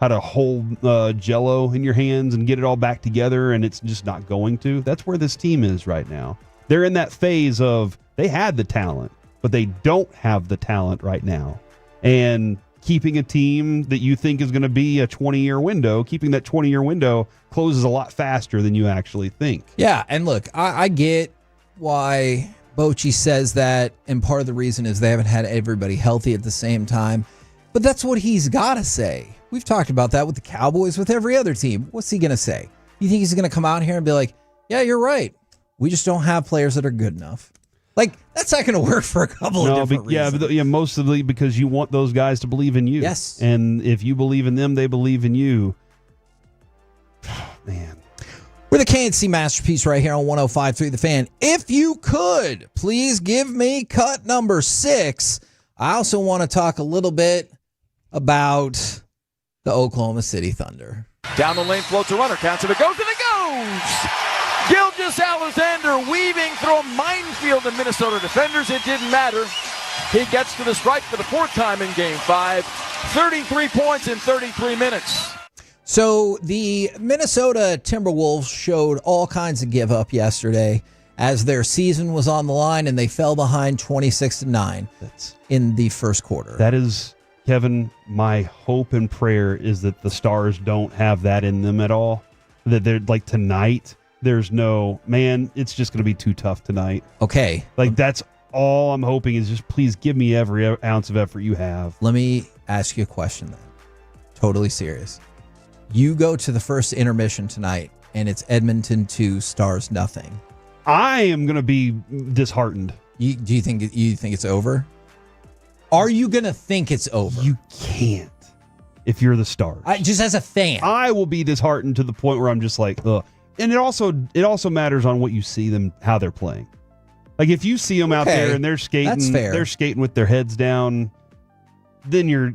[SPEAKER 21] to hold Jell-O in your hands and get it all back together, and it's just not going to. That's where this team is right now. They're in that phase of they had the talent, but they don't have the talent right now. And keeping a team that you think is going to be a 20-year window, keeping that 20-year window closes a lot faster than you actually think.
[SPEAKER 14] Yeah, and look, I get why Bochy says that, and part of the reason is they haven't had everybody healthy at the same time. But that's what he's got to say. We've talked about that with the Cowboys, with every other team. What's he going to say? You think he's going to come out here and be like, yeah, you're right. We just don't have players that are good enough. Like, that's not going to work for a couple of different reasons.
[SPEAKER 21] Yeah, mostly because you want those guys to believe in you.
[SPEAKER 14] Yes.
[SPEAKER 21] And if you believe in them, they believe in you. Man.
[SPEAKER 14] We're the KNC Masterpiece right here on 105.3 The Fan. If you could, please give me cut number 6. I also want to talk a little bit about the Oklahoma City Thunder.
[SPEAKER 16] Down the lane floats a runner, counts it, goes, and it goes! Gilgeous Alexander weaving through a minefield of Minnesota defenders. It didn't matter. He gets to the stripe for the 4th time in Game 5. 33 points in 33 minutes.
[SPEAKER 14] So the Minnesota Timberwolves showed all kinds of give up yesterday as their season was on the line, and they fell behind 26-9 in the first quarter.
[SPEAKER 21] That is, Kevin, my hope and prayer is that the Stars don't have that in them at all. That they're like tonight, there's no, man, it's just going to be too tough tonight.
[SPEAKER 14] Okay.
[SPEAKER 21] Like that's all I'm hoping is just please give me every ounce of effort you have.
[SPEAKER 14] Let me ask you a question then. Totally serious. You go to the first intermission tonight, and it's Edmonton 2, Stars nothing.
[SPEAKER 21] I am going to be disheartened.
[SPEAKER 14] Do you think it's over? Are you going to think it's over?
[SPEAKER 21] You can't if you're the Stars.
[SPEAKER 14] Just as a fan.
[SPEAKER 21] I will be disheartened to the point where I'm just like, ugh. And it also matters on what you see them, how they're playing. Like if you see them out there and they're skating,
[SPEAKER 14] that's fair.
[SPEAKER 21] They're skating with their heads down. Then you're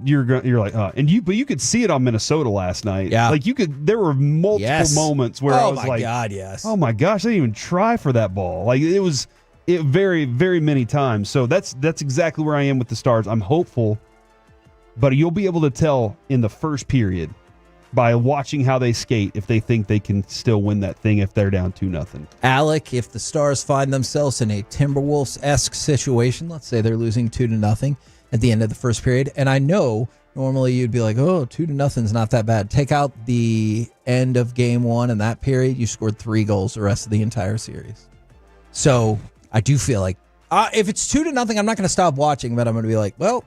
[SPEAKER 21] like, but you could see it on Minnesota last night.
[SPEAKER 14] Yeah,
[SPEAKER 21] like there were multiple moments where I was like,
[SPEAKER 14] oh my God, yes.
[SPEAKER 21] Oh my gosh, they didn't even try for that ball. Like it very, very many times. So that's exactly where I am with the Stars. I'm hopeful, but you'll be able to tell in the first period by watching how they skate if they think they can still win that thing if they're down 2-0.
[SPEAKER 14] Alec, if the Stars find themselves in a Timberwolves-esque situation, let's say they're losing 2-0 at the end of the first period, and I know normally you'd be like, oh, 2-0 is not that bad. Take out the end of Game 1 and that period, you scored 3 goals the rest of the entire series. So I do feel like if it's 2-0, I'm not going to stop watching, but I'm going to be like, well,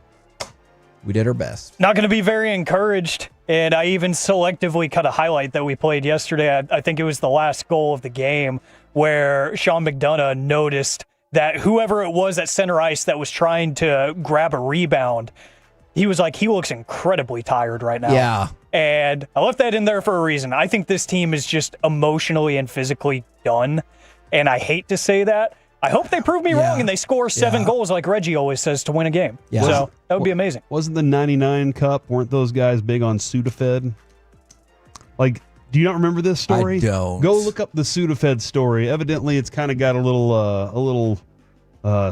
[SPEAKER 14] we did our best.
[SPEAKER 1] Not going to be very encouraged. And I even selectively cut a highlight that we played yesterday. I think it was the last goal of the game where Sean McDonough noticed that whoever it was at center ice that was trying to grab a rebound, he was like, he looks incredibly tired right now.
[SPEAKER 14] Yeah.
[SPEAKER 1] And I left that in there for a reason. I think this team is just emotionally and physically done. And I hate to say that. I hope they prove me wrong and they score 7 goals like Reggie always says to win a game.
[SPEAKER 14] Yeah.
[SPEAKER 1] So that would be amazing.
[SPEAKER 21] Wasn't the 99 Cup, weren't those guys big on Sudafed? Like, do you not remember this story?
[SPEAKER 14] I don't.
[SPEAKER 21] Go look up the Sudafed story. Evidently, it's kind of got a little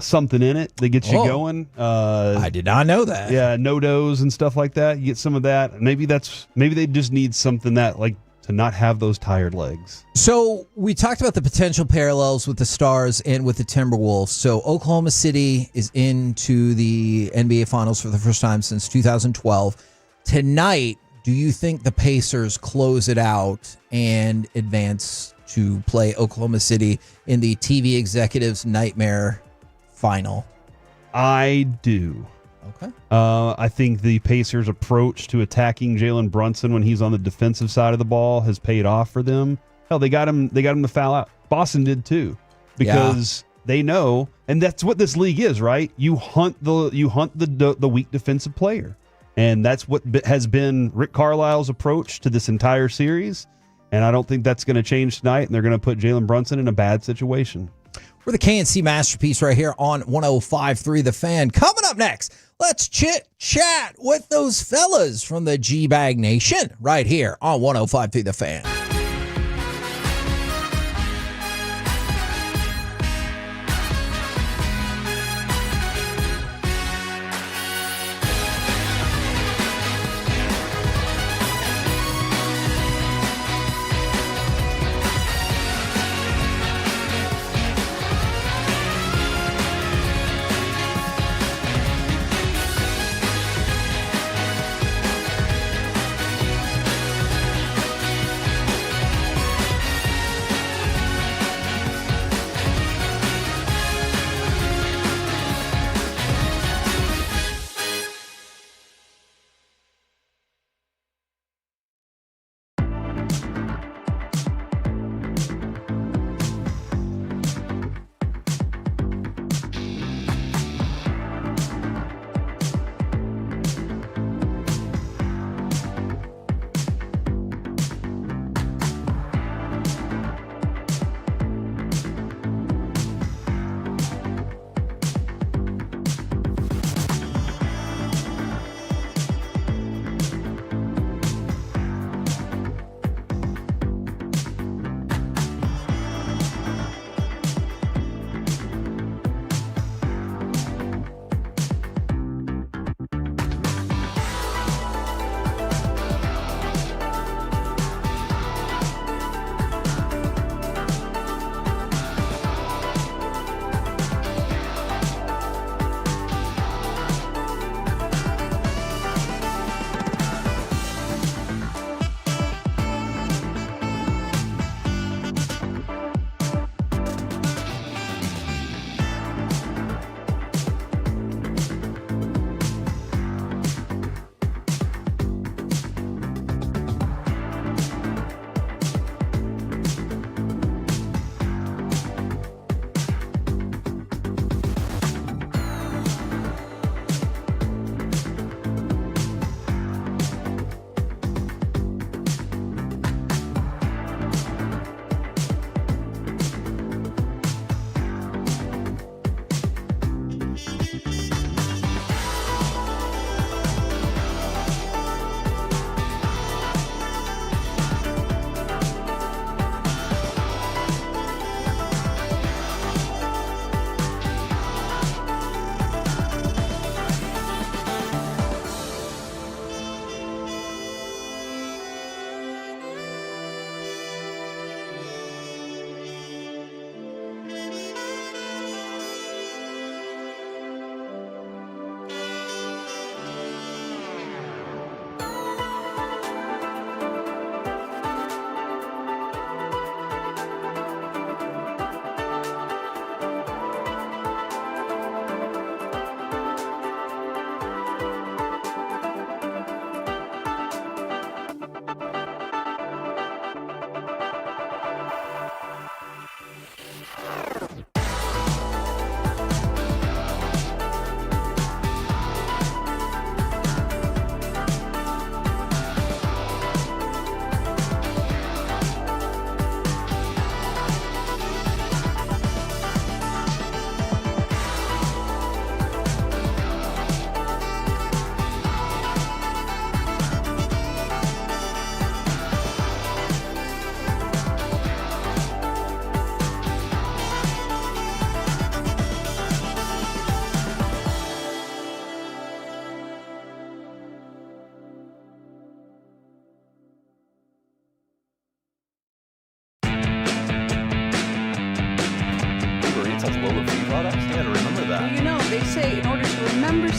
[SPEAKER 21] something in it that gets you going.
[SPEAKER 3] I did not know that.
[SPEAKER 21] Yeah, no-dos and stuff like that. You get some of that. Maybe they just need something that like to not have those tired legs.
[SPEAKER 3] So we talked about the potential parallels with the Stars and with the Timberwolves. So Oklahoma City is into the NBA Finals for the first time since 2012. Tonight, do you think the Pacers close it out and advance to play Oklahoma City in the TV executives' nightmare final?
[SPEAKER 21] I do.
[SPEAKER 3] Okay.
[SPEAKER 21] I think the Pacers' approach to attacking Jalen Brunson when he's on the defensive side of the ball has paid off for them. Hell, they got him to foul out. Boston did too, because they know, and that's what this league is, right? You hunt the weak defensive player, and that's what has been Rick Carlisle's approach to this entire series. And I don't think that's going to change tonight, and they're going to put Jalen Brunson in a bad situation.
[SPEAKER 3] We're the KNC Masterpiece right here on 105.3 The Fan. Coming up next, let's chit-chat with those fellas from the G-Bag Nation right here on 105.3 The Fan.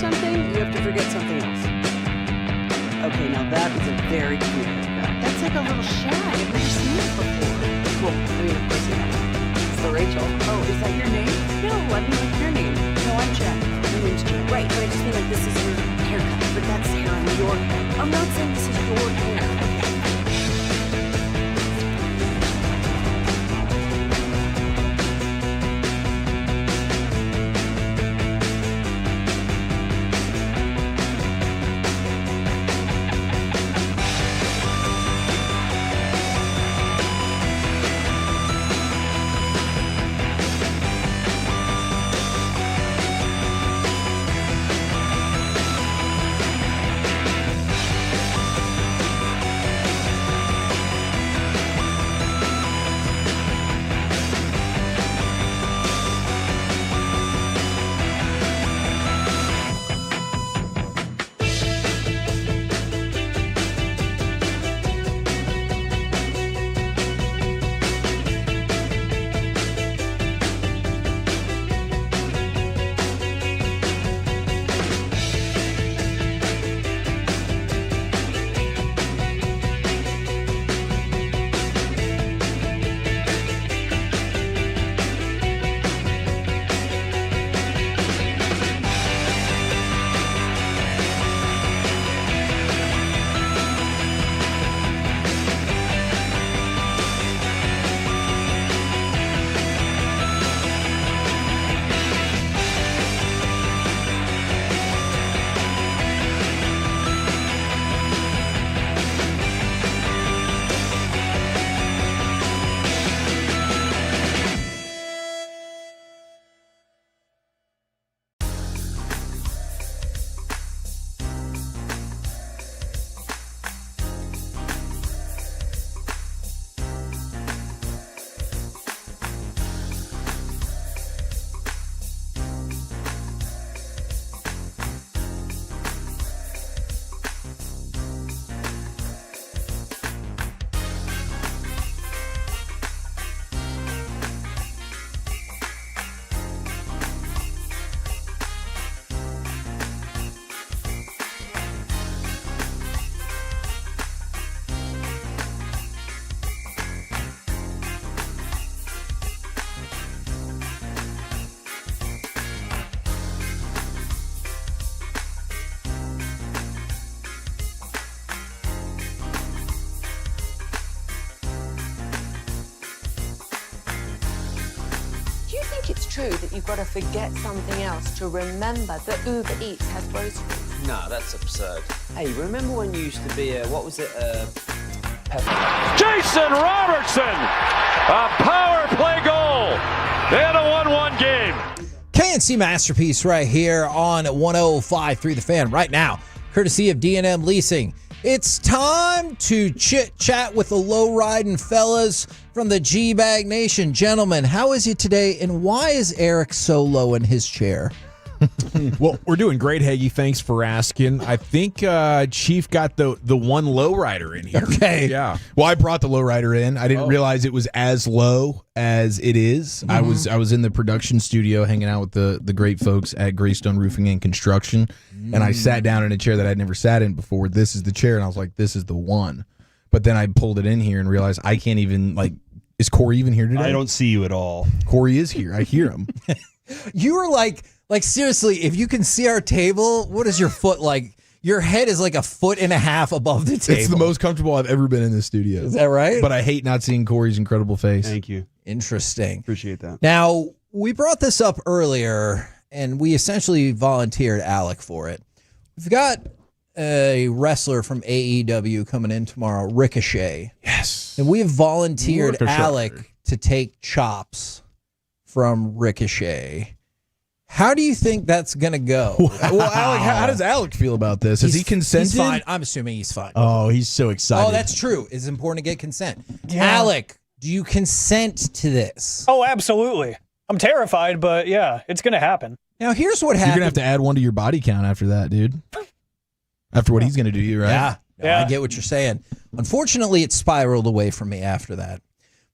[SPEAKER 2] something, you have to forget something else. Okay, now that is a very cute haircut. That's like a little shag. I've never seen it before. Well, I mean, of course you haven't. It's the Rachel. Oh, is that your name? No, I mean, like your name. No, I'm Jen. My name's Jen. Right, but I just mean like this is your haircut. But that's hair on your head. I'm not saying this is your hair.
[SPEAKER 8] It's true that you've got to forget something else to remember that Uber Eats has groceries.
[SPEAKER 9] No, that's absurd. Hey, remember when you used to be what was it,
[SPEAKER 16] Jason Robertson! A power play goal in a 1-1 game.
[SPEAKER 3] KNC Masterpiece right here on 105.3 The Fan right now, courtesy of D&M Leasing. It's time to chit-chat with the low-riding fellas from the G-Bag Nation. Gentlemen, how is it today, and why is Eric so low in his chair?
[SPEAKER 6] Well, we're doing great, Hagee. Thanks for asking. I think Chief got the one lowrider in here.
[SPEAKER 3] Okay.
[SPEAKER 6] Yeah. Well, I brought the lowrider in. I didn't realize it was as low as it is.
[SPEAKER 3] Mm-hmm.
[SPEAKER 6] I was in the production studio hanging out with the great folks at Greystone Roofing and Construction, and I sat down in a chair that I'd never sat in before. This is the chair, and I was like, this is the one. But then I pulled it in here and realized I can't even, is Corey even here today?
[SPEAKER 21] I don't see you at all.
[SPEAKER 6] Corey is here. I hear him.
[SPEAKER 3] You were like seriously, if you can see our table, what is your foot like? Your head is like 1.5 feet above the table.
[SPEAKER 6] It's the most comfortable I've ever been in this studio.
[SPEAKER 3] Is that right?
[SPEAKER 6] But I hate not seeing Corey's incredible face.
[SPEAKER 21] Thank you.
[SPEAKER 3] Interesting.
[SPEAKER 21] Appreciate that.
[SPEAKER 3] Now, we brought this up earlier, and we essentially volunteered Alec for it. We've got a wrestler from AEW coming in tomorrow, Ricochet.
[SPEAKER 6] Yes.
[SPEAKER 3] And we have volunteered
[SPEAKER 6] Ricochet.
[SPEAKER 3] Alec to take chops from Ricochet. How do you think that's going to go?
[SPEAKER 6] Well, Alec, how does Alec feel about this? Has he consented?
[SPEAKER 3] He's fine. I'm assuming he's fine.
[SPEAKER 6] Oh, he's so excited.
[SPEAKER 3] Oh, that's true. It's important to get consent. Yeah. Alec, do you consent to this?
[SPEAKER 1] Oh, absolutely. I'm terrified, but yeah, it's going to happen.
[SPEAKER 3] Now, here's what happened.
[SPEAKER 6] You're going to have to add one to your body count after that, dude. After what he's going to do to you, right?
[SPEAKER 3] Yeah. No, I get what you're saying. Unfortunately, it spiraled away from me after that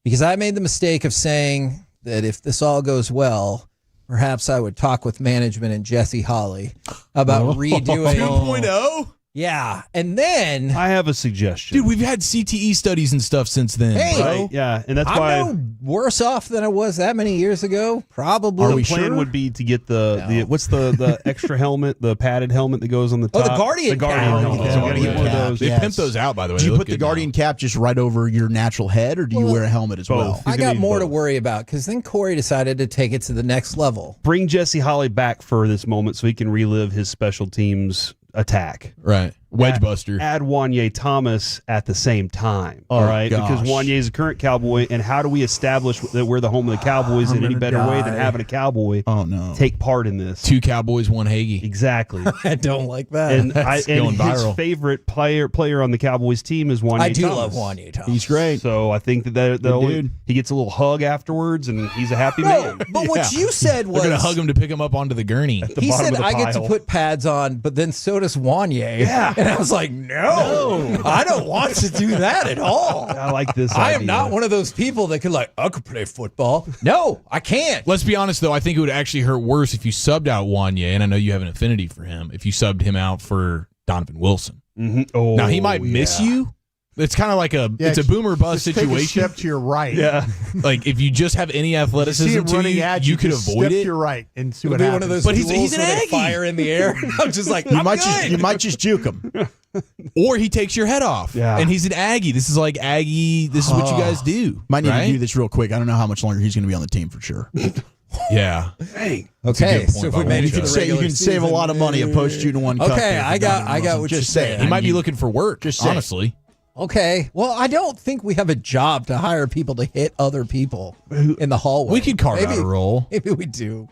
[SPEAKER 3] because I made the mistake of saying that if this all goes well,
[SPEAKER 14] perhaps I would talk with management and Jesse Holley about redoing
[SPEAKER 6] 2.0.
[SPEAKER 14] Yeah, and then
[SPEAKER 21] I have a suggestion.
[SPEAKER 6] Dude, we've had CTE studies and stuff since then.
[SPEAKER 14] Hey,
[SPEAKER 21] right? Yeah, and that's why
[SPEAKER 14] I'm no worse off than I was that many years ago. Probably.
[SPEAKER 21] the plan would be to get the what's the extra helmet, the padded helmet that goes on the top.
[SPEAKER 14] Oh, the Guardian
[SPEAKER 21] The Guardian
[SPEAKER 14] cap.
[SPEAKER 21] helmet. So we gotta get one of those.
[SPEAKER 6] They pimp those out, by the way.
[SPEAKER 12] Do
[SPEAKER 6] They
[SPEAKER 12] you
[SPEAKER 6] look
[SPEAKER 12] put the
[SPEAKER 6] good
[SPEAKER 12] Guardian cap just right over your natural head, or do you wear a helmet as
[SPEAKER 21] both.
[SPEAKER 12] well?
[SPEAKER 21] He's
[SPEAKER 14] I
[SPEAKER 21] gonna
[SPEAKER 14] got
[SPEAKER 21] need
[SPEAKER 14] more to
[SPEAKER 21] both.
[SPEAKER 14] worry about because then Corey decided to take it to the next level.
[SPEAKER 21] Bring Jesse Holley back for this moment so he can relive his special teams attack.
[SPEAKER 6] Right. Wedge buster.
[SPEAKER 21] Add Wanye Thomas at the same time.
[SPEAKER 12] Oh,
[SPEAKER 21] all right.
[SPEAKER 12] gosh.
[SPEAKER 21] Because Wanye is a current Cowboy, and how do we establish that we're the home of the Cowboys in any better way than having a Cowboy take part in this?
[SPEAKER 6] 2 Cowboys, 1 Hagee.
[SPEAKER 21] Exactly.
[SPEAKER 14] I don't like that.
[SPEAKER 21] And,
[SPEAKER 6] That's
[SPEAKER 21] and
[SPEAKER 6] going
[SPEAKER 21] his
[SPEAKER 6] viral.
[SPEAKER 21] favorite player on the Cowboys team is Wanye
[SPEAKER 14] I do
[SPEAKER 21] Thomas.
[SPEAKER 14] love Wanye Thomas.
[SPEAKER 12] He's great.
[SPEAKER 21] So I think that
[SPEAKER 12] dude.
[SPEAKER 21] he gets a little hug afterwards, and he's a happy man.
[SPEAKER 14] But what you said was
[SPEAKER 6] They're going to hug him to pick him up onto the gurney.
[SPEAKER 21] The
[SPEAKER 14] he
[SPEAKER 21] bottom
[SPEAKER 14] said
[SPEAKER 21] of the
[SPEAKER 14] I get to
[SPEAKER 21] pile.
[SPEAKER 14] put pads on, but then so does Wanye.
[SPEAKER 21] Yeah.
[SPEAKER 14] And I was like, no, I don't want to do that at all.
[SPEAKER 21] I like this
[SPEAKER 14] I am
[SPEAKER 21] idea.
[SPEAKER 14] not one of those people that could I could play football. No, I can't.
[SPEAKER 6] Let's be honest, though. I think it would actually hurt worse if you subbed out Wanye, and I know you have an affinity for him, if you subbed him out for Donovan Wilson.
[SPEAKER 21] Mm-hmm. Oh,
[SPEAKER 6] now, he might miss you. It's kind of like it's a boomer bust
[SPEAKER 20] just
[SPEAKER 6] situation.
[SPEAKER 20] Take a step to your right.
[SPEAKER 21] Yeah.
[SPEAKER 6] Like, if you just have any athleticism to
[SPEAKER 20] running
[SPEAKER 6] you,
[SPEAKER 20] at
[SPEAKER 6] you could
[SPEAKER 20] just
[SPEAKER 6] avoid
[SPEAKER 20] step
[SPEAKER 6] it.
[SPEAKER 20] to your right and see
[SPEAKER 14] It'll
[SPEAKER 20] what
[SPEAKER 14] be
[SPEAKER 20] happens.
[SPEAKER 14] one of those
[SPEAKER 6] But he's
[SPEAKER 14] duels
[SPEAKER 6] an
[SPEAKER 14] where they
[SPEAKER 6] Aggie.
[SPEAKER 14] fire in the air. I'm just like,
[SPEAKER 12] You
[SPEAKER 14] I'm
[SPEAKER 12] might
[SPEAKER 14] good.
[SPEAKER 12] just juke him.
[SPEAKER 6] Or he takes your head off.
[SPEAKER 21] Yeah.
[SPEAKER 6] And he's an Aggie. This is like Aggie. This is what you guys do.
[SPEAKER 12] Might need
[SPEAKER 6] right?
[SPEAKER 12] to do this real quick. I don't know how much longer he's going to be on the team for sure.
[SPEAKER 6] Yeah.
[SPEAKER 21] Dang.
[SPEAKER 14] Okay,
[SPEAKER 6] good point
[SPEAKER 14] so if
[SPEAKER 6] by
[SPEAKER 14] we made it
[SPEAKER 6] Wanye.
[SPEAKER 14] to the regular
[SPEAKER 12] You can save a
[SPEAKER 14] season,
[SPEAKER 12] lot of money a post 2-1 cut.
[SPEAKER 14] Okay,
[SPEAKER 12] there for
[SPEAKER 14] I got
[SPEAKER 12] Donovan Wilson.
[SPEAKER 14] what you're
[SPEAKER 12] Just saying.
[SPEAKER 14] saying.
[SPEAKER 6] He might be looking for work,
[SPEAKER 12] Just saying.
[SPEAKER 6] honestly.
[SPEAKER 14] Okay. Well, I don't think we have a job to hire people to hit other people in the hallway.
[SPEAKER 6] We could carve out a role.
[SPEAKER 14] Maybe we do.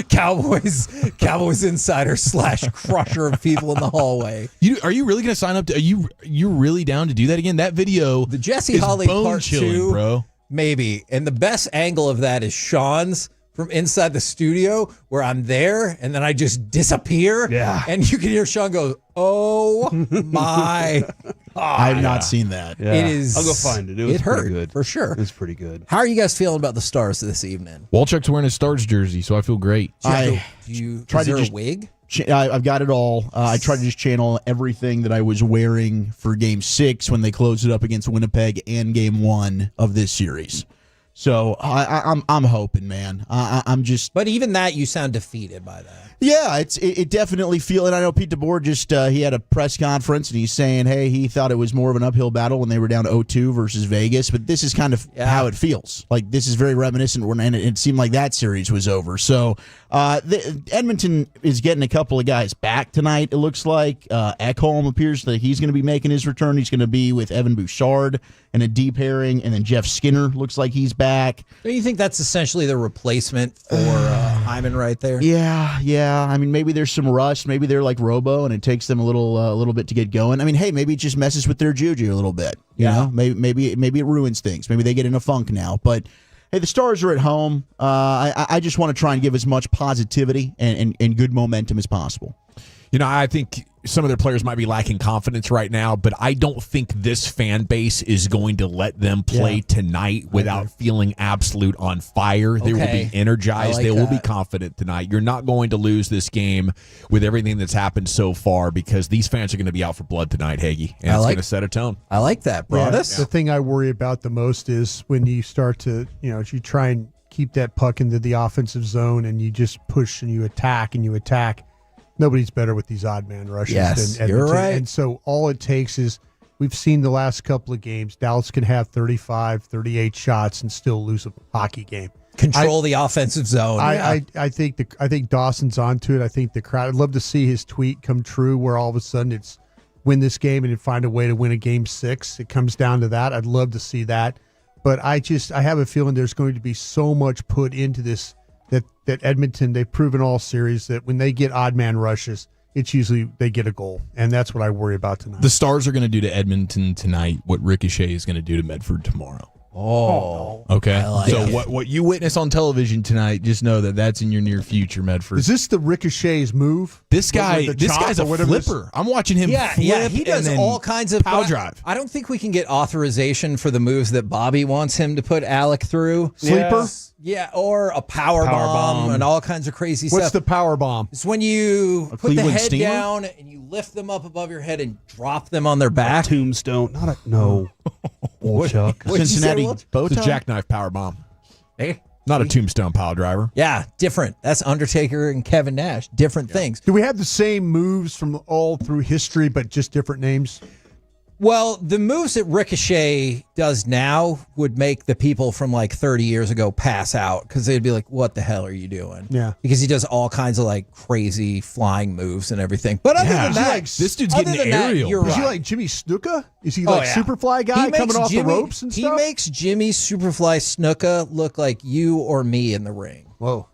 [SPEAKER 14] Cowboys insider / crusher of people in the hallway.
[SPEAKER 6] Are you really going to sign up? Are you really down to do that again? That video,
[SPEAKER 14] The Jesse
[SPEAKER 6] is
[SPEAKER 14] Holley
[SPEAKER 6] bone
[SPEAKER 14] part
[SPEAKER 6] chilling,
[SPEAKER 14] 2,
[SPEAKER 6] bro.
[SPEAKER 14] maybe. And the best angle of that is Sean's from inside the studio where I'm there and then I just disappear.
[SPEAKER 21] Yeah.
[SPEAKER 14] And you can hear Sean go, "Oh my
[SPEAKER 12] I have not seen that.
[SPEAKER 21] Yeah.
[SPEAKER 14] It is.
[SPEAKER 21] I'll go find it. It was
[SPEAKER 14] hurt
[SPEAKER 21] pretty good.
[SPEAKER 14] for sure.
[SPEAKER 21] It was pretty good.
[SPEAKER 14] How are you guys feeling about the Stars this evening?
[SPEAKER 6] Walchuk's wearing his Stars jersey, so I feel great.
[SPEAKER 12] I
[SPEAKER 14] Is
[SPEAKER 12] tried to
[SPEAKER 14] there
[SPEAKER 12] just-
[SPEAKER 14] a wig?
[SPEAKER 12] I've got it all. I tried to just channel everything that I was wearing for Game 6 when they closed it up against Winnipeg and Game 1 of this series. So I'm hoping, man. I'm just.
[SPEAKER 14] But even that, you sound defeated by that.
[SPEAKER 12] Yeah, it definitely feels. And I know Pete DeBoer just he had a press conference and he's saying, hey, he thought it was more of an uphill battle when they were down 0-2 versus Vegas. But this is kind of how it feels. Like this is very reminiscent, and it seemed like that series was over. So Edmonton is getting a couple of guys back tonight. It looks like Ekholm appears that he's going to be making his return. He's going to be with Evan Bouchard and a deep pairing, and then Jeff Skinner looks like he's back.
[SPEAKER 14] Don't you think that's essentially the replacement for Hyman right there?
[SPEAKER 12] Yeah. I mean, maybe there's some rust. Maybe they're like Robo, and it takes them a little bit to get going. I mean, hey, maybe it just messes with their juju a little bit. You know, maybe it ruins things. Maybe they get in a funk now. But hey, the Stars are at home. I just want to try and give as much positivity and good momentum as possible.
[SPEAKER 18] You know, I think some of their players might be lacking confidence right now, but I don't think this fan base is going to let them play tonight without feeling absolute on fire. They will be energized. They will be confident tonight. You're not going to lose this game with everything that's happened so far because these fans are going to be out for blood tonight, Hagee, and it's going to set a tone.
[SPEAKER 14] I like that, Broadus.
[SPEAKER 20] The thing I worry about the most is when you start to, as you try and keep that puck into the offensive zone and you just push and you attack. Nobody's better with these odd man rushes than Edmonton.
[SPEAKER 14] You're right.
[SPEAKER 20] And so all it takes is we've seen the last couple of games, Dallas can have 35, 38 shots and still lose a hockey game.
[SPEAKER 14] Control the offensive zone.
[SPEAKER 20] I think Dawson's onto it. I think the crowd. I'd love to see his tweet come true where all of a sudden it's win this game and find a way to win a game 6. It comes down to that. I'd love to see that. But I have a feeling there's going to be so much put into this that Edmonton, they've proven all series that when they get odd man rushes, it's usually they get a goal. And that's what I worry about tonight.
[SPEAKER 6] The Stars are going to do to Edmonton tonight what Ricochet is going to do to Medford tomorrow.
[SPEAKER 3] Oh.
[SPEAKER 6] Okay.
[SPEAKER 3] like
[SPEAKER 6] So
[SPEAKER 3] it.
[SPEAKER 6] what you witness on television tonight, just know that that's in your near future, Medford.
[SPEAKER 20] Is this the Ricochet's move?
[SPEAKER 6] This guy,
[SPEAKER 20] With the chop
[SPEAKER 6] guy's a
[SPEAKER 20] or whatever it is?
[SPEAKER 6] flipper. I'm watching him flip
[SPEAKER 3] he does
[SPEAKER 6] and then
[SPEAKER 3] all kinds of
[SPEAKER 6] power
[SPEAKER 3] but
[SPEAKER 6] drive.
[SPEAKER 3] I don't think we can get authorization for the moves that Bobby wants him to put Alec through.
[SPEAKER 20] Sleeper?
[SPEAKER 3] Yeah, or a power bomb and all kinds of crazy
[SPEAKER 20] What's
[SPEAKER 3] stuff.
[SPEAKER 20] the power bomb?
[SPEAKER 3] It's when you put the
[SPEAKER 12] Cleveland
[SPEAKER 3] head
[SPEAKER 12] steamer?
[SPEAKER 3] down and you lift them up above your head and drop them on their back.
[SPEAKER 21] Tombstone. Not a no. Old Chuck.
[SPEAKER 3] What'd you say,
[SPEAKER 12] Cincinnati
[SPEAKER 3] Wilch?
[SPEAKER 12] bow
[SPEAKER 18] It's a
[SPEAKER 12] tie?
[SPEAKER 18] jackknife power bomb.
[SPEAKER 3] Hey.
[SPEAKER 18] Not a tombstone pile driver.
[SPEAKER 3] Yeah, different. That's Undertaker and Kevin Nash. Different things.
[SPEAKER 20] Do we have the same moves from all through history, but just different names?
[SPEAKER 3] Well, the moves that Ricochet does now would make the people from like 30 years ago pass out because they'd be like, what the hell are you doing?
[SPEAKER 20] Yeah.
[SPEAKER 3] Because he does all kinds of like crazy flying moves and everything. But other than that,
[SPEAKER 18] This dude's
[SPEAKER 3] other
[SPEAKER 18] getting
[SPEAKER 3] than that,
[SPEAKER 18] aerial.
[SPEAKER 3] you're
[SPEAKER 20] Is he
[SPEAKER 3] right.
[SPEAKER 20] like Jimmy Snuka? Is he
[SPEAKER 3] Oh,
[SPEAKER 20] like
[SPEAKER 3] yeah.
[SPEAKER 20] Superfly guy
[SPEAKER 3] He makes
[SPEAKER 20] coming off
[SPEAKER 3] Jimmy-
[SPEAKER 20] the ropes and
[SPEAKER 3] He
[SPEAKER 20] stuff?
[SPEAKER 3] makes Jimmy Superfly Snuka look like you or me in the ring.
[SPEAKER 20] Whoa.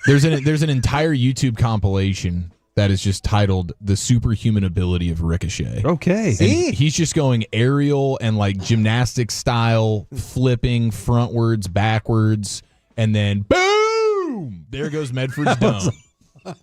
[SPEAKER 6] There's an entire YouTube compilation that is just titled "The Superhuman Ability of Ricochet."
[SPEAKER 21] Okay.
[SPEAKER 6] And he's just going aerial and like gymnastic style, flipping frontwards, backwards, and then boom! There goes Medford's dome.
[SPEAKER 20] I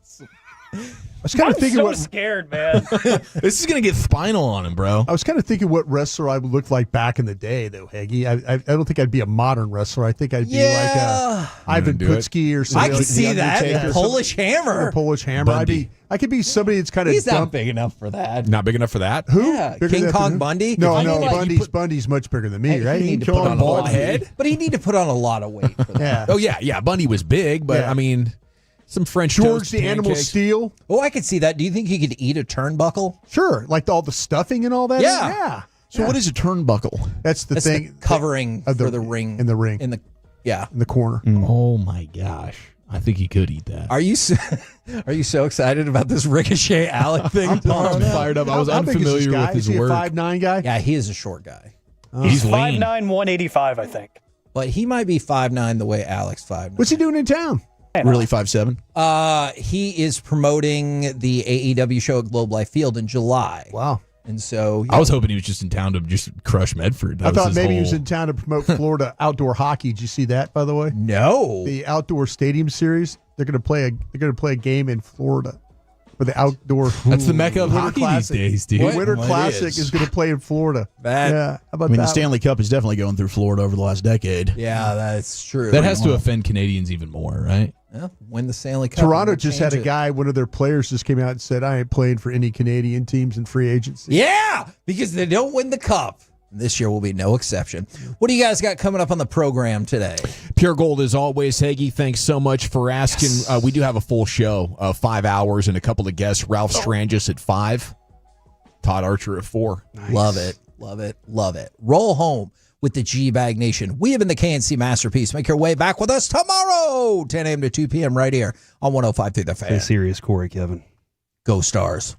[SPEAKER 20] was kind of thinking
[SPEAKER 1] so
[SPEAKER 20] what
[SPEAKER 1] scared, man.
[SPEAKER 6] This is gonna get spinal on him, bro.
[SPEAKER 20] I was kind of thinking what wrestler I would look like back in the day, though, Heggy. I don't think I'd be a modern wrestler. I think I'd be like a Ivan
[SPEAKER 6] do it?
[SPEAKER 20] Putski or something.
[SPEAKER 3] I can
[SPEAKER 20] like
[SPEAKER 3] see
[SPEAKER 20] The
[SPEAKER 3] that.
[SPEAKER 20] Undertaker or
[SPEAKER 3] Polish
[SPEAKER 20] something.
[SPEAKER 3] Hammer.
[SPEAKER 20] Or Polish Hammer.
[SPEAKER 6] Bundy.
[SPEAKER 20] I could be somebody that's kind of
[SPEAKER 3] He's not
[SPEAKER 20] dumb.
[SPEAKER 3] big enough for that.
[SPEAKER 18] Not big enough for that.
[SPEAKER 20] Who?
[SPEAKER 3] Yeah,
[SPEAKER 20] Bigger
[SPEAKER 3] King
[SPEAKER 20] than
[SPEAKER 3] Kong
[SPEAKER 20] who?
[SPEAKER 3] Bundy?
[SPEAKER 20] No,
[SPEAKER 3] I
[SPEAKER 20] no,
[SPEAKER 3] mean, like,
[SPEAKER 20] Bundy's much bigger than me, right?
[SPEAKER 3] He need to
[SPEAKER 20] King
[SPEAKER 3] put on
[SPEAKER 20] Kong
[SPEAKER 3] a lot
[SPEAKER 20] Bundy.
[SPEAKER 3] head, but he need to put on a lot of weight for that.
[SPEAKER 20] Yeah.
[SPEAKER 18] Oh yeah. Bundy was big, but
[SPEAKER 20] Yeah.
[SPEAKER 18] I mean, some French
[SPEAKER 20] George
[SPEAKER 18] toast,
[SPEAKER 20] the Animal
[SPEAKER 18] pancakes.
[SPEAKER 20] Steel.
[SPEAKER 3] Oh, I could see that. Do you think he could eat a turnbuckle?
[SPEAKER 20] Sure, like all the stuffing and all that.
[SPEAKER 3] Yeah.
[SPEAKER 20] Yeah.
[SPEAKER 12] So what is a turnbuckle?
[SPEAKER 20] That's the
[SPEAKER 3] That's
[SPEAKER 20] thing.
[SPEAKER 3] the covering
[SPEAKER 20] of
[SPEAKER 3] for the ring.
[SPEAKER 20] in the ring.
[SPEAKER 3] In the yeah.
[SPEAKER 20] In the corner.
[SPEAKER 6] Oh my gosh! I think he could eat that.
[SPEAKER 3] Are you so excited about this Ricochet Alec thing?
[SPEAKER 6] I'm fired up. I was
[SPEAKER 20] How big is this
[SPEAKER 6] unfamiliar
[SPEAKER 20] guy?
[SPEAKER 6] with his
[SPEAKER 20] Is he
[SPEAKER 6] work.
[SPEAKER 20] a 5'9" guy?
[SPEAKER 3] Yeah, he is a short guy,
[SPEAKER 6] He's lean.
[SPEAKER 1] 5'9", 185, I think.
[SPEAKER 3] but he might be 5'9" the way Alex 5'9".
[SPEAKER 20] What's he doing in town?
[SPEAKER 12] Really 5'7"?
[SPEAKER 3] He is promoting the AEW show at Globe Life Field in July.
[SPEAKER 20] Wow.
[SPEAKER 3] And so
[SPEAKER 6] I was hoping he was just in town to just crush Medford. That
[SPEAKER 20] I
[SPEAKER 6] was
[SPEAKER 20] thought
[SPEAKER 6] his
[SPEAKER 20] maybe he
[SPEAKER 6] whole-
[SPEAKER 20] was in town to promote Florida outdoor hockey. Did you see that, by the way?
[SPEAKER 3] No.
[SPEAKER 20] The outdoor stadium series. They're going to play a game in Florida for the outdoor.
[SPEAKER 6] That's the mecca of
[SPEAKER 20] Winter
[SPEAKER 6] hockey
[SPEAKER 20] Classic.
[SPEAKER 6] these days, dude.
[SPEAKER 20] The Winter
[SPEAKER 3] Well, it
[SPEAKER 20] Classic
[SPEAKER 3] is.
[SPEAKER 20] is going to play in Florida.
[SPEAKER 3] That-
[SPEAKER 20] yeah. How about
[SPEAKER 12] I mean,
[SPEAKER 20] that?
[SPEAKER 12] the Stanley Cup is definitely going through Florida over the last decade.
[SPEAKER 3] Yeah, that's true.
[SPEAKER 6] That has to offend Canadians even more, right?
[SPEAKER 3] Yeah, win the Stanley Cup.
[SPEAKER 20] Toronto
[SPEAKER 3] and
[SPEAKER 20] just had a
[SPEAKER 3] change it.
[SPEAKER 20] guy, one of their players just came out and said, I ain't playing for any Canadian teams in free agency.
[SPEAKER 3] Yeah, because they don't win the cup. This year will be no exception. What do you guys got coming up on the program today?
[SPEAKER 18] Pure Gold as always, Heggy. Thanks so much for asking.
[SPEAKER 3] Yes.
[SPEAKER 18] We do have a full show of 5 hours and a couple of guests. Ralph Strangis at 5, Todd Archer at 4.
[SPEAKER 3] Nice. Love it. Love it. Love it. Roll home with the G-Bag Nation. We have been the KNC Masterpiece. Make your way back with us tomorrow, 10 a.m. to 2 p.m. right here on 105.3 The Fan.
[SPEAKER 21] Stay serious, Corey, Kevin.
[SPEAKER 3] Go Stars.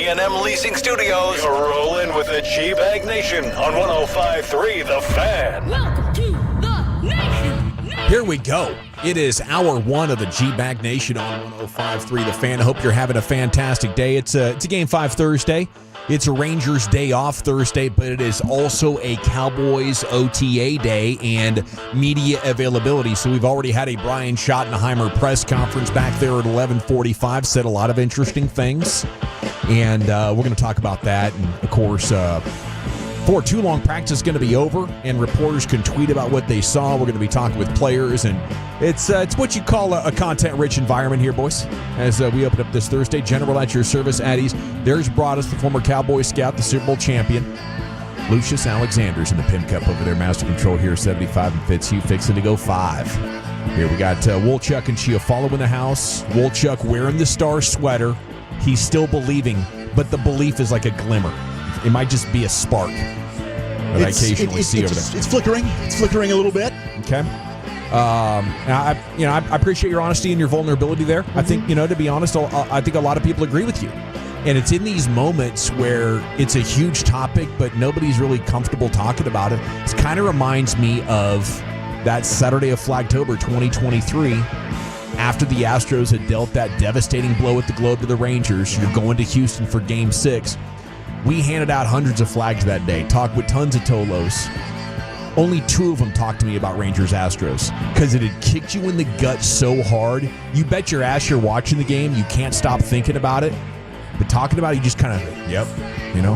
[SPEAKER 17] P&M Leasing Studios. You're rolling with the G-Bag Nation on 105.3 The Fan.
[SPEAKER 5] Welcome to the Nation.
[SPEAKER 18] Here we go. It is hour one of the G-Bag Nation on 105.3 The Fan. I hope you're having a fantastic day. It's a Game 5 Thursday. It's a Rangers day off Thursday, but it is also a Cowboys OTA day and media availability. So we've already had a Brian Schottenheimer press conference back there at 11:45. Said a lot of interesting things, and we're going to talk about that. And of course, before too long, practice is going to be over, and reporters can tweet about what they saw. We're going to be talking with players, and it's what you call a content-rich environment here, boys. As we open up this Thursday, General at your service, Addies. There's Broadus, the former Cowboy scout, the Super Bowl champion. Lucius Alexander's in the Pim Cup over there, Master Control here, 75 and Fitzhugh fixing to go 5. Here we got Wolchuk and Chiafalo in the house. Wolchuk wearing the star sweater. He's still believing, but the belief is like a glimmer. It might just be a spark that I occasionally see over there.
[SPEAKER 12] It's flickering. It's flickering a little bit.
[SPEAKER 18] Okay. I appreciate your honesty and your vulnerability there. I think, to be honest, I think a lot of people agree with you. And it's in these moments where it's a huge topic, but nobody's really comfortable talking about it. It kind of reminds me of that Saturday of Flagtober 2023. After the Astros had dealt that devastating blow at the Globe to the Rangers, you're going to Houston for Game 6. We handed out hundreds of flags that day, talked with tons of Tolos. Only 2 of them talked to me about Rangers-Astros because it had kicked you in the gut so hard. You bet your ass you're watching the game. You can't stop thinking about it. But talking about it, you just kind of, yep. You're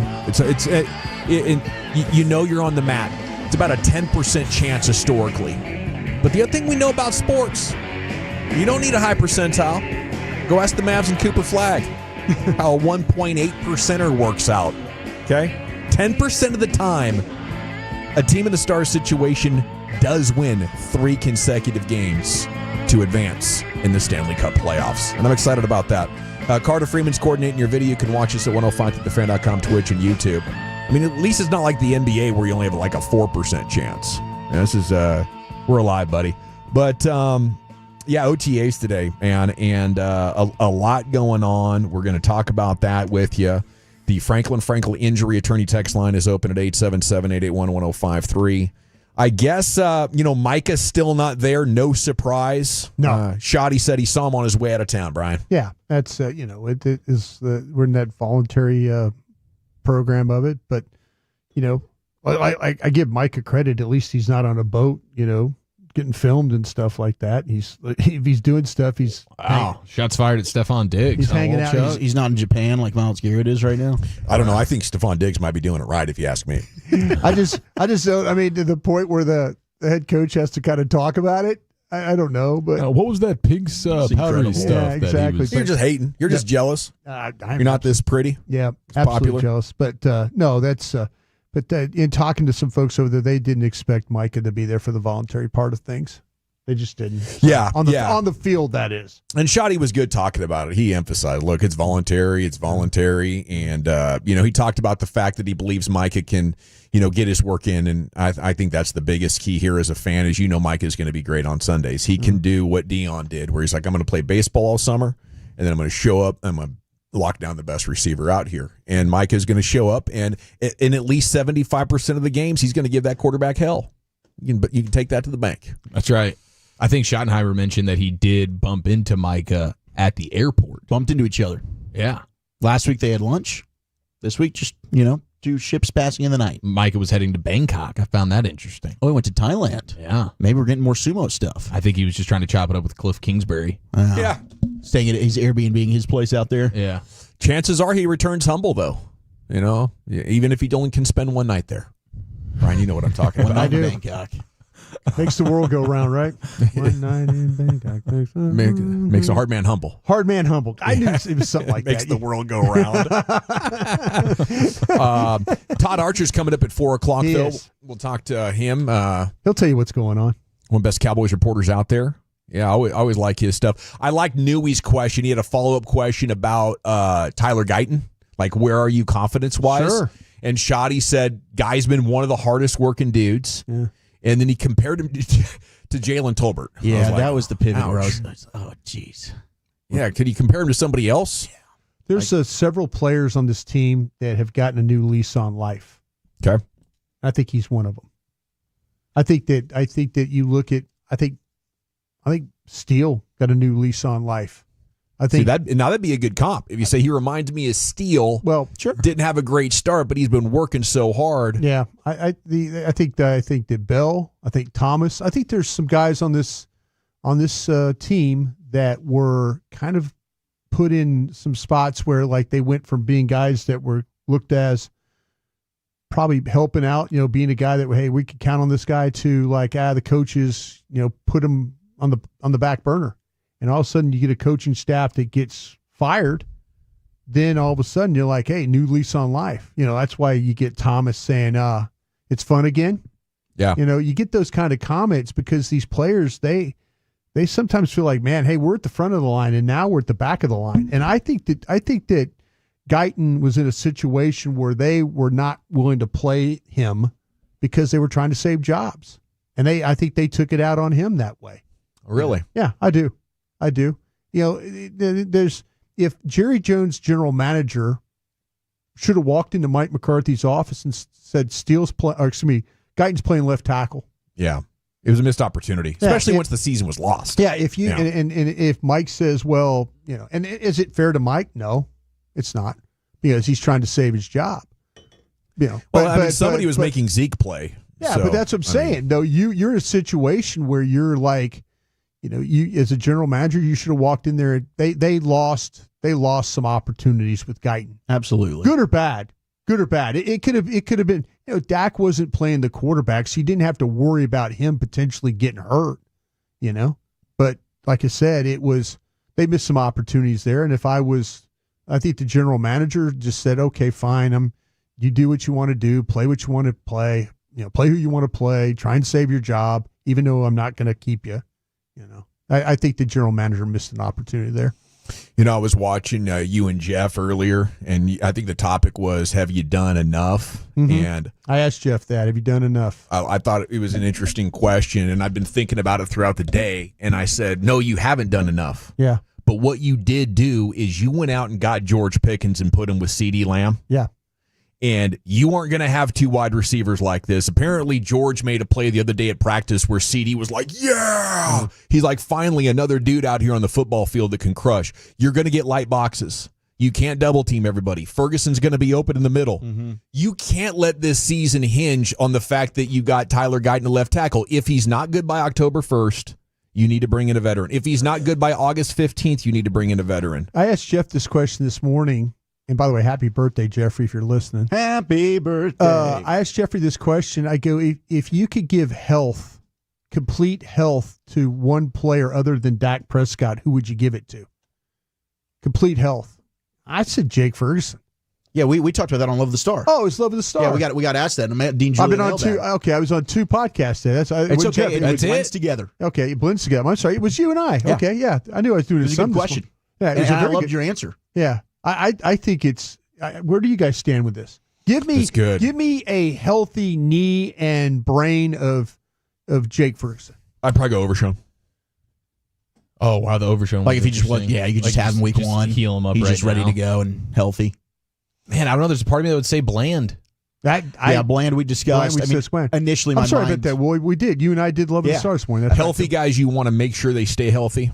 [SPEAKER 18] on the mat. It's about a 10% chance historically. But the other thing we know about sports, you don't need a high percentile. Go ask the Mavs and Cooper Flagg how a 1.8%er works out. Okay? 10% of the time, a team in the star situation does win 3 consecutive games to advance in the Stanley Cup playoffs. And I'm excited about that. Carter Freeman's coordinating your video. You can watch us at 105thefan.com, Twitch, and YouTube. I mean, at least it's not like the NBA where you only have like a 4% chance. This is, we're alive, buddy. But, yeah, OTAs today, man, and a lot going on. We're going to talk about that with you. The Franklin injury attorney text line is open at 877-881-1053. I guess, Micah's still not there. No surprise.
[SPEAKER 20] No.
[SPEAKER 18] Shoddy said he saw him on his way out of town, Brian.
[SPEAKER 20] Yeah, that's, it is we're in that voluntary program of it. But, I give Micah credit. At least he's not on a boat, getting filmed and stuff like that. If he's doing stuff, he's
[SPEAKER 6] shots fired at Stephon Diggs.
[SPEAKER 20] He's hanging out.
[SPEAKER 12] He's not in Japan like Myles Garrett is right now.
[SPEAKER 18] I don't know. I think Stephon Diggs might be doing it right, if you ask me.
[SPEAKER 20] I just don't. I mean, to the point where the head coach has to kind of talk about it. I don't know, but
[SPEAKER 6] what was that pig's powdery stuff?
[SPEAKER 20] Yeah, exactly.
[SPEAKER 18] You're just hating. You're just jealous. You're not this pretty.
[SPEAKER 20] Yeah,
[SPEAKER 18] it's
[SPEAKER 20] absolutely
[SPEAKER 18] popular.
[SPEAKER 20] jealous. But no, that's. But in talking to some folks over there, they didn't expect Micah to be there for the voluntary part of things. They just didn't.
[SPEAKER 18] Yeah,
[SPEAKER 20] on the field, that is.
[SPEAKER 18] And Shoddy was good talking about it. He emphasized, look, it's voluntary, and he talked about the fact that he believes Micah can, get his work in, and I think that's the biggest key here as a fan. Is Micah is going to be great on Sundays. He can do what Dion did, where he's like, I'm going to play baseball all summer, and then I'm going to show up. I'm going to lock down the best receiver out here, and Micah is going to show up, and in at least 75% of the games, he's going to give that quarterback hell. You can take that to the bank.
[SPEAKER 6] That's right. I think Schottenheimer mentioned that he did bump into Micah at the airport.
[SPEAKER 12] Bumped into each other.
[SPEAKER 6] Yeah.
[SPEAKER 12] Last week they had lunch. This week, just, 2 ships passing in the night.
[SPEAKER 6] Micah was heading to Bangkok. I found that interesting.
[SPEAKER 12] Oh, he went to Thailand.
[SPEAKER 6] Yeah.
[SPEAKER 12] Maybe we're getting more sumo stuff.
[SPEAKER 6] I think he was just trying to chop it up with Cliff Kingsbury.
[SPEAKER 18] Yeah.
[SPEAKER 12] Staying at his Airbnb, his place out there.
[SPEAKER 6] Yeah.
[SPEAKER 18] Chances are he returns humble, though. Even if he only can spend one night there. Brian, you know what I'm talking about.
[SPEAKER 20] I do.
[SPEAKER 12] Bangkok.
[SPEAKER 20] Makes the world go round, right? One night in Bangkok
[SPEAKER 18] makes a hard man humble.
[SPEAKER 20] Hard man humble. I knew it was something like
[SPEAKER 18] makes
[SPEAKER 20] that.
[SPEAKER 18] The world go round. Todd Archer's coming up at 4:00.
[SPEAKER 20] He
[SPEAKER 18] though.
[SPEAKER 20] is.
[SPEAKER 18] We'll talk to him.
[SPEAKER 20] He'll tell you what's going on.
[SPEAKER 18] One of the best Cowboys reporters out there. Yeah, I always like his stuff. I like Newey's question. He had a follow-up question about Tyler Guyton. Like, where are you confidence-wise?
[SPEAKER 20] Sure.
[SPEAKER 18] And Shoddy said, guy's been one of the hardest working dudes. Yeah. And then he compared him to Jalen Tolbert.
[SPEAKER 12] Yeah, that was the pivot
[SPEAKER 18] ouch.
[SPEAKER 12] where I was, oh, jeez.
[SPEAKER 18] Yeah, could he compare him to somebody else?
[SPEAKER 20] There's several players on this team that have gotten a new lease on life.
[SPEAKER 18] Okay.
[SPEAKER 20] I think he's one of them. I think that you look at I think Steele got a new lease on life. I think
[SPEAKER 18] that'd be a good comp. If you say he reminds me of Steele,
[SPEAKER 20] well, sure,
[SPEAKER 18] didn't have a great start, but he's been working so hard.
[SPEAKER 20] Yeah, I think that Bell, I think Thomas, I think there's some guys on this team that were kind of put in some spots where like they went from being guys that were looked as probably helping out, being a guy that, hey, we could count on this guy, to like, the coaches, put him on the back burner. And all of a sudden you get a coaching staff that gets fired. Then all of a sudden you're like, hey, new lease on life. That's why you get Thomas saying, it's fun again.
[SPEAKER 18] Yeah.
[SPEAKER 20] You get those kind of comments because these players, they sometimes feel like, man, hey, we're at the front of the line and now we're at the back of the line. And I think that Guyton was in a situation where they were not willing to play him because they were trying to save jobs. And I think they took it out on him that way.
[SPEAKER 18] Really?
[SPEAKER 20] Yeah, I do. If Jerry Jones, general manager, should have walked into Mike McCarthy's office and said, Guyton's playing left tackle.
[SPEAKER 18] Yeah. It was a missed opportunity, especially once the season was lost.
[SPEAKER 20] Yeah, if you and if Mike says, well, and is it fair to Mike? No, it's not, because he's trying to save his job.
[SPEAKER 18] Somebody was making Zeke play.
[SPEAKER 20] Yeah, but that's what I'm saying. Though you're in a situation where you're like, you as a general manager, you should have walked in there. They lost some opportunities with Guyton.
[SPEAKER 12] Absolutely,
[SPEAKER 20] good or bad. It could have been. Dak wasn't playing the quarterback, so you didn't have to worry about him potentially getting hurt. But like I said, they missed some opportunities there. And I think the general manager just said, okay, fine, you do what you want to do, play what you want to play, play who you want to play, try and save your job, even though I'm not going to keep you. I think the general manager missed an opportunity there.
[SPEAKER 18] I was watching you and Jeff earlier, and I think the topic was, have you done enough?
[SPEAKER 20] Mm-hmm.
[SPEAKER 18] And
[SPEAKER 20] I asked Jeff that, have you done enough?
[SPEAKER 18] I thought it was an interesting question, and I've been thinking about it throughout the day, and I said, no, you haven't done enough.
[SPEAKER 20] Yeah.
[SPEAKER 18] But what you did do is you went out and got George Pickens and put him with CeeDee Lamb.
[SPEAKER 20] Yeah.
[SPEAKER 18] And you weren't going to have two wide receivers like this. Apparently, George made a play the other day at practice where CeeDee was like, yeah. He's like, finally, another dude out here on the football field that can crush. You're going to get light boxes. You can't double team everybody. Ferguson's going to be open in the middle. Mm-hmm. You can't let this season hinge on the fact that you got Tyler Guyton to left tackle. If he's not good by October 1st, you need to bring in a veteran. If he's not good by August 15th, you need to bring in a veteran.
[SPEAKER 20] I asked Jeff this question this morning. And by the way, happy birthday, Jeffrey, if you're listening.
[SPEAKER 12] Happy birthday.
[SPEAKER 20] I asked Jeffrey this question. I go, if you could give complete health to one player other than Dak Prescott, who would you give it to? Complete health. I said Jake Ferguson.
[SPEAKER 12] Yeah, we talked about that on Love of the Star.
[SPEAKER 20] Oh, it's Love of the Star.
[SPEAKER 12] Yeah, we got asked that. Dean Julian
[SPEAKER 20] I've been on two. Okay, I was on two podcasts today.
[SPEAKER 12] It's okay. It blends together.
[SPEAKER 20] Okay, it blends together. I'm sorry. It was you and I.
[SPEAKER 12] Yeah.
[SPEAKER 20] Okay, yeah. I knew I was doing
[SPEAKER 12] it. It was a good question.
[SPEAKER 20] Yeah,
[SPEAKER 12] and I loved your answer.
[SPEAKER 20] Yeah. I think where do you guys stand with this? Give me a healthy knee and brain of Jake Ferguson.
[SPEAKER 18] I'd probably go Overshown.
[SPEAKER 6] Oh wow, the Overshown.
[SPEAKER 12] Like if he just you could just have him week one,
[SPEAKER 6] heal him up.
[SPEAKER 12] He's
[SPEAKER 6] right
[SPEAKER 12] just ready
[SPEAKER 6] now.
[SPEAKER 12] to go and healthy.
[SPEAKER 6] Man, I don't know. There's a part of me that would say Bland.
[SPEAKER 12] Bland we discussed. Initially,
[SPEAKER 20] I'm sorry about that. Well, we did. You and I did Love of the Stars morning.
[SPEAKER 18] Healthy guys, you want to make sure they stay healthy.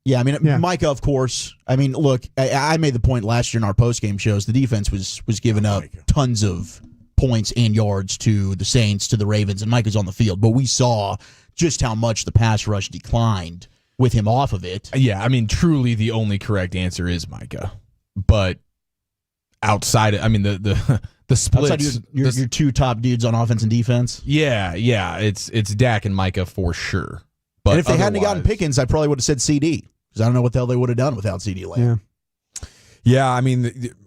[SPEAKER 12] Yeah, Micah, of course. Look, I made the point last year in our post-game shows. The defense was giving up tons of points and yards to the Saints, to the Ravens, and Micah's on the field. But we saw just how much the pass rush declined with him off of it.
[SPEAKER 6] Yeah, truly the only correct answer is Micah. But outside, the splits.
[SPEAKER 12] Outside your two top dudes on offense and defense?
[SPEAKER 6] Yeah, it's Dak and Micah for sure. But
[SPEAKER 12] and if they hadn't gotten Pickens, I probably would have said CD. Because I don't know what the hell they would have done without CeeDee Lamb.
[SPEAKER 18] Yeah,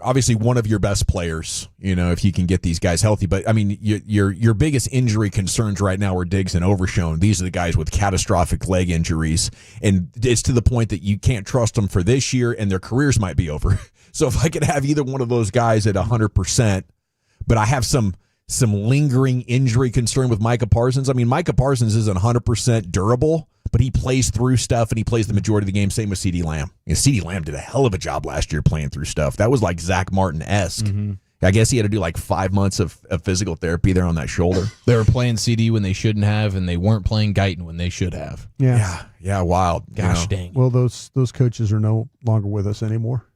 [SPEAKER 18] obviously one of your best players, if you can get these guys healthy. But, your biggest injury concerns right now are Diggs and Overshown. These are the guys with catastrophic leg injuries. And it's to the point that you can't trust them for this year, and their careers might be over. So if I could have either one of those guys at 100%, but I have some lingering injury concern with Micah Parsons. Micah Parsons isn't 100% durable, but he plays through stuff and he plays the majority of the game. Same with CeeDee Lamb. CeeDee Lamb did a hell of a job last year playing through stuff. That was like Zach Martin-esque. I guess he had to do like 5 months of physical therapy there on that shoulder.
[SPEAKER 6] They were playing CD when they shouldn't have, and they weren't playing Guyton when they should have.
[SPEAKER 18] Yeah, wild.
[SPEAKER 6] Gosh dang.
[SPEAKER 20] Well, those coaches are no longer with us anymore.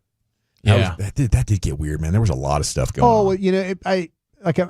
[SPEAKER 18] That did get weird, man. There was a lot of stuff going on.
[SPEAKER 20] Oh, well, you know,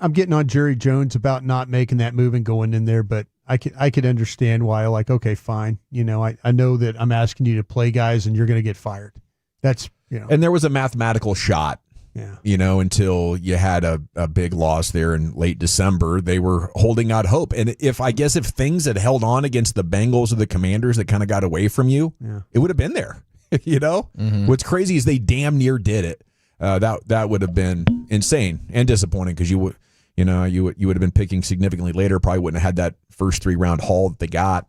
[SPEAKER 20] I'm getting on Jerry Jones about not making that move and going in there, but I could understand why. Like, okay, fine. You know, I know that I'm asking you to play guys, and you're going to get fired. That's, you know.
[SPEAKER 18] And there was a mathematical shot.
[SPEAKER 20] Yeah.
[SPEAKER 18] You know, until you had a big loss there in late December, they were holding out hope. And if things had held on against the Bengals or the Commanders that kind of got away from you, it would have been there. You know, what's crazy is they damn near did it. That would have been insane and disappointing because you would have been picking significantly later. Probably wouldn't have had that first 3-round haul that they got.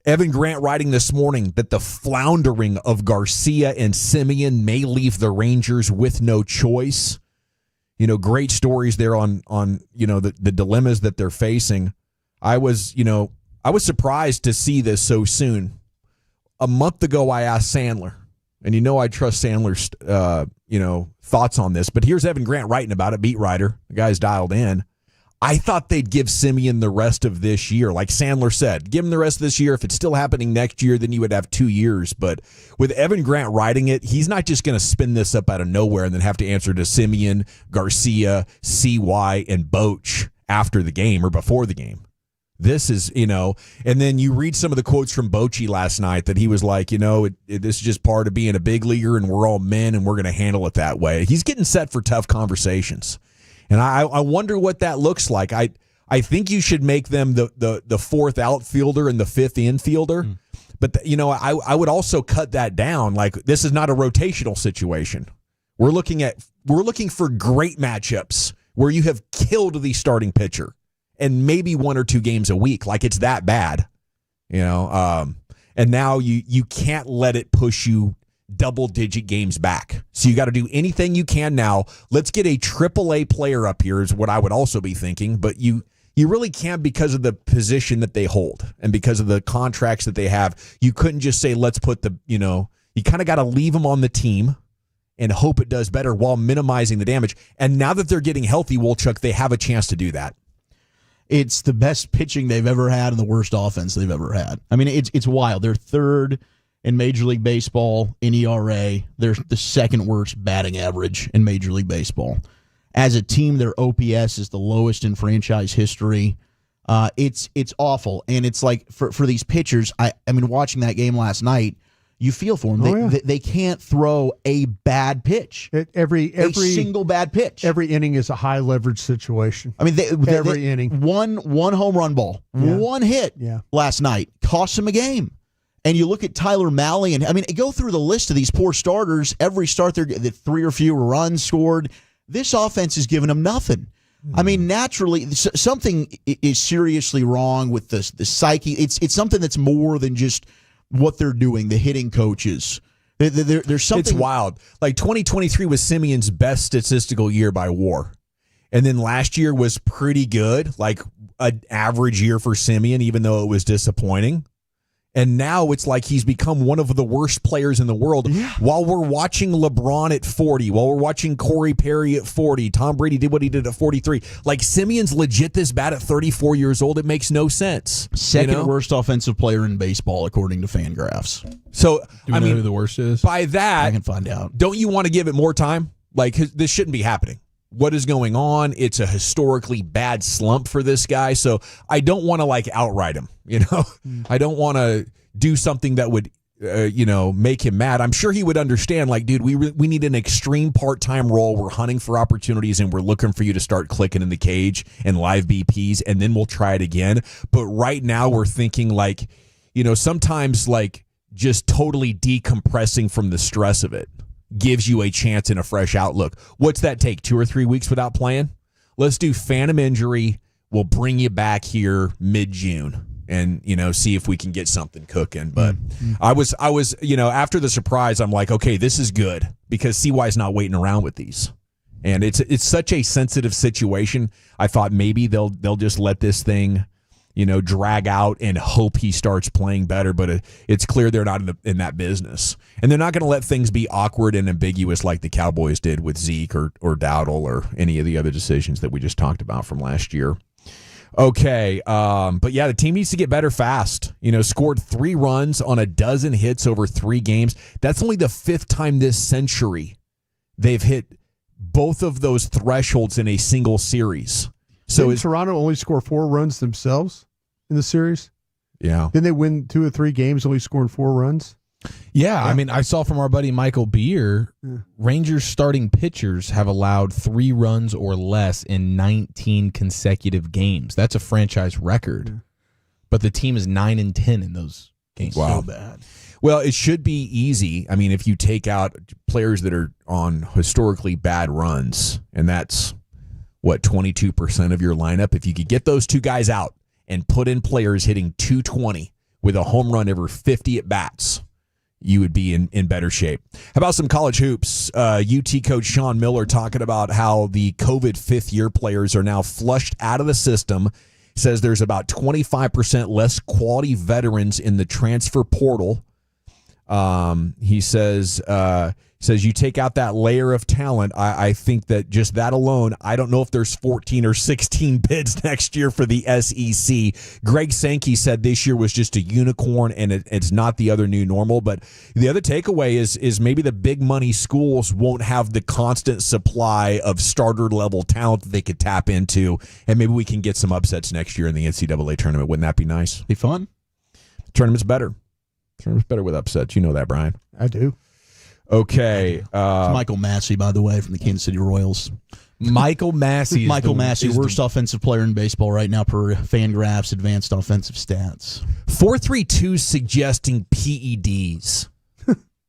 [SPEAKER 18] Evan Grant writing this morning that the floundering of Garcia and Simeon may leave the Rangers with no choice. You know, great stories there on the dilemmas that they're facing. I was surprised to see this so soon. A month ago, I asked Sandler, and I trust Sandler's thoughts on this. But here's Evan Grant writing about it, beat writer. The guy's dialed in. I thought they'd give Simeon the rest of this year. Like Sandler said, give him the rest of this year. If it's still happening next year, then you would have 2 years. But with Evan Grant writing it, he's not just going to spin this up out of nowhere and then have to answer to Simeon, Garcia, CY, and Boch after the game or before the game. This is, and then you read some of the quotes from Bochy last night that he was like, this is just part of being a big leaguer and we're all men and we're going to handle it that way. He's getting set for tough conversations. And I wonder what that looks like. I think you should make them the fourth outfielder and the fifth infielder. But, I would also cut that down. Like, this is not a rotational situation. We're looking for great matchups where you have killed the starting pitcher and maybe 1 or 2 games a week. Like, it's that bad, and now you can't let it push you double-digit games back. So you got to do anything you can now. Let's get a AAA player up here is what I would also be thinking, but you really can't because of the position that they hold and because of the contracts that they have. You couldn't just say, let's put you kind of got to leave them on the team and hope it does better while minimizing the damage. And now that they're getting healthy, Wolchuk, they have a chance to do that.
[SPEAKER 12] It's the best pitching they've ever had and the worst offense they've ever had. I mean, it's wild. They're third in Major League Baseball in ERA. They're the second worst batting average in Major League Baseball. As a team, their OPS is the lowest in franchise history. It's awful. And it's like for these pitchers, I mean, watching that game last night, you feel for them. They can't throw a bad pitch.
[SPEAKER 20] Every
[SPEAKER 12] single bad pitch.
[SPEAKER 20] Every inning is a high leverage situation.
[SPEAKER 12] I mean,
[SPEAKER 20] every inning.
[SPEAKER 12] One home run ball, one hit last night cost them a game. And you look at Tyler Mahle, and I mean, go through the list of these poor starters. Every start, they're 3 or fewer runs scored. This offense is giving them nothing. I mean, naturally, something is seriously wrong with the psyche. It's something that's more than just what they're doing. The hitting coaches, there's something.
[SPEAKER 18] It's wild. Like 2023 was Simeon's best statistical year by WAR, and then last year was pretty good, like an average year for Simeon, even though it was disappointing. And now it's like he's become one of the worst players in the world. While we're watching LeBron at 40, while we're watching Corey Perry at 40, Tom Brady did what he did at 43. Like, Simeon's legit this bad at 34 years old. It makes no sense.
[SPEAKER 12] Second worst offensive player in baseball, according to Fangraphs.
[SPEAKER 18] So,
[SPEAKER 6] do we know who the worst is?
[SPEAKER 18] By that,
[SPEAKER 12] I can find out.
[SPEAKER 18] Don't you want to give it more time? Like, this shouldn't be happening. What is going on? It's a historically bad slump for this guy. So I don't want to outright him. I don't want to do something that would, make him mad. I'm sure he would understand. Like, dude, we need an extreme part-time role. We're hunting for opportunities, and we're looking for you to start clicking in the cage and live BPs, and then we'll try it again. But right now, we're thinking sometimes just totally decompressing from the stress of it gives you a chance and a fresh outlook. What's that take? 2 or 3 weeks without playing? Let's do phantom injury. We'll bring you back here mid-June and, see if we can get something cooking. But I was, after the surprise, I'm like, okay, this is good because CY's not waiting around with these. And it's such a sensitive situation. I thought maybe they'll just let this thing, drag out and hope he starts playing better. But it's clear they're not in that business. And they're not going to let things be awkward and ambiguous like the Cowboys did with Zeke or Dowdle or any of the other decisions that we just talked about from last year. Okay, but yeah, the team needs to get better fast. Scored 3 runs on a dozen hits over 3 games. That's only the 5th time this century they've hit both of those thresholds in a single series. So
[SPEAKER 20] didn't Toronto only score 4 runs themselves in the series?
[SPEAKER 18] Yeah.
[SPEAKER 20] Didn't they win 2 or 3 games only scoring 4 runs?
[SPEAKER 6] Yeah, I mean, I saw from our buddy Michael Beer, Rangers starting pitchers have allowed 3 runs or less in 19 consecutive games. That's a franchise record. But the team is 9-10 in those games.
[SPEAKER 18] Wow.
[SPEAKER 12] So bad.
[SPEAKER 18] Well, it should be easy. I mean, if you take out players that are on historically bad runs, and that's, 22% of your lineup? If you could get those 2 guys out and put in players hitting 220 with a home run every 50 at-bats, you would be in better shape. How about some college hoops? UT coach Sean Miller talking about how the COVID fifth-year players are now flushed out of the system. Says there's about 25% less quality veterans in the transfer portal. He says you take out that layer of talent. I think that just that alone, I don't know if there's 14 or 16 bids next year for the SEC. Greg Sankey said this year was just a unicorn and it's not the other new normal. But the other takeaway is maybe the big money schools won't have the constant supply of starter level talent that they could tap into. And maybe we can get some upsets next year in the NCAA tournament. Wouldn't that be nice?
[SPEAKER 12] Be fun.
[SPEAKER 18] The tournament's better. Tournament's better with upsets. You know that, Brian.
[SPEAKER 20] I do.
[SPEAKER 18] Okay.
[SPEAKER 12] It's Michael Massey, by the way, from the Kansas City Royals.
[SPEAKER 18] Michael Massey.
[SPEAKER 12] Worst offensive player in baseball right now per Fangraphs Advanced Offensive Stats.
[SPEAKER 18] 432 suggesting PEDs.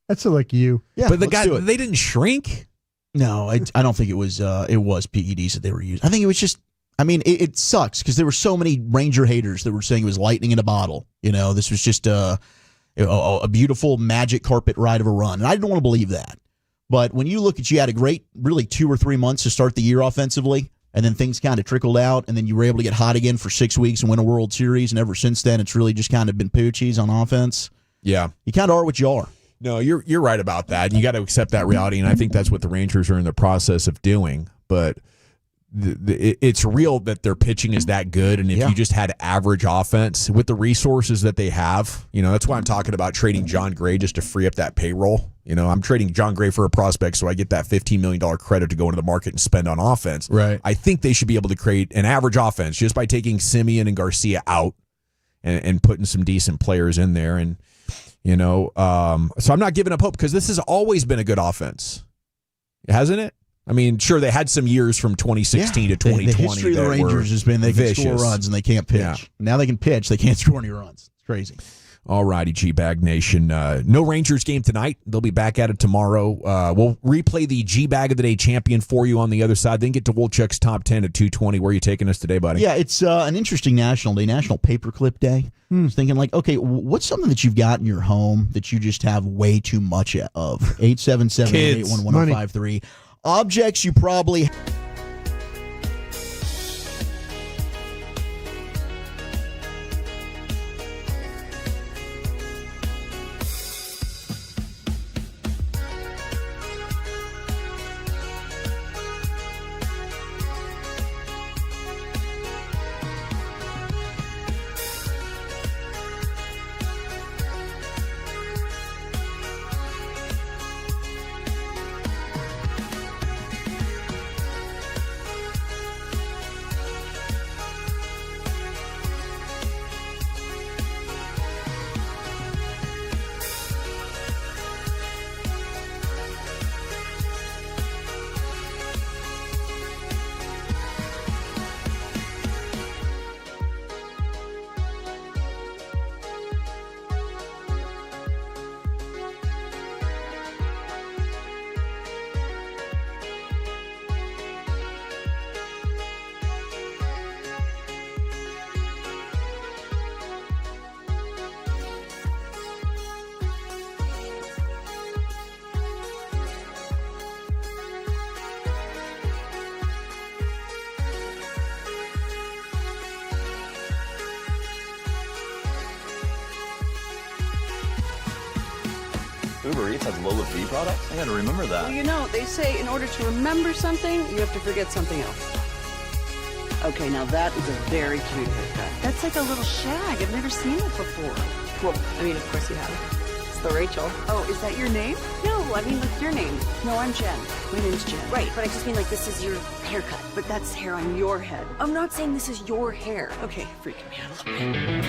[SPEAKER 20] That's like you.
[SPEAKER 12] Yeah,
[SPEAKER 18] but they didn't shrink.
[SPEAKER 12] No, I don't think it was PEDs that they were using. I think it was just. I mean, it sucks because there were so many Ranger haters that were saying it was lightning in a bottle. This was just a beautiful magic carpet ride of a run. And I didn't want to believe that. But when you look at, you had a great, really 2 or 3 months to start the year offensively, and then things kind of trickled out, and then you were able to get hot again for 6 weeks and win a World Series, and ever since then, it's really just kind of been poochies on offense.
[SPEAKER 18] Yeah.
[SPEAKER 12] You kind of are what you are.
[SPEAKER 18] No, you're right about that. You got to accept that reality, and I think that's what the Rangers are in the process of doing. But it's real that their pitching is that good, and if you just had average offense with the resources that they have, that's why I'm talking about trading John Gray just to free up that payroll. I'm trading John Gray for a prospect so I get that $15 million credit to go into the market and spend on offense.
[SPEAKER 6] Right.
[SPEAKER 18] I think they should be able to create an average offense just by taking Simeon and Garcia out and putting some decent players in there. And, so I'm not giving up hope because this has always been a good offense, hasn't it? I mean, sure, they had some years from 2016 to 2020.
[SPEAKER 12] The history of the Rangers has been they can score runs and they can't pitch. Yeah. Now they can pitch. They can't score any runs. It's crazy.
[SPEAKER 18] All righty, G-Bag Nation. No Rangers game tonight. They'll be back at it tomorrow. We'll replay the G-Bag of the Day champion for you on the other side, then get to Wolchuk's Top 10 at 2:20. Where are you taking us today, buddy?
[SPEAKER 12] Yeah, it's an interesting national day, National Paperclip Day. I was thinking, okay, what's something that you've got in your home that you just have way too much of? 877-881-1053. Objects you probably...
[SPEAKER 9] Uber Eats has Lola Bee products? I gotta remember that.
[SPEAKER 2] Well, they say in order to remember something, you have to forget something else. Okay, now that is a very cute haircut. That's like a little shag. I've never seen it before.
[SPEAKER 8] Well, I mean, of course you have. It's the Rachel.
[SPEAKER 2] Oh, is that your name?
[SPEAKER 8] No, I mean, what's your name?
[SPEAKER 2] No, I'm Jen. My name's Jen.
[SPEAKER 8] Right, but I just mean like this is your haircut.
[SPEAKER 2] But that's hair on your head.
[SPEAKER 8] I'm not saying this is your hair.
[SPEAKER 2] Okay, freaking me out a little bit.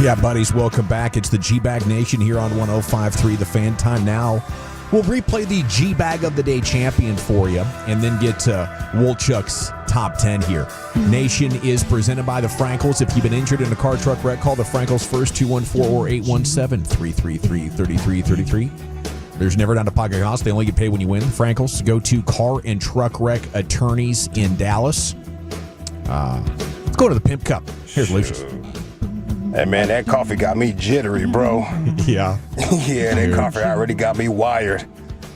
[SPEAKER 18] Yeah, buddies, welcome back. It's the G-Bag Nation here on 105.3 The Fan. Time now. We'll replay the G-Bag of the Day champion for you and then get to Wolchuk's top 10 here. Nation is presented by the Frankels. If you've been injured in a car truck wreck, call the Frankels first, 214 or 817-333-3333. There's never down to pocket cost. They only get paid when you win. Frankels, go to Car and Truck Wreck Attorneys in Dallas. Let's go to the Pimp Cup. Here's Lucius.
[SPEAKER 7] Hey, man, that coffee got me jittery, bro.
[SPEAKER 18] Yeah.
[SPEAKER 7] Yeah, that coffee already got me wired.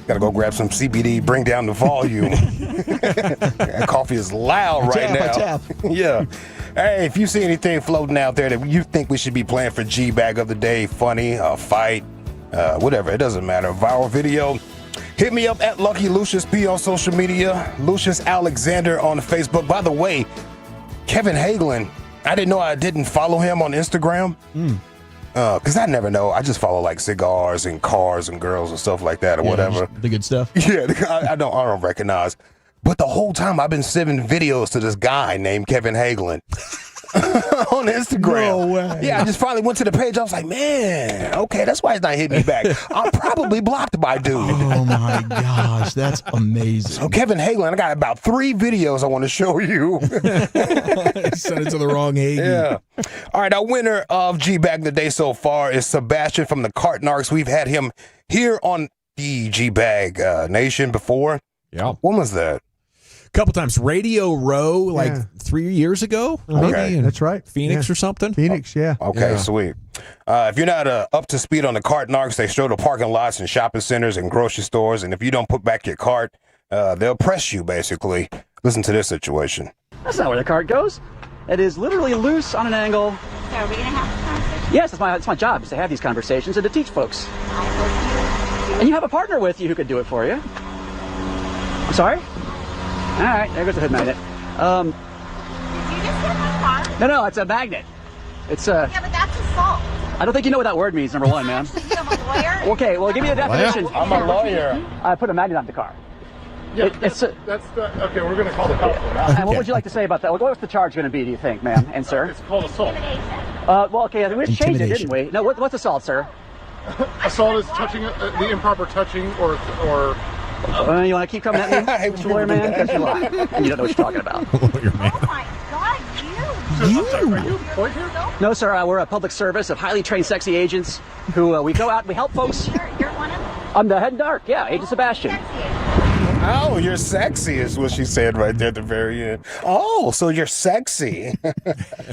[SPEAKER 7] Gotta go grab some CBD, bring down the volume. That coffee is loud right now. Yeah. Hey, if you see anything floating out there that you think we should be playing for G-Bag of the Day, funny, a fight, whatever, it doesn't matter, viral video, hit me up at Lucky Lucius P on social media, Lucius Alexander on Facebook. By the way, Kevin Hagelin, I didn't know I didn't follow him on Instagram. Because I never know. I just follow like cigars and cars and girls and stuff like that or whatever.
[SPEAKER 12] The good stuff.
[SPEAKER 7] Yeah, I don't recognize. But the whole time I've been sending videos to this guy named Kevin Hagelin on Instagram.
[SPEAKER 12] No way.
[SPEAKER 7] Yeah, I just finally went to the page. I was like, man, okay, that's why he's not hitting me back. I'm probably blocked by dude.
[SPEAKER 12] Oh my gosh, that's amazing.
[SPEAKER 7] So Kevin Hagelin, I got about 3 videos I want to show you.
[SPEAKER 6] Sent it to the wrong Hagen.
[SPEAKER 7] Yeah. All right, our winner of G-Bag the day so far is Sebastian from the Cartnarks. We've had him here on the G-Bag Nation before.
[SPEAKER 18] Yeah.
[SPEAKER 7] When was that?
[SPEAKER 18] A couple times. Radio Row, like 3 years ago, maybe. in
[SPEAKER 20] That's right.
[SPEAKER 18] Phoenix or something.
[SPEAKER 20] Phoenix, yeah.
[SPEAKER 7] Okay, sweet. If you're not up to speed on the Cartnarks, they show the parking lots and shopping centers and grocery stores, and if you don't put back your cart, they'll press you, basically. Listen to this situation.
[SPEAKER 10] That's not where the cart goes. It is literally loose on an angle.
[SPEAKER 11] So are we going to have this conversation?
[SPEAKER 10] Yes, it's my job is to have these conversations and to teach folks. And you have a partner with you who could do it for you. I'm sorry? All right, there goes the hood magnet.
[SPEAKER 11] Did you just hit my car?
[SPEAKER 10] No, it's a magnet. It's a...
[SPEAKER 11] Yeah, but that's assault.
[SPEAKER 10] I don't think you know what that word means, number one, ma'am.
[SPEAKER 11] You have a lawyer?
[SPEAKER 10] Okay, well, give me the definition.
[SPEAKER 7] I'm a lawyer.
[SPEAKER 10] I put a magnet on the car.
[SPEAKER 16] Yeah, okay, we're going to call the cops on that.
[SPEAKER 10] And what would you like to say about that? What's the charge going to be, do you think, ma'am and sir?
[SPEAKER 16] It's called assault.
[SPEAKER 10] Well, okay, we just changed it, didn't we? No, what's assault, sir?
[SPEAKER 16] Assault is touching, the improper touching or
[SPEAKER 10] you want to keep coming at me, Mr. Lawyer Man? Because you lie, and you don't know what you're talking about.
[SPEAKER 11] Oh my God, you!
[SPEAKER 16] Are you employed here?
[SPEAKER 10] No, sir, we're a public service of highly trained sexy agents who we go out and we help folks.
[SPEAKER 11] You're one of them?
[SPEAKER 10] I'm the head dark, yeah, Agent Sebastian.
[SPEAKER 7] Oh, you're sexy is what she said right there at the very end. Oh, so you're sexy.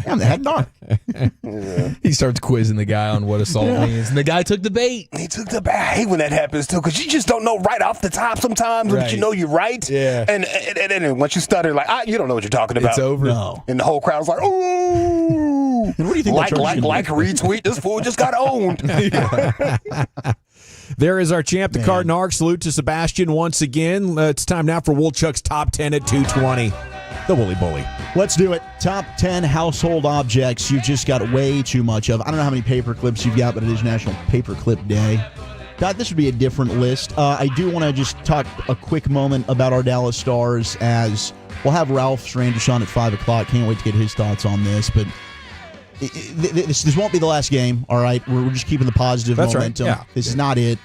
[SPEAKER 12] I'm the head dog.
[SPEAKER 6] He starts quizzing the guy on what assault means, and the guy took the bait.
[SPEAKER 7] He took the bait. I hate when that happens too, because you just don't know right off the top sometimes, but you know you're right.
[SPEAKER 6] Yeah.
[SPEAKER 7] And once you stutter, like you don't know what you're talking about.
[SPEAKER 6] It's over.
[SPEAKER 12] No.
[SPEAKER 7] And the whole crowd's like, ooh.
[SPEAKER 12] And what do you think?
[SPEAKER 7] Like, retweet. This fool just got owned.
[SPEAKER 18] There is our champ, the Cartnarks. Salute to Sebastian once again. It's time now for Woolchuck's Top 10 at 220. The Woolly Bully.
[SPEAKER 12] Let's do it. Top 10 household objects you've just got way too much of. I don't know how many paper clips you've got, but it is National Paperclip Day. God, this would be a different list. I do want to just talk a quick moment about our Dallas Stars, as we'll have Ralph Strandishan at 5 o'clock. Can't wait to get his thoughts on this, but this won't be the last game, all right? We're just keeping the positive momentum.
[SPEAKER 18] Right. Yeah.
[SPEAKER 12] This is not it.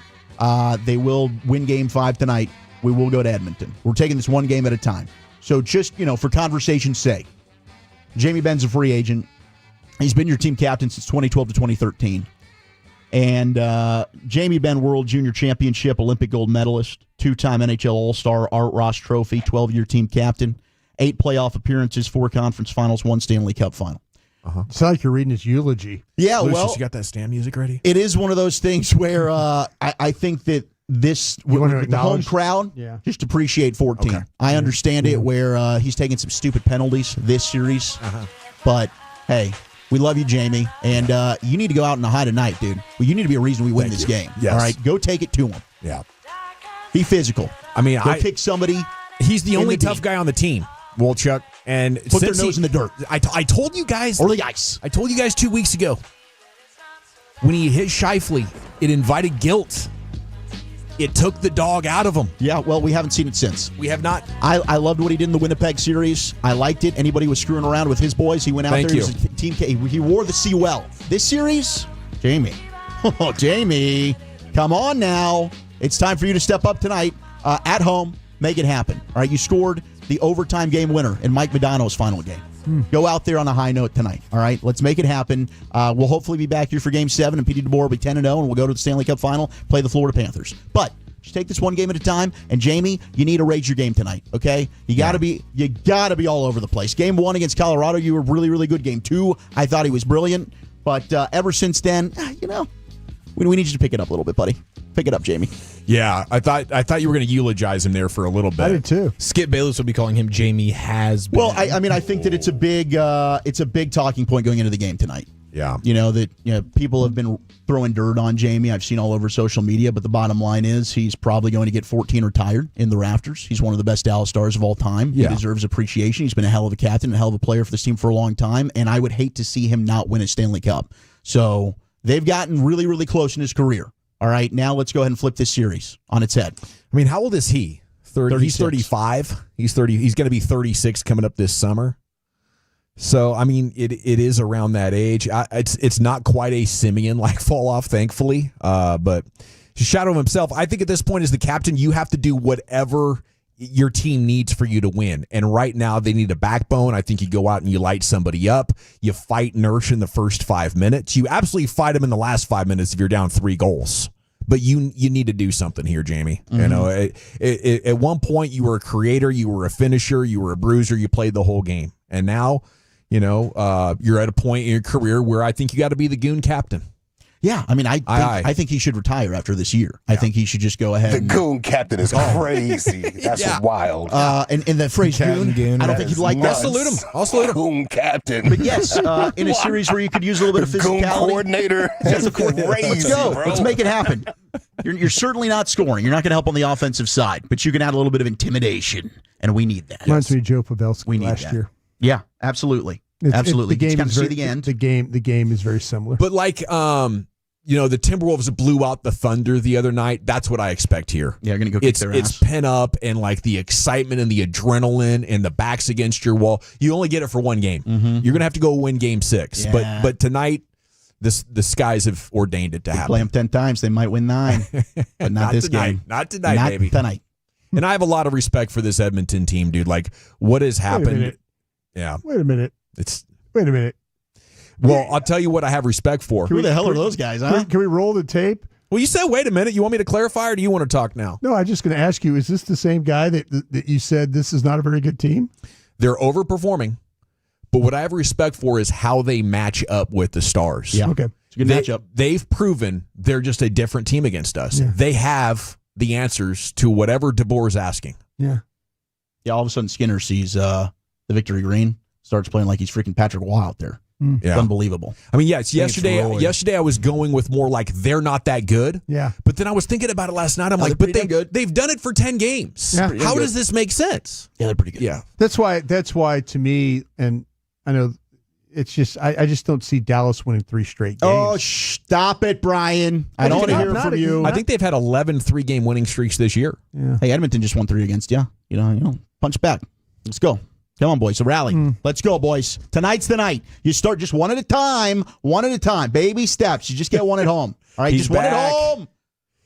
[SPEAKER 12] They will win Game 5 tonight. We will go to Edmonton. We're taking this one game at a time. So just, for conversation's sake, Jamie Benn's a free agent. He's been your team captain since 2012 to 2013. And Jamie Benn, World Junior Championship, Olympic gold medalist, 2-time NHL All-Star, Art Ross Trophy, 12-year team captain, 8 playoff appearances, 4 conference finals, 1 Stanley Cup final.
[SPEAKER 20] It's like you're reading his eulogy.
[SPEAKER 12] Yeah,
[SPEAKER 18] Lucius, you got that stand music ready?
[SPEAKER 12] It is one of those things where I think that this, with the home crowd, just appreciate 14. Okay. I understand it where he's taking some stupid penalties this series. But, hey, we love you, Jamie. And you need to go out and hide tonight, dude. Well, you need to be a reason we win this game.
[SPEAKER 18] Yes.
[SPEAKER 12] All right? Go take it to him.
[SPEAKER 18] Yeah.
[SPEAKER 12] Be physical.
[SPEAKER 18] I mean,
[SPEAKER 12] Go kick somebody.
[SPEAKER 18] He's the only tough guy on the team, Wolchuk. And
[SPEAKER 12] put their nose in the dirt.
[SPEAKER 18] I told you guys.
[SPEAKER 12] Or the ice.
[SPEAKER 18] I told you guys 2 weeks ago. When he hit Scheifele, it invited guilt. It took the dog out of him.
[SPEAKER 12] Yeah, well, we haven't seen it since.
[SPEAKER 18] We have not.
[SPEAKER 12] I loved what he did in the Winnipeg series. I liked it. Anybody was screwing around with his boys, he went out there. He was a team. He wore the C well. This series, Jamie. Oh, Jamie. Come on now. It's time for you to step up tonight at home. Make it happen. All right, you scored the overtime game winner in Mike Modano's final game. Go out there on a high note tonight. All right, let's make it happen. We'll hopefully be back here for Game 7, and P.D. DeBoer will be 10-0, and we'll go to the Stanley Cup Final, play the Florida Panthers. But just take this one game at a time. And Jamie, you need to raise your game tonight. Okay, you gotta be all over the place. Game 1 against Colorado, you were really, really good. Game 2, I thought he was brilliant. But ever since then, we need you to pick it up a little bit, buddy. Pick it up, Jamie.
[SPEAKER 18] Yeah, I thought you were going to eulogize him there for a little bit.
[SPEAKER 20] I did too.
[SPEAKER 18] Skip Bayless will be calling him Jamie has been.
[SPEAKER 12] Well, I mean, I think that it's a big talking point going into the game tonight.
[SPEAKER 18] Yeah.
[SPEAKER 12] People have been throwing dirt on Jamie. I've seen all over social media, but the bottom line is he's probably going to get 14 retired in the rafters. He's one of the best Dallas Stars of all time.
[SPEAKER 18] Yeah.
[SPEAKER 12] He deserves appreciation. He's been a hell of a captain, a hell of a player for this team for a long time, and I would hate to see him not win a Stanley Cup. So They've gotten really, really close in his career. All right, now let's go ahead and flip this series on its head.
[SPEAKER 18] I mean, how old is he? 30. He's
[SPEAKER 12] 36.
[SPEAKER 18] 35. He's 30. He's going to be 36 coming up this summer. So, I mean, it is around that age. It's not quite a Simeon-like fall-off, thankfully, but to shadow himself, I think at this point as the captain, you have to do whatever your team needs for you to win. And right now, they need a backbone. I think you go out and you light somebody up. You fight Nurse in the first 5 minutes. You absolutely fight him in the last 5 minutes if you're down 3 goals. But you need to do something here, Jamie. You know, at one point, you were a creator, you were a finisher, you were a bruiser, you played the whole game. And now, you know, you're at a point in your career where I think you got to be the goon captain.
[SPEAKER 12] Yeah, I mean, I think he should retire after this year. I think he should just go ahead.
[SPEAKER 7] The goon captain is crazy. That's wild.
[SPEAKER 12] And the phrase goon, I don't think you'd like that.
[SPEAKER 7] I'll salute him. I'll salute him. Goon captain.
[SPEAKER 12] But yes, in a series where you could use a little bit of physicality.
[SPEAKER 7] Goon coordinator. That's crazy.
[SPEAKER 12] Let's go.
[SPEAKER 7] Bro.
[SPEAKER 12] Let's make it happen. You're certainly not scoring. You're not going to help on the offensive side, but you can add a little bit of intimidation, and we need that.
[SPEAKER 20] Reminds me of Joe Pavelski last year.
[SPEAKER 12] Yeah, absolutely. Absolutely.
[SPEAKER 20] The game
[SPEAKER 12] you
[SPEAKER 20] is
[SPEAKER 12] see the end.
[SPEAKER 20] The game is very similar.
[SPEAKER 18] But like, you know, the Timberwolves blew out the Thunder the other night. That's what I expect here.
[SPEAKER 12] Yeah, going to go kick their ass.
[SPEAKER 18] It's pent up and like the excitement and the adrenaline and the backs against your wall. You only get it for one game. You're going to have to go win game 6.
[SPEAKER 12] Yeah.
[SPEAKER 18] But tonight, the skies have ordained it to happen.
[SPEAKER 12] Play them 10 times, they might win 9. But not this
[SPEAKER 18] tonight.
[SPEAKER 12] game.
[SPEAKER 18] Not tonight,
[SPEAKER 12] not
[SPEAKER 18] baby.
[SPEAKER 12] Tonight.
[SPEAKER 18] And I have a lot of respect for this Edmonton team, dude. Like, what has happened? Yeah.
[SPEAKER 20] Wait a minute. Wait a minute.
[SPEAKER 18] Well, I'll tell you what I have respect for.
[SPEAKER 12] Who the hell are those guys, huh?
[SPEAKER 20] Can we roll the tape?
[SPEAKER 18] Well, you said, wait a minute. You want me to clarify, or do you want to talk now?
[SPEAKER 20] No, I'm just going to ask you, is this the same guy that you said this is not a very good team?
[SPEAKER 18] They're overperforming, but what I have respect for is how they match up with the Stars.
[SPEAKER 12] Yeah.
[SPEAKER 20] Okay.
[SPEAKER 12] It's a good matchup.
[SPEAKER 18] They've proven they're just a different team against us.
[SPEAKER 20] Yeah.
[SPEAKER 18] They have the answers to whatever DeBoer is asking.
[SPEAKER 20] Yeah.
[SPEAKER 12] Yeah, all of a sudden Skinner sees the victory green, starts playing like he's freaking Patrick Waugh out there.
[SPEAKER 18] Yeah.
[SPEAKER 12] It's unbelievable.
[SPEAKER 18] I mean, yes, yesterday I was going with more like they're not that good.
[SPEAKER 20] Yeah.
[SPEAKER 18] But then I was thinking about it last night. I'm like, but they've done it for 10 games.
[SPEAKER 20] Yeah.
[SPEAKER 18] How does this make sense?
[SPEAKER 12] Yeah, they're pretty good.
[SPEAKER 18] Yeah.
[SPEAKER 20] That's why to me, and I know it's just I just don't see Dallas winning 3 straight games.
[SPEAKER 12] Oh, stop it, Brian. I don't want to hear it from you.
[SPEAKER 18] I think they've had 11 3-game winning streaks this year.
[SPEAKER 20] Yeah.
[SPEAKER 12] Hey, Edmonton just won 3 against you. You know, punch back. Let's go. Come on, boys. A rally. Let's go, boys. Tonight's the night. You start just one at a time. Baby steps. You just get one at home. All right,
[SPEAKER 18] He's
[SPEAKER 12] just one
[SPEAKER 18] back.
[SPEAKER 12] at home.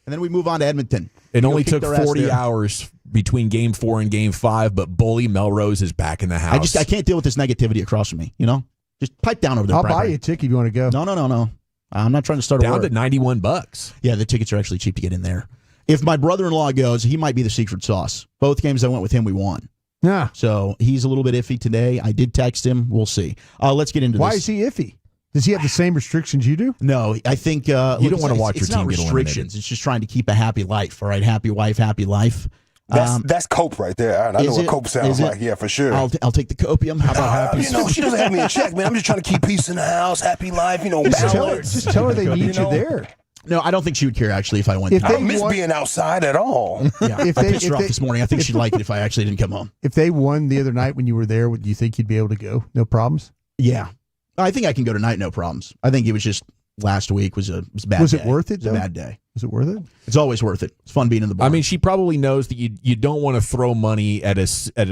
[SPEAKER 12] And then we move on to Edmonton.
[SPEAKER 18] It
[SPEAKER 12] Go
[SPEAKER 18] only
[SPEAKER 12] kick
[SPEAKER 18] took
[SPEAKER 12] their ass
[SPEAKER 18] 40
[SPEAKER 12] there.
[SPEAKER 18] hours between Game 4 and Game 5, but Bully Melrose is back in the house.
[SPEAKER 12] I can't deal with this negativity across from me. You know, just pipe down over there.
[SPEAKER 20] I'll
[SPEAKER 12] Bradbury.
[SPEAKER 20] buy you a ticket if you want to go.
[SPEAKER 12] No. I'm not trying to start a
[SPEAKER 18] down
[SPEAKER 12] war.
[SPEAKER 18] to $91.
[SPEAKER 12] Yeah, the tickets are actually cheap to get in there. If my brother-in-law goes, he might be the secret sauce. Both games I went with him, we won.
[SPEAKER 20] Yeah.
[SPEAKER 12] So he's a little bit iffy today. I did text him. We'll see. Let's get into
[SPEAKER 20] Why
[SPEAKER 12] this.
[SPEAKER 20] is he iffy? Does he have the same restrictions you do?
[SPEAKER 12] No, I think
[SPEAKER 18] You don't want to watch
[SPEAKER 12] it's
[SPEAKER 18] your
[SPEAKER 12] not
[SPEAKER 18] team get
[SPEAKER 12] restrictions.
[SPEAKER 18] eliminated.
[SPEAKER 12] It's just trying to keep a happy life. All right, happy wife, happy life.
[SPEAKER 7] That's cope right there. I know
[SPEAKER 12] is
[SPEAKER 7] what
[SPEAKER 12] it?
[SPEAKER 7] cope sounds
[SPEAKER 12] Is it?
[SPEAKER 7] like. Yeah, for sure.
[SPEAKER 12] I'll take the copium. How about happy?
[SPEAKER 7] You know, she doesn't have me in check, man. I'm just trying to keep peace in the house, happy life. You know, balance.
[SPEAKER 20] Just tell her they need you there.
[SPEAKER 12] No, I don't think she would care actually if I went.
[SPEAKER 20] If
[SPEAKER 7] I
[SPEAKER 20] they
[SPEAKER 7] don't miss
[SPEAKER 20] won-
[SPEAKER 7] being outside at all.
[SPEAKER 12] Yeah, I pissed her off this morning. I think she'd like it if I actually didn't come home.
[SPEAKER 20] If they won the other night when you were there, do you think you'd be able to go? No problems?
[SPEAKER 12] Yeah, I think I can go tonight, no problems. I think it was just last week was a bad.
[SPEAKER 20] Was
[SPEAKER 12] day.
[SPEAKER 20] it worth it?
[SPEAKER 12] It was a bad day.
[SPEAKER 20] Was it worth it?
[SPEAKER 12] It's always worth it. It's fun being in the bar.
[SPEAKER 18] I mean, she probably knows that you don't want to throw money at a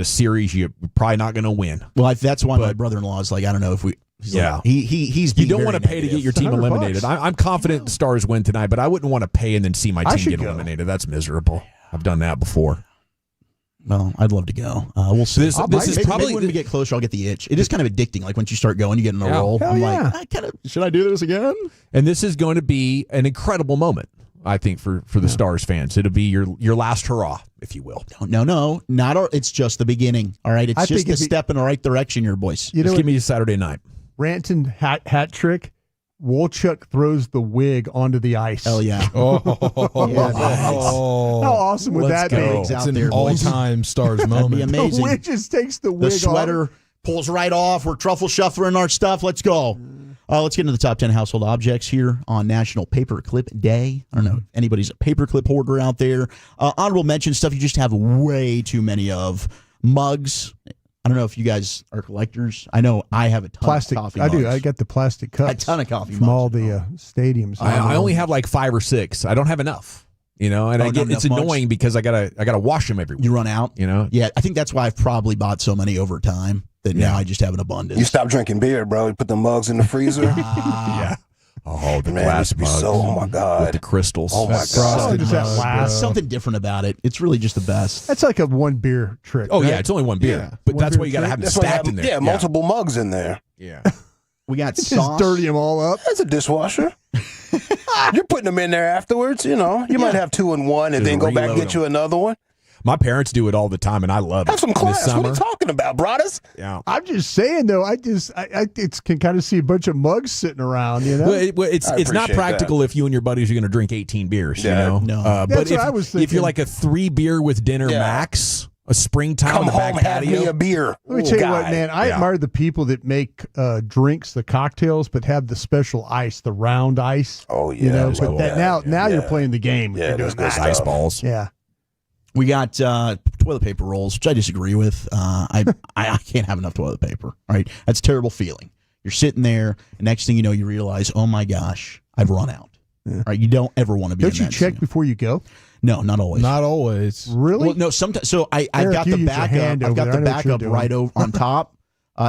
[SPEAKER 18] series you're probably not going to win.
[SPEAKER 12] Well, that's why my brother-in-law is like, I don't know if we.
[SPEAKER 18] Yeah,
[SPEAKER 12] he's.
[SPEAKER 18] You don't want to pay to get your team eliminated. I'm confident the Stars win tonight, but I wouldn't want to pay and then see my team get eliminated. That's miserable. I've done that before.
[SPEAKER 12] Well, I'd love to go. We'll see.
[SPEAKER 18] This is probably
[SPEAKER 12] maybe when we get closer, I'll get the itch. It is kind of addicting. Like once you start going, you get in a roll. I'm like, should I do this again?
[SPEAKER 18] And this is going to be an incredible moment, I think, for the Stars fans. It'll be your last hurrah, if you will.
[SPEAKER 12] No, not. It's just the beginning. All right, it's just a step in the right direction, here, boys.
[SPEAKER 18] Just give me a Saturday night.
[SPEAKER 20] Ranton hat trick. Wolchuk throws the wig onto the ice.
[SPEAKER 12] Hell yeah!
[SPEAKER 20] Yeah, nice. How awesome would that be?
[SPEAKER 6] It's an all-time Stars moment.
[SPEAKER 12] That'd be amazing.
[SPEAKER 20] The wig just takes the wig
[SPEAKER 12] The sweater
[SPEAKER 20] off.
[SPEAKER 12] pulls right off. We're truffle shuffling our stuff. Let's go. Let's get into the top 10 household objects here on National Paperclip Day. I don't know if anybody's a paperclip hoarder out there. Honorable mention stuff you just have way too many of. Mugs. I don't know if you guys are collectors. I know I have a ton
[SPEAKER 20] Plastic.
[SPEAKER 12] of coffee
[SPEAKER 20] I do.
[SPEAKER 12] mugs.
[SPEAKER 20] I got the plastic cups.
[SPEAKER 12] A ton of coffee
[SPEAKER 20] from
[SPEAKER 12] mugs.
[SPEAKER 20] all the stadiums.
[SPEAKER 18] I only have like 5 or 6. I don't have enough. You know, and
[SPEAKER 12] Oh,
[SPEAKER 18] I get
[SPEAKER 12] not
[SPEAKER 18] it's
[SPEAKER 12] enough
[SPEAKER 18] annoying because I gotta wash them every week.
[SPEAKER 12] You run out.
[SPEAKER 18] You know.
[SPEAKER 12] Yeah, I think that's why I've probably bought so many over time that now I just have an abundance.
[SPEAKER 7] You stop drinking beer, bro. You put the mugs in the freezer.
[SPEAKER 18] Yeah. Oh, the
[SPEAKER 7] Man,
[SPEAKER 18] glass
[SPEAKER 7] it used to be
[SPEAKER 18] mugs.
[SPEAKER 7] so. Oh my god.
[SPEAKER 18] With the crystals.
[SPEAKER 7] Oh my god.
[SPEAKER 20] Does that last?
[SPEAKER 12] Something different about it. It's really just the best.
[SPEAKER 20] That's like a one beer trick.
[SPEAKER 18] Oh
[SPEAKER 20] right?
[SPEAKER 18] yeah, it's only one beer,
[SPEAKER 7] Yeah.
[SPEAKER 18] but
[SPEAKER 20] One
[SPEAKER 18] that's
[SPEAKER 20] beer
[SPEAKER 18] why you gotta
[SPEAKER 20] trick?
[SPEAKER 18] have them
[SPEAKER 7] That's why you
[SPEAKER 18] stacked
[SPEAKER 7] have-
[SPEAKER 18] in there.
[SPEAKER 7] Yeah, multiple mugs in there.
[SPEAKER 18] Yeah.
[SPEAKER 12] We got
[SPEAKER 20] Just
[SPEAKER 12] sauce.
[SPEAKER 20] dirty them all up.
[SPEAKER 7] That's a dishwasher. You're putting them in there afterwards. You know, you might have 2 in one, and
[SPEAKER 18] Just
[SPEAKER 7] then go back and
[SPEAKER 18] reload
[SPEAKER 7] get you another one.
[SPEAKER 18] My parents do it all the time, and I love it.
[SPEAKER 7] Have some
[SPEAKER 18] This
[SPEAKER 7] class. What are
[SPEAKER 18] summer.
[SPEAKER 7] you talking about, brothers?
[SPEAKER 18] Yeah.
[SPEAKER 20] I'm just saying though. I can kind of see a bunch of mugs sitting around. You know.
[SPEAKER 18] Well, it's not
[SPEAKER 7] appreciate
[SPEAKER 18] practical if you and your buddies are going to drink 18 beers.
[SPEAKER 7] Yeah.
[SPEAKER 18] You know,
[SPEAKER 12] No.
[SPEAKER 18] but
[SPEAKER 20] That's
[SPEAKER 18] if,
[SPEAKER 20] what I was
[SPEAKER 18] if you're
[SPEAKER 20] thinking.
[SPEAKER 18] like a 3 beer with dinner
[SPEAKER 7] Yeah.
[SPEAKER 18] max, a springtime
[SPEAKER 7] Come
[SPEAKER 18] on the back
[SPEAKER 7] home, have me
[SPEAKER 18] patio.
[SPEAKER 7] a beer.
[SPEAKER 20] Let me tell you
[SPEAKER 7] Guy.
[SPEAKER 20] what, man. I
[SPEAKER 18] Yeah.
[SPEAKER 20] admire the people that make drinks, the cocktails, but have the special ice, the round ice.
[SPEAKER 7] Oh yeah.
[SPEAKER 20] You know,
[SPEAKER 7] that's
[SPEAKER 20] but
[SPEAKER 7] cool.
[SPEAKER 20] that now you're
[SPEAKER 7] Yeah.
[SPEAKER 20] playing the game. if
[SPEAKER 7] Yeah,
[SPEAKER 20] you're
[SPEAKER 7] that's
[SPEAKER 20] doing
[SPEAKER 7] good
[SPEAKER 20] that.
[SPEAKER 18] Ice
[SPEAKER 7] stuff.
[SPEAKER 18] balls.
[SPEAKER 20] Yeah.
[SPEAKER 12] We got toilet paper rolls, which I disagree with. I can't have enough toilet paper. All right, that's a terrible feeling. You're sitting there, and next thing you know, you realize, oh my gosh, I've run out.
[SPEAKER 20] Yeah.
[SPEAKER 12] All right, you don't ever want to be.
[SPEAKER 20] Don't
[SPEAKER 12] in
[SPEAKER 20] you
[SPEAKER 12] that
[SPEAKER 20] check
[SPEAKER 12] scene.
[SPEAKER 20] before you go?
[SPEAKER 12] No, not always.
[SPEAKER 18] Not always.
[SPEAKER 20] Really?
[SPEAKER 12] Well, no, sometimes. So I've
[SPEAKER 20] Eric,
[SPEAKER 12] got
[SPEAKER 20] you
[SPEAKER 12] the
[SPEAKER 20] use your
[SPEAKER 12] backup.
[SPEAKER 20] hand
[SPEAKER 12] I've
[SPEAKER 20] over
[SPEAKER 12] got
[SPEAKER 20] there.
[SPEAKER 12] the
[SPEAKER 20] I know what you're
[SPEAKER 12] backup
[SPEAKER 20] doing.
[SPEAKER 12] right over on top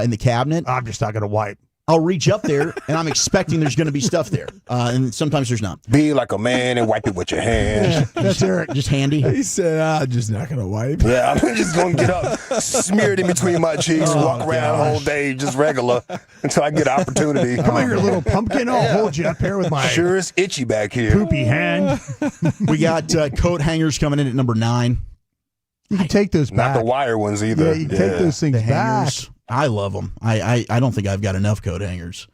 [SPEAKER 12] in the cabinet.
[SPEAKER 20] I'm just not going to wipe.
[SPEAKER 12] I'll reach up there, and I'm expecting there's going to be stuff there, and sometimes there's not.
[SPEAKER 7] Be like a man and wipe it with your hands.
[SPEAKER 20] That's Eric.
[SPEAKER 12] Just handy.
[SPEAKER 18] He said, "I'm just not going to wipe."
[SPEAKER 7] Yeah, I'm just gonna get up, smear it in between my cheeks, walk around the whole day just regular until I get an opportunity.
[SPEAKER 20] Come here, little pumpkin. I'll hold you up here with my
[SPEAKER 7] Sure is itchy back here.
[SPEAKER 20] poopy hand.
[SPEAKER 12] We got coat hangers coming in at number 9.
[SPEAKER 20] You can take those
[SPEAKER 7] Not
[SPEAKER 20] back.
[SPEAKER 7] the wire ones either.
[SPEAKER 20] Yeah, you can take those things
[SPEAKER 12] The
[SPEAKER 20] back.
[SPEAKER 12] hangers. I love them. I don't think I've got enough coat hangers.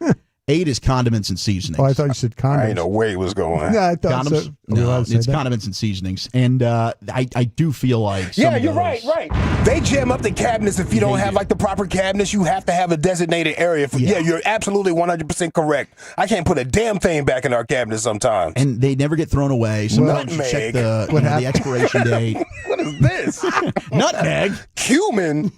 [SPEAKER 12] 8 is condiments and seasonings.
[SPEAKER 20] Oh, I thought you said condoms.
[SPEAKER 7] I ain't know where he was going.
[SPEAKER 20] Yeah, I thought
[SPEAKER 12] Condoms?
[SPEAKER 20] so. Are we
[SPEAKER 12] No,
[SPEAKER 20] allowed to say
[SPEAKER 12] it's
[SPEAKER 20] that?
[SPEAKER 12] condiments and seasonings. And I do feel like some
[SPEAKER 7] Yeah,
[SPEAKER 12] of
[SPEAKER 7] you're
[SPEAKER 12] those-
[SPEAKER 7] right. They jam up the cabinets if you don't have like the proper cabinets. You have to have a designated area. Yeah, you're absolutely 100% correct. I can't put a damn thing back in our cabinets sometimes.
[SPEAKER 12] And they never get thrown away. Sometimes you check the,
[SPEAKER 7] Nutmeg.
[SPEAKER 12] the expiration date.
[SPEAKER 7] What is this?
[SPEAKER 12] Nutmeg.
[SPEAKER 7] Cumin.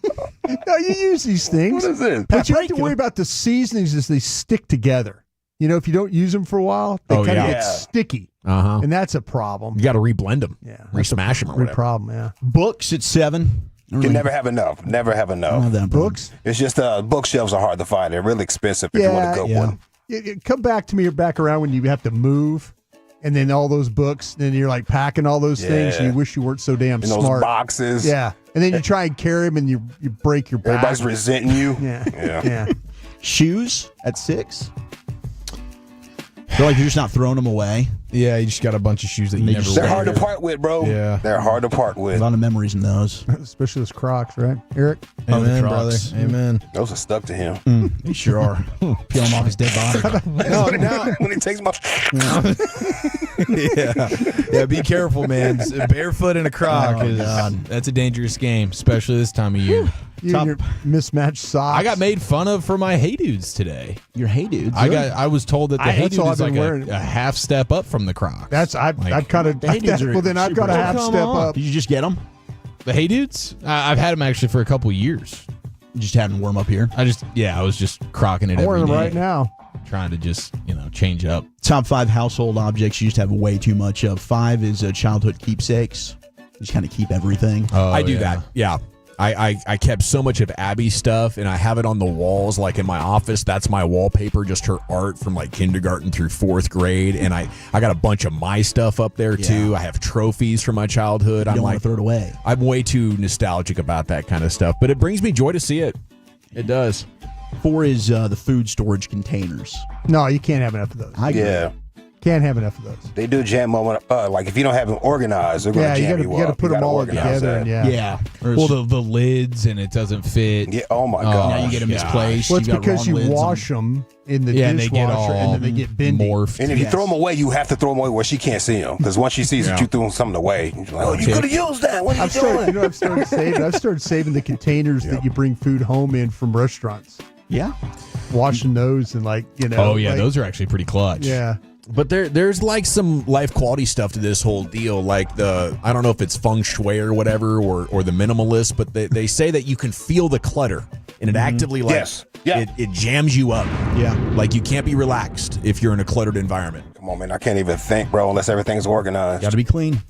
[SPEAKER 20] No, you use these things.
[SPEAKER 7] What is this?
[SPEAKER 20] But you have to worry about the seasonings as they stick together. You know, if you don't use them for a while, they kind of get sticky.
[SPEAKER 18] Uh-huh.
[SPEAKER 20] And that's a problem.
[SPEAKER 18] You got to reblend them.
[SPEAKER 20] Yeah.
[SPEAKER 18] Resmash them or
[SPEAKER 20] Big
[SPEAKER 18] whatever.
[SPEAKER 20] problem, yeah.
[SPEAKER 12] Books at 7.
[SPEAKER 7] You can never have enough. Never have enough.
[SPEAKER 20] Books?
[SPEAKER 7] It's just bookshelves are hard to find. They're really expensive if you want a good one.
[SPEAKER 20] Come back to me or back around when you have to move. And then all those books, then you're like packing all those things, and you wish you weren't so damn
[SPEAKER 7] In those
[SPEAKER 20] smart.
[SPEAKER 7] boxes.
[SPEAKER 20] Yeah. And then you try and carry them and you break your back.
[SPEAKER 7] Everybody's resenting you.
[SPEAKER 20] Yeah.
[SPEAKER 12] Shoes at 6. Feel like you're just not throwing them away.
[SPEAKER 6] Yeah, you just got a bunch of shoes that you never
[SPEAKER 7] They're
[SPEAKER 6] wear.
[SPEAKER 7] hard to part with, bro.
[SPEAKER 6] Yeah.
[SPEAKER 7] They're hard to part
[SPEAKER 12] A
[SPEAKER 7] with.
[SPEAKER 12] lot of memories in those.
[SPEAKER 20] Especially those Crocs, right, Eric?
[SPEAKER 6] Amen, brother. Amen.
[SPEAKER 7] Those are stuck to him.
[SPEAKER 12] They sure are. Peel them off his dead body.
[SPEAKER 6] No, now,
[SPEAKER 7] When he takes my...
[SPEAKER 6] yeah, be careful, man. Barefoot in a Croc
[SPEAKER 12] Oh,
[SPEAKER 6] is
[SPEAKER 12] God.
[SPEAKER 6] that's a dangerous game, especially this time of year.
[SPEAKER 20] You and your mismatched socks.
[SPEAKER 6] I got made fun of for my Hey Dudes today.
[SPEAKER 12] Your Hey Dudes?
[SPEAKER 6] I was told that the Hey
[SPEAKER 20] that's
[SPEAKER 6] Dude
[SPEAKER 20] all
[SPEAKER 6] is
[SPEAKER 20] I've
[SPEAKER 6] like
[SPEAKER 20] been wearing.
[SPEAKER 6] a half step up from the Crocs.
[SPEAKER 20] I've kind of.
[SPEAKER 12] The Hey Dudes are
[SPEAKER 20] Well, then I've got a
[SPEAKER 12] super-
[SPEAKER 20] half
[SPEAKER 6] Come
[SPEAKER 20] step
[SPEAKER 6] on.
[SPEAKER 20] up.
[SPEAKER 12] Did you just get them?
[SPEAKER 6] The Hey Dudes. I've had them actually for a couple years.
[SPEAKER 12] You just had them warm up here?
[SPEAKER 6] I was just crocking it
[SPEAKER 20] I'm
[SPEAKER 6] every
[SPEAKER 20] wearing them
[SPEAKER 6] day,
[SPEAKER 20] right now.
[SPEAKER 6] trying to just change up.
[SPEAKER 12] Top 5 household objects you just have way too much of. 5 is childhood keepsakes. You just kind of keep everything.
[SPEAKER 6] I
[SPEAKER 18] do that. Yeah. I kept so much of Abby's stuff, and I have it on the walls, like in my office. That's my wallpaper, just her art from like kindergarten through 4th grade. And I got a bunch of my stuff up there too. I have trophies from my childhood.
[SPEAKER 12] You don't
[SPEAKER 18] I'm
[SPEAKER 12] want
[SPEAKER 18] like,
[SPEAKER 12] to throw it away.
[SPEAKER 18] I'm way too nostalgic about that kind of stuff, but it brings me joy to see it. It does.
[SPEAKER 12] 4 is the food storage containers.
[SPEAKER 20] No, you can't have enough of those.
[SPEAKER 12] I agree.
[SPEAKER 7] Yeah.
[SPEAKER 20] Can't have enough of those.
[SPEAKER 7] They do jam them up. Like if you don't have them organized, they're going
[SPEAKER 20] Yeah,
[SPEAKER 7] to
[SPEAKER 20] you
[SPEAKER 7] jam
[SPEAKER 20] got
[SPEAKER 7] you
[SPEAKER 20] to
[SPEAKER 7] up.
[SPEAKER 20] you got to put them
[SPEAKER 7] gotta
[SPEAKER 20] all
[SPEAKER 7] organize
[SPEAKER 20] together.
[SPEAKER 7] that.
[SPEAKER 20] And yeah.
[SPEAKER 12] Yeah.
[SPEAKER 6] Well, the lids and it doesn't fit.
[SPEAKER 7] Yeah. Oh my
[SPEAKER 6] Oh,
[SPEAKER 7] god.
[SPEAKER 12] Now you get them misplaced.
[SPEAKER 20] Well, it's
[SPEAKER 12] you got
[SPEAKER 20] because
[SPEAKER 12] wrong
[SPEAKER 20] you
[SPEAKER 12] lids
[SPEAKER 20] wash them in the
[SPEAKER 6] and they
[SPEAKER 20] dishwasher,
[SPEAKER 6] get all
[SPEAKER 20] and then they get bendy.
[SPEAKER 6] morphed.
[SPEAKER 7] And if you throw them away, you have to throw them away where she can't see them. Because once she sees that you threw something away, you're like, oh, you could have used that. What are you doing?
[SPEAKER 20] I've started saving the containers that you bring food home in from restaurants.
[SPEAKER 12] Yeah.
[SPEAKER 20] Washing those and
[SPEAKER 6] Oh yeah,
[SPEAKER 20] like,
[SPEAKER 6] those are actually pretty clutch.
[SPEAKER 20] Yeah.
[SPEAKER 18] But there's like some life quality stuff to this whole deal. Like I don't know if it's feng shui or whatever, or the minimalist, but they say that you can feel the clutter and it actively it jams you up.
[SPEAKER 12] Yeah.
[SPEAKER 18] Like you can't be relaxed if you're in a cluttered environment.
[SPEAKER 7] Come on, man. I can't even think, bro, unless everything's organized.
[SPEAKER 12] Got to be clean.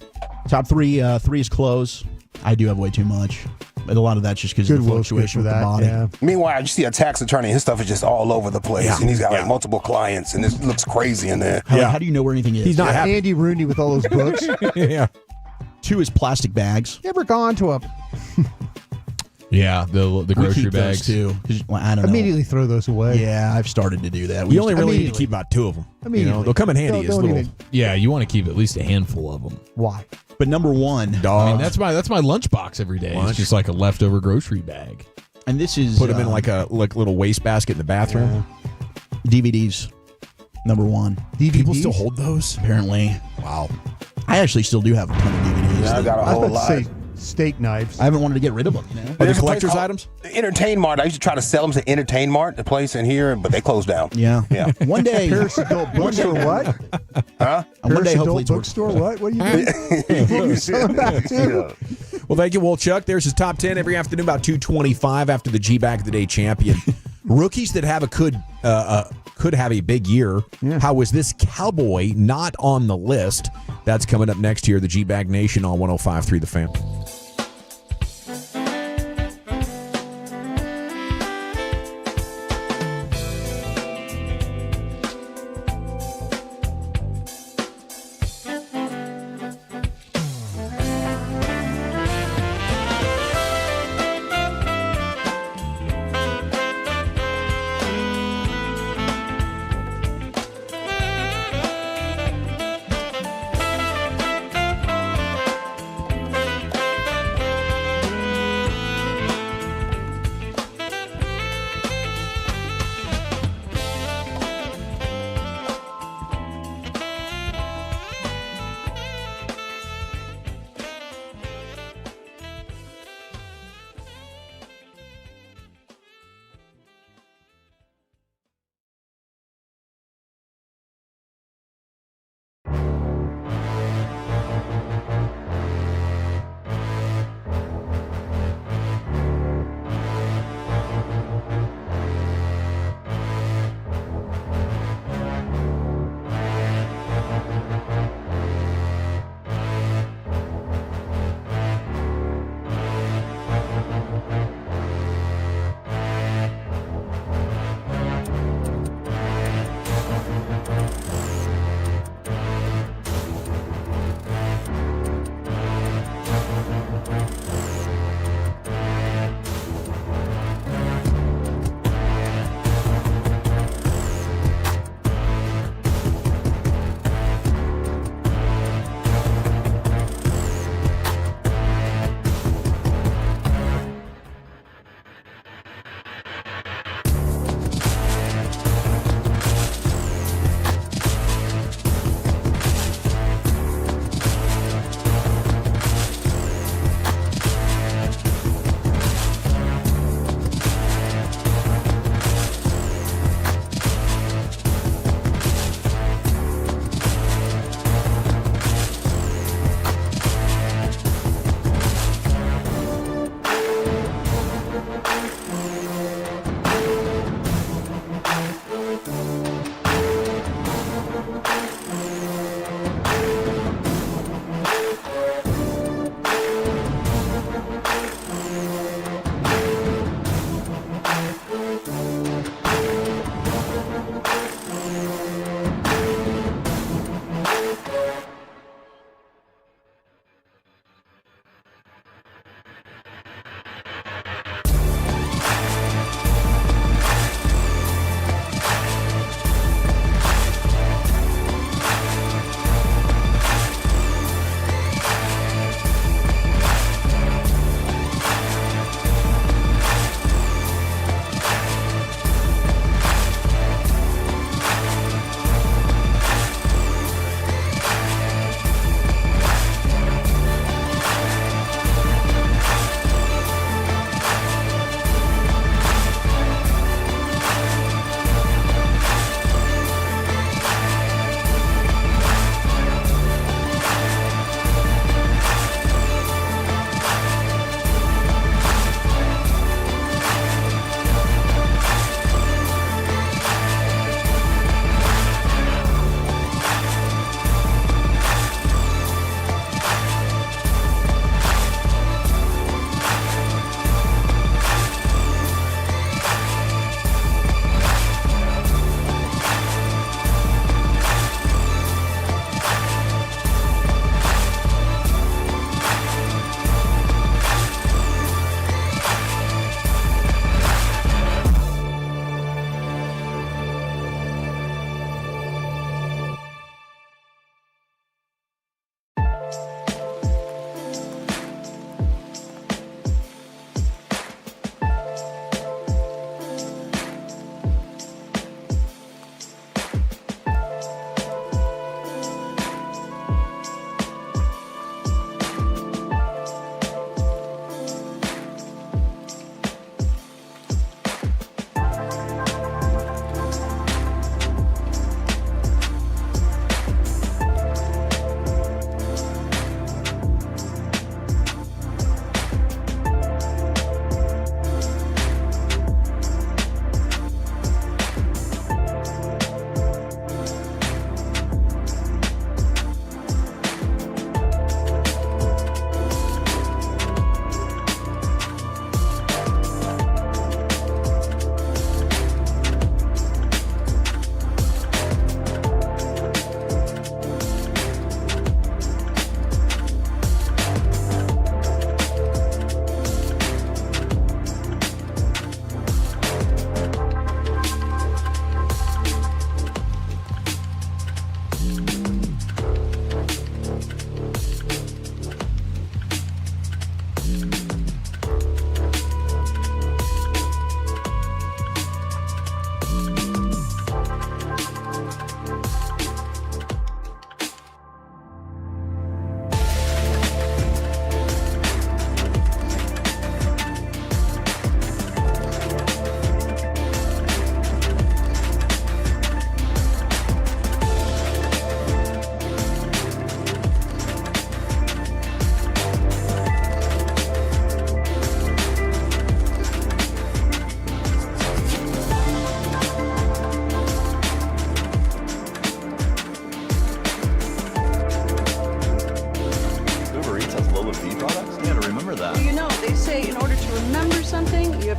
[SPEAKER 12] Top three is clothes. I do have way too much. But a lot of that's just because of the fluctuation with the body.
[SPEAKER 20] Yeah.
[SPEAKER 7] Meanwhile, you see a tax attorney, his stuff is just all over the place.
[SPEAKER 12] Yeah.
[SPEAKER 7] And he's got like multiple clients, and it looks crazy in there.
[SPEAKER 12] How do you know where anything is?
[SPEAKER 20] He's not Andy Rooney with all those books.
[SPEAKER 18] Yeah.
[SPEAKER 12] 2 is plastic bags.
[SPEAKER 20] You ever gone to a...
[SPEAKER 18] Yeah, the
[SPEAKER 12] We
[SPEAKER 18] grocery
[SPEAKER 12] keep those
[SPEAKER 18] bags
[SPEAKER 12] too. I don't know.
[SPEAKER 20] Immediately throw those away.
[SPEAKER 12] Yeah, I've started to do that.
[SPEAKER 18] We only really need to keep about 2 of them.
[SPEAKER 20] Immediately.
[SPEAKER 18] They'll come in handy.
[SPEAKER 20] Don't even-
[SPEAKER 6] Yeah, you want to keep at least a handful of them.
[SPEAKER 20] Why?
[SPEAKER 12] But number 1,
[SPEAKER 18] Dogs.
[SPEAKER 6] I mean, that's my lunchbox every day. It's just like a leftover grocery bag.
[SPEAKER 12] and this is
[SPEAKER 18] put them in like a little wastebasket in the bathroom.
[SPEAKER 12] DVDs, number 1.
[SPEAKER 18] People still hold those?
[SPEAKER 12] Apparently.
[SPEAKER 18] Wow.
[SPEAKER 12] I actually still do have a ton of DVDs.
[SPEAKER 7] Yeah, I got a whole lot.
[SPEAKER 20] Say steak knives.
[SPEAKER 12] I haven't wanted to get rid of them.
[SPEAKER 18] Are they collector's items?
[SPEAKER 7] Entertain Mart. I used to try to sell them to Entertain Mart, the place in here, but they closed down.
[SPEAKER 12] Yeah.
[SPEAKER 7] Yeah.
[SPEAKER 12] One day.
[SPEAKER 20] Paris Adult Bookstore, what?
[SPEAKER 7] Huh?
[SPEAKER 12] One day, hopefully,
[SPEAKER 20] Adult Bookstore, what? What are you doing? What are you selling that to?
[SPEAKER 18] Well, thank you, Will Chuck. There's his top 10 every afternoon, about 2:25 after the G-Bag of the Day champion. Rookies that could have a big year.
[SPEAKER 20] Yeah.
[SPEAKER 18] How was this Cowboy not on the list? That's coming up next year, the G-Bag Nation on 105.3 The Fan.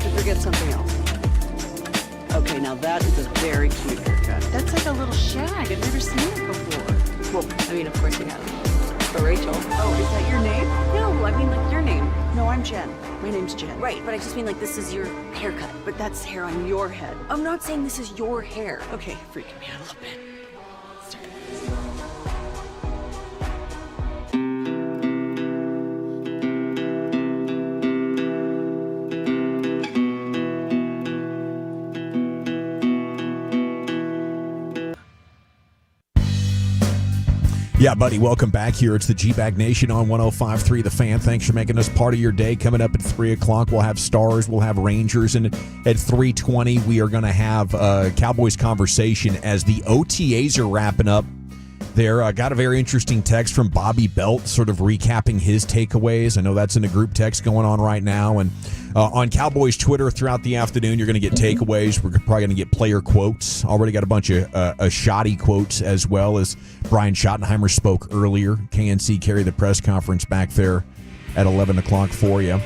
[SPEAKER 2] to forget something else. Okay, now that is a very cute haircut. That's like a little shag. I've never seen it before. Well, I mean, of course you have. But Rachel. Oh, is that your name? No, I mean like your name. No, I'm Jen. My name's Jen.
[SPEAKER 19] Right, but I just mean like this is your haircut.
[SPEAKER 2] But that's hair on your head.
[SPEAKER 19] I'm not saying this is your hair.
[SPEAKER 2] Okay, freaking me out a little bit.
[SPEAKER 18] Yeah, buddy, welcome back here. It's the G-Bag Nation on 105.3 The Fan. Thanks for making us part of your day. Coming up at 3 o'clock, we'll have Stars, we'll have Rangers, and at 3:20, we are going to have Cowboys conversation as the OTAs are wrapping up. There, got a very interesting text from Bobby Belt, sort of recapping his takeaways. I know that's in a group text going on right now. And on Cowboys Twitter throughout the afternoon, you're going to get takeaways. We're probably going to get player quotes. Already got a bunch of shoddy quotes as well, as Brian Schottenheimer spoke earlier. KNC carried the press conference back there at 11 o'clock for you.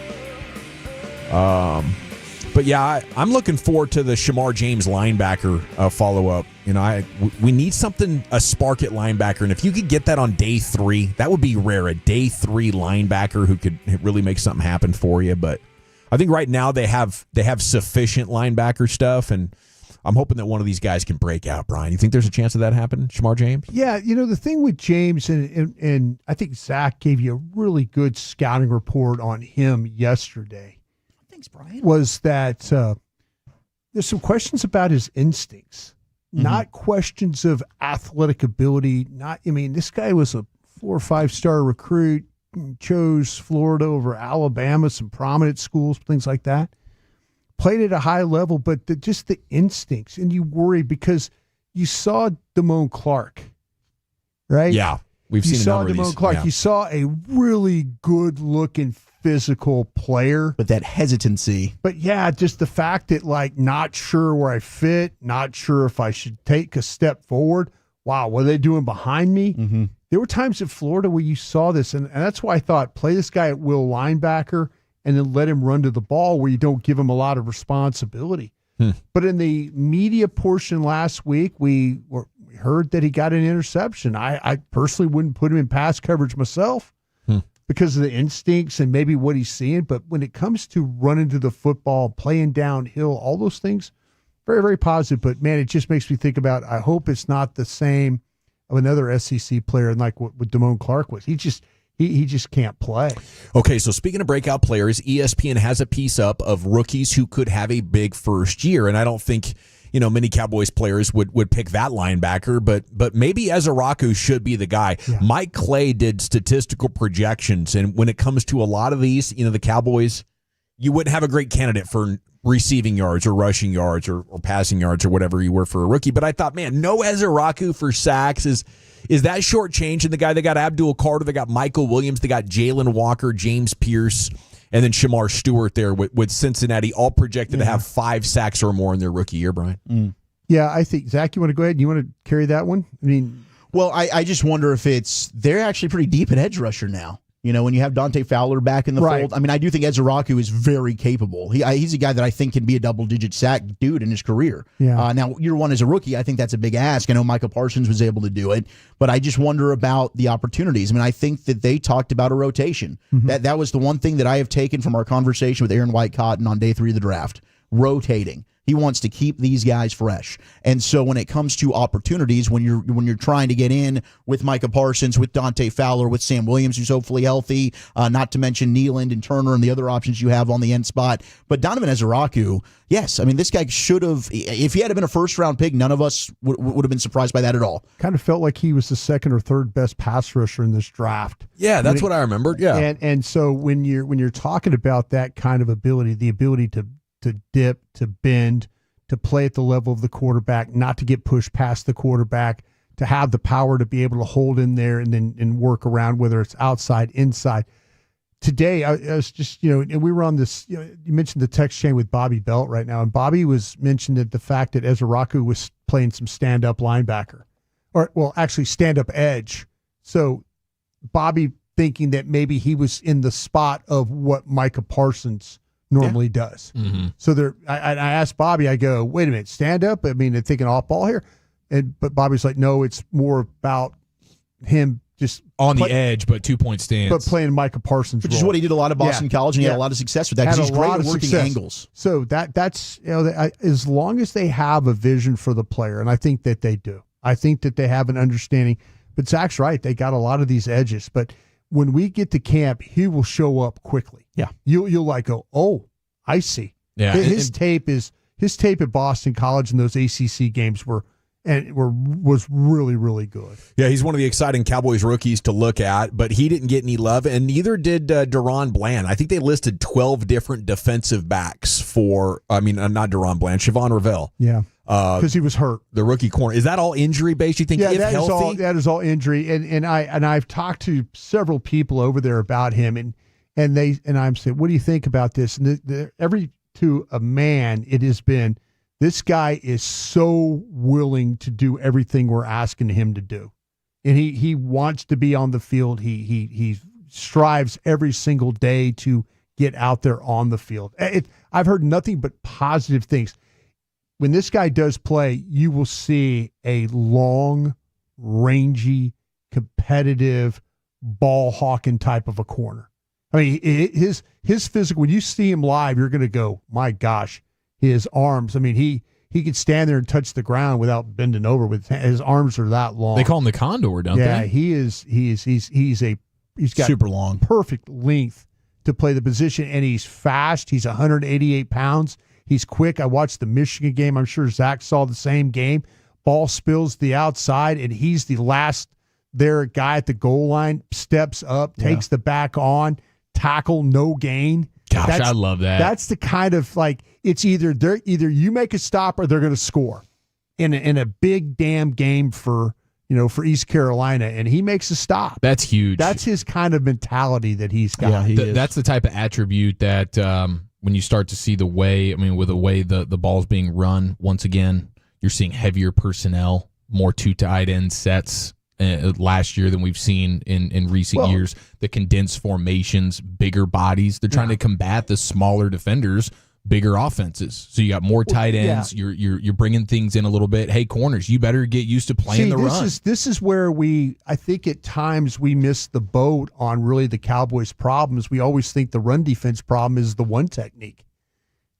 [SPEAKER 18] But yeah, I'm looking forward to the Shamar James linebacker follow-up. You know, we need something, a spark at linebacker, and if you could get that on day 3, that would be rare. A day 3 linebacker who could really make something happen for you. But I think right now they have sufficient linebacker stuff, and I'm hoping that one of these guys can break out. Brian, you think there's a chance of that happening, Shamar James?
[SPEAKER 20] Yeah, you know, the thing with James, and I think Zach gave you a really good scouting report on him yesterday.
[SPEAKER 12] Thanks, Brian.
[SPEAKER 20] Was that there's some questions about his instincts, not questions of athletic ability. This guy was a 4 or 5-star recruit, chose Florida over Alabama, some prominent schools, things like that. Played at a high level, but just the instincts, and you worry because you saw Damone Clark, right?
[SPEAKER 18] Yeah, we've seen
[SPEAKER 20] Damone Clark.
[SPEAKER 18] Yeah.
[SPEAKER 20] You saw a really good-looking physical player,
[SPEAKER 12] but that hesitancy.
[SPEAKER 20] But yeah, just the fact that not sure where I fit, not sure if I should take a step forward. Wow, what are they doing behind me?
[SPEAKER 12] Mm-hmm.
[SPEAKER 20] There were times in Florida where you saw this, and that's why I thought play this guy at will linebacker and then let him run to the ball where you don't give him a lot of responsibility. But in the media portion last week, we heard that he got an interception. I personally wouldn't put him in pass coverage myself because of the instincts and maybe what he's seeing. But when it comes to running to the football, playing downhill, all those things, very, very positive. But, man, it just makes me think about, I hope it's not the same of another SEC player like what Damone Clark was. He just can't play.
[SPEAKER 18] Okay, so speaking of breakout players, ESPN has a piece up of rookies who could have a big first year, and I don't think many Cowboys players would pick that linebacker, but maybe Ezeraku should be the guy. Yeah. Mike Clay did statistical projections, and when it comes to a lot of these, the Cowboys, you wouldn't have a great candidate for receiving yards or rushing yards or passing yards or whatever you were for a rookie. But I thought, man, no Ezeraku for sacks is that short change. And the guy, they got Abdul Carter, they got Michael Williams, they got Jalen Walker, James Pierce, and then Shamar Stewart there with Cincinnati, all projected to have 5 sacks or more in their rookie year, Brian.
[SPEAKER 20] Yeah, I think, Zach, you want to go ahead? You want to carry that one?
[SPEAKER 12] Well, I just wonder if they're actually pretty deep at edge rusher now. When you have Dante Fowler back in the fold. I do think Ezeraku is very capable. He's a guy that I think can be a double-digit sack dude in his career.
[SPEAKER 20] Yeah.
[SPEAKER 12] Now, year one as a rookie, I think that's a big ask. I know Micah Parsons was able to do it, but I just wonder about the opportunities. I think that they talked about a rotation. That was the one thing that I have taken from our conversation with Aaron White-Cotton on day 3 of the draft. Rotating. He wants to keep these guys fresh. And so when it comes to opportunities, when you're trying to get in with Micah Parsons, with Dante Fowler, with Sam Williams, who's hopefully healthy, not to mention Nealand and Turner and the other options you have on the end spot. But Donovan Ezeraku, yes, this guy should have, if he had been a first-round pick, none of us would have been surprised by that at all.
[SPEAKER 20] Kind of felt like he was the second or third best pass rusher in this draft.
[SPEAKER 18] Yeah, that's what I remembered. Yeah.
[SPEAKER 20] And so when you're talking about that kind of ability, the ability to dip, to bend, to play at the level of the quarterback, not to get pushed past the quarterback, to have the power to be able to hold in there and work around, whether it's outside, inside. Today, I was just, and we were on this, you mentioned the text chain with Bobby Belt right now, and Bobby mentioned that the fact that Ezeraku was playing some stand-up linebacker, actually stand-up edge. So Bobby thinking that maybe he was in the spot of what Micah Parsons normally does.
[SPEAKER 18] Mm-hmm.
[SPEAKER 20] So I asked Bobby, I go, wait a minute, stand up? I mean, they're thinking off ball here. But Bobby's like, no, it's more about him just
[SPEAKER 18] on the edge, but 2-point stance.
[SPEAKER 20] But playing Micah Parsons'
[SPEAKER 12] Which is what he did a lot of Boston College, and he had a lot of success with that because he's great at working angles.
[SPEAKER 20] So that's as long as they have a vision for the player, and I think that they do. I think that they have an understanding. But Zach's right; they got a lot of these edges. But when we get to camp, he will show up quickly.
[SPEAKER 12] Yeah,
[SPEAKER 20] you'll like go, oh, I see.
[SPEAKER 18] Yeah,
[SPEAKER 20] his tape at Boston College in those ACC games was really, really good.
[SPEAKER 18] Yeah, he's one of the exciting Cowboys rookies to look at, but he didn't get any love, and neither did Deron Bland. I think they listed 12 different defensive backs not Deron Bland, Siobhan Ravel.
[SPEAKER 20] Yeah, because he was hurt.
[SPEAKER 18] The rookie corner. Is that all injury based? You think?
[SPEAKER 20] Yeah,
[SPEAKER 18] if
[SPEAKER 20] that
[SPEAKER 18] healthy?
[SPEAKER 20] that is all injury, and I've talked to several people over there about him, and I'm saying, what do you think about this? And to a man, it has been. This guy is so willing to do everything we're asking him to do. And he wants to be on the field. He strives every single day to get out there on the field. I've heard nothing but positive things. When this guy does play, you will see a long, rangy, competitive, ball hawking type of a corner. I mean, his physical, when you see him live, you're going to go, my gosh. His arms, I mean, he could stand there and touch the ground without bending over. With his arms are that long.
[SPEAKER 6] They call him the Condor, don't they?
[SPEAKER 20] Yeah, he's got
[SPEAKER 12] super long,
[SPEAKER 20] perfect length to play the position, and he's fast. He's 188 pounds. He's quick. I watched the Michigan game. I'm sure Zach saw the same game. Ball spills the outside, and he's the last there guy at the goal line. Steps up, takes the back on, tackle, no gain.
[SPEAKER 6] Gosh, I love that.
[SPEAKER 20] That's the kind of it's either you make a stop or they're going to score in a big damn game for East Carolina, and he makes a stop.
[SPEAKER 6] That's huge.
[SPEAKER 20] That's his kind of mentality that he's got.
[SPEAKER 6] Yeah, that's the type of attribute that when you start to see with the way the ball's being run, once again, you're seeing heavier personnel, more two tight end sets. Last year than we've seen in recent years. The condensed formations, bigger bodies. They're trying to combat the smaller defenders, bigger offenses. So you got more tight ends. Yeah. You're bringing things in a little bit. Hey, corners, you better get used to playing the run.
[SPEAKER 20] This is where I think at times we miss the boat on really the Cowboys' problems. We always think the run defense problem is the one technique.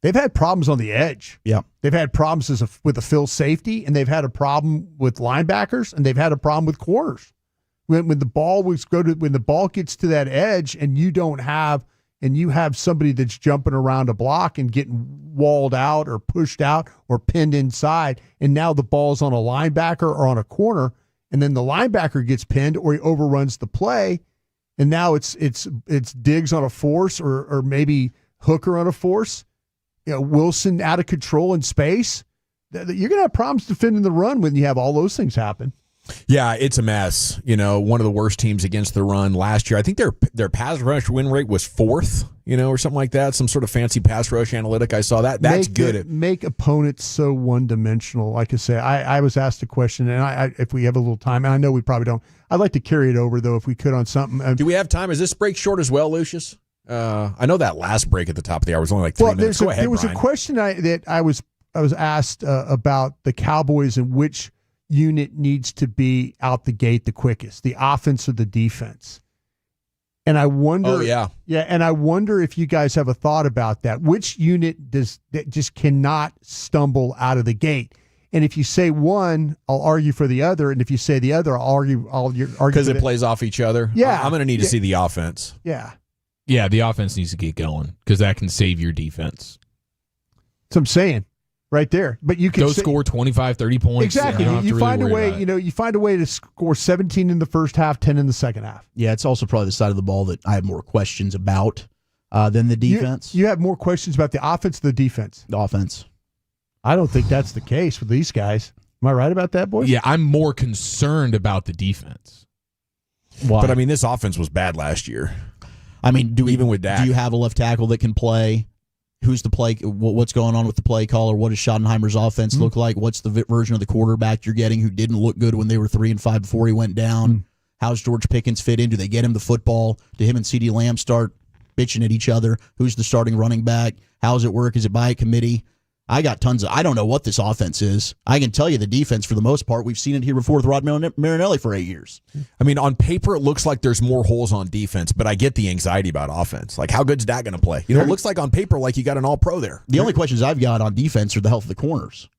[SPEAKER 20] They've had problems on the edge.
[SPEAKER 12] Yeah.
[SPEAKER 20] They've had problems with a fill safety, and they've had a problem with linebackers, and they've had a problem with corners. When the ball gets to that edge, and you have somebody that's jumping around a block and getting walled out or pushed out or pinned inside, and now the ball's on a linebacker or on a corner, and then the linebacker gets pinned or he overruns the play, and now it's Diggs on a force or maybe Hooker on a force. Wilson out of control in space. You're going to have problems defending the run when you have all those things happen.
[SPEAKER 18] Yeah, it's a mess. One of the worst teams against the run last year. I think their pass rush win rate was 4th, or something like that. Some sort of fancy pass rush analytic. I saw that. That's good.
[SPEAKER 20] Make opponents so one-dimensional. Like I say, I was asked a question, and if we have a little time, and I know we probably don't, I'd like to carry it over, though, if we could on something.
[SPEAKER 18] Do we have time? Is this break short as well, Lucius? I know that last break at the top of the hour was only like 3 minutes. Go ahead,
[SPEAKER 20] there was
[SPEAKER 18] Brian.
[SPEAKER 20] A question that I was asked about the Cowboys and which unit needs to be out the gate the quickest, the offense or the defense. And I wonder, and I wonder if you guys have a thought about that. Which unit that just cannot stumble out of the gate? And if you say one, I'll argue for the other, and if you say the other, I'll argue
[SPEAKER 18] because it plays off each other.
[SPEAKER 20] Yeah,
[SPEAKER 18] I'm going to need to see the offense.
[SPEAKER 20] Yeah.
[SPEAKER 6] Yeah, the offense needs to get going because that can save your defense.
[SPEAKER 20] That's what I'm saying right there. But you can
[SPEAKER 6] go score 25, 30 points.
[SPEAKER 20] Exactly. You find a way, you find a way to score 17 in the first half, 10 in the second half.
[SPEAKER 12] Yeah, it's also probably the side of the ball that I have more questions about than the defense.
[SPEAKER 20] You have more questions about the offense than the defense?
[SPEAKER 12] The offense.
[SPEAKER 20] I don't think that's the case with these guys. Am I right about that, boys?
[SPEAKER 6] Yeah, I'm more concerned about the defense.
[SPEAKER 18] Why? But, this offense was bad last year.
[SPEAKER 12] Even with Dak, do you have a left tackle that can play? Who's the play? What's going on with the play caller? What does Schottenheimer's offense look like? What's the version of the quarterback you're getting who didn't look good when they were 3-5 before he went down? How's George Pickens fit in? Do they get him the football? Do him and CeeDee Lamb start bitching at each other. Who's the starting running back? How does it work? Is it by a committee? I got tons of. I don't know what this offense is. I can tell you the defense for the most part. We've seen it here before with Rod Marinelli for 8 years.
[SPEAKER 18] I mean, on paper, it looks like there's more holes on defense, but I get the anxiety about offense. Like, how good's Dak going to play? You know, it looks like on paper like you got an all-pro there.
[SPEAKER 12] The only questions I've got on defense are the health of the corners.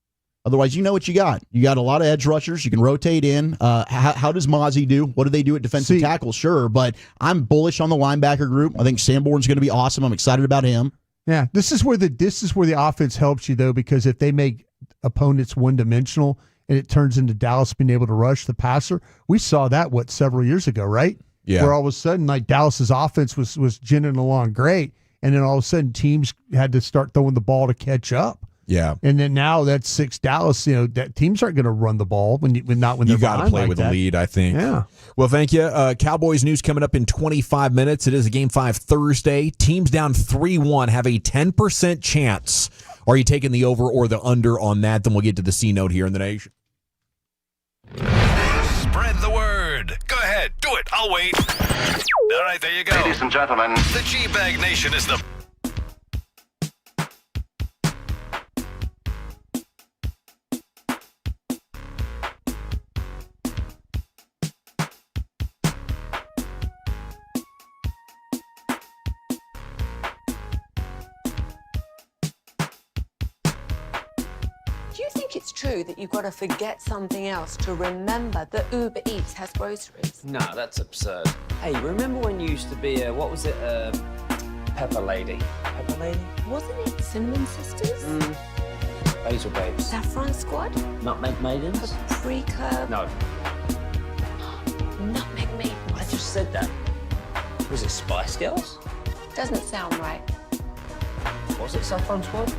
[SPEAKER 12] Otherwise, you know what you got. You got a lot of edge rushers. You can rotate in. How does Mozzie do? What do they do at defensive tackle? Sure, but I'm bullish on the linebacker group. I think Sanborn's going to be awesome. I'm excited about him.
[SPEAKER 20] Yeah, this is where the offense helps you though, because if they make opponents one-dimensional and it turns into Dallas being able to rush the passer, we saw that several years ago, right?
[SPEAKER 18] Yeah.
[SPEAKER 20] Where all of a sudden, like Dallas's offense was ginning along great, and then all of a sudden teams had to start throwing the ball to catch up.
[SPEAKER 18] Yeah,
[SPEAKER 20] and then now that's 6 Dallas. You know that teams aren't going to run the ball when they're
[SPEAKER 18] you got to play
[SPEAKER 20] like
[SPEAKER 18] with
[SPEAKER 20] that.
[SPEAKER 18] a lead. I think.
[SPEAKER 20] Yeah.
[SPEAKER 18] Well, thank you. Cowboys news coming up in 25 minutes. It is a Game 5 Thursday. Teams down 3-1 have a 10% chance. Are you taking the over or the under on that? Then we'll get to the C note here in the nation.
[SPEAKER 17] Spread the word. Go ahead, do it. I'll wait. All right, there you go.
[SPEAKER 15] Ladies and gentlemen,
[SPEAKER 17] The G-Bag Nation is the
[SPEAKER 8] Do you think it's true that you've got to forget something else to remember that Uber Eats has groceries?
[SPEAKER 9] No, that's absurd. Hey, remember when you used to be what was it, Pepper Lady? Pepper Lady?
[SPEAKER 8] Wasn't it Cinnamon Sisters?
[SPEAKER 9] Basil Babes.
[SPEAKER 8] Saffron Squad?
[SPEAKER 9] Nutmeg Maidens?
[SPEAKER 8] Paprika?
[SPEAKER 9] No.
[SPEAKER 8] Nutmeg Maidens?
[SPEAKER 9] I just said that. Was it Spice Girls?
[SPEAKER 8] Doesn't sound right.
[SPEAKER 9] Was it Saffron Squad?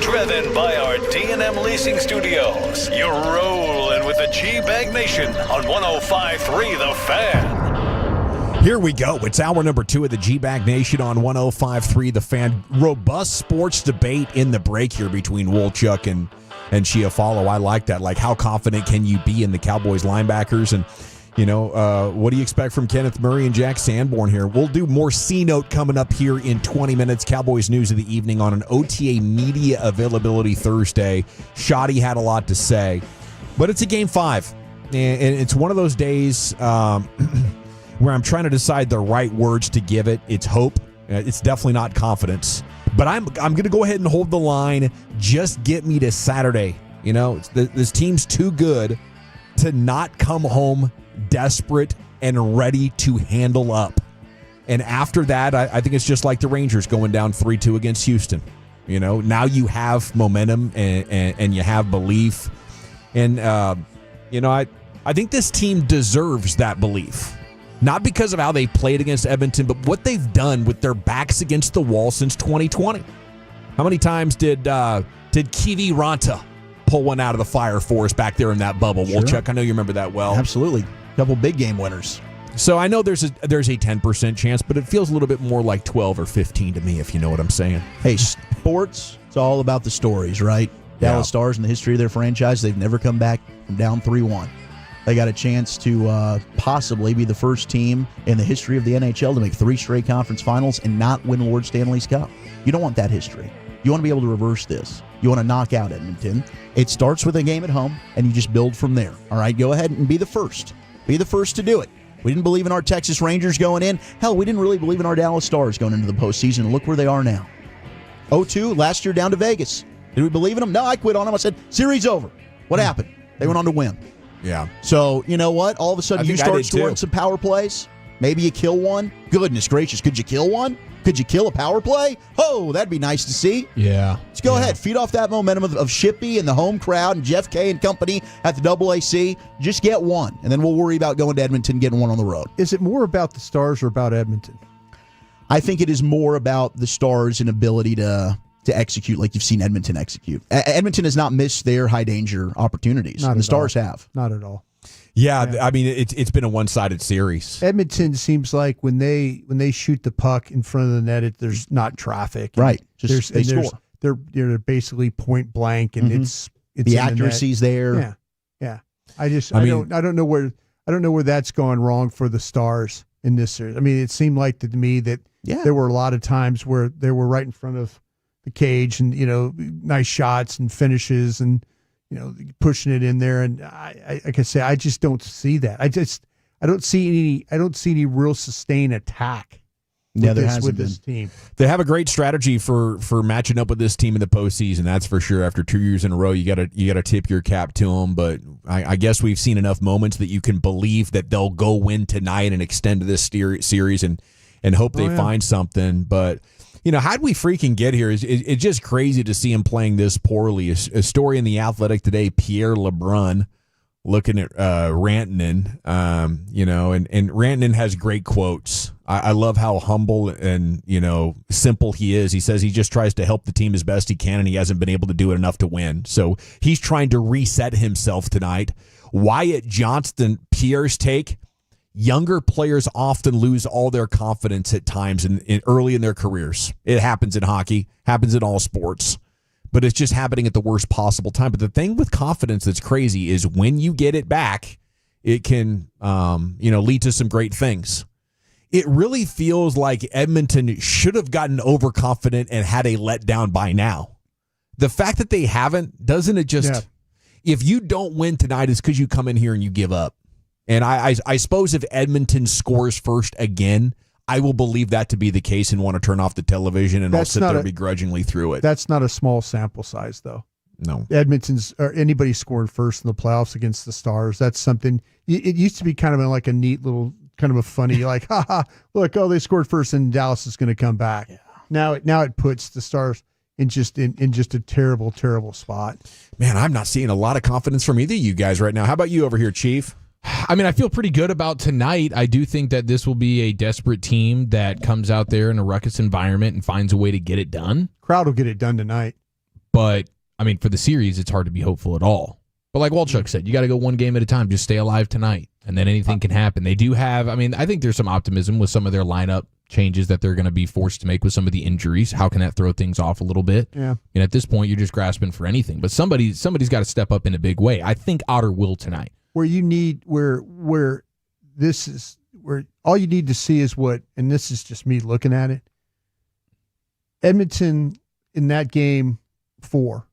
[SPEAKER 17] Driven by our D&M Leasing Studios, you're rolling with the G-Bag Nation on 105.3 The Fan.
[SPEAKER 18] Here we go. It's hour number 2 of the G-Bag Nation on 105.3 The Fan. Robust sports debate in the break here between Wolchuk and Chiafalo. I like that. Like, how confident can you be in the Cowboys linebackers? And, what do you expect from Kenneth Murray and Jack Sanborn here? We'll do more C-Note coming up here in 20 minutes. Cowboys news of the evening on an OTA media availability Thursday. Shoddy had a lot to say. But it's a Game 5. And it's one of those days where I'm trying to decide the right words to give it. It's hope. It's definitely not confidence. But I'm going to go ahead and hold the line. Just get me to Saturday. This team's too good to not come home desperate and ready to handle up. And after that, I think it's just like the Rangers going down 3-2 against Houston. Now you have momentum and you have belief. And, I think this team deserves that belief. Not because of how they played against Edmonton, but what they've done with their backs against the wall since 2020. How many times did Kiwi Ranta pull one out of the fire for us back there in that bubble?
[SPEAKER 12] Sure.
[SPEAKER 18] Wolchuk, I know you remember that well.
[SPEAKER 12] Absolutely. Couple big game winners.
[SPEAKER 18] So I know there's a 10% chance, but it feels a little bit more like 12 or 15 to me, if you know what I'm saying.
[SPEAKER 12] Hey, sports, it's all about the stories, right? Dallas Stars, in the history of their franchise, they've never come back from down 3-1. They got a chance to possibly be the first team in the history of the NHL to make 3 straight conference finals and not win Lord Stanley's Cup. You don't want that history. You want to be able to reverse this. You want to knock out Edmonton. It starts with a game at home, and you just build from there. All right, go ahead and be the first. Be the first to do it. We didn't believe in our Texas Rangers going in. Hell, we didn't really believe in our Dallas Stars going into the postseason. Look where they are now. 0-2 last year down to Vegas. Did we believe in them? No, I quit on them. I said, series over. What happened? They went on to win.
[SPEAKER 18] Yeah.
[SPEAKER 12] So, you know what? All of a sudden, you start scoring some power plays. Maybe you kill one. Goodness gracious, could you kill one? Could you kill a power play? Oh, that'd be nice to see.
[SPEAKER 18] Yeah.
[SPEAKER 12] Let's go ahead. Feed off that momentum of Shippey and the home crowd and Jeff Kay and company at the AAC. Just get one, and then we'll worry about going to Edmonton and getting one on the road.
[SPEAKER 20] Is it more about the Stars or about Edmonton?
[SPEAKER 12] I think it is more about the Stars' inability to execute like you've seen Edmonton execute. Edmonton has not missed their high-danger opportunities. The Stars have.
[SPEAKER 20] Not at all.
[SPEAKER 18] Yeah, I mean, it's been a one-sided series.
[SPEAKER 20] Edmonton seems like when they shoot the puck in front of the net, there's not traffic.
[SPEAKER 12] Right. They score.
[SPEAKER 20] They're basically point blank, and it's
[SPEAKER 12] the accuracy's there.
[SPEAKER 20] Yeah. I don't know where that's gone wrong for the Stars in this series. I mean, it seemed like to me that there were a lot of times where they were right in front of the cage, and nice shots and finishes, and pushing it in there. And like I say, I just don't see that. I don't see any real sustained attack.
[SPEAKER 12] Yeah, there hasn't been.
[SPEAKER 20] This team.
[SPEAKER 18] They have a great strategy for matching up with this team in the postseason. That's for sure. After 2 years in a row, you gotta tip your cap to them. But I guess we've seen enough moments that you can believe that they'll go win tonight and extend to this series and hope they find something. But how'd we freaking get here? It's just crazy to see him playing this poorly. A story in The Athletic today, Pierre LeBrun looking at Rantanen, and Rantanen has great quotes. I love how humble and, simple he is. He says he just tries to help the team as best he can, and he hasn't been able to do it enough to win. So he's trying to reset himself tonight. Wyatt Johnston, Pierre's take, younger players often lose all their confidence at times early in their careers. It happens in hockey, happens in all sports, but it's just happening at the worst possible time. But the thing with confidence that's crazy is when you get it back, it can lead to some great things. It really feels like Edmonton should have gotten overconfident and had a letdown by now. The fact that they haven't, doesn't it just, if you don't win tonight, it's because you come in here and you give up. And I suppose if Edmonton scores first again, I will believe that to be the case and want to turn off the television, and I'll sit there begrudgingly through it.
[SPEAKER 20] That's not a small sample size, though.
[SPEAKER 18] No.
[SPEAKER 20] Edmonton's or anybody scoring first in the playoffs against the Stars, that's something. It used to be kind of like a neat little, kind of a funny, like, look, they scored first and Dallas is going to come back. Yeah. Now it puts the Stars in just a terrible, terrible spot.
[SPEAKER 18] Man, I'm not seeing a lot of confidence from either of you guys right now. How about you over here, Chief? I mean, I feel pretty good about tonight. I do think that this will be a desperate team that comes out there in a ruckus environment and finds a way to get it done.
[SPEAKER 20] Crowd will get it done tonight.
[SPEAKER 18] But, I mean, for the series, it's hard to be hopeful at all. But like Walchuk said, you got to go one game at a time. Just stay alive tonight, and then anything can happen. They do have, I mean, I think there's some optimism with some of their lineup changes that they're going to be forced to make with some of the injuries. How can that throw things off a little bit?
[SPEAKER 20] Yeah.
[SPEAKER 18] And at this point, you're just grasping for anything. But somebody's got to step up in a big way. I think Otter will tonight.
[SPEAKER 20] Where you need where this is where all you need to see is what, and this is just me looking at it. Edmonton in that game 4,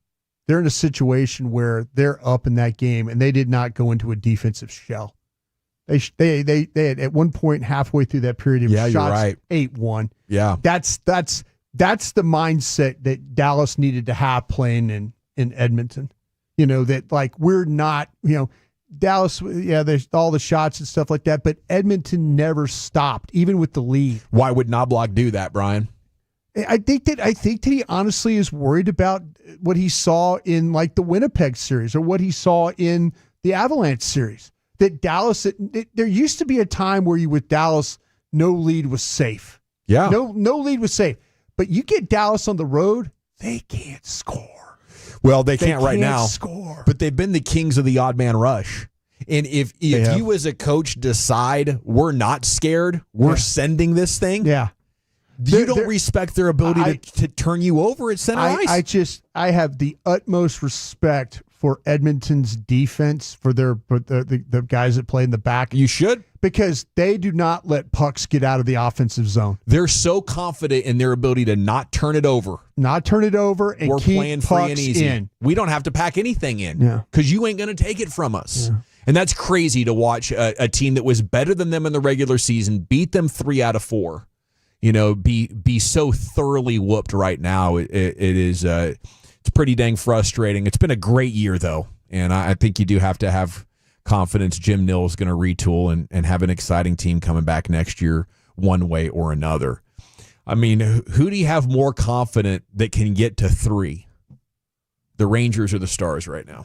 [SPEAKER 20] they're in a situation where they're up in that game and they did not go into a defensive shell. They had at one point halfway through that period of shots,
[SPEAKER 18] you're right.
[SPEAKER 20] 8-1.
[SPEAKER 18] Yeah,
[SPEAKER 20] that's the mindset that Dallas needed to have playing in Edmonton. You know, that like we're not, you know, Dallas, yeah, there's all the shots and stuff like that, but Edmonton never stopped, even with the lead.
[SPEAKER 18] Why would Knobloch do that, Brian?
[SPEAKER 20] I think that he honestly is worried about what he saw in like the Winnipeg series or what he saw in the Avalanche series. That Dallas, there used to be a time where with Dallas, no lead was safe.
[SPEAKER 18] Yeah,
[SPEAKER 20] no lead was safe. But you get Dallas on the road, they can't score.
[SPEAKER 18] Well, they can't right now.
[SPEAKER 20] Score.
[SPEAKER 18] But they've been the kings of the odd man rush. And if you as a coach decide we're not scared, we're sending this thing.
[SPEAKER 20] Yeah.
[SPEAKER 18] You don't respect their ability to turn you over at center ice.
[SPEAKER 20] I have the utmost respect for Edmonton's defense, for the guys that play in the back.
[SPEAKER 18] You should.
[SPEAKER 20] Because they do not let pucks get out of the offensive zone.
[SPEAKER 18] They're so confident in their ability to not turn it over.
[SPEAKER 20] And
[SPEAKER 18] we're
[SPEAKER 20] keep
[SPEAKER 18] playing free
[SPEAKER 20] pucks
[SPEAKER 18] and easy.
[SPEAKER 20] in.
[SPEAKER 18] We don't have to pack anything in.
[SPEAKER 20] Yeah.
[SPEAKER 18] Because you ain't going to take it from us. Yeah. And that's crazy to watch a team that was better than them in the regular season, beat them 3 out of 4. You know, be so thoroughly whooped right now. It is it's pretty dang frustrating. It's been a great year, though. And I think you do have to have confidence Jim Nill is going to retool and have an exciting team coming back next year one way or another. I mean, who do you have more confident that can get to 3? The Rangers or the Stars right now?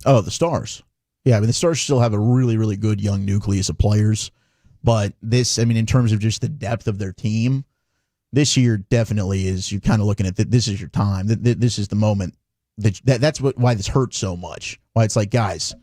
[SPEAKER 12] Oh, the Stars. Yeah, I mean, the Stars still have a really, really good young nucleus of players. But this, I mean, in terms of just the depth of their team, this year definitely is, you're kind of looking at this is your time. This is the moment. That's why this hurts so much. Why it's like, guys,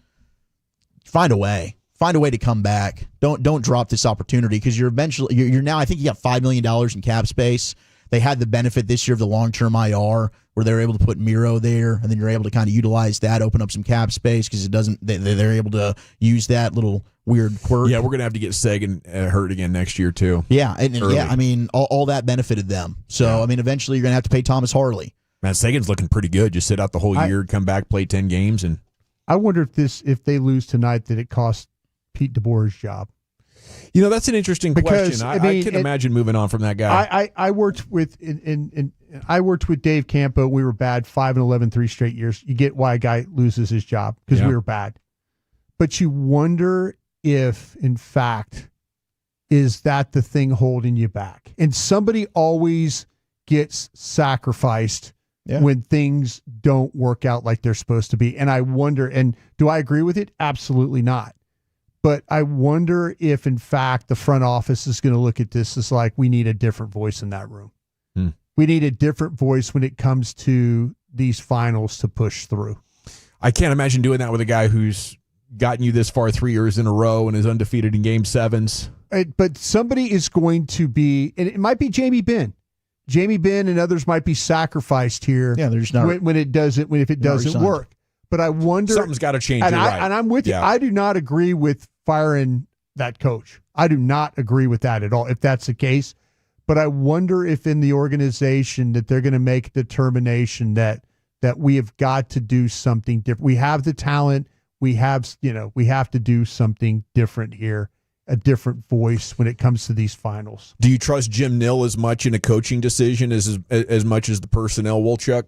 [SPEAKER 12] find a way to come back. Don't drop this opportunity, because you're now, I think you got $5 million in cap space. They had the benefit this year of the long-term IR where they're able to put Miro there, and then you're able to kind of utilize that, open up some cap space, because they're able to use that little weird quirk.
[SPEAKER 18] Yeah, we're going to have to get Sagan hurt again next year too.
[SPEAKER 12] Yeah, and yeah, I mean, all that benefited them. So, yeah. I mean, eventually you're going to have to pay Thomas Harley.
[SPEAKER 18] Man, Sagan's looking pretty good. Just sit out the whole year, come back, play 10 games. And
[SPEAKER 20] I wonder if they lose tonight, that it costs Pete DeBoer's job.
[SPEAKER 18] You know, that's an interesting question. I can imagine moving on from that guy.
[SPEAKER 20] I worked with I worked with Dave Campo. We were bad 5-11, 3 straight years. You get why a guy loses his job, because we were bad. But you wonder if, in fact, is that the thing holding you back? And somebody always gets sacrificed when things don't work out like they're supposed to be. And I wonder, and do I agree with it? Absolutely not. But I wonder if, in fact, the front office is going to look at this as like, we need a different voice in that room. We need a different voice when it comes to these finals to push through.
[SPEAKER 18] I can't imagine doing that with a guy who's gotten you this far 3 years in a row and is undefeated in Game 7s.
[SPEAKER 20] But somebody is going to be, and it might be Jamie Benn. Jamie Benn and others might be sacrificed here.
[SPEAKER 12] Yeah, there's not
[SPEAKER 20] if it doesn't work. But I wonder,
[SPEAKER 18] something's got to change.
[SPEAKER 20] And I'm with you. I do not agree with firing that coach. I do not agree with that at all, if that's the case. But I wonder if in the organization that they're going to make a determination that we have got to do something different. We have the talent. We have to do something different here, a different voice when it comes to these finals.
[SPEAKER 18] Do you trust Jim Nill as much in a coaching decision as much as the personnel, Wolchuk?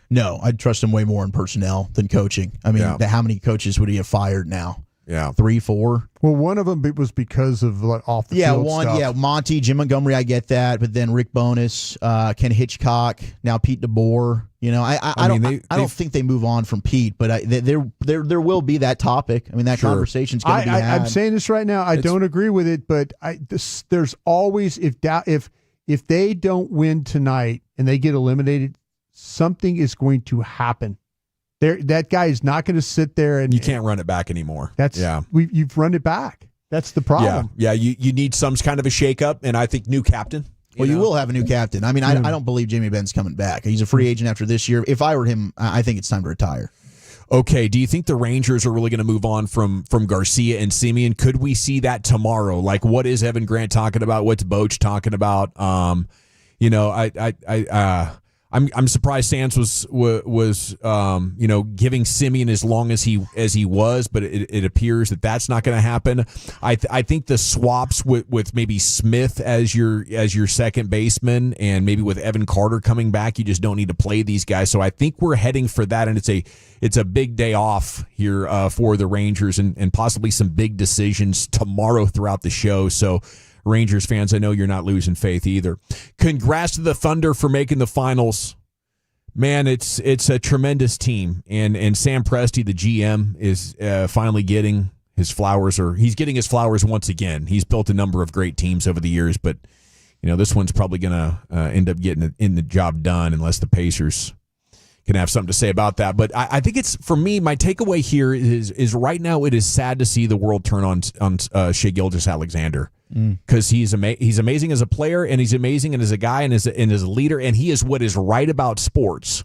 [SPEAKER 12] No, I'd trust him way more in personnel than coaching. I mean, how many coaches would he have fired now?
[SPEAKER 18] Yeah.
[SPEAKER 12] 3-4.
[SPEAKER 20] Well, one of them was because of off the field stuff.
[SPEAKER 12] Yeah, Monty, Jim Montgomery, I get that, but then Rick Bowness, Ken Hitchcock, now Pete DeBoer. I don't think they move on from Pete, but there will be that topic. I mean, that conversation's going to be had.
[SPEAKER 20] I'm saying this right now. I don't agree with it, but there's always if they don't win tonight and they get eliminated, something is going to happen. That guy is not going to sit there and
[SPEAKER 18] you can't run it back anymore.
[SPEAKER 20] You've run it back. That's the problem.
[SPEAKER 18] Yeah. You need some kind of a shakeup, and I think new captain.
[SPEAKER 12] You will have a new captain. I mean, I don't believe Jamie Benn's coming back. He's a free agent after this year. If I were him, I think it's time to retire.
[SPEAKER 18] Okay, do you think the Rangers are really going to move on from Garcia and Simeon? Could we see that tomorrow? Like, what is Evan Grant talking about? What's Boch talking about? I'm surprised Sands was giving Simeon as long as he was, but it appears that's not going to happen. I think the swaps with maybe Smith as your second baseman and maybe with Evan Carter coming back, you just don't need to play these guys. So I think we're heading for that, and it's a big day off here for the Rangers and possibly some big decisions tomorrow throughout the show. So Rangers fans, I know you're not losing faith either. Congrats to the Thunder for making the finals. Man, it's a tremendous team. And Sam Presti, the GM, is finally getting his flowers, or he's getting his flowers once again. He's built a number of great teams over the years, but this one's probably going to end up getting the job done unless the Pacers can have something to say about that. But I think it's, for me, my takeaway here is right now it is sad to see the world turn on Shai Gilgeous-Alexander. Because he's amazing as a player, and he's amazing as a guy, and as a leader, and he is what is right about sports.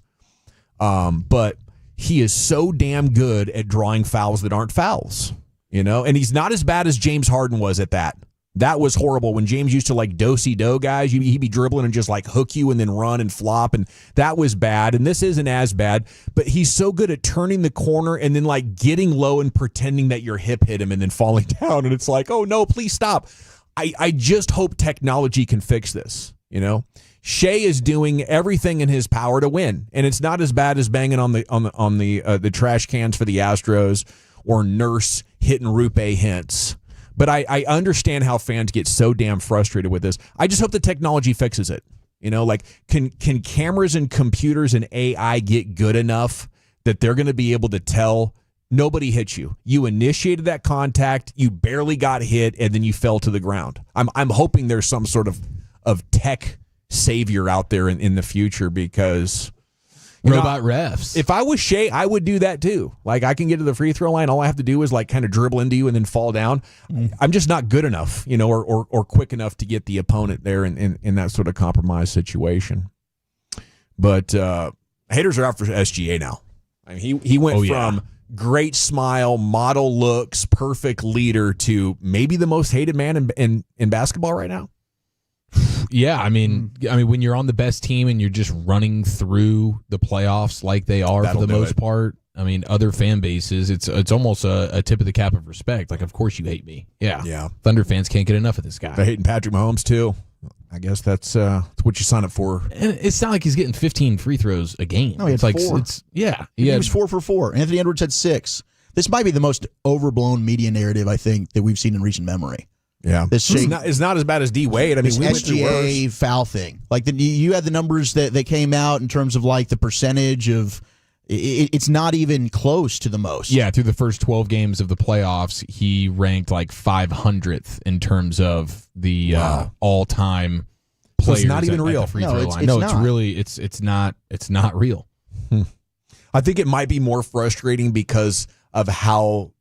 [SPEAKER 18] But he is so damn good at drawing fouls that aren't fouls, and he's not as bad as James Harden was at that. That was horrible when James used to do-si-do guys. He'd be dribbling and just hook you and then run and flop, and that was bad. And this isn't as bad, but he's so good at turning the corner and then getting low and pretending that your hip hit him and then falling down. And it's oh no, please stop. I just hope technology can fix this. Shai is doing everything in his power to win, and it's not as bad as banging on the trash cans for the Astros or Nurse hitting Rupe Hintz. But I understand how fans get so damn frustrated with this. I just hope the technology fixes it. Can cameras and computers and AI get good enough that they're going to be able to tell nobody hit you? You initiated that contact, you barely got hit, and then you fell to the ground. I'm hoping there's some sort of tech savior out there in the future, because robot refs.
[SPEAKER 6] If I was Shai, I would do that too. I can get to the free throw line. All I have to do is kind of dribble into you and then fall down. I'm just not good enough, or quick enough to get the opponent there in that sort of compromised situation. But haters are out for SGA now. I mean, he went from great smile, model looks, perfect leader to maybe the most hated man in basketball right now.
[SPEAKER 18] Yeah, I mean, when you're on the best team and you're just running through the playoffs like they are for the most part, I mean, other fan bases, it's almost a tip of the cap of respect. Of course you hate me. Yeah. Thunder fans can't get enough of this guy.
[SPEAKER 6] They're hating Patrick Mahomes too. I guess that's what you sign up for.
[SPEAKER 18] And it's not like he's getting 15 free throws a game.
[SPEAKER 12] No, he had 4. He was 4 for 4. Anthony Edwards had 6. This might be the most overblown media narrative, I think, that we've seen in recent memory.
[SPEAKER 6] Yeah, it's not as bad as D Wade. I mean, we went through
[SPEAKER 12] SGA foul thing. You had the numbers that came out in terms of the percentage of. It's not even close to the most.
[SPEAKER 18] Yeah, through the first 12 games of the playoffs, he ranked 500th in terms of the all-time players.
[SPEAKER 6] So it's not even real.
[SPEAKER 18] Free throw line. It's really it's not real.
[SPEAKER 6] I think it might be more frustrating because of how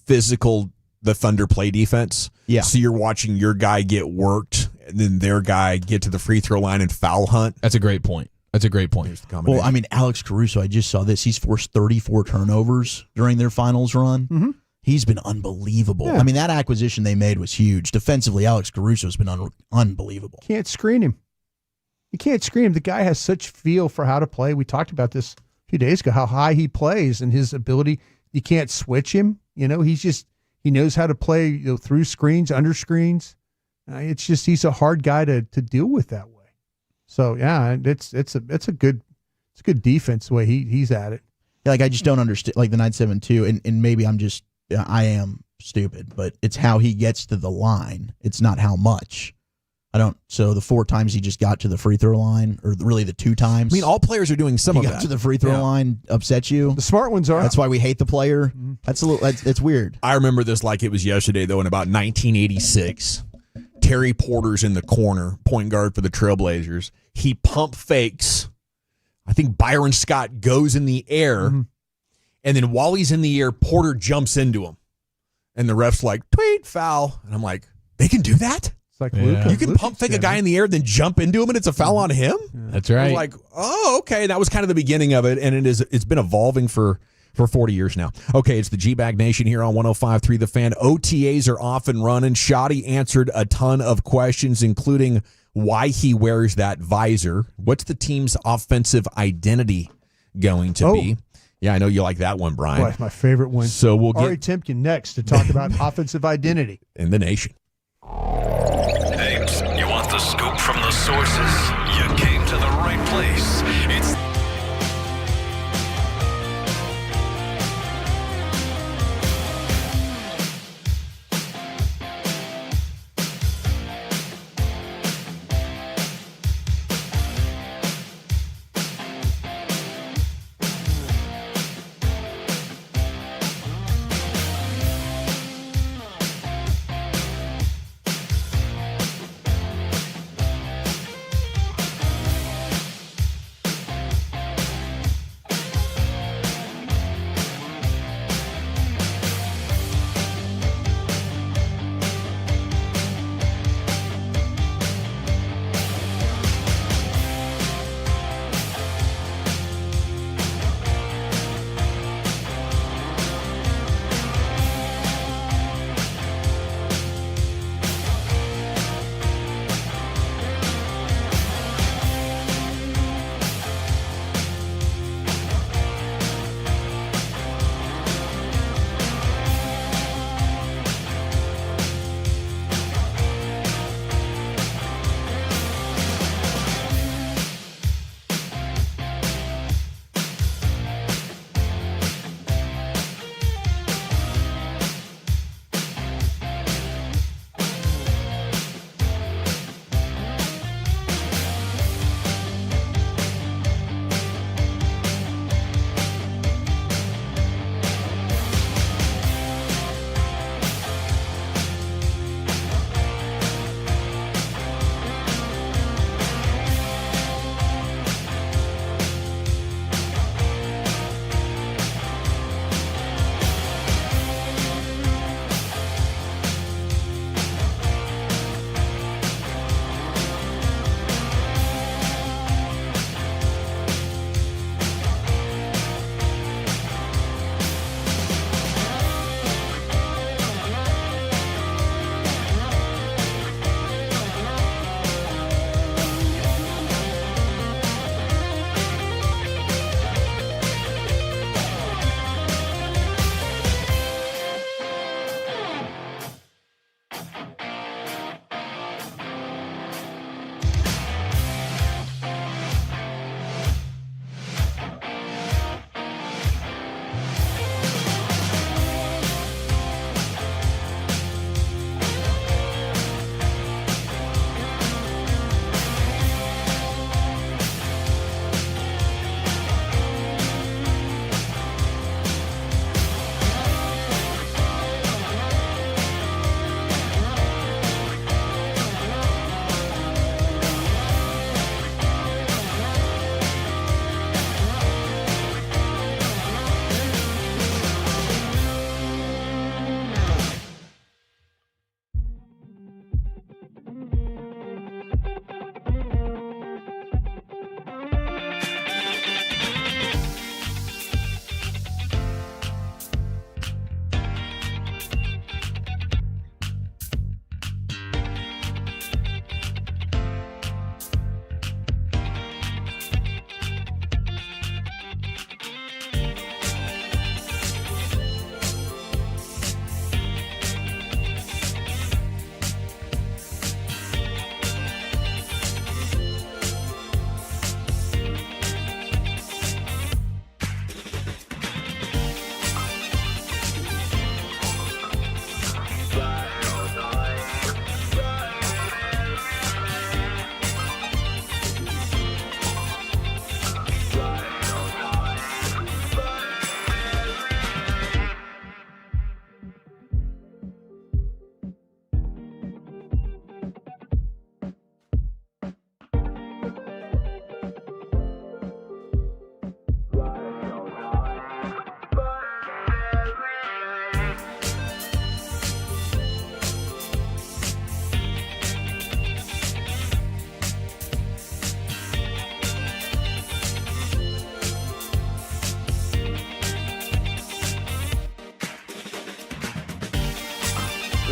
[SPEAKER 6] physical the Thunder play defense.
[SPEAKER 12] Yeah.
[SPEAKER 6] So you're watching your guy get worked, and then their guy get to the free throw line and foul hunt.
[SPEAKER 18] That's a great point.
[SPEAKER 12] Well, I mean, Alex Caruso, I just saw this. He's forced 34 turnovers during their finals run.
[SPEAKER 20] Mm-hmm.
[SPEAKER 12] He's been unbelievable.
[SPEAKER 20] Yeah.
[SPEAKER 12] I mean, that acquisition they made was huge. Defensively, Alex Caruso's been unbelievable.
[SPEAKER 20] Can't screen him. You can't screen him. The guy has such feel for how to play. We talked about this a few days ago, how high he plays and his ability. You can't switch him. He knows how to play through screens, under screens. It's just he's a hard guy to deal with that way. So yeah, it's a good defense the way he's at it.
[SPEAKER 12] Yeah, I just don't understand the 9-7-2, and maybe I'm just I am stupid, but it's how he gets to the line. It's not how much. So the 4 times he just got to the free throw line, or really the 2 times.
[SPEAKER 18] I mean, all players are doing some of
[SPEAKER 12] he
[SPEAKER 18] that.
[SPEAKER 12] got to the free throw line upsets you.
[SPEAKER 20] The smart ones are.
[SPEAKER 12] That's why we hate the player. It's weird.
[SPEAKER 18] I remember this like it was yesterday, though, in about 1986. Terry Porter's in the corner, point guard for the Trailblazers. He pump fakes. I think Byron Scott goes in the air, and then while he's in the air, Porter jumps into him. And the ref's like, tweet, foul. And I'm like, they can do that?
[SPEAKER 20] It's like Luka.
[SPEAKER 18] You can pump fake a guy in the air, then jump into him, and it's a foul on him?
[SPEAKER 6] That's
[SPEAKER 18] I
[SPEAKER 6] right.
[SPEAKER 18] was like, oh, okay. That was kind of the beginning of it, and it's been evolving for 40 years now. Okay, it's the G-Bag Nation here on 105.3 The Fan. OTAs are off and running. Shoddy answered a ton of questions, including why he wears that visor. What's the team's offensive identity going to be? Yeah, I know you like that one, Brian.
[SPEAKER 20] Boy, my favorite one.
[SPEAKER 18] So we'll get
[SPEAKER 20] Ari Timken next to talk about offensive identity
[SPEAKER 18] in the nation.
[SPEAKER 17] Apes, you want the scoop from the sources? You came to the right place. It's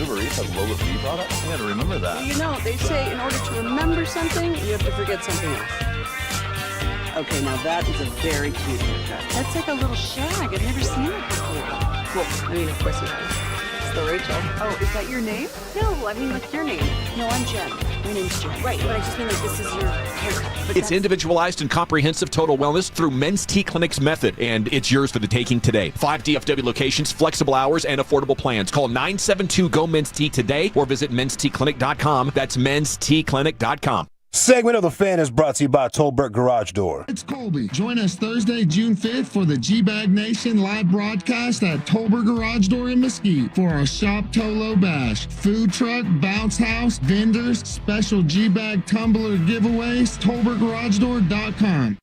[SPEAKER 15] Uber Eats has lower fee products? I gotta remember that.
[SPEAKER 2] You know, they say in order to remember something, you have to forget something else. Okay, now that is a very cute haircut. That's like a little shag. I've never seen it before. Well, I mean, of course you have. It's the Rachel. Oh, is that your name? No, I mean like your name. No, I'm Jen. My name's Jen. Right, but I just mean like this is your haircut. But
[SPEAKER 18] It's individualized and comprehensive total wellness through Men's T Clinic's method, and it's yours for the taking today. 5 DFW locations, flexible hours, and affordable plans. Call 972-GO-MEN'S-T today or visit menstclinic.com. That's menstclinic.com.
[SPEAKER 7] Segment of the Fan is brought to you by Tolbert Garage Door.
[SPEAKER 22] It's Colby. Join us Thursday, June 5th for the G-Bag Nation live broadcast at Tolbert Garage Door in Mesquite for our Shop Tolo Bash. Food truck, bounce house, vendors, special G-Bag tumbler giveaways, TolbertGarageDoor.com.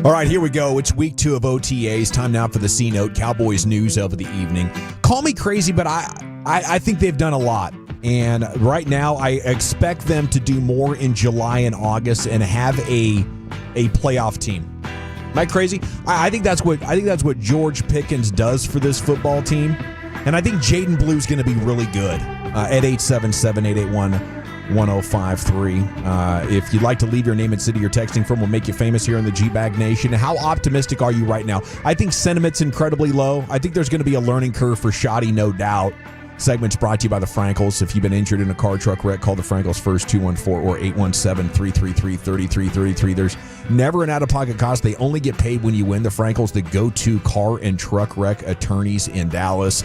[SPEAKER 18] All right, here we go. It's week 2 of OTAs. Time now for the C-Note, Cowboys news of the evening. Call me crazy, but I think they've done a lot. And right now, I expect them to do more in July and August and have a playoff team. Am I crazy? I think that's what George Pickens does for this football team. And I think Jaden Blue's going to be really good at 877-881-1053. If you'd like to leave your name and city you're texting from, we'll make you famous here in the G-Bag Nation. How optimistic are you right now? I think sentiment's incredibly low. I think there's going to be a learning curve for Shoddy, no doubt. Segment's brought to you by the Frankels. If you've been injured in a car truck wreck, call the Frankels first, 214 or 817-333-3333. There's never an out-of-pocket cost. They only get paid when you win. The Frankels, the go-to car and truck wreck attorneys in Dallas.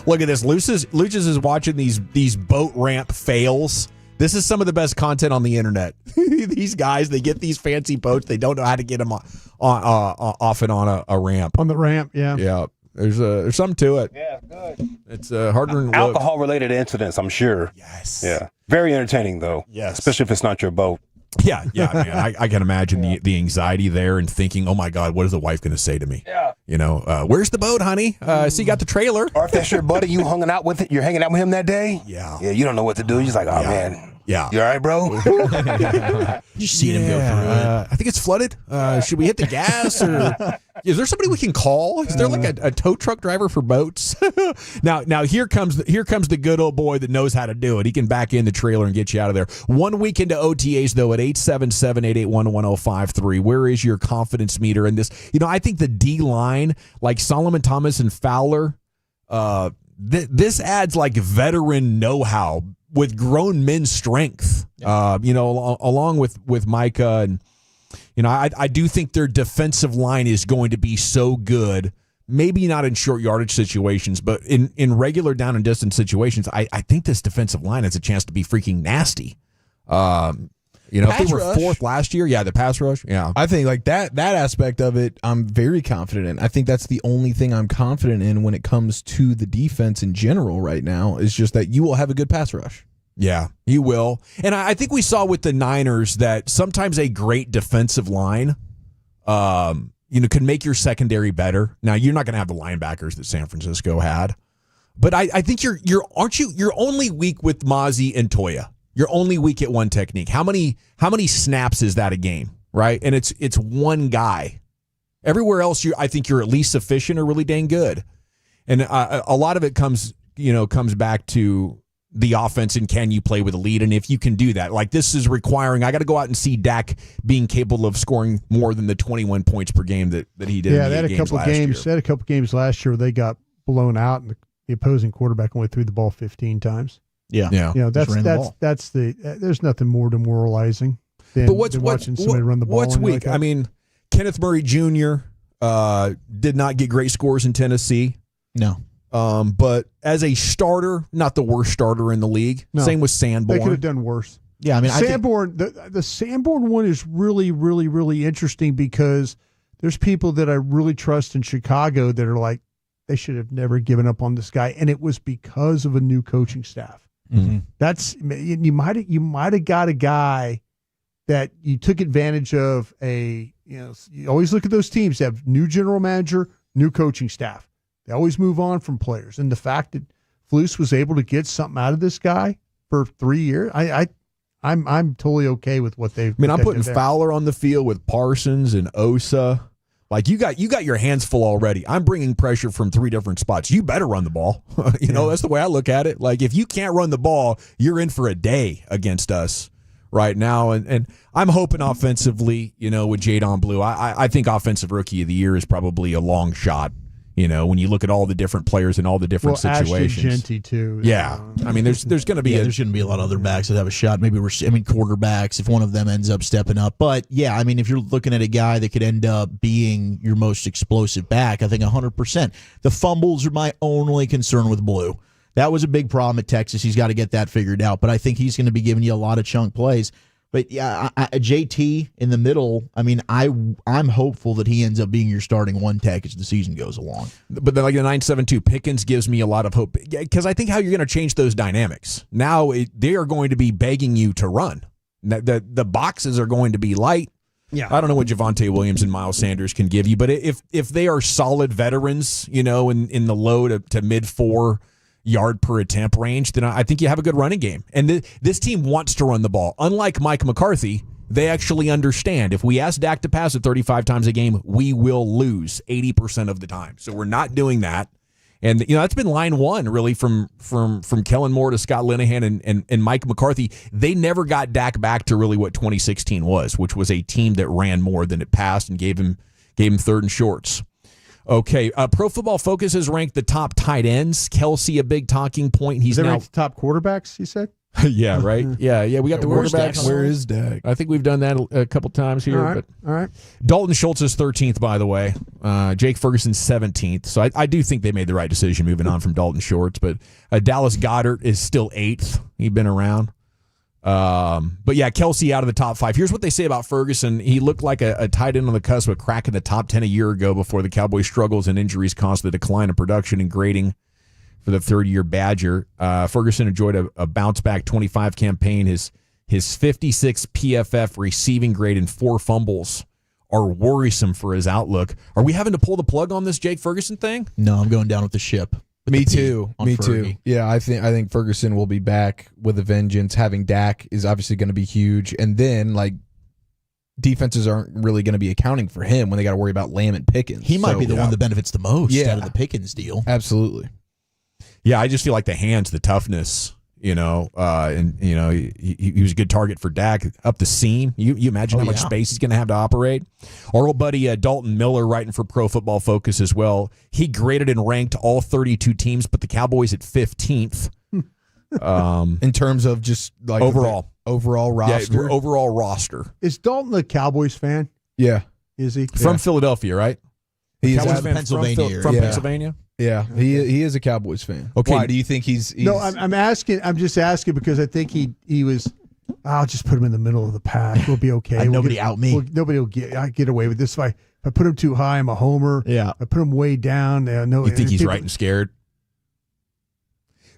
[SPEAKER 18] Look at this. Lucius is watching these boat ramp fails. This is some of the best content on the internet. These guys, they get these fancy boats. They don't know how to get them off and on a ramp.
[SPEAKER 20] On the ramp, yeah.
[SPEAKER 18] Yeah. There's something to it.
[SPEAKER 7] Yeah, good.
[SPEAKER 18] It's harder than
[SPEAKER 7] alcohol-related incidents, I'm sure.
[SPEAKER 18] Yes.
[SPEAKER 7] Yeah. Very entertaining, though.
[SPEAKER 18] Yes.
[SPEAKER 7] Especially if it's not your boat.
[SPEAKER 18] Yeah, man. I can imagine the anxiety there and thinking, oh my God, what is the wife going to say to me?
[SPEAKER 7] Yeah.
[SPEAKER 18] You know, where's the boat, honey? So you got the trailer.
[SPEAKER 7] Or if that's your buddy, you're hanging out with him that day.
[SPEAKER 18] Yeah.
[SPEAKER 7] Yeah, you don't know what to do. You're just like, oh, man.
[SPEAKER 18] Yeah.
[SPEAKER 7] You all right, bro?
[SPEAKER 18] You seen him go through it. I think it's flooded. Should we hit the gas? Or is there somebody we can call? Is there like a tow truck driver for boats? Now here comes the good old boy that knows how to do it. He can back in the trailer and get you out of there. 1 week into OTAs, though, at 877-881-1053. Where is your confidence meter in this? You know, I think the D-line, like Solomon Thomas and Fowler, this adds like veteran know-how with grown men's strength, along with Micah. And, I do think their defensive line is going to be so good, maybe not in short yardage situations, but in regular down and distance situations, I think this defensive line has a chance to be freaking nasty. If they were fourth last year, the pass rush,
[SPEAKER 6] I think like that aspect of it, I'm very confident in. I think that's the only thing I'm confident in when it comes to the defense in general right now is just that you will have a good pass rush.
[SPEAKER 18] Yeah, you will. And I think we saw with the Niners that sometimes a great defensive line, can make your secondary better. Now, you're not going to have the linebackers that San Francisco had, but I think you're only weak with Mozzie and Toya. You're only weak at one technique. How many snaps is that a game, right? And it's one guy. Everywhere else, I think you're at least sufficient or really dang good. And a lot of it comes back to the offense and can you play with a lead? And if you can do that, like this is requiring, I got to go out and see Dak being capable of scoring more than the 21 points per game that he did.
[SPEAKER 20] Yeah, they had a couple games. They had a couple games last year where they got blown out, and the opposing quarterback only threw the ball 15 times.
[SPEAKER 6] Yeah.
[SPEAKER 20] That's there's nothing more demoralizing than watching somebody run the ball.
[SPEAKER 18] What's weak? I mean, Kenneth Murray Jr. Did not get great scores in Tennessee.
[SPEAKER 6] No.
[SPEAKER 18] But as a starter, not the worst starter in the league. No. Same with Sanborn.
[SPEAKER 20] They could have done worse.
[SPEAKER 6] Yeah, I mean,
[SPEAKER 20] Sanborn. The Sanborn one is really, really, really interesting because there's people that I really trust in Chicago that are like, they should have never given up on this guy, and it was because of a new coaching staff.
[SPEAKER 6] Mm-hmm.
[SPEAKER 20] That's you might have got a guy that you took advantage of. You always look at those teams that have new general manager, new coaching staff. They always move on from players, and the fact that Flus was able to get something out of this guy for 3 years, I'm totally okay with what they've.
[SPEAKER 18] I mean, I'm putting Fowler on the field with Parsons and Osa. Like you got your hands full already. I'm bringing pressure from 3 different spots. You better run the ball. That's the way I look at it. Like if you can't run the ball, you're in for a day against us right now. And I'm hoping offensively, with Jadon Blue, I think offensive rookie of the year is probably a long shot. When you look at all the different players in all the different situations.
[SPEAKER 20] Ashton Genty too.
[SPEAKER 18] Yeah. I mean, there's going to be
[SPEAKER 12] there's going to be a lot of other backs that have a shot. Maybe quarterbacks if one of them ends up stepping up. But yeah, I mean, if you're looking at a guy that could end up being your most explosive back, I think 100%. The fumbles are my only concern with Blue. That was a big problem at Texas. He's got to get that figured out. But I think he's going to be giving you a lot of chunk plays. But yeah, JT in the middle, I mean, I'm hopeful that he ends up being your starting one tech as the season goes along.
[SPEAKER 18] But then, like the 9.72 Pickens gives me a lot of hope because I think how you're going to change those dynamics. Now they are going to be begging you to run. The boxes are going to be light.
[SPEAKER 3] Yeah,
[SPEAKER 18] I don't know what Javonte Williams and Miles Sanders can give you, but if they are solid veterans, in the low to mid 4 yard per attempt range, then I think you have a good running game. And this team wants to run the ball. Unlike Mike McCarthy, they actually understand if we ask Dak to pass it 35 times a game, we will lose 80% of the time. So we're not doing that. And that's been line one really from Kellen Moore to Scott Linehan and Mike McCarthy. They never got Dak back to really what 2016 was, which was a team that ran more than it passed and gave him third and shorts. Okay, Pro Football Focus has ranked the top tight ends. Kelsey, a big talking point. He's now
[SPEAKER 20] ranked the top quarterbacks. You said,
[SPEAKER 18] yeah, right. Yeah. We got the quarterbacks.
[SPEAKER 6] Where is Dak?
[SPEAKER 18] I think we've done that a couple times here.
[SPEAKER 20] All right.
[SPEAKER 18] Dalton Schultz is 13th, by the way. Jake Ferguson 17th. So I do think they made the right decision moving on from Dalton Schultz. But Dallas Goedert is still 8th. He's been around. But yeah, Kelsey out of the top 5. Here's what they say about Ferguson. He looked like a tight end on the cusp of cracking the top 10 a year ago before the Cowboys' struggles and injuries caused the decline in production and grading for the third-year Badger. Ferguson enjoyed a bounce-back 25 campaign. His 56 PFF receiving grade and 4 fumbles are worrisome for his outlook. Are we having to pull the plug on this Jake Ferguson thing?
[SPEAKER 12] No, I'm going down with the ship.
[SPEAKER 6] Me too. Yeah, I think Ferguson will be back with a vengeance. Having Dak is obviously going to be huge, and then defenses aren't really going to be accounting for him when they got to worry about Lamb and Pickens.
[SPEAKER 12] He might be the one that benefits the most out of the Pickens deal.
[SPEAKER 6] Absolutely.
[SPEAKER 18] Yeah, I just feel like the hands, the toughness, he was a good target for Dak up the seam. You imagine how much space he's going to have to operate. Our old buddy Dalton Miller, writing for Pro Football Focus as well. He graded and ranked all 32 teams, but the Cowboys at 15th.
[SPEAKER 6] In terms of just
[SPEAKER 18] overall roster.
[SPEAKER 6] Yeah,
[SPEAKER 18] overall roster.
[SPEAKER 20] Is Dalton a Cowboys fan?
[SPEAKER 6] Yeah,
[SPEAKER 20] is he
[SPEAKER 18] from Philadelphia? Right.
[SPEAKER 6] He's
[SPEAKER 12] from Pennsylvania.
[SPEAKER 18] From Pennsylvania.
[SPEAKER 6] Yeah, he is a Cowboys fan.
[SPEAKER 18] Okay,
[SPEAKER 6] why do you think he's
[SPEAKER 20] No, I'm asking. I'm just asking because I think he was. I'll just put him in the middle of the pack. We'll be okay.
[SPEAKER 12] Nobody
[SPEAKER 20] nobody will get away with this. If I put him too high, I'm a homer.
[SPEAKER 12] Yeah.
[SPEAKER 20] If I put him way down. No.
[SPEAKER 18] You think he's right and scared?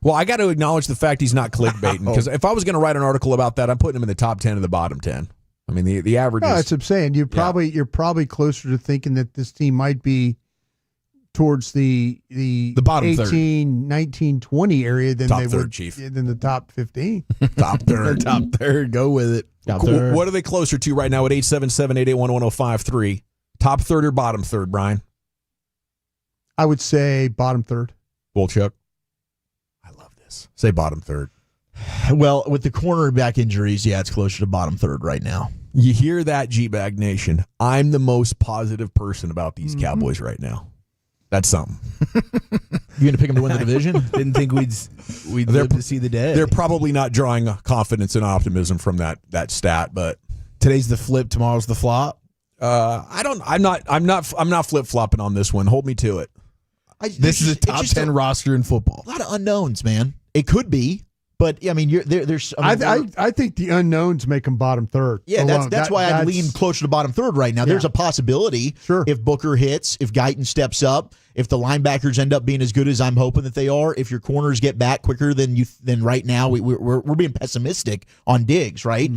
[SPEAKER 18] Well, I got to acknowledge the fact he's not clickbaiting because if I was going to write an article about that, I'm putting him in the top 10 of the bottom 10. I mean, the average.
[SPEAKER 20] No, that's what I'm saying. You're probably closer to thinking that this team might be towards the
[SPEAKER 18] bottom
[SPEAKER 20] 18, 19, 20 area than
[SPEAKER 18] top
[SPEAKER 20] they
[SPEAKER 18] third,
[SPEAKER 20] would
[SPEAKER 18] Chief.
[SPEAKER 20] than the top 15.
[SPEAKER 18] Top third.
[SPEAKER 6] Top third. Go with it.
[SPEAKER 18] What are they closer to right now at 877-881-1053? Top third or bottom third, Brian?
[SPEAKER 20] I would say bottom third.
[SPEAKER 18] Wolchuk? I love this. Say bottom third.
[SPEAKER 12] Well, with the cornerback injuries, it's closer to bottom third right now.
[SPEAKER 18] You hear that, G-Bag Nation? I'm the most positive person about these Cowboys right now. That's something.
[SPEAKER 12] You going to pick them to win the division?
[SPEAKER 6] Didn't think we'd live to see the day.
[SPEAKER 18] They're probably not drawing confidence and optimism from that stat, but
[SPEAKER 6] today's the flip, tomorrow's the flop.
[SPEAKER 18] I'm not flip-flopping on this one. Hold me to it.
[SPEAKER 6] This is a top 10 roster in football.
[SPEAKER 12] A lot of unknowns, man. It could be. But I mean, there's.
[SPEAKER 20] I think the unknowns make them bottom third.
[SPEAKER 12] Yeah, that's why I lean closer to bottom third right now. Yeah. There's a possibility, if Booker hits, if Guyton steps up, if the linebackers end up being as good as I'm hoping that they are, if your corners get back quicker than right now, we're being pessimistic on Diggs, right?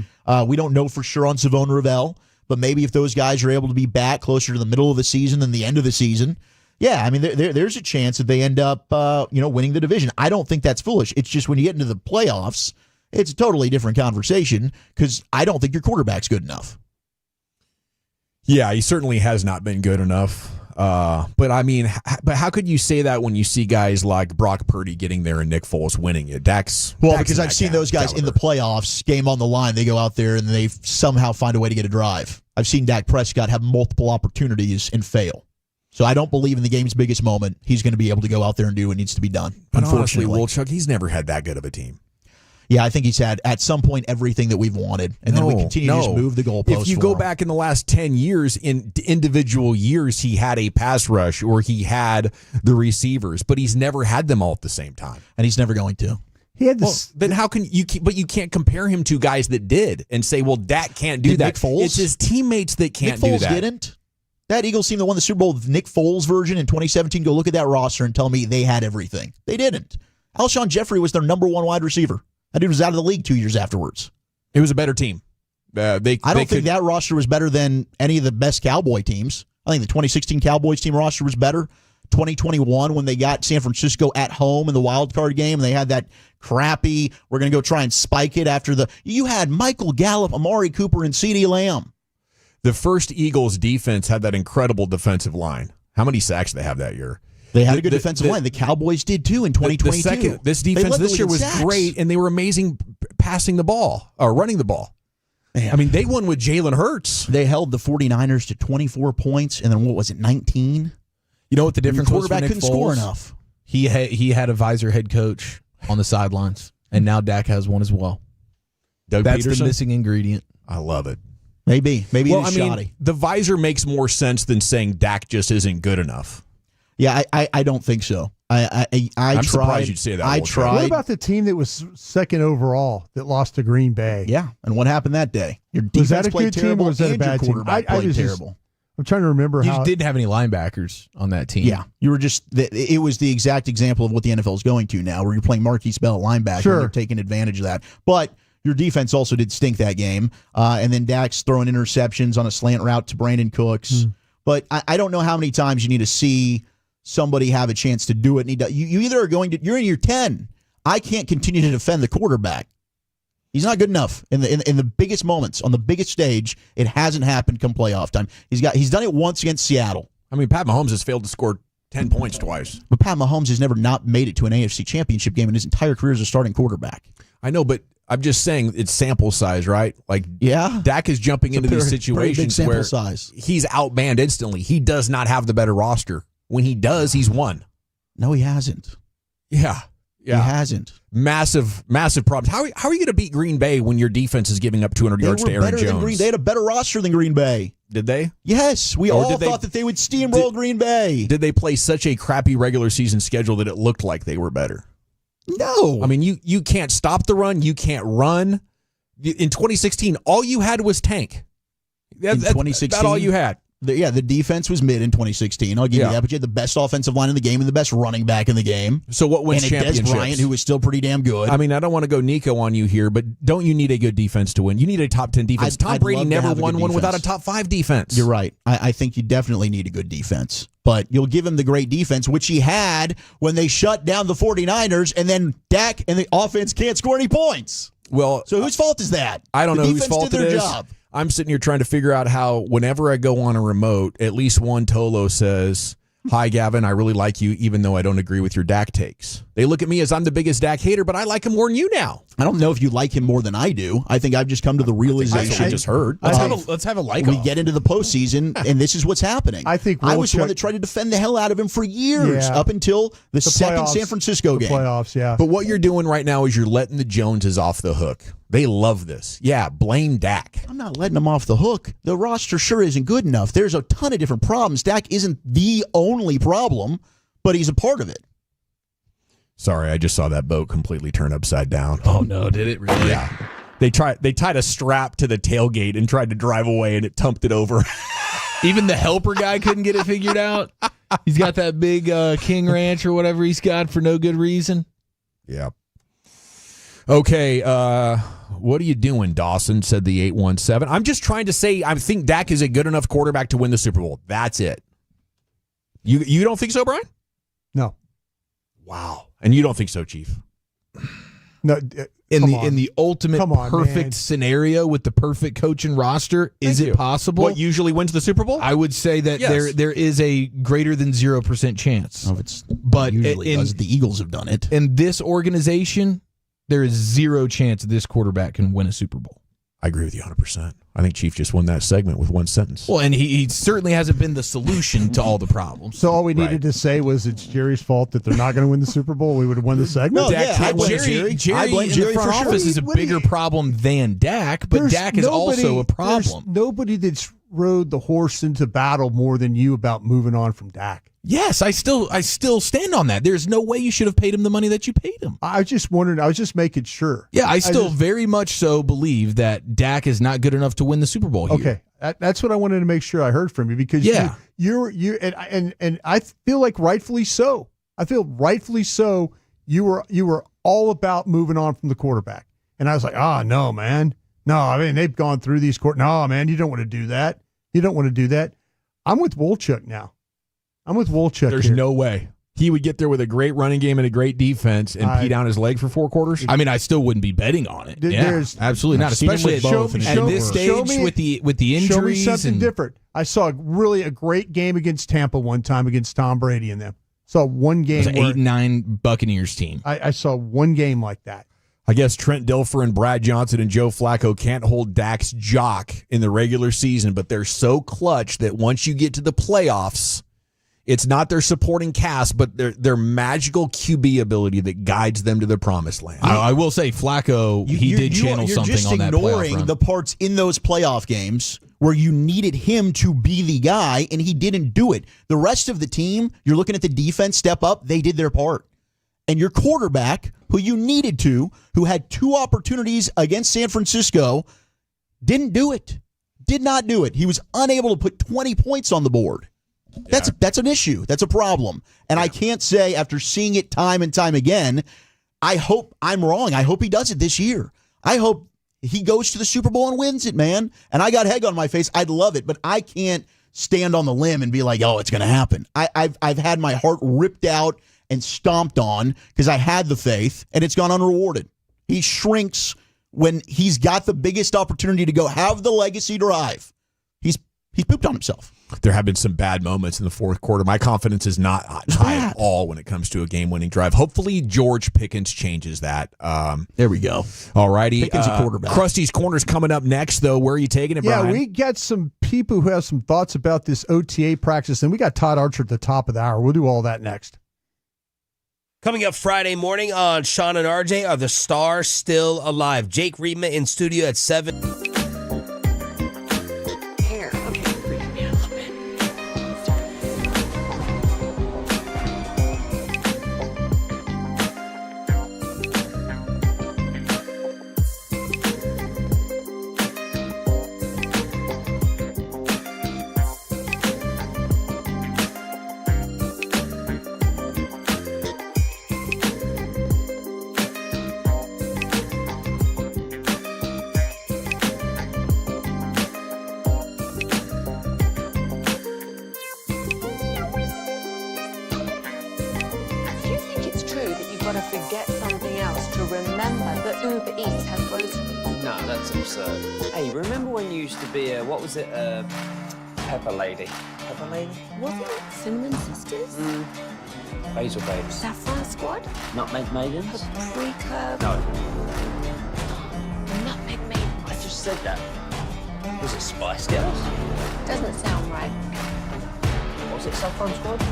[SPEAKER 12] We don't know for sure on Savon Ravel, but maybe if those guys are able to be back closer to the middle of the season than the end of the season. Yeah, I mean, there's a chance that they end up, winning the division. I don't think that's foolish. It's just when you get into the playoffs, it's a totally different conversation because I don't think your quarterback's good enough.
[SPEAKER 18] Yeah, he certainly has not been good enough. But I mean, but how could you say that when you see guys like Brock Purdy getting there and Nick Foles winning it? Dak's
[SPEAKER 12] because I've seen those guys in the playoffs, game on the line, they go out there and they somehow find a way to get a drive. I've seen Dak Prescott have multiple opportunities and fail. So I don't believe in the game's biggest moment he's going to be able to go out there and do what needs to be done.
[SPEAKER 18] But honestly, Wolchuk, he's never had that good of a team.
[SPEAKER 12] Yeah, I think he's had, at some point, everything that we've wanted. And then we continue to just move the goalposts.
[SPEAKER 18] If you go back in the last 10 years, in individual years, he had a pass rush or he had the receivers, but he's never had them all at the same time.
[SPEAKER 12] And he's never going to.
[SPEAKER 20] He had this.
[SPEAKER 18] Then how can you? But you can't compare him to guys that did and say, well, Dak can't do that.
[SPEAKER 12] Nick Foles?
[SPEAKER 18] It's his teammates that can't do that.
[SPEAKER 12] Nick Foles didn't. That Eagles team that won the Super Bowl with Nick Foles' version in 2017, go look at that roster and tell me they had everything. They didn't. Alshon Jeffrey was their number one wide receiver. That dude was out of the league 2 years afterwards.
[SPEAKER 18] It was a better team.
[SPEAKER 12] I don't think that roster was better than any of the best Cowboy teams. I think the 2016 Cowboys team roster was better. 2021, when they got San Francisco at home in the wild card game, and they had that crappy, we're going to go try and spike it after the. You had Michael Gallup, Amari Cooper, and CeeDee Lamb.
[SPEAKER 18] The first Eagles defense had that incredible defensive line. How many sacks did they have that year?
[SPEAKER 12] They had a good defensive line. The Cowboys did too in 2022.
[SPEAKER 18] This defense this year was great, and they were amazing passing the ball or running the ball. Man. I mean, they won with Jalen Hurts.
[SPEAKER 12] They held the 49ers to 24 points, and then what was it, 19?
[SPEAKER 18] You know what the difference was for Nick
[SPEAKER 12] couldn't
[SPEAKER 18] Foles?
[SPEAKER 12] Score enough.
[SPEAKER 18] He had a visor head coach on the sidelines, and now Dak has one as well. That's
[SPEAKER 6] Peterson?
[SPEAKER 18] The missing ingredient. I love it.
[SPEAKER 12] Maybe it is shoddy.
[SPEAKER 18] The visor makes more sense than saying Dak just isn't good enough.
[SPEAKER 12] Yeah, I don't think so. I'm
[SPEAKER 18] surprised you'd say that.
[SPEAKER 12] I tried.
[SPEAKER 20] What about the team that was second overall that lost to Green Bay?
[SPEAKER 12] Yeah, and what happened that day? Your defense
[SPEAKER 20] was that a
[SPEAKER 12] played
[SPEAKER 20] good
[SPEAKER 12] terrible,
[SPEAKER 20] team or was that a bad team?
[SPEAKER 12] I was terrible.
[SPEAKER 20] I'm trying to remember
[SPEAKER 6] You
[SPEAKER 20] how.
[SPEAKER 6] just didn't have any linebackers on that team.
[SPEAKER 12] Yeah, you were just. It was the exact example of what the NFL is going to now, where you're playing Marquise Bell linebacker,
[SPEAKER 20] Sure.
[SPEAKER 12] and you're taking advantage of that. But your defense also did stink that game, and then Dak's throwing interceptions on a slant route to Brandon Cooks. But I don't know how many times you need to see somebody have a chance to do it. And you either are going to, you're in year 10. I can't continue to defend the quarterback. He's not good enough in the biggest moments on the biggest stage. It hasn't happened come playoff time. He's done it once against Seattle.
[SPEAKER 18] I mean, Pat Mahomes has failed to score 10 points twice.
[SPEAKER 12] But Pat Mahomes has never not made it to an AFC Championship game in his entire career as a starting quarterback.
[SPEAKER 18] I know, but I'm just saying it's sample size, right? Like,
[SPEAKER 12] yeah,
[SPEAKER 18] Dak is jumping into these situations
[SPEAKER 12] big
[SPEAKER 18] where
[SPEAKER 12] size.
[SPEAKER 18] He's outmanned instantly. He does not have the better roster. When he does, he's won.
[SPEAKER 12] No, he hasn't.
[SPEAKER 18] Yeah.
[SPEAKER 12] He hasn't.
[SPEAKER 18] Massive problems. How are you going to beat Green Bay when your defense is giving up 200 yards to Aaron Jones?
[SPEAKER 12] They had a better roster than Green Bay.
[SPEAKER 18] Did they?
[SPEAKER 12] Yes. We all thought that they would steamroll Green Bay.
[SPEAKER 18] Did they play such a crappy regular season schedule that it looked like they were better?
[SPEAKER 12] No.
[SPEAKER 18] I mean, you can't stop the run. You can't run. In 2016, all you had was Tank.
[SPEAKER 12] In 2016?
[SPEAKER 18] That's all you had.
[SPEAKER 12] The defense was mid in 2016. I'll give you that, but you had the best offensive line in the game and the best running back in the game.
[SPEAKER 18] So what wins championships?
[SPEAKER 12] Des Bryant, who was still pretty damn good.
[SPEAKER 18] I mean, I don't want to go Nico on you here, but don't you need a good defense to win? You need a top 10 defense. Tom Brady never won one without a top 5 defense.
[SPEAKER 12] You're right. I think you definitely need a good defense. But you'll give him the great defense, which he had when they shut down the 49ers, and then Dak and the offense can't score any points.
[SPEAKER 18] Well,
[SPEAKER 12] so whose fault is that?
[SPEAKER 18] I don't know whose fault
[SPEAKER 12] did
[SPEAKER 18] it
[SPEAKER 12] their
[SPEAKER 18] is.
[SPEAKER 12] Job.
[SPEAKER 18] I'm sitting here trying to figure out how, whenever I go on a remote, at least one Tolo says, "Hi, Gavin, I really like you, even though I don't agree with your Dak takes." They look at me as I'm the biggest Dak hater, but I like him more than you now.
[SPEAKER 12] I don't know if you like him more than I do. I think I've just come to the realization.
[SPEAKER 18] I just heard. Let's have a like.
[SPEAKER 12] We get into the postseason, and this is what's happening.
[SPEAKER 20] I think
[SPEAKER 12] I was the one that tried to defend the hell out of him for years, up until the second San Francisco game.
[SPEAKER 20] Playoffs, yeah.
[SPEAKER 18] But what you're doing right now is you're letting the Joneses off the hook. They love this. Yeah, blame Dak.
[SPEAKER 12] I'm not letting him off the hook. The roster sure isn't good enough. There's a ton of different problems. Dak isn't the only problem, but he's a part of it.
[SPEAKER 18] Sorry, I just saw that boat completely turn upside down.
[SPEAKER 6] Oh no, did it really?
[SPEAKER 18] Yeah. They tied a strap to the tailgate and tried to drive away, and it tumped it over.
[SPEAKER 6] Even the helper guy couldn't get it figured out. He's got that big King Ranch or whatever he's got for no good reason.
[SPEAKER 18] Yeah. Okay, what are you doing, Dawson? Said the 817. I'm just trying to say I think Dak is a good enough quarterback to win the Super Bowl. That's it. You don't think so, Brian?
[SPEAKER 20] No.
[SPEAKER 18] Wow. And you don't think so, Chief?
[SPEAKER 20] No,
[SPEAKER 6] in the ultimate perfect
[SPEAKER 20] man.
[SPEAKER 6] scenario with the perfect coach and roster, is it possible?
[SPEAKER 18] What usually wins the Super Bowl?
[SPEAKER 6] I would say that
[SPEAKER 18] Yes.
[SPEAKER 6] there is a greater than 0% chance.
[SPEAKER 12] Oh, it's
[SPEAKER 6] but
[SPEAKER 12] usually does. The Eagles have done it.
[SPEAKER 6] In this organization, there is 0 chance this quarterback can win a Super Bowl.
[SPEAKER 18] I agree with you 100%. I think Chief just won that segment with one sentence.
[SPEAKER 6] Well, and he certainly hasn't been the solution to all the problems.
[SPEAKER 20] So all we needed to say was it's Jerry's fault that they're not going to win the Super Bowl. We would have won the segment.
[SPEAKER 12] No, yeah, I blame
[SPEAKER 6] Jerry
[SPEAKER 12] Jerry. I blame
[SPEAKER 6] in
[SPEAKER 12] Jerry
[SPEAKER 6] the front
[SPEAKER 12] for sure.
[SPEAKER 6] office is a bigger problem than Dak, but Dak is also a problem.
[SPEAKER 20] There's nobody that's rode the horse into battle more than you about moving on from Dak.
[SPEAKER 6] Yes, I still stand on that. There's no way you should have paid him the money that you paid him.
[SPEAKER 20] I just wondered. I was just making sure.
[SPEAKER 6] Yeah, I still very much so believe that Dak is not good enough to win the Super Bowl here.
[SPEAKER 20] Okay, that's what I wanted to make sure I heard from you because you and I feel like rightfully so. I feel rightfully so. You were all about moving on from the quarterback, and I was like, no, man, no. I mean, they've gone through these No, man, you don't want to do that. You don't want to do that. I'm with Wolchuk now. I'm with Wolchuk.
[SPEAKER 18] There's no way he would get there with a great running game and a great defense and pee down his leg for 4 quarters.
[SPEAKER 6] I mean, I still wouldn't be betting on it.
[SPEAKER 20] There's
[SPEAKER 6] absolutely not, especially at this stage with the injuries.
[SPEAKER 20] Show me something
[SPEAKER 6] and
[SPEAKER 20] different. I saw a great game against Tampa one time against Tom Brady and them. Saw one game.
[SPEAKER 6] It was an 8-9 Buccaneers team.
[SPEAKER 20] I saw one game like that.
[SPEAKER 18] I guess Trent Dilfer and Brad Johnson and Joe Flacco can't hold Dak's jock in the regular season, but they're so clutch that once you get to the playoffs, it's not their supporting cast, but their magical QB ability that guides them to the promised land.
[SPEAKER 6] I will say, Flacco, he did channel something on that playoff run.
[SPEAKER 12] You're just ignoring the parts in those playoff games where you needed him to be the guy, and he didn't do it. The rest of the team, you're looking at the defense step up, they did their part. And your quarterback, who you needed to, who had 2 opportunities against San Francisco, didn't do it. Did not do it. He was unable to put 20 points on the board. That's an issue. That's a problem. And I can't say, after seeing it time and time again, I hope I'm wrong. I hope he does it this year. I hope he goes to the Super Bowl and wins it, man. And I got egg on my face. I'd love it, but I can't stand on the limb and be like, it's going to happen. I've had my heart ripped out and stomped on because I had the faith, and it's gone unrewarded. He shrinks when he's got the biggest opportunity to go have the legacy drive. He's pooped on himself.
[SPEAKER 18] There have been some bad moments in the fourth quarter. My confidence is not high at all when it comes to a game-winning drive. Hopefully, George Pickens changes that.
[SPEAKER 12] There we go.
[SPEAKER 18] All righty.
[SPEAKER 12] Pickens a quarterback.
[SPEAKER 18] Krusty's Corner's coming up next, though. Where are you taking it, Brian?
[SPEAKER 20] Yeah, we got some people who have some thoughts about this OTA practice, and we got Todd Archer at the top of the hour. We'll do all that next.
[SPEAKER 4] Coming up Friday morning on Sean and RJ, are the Stars still alive? Jake Reedman in studio at 7.
[SPEAKER 19] Hair. Okay, freak me out a little bit.
[SPEAKER 8] Do you think it's true that you've got to forget something else to remember that Uber Eats has groceries?
[SPEAKER 9] No, that's absurd. Hey, remember when you used to be a, what was it, pepper lady? Pepper lady?
[SPEAKER 19] Wasn't it Cinnamon Sisters?
[SPEAKER 9] Basil babes.
[SPEAKER 19] Saffron Squad?
[SPEAKER 9] Nutmeg maidens?
[SPEAKER 19] Paprika?
[SPEAKER 9] No.
[SPEAKER 19] Nutmeg Maiden?
[SPEAKER 9] I just said that. Was it Spice Girls?
[SPEAKER 19] Doesn't sound right.
[SPEAKER 9] Was it Saffron Squad?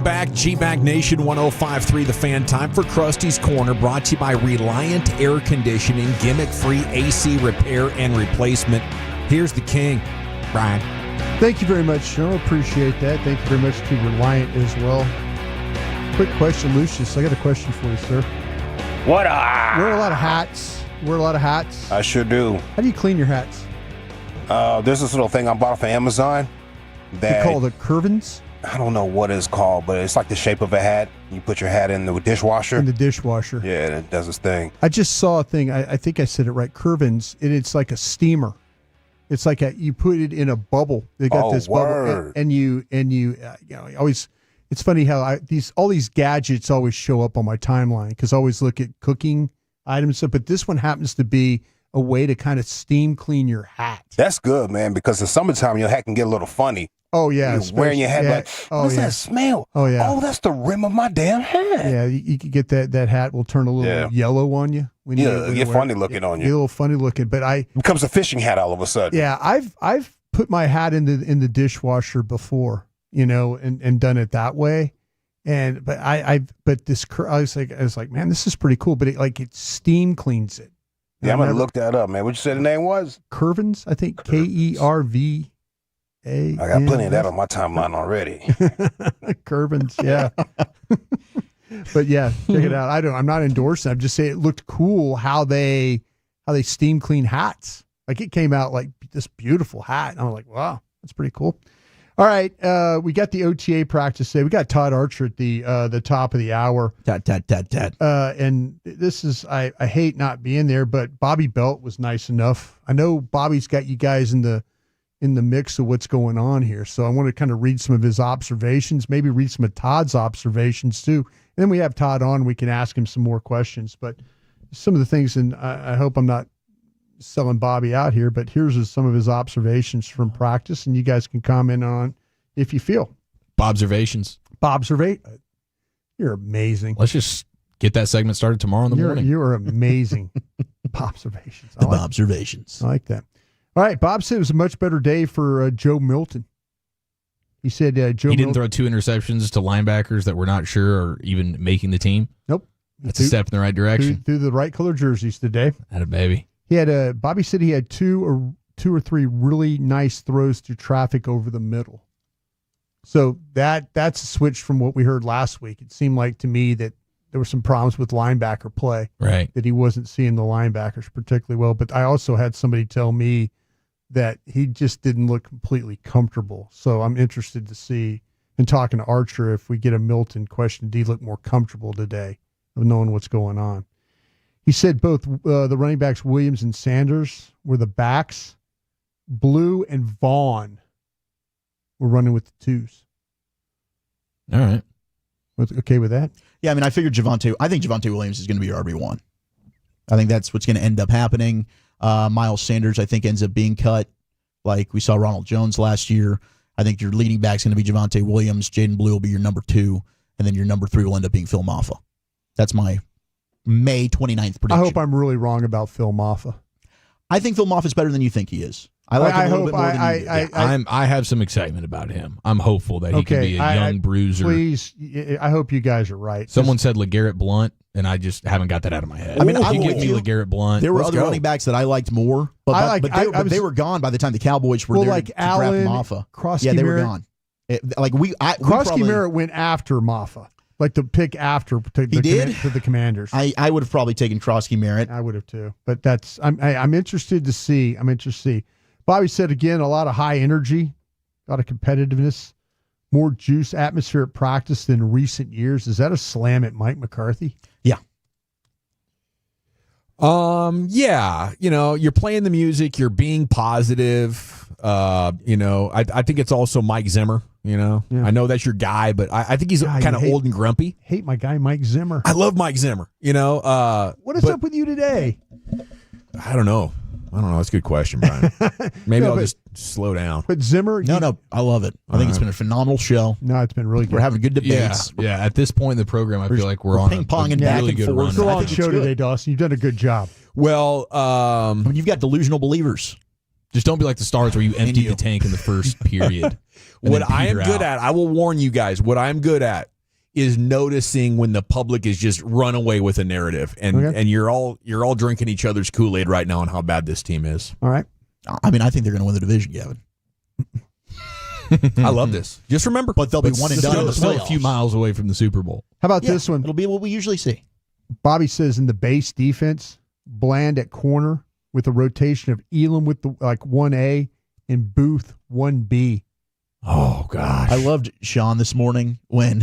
[SPEAKER 18] back. G-Bag Nation 105.3 The Fan. Time for Krusty's Corner, brought to you by Reliant Air Conditioning, gimmick-free AC repair and replacement. Here's the king, Brian.
[SPEAKER 20] Thank you very much, Joe. Appreciate that. Thank you very much to Reliant as well. Quick question, Lucius. I got a question for you, sir.
[SPEAKER 7] What?
[SPEAKER 20] Wear a lot of hats.
[SPEAKER 7] I sure do.
[SPEAKER 20] How do you clean your hats?
[SPEAKER 7] There's this little thing I bought off of Amazon that
[SPEAKER 20] You call it curvins?
[SPEAKER 7] I don't know what it's called, but it's like the shape of a hat. You put your hat in the dishwasher.
[SPEAKER 20] In the dishwasher.
[SPEAKER 7] Yeah, and it does its thing.
[SPEAKER 20] I just saw a thing. I think I said it right. Curvins, and it's like a steamer. It's like you put it in a bubble. They got this bubble, and you always. It's funny how all these gadgets always show up on my timeline because I always look at cooking items. But this one happens to be a way to kind of steam clean your hat.
[SPEAKER 7] That's good, man, because in summertime your hat can get a little funny.
[SPEAKER 20] Oh yeah,
[SPEAKER 7] you're wearing your hat like, what's that smell?
[SPEAKER 20] Oh yeah,
[SPEAKER 7] oh that's the rim of my damn hat.
[SPEAKER 20] Yeah, you could get that hat will turn a little yellow on you. When
[SPEAKER 7] you get funny looking on you.
[SPEAKER 20] Get a little funny looking, but it
[SPEAKER 7] becomes a fishing hat all of a sudden.
[SPEAKER 20] Yeah, I've put my hat in the dishwasher before, and done it that way. But I was like, man, this is pretty cool. But it steam cleans it.
[SPEAKER 7] Yeah, I'm gonna look that up, man. What you said the name was?
[SPEAKER 20] Curvins, I think Kerva.
[SPEAKER 7] I got plenty of that on my timeline already.
[SPEAKER 20] Curvins, yeah. But yeah, check it out. I'm not endorsing. I'm just saying it looked cool how they steam clean hats. Like it came out like this beautiful hat. And I'm like, wow, that's pretty cool. All right, we got the OTA practice today. We got Todd Archer at the top of the hour.
[SPEAKER 12] Tat.
[SPEAKER 20] And this is I hate not being there, but Bobby Belt was nice enough. I know Bobby's got you guys in the mix of what's going on here, so I want to kind of read some of his observations, maybe read some of Todd's observations too. And then we have Todd on. We can ask him some more questions. But some of the things, and I hope I'm not selling Bobby out here, but here's some of his observations from practice, and you guys can comment on if you feel.
[SPEAKER 18] Bobservations.
[SPEAKER 20] You're amazing.
[SPEAKER 18] Let's just get that segment started tomorrow in the morning.
[SPEAKER 20] You're amazing. Bobservations.
[SPEAKER 12] Bobservations.
[SPEAKER 20] I like that. All right. Bob said it was a much better day for Joe Milton. He said Joe.
[SPEAKER 18] He didn't throw 2 interceptions to linebackers that we're not sure are even making the team.
[SPEAKER 20] Nope.
[SPEAKER 18] That's a step in the right direction.
[SPEAKER 20] Threw the right color jerseys today.
[SPEAKER 18] Had a baby.
[SPEAKER 20] He had Bobby said he had two or three really nice throws through traffic over the middle. So that's a switch from what we heard last week. It seemed like to me that there were some problems with linebacker play.
[SPEAKER 18] Right.
[SPEAKER 20] That he wasn't seeing the linebackers particularly well. But I also had somebody tell me that he just didn't look completely comfortable. So I'm interested to see, and talking to Archer, if we get a Milton question, did he look more comfortable today of knowing what's going on? He said both the running backs, Williams and Sanders, were the backs. Blue and Vaughn were running with the 2s.
[SPEAKER 18] All right.
[SPEAKER 20] Okay with that?
[SPEAKER 12] Yeah, I mean, I think Javonte Williams is going to be your RB1. I think that's what's going to end up happening. Miles Sanders, I think, ends up being cut like we saw Ronald Jones last year. I think your leading back's going to be Javonte Williams. Jaden Blue will be your number 2, and then your number 3 will end up being Phil Maffa. That's my May 29th prediction.
[SPEAKER 20] I hope I'm really wrong about Phil Maffa.
[SPEAKER 12] I think Phil Maffa's better than you think he is. I like him a little bit more than you do.
[SPEAKER 18] I have some excitement about him. I'm hopeful that he can be a young bruiser.
[SPEAKER 20] Please, I hope you guys are right.
[SPEAKER 18] Someone said LeGarrette Blunt, and I just haven't got that out of my head.
[SPEAKER 12] I mean,
[SPEAKER 18] you give me LeGarrette Blunt.
[SPEAKER 12] There were other running backs that I liked more, but they were gone by the time the Cowboys were there to
[SPEAKER 20] Allen,
[SPEAKER 12] draft Maffa.
[SPEAKER 20] Krosky
[SPEAKER 12] yeah, they
[SPEAKER 20] Merritt.
[SPEAKER 12] were gone. Krosky
[SPEAKER 20] Merritt went after Maffa. Like the pick after to the Commanders.
[SPEAKER 12] I would have probably taken Krosky Merritt.
[SPEAKER 20] I would have too. But I'm interested to see. Bobby said again, a lot of high energy, a lot of competitiveness, more juice atmosphere at practice than recent years. Is that a slam at Mike McCarthy?
[SPEAKER 12] Yeah.
[SPEAKER 18] Yeah. You're playing the music, you're being positive. I think it's also Mike Zimmer.
[SPEAKER 20] Yeah.
[SPEAKER 18] I know that's your guy, but I think he's kind of old and grumpy.
[SPEAKER 20] Hate my guy Mike Zimmer.
[SPEAKER 18] I love Mike Zimmer.
[SPEAKER 20] What is up with you today?
[SPEAKER 18] I don't know. That's a good question, Brian. Maybe I'll just slow down.
[SPEAKER 20] But Zimmer,
[SPEAKER 12] no, I love it. I think it's been a phenomenal show.
[SPEAKER 20] No, it's been really good.
[SPEAKER 12] We're having good debates.
[SPEAKER 18] Yeah. At this point in the program, I feel like we're on
[SPEAKER 12] ping-ponging
[SPEAKER 18] a really good run.
[SPEAKER 20] It's a long show today, Dawson. You've done a good job.
[SPEAKER 18] Well,
[SPEAKER 12] you've got delusional believers.
[SPEAKER 18] Just don't be like the Stars where you empty the tank in the first period. What I am good at, I will warn you guys, what I'm good at is noticing when the public is just run away with a narrative, and you're all drinking each other's Kool-Aid right now on how bad this team is.
[SPEAKER 20] All right.
[SPEAKER 12] I mean, I think they're going to win the division, Gavin.
[SPEAKER 18] I love this. Just remember,
[SPEAKER 12] but they'll be one and done in the
[SPEAKER 6] still
[SPEAKER 12] playoffs.
[SPEAKER 6] a few miles away from the Super Bowl.
[SPEAKER 20] How about this one?
[SPEAKER 12] It'll be what we usually see.
[SPEAKER 20] Bobby says in the base defense, Bland at corner with a rotation of Elam with the 1A and Booth 1B.
[SPEAKER 18] Oh gosh,
[SPEAKER 12] I loved Sean this morning when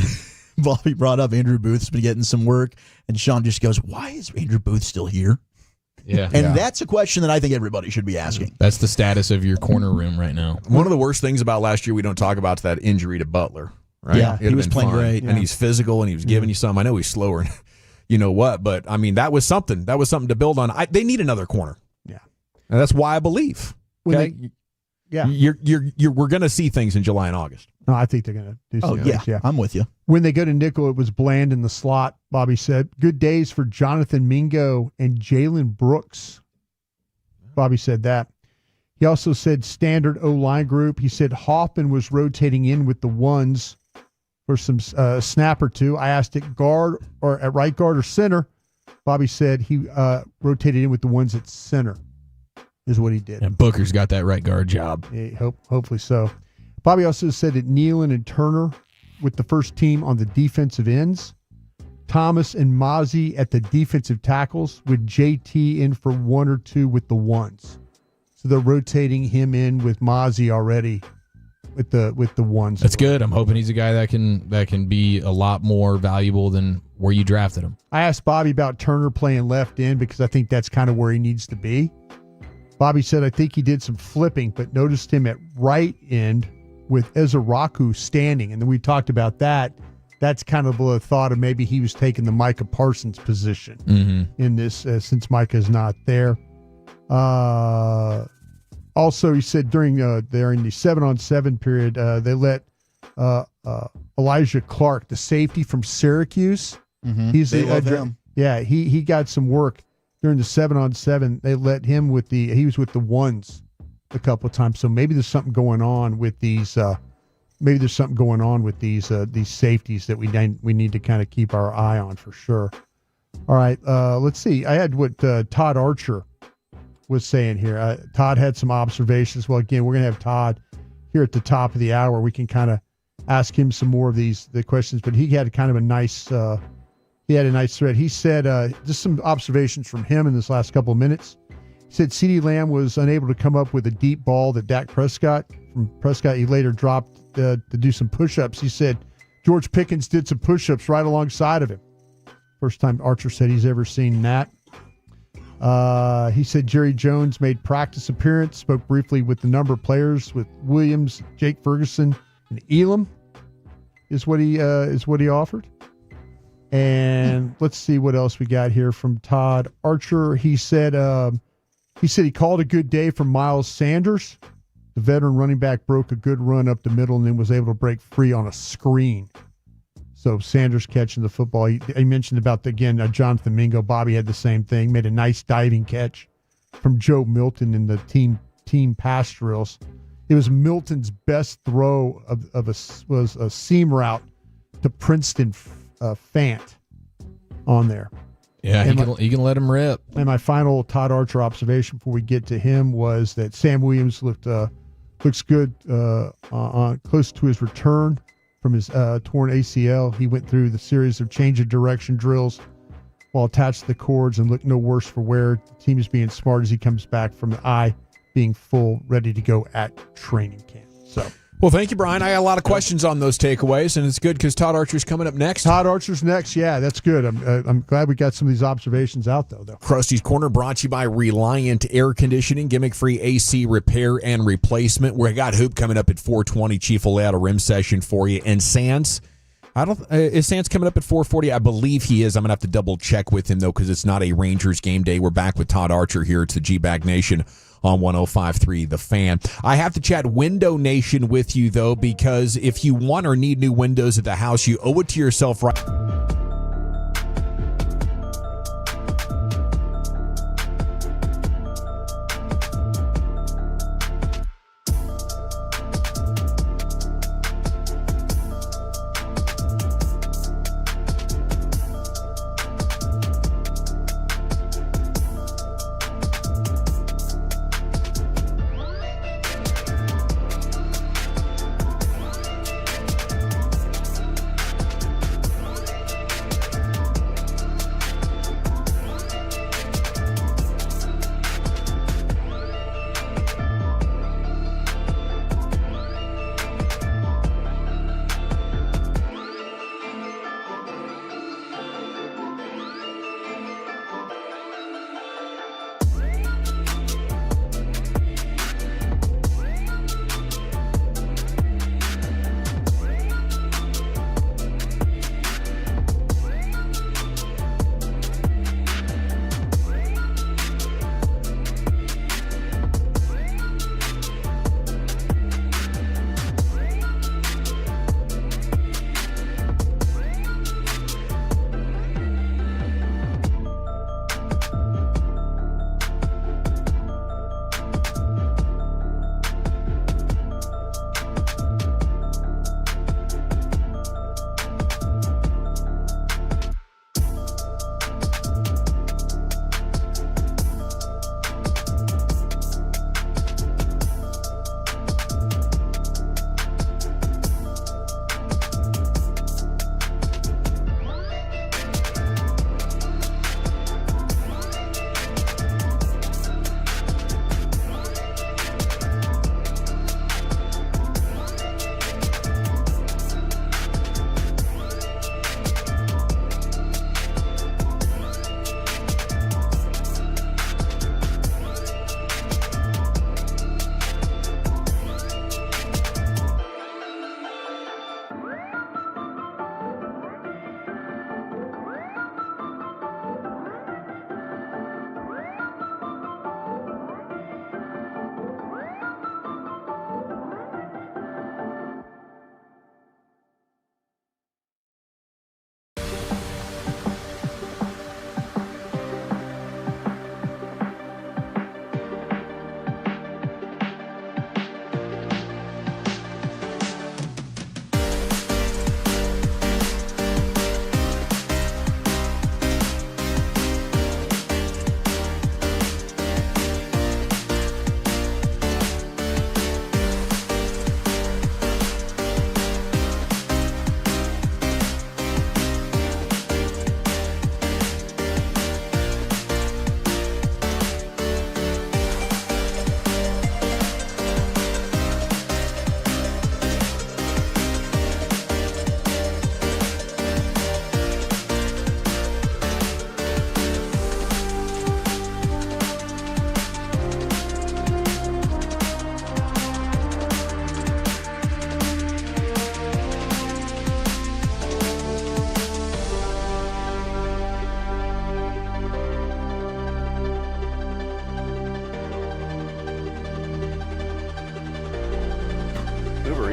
[SPEAKER 12] Bobby brought up Andrew Booth's been getting some work, and Sean just goes, "Why is Andrew Booth still here?"
[SPEAKER 6] Yeah,
[SPEAKER 12] and that's a question that I think everybody should be asking.
[SPEAKER 6] That's the status of your corner room right now.
[SPEAKER 18] One of the worst things about last year we don't talk about is that injury to Butler. Right?
[SPEAKER 12] Yeah, he was playing great,
[SPEAKER 18] and he's physical, and he was giving you some. I know he's slower, you know what? But I mean, that was something. That was something to build on. They need another corner.
[SPEAKER 20] Yeah,
[SPEAKER 18] and that's why I believe. Okay, we're going to see things in July and August.
[SPEAKER 20] No, I think they're going to do some things. Yeah,
[SPEAKER 12] I'm with you.
[SPEAKER 20] When they go to nickel, it was Bland in the slot. Bobby said, "Good days for Jonathan Mingo and Jalen Brooks." Bobby said that. He also said standard O-line group. He said Hoffman was rotating in with the ones for some snap or two. I asked at guard or at right guard or center. Bobby said he rotated in with the ones at center is what he did.
[SPEAKER 6] And Booker's got that right guard job.
[SPEAKER 20] Hopefully so. Bobby also said that Nealon and Turner with the first team on the defensive ends. Thomas and Mozzie at the defensive tackles with JT in for 1 or 2 with the ones. So they're rotating him in with Mozzie already with the ones.
[SPEAKER 6] That's good. I'm hoping he's a guy that can be a lot more valuable than where you drafted him.
[SPEAKER 20] I asked Bobby about Turner playing left end because I think that's kind of where he needs to be. Bobby said, I think he did some flipping, but noticed him at right end with Ezeraku standing. And then we talked about that. That's kind of a thought of maybe he was taking the Micah Parsons position in this since Micah's not there. Also, he said during the 7-on-7 period, they let Elijah Clark, the safety from Syracuse.
[SPEAKER 12] They love him.
[SPEAKER 20] Yeah, he got some work during the 7-on-7. They let him he was with the ones a couple of times. So maybe there's something going on with these. Maybe there's something going on with these safeties that we need to kind of keep our eye on for sure. All right, let's see. I had what Todd Archer was saying here. Todd had some observations. Well, again, we're going to have Todd here at the top of the hour. We can kind of ask him some more of the questions, but he had kind of a nice thread. He said just some observations from him in this last couple of minutes. He said CeeDee Lamb was unable to come up with a deep ball that Dak Prescott. From Prescott, he later dropped to do some push-ups. He said George Pickens did some push-ups right alongside of him. First time Archer said he's ever seen that. He said Jerry Jones made practice appearance, spoke briefly with the number of players with Williams, Jake Ferguson, and Elam is what he offered. And let's see what else we got here from Todd Archer. He said he called a good day for Miles Sanders. The veteran running back broke a good run up the middle and then was able to break free on a screen. So Sanders catching the football. He mentioned about, Jonathan Mingo. Bobby had the same thing. Made a nice diving catch from Joe Milton in the team pass drills. It was Milton's best throw was a seam route to Princeton Fant on there.
[SPEAKER 6] Yeah, he can let him rip.
[SPEAKER 20] And my final Todd Archer observation before we get to him was that Sam Williams looks good close to his return from his torn ACL. He went through the series of change of direction drills while attached to the cords and looked no worse for wear. The team is being smart as he comes back from the eye being full, ready to go at training camp. So.
[SPEAKER 18] Well, thank you, Brian. I got a lot of questions on those takeaways, and it's good because Todd Archer's coming up next.
[SPEAKER 20] Todd Archer's next. Yeah, that's good. I'm glad we got some of these observations out, though.
[SPEAKER 18] Krusty's Corner brought to you by Reliant Air Conditioning, gimmick-free AC repair and replacement. We got Hoop coming up at 4:20. Chief will lay out a rim session for you. And Sands, is Sands coming up at 4:40? I believe he is. I'm going to have to double-check with him, though, because it's not a Rangers game day. We're back with Todd Archer here. It's the G-Bag Nation on 105.3 The Fan. I have to chat Window Nation with you, though, because if you want or need new windows at the house, you owe it to yourself right.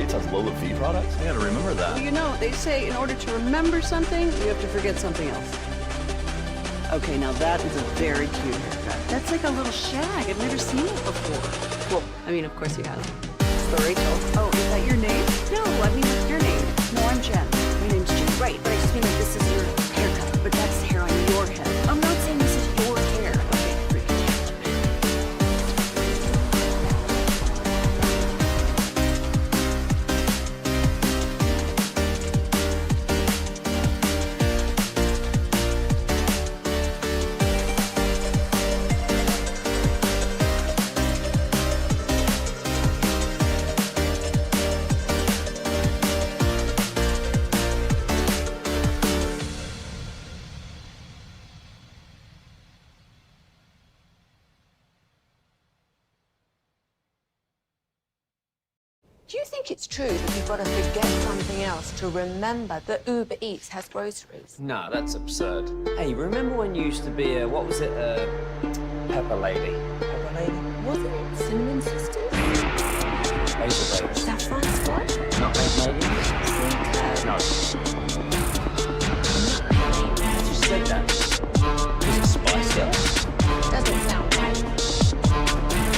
[SPEAKER 15] Eats has low fee products. I gotta remember that.
[SPEAKER 2] Well, you know, they say in order to remember something, you have to forget something else. Okay, now that is a very cute haircut. That's like a little shag. I've never seen it before. Well, I mean, of course you have. So, Rachel. Oh, is that your name? No, I mean, what's your name? No, I'm Jen. My name's Jen. Right, but I just mean like this is your haircut, but that's the hair on your head. I'm not saying this is your hair. Okay, forget it.
[SPEAKER 8] Do you think it's true that you've got to forget something else to remember that Uber Eats has groceries?
[SPEAKER 9] No, that's absurd. Hey, remember when you used to be a, what was it, Pepper Lady? Pepper Lady?
[SPEAKER 8] Wasn't it Cinnamon Sisters?
[SPEAKER 9] Basil Baby.
[SPEAKER 8] Saffron Squad?
[SPEAKER 9] Not Basil Lady? No. You just said that. Was it Spice Girls?
[SPEAKER 8] Doesn't sound right.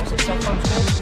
[SPEAKER 9] Was it Saffron Squad?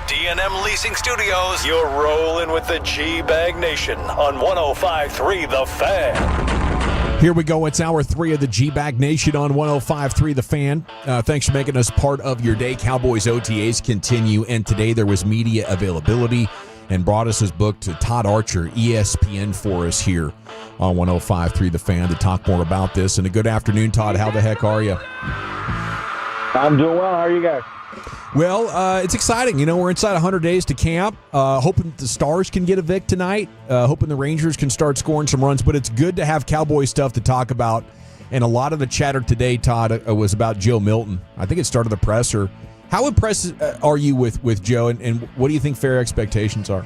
[SPEAKER 17] D&M Leasing Studios, you're rolling with the G-Bag Nation on 105.3 The Fan.
[SPEAKER 18] Here we go. It's hour 3 of the G-Bag Nation on 105.3 The Fan. Thanks for making us part of your day. Cowboys OTAs continue, and today there was media availability, and Broadus has booked Todd Archer, ESPN, for us here on 105.3 The Fan to talk more about this. And a good afternoon, Todd. How the heck are you?
[SPEAKER 13] I'm doing well. How are you guys?
[SPEAKER 18] Well, it's exciting. You know, we're inside 100 days to camp. Hoping the Stars can get a vic tonight. Hoping the Rangers can start scoring some runs. But it's good to have Cowboy stuff to talk about. And a lot of the chatter today, Todd, was about Joe Milton. I think it started the presser. How impressed are you with Joe, and what do you think fair expectations are?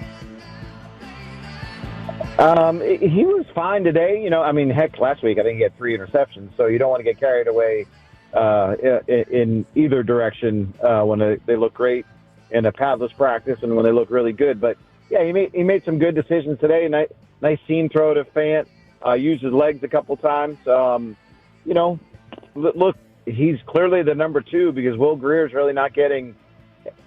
[SPEAKER 13] He was fine today. You know, I mean, heck, last week I think he had 3 interceptions. So you don't want to get carried away in either direction when they look great in a padless practice and when they look really good. But yeah, he made some good decisions today. Nice seam throw to Fant. Used his legs a couple times. You know, look, he's clearly the number 2 because Will Greer's really not getting,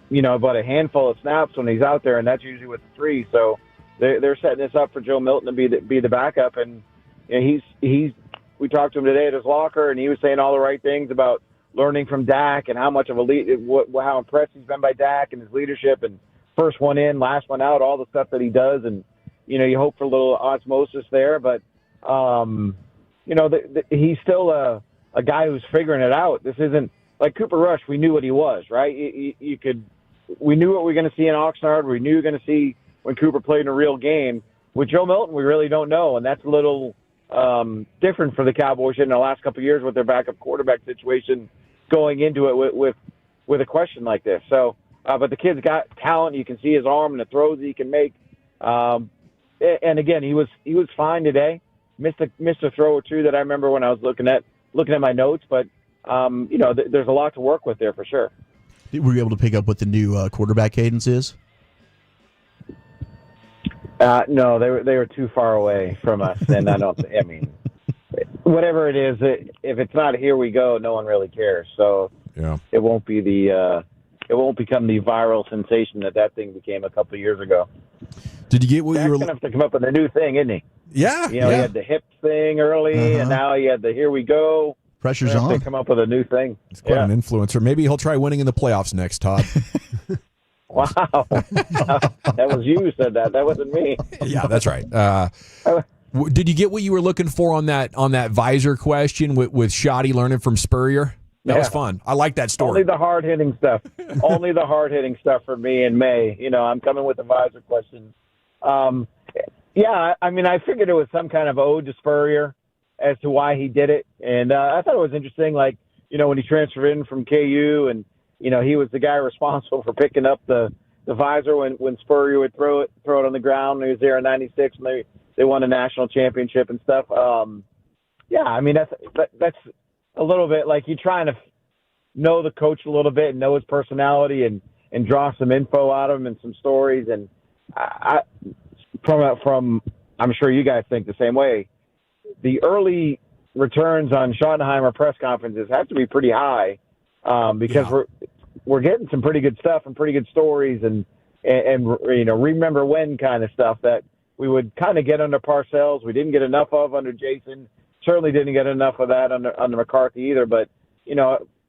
[SPEAKER 13] you know, but a handful of snaps when he's out there, and that's usually with the 3. So they're setting this up for Joe Milton to be the backup, and you know, he's we talked to him today at his locker, and he was saying all the right things about learning from Dak and how much of a lead, how impressed he's been by Dak and his leadership and first one in, last one out, all the stuff that he does. And, you hope for a little osmosis there. But, he's still a guy who's figuring it out. This isn't like Cooper Rush. We knew what he was, right? We knew what we were going to see in Oxnard. We knew we were going to see when Cooper played in a real game. With Joe Milton, we really don't know, and that's a little different for the Cowboys in the last couple of years with their backup quarterback situation going into it with a question like this. So, but the kid's got talent. You can see his arm and the throws he can make. And again, he was fine today. Missed a throw or two that I remember when I was looking at my notes. But there's a lot to work with there for sure.
[SPEAKER 12] Were you able to pick up what the new quarterback cadence is?
[SPEAKER 13] No, they were too far away from us, and I mean, whatever it is, if it's not "Here We Go," no one really cares. So it won't be it won't become the viral sensation that thing became a couple of years ago.
[SPEAKER 18] Did you get what
[SPEAKER 13] Dak's
[SPEAKER 18] you were?
[SPEAKER 13] Gonna have to come up with a new thing, isn't he?
[SPEAKER 18] Yeah,
[SPEAKER 13] he had the hip thing early, and now he had the "Here We Go."
[SPEAKER 12] Pressure's on.
[SPEAKER 13] To come up with a new thing.
[SPEAKER 18] He's quite an influencer. Maybe he'll try winning in the playoffs next, Todd.
[SPEAKER 13] Wow, that was you who said that. That wasn't me.
[SPEAKER 18] Yeah, that's right. Did you get what you were looking for on that visor question with Shoddy learning from Spurrier? That was fun. I like that story.
[SPEAKER 13] Only the hard hitting stuff. Only the hard hitting stuff for me in May. I'm coming with the visor questions. I mean, I figured it was some kind of ode to Spurrier as to why he did it, and I thought it was interesting. Like, when he transferred in from KU, and he was the guy responsible for picking up the visor when Spurrier would throw it on the ground. He was there in '96 when they won a national championship and stuff. I mean, that's a little bit like you trying to know the coach a little bit and know his personality and draw some info out of him and some stories. And from I'm sure you guys think the same way. The early returns on Schottenheimer press conferences have to be pretty high because we're getting some pretty good stuff and pretty good stories and remember when kind of stuff that we would kind of get under Parcells. We didn't get enough of under Jason. Certainly didn't get enough of that under McCarthy either. But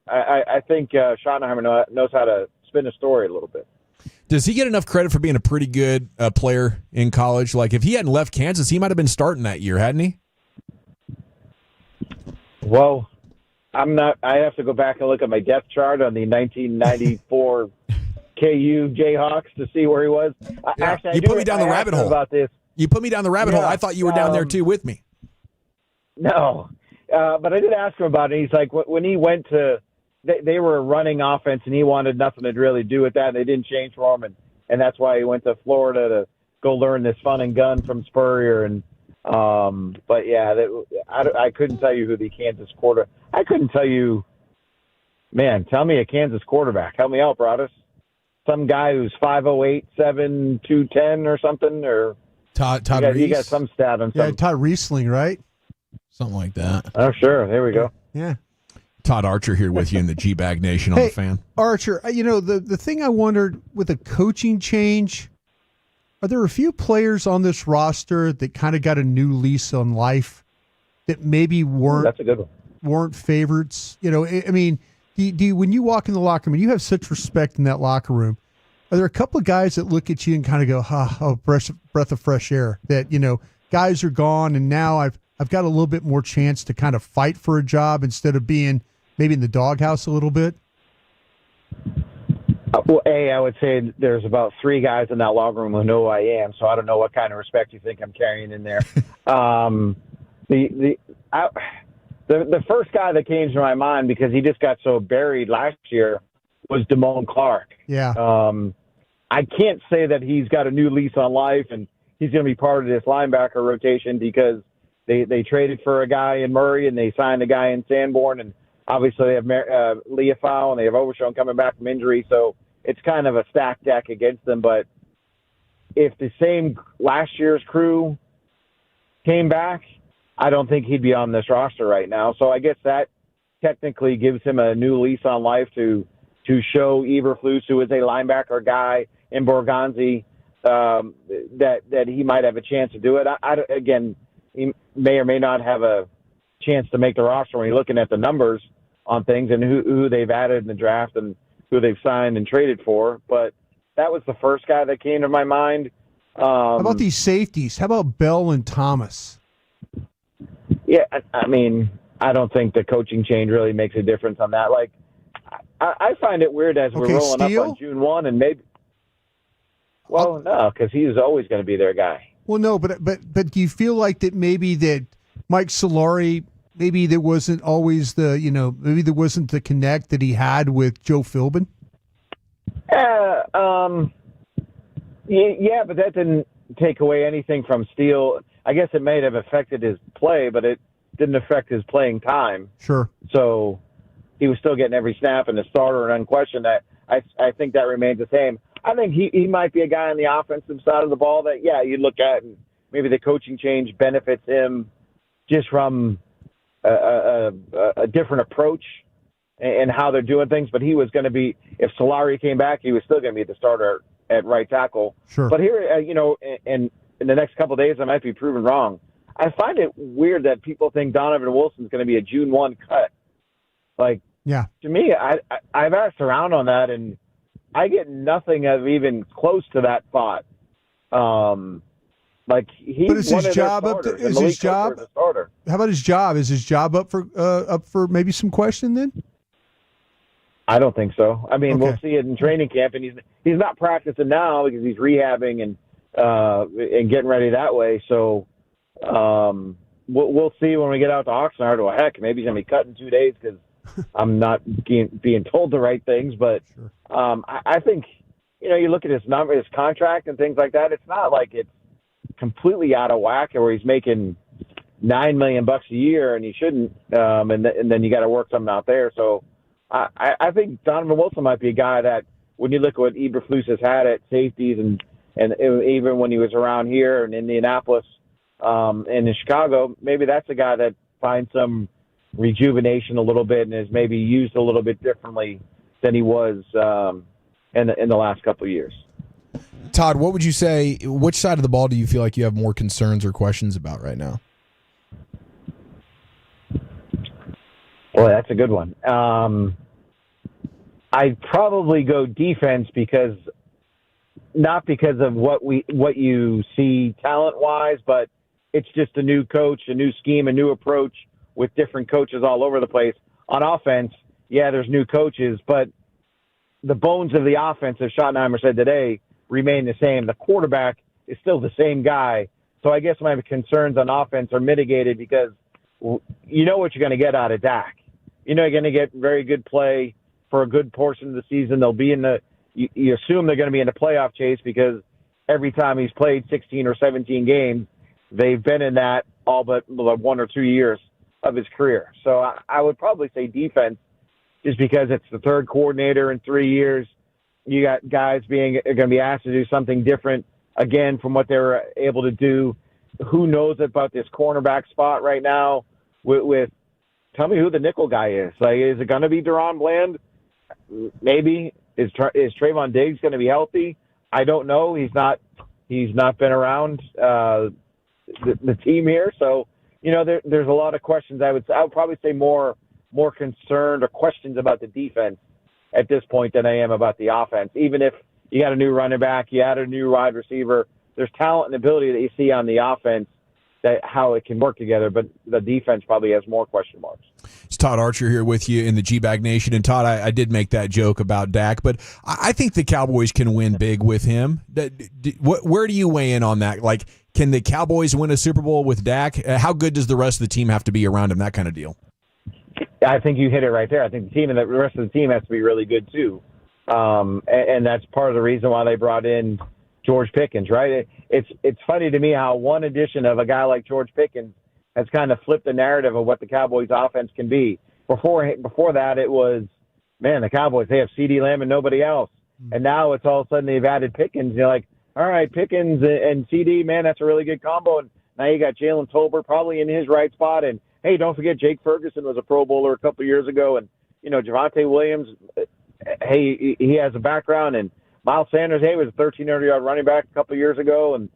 [SPEAKER 13] I think Schottenheimer knows how to spin a story a little bit.
[SPEAKER 18] Does he get enough credit for being a pretty good player in college? Like, if he hadn't left Kansas, he might have been starting that year, hadn't he?
[SPEAKER 13] Well, I'm not. I have to go back and look at my depth chart on the 1994 KU Jayhawks to see where he was. Actually,
[SPEAKER 18] you put me down the rabbit hole
[SPEAKER 13] about this.
[SPEAKER 18] You put me down the rabbit hole. I thought you were down there too with me.
[SPEAKER 13] No, but I did ask him about it. He's like, when he went to, they were a running offense, and he wanted nothing to really do with that, and they didn't change for him, and that's why he went to Florida to go learn this fun and gun from Spurrier. And but yeah, I couldn't tell you who the Kansas quarterback. I couldn't tell you. Man, tell me a Kansas quarterback. Help me out, Broadus. Some guy who's 5'08", 7', 210 or something, or
[SPEAKER 18] Todd
[SPEAKER 13] you got some stat on something.
[SPEAKER 20] Yeah, Todd Riesling, right?
[SPEAKER 18] Something like that.
[SPEAKER 13] Oh, sure. There we go.
[SPEAKER 20] Yeah.
[SPEAKER 18] Todd Archer here with you in the G-Bag Nation on the Fan.
[SPEAKER 20] Archer, the thing I wondered with a coaching change, are there a few players on this roster that kind of got a new lease on life that maybe
[SPEAKER 13] That's a good one.
[SPEAKER 20] weren't favorites? I mean, do you, when you walk in the locker room, and you have such respect in that locker room, are there a couple of guys that look at you and kind of go, breath of fresh air, that, guys are gone and now I've got a little bit more chance to kind of fight for a job instead of being maybe in the doghouse a little bit?
[SPEAKER 13] Well, I would say there's about 3 guys in that locker room who know who I am, so I don't know what kind of respect you think I'm carrying in there. The first guy that came to my mind, because he just got so buried last year, was Damone Clark.
[SPEAKER 20] Yeah.
[SPEAKER 13] I can't say that he's got a new lease on life and he's going to be part of this linebacker rotation because they traded for a guy in Murray and they signed a guy in Sanborn, and obviously they have Leafau and they have Overshown coming back from injury, so it's kind of a stacked deck against them. But if the same last year's crew came back, I don't think he'd be on this roster right now. So I guess that technically gives him a new lease on life to show Eberflus, who is a linebacker guy in Borgonzi, that he might have a chance to do it. Again, he may or may not have a chance to make the roster when you're looking at the numbers. on things and who they've added in the draft and who they've signed and traded for. But that was the first guy that came to my mind.
[SPEAKER 20] How about these safeties? How about Bell and Thomas?
[SPEAKER 13] Yeah, I mean, I don't think the coaching change really makes a difference on that. Like, I find it weird as we're rolling
[SPEAKER 20] Steele?
[SPEAKER 13] up on June 1 and maybe. Well, no, because he was always going to be their guy.
[SPEAKER 20] Well, no, but do you feel like that maybe that Mike Solari, maybe there wasn't always maybe there wasn't the connect that he had with Joe Philbin?
[SPEAKER 13] Yeah, but that didn't take away anything from Steele. I guess it may have affected his play, but it didn't affect his playing time.
[SPEAKER 20] Sure.
[SPEAKER 13] So he was still getting every snap and the starter, and unquestioned that. I think that remains the same. I think he might be a guy on the offensive side of the ball that, yeah, you look at and maybe the coaching change benefits him just from a different approach and how they're doing things. But he was going to be, if Solari came back, he was still going to be the starter at right tackle.
[SPEAKER 20] Sure.
[SPEAKER 13] But here, in the next couple of days, I might be proven wrong. I find it weird that people think Donovan Wilson's going to be a June 1 cut. Like,
[SPEAKER 20] yeah,
[SPEAKER 13] to me, I've asked around on that, and I get nothing of even close to that thought. Like, he's
[SPEAKER 20] but is
[SPEAKER 13] one
[SPEAKER 20] his
[SPEAKER 13] of their
[SPEAKER 20] job up?
[SPEAKER 13] starters,
[SPEAKER 20] Is
[SPEAKER 13] and Malik
[SPEAKER 20] his job?
[SPEAKER 13] Hooker is a starter.
[SPEAKER 20] How about his job? Is his job up for maybe some question then?
[SPEAKER 13] I don't think so. I mean,
[SPEAKER 20] Okay.
[SPEAKER 13] we'll see it in training camp, and he's not practicing now because he's rehabbing and getting ready that way. So we'll see when we get out to Oxnard. Well, heck, maybe he's gonna be cut in 2 days because I'm not being told the right things. But I think you look at his number, his contract, and things like that. It's not like it's completely out of whack, where he's making $9 million a year and he shouldn't, and then you got to work something out there. So. I think Donovan Wilson might be a guy that, when you look at what Eberflus has had at safeties and even when he was around here in Indianapolis and in Chicago, maybe that's a guy that finds some rejuvenation a little bit and is maybe used a little bit differently than he was in the last couple of years.
[SPEAKER 6] Todd, what would you say? Which side of the ball do you feel like you have more concerns or questions about right now?
[SPEAKER 13] Boy, that's a good one. I'd probably go defense not because of what you see talent-wise, but it's just a new coach, a new scheme, a new approach with different coaches all over the place. On offense, yeah, there's new coaches, but the bones of the offense, as Schottenheimer said today, remain the same. The quarterback is still the same guy. So I guess my concerns on offense are mitigated because you know what you're going to get out of Dak. You're going to get very good play for a good portion of the season. They'll be you assume they're going to be in the playoff chase because every time he's played 16 or 17 games, they've been in that all but 1 or 2 years of his career. So I would probably say defense just because it's the third coordinator in 3 years. You got guys going to be asked to do something different again from what they were able to do. Who knows about this cornerback spot right now with tell me who the nickel guy is. Like, is it going to be Deron Bland? Maybe. Is Trayvon Diggs going to be healthy? I don't know. He's not been around the team here, so there's a lot of questions. I would probably say more concerned or questions about the defense at this point than I am about the offense. Even if you got a new running back, you add a new wide receiver, there's talent and ability that you see on the offense. How it can work together, but the defense probably has more question marks.
[SPEAKER 18] It's Todd Archer here with you in the G-Bag Nation. And Todd, I did make that joke about Dak, but I think the Cowboys can win big with him. Where do you weigh in on that? Like, can the Cowboys win a Super Bowl with Dak? How good does the rest of the team have to be around him? That kind of deal.
[SPEAKER 13] I think you hit it right there. I think the team and the rest of the team has to be really good too. And that's part of the reason why they brought in George Pickens, right? It's funny to me how one addition of a guy like George Pickens has kind of flipped the narrative of what the Cowboys offense can be. Before that, it was, man, the Cowboys, they have CeeDee Lamb and nobody else. And now it's all of a sudden they've added Pickens. You're like, all right, Pickens and CD, man, that's a really good combo. And now you got Jalen Tolbert probably in his right spot. And, hey, don't forget Jake Ferguson was a Pro Bowler a couple years ago. And, Javonte Williams, hey, he has a background. And Miles Sanders, hey, was a 1,300-yard running back a couple years ago and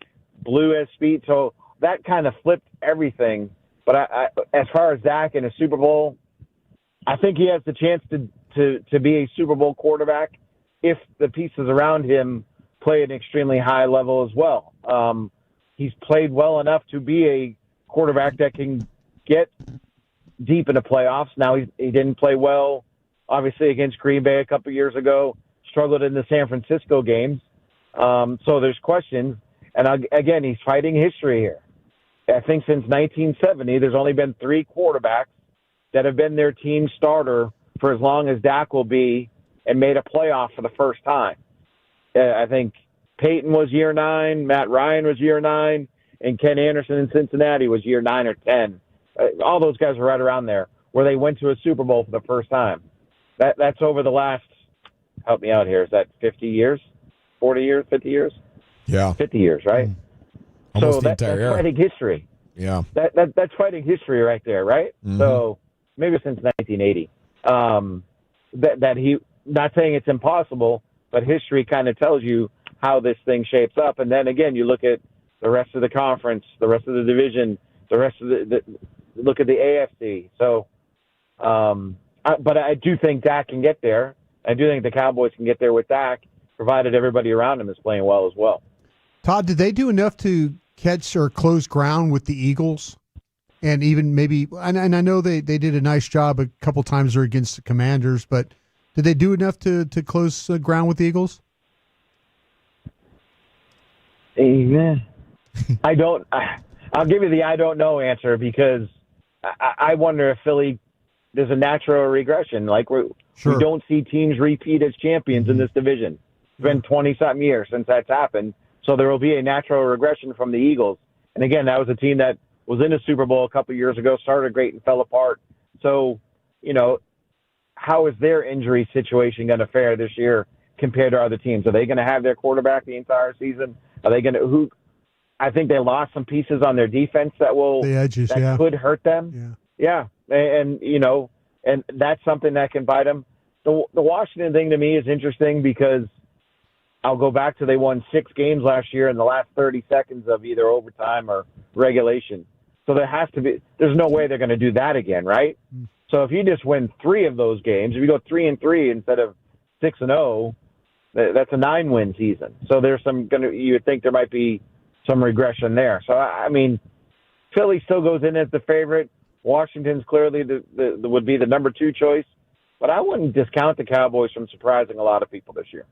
[SPEAKER 13] blew his speed. So that kind of flipped everything. But I as far as Dak in a Super Bowl, I think he has the chance to be a Super Bowl quarterback if the pieces around him play at an extremely high level as well. He's played well enough to be a quarterback that can get deep into playoffs. Now he didn't play well, obviously, against Green Bay a couple years ago, struggled in the San Francisco games. So there's questions. And again, he's fighting history here. I think since 1970, there's only been 3 quarterbacks that have been their team starter for as long as Dak will be and made a playoff for the first time. I think Peyton was year 9, Matt Ryan was year 9, and Ken Anderson in Cincinnati was year 9 or 10. All those guys were right around there where they went to a Super Bowl for the first time. That's over the last, help me out here, is that 50 years? 40 years? 50 years?
[SPEAKER 18] Yeah.
[SPEAKER 13] 50 years, right?
[SPEAKER 18] Almost
[SPEAKER 13] so
[SPEAKER 18] the entire
[SPEAKER 13] that's
[SPEAKER 18] era.
[SPEAKER 13] fighting history.
[SPEAKER 18] Yeah.
[SPEAKER 13] That's fighting history right there, right?
[SPEAKER 18] Mhm.
[SPEAKER 13] So maybe since 1980. That he, not saying it's impossible, but history kind of tells you how this thing shapes up. And then again, you look at the rest of the conference, the rest of the division, the rest of look at the AFC. So, but I do think Dak can get there. I do think the Cowboys can get there with Dak, provided everybody around him is playing well as well.
[SPEAKER 20] Todd, did they do enough to catch or close ground with the Eagles? And even maybe, and I know they did a nice job a couple times there against the Commanders, but did they do enough to close ground with the Eagles?
[SPEAKER 13] Amen. I'll give you the I don't know answer because I wonder if Philly, there's a natural regression. Like we don't see teams repeat as champions in this division. It's been 20-something years since that's happened. So there will be a natural regression from the Eagles. And again, that was a team that was in a Super Bowl a couple years ago, started great and fell apart. So, how is their injury situation going to fare this year compared to other teams? Are they going to have their quarterback the entire season? Are they going to I think they lost some pieces on their defense that could hurt them. Yeah. And and that's something that can bite them. The Washington thing to me is interesting because I'll go back to they won 6 games last year in the last 30 seconds of either overtime or regulation. So there's no way they're going to do that again, right? So if you just win 3 of those games, if you go 3-3 instead of 6-0, that's a 9-win season. So there's you would think there might be some regression there. So I mean, Philly still goes in as the favorite. Washington's clearly would be the number 2 choice, but I wouldn't discount the Cowboys from surprising a lot of people this year.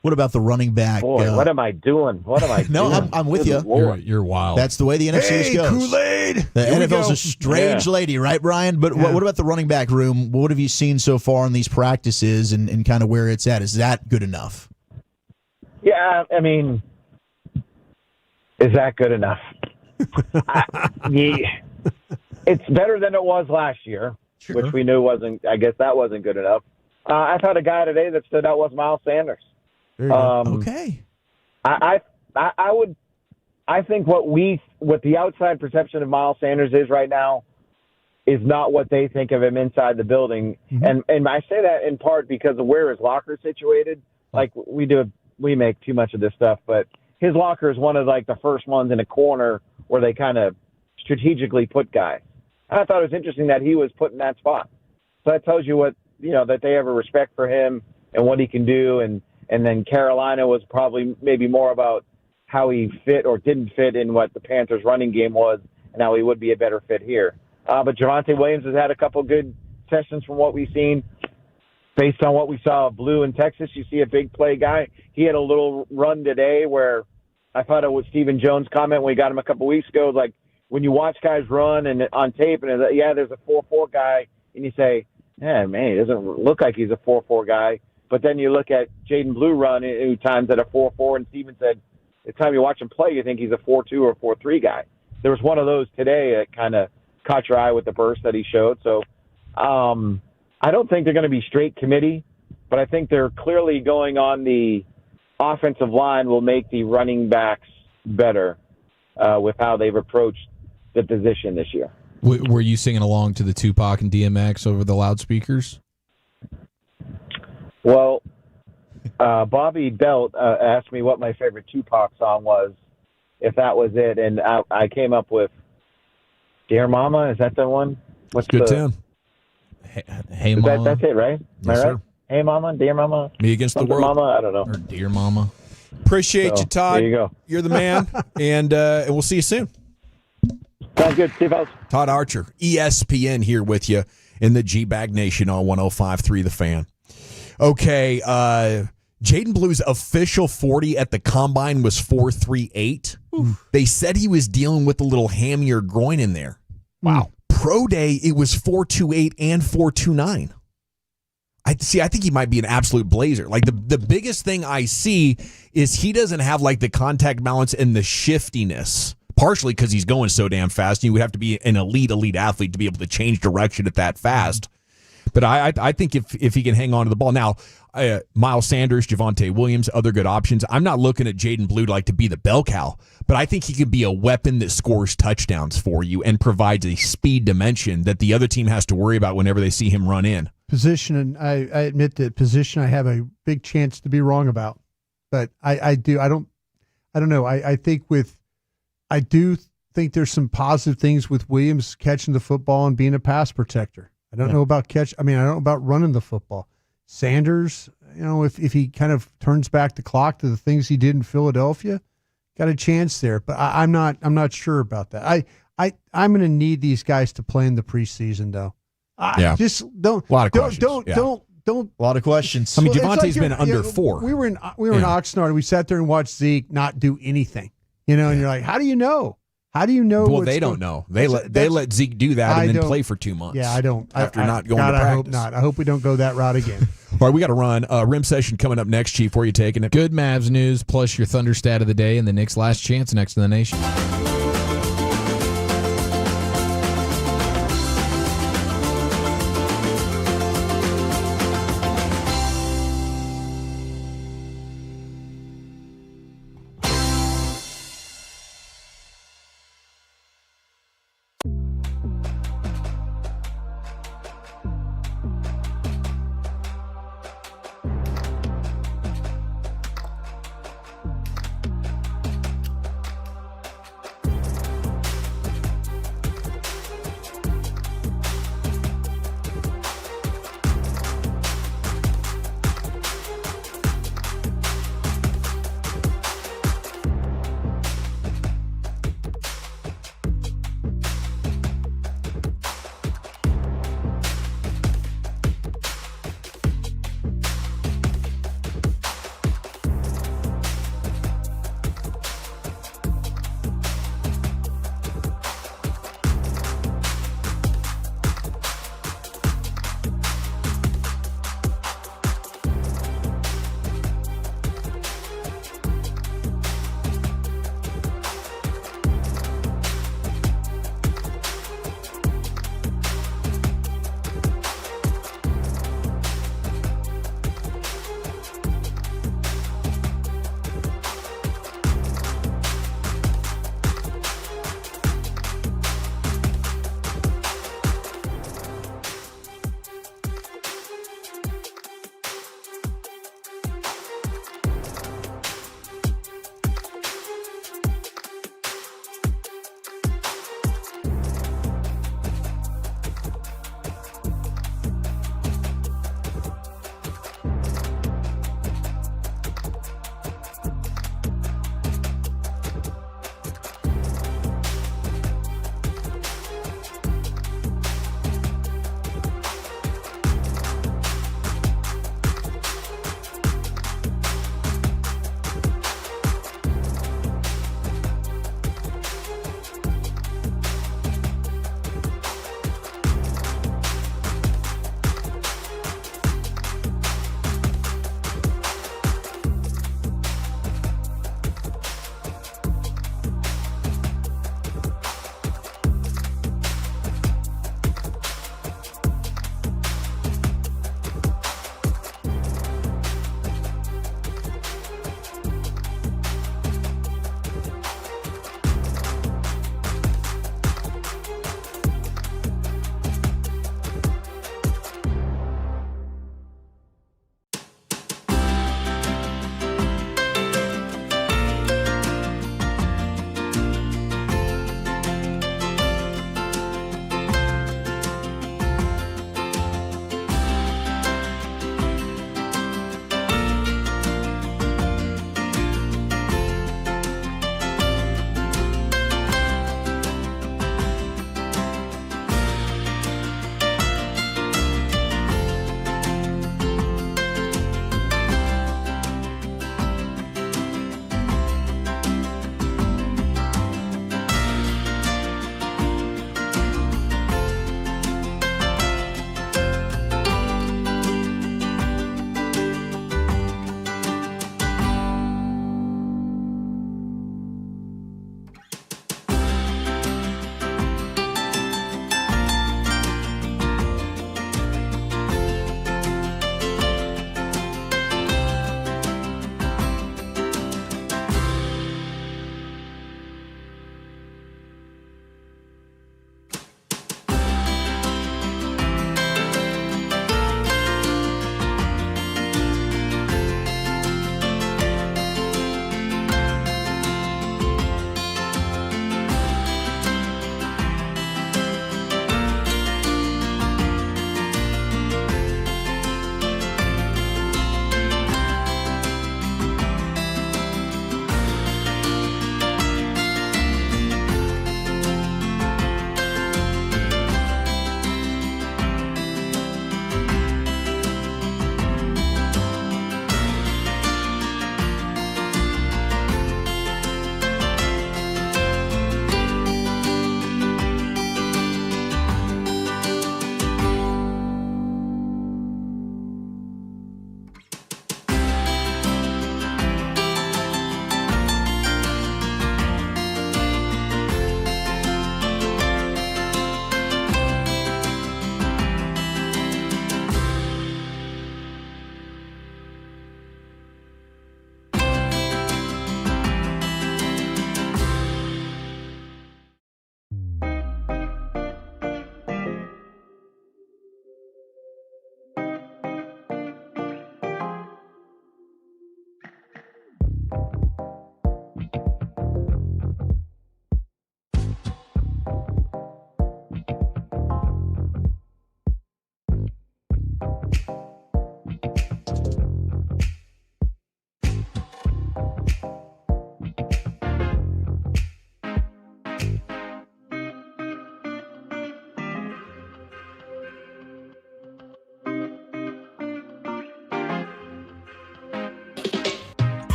[SPEAKER 12] What about the running back?
[SPEAKER 13] Boy, what am I doing?
[SPEAKER 12] No, I'm with you.
[SPEAKER 18] You're wild.
[SPEAKER 12] That's the way the NFC goes.
[SPEAKER 18] Kool-Aid!
[SPEAKER 12] The NFL's a strange lady, right, Brian? But what about the running back room? What have you seen so far in these practices and kind of where it's at? Is that good enough?
[SPEAKER 13] Yeah, I mean, is that good enough? It's better than it was last year, which we knew wasn't. I guess that wasn't good enough. I thought a guy today that stood out was Miles Sanders.
[SPEAKER 12] Okay.
[SPEAKER 13] I think what the outside perception of Miles Sanders is right now is not what they think of him inside the building. Mm-hmm. And I say that in part because of where his locker is situated. Like we make too much of this stuff, but his locker is one of like the first ones in a corner where they kind of strategically put guys. And I thought it was interesting that he was put in that spot. So that tells you what, that they have a respect for him and what he can do. And then Carolina was probably maybe more about how he fit or didn't fit in what the Panthers' running game was and how he would be a better fit here. But Javonte Williams has had a couple good sessions from what we've seen. Based on what we saw of Blue in Texas, you see a big play guy. He had a little run today where I thought it was Stephen Jones' comment when we got him a couple weeks ago. Like when you watch guys run and on tape and there's a 4.4 guy, and you say, man, he doesn't look like he's a 4.4 guy. But then you look at Jaden Blue run who times at a 4.4, and Steven said, the time you watch him play, you think he's a 4.2 or 4.3 guy. There was one of those today that kind of caught your eye with the burst that he showed. So I don't think they're going to be straight committee, but I think they're clearly going on the offensive line will make the running backs better with how they've approached the position this year.
[SPEAKER 6] Were you singing along to the Tupac and DMX over the loudspeakers?
[SPEAKER 13] Well, Bobby Belt asked me what my favorite Tupac song was, if that was it, and I came up with "Dear Mama." Is that the one?
[SPEAKER 18] What's good, Tim? Hey, Mama.
[SPEAKER 13] That's it, right? Am
[SPEAKER 18] Yes,
[SPEAKER 13] I right?
[SPEAKER 18] sir.
[SPEAKER 13] Hey, Mama, dear Mama.
[SPEAKER 18] Me against the
[SPEAKER 13] Something
[SPEAKER 18] world.
[SPEAKER 13] Mama, I don't know.
[SPEAKER 6] Or dear Mama.
[SPEAKER 18] Appreciate
[SPEAKER 13] So,
[SPEAKER 18] you, Todd.
[SPEAKER 13] there you go.
[SPEAKER 18] You're the man, and we'll see you soon.
[SPEAKER 13] Sounds good. See you, folks.
[SPEAKER 18] Todd Archer, ESPN, here with you in the G-Bag Nation on 105.3 The Fan. Okay, Jaden Blue's official 40 at the Combine was 4.38. They said he was dealing with a little hammy or groin in there.
[SPEAKER 20] Wow.
[SPEAKER 18] Pro Day, it was 4.28 and 4.29. I think he might be an absolute blazer. Like the biggest thing I see is he doesn't have like the contact balance and the shiftiness. Partially because he's going so damn fast. You would have to be an elite athlete to be able to change direction at that fast. But I think if he can hang on to the ball. Now, Miles Sanders, Javonte Williams, other good options. I'm not looking at Jaden Blue to be the bell cow, but I think he could be a weapon that scores touchdowns for you and provides a speed dimension that the other team has to worry about whenever they see him run in.
[SPEAKER 20] Position, and I admit that position I have a big chance to be wrong about. But I don't know. I do think there's some positive things with Williams catching the football and being a pass protector. I don't know about I don't know about running the football. Sanders, if he kind of turns back the clock to the things he did in Philadelphia, got a chance there. But I'm not sure about that. I'm going to need these guys to play in the preseason, though. Just don't.
[SPEAKER 18] A lot of questions.
[SPEAKER 20] Don't.
[SPEAKER 12] A lot of questions.
[SPEAKER 18] I mean,
[SPEAKER 20] Well, it's
[SPEAKER 18] Javonte's
[SPEAKER 20] like
[SPEAKER 18] been under 4.
[SPEAKER 20] We were in Oxnard. And we sat there and watched Zeke not do anything. And you're like, how do you know? How do you know?
[SPEAKER 18] Well, they don't know. They let Zeke do that and then play for 2 months.
[SPEAKER 20] Yeah, I don't.
[SPEAKER 18] After not going
[SPEAKER 20] God,
[SPEAKER 18] to practice.
[SPEAKER 20] I hope not. I hope we don't go that route again.
[SPEAKER 18] All right, we got to run. Rim session coming up next, Chief. Where are you taking it?
[SPEAKER 6] Good Mavs news plus your Thunder stat of the day and the Knicks' last chance next to the nation.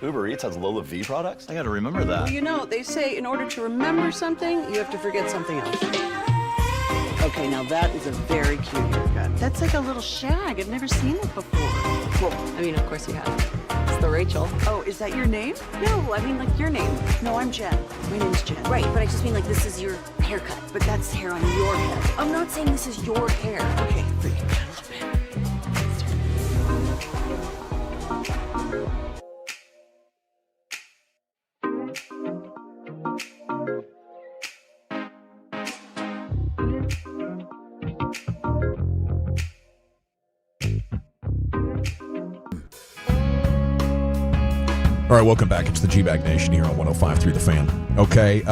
[SPEAKER 15] Uber Eats has Lola V products? I gotta remember that.
[SPEAKER 2] Well, you know, they say in order to remember something, you have to forget something else. Okay, now that is a very cute haircut. That's like a little shag. I've never seen it before.
[SPEAKER 8] Well, I mean, of course you have. It's the Rachel.
[SPEAKER 2] Oh, is that your name? No, I mean like your name. No, I'm Jen. My name's Jen.
[SPEAKER 8] Right, but I just mean like this is your haircut.
[SPEAKER 2] But that's hair on your head.
[SPEAKER 8] I'm not saying this is your hair.
[SPEAKER 2] Okay, freak it a little bit.
[SPEAKER 18] All right, welcome back. It's the G-Bag Nation here on 105.3 The Fan. Okay,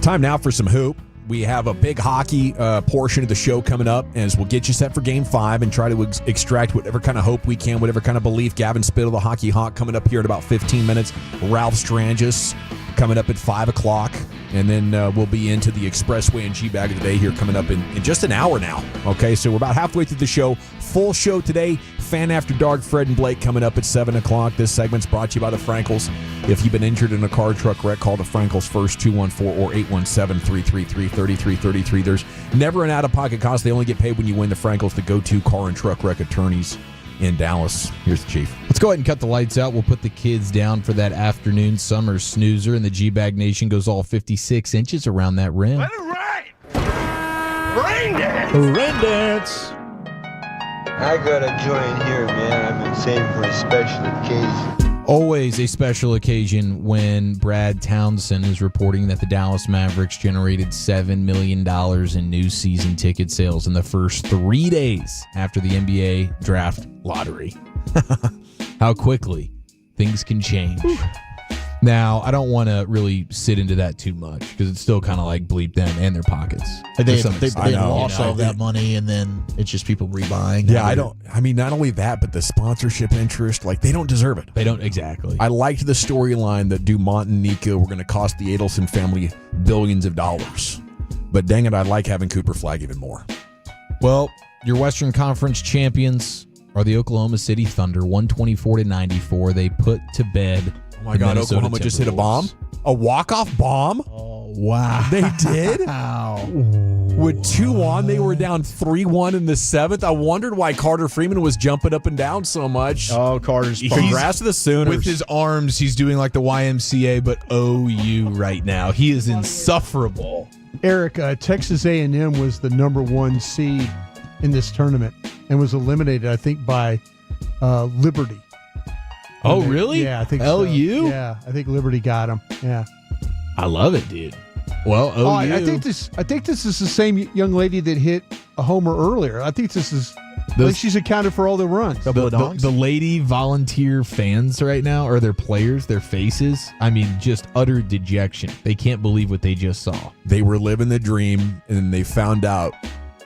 [SPEAKER 18] time now for some hoop. We have a big hockey portion of the show coming up as we'll get you set for Game 5 and try to extract whatever kind of hope we can, whatever kind of belief. Gavin Spittle, the Hockey Hawk, coming up here in about 15 minutes. Ralph Strangis coming up at 5 o'clock. And then we'll be into the Expressway and G-Bag of the Day here coming up in just an hour now. Okay, so we're about halfway through the show. Full show today. Fan After Dark, Fred and Blake coming up at 7 o'clock. This segment's brought to you by the Frankels. If you've been injured in a car truck wreck, call the Frankels first, 214 or 817-333-3333. There's never an out-of-pocket cost. They only get paid when you win. The Frankels, the go-to car and truck wreck attorneys in Dallas. Here's the Chief.
[SPEAKER 6] Let's go ahead and cut the lights out. We'll put the kids down for that afternoon summer snoozer, and the G-Bag Nation goes all 56 inches around that rim.
[SPEAKER 7] Let it ride! Rain dance!
[SPEAKER 6] Rain dance!
[SPEAKER 1] I gotta join here, man. I've been saving for a special occasion.
[SPEAKER 6] Always a special occasion when Brad Townsend is reporting that the Dallas Mavericks generated $7 million in new season ticket sales in the first 3 days after the NBA draft lottery. How quickly things can change. Whew. Now, I don't want to really sit into that too much because it's still kind of like bleep them and their pockets.
[SPEAKER 12] They lost all that money, and then it's just people rebuying.
[SPEAKER 18] Yeah, not only that, but the sponsorship interest, like, they don't deserve it.
[SPEAKER 6] They don't, exactly.
[SPEAKER 18] I liked the storyline that Dumont and Nico were going to cost the Adelson family billions of dollars. But dang it, I like having Cooper Flag even more.
[SPEAKER 6] Well, your Western Conference champions are the Oklahoma City Thunder, 124-94. They put to bed.
[SPEAKER 18] Oh my God, Oklahoma just hit a bomb? A walk-off bomb?
[SPEAKER 6] Oh, wow.
[SPEAKER 18] They did?
[SPEAKER 6] Wow.
[SPEAKER 18] With 2 on, they were down 3-1 in the 7th. I wondered why Carter Freeman was jumping up and down so much.
[SPEAKER 12] Oh, Carter's
[SPEAKER 18] congrats to the Sooners.
[SPEAKER 6] With his arms, he's doing like the YMCA, but OU right now. He is insufferable.
[SPEAKER 20] Eric, Texas A&M was the number 1 seed in this tournament and was eliminated, I think, by Liberty.
[SPEAKER 6] Oh, really?
[SPEAKER 20] Yeah, I think
[SPEAKER 6] LU?
[SPEAKER 20] So. Yeah, I think Liberty got him. Yeah.
[SPEAKER 6] I love it, dude. Well, OU.
[SPEAKER 20] I think this is the same young lady that hit a homer earlier. I think this is like she's accounted for all the runs.
[SPEAKER 6] The lady volunteer fans right now, or their players, their faces, I mean, just utter dejection. They can't believe what they just saw.
[SPEAKER 18] They were living the dream, and they found out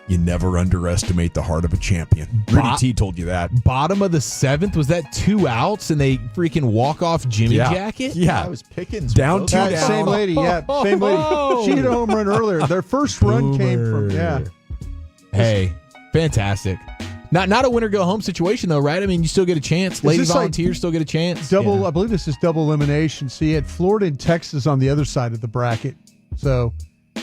[SPEAKER 18] you never underestimate the heart of a champion. Rudy T told you that.
[SPEAKER 6] Bottom of the 7th, was that 2 outs and they freaking walk off Jimmy Jacket?
[SPEAKER 18] Yeah.
[SPEAKER 12] That was Pickens.
[SPEAKER 18] Down 2 down.
[SPEAKER 20] Same lady, yeah. Same lady. She hit a home run earlier. Their first run came from,
[SPEAKER 6] Hey, fantastic. Not a winner go home situation though, right? I mean, you still get a chance. Lady volunteers still get a chance.
[SPEAKER 20] I believe this is double elimination. So you had Florida and Texas on the other side of the bracket. So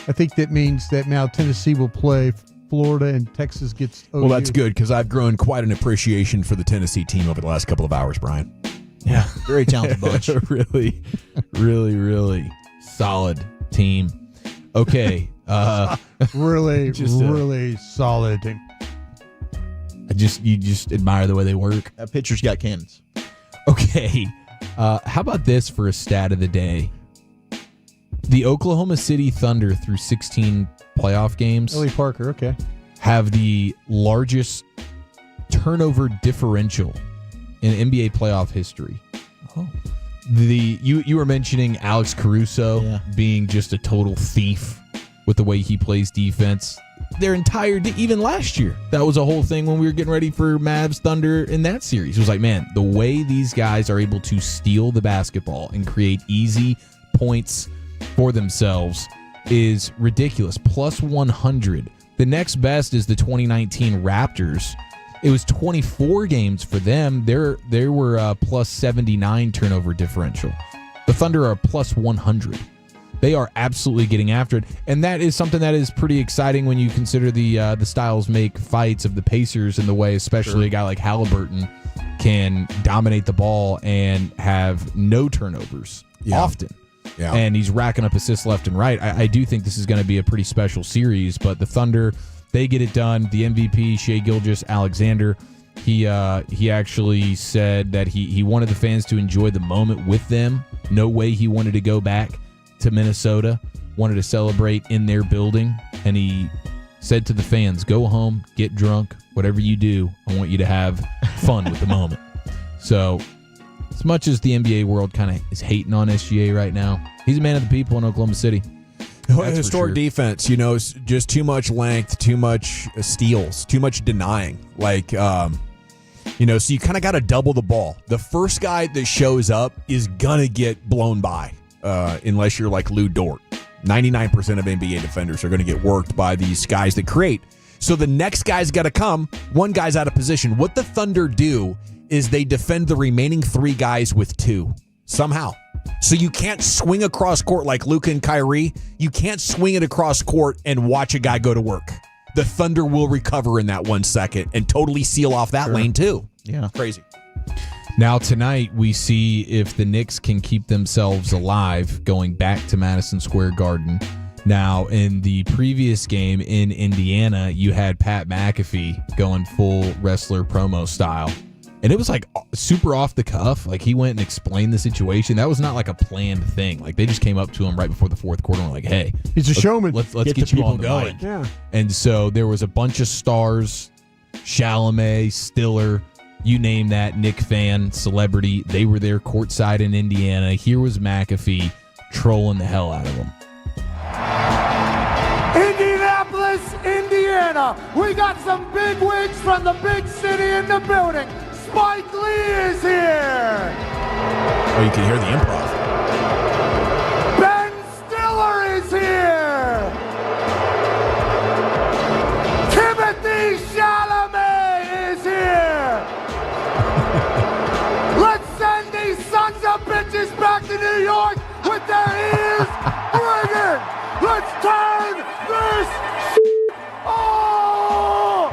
[SPEAKER 20] I think that means that now Tennessee will play Florida and Texas gets OU.
[SPEAKER 18] Well, that's good because I've grown quite an appreciation for the Tennessee team over the last couple of hours, Brian.
[SPEAKER 6] Yeah.
[SPEAKER 12] Very talented bunch.
[SPEAKER 6] Really, really, really solid team. Okay.
[SPEAKER 20] Really solid team.
[SPEAKER 6] You just admire the way they work.
[SPEAKER 12] That pitcher's got cannons.
[SPEAKER 6] Okay. How about this for a stat of the day? The Oklahoma City Thunder, through 16 playoff games,
[SPEAKER 20] Ellie Parker, okay,
[SPEAKER 6] have the largest turnover differential in NBA playoff history.
[SPEAKER 12] Oh.
[SPEAKER 6] You were mentioning Alex Caruso being just a total thief with the way he plays defense. their entire even last year. That was a whole thing when we were getting ready for Mavs Thunder in that series. It was like, man, the way these guys are able to steal the basketball and create easy points for themselves is ridiculous. Plus 100. The next best is the 2019 Raptors. It was 24 games for them. They were plus 79 turnover differential. The Thunder are plus 100. They are absolutely getting after it, and that is something that is pretty exciting when you consider the styles make fights of the Pacers in the way, especially a guy like Halliburton can dominate the ball and have no turnovers often.
[SPEAKER 18] Yeah.
[SPEAKER 6] And he's racking up assists left and right. I do think this is going to be a pretty special series, but the Thunder, they get it done. The MVP, Shai Gilgeous-Alexander, he actually said that he wanted the fans to enjoy the moment with them. No way he wanted to go back to Minnesota, wanted to celebrate in their building, and he said to the fans, go home, get drunk, whatever you do, I want you to have fun with the moment. So as much as the NBA world kind of is hating on SGA right now, he's a man of the people in Oklahoma City. That's
[SPEAKER 18] Historic defense, it's just too much length, too much steals, too much denying. Like, so you kind of got to double the ball. The first guy that shows up is going to get blown by. Unless you're like Lou Dort. 99% of NBA defenders are going to get worked by these guys that create. So the next guy's got to come. One guy's out of position. What the Thunder do is they defend the remaining 3 guys with 2 somehow. So you can't swing across court like Luka and Kyrie. You can't swing it across court and watch a guy go to work. The Thunder will recover in that 1 second and totally seal off that lane too.
[SPEAKER 12] Yeah.
[SPEAKER 18] Crazy.
[SPEAKER 6] Now tonight we see if the Knicks can keep themselves alive going back to Madison Square Garden. Now in the previous game in Indiana, you had Pat McAfee going full wrestler promo style. And it was like super off the cuff. Like he went and explained the situation. That was not like a planned thing. Like they just came up to him right before the fourth quarter and were like, hey,
[SPEAKER 20] he's a showman.
[SPEAKER 6] Let's get you on the mic.
[SPEAKER 20] Yeah.
[SPEAKER 6] And so there was a bunch of stars, Chalamet, Stiller, you name that, Knick fan, celebrity. They were there courtside in Indiana. Here was McAfee trolling the hell out of them.
[SPEAKER 14] Indianapolis, Indiana. We got some big wigs from the big city in the building. Spike Lee is here.
[SPEAKER 18] Oh, you can hear the improv.
[SPEAKER 14] Ben Stiller is here. Timothy Chalamet is here. Let's send these sons of bitches back to New York with their ears ringing. Let's turn this oh!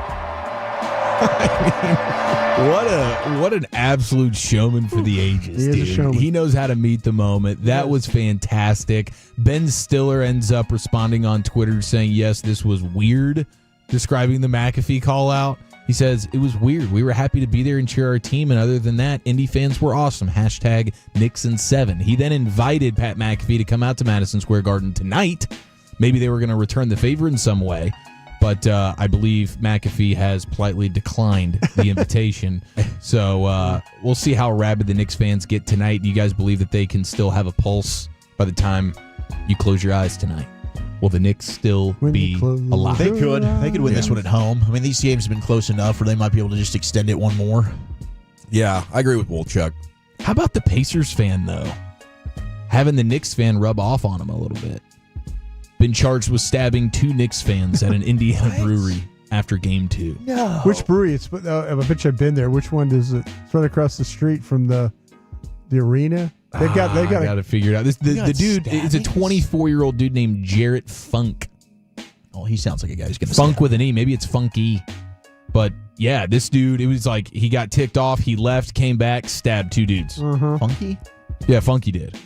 [SPEAKER 6] What an absolute showman for the ages,
[SPEAKER 20] He is a
[SPEAKER 6] dude.
[SPEAKER 20] showman.
[SPEAKER 6] He knows how to meet the moment. That was fantastic. Ben Stiller ends up responding on Twitter saying, yes, this was weird, describing the McAfee call out. He says, it was weird. We were happy to be there and cheer our team, and other than that, Indy fans were awesome. Hashtag Nixon7. He then invited Pat McAfee to come out to Madison Square Garden tonight. Maybe they were going to return the favor in some way, but I believe McAfee has politely declined the invitation. So we'll see how rabid the Knicks fans get tonight. Do you guys believe that they can still have a pulse by the time you close your eyes tonight? Will the Knicks still be alive?
[SPEAKER 12] They could. They could win this one at home. I mean, these games have been close enough where they might be able to just extend it one more.
[SPEAKER 18] Yeah, I agree with Wolchuk.
[SPEAKER 6] How about the Pacers fan, though? Having the Knicks fan rub off on him a little bit. Been charged with stabbing 2 Knicks fans at an Indiana brewery after Game 2.
[SPEAKER 12] No.
[SPEAKER 20] Which brewery? I bet you I've been there. Which one does it? It's right across the street from the arena. They got
[SPEAKER 6] I got to figure it out. The dude is a 24-year-old dude named Jarrett Funk.
[SPEAKER 12] Oh, he sounds like a guy who's going to
[SPEAKER 6] Funk with an E. Maybe it's Funky. But yeah, this dude, it was like he got ticked off. He left, came back, stabbed 2 dudes.
[SPEAKER 12] Funky?
[SPEAKER 6] Yeah, Funky did.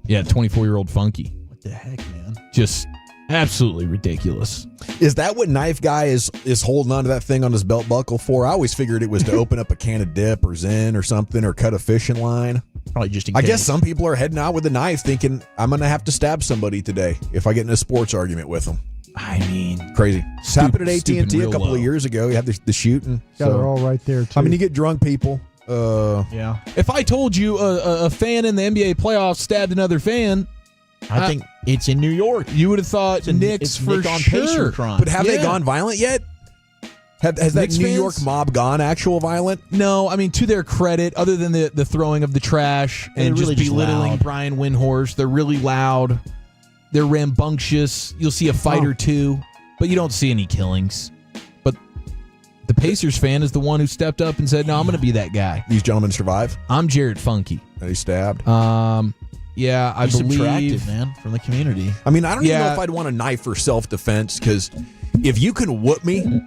[SPEAKER 6] Yeah, 24-year-old Funky.
[SPEAKER 12] What the heck, man?
[SPEAKER 6] Just absolutely ridiculous.
[SPEAKER 18] Is that what Knife Guy is holding onto that thing on his belt buckle for? I always figured it was to open up a can of dip or Zen or something or cut a fishing line.
[SPEAKER 12] Probably just in
[SPEAKER 18] I
[SPEAKER 12] case.
[SPEAKER 18] guess some people are heading out with a knife thinking, I'm going to have to stab somebody today if I get in a sports argument with them.
[SPEAKER 6] I mean,
[SPEAKER 18] crazy. Happened at AT&T a couple of years ago. You had the shooting.
[SPEAKER 20] Yeah, they're all right there, too.
[SPEAKER 18] I mean, you get drunk people.
[SPEAKER 12] Yeah.
[SPEAKER 6] If I told you a fan in the NBA playoffs stabbed another fan,
[SPEAKER 12] I think it's in New York.
[SPEAKER 6] You would have thought
[SPEAKER 12] It's
[SPEAKER 6] Knicks for
[SPEAKER 12] Nick on
[SPEAKER 6] sure.
[SPEAKER 12] Pacer crime.
[SPEAKER 18] But have they gone violent yet? Has that
[SPEAKER 6] Knicks
[SPEAKER 18] New
[SPEAKER 6] fans?
[SPEAKER 18] York mob gone actual violent?
[SPEAKER 6] No, I mean, to their credit, other than the throwing of the trash and
[SPEAKER 12] They're
[SPEAKER 6] just
[SPEAKER 12] really just
[SPEAKER 6] belittling
[SPEAKER 12] loud.
[SPEAKER 6] Brian Windhorst, they're really loud. They're rambunctious. You'll see a fight or two, but you don't see any killings. But the Pacers fan is the one who stepped up and said, no, I'm going to be that guy.
[SPEAKER 18] These gentlemen survive?
[SPEAKER 6] I'm Jared Funky.
[SPEAKER 18] Are you stabbed?
[SPEAKER 6] Yeah, I
[SPEAKER 12] He
[SPEAKER 6] believe.
[SPEAKER 12] subtracted, man, from the community.
[SPEAKER 18] I mean, I don't even know if I'd want a knife for self-defense, because if you can whoop me,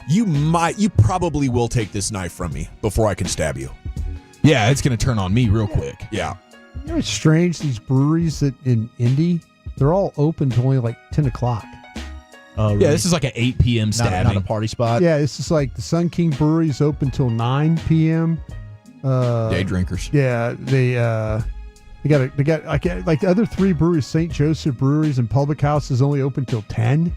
[SPEAKER 18] you probably will take this knife from me before I can stab you.
[SPEAKER 6] Yeah, it's going to turn on me real quick.
[SPEAKER 18] Yeah.
[SPEAKER 20] You know, it's strange. These breweries that in Indy, they're all open to only like 10 o'clock.
[SPEAKER 12] Oh,
[SPEAKER 6] Yeah, this is like an 8 p.m. stabbing.
[SPEAKER 12] Not a party spot.
[SPEAKER 20] Yeah, it's just like the Sun King Brewery is open till 9 p.m.
[SPEAKER 18] Day drinkers.
[SPEAKER 20] Yeah, they got like the other three breweries, St. Joseph Breweries and Public House is only open till 10.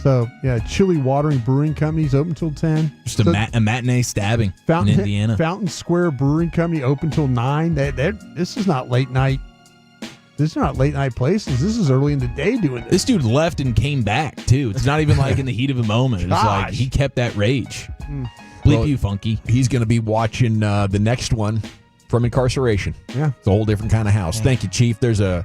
[SPEAKER 20] So yeah, Chili Watering Brewing Company is open till 10.
[SPEAKER 6] Just a matinee stabbing in Indiana.
[SPEAKER 20] Fountain Square Brewing Company open till 9. This is not late night. This is not late night places. This is early in the day doing this.
[SPEAKER 6] This dude left and came back too. It's not even like in the heat of a moment. It's like
[SPEAKER 20] Gosh.
[SPEAKER 6] he kept that rage. Bleep you, Funky.
[SPEAKER 18] He's going to be watching the next one from incarceration.
[SPEAKER 20] Yeah.
[SPEAKER 18] It's a whole different kind of house. Thank you, Chief. There's a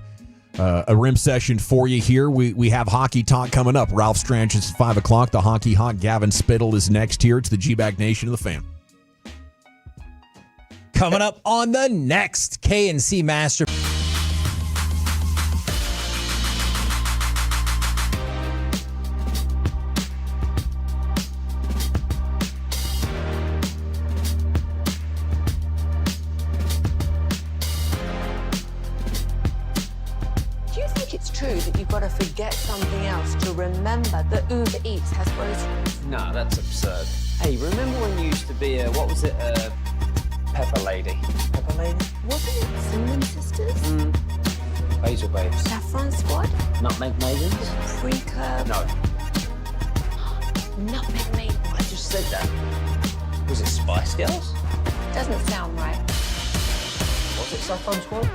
[SPEAKER 18] rim session for you here. We have hockey talk coming up. Ralph Strange is 5 o'clock. The Hockey Hawk Gavin Spittle is next here. It's the G-Bag Nation of the Fan.
[SPEAKER 3] Coming up on the next K&C Master.
[SPEAKER 8] Do you think it's true that you've got to forget something else to remember that Uber Eats has groceries?
[SPEAKER 9] No, that's absurd. Hey, remember when you used to be a, what was it, Pepper Lady? Pepper Lady?
[SPEAKER 8] Wasn't it Cinnamon Sisters?
[SPEAKER 9] Basil Babes.
[SPEAKER 8] Saffron Squad?
[SPEAKER 9] Nutmeg Maidens?
[SPEAKER 8] Pre-curb?
[SPEAKER 9] No,
[SPEAKER 8] Nutmeg Maiden?
[SPEAKER 9] I just said that. Was it Spice Girls?
[SPEAKER 8] Doesn't sound right.
[SPEAKER 9] Was it Saffron Squad?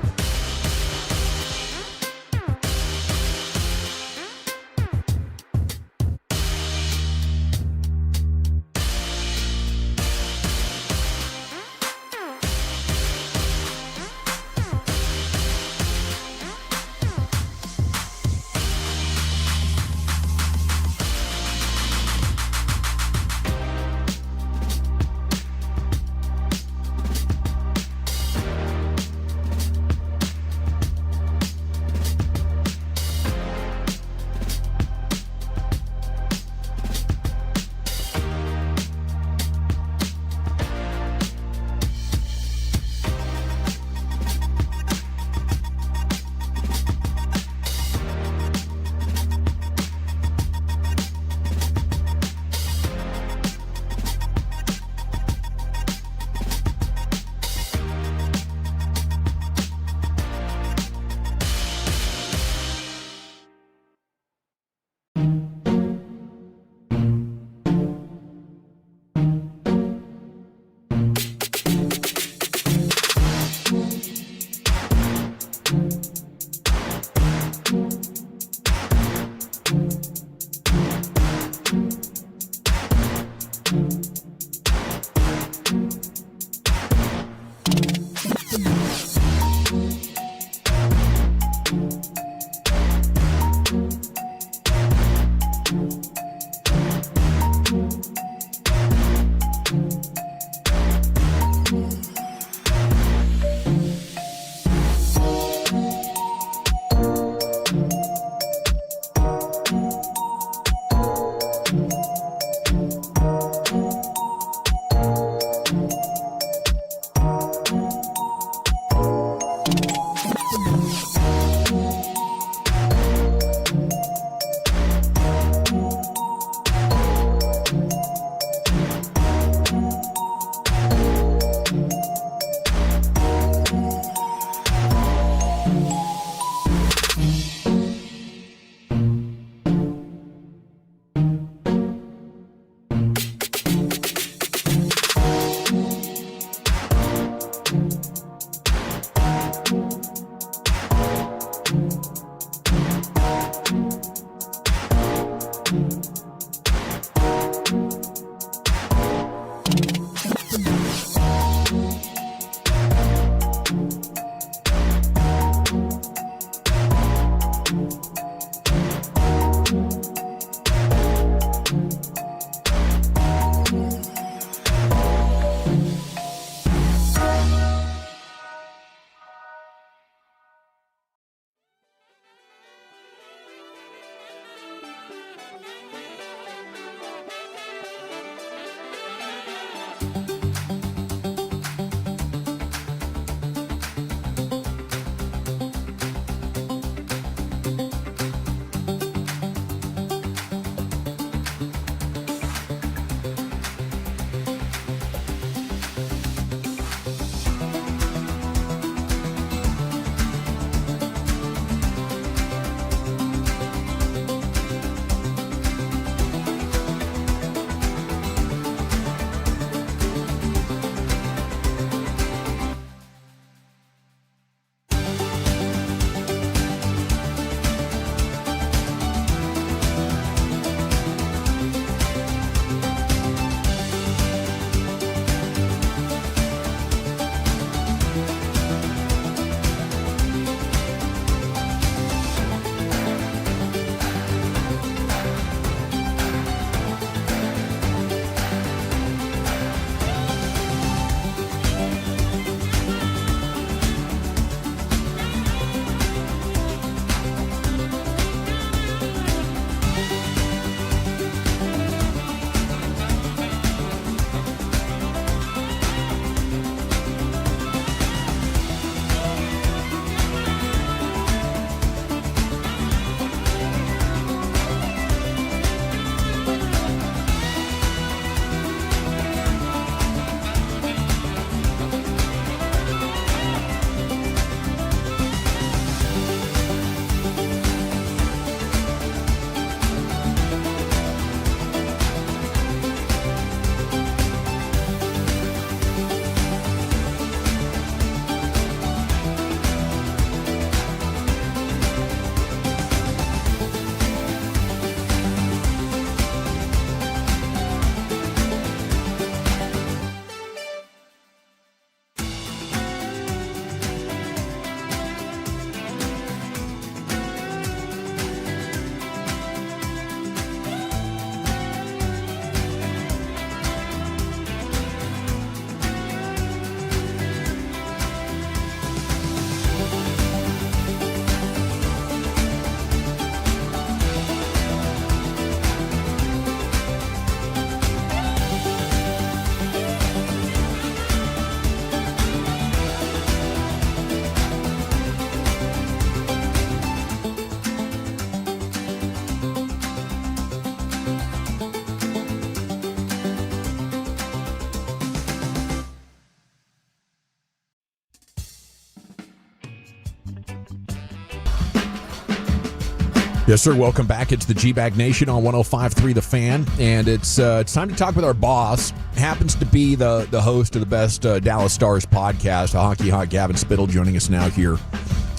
[SPEAKER 18] Yes, sir. Welcome back. It's the G-Bag Nation on 105.3 The Fan, and it's time to talk with our boss. Happens to be the host of the best Dallas Stars podcast, a Hockey Hawk, Gavin Spittle, joining us now here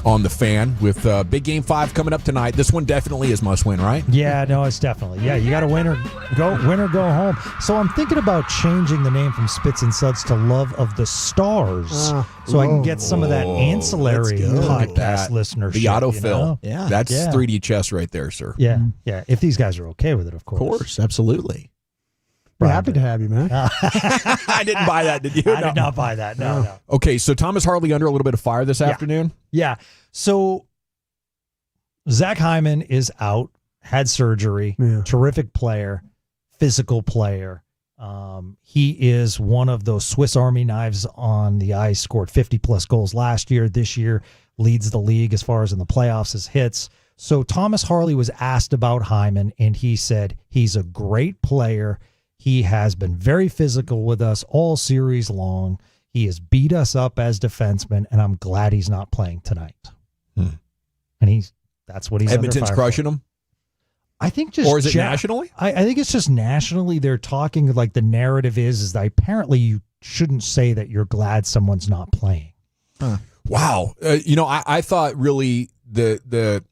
[SPEAKER 18] on The Fan with Big Game 5 coming up tonight. This one definitely is must-win, right?
[SPEAKER 5] Yeah, no, it's definitely. Yeah, you got to win or go home. So I'm thinking about changing the name from Spits and Suds to Love of the Stars, so I can get some of that ancillary podcast listenership.
[SPEAKER 18] The autofill.
[SPEAKER 12] Yeah.
[SPEAKER 18] That's 3D chess right there, sir.
[SPEAKER 5] Yeah, yeah. If these guys are okay with it, of course.
[SPEAKER 12] Of course, absolutely.
[SPEAKER 20] We're happy to have you, man.
[SPEAKER 18] I didn't buy that, did you?
[SPEAKER 5] I did not buy that. No.
[SPEAKER 18] Okay, so Thomas Harley under a little bit of fire this afternoon?
[SPEAKER 5] Yeah. So Zach Hyman is out, had surgery, terrific player, physical player. He is one of those Swiss Army knives on the ice, scored 50-plus goals last year. This year leads the league as far as in the playoffs as hits. So Thomas Harley was asked about Hyman, and he said he's a great player. He has been very physical with us all series long. He has beat us up as defensemen, and I'm glad he's not playing tonight. And that's what he's
[SPEAKER 18] Edmonton's crushing him?
[SPEAKER 5] I think just...
[SPEAKER 18] Or is it nationally?
[SPEAKER 5] I think it's just nationally. They're talking like the narrative is that apparently you shouldn't say that you're glad someone's not playing.
[SPEAKER 18] Wow. I thought really the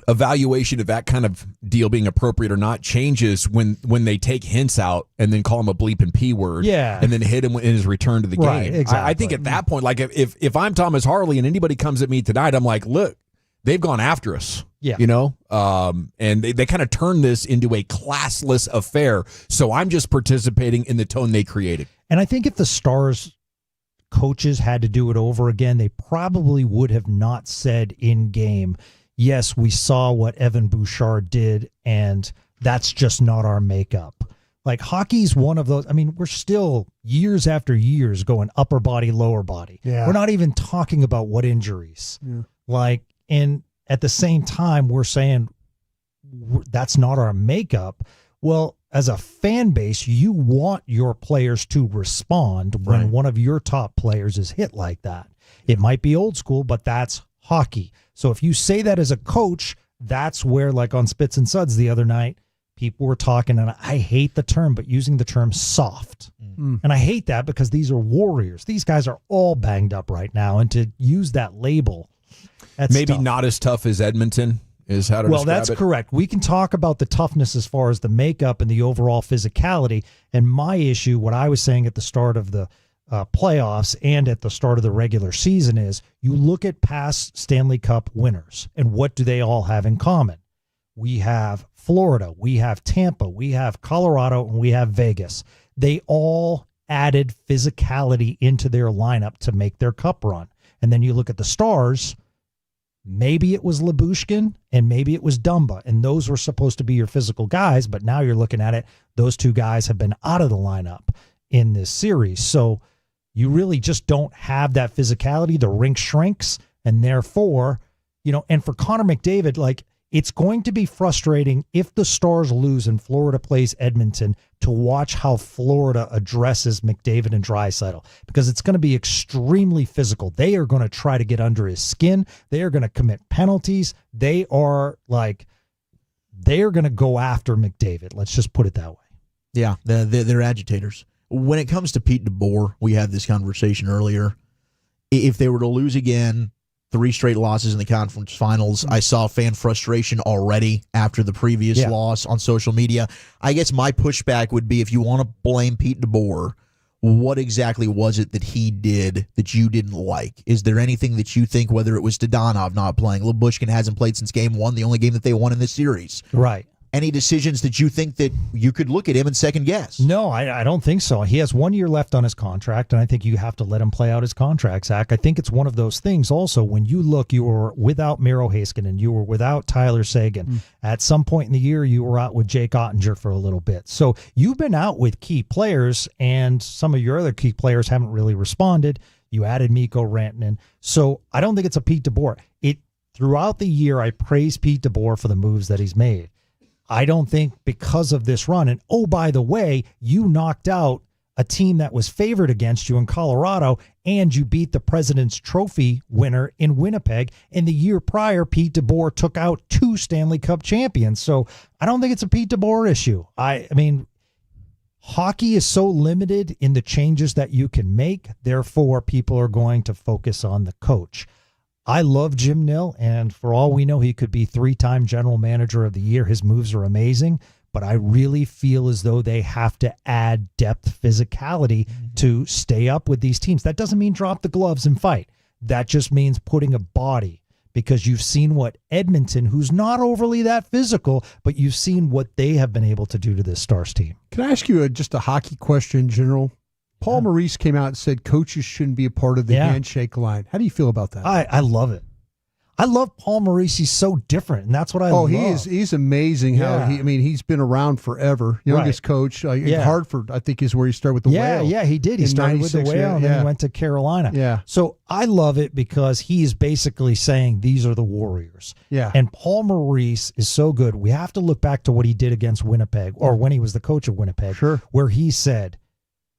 [SPEAKER 18] evaluation of that kind of deal being appropriate or not changes when they take hints out and then call him a bleep and P word and then hit him in his return to the game.
[SPEAKER 5] Exactly.
[SPEAKER 18] I think at that point, like if I'm Thomas Harley and anybody comes at me tonight, I'm like, look, they've gone after us.
[SPEAKER 5] Yeah.
[SPEAKER 18] And they kind of turned this into a classless affair. So I'm just participating in the tone they created.
[SPEAKER 5] And I think if the Stars coaches had to do it over again, they probably would have not said in game, yes, we saw what Evan Bouchard did, and that's just not our makeup. Like, hockey's one of those. I mean, we're still years after years going upper body, lower body.
[SPEAKER 20] Yeah.
[SPEAKER 5] We're not even talking about what injuries. Yeah. And at the same time, we're saying that's not our makeup. Well, as a fan base, you want your players to respond when one of your top players is hit like that. It might be old school, but that's hockey. So if you say that as a coach, that's where, like on Spits and Suds the other night, people were talking, and I hate the term, but using the term soft. And I hate that because these are warriors. These guys are all banged up right now, and to use that label, that's
[SPEAKER 18] maybe
[SPEAKER 5] tough.
[SPEAKER 18] not as tough as Edmonton is how to describe
[SPEAKER 5] that's
[SPEAKER 18] it.
[SPEAKER 5] correct. We can talk about the toughness as far as the makeup and the overall physicality. And my issue, what I was saying at the start of the playoffs and at the start of the regular season is you look at past Stanley Cup winners, and what do they all have in common? We have Florida, we have Tampa, we have Colorado, and we have Vegas. They all added physicality into their lineup to make their cup run. And then you look at the Stars, maybe it was Lyubushkin and maybe it was Dumba, and those were supposed to be your physical guys, but now you're looking at it, those two guys have been out of the lineup in this series. So you really just don't have that physicality. The rink shrinks, and therefore, and for Connor McDavid, like, it's going to be frustrating if the Stars lose and Florida plays Edmonton to watch how Florida addresses McDavid and Draisaitl, because it's going to be extremely physical. They are going to try to get under his skin. They are going to commit penalties. They are going to go after McDavid. Let's just put it that way.
[SPEAKER 12] Yeah, they're agitators. When it comes to Pete DeBoer, we had this conversation earlier. If they were to lose again, 3 straight losses in the conference finals, I saw fan frustration already after the previous loss on social media. I guess my pushback would be, if you want to blame Pete DeBoer, what exactly was it that he did that you didn't like? Is there anything that you think, whether it was Dadonov not playing, Lyubushkin hasn't played since game 1, the only game that they won in this series?
[SPEAKER 5] Right.
[SPEAKER 12] Any decisions that you think that you could look at him and second guess?
[SPEAKER 5] No, I don't think so. He has 1 year left on his contract, and I think you have to let him play out his contract, Zach. I think it's one of those things also, when you look, you were without Miro Heiskanen, you were without Tyler Seguin. At some point in the year, you were out with Jake Ottinger for a little bit. So you've been out with key players, and some of your other key players haven't really responded. You added Mikko Rantanen. So I don't think it's a Pete DeBoer. Throughout the year, I praise Pete DeBoer for the moves that he's made. I don't think because of this run, and oh, by the way, you knocked out a team that was favored against you in Colorado, and you beat the President's Trophy winner in Winnipeg. And the year prior, Pete DeBoer took out 2 Stanley Cup champions. So I don't think it's a Pete DeBoer issue. I mean, hockey is so limited in the changes that you can make. Therefore, people are going to focus on the coach. I love Jim Nill, and for all we know, he could be 3-time general manager of the year. His moves are amazing, but I really feel as though they have to add depth, physicality to stay up with these teams. That doesn't mean drop the gloves and fight. That just means putting a body, because you've seen what Edmonton, who's not overly that physical, but you've seen what they have been able to do to this Stars team.
[SPEAKER 20] Can I ask you just a hockey question in general? Paul Maurice came out and said coaches shouldn't be a part of the handshake line. How do you feel about that?
[SPEAKER 5] I love it. I love Paul Maurice. He's so different, and that's what I love.
[SPEAKER 20] He's amazing. How he's been around forever. Youngest coach. Hartford, I think, is where he started with the Whale.
[SPEAKER 5] Yeah, he did. He started with the Whale, and then he went to Carolina.
[SPEAKER 20] Yeah.
[SPEAKER 5] So I love it because he's basically saying these are the Warriors.
[SPEAKER 20] Yeah.
[SPEAKER 5] And Paul Maurice is so good. We have to look back to what he did against Winnipeg, or when he was the coach of Winnipeg, where he said,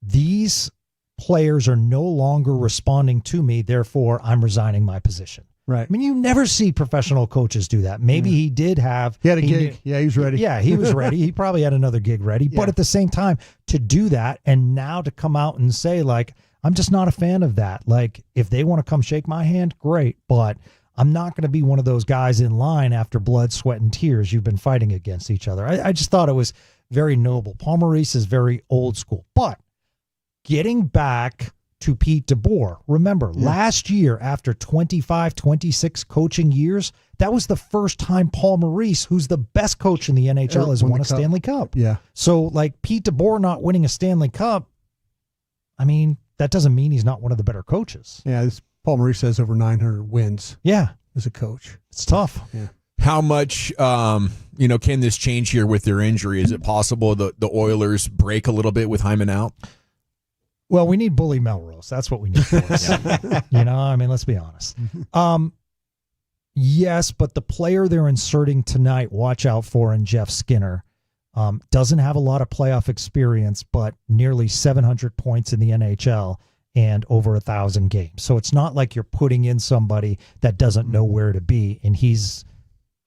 [SPEAKER 5] these players are no longer responding to me, therefore I'm resigning my position.
[SPEAKER 20] Right.
[SPEAKER 5] I mean, you never see professional coaches do that. Maybe he did have...
[SPEAKER 20] He had a gig. He was ready.
[SPEAKER 5] Yeah, he was ready. He probably had another gig ready. But at the same time, to do that and now to come out and say, like, I'm just not a fan of that. Like, if they want to come shake my hand, great. But I'm not going to be one of those guys in line after blood, sweat, and tears you've been fighting against each other. I just thought it was very noble. Paul Maurice is very old school. But getting back to Pete DeBoer, remember, last year, after 25, 26 coaching years, that was the first time Paul Maurice, who's the best coach in the NHL, has won a Stanley Cup.
[SPEAKER 20] Yeah.
[SPEAKER 5] So, like, Pete DeBoer not winning a Stanley Cup, I mean, that doesn't mean he's not one of the better coaches.
[SPEAKER 20] Yeah, Paul Maurice has over 900 wins.
[SPEAKER 5] Yeah.
[SPEAKER 20] As a coach.
[SPEAKER 5] It's tough.
[SPEAKER 20] Yeah.
[SPEAKER 18] How much, can this change here with their injury? Is it possible the Oilers break a little bit with Hyman out?
[SPEAKER 5] Well, we need Bully Melrose. That's what we need. I mean, let's be honest. Yes, but the player they're inserting tonight, watch out for, in Jeff Skinner, doesn't have a lot of playoff experience, but nearly 700 points in the NHL and over 1,000 games. So it's not like you're putting in somebody that doesn't know where to be. And he's,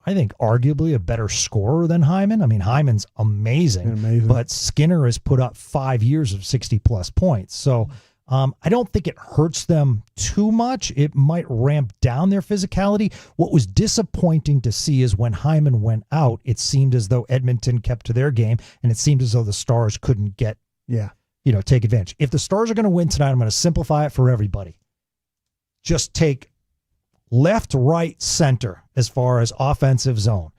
[SPEAKER 5] I think, arguably a better scorer than Hyman. I mean, Hyman's amazing. But Skinner has put up 5 years of 60-plus points. So I don't think it hurts them too much. It might ramp down their physicality. What was disappointing to see is when Hyman went out, it seemed as though Edmonton kept to their game, and it seemed as though the Stars couldn't get, take advantage. If the Stars are going to win tonight, I'm going to simplify it for everybody. Just take left, right, center as far as offensive zone.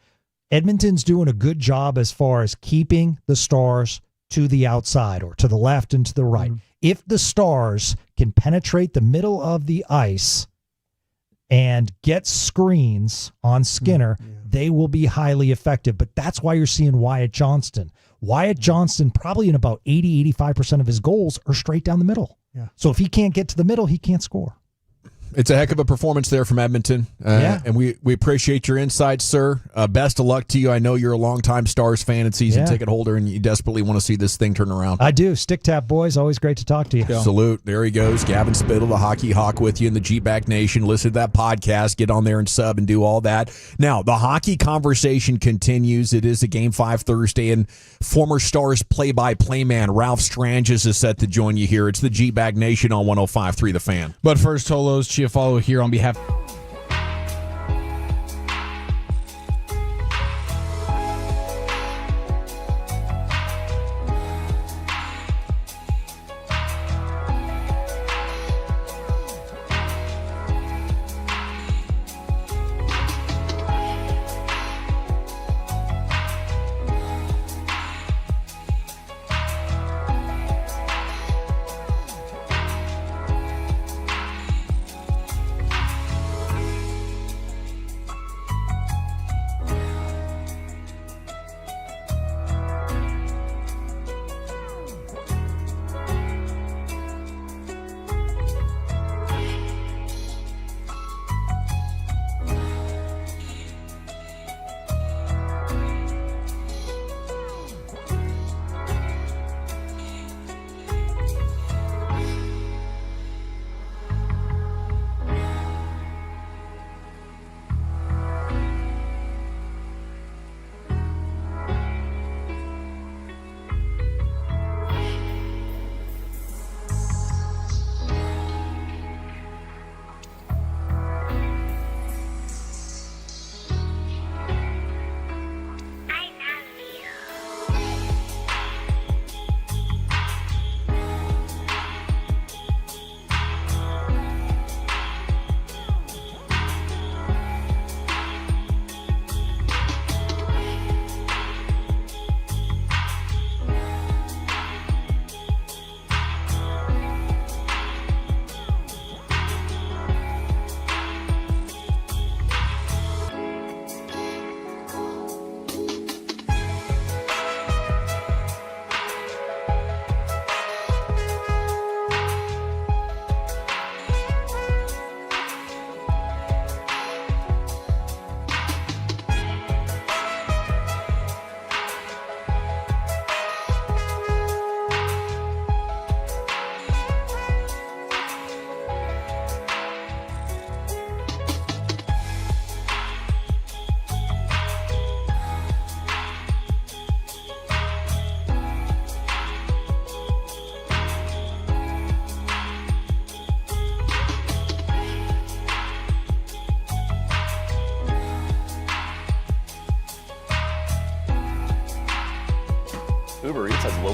[SPEAKER 5] Edmonton's doing a good job as far as keeping the Stars to the outside or to the left and to the right. If the Stars can penetrate the middle of the ice and get screens on Skinner, they will be highly effective. But that's why you're seeing Wyatt Johnston. Wyatt Johnston, probably in about 80-85% of his goals, are straight down the middle.
[SPEAKER 20] Yeah.
[SPEAKER 5] So if he can't get to the middle, he can't score.
[SPEAKER 18] It's a heck of a performance there from Edmonton. And we appreciate your insights, sir. Best of luck to you. I know you're a longtime Stars fan and season ticket holder, and you desperately want to see this thing turn around.
[SPEAKER 5] I do. Stick tap, boys. Always great to talk to you.
[SPEAKER 18] Salute. There he goes. Gavin Spittle, the Hockey Hawk, with you in the G-Back Nation. Listen to that podcast. Get on there and sub and do all that. Now, the hockey conversation continues. It is a Game 5 Thursday, and former Stars play-by-play man Ralph Stranges is set to join you here. It's the G-Back Nation on 105.3 The Fan.
[SPEAKER 6] But first, Tolos, follow here on behalf.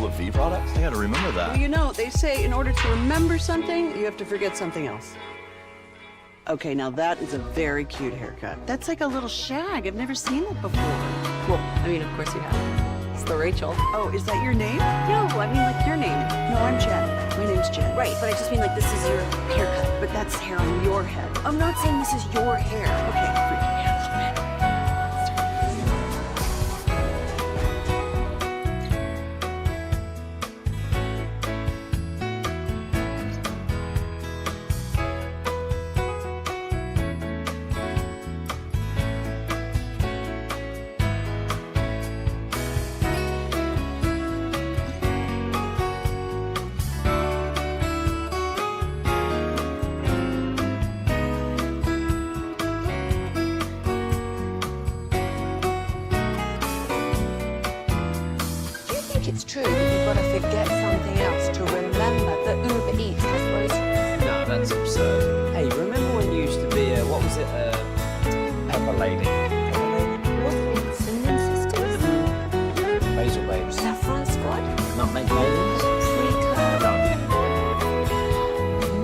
[SPEAKER 15] V products? I gotta remember that.
[SPEAKER 2] Well, you know, they say in order to remember something, you have to forget something else. Okay, now that is a very cute haircut. That's like a little shag. I've never seen it before.
[SPEAKER 8] Well, I mean, of course you have. It's the Rachel.
[SPEAKER 2] Oh, is that your name?
[SPEAKER 8] No, I mean like your name.
[SPEAKER 2] No, I'm Jen. My name's Jen.
[SPEAKER 8] Right, but I just mean like this is your haircut.
[SPEAKER 2] But that's hair on your head.
[SPEAKER 8] I'm not saying this is your hair.
[SPEAKER 2] Okay, freaking hair.
[SPEAKER 8] It's true that you've got to forget something else to remember that Uber Eats has groceries.
[SPEAKER 9] No, that's absurd. Hey, remember when you used to be a, what was it, Pepper Lady?
[SPEAKER 8] Pepper Lady? Wasn't it Cinnamon Sisters?
[SPEAKER 9] Basil Babes.
[SPEAKER 8] Saffron Squad?
[SPEAKER 9] Nutmeg Maidens?
[SPEAKER 8] Pre-curd?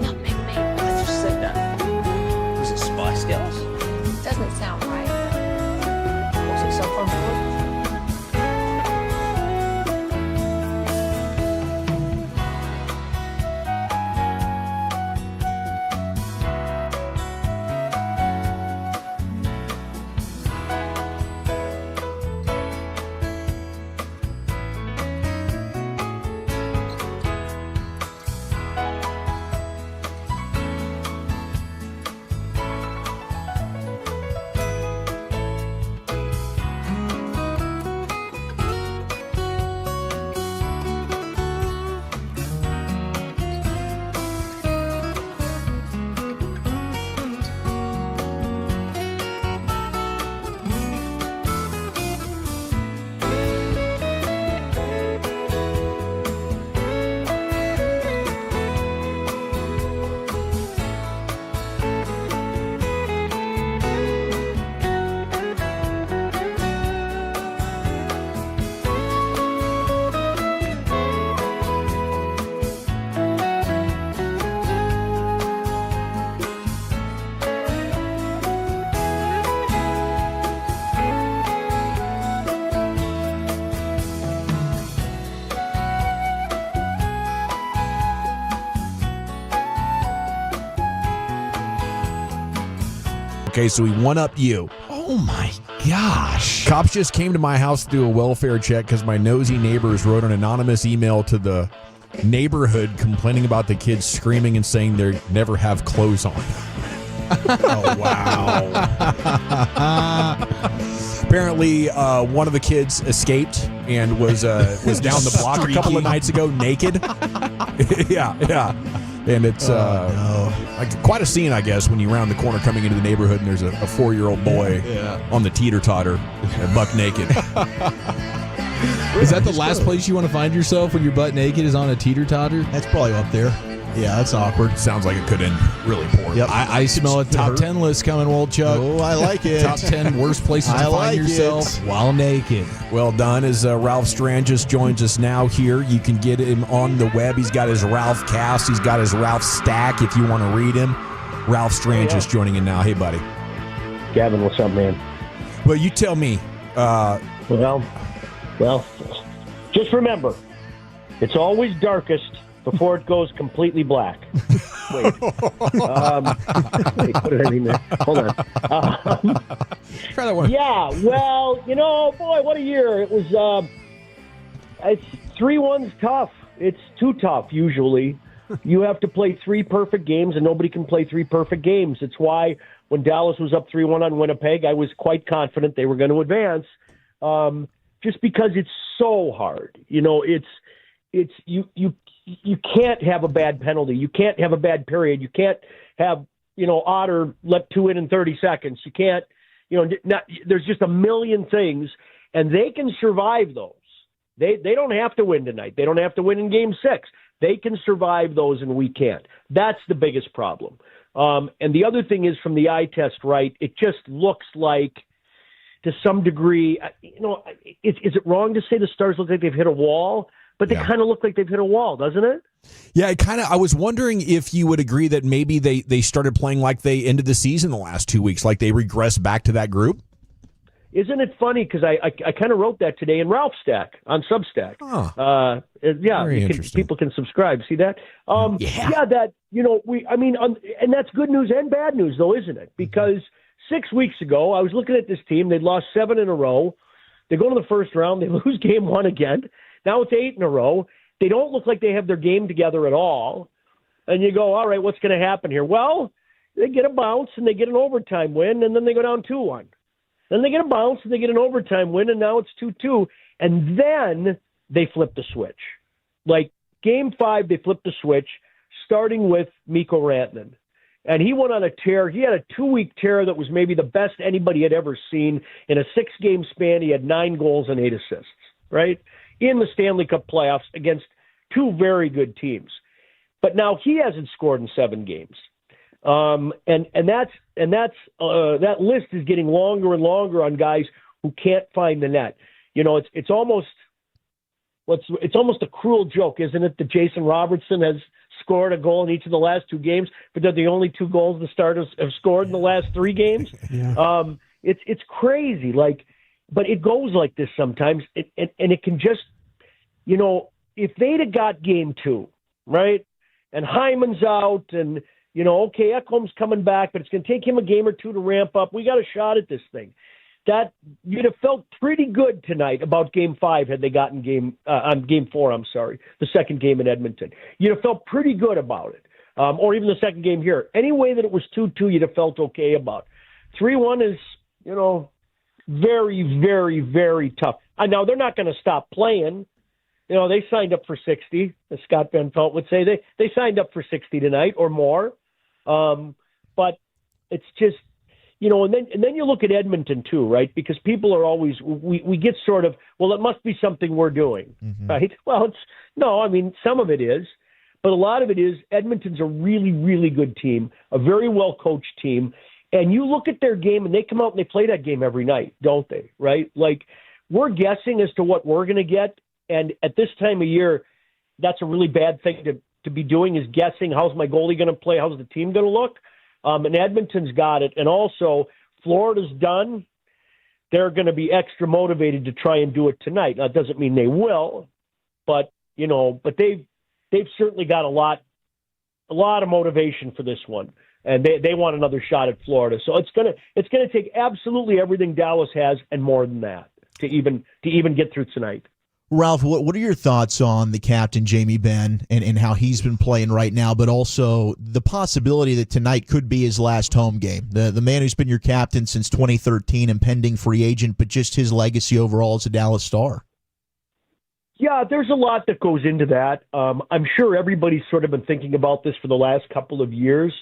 [SPEAKER 8] Nutmeg Maidens?
[SPEAKER 9] I just said that. Was it Spice Girls?
[SPEAKER 8] Doesn't sound right.
[SPEAKER 9] Was it Saffron Squad?
[SPEAKER 18] Okay, so he one-upped you.
[SPEAKER 3] Oh my gosh.
[SPEAKER 18] Cops just came to my house to do a welfare check because my nosy neighbors wrote an anonymous email to the neighborhood complaining about the kids screaming and saying they never have clothes on.
[SPEAKER 3] Oh, wow.
[SPEAKER 18] Apparently, one of the kids escaped and was down the block a couple of nights ago naked. yeah. And it's like quite a scene, I guess, when you round the corner coming into the neighborhood and there's a 4-year-old boy on the teeter-totter, buck naked.
[SPEAKER 6] Is that the last place you want to find yourself when your butt naked is on a teeter-totter?
[SPEAKER 12] That's probably up there. Yeah, that's awkward.
[SPEAKER 18] Sounds like it could end really poor.
[SPEAKER 12] Yep.
[SPEAKER 6] I smell a top 10 list coming, Chuck.
[SPEAKER 12] Oh, I like it.
[SPEAKER 6] Top 10 worst places to find yourself while naked.
[SPEAKER 18] Well done. As Ralph Strangis joins us now here, you can get him on the web. He's got his Ralph cast. He's got his Ralph stack if you want to read him. Ralph Strangis joining in now. Hey, buddy.
[SPEAKER 16] Gavin, what's up, man?
[SPEAKER 18] Well, you tell me.
[SPEAKER 16] Well, just remember, it's always darkest before it goes completely black. Wait. Wait, what did I mean there? Hold on.
[SPEAKER 18] Try that one.
[SPEAKER 16] Yeah, well, boy, what a year. It was, it's 3-1's tough. It's too tough, usually. You have to play 3 perfect games, and nobody can play 3 perfect games. It's why when Dallas was up 3-1 on Winnipeg, I was quite confident they were going to advance, just because it's so hard. You can't have a bad penalty. You can't have a bad period. You can't have, Otter let 2 in 30 seconds. You can't, there's just a million things, and they can survive those. They don't have to win tonight. They don't have to win in Game 6. They can survive those, and we can't. That's the biggest problem. And the other thing is, from the eye test, right, it just looks like, to some degree, is it wrong to say the Stars look like they've hit a wall? but they kind of look like they've hit a wall, doesn't it?
[SPEAKER 18] Yeah, I was wondering if you would agree that maybe they started playing like they ended the season the last 2 weeks, like they regressed back to that group.
[SPEAKER 16] Isn't it funny? Because I kind of wrote that today in Ralph's stack on Substack. People can subscribe. See that? That and that's good news and bad news, though, isn't it? Because 6 weeks ago, I was looking at this team. They'd lost 7 in a row. They go to the first round. They lose game 1 again. Now it's 8 in a row. They don't look like they have their game together at all. And you go, all right, what's going to happen here? Well, they get a bounce and they get an overtime win, and then they go down 2-1. Then they get a bounce and they get an overtime win, and now it's 2-2. And then they flip the switch. Like game 5, they flipped the switch, starting with Mikko Rantanen. And he went on a tear. He had a 2-week tear that was maybe the best anybody had ever seen. In a 6-game span, he had 9 goals and 8 assists, right? In the Stanley Cup playoffs against 2 very good teams. But now he hasn't scored in 7 games. That list is getting longer and longer on guys who can't find the net. You know, it's almost a cruel joke, isn't it, that Jason Robertson has scored a goal in each of the last 2 games, but they're the only 2 goals the Stars have scored in the last 3 games. Yeah. It's crazy. Like, but it goes like this sometimes, and it can just, you know, if they'd have got game 2, right, and Hyman's out, and you know, okay, Ekholm's coming back, but it's going to take him a game or 2 to ramp up. We got a shot at this thing. That you'd have felt pretty good tonight about game 5 had they gotten game 4. I'm sorry, the second game in Edmonton. You'd have felt pretty good about it, or even the second game here. Any way that it was 2-2, you'd have felt okay about. 3-1 is, you know, very, very, very tough. Now they're not going to stop playing. You know, they signed up for 60, as Scott Van Pelt would say. They signed up for 60 tonight or more. But it's just, you know, and then you look at Edmonton too, right? Because people are always, we get sort of, well, it must be something we're doing, right? Well, some of it is, but a lot of it is Edmonton's a really, really good team, a very well-coached team. And you look at their game and they come out and they play that game every night, don't they? Right? Like, we're guessing as to what we're going to get. And at this time of year, that's a really bad thing to be doing, is guessing how's my goalie going to play, how's the team going to look. And Edmonton's got it. And also, Florida's done. They're going to be extra motivated to try and do it tonight. Now, it doesn't mean they will, but you know, but they've certainly got a lot of motivation for this one, and they want another shot at Florida. So it's gonna take absolutely everything Dallas has and more than that to even get through tonight.
[SPEAKER 12] Ralph, what are your thoughts on the captain, Jamie Benn, and how he's been playing right now, but also the possibility that tonight could be his last home game? The man who's been your captain since 2013 and pending free agent, but just his legacy overall as a Dallas Star.
[SPEAKER 16] Yeah, there's a lot that goes into that. I'm sure everybody's sort of been thinking about this for the last couple of years.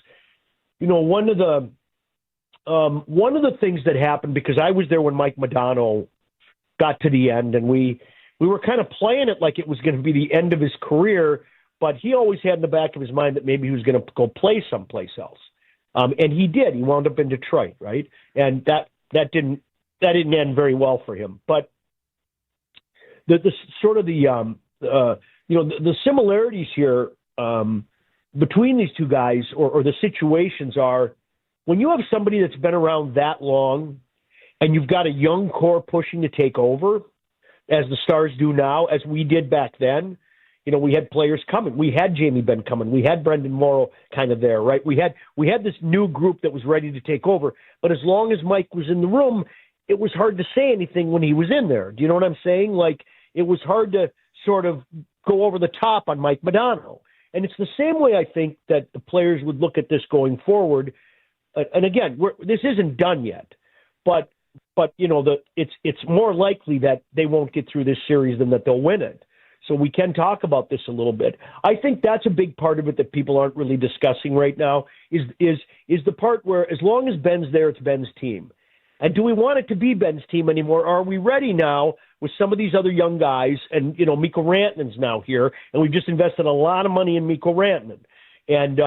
[SPEAKER 16] You know, one of the things that happened, because I was there when Mike Modano got to the end, and we were kind of playing it like it was going to be the end of his career, but he always had in the back of his mind that maybe he was going to go play someplace else. And he did. He wound up in Detroit, right? And that didn't end very well for him. But the similarities here between these two guys, or the situations, are when you have somebody that's been around that long and you've got a young core pushing to take over, as the Stars do now, as we did back then. You know, we had players coming. We had Jamie Benn coming. We had Brendan Morrow kind of there, right? We had this new group that was ready to take over. But as long as Mike was in the room, it was hard to say anything when he was in there. Do you know what I'm saying? Like, it was hard to sort of go over the top on Mike Modano. And it's the same way I think that the players would look at this going forward. And again, this isn't done yet, but you know, it's more likely that they won't get through this series than that they'll win it. So we can talk about this a little bit. I think that's a big part of it that people aren't really discussing right now, is the part where, as long as Ben's there, it's Ben's team. And do we want it to be Ben's team anymore? Are we ready now with some of these other young guys? And, you know, Mikko Rantanen's now here, and we've just invested a lot of money in Mikko Rantanen. And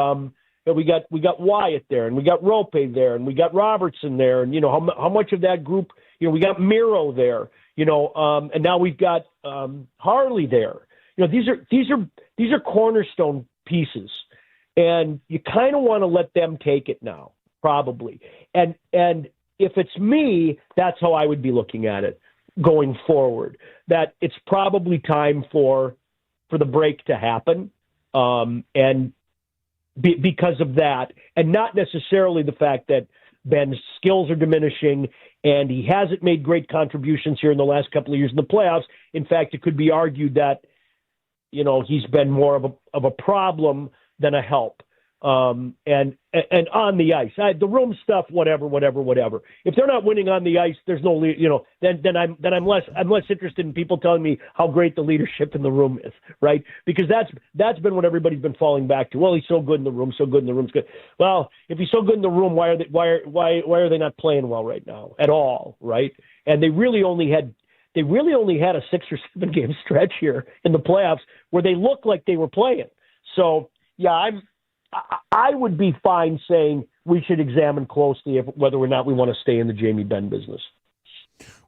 [SPEAKER 16] we got Wyatt there, and we got Rope there, and we got Robertson there, and you know how much of that group, you know, we got Miro there, you know, and now we've got Harley there, these are cornerstone pieces, and you kind of want to let them take it now, probably. And if it's me, that's how I would be looking at it going forward. That it's probably time for the break to happen, and because of that, and not necessarily the fact that Ben's skills are diminishing and he hasn't made great contributions here in the last couple of years in the playoffs. In fact, it could be argued that, he's been more of a problem than a help. And on the ice, the room stuff, whatever. If they're not winning on the ice, there's no, then I'm less interested in people telling me how great the leadership in the room is, right? Because that's been what everybody's been falling back to. Well, he's so good in the room, good. Well, if he's so good in the room, why are they not playing well right now at all, right? And they really only had a 6 or 7 game stretch here in the playoffs where they looked like they were playing. So yeah, I would be fine saying we should examine closely whether or not we want to stay in the Jamie Benn business.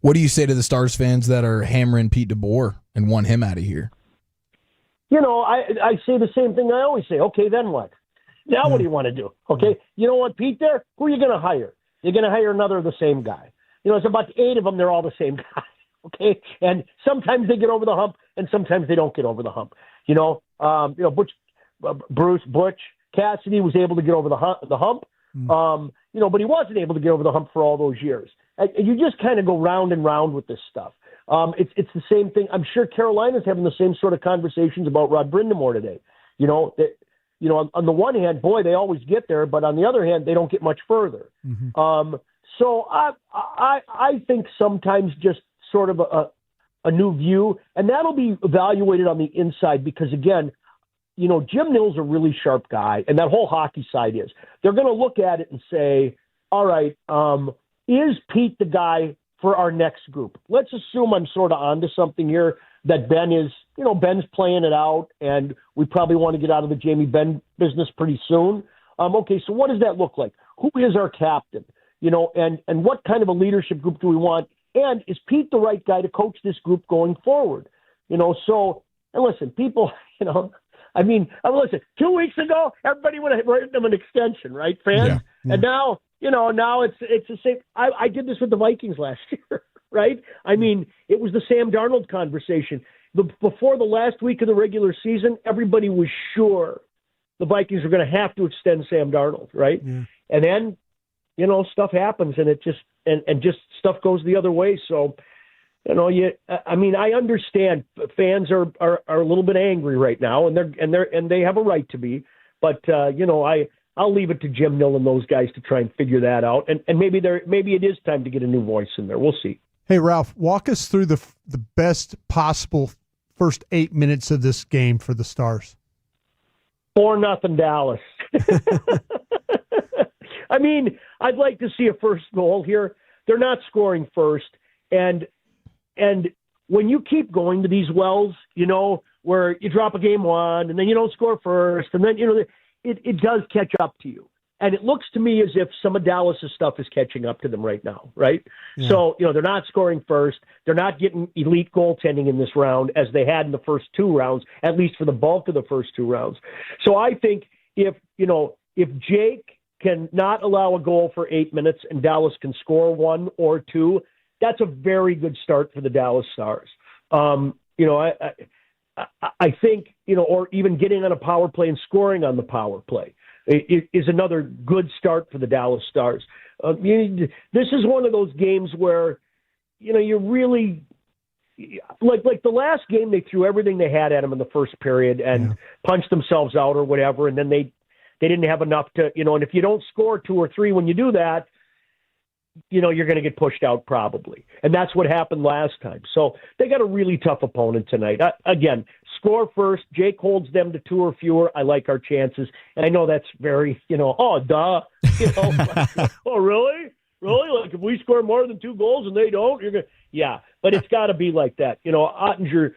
[SPEAKER 6] What do you say to the Stars fans that are hammering Pete DeBoer and want him out of here?
[SPEAKER 16] I say the same thing I always say. Okay, then what? Now what do you want to do? Okay, you know what, Pete there? Who are you going to hire? You're going to hire another of the same guy. It's about 8 of them. They're all the same guy. Okay, and sometimes they get over the hump, and sometimes they don't get over the hump. Butch Cassidy was able to get over the hump, but he wasn't able to get over the hump for all those years. And you just kind of go round and round with this stuff. It's the same thing. I'm sure Carolina's having the same sort of conversations about Rod Brindamore today. On the one hand, boy, they always get there, but on the other hand, they don't get much further. So I think sometimes just sort of a new view, and that'll be evaluated on the inside because, again, Jim Nill's a really sharp guy, and that whole hockey side is. They're going to look at it and say, all right, is Pete the guy for our next group? Let's assume I'm sort of onto something here, that Ben is, Ben's playing it out, and we probably want to get out of the Jamie Benn business pretty soon. Okay, so what does that look like? Who is our captain? And what kind of a leadership group do we want? And is Pete the right guy to coach this group going forward? And listen, people, listen, 2 weeks ago, everybody would have written them an extension, right, fans? Yeah. And now, now it's the same. I did this with the Vikings last year, right? It was the Sam Darnold conversation. Before the last week of the regular season, everybody was sure the Vikings were going to have to extend Sam Darnold, right? Yeah. And then, stuff happens, and it just and just stuff goes the other way. So, I understand fans are a little bit angry right now, and they have a right to be. But I'll leave it to Jim Nill and those guys to try and figure that out. And maybe it is time to get a new voice in there. We'll see.
[SPEAKER 20] Hey, Ralph, walk us through the best possible first 8 minutes of this game for the Stars.
[SPEAKER 16] 4-0 Dallas. I'd like to see a first goal here. They're not scoring first, and when you keep going to these wells, where you drop a game 1 and then you don't score first, and then it does catch up to you. And it looks to me as if some of Dallas's stuff is catching up to them right now, right? Yeah. So, they're not scoring first. They're not getting elite goaltending in this round as they had in the first 2 rounds, at least for the bulk of the first 2 rounds. So I think if Jake can not allow a goal for 8 minutes and Dallas can score 1 or 2, that's a very good start for the Dallas Stars. I think, or even getting on a power play and scoring on the power play is another good start for the Dallas Stars. This is one of those games where, you really, like the last game, they threw everything they had at them in the first period and punched themselves out or whatever, and then they didn't have enough to, and if you don't score 2 or 3 when you do that, you're going to get pushed out probably. And that's what happened last time. So they got a really tough opponent tonight. Again, score first. Jake holds them to 2 or fewer. I like our chances. And I know that's very, oh, duh. Oh, really? Really? Like if we score more than 2 goals and they don't, you're going to, yeah. But it's got to be like that. Ottinger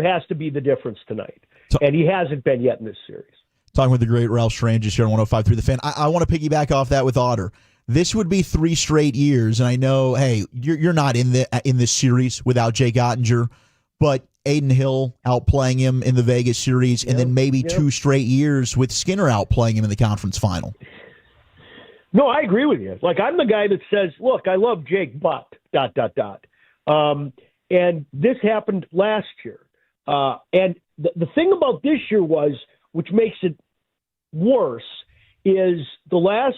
[SPEAKER 16] has to be the difference tonight. And he hasn't been yet in this series.
[SPEAKER 12] Talking with the great Ralph Strange here on 105.3 The Fan. I want to piggyback off that with Otter. This would be 3 straight years, and I know, hey, you're not in this series without Jake Ottinger, but Aiden Hill outplaying him in the Vegas series, and then maybe 2 straight years with Skinner outplaying him in the conference final.
[SPEAKER 16] No, I agree with you. Like, I'm the guy that says, look, I love Jake, but ... And this happened last year. And the thing about this year was, which makes it worse, is the last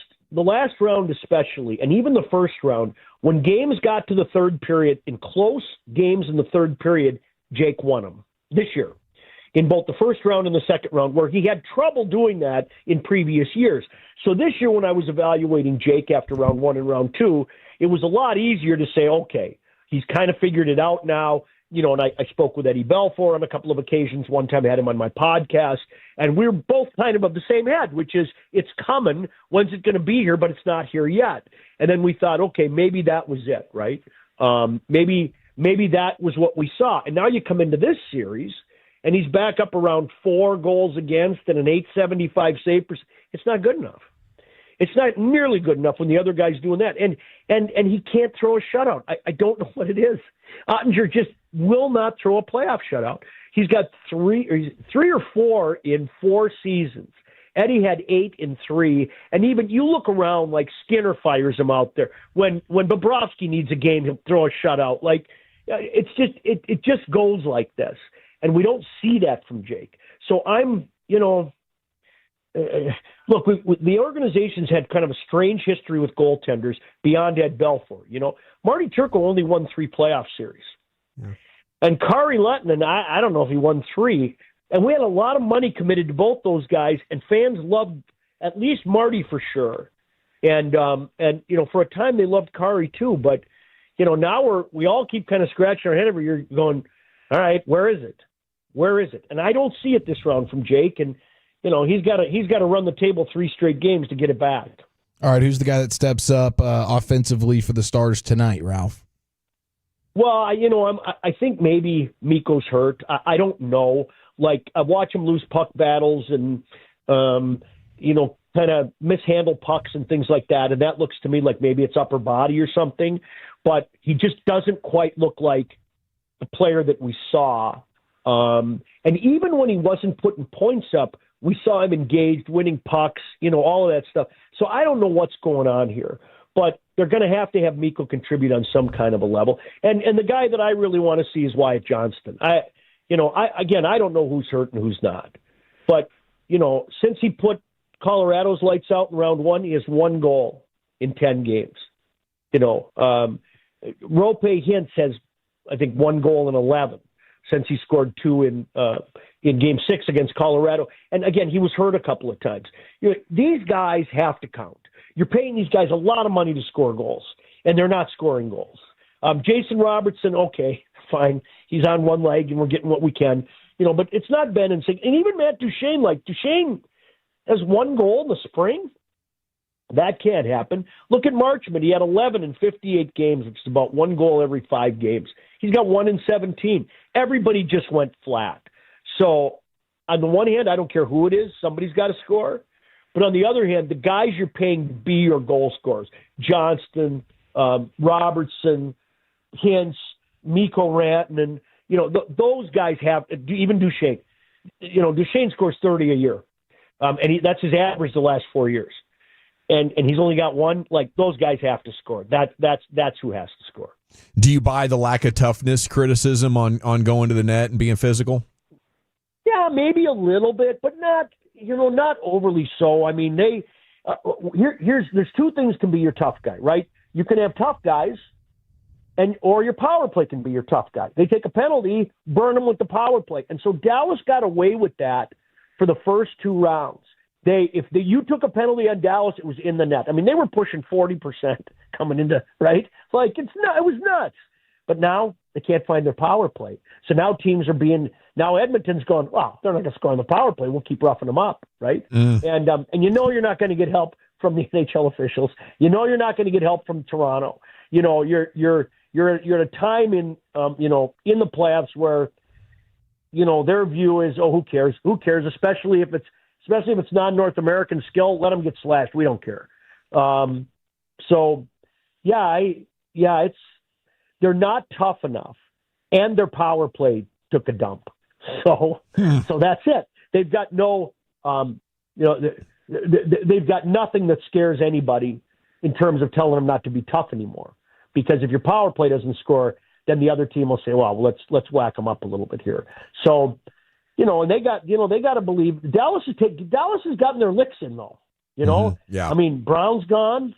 [SPEAKER 16] round especially, and even the first round, when games got to the third period, in close games in the third period, Jake won them this year in both the first round and the second round, where he had trouble doing that in previous years. So this year, when I was evaluating Jake after round 1 and round 2, it was a lot easier to say, okay, he's kind of figured it out now. You know, and I spoke with Eddie Belfour on a couple of occasions. One time I had him on my podcast, and we're both kind of the same head, which is, it's coming. When's it going to be here? But it's not here yet. And then we thought, okay, maybe that was it, right? Maybe that was what we saw. And now you come into this series, and he's back up around 4 goals against and an .875 save percent. It's not good enough. It's not nearly good enough when the other guy's doing that. And he can't throw a shutout. I don't know what it is. Ottinger just will not throw a playoff shutout. He's got 3 or 4 in 4 seasons. Eddie had 8 in 3. And even you look around, like Skinner fires him out there. When Bobrovsky needs a game, he'll throw a shutout. Like, it just goes like this. And we don't see that from Jake. So I'm, look, the organization's had kind of a strange history with goaltenders beyond Ed Belfour. Marty Turco only won 3 playoff series. Yeah. And Kari Lehtinen, I don't know if he won 3. And we had a lot of money committed to both those guys, and fans loved at least Marty for sure. And for a time they loved Kari too. But, now we all keep kind of scratching our head every year going, all right, where is it? Where is it? And I don't see it this round from Jake. And, he's got to run the table 3 straight games to get it back.
[SPEAKER 6] All right, who's the guy that steps up offensively for the Stars tonight, Ralph?
[SPEAKER 16] Well, I think maybe Mikko's hurt. I don't know. Like, I watch him lose puck battles and, kind of mishandle pucks and things like that. And that looks to me like maybe it's upper body or something. But he just doesn't quite look like the player that we saw. And even when he wasn't putting points up, we saw him engaged, winning pucks, all of that stuff. So I don't know what's going on here, but they're going to have Mikko contribute on some kind of a level. And the guy that I really want to see is Wyatt Johnston. I don't know who's hurt and who's not, but since he put Colorado's lights out in round 1, he has 1 goal in 10 games. Roope Hintz has, I think, 1 goal in 11. Since he scored 2 in Game 6 against Colorado. And again, he was hurt a couple of times. These guys have to count. You're paying these guys a lot of money to score goals, and they're not scoring goals. Jason Robertson, okay, fine. He's on one leg, and we're getting what we can. But it's not Ben and Sig. And even Matt Duchene, Duchene has 1 goal in the spring. That can't happen. Look at Marchment. He had 11 in 58 games, which is about 1 goal every 5 games. He's got 1 in 17. Everybody just went flat. So on the one hand, I don't care who it is. Somebody's got to score. But on the other hand, the guys you're paying to be your goal scorers, Johnston, Robertson, Hintz, Mikko Rantanen, those guys have, even Duchene. Duchene scores 30 a year. And that's his average the last 4 years. And he's only got 1. Like, those guys have to score. That's who has to score.
[SPEAKER 18] Do you buy the lack of toughness criticism on going to the net and being physical?
[SPEAKER 16] Yeah, maybe a little bit, but not overly so. I mean, there's 2 things can be your tough guy, right? You can have tough guys, or your power play can be your tough guy. They take a penalty, burn them with the power play, and so Dallas got away with that for the first 2 rounds. You took a penalty on Dallas, it was in the net. I mean, they were pushing 40% coming into, right? Like, it was nuts. But now they can't find their power play. So now teams are now Edmonton's going, well, they're not going to score on the power play. We'll keep roughing them up, right? And you're not going to get help from the NHL officials. You're not going to get help from Toronto. You're at a time in the playoffs where, their view is, oh, who cares? Who cares? Especially if it's non-North American skill, let them get slashed. We don't care. They're not tough enough, and their power play took a dump. So that's it. They've got no, they've got nothing that scares anybody in terms of telling them not to be tough anymore. Because if your power play doesn't score, then the other team will say, well, let's whack them up a little bit here. So, and they got to believe Dallas has gotten their licks in though.
[SPEAKER 18] Yeah.
[SPEAKER 16] I mean, Brown's gone.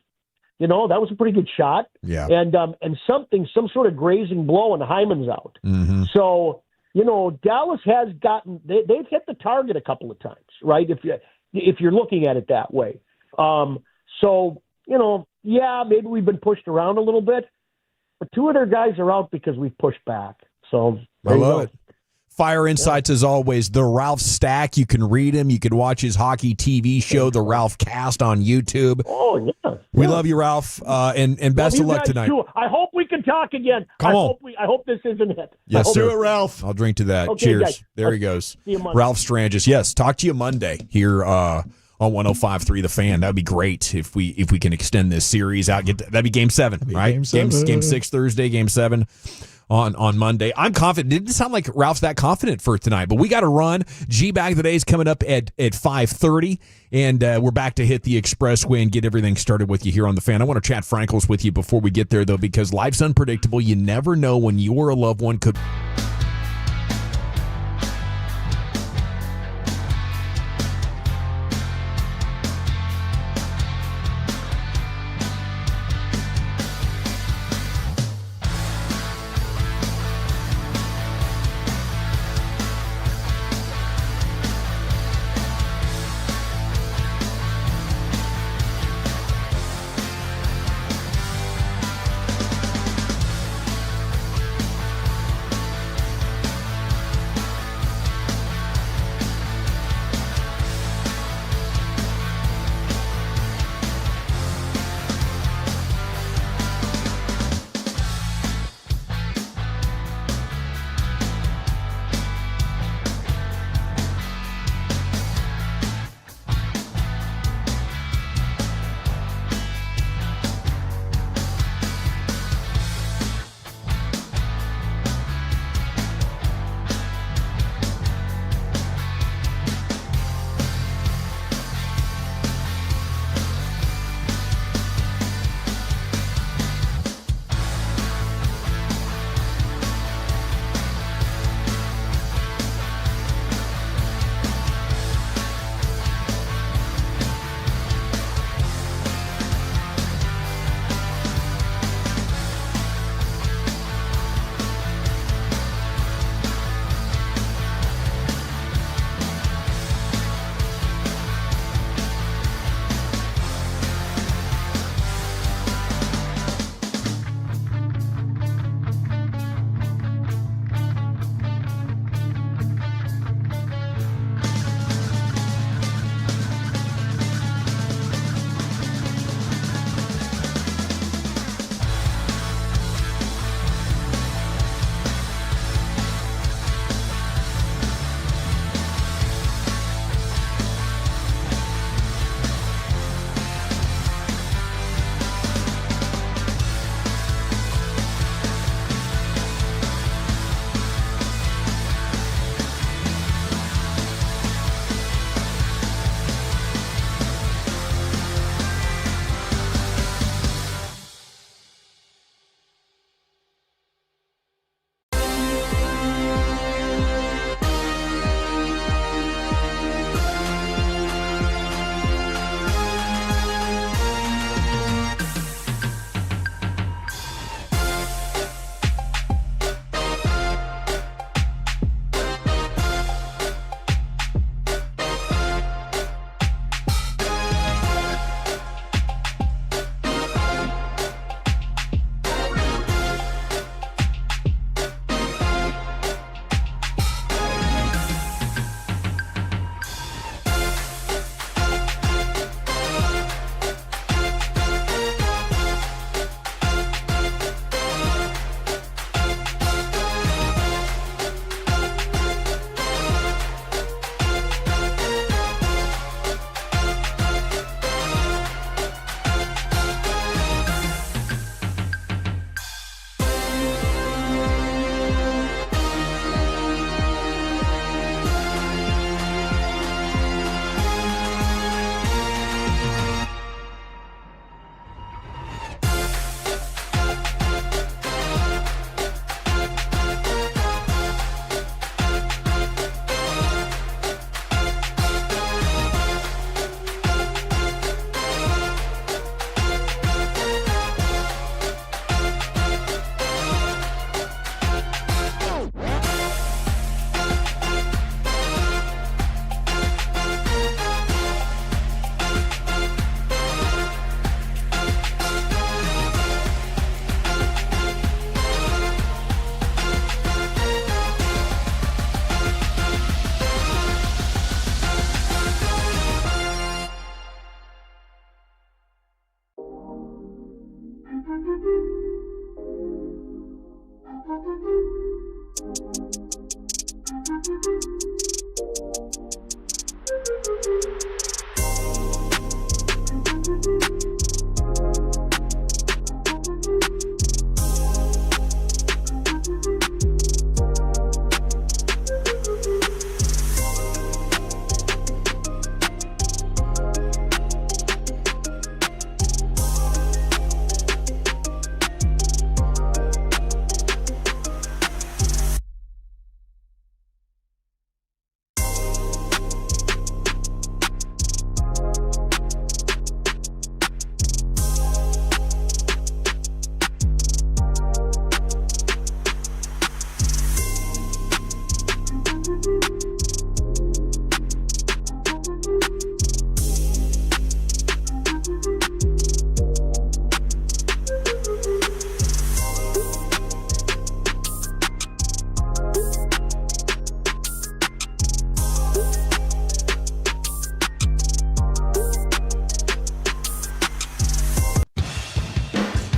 [SPEAKER 16] That was a pretty good shot.
[SPEAKER 18] Yeah.
[SPEAKER 16] And some sort of grazing blow, and Hyman's out.
[SPEAKER 18] Mm-hmm.
[SPEAKER 16] So, Dallas has gotten they've hit the target a couple of times, right? If you're looking at it that way. Yeah, maybe we've been pushed around a little bit, but two of their guys are out because we've pushed back. So
[SPEAKER 18] I love it. Fire insights as always. The Ralph Stack, you can read him. You can watch his hockey TV show, The Ralph Cast, on YouTube.
[SPEAKER 16] Oh, yeah.
[SPEAKER 18] We love you, Ralph, and best of luck tonight.
[SPEAKER 16] Too. I hope we can talk again.
[SPEAKER 18] Come on.
[SPEAKER 16] I hope this isn't it.
[SPEAKER 18] Yes, sir.
[SPEAKER 12] Do it, Ralph.
[SPEAKER 18] I'll drink to that.
[SPEAKER 16] Okay,
[SPEAKER 18] Cheers.
[SPEAKER 16] guys.
[SPEAKER 18] There he goes.
[SPEAKER 16] See you Monday.
[SPEAKER 18] Ralph Strangis. Yes, talk to you Monday here on 105.3 The Fan. That'd be great if we can extend this series out. That'd be Game 7, right? Game 6 Thursday, Game 7 on Monday. I'm confident. It didn't sound like Ralph's that confident for tonight, but we got to run. G-Bag of the Day is coming up at 5:30, and we're back to hit the expressway and get everything started with you here on The Fan. I want to chat Frankles with you before we get there, though, because life's unpredictable. You never know when you or a loved one could...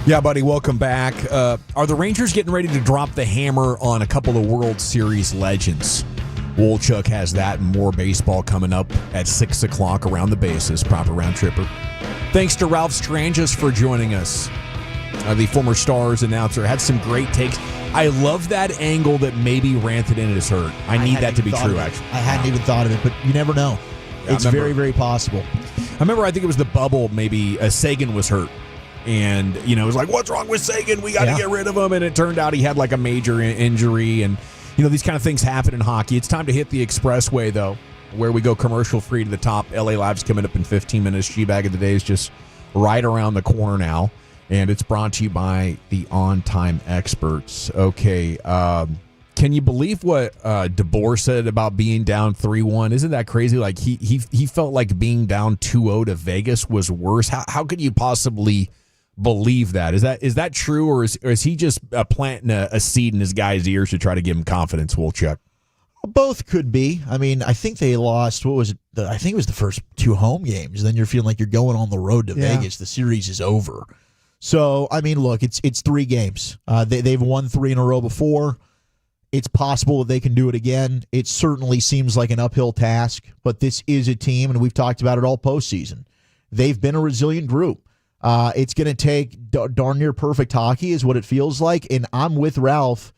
[SPEAKER 18] Yeah, buddy, welcome back. Are the Rangers getting ready to drop the hammer on a couple of World Series legends? Wolchuk has that and more baseball coming up at 6 o'clock around the bases. Proper round tripper. Thanks to Ralph Strangis for joining us. The former Stars announcer had some great takes. I love that angle that maybe Rantanen is hurt. I need that to be true, actually.
[SPEAKER 12] I hadn't even thought of it, but you never know. It's very, very possible.
[SPEAKER 18] I remember, I think it was the bubble, maybe Sagan was hurt. And, it was like, what's wrong with Sagan? We got to get rid of him. And it turned out he had like a major injury. And, these kind of things happen in hockey. It's time to hit the expressway, though, where we go commercial free to the top. LA Live's coming up in 15 minutes. G-Bag of the Day is just right around the corner now. And it's brought to you by the On-Time Experts. Okay, can you believe what DeBoer said about being down 3-1? Isn't that crazy? Like, he felt like being down 2-0 to Vegas was worse. How could you possibly believe that? Is that true, or is he just planting a seed in his guy's ears to try to give him confidence, Wolchuk?
[SPEAKER 12] Both could be. I mean, I think they lost, I think it was the first 2 home games. Then you're feeling like you're going on the road to Vegas. The series is over. So, I mean, look, it's 3 games. They've won 3 in a row before. It's possible that they can do it again. It certainly seems like an uphill task, but this is a team, and we've talked about it all postseason. They've been a resilient group. It's going to take darn near perfect hockey is what it feels like, and I'm with Ralph.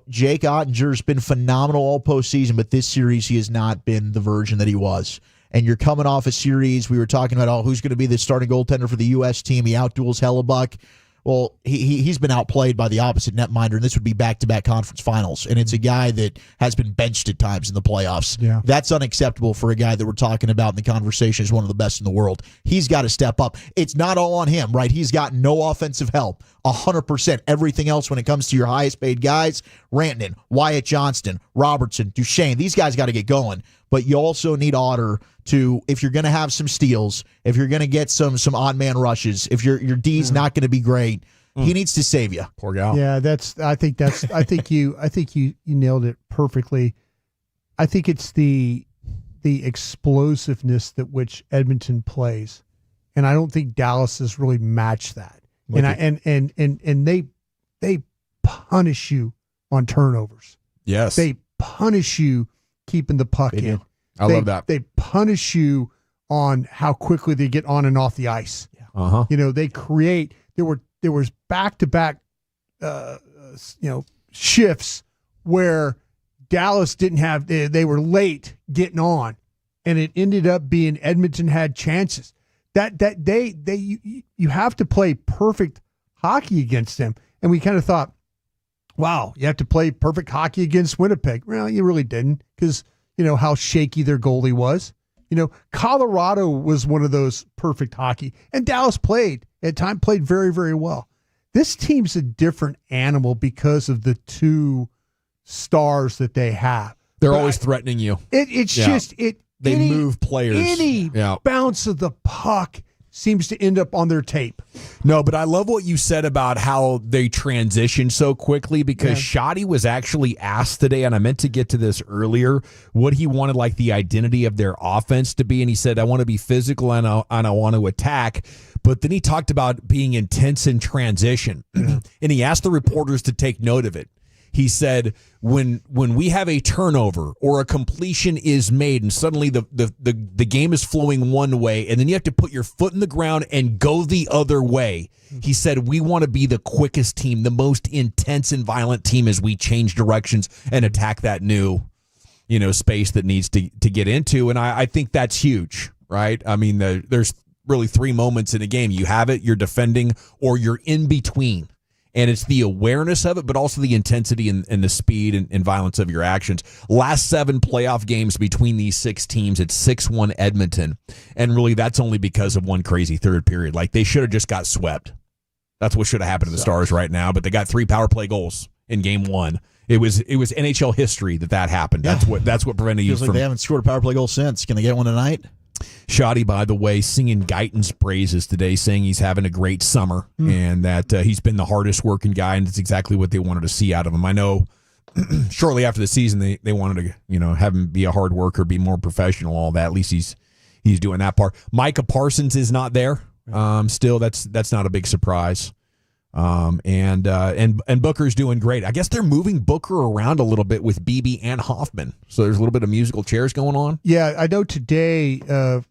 [SPEAKER 12] Jake Ottinger's been phenomenal all postseason, but this series he has not been the version that he was. And you're coming off a series, we were talking about, who's going to be the starting goaltender for the U.S. team. He outduels Hellebuck. Well, he's been outplayed by the opposite netminder, and this would be back-to-back conference finals. And it's a guy that has been benched at times in the playoffs.
[SPEAKER 20] Yeah.
[SPEAKER 12] That's unacceptable for a guy that we're talking about in the conversation as one of the best in the world. He's got to step up. It's not all on him, right? He's got no offensive help, 100%. Everything else when it comes to your highest-paid guys, Rantanen, Wyatt Johnston, Robertson, Duchesne, these guys got to get going. But you also need Otter to, if you're going to have some steals, if you're going to get some odd man rushes, if your D's not going to be great, he needs to save you.
[SPEAKER 18] Poor guy.
[SPEAKER 20] Yeah, I think you nailed it perfectly. I think it's the explosiveness that which Edmonton plays, and I don't think Dallas has really matched that. And they punish you on turnovers.
[SPEAKER 18] Yes,
[SPEAKER 20] they punish you keeping the puck in.
[SPEAKER 18] I love that.
[SPEAKER 20] They punish you on how quickly they get on and off the ice.
[SPEAKER 18] Uh-huh.
[SPEAKER 20] They create. There was back-to-back, shifts where Dallas didn't have. They were late getting on, and it ended up being Edmonton had chances. You have to play perfect hockey against them, and we kind of thought, wow, you have to play perfect hockey against Winnipeg. Well, you really didn't, because how shaky their goalie was. Colorado was one of those perfect hockey, and Dallas played very, very well. This team's a different animal because of the 2 stars that they have.
[SPEAKER 18] They're always threatening you. They move players.
[SPEAKER 20] Any bounce of the puck seems to end up on their tape.
[SPEAKER 18] No, but I love what you said about how they transition so quickly, because Shoddy was actually asked today, and I meant to get to this earlier, what he wanted like the identity of their offense to be, and he said, I want to be physical and I want to attack, but then he talked about being intense in transition, and he asked the reporters to take note of it. He said, when we have a turnover or a completion is made and suddenly the game is flowing one way and then you have to put your foot in the ground and go the other way. He said, we want to be the quickest team, the most intense and violent team as we change directions and attack that new, space that needs to get into. And I think that's huge, right? I mean, there's really 3 moments in a game. You have it, you're defending, or you're in between. And it's the awareness of it, but also the intensity and the speed and violence of your actions. Last 7 playoff games between these 6 teams, it's 6-1 Edmonton. And really, that's only because of one crazy third period. Like, they should have just got swept. That's what should have happened to the Stars right now. But they got 3 power play goals in game 1. It was NHL history that happened.
[SPEAKER 12] Yeah.
[SPEAKER 18] That's what prevented you
[SPEAKER 12] from.
[SPEAKER 18] Like
[SPEAKER 12] they haven't scored a power play goal since. Can they get one tonight?
[SPEAKER 18] Shoddy, by the way, singing Guyton's praises today, saying he's having a great summer and that he's been the hardest working guy, and it's exactly what they wanted to see out of him. I know shortly after the season they wanted to have him be a hard worker, be more professional, all that. At least he's doing that part. Micah Parsons is not there. Still, that's not a big surprise. And Booker's doing great. I guess they're moving Booker around a little bit with BB and Hoffman, so there's a little bit of musical chairs going on.
[SPEAKER 20] Yeah, I know today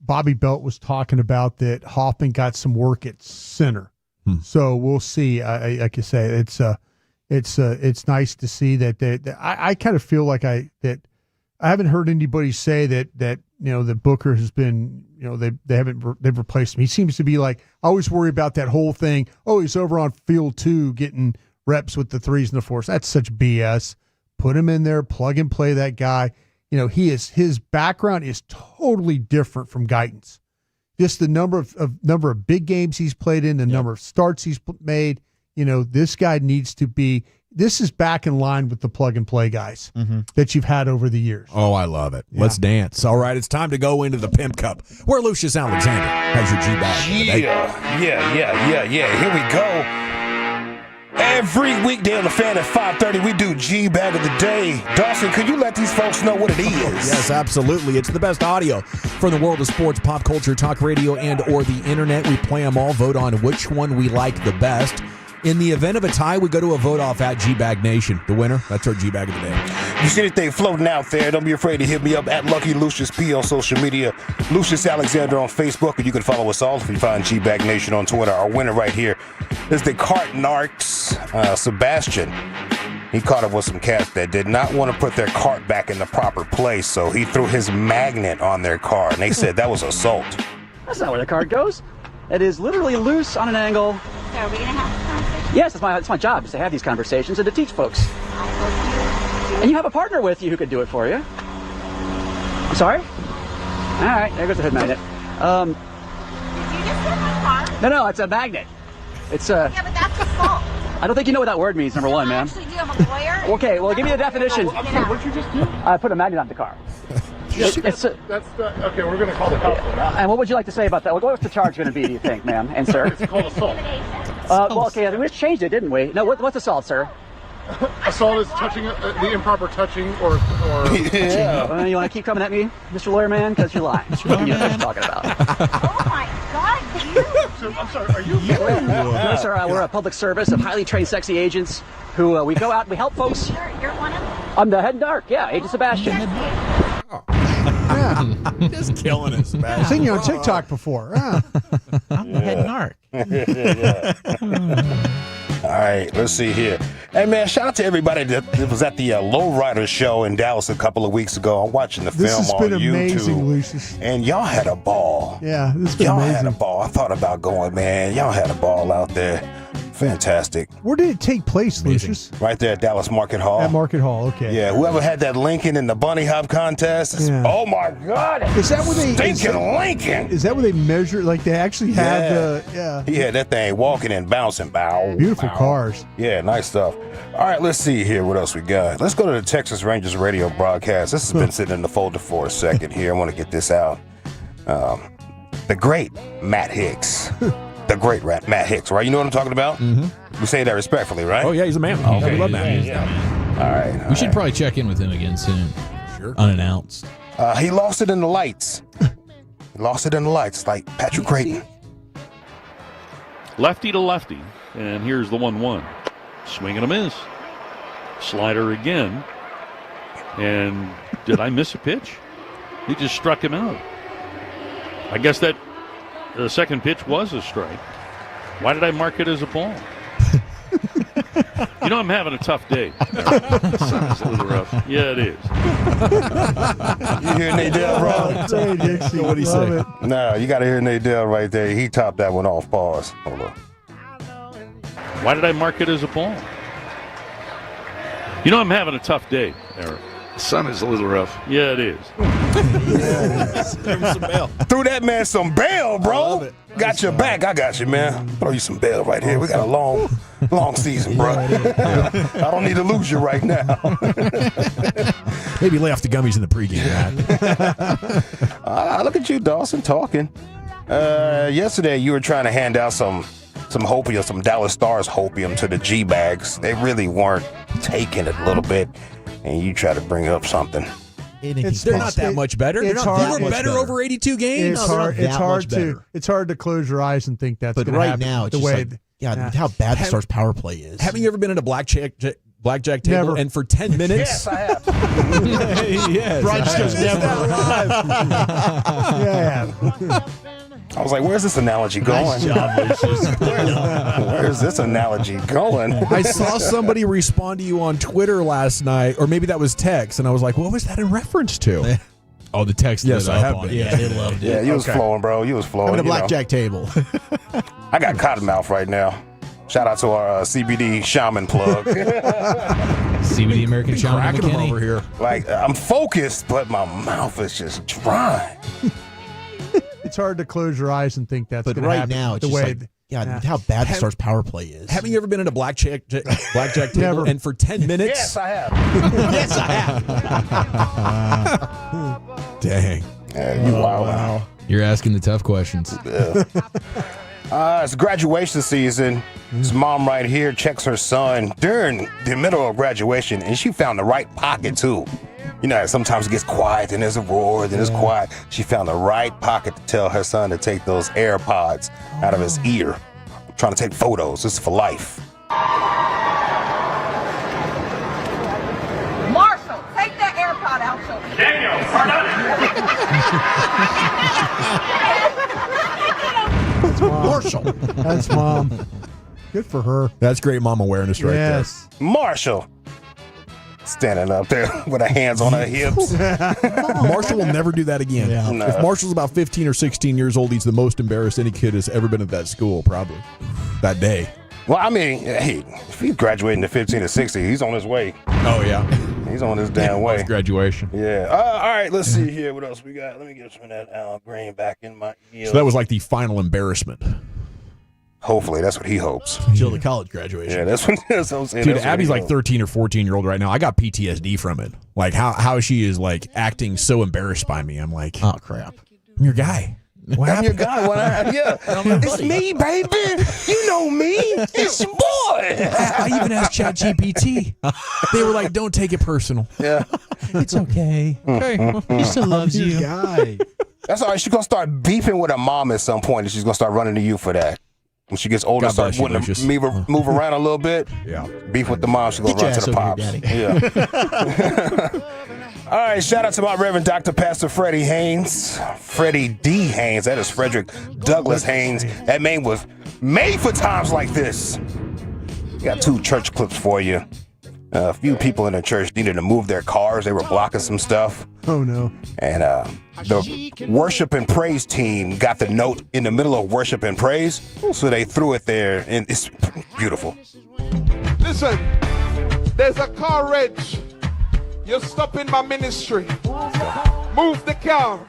[SPEAKER 20] Bobby Belt was talking about that Hoffman got some work at center. So we'll see. Like I say, it's nice to see that. I kind of feel like I haven't heard anybody say that that Booker has been, they've replaced him. He seems to be like, I always worry about that whole thing. Oh, he's over on field 2 getting reps with the 3s and the 4s. That's such BS. Put him in there, plug and play that guy. His background is totally different from Guyton's. Just the number of big games he's played in, the number of starts he's made. This guy needs to be. This is back in line with the plug-and-play guys that you've had over the years.
[SPEAKER 18] Oh, I love it. Let's dance. All right, it's time to go into the Pimp Cup, where Lucius Alexander has your G-Bag.
[SPEAKER 7] Yeah. Here we go. Every weekday on the Fan at 5:30, we do G-Bag of the Day. Dawson, could you let these folks know what it is?
[SPEAKER 18] Yes, absolutely. It's the best audio from the world of sports, pop culture, talk radio, and or the internet. We play them all, vote on which one we like the best. In the event of a tie, we go to a vote-off at G-Bag Nation. The winner, that's our G-Bag of the day.
[SPEAKER 7] If you see anything floating out there, don't be afraid to hit me up at Lucky Lucius P on social media, Lucius Alexander on Facebook, or you can follow us all if you find G-Bag Nation on Twitter. Our winner right here is the Cart-Narcs, Sebastian. He caught up with some cats that did not want to put their cart back in the proper place, so he threw his magnet on their car, and they said that was assault.
[SPEAKER 10] That's not where the card goes. It is literally loose on an angle.
[SPEAKER 19] So are we going to have this conversation?
[SPEAKER 10] Yes, it's my job is to have these conversations and to teach folks. And you have a partner with you who could do it for you. I'm sorry? All right, there goes the hood magnet.
[SPEAKER 19] Did you just hit my car?
[SPEAKER 10] No, it's a magnet. It's a...
[SPEAKER 19] Yeah, but that's assault.
[SPEAKER 10] I don't think you know what that word means, number one, ma'am.
[SPEAKER 19] Actually, do you have a lawyer?
[SPEAKER 10] Okay, well, give me the definition.
[SPEAKER 19] I'm sorry,
[SPEAKER 14] what'd you just do?
[SPEAKER 10] I put a magnet on the car.
[SPEAKER 14] Okay, we're going to call the cops on that.
[SPEAKER 10] And what would you like to say about that? What's the charge going to be, do you think, ma'am and sir?
[SPEAKER 14] It's called assault.
[SPEAKER 10] Well, okay, we just changed it, didn't we? No, what's assault, sir?
[SPEAKER 14] Assault is touching, the improper touching or
[SPEAKER 10] yeah. You want to keep coming at me, Mr. Lawyer Man? Because you're lying. You know what you're talking about.
[SPEAKER 19] Oh my God, you!
[SPEAKER 14] So, I'm sorry, are you?
[SPEAKER 10] No, sir, we're a public service of highly trained sexy agents who we go out and we help folks.
[SPEAKER 19] You're one of them?
[SPEAKER 10] I'm the head narc, yeah, Agent Sebastian.
[SPEAKER 18] Just killing it, Sebastian.
[SPEAKER 20] I've seen you on TikTok before.
[SPEAKER 3] I'm the head narc.
[SPEAKER 7] All right, let's see here. Hey, man, shout out to everybody that was at the Lowrider show in Dallas a couple of weeks ago. I'm watching the film on
[SPEAKER 20] been
[SPEAKER 7] YouTube.
[SPEAKER 20] Amazing, Lucius.
[SPEAKER 7] And y'all had a ball.
[SPEAKER 20] Yeah, this has been
[SPEAKER 7] y'all
[SPEAKER 20] amazing.
[SPEAKER 7] had a ball. I thought about going, man. Y'all had a ball out there. Fantastic.
[SPEAKER 20] Where did it take place, Lucius?
[SPEAKER 7] Right there at Dallas Market Hall.
[SPEAKER 20] At Market Hall, okay.
[SPEAKER 7] Yeah, whoever had that Lincoln in the bunny hop contest.
[SPEAKER 20] Yeah.
[SPEAKER 7] Oh my God!
[SPEAKER 20] Is that where they
[SPEAKER 7] stinking Lincoln?
[SPEAKER 20] Is that where they measure? Like they actually have the
[SPEAKER 7] He had that thing walking and bouncing. Bow.
[SPEAKER 20] Beautiful cars.
[SPEAKER 7] Yeah, nice stuff. All right, let's see here what else we got. Let's go to the Texas Rangers radio broadcast. This has been sitting in the folder for a second here. I want to get this out. The great Matt Hicks. The great Matt Hicks, right? You know what I'm talking about? Mm-hmm. We say that respectfully, right?
[SPEAKER 18] Oh, yeah, he's a man.
[SPEAKER 7] Okay.
[SPEAKER 18] We love Matt.
[SPEAKER 7] Yeah. All right.
[SPEAKER 11] We should probably check in with him again soon.
[SPEAKER 18] Sure.
[SPEAKER 11] Unannounced.
[SPEAKER 7] He lost it in the lights. Like Patrick Creighton.
[SPEAKER 21] Lefty to lefty. And here's the 1-1. Swing and a miss. Slider again. And did I miss a pitch? He just struck him out. I guess that the second pitch was a strike. Why did I mark it as a ball? You know, I'm having a tough day. It's a little rough. Yeah, it is.
[SPEAKER 7] You hear Nadell, bro?
[SPEAKER 20] What'd he say?
[SPEAKER 7] No, you got to hear Nadell right there. He topped that one off. Pause. Hold on.
[SPEAKER 21] Why did I mark it as a ball? You know, I'm having a tough day, Eric. The sun is a little rough. Yeah, it is.
[SPEAKER 7] Threw that man some bail, bro. Got your back. I got you, man. Throw you some bail right here. We got a long season, bro. I don't need to lose you right now.
[SPEAKER 18] Maybe lay off the gummies in the pregame, Matt.
[SPEAKER 7] Look at you, Dawson, talking. Yesterday, you were trying to hand out some hopium, some Dallas Stars hopium to the G-Bags. They really weren't taking it a little bit, and you try to bring up something.
[SPEAKER 18] They're not that much better. They were better over 82 games.
[SPEAKER 20] It's hard to close your eyes and think that's
[SPEAKER 12] but
[SPEAKER 20] going to
[SPEAKER 12] right
[SPEAKER 20] happen
[SPEAKER 12] now, it's
[SPEAKER 20] the
[SPEAKER 12] just
[SPEAKER 20] way.
[SPEAKER 12] like, God, how bad the Stars power play is.
[SPEAKER 18] Haven't you ever been in a blackjack table
[SPEAKER 20] Never.
[SPEAKER 18] and for 10 minutes?
[SPEAKER 7] Yes, I have.
[SPEAKER 18] Yes.
[SPEAKER 12] Brian just never.
[SPEAKER 7] I was like, where's this analogy going?
[SPEAKER 12] Nice job, Lucius.
[SPEAKER 7] Where's this analogy going?
[SPEAKER 18] I saw somebody respond to you on Twitter last night, or maybe that was text, and I was like, what was that in reference to?
[SPEAKER 11] Oh, the text.
[SPEAKER 18] Yes, I have been.
[SPEAKER 12] Yeah, they loved it.
[SPEAKER 7] Yeah, you was flowing, bro. You was flowing.
[SPEAKER 12] I'm at a
[SPEAKER 7] you know.
[SPEAKER 12] blackjack table.
[SPEAKER 7] I got cottonmouth right now. Shout out to our CBD shaman plug.
[SPEAKER 11] CBD American Shaman
[SPEAKER 18] Cracking them
[SPEAKER 11] McKinney.
[SPEAKER 18] over here.
[SPEAKER 7] Like, I'm focused, but my mouth is just dry.
[SPEAKER 20] It's hard to close your eyes and think that's
[SPEAKER 12] But
[SPEAKER 20] going to
[SPEAKER 12] right
[SPEAKER 20] happen.
[SPEAKER 12] now, it's
[SPEAKER 20] the
[SPEAKER 12] just
[SPEAKER 20] way.
[SPEAKER 12] like, God, how bad the Stars power play is.
[SPEAKER 18] Haven't you ever been in a blackjack table
[SPEAKER 20] Never.
[SPEAKER 18] and for 10 minutes?
[SPEAKER 7] Yes, I have.
[SPEAKER 12] Yes, I have.
[SPEAKER 18] Dang.
[SPEAKER 7] Yeah, you wild.
[SPEAKER 12] Wow.
[SPEAKER 11] You're asking the tough questions.
[SPEAKER 7] It's graduation season. His mom right here checks her son during the middle of graduation, and she found the right pocket, too. You know, sometimes it gets quiet, then there's a roar, then it's quiet. She found the right pocket to tell her son to take those AirPods out of his ear. Trying to take photos. This is for life.
[SPEAKER 19] Marshall, take that AirPod out.
[SPEAKER 14] Daniel,
[SPEAKER 12] Marshall.
[SPEAKER 20] That's mom. Good for her.
[SPEAKER 18] That's great mom awareness right
[SPEAKER 20] Yes.
[SPEAKER 7] Marshall. Standing up there with her hands on her hips.
[SPEAKER 18] there. Marshall will never do that again.
[SPEAKER 12] Yeah.
[SPEAKER 7] No.
[SPEAKER 18] If Marshall's about 15 or 16 years old, he's the most embarrassed any kid has ever been at that school, probably. That day.
[SPEAKER 7] Well, I mean, hey, if he's graduating to 15 or 16, he's on his way.
[SPEAKER 18] Oh, yeah.
[SPEAKER 7] He's on his damn way.
[SPEAKER 11] Graduation.
[SPEAKER 7] Yeah. All right, let's see here. What else we got? Let me get some of that Al Green back in my ear.
[SPEAKER 18] So that was like the final embarrassment.
[SPEAKER 7] Hopefully, that's what he hopes.
[SPEAKER 12] Till the college graduation.
[SPEAKER 7] Yeah, that's what I'm saying.
[SPEAKER 18] Dude,
[SPEAKER 7] That's what
[SPEAKER 18] Abby's
[SPEAKER 7] he
[SPEAKER 18] like
[SPEAKER 7] hopes.
[SPEAKER 18] 13 or 14-year-old right now. I got PTSD from it. Like how she is like acting so embarrassed by me. I'm like,
[SPEAKER 12] Oh, crap.
[SPEAKER 18] I'm your guy. What
[SPEAKER 7] I'm your
[SPEAKER 18] happened?
[SPEAKER 7] guy. Yeah. It's me, baby. You know me. It's your boy.
[SPEAKER 18] I even asked ChatGPT. They were like, don't take it personal.
[SPEAKER 7] Yeah.
[SPEAKER 18] It's okay. Okay. He still loves you.
[SPEAKER 12] Guy.
[SPEAKER 7] That's all right. She's going to start beefing with her mom at some point, and she's going to start running to you for that. When she gets older,
[SPEAKER 18] God
[SPEAKER 7] start
[SPEAKER 18] bless you,
[SPEAKER 7] wanting
[SPEAKER 18] Lucius.
[SPEAKER 7] to move around a little bit.
[SPEAKER 18] Yeah.
[SPEAKER 7] Beef with the mom, she's going to
[SPEAKER 12] Get
[SPEAKER 7] run
[SPEAKER 12] your
[SPEAKER 7] to
[SPEAKER 12] ass
[SPEAKER 7] the
[SPEAKER 12] over
[SPEAKER 7] pops.
[SPEAKER 12] here,
[SPEAKER 7] Yeah. All right, shout out to my Reverend Dr. Pastor Freddie Haynes. Freddie D. Haynes. That is Frederick Douglass Haynes. That name was made for times like this. Got 2 church clips for you. A few people in the church needed to move their cars. They were blocking some stuff.
[SPEAKER 20] Oh, no.
[SPEAKER 7] And the worship and praise team got the note in the middle of worship and praise. So they threw it there, and it's beautiful.
[SPEAKER 14] Listen, there's a car wrench. You're stopping my ministry. Move the car.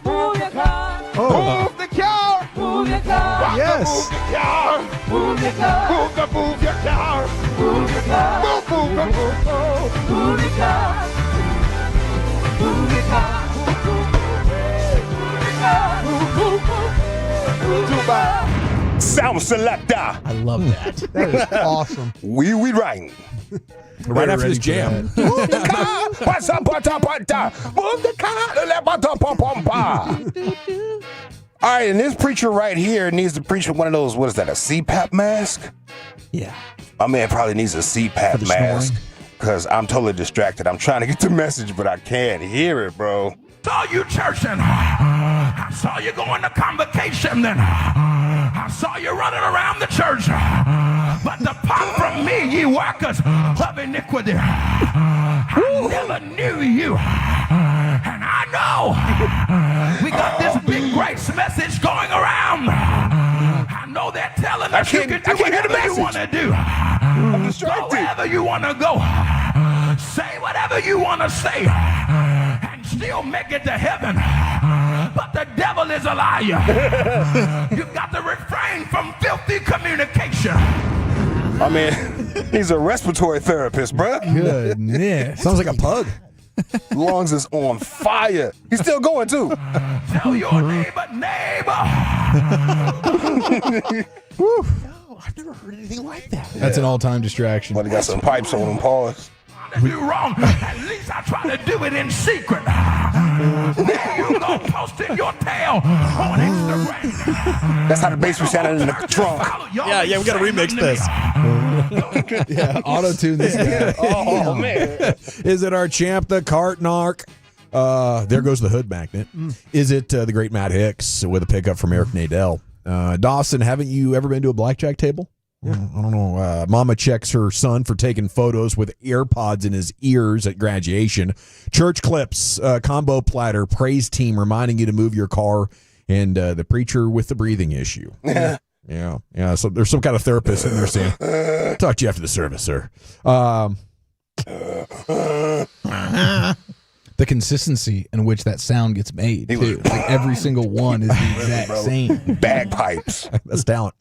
[SPEAKER 19] Move your car.
[SPEAKER 20] Oh.
[SPEAKER 14] Move the car.
[SPEAKER 19] Move your car.
[SPEAKER 20] Yes.
[SPEAKER 14] Move the car.
[SPEAKER 19] Move your car.
[SPEAKER 14] Move your car.
[SPEAKER 19] Move your car.
[SPEAKER 14] Move your car.
[SPEAKER 19] Move your car. Move your car.
[SPEAKER 14] Too bad.
[SPEAKER 7] Sound selector.
[SPEAKER 12] I love that.
[SPEAKER 20] That is awesome.
[SPEAKER 7] We riding.
[SPEAKER 18] Right after this jam.
[SPEAKER 7] Move the car. Move the car. All right, and this preacher right here needs to preach with one of those, what is that, a CPAP mask?
[SPEAKER 12] Yeah.
[SPEAKER 7] My man probably needs a CPAP mask because I'm totally distracted. I'm trying to get the message, but I can't hear it, bro.
[SPEAKER 14] Saw you churching. I saw you going to convocation then. I saw you running around the church. But depart from me, ye workers of iniquity. I never knew you. And I know we got this big grace message going around. I know they're telling us you can do whatever you want to do.
[SPEAKER 7] I'm distracted.
[SPEAKER 14] Go wherever you want to go. Say whatever you want to say. And still make it to heaven. But the devil is a liar. You've got to refrain from filthy communication.
[SPEAKER 7] I mean, he's a respiratory therapist, bro.
[SPEAKER 18] Goodness. Sounds like a pug.
[SPEAKER 7] Lungs is on fire. He's still going, too.
[SPEAKER 14] Tell your neighbor.
[SPEAKER 12] No, I've never heard anything like that.
[SPEAKER 6] That's an all-time distraction.
[SPEAKER 7] But he got some pipes on him, pause.
[SPEAKER 14] to do wrong, at least I try to do it in secret. Then you go posting your tail on Instagram.
[SPEAKER 7] That's how the bass was sounding in the trunk.
[SPEAKER 18] Yeah, we got to remix this.
[SPEAKER 6] Yeah, auto-tune this guy.
[SPEAKER 7] Oh, man.
[SPEAKER 18] Is it our champ, the cart narc? There goes the hood magnet. Is it the great Matt Hicks with a pickup from Eric Nadell? Dawson, haven't you ever been to a blackjack table? Yeah. I don't know. Mama checks her son for taking photos with AirPods in his ears at graduation. Church clips, combo platter, praise team reminding you to move your car, and the preacher with the breathing issue. Yeah. So there's some kind of therapist in there saying, talk to you after the service, sir.
[SPEAKER 6] The consistency in which that sound gets made, too. Like every single one is the exact same.
[SPEAKER 7] Bagpipes.
[SPEAKER 18] That's talent.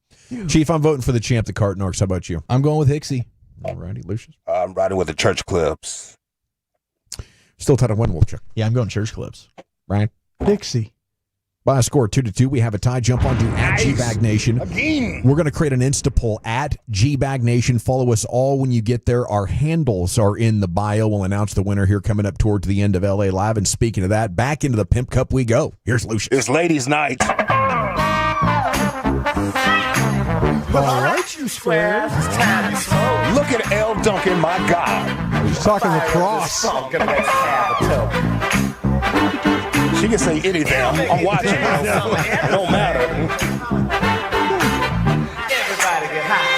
[SPEAKER 18] Chief, I'm voting for the champ, the cart narcs. How about you?
[SPEAKER 6] I'm going with Hicksy.
[SPEAKER 18] All righty, Lucius.
[SPEAKER 7] I'm riding with the church clips.
[SPEAKER 18] Still tied on one, Wolfchuck.
[SPEAKER 12] Yeah, I'm going church clips.
[SPEAKER 18] Ryan?
[SPEAKER 20] Dixie.
[SPEAKER 18] By a score 2-2, we have a tie. Jump on to at GBag Nation.
[SPEAKER 7] Again.
[SPEAKER 18] We're going to create an Insta poll at GBag Nation. Follow us all when you get there. Our handles are in the bio. We'll announce the winner here coming up towards the end of LA Live. And speaking of that, back into the Pimp Cup we go. Here's Lucius.
[SPEAKER 7] It's ladies' night.
[SPEAKER 20] All right, you squares. It's time to smoke.
[SPEAKER 7] Look at L. Duncan, my God.
[SPEAKER 20] He's talking lacrosse.
[SPEAKER 7] She can say anything. I'm watching her. It don't matter.
[SPEAKER 19] Everybody get high.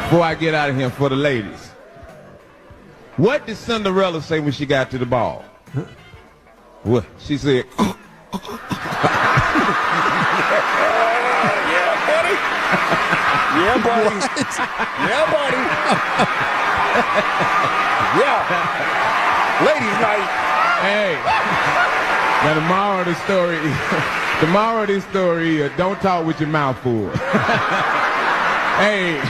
[SPEAKER 4] Before I get out of here, for the ladies, what did Cinderella say when she got to the ball? What? She said,
[SPEAKER 7] Yeah, buddy. Yeah, buddy. Yeah. Ladies' night.
[SPEAKER 4] hey. Now the moral of the story, don't talk with your mouth full. Hey.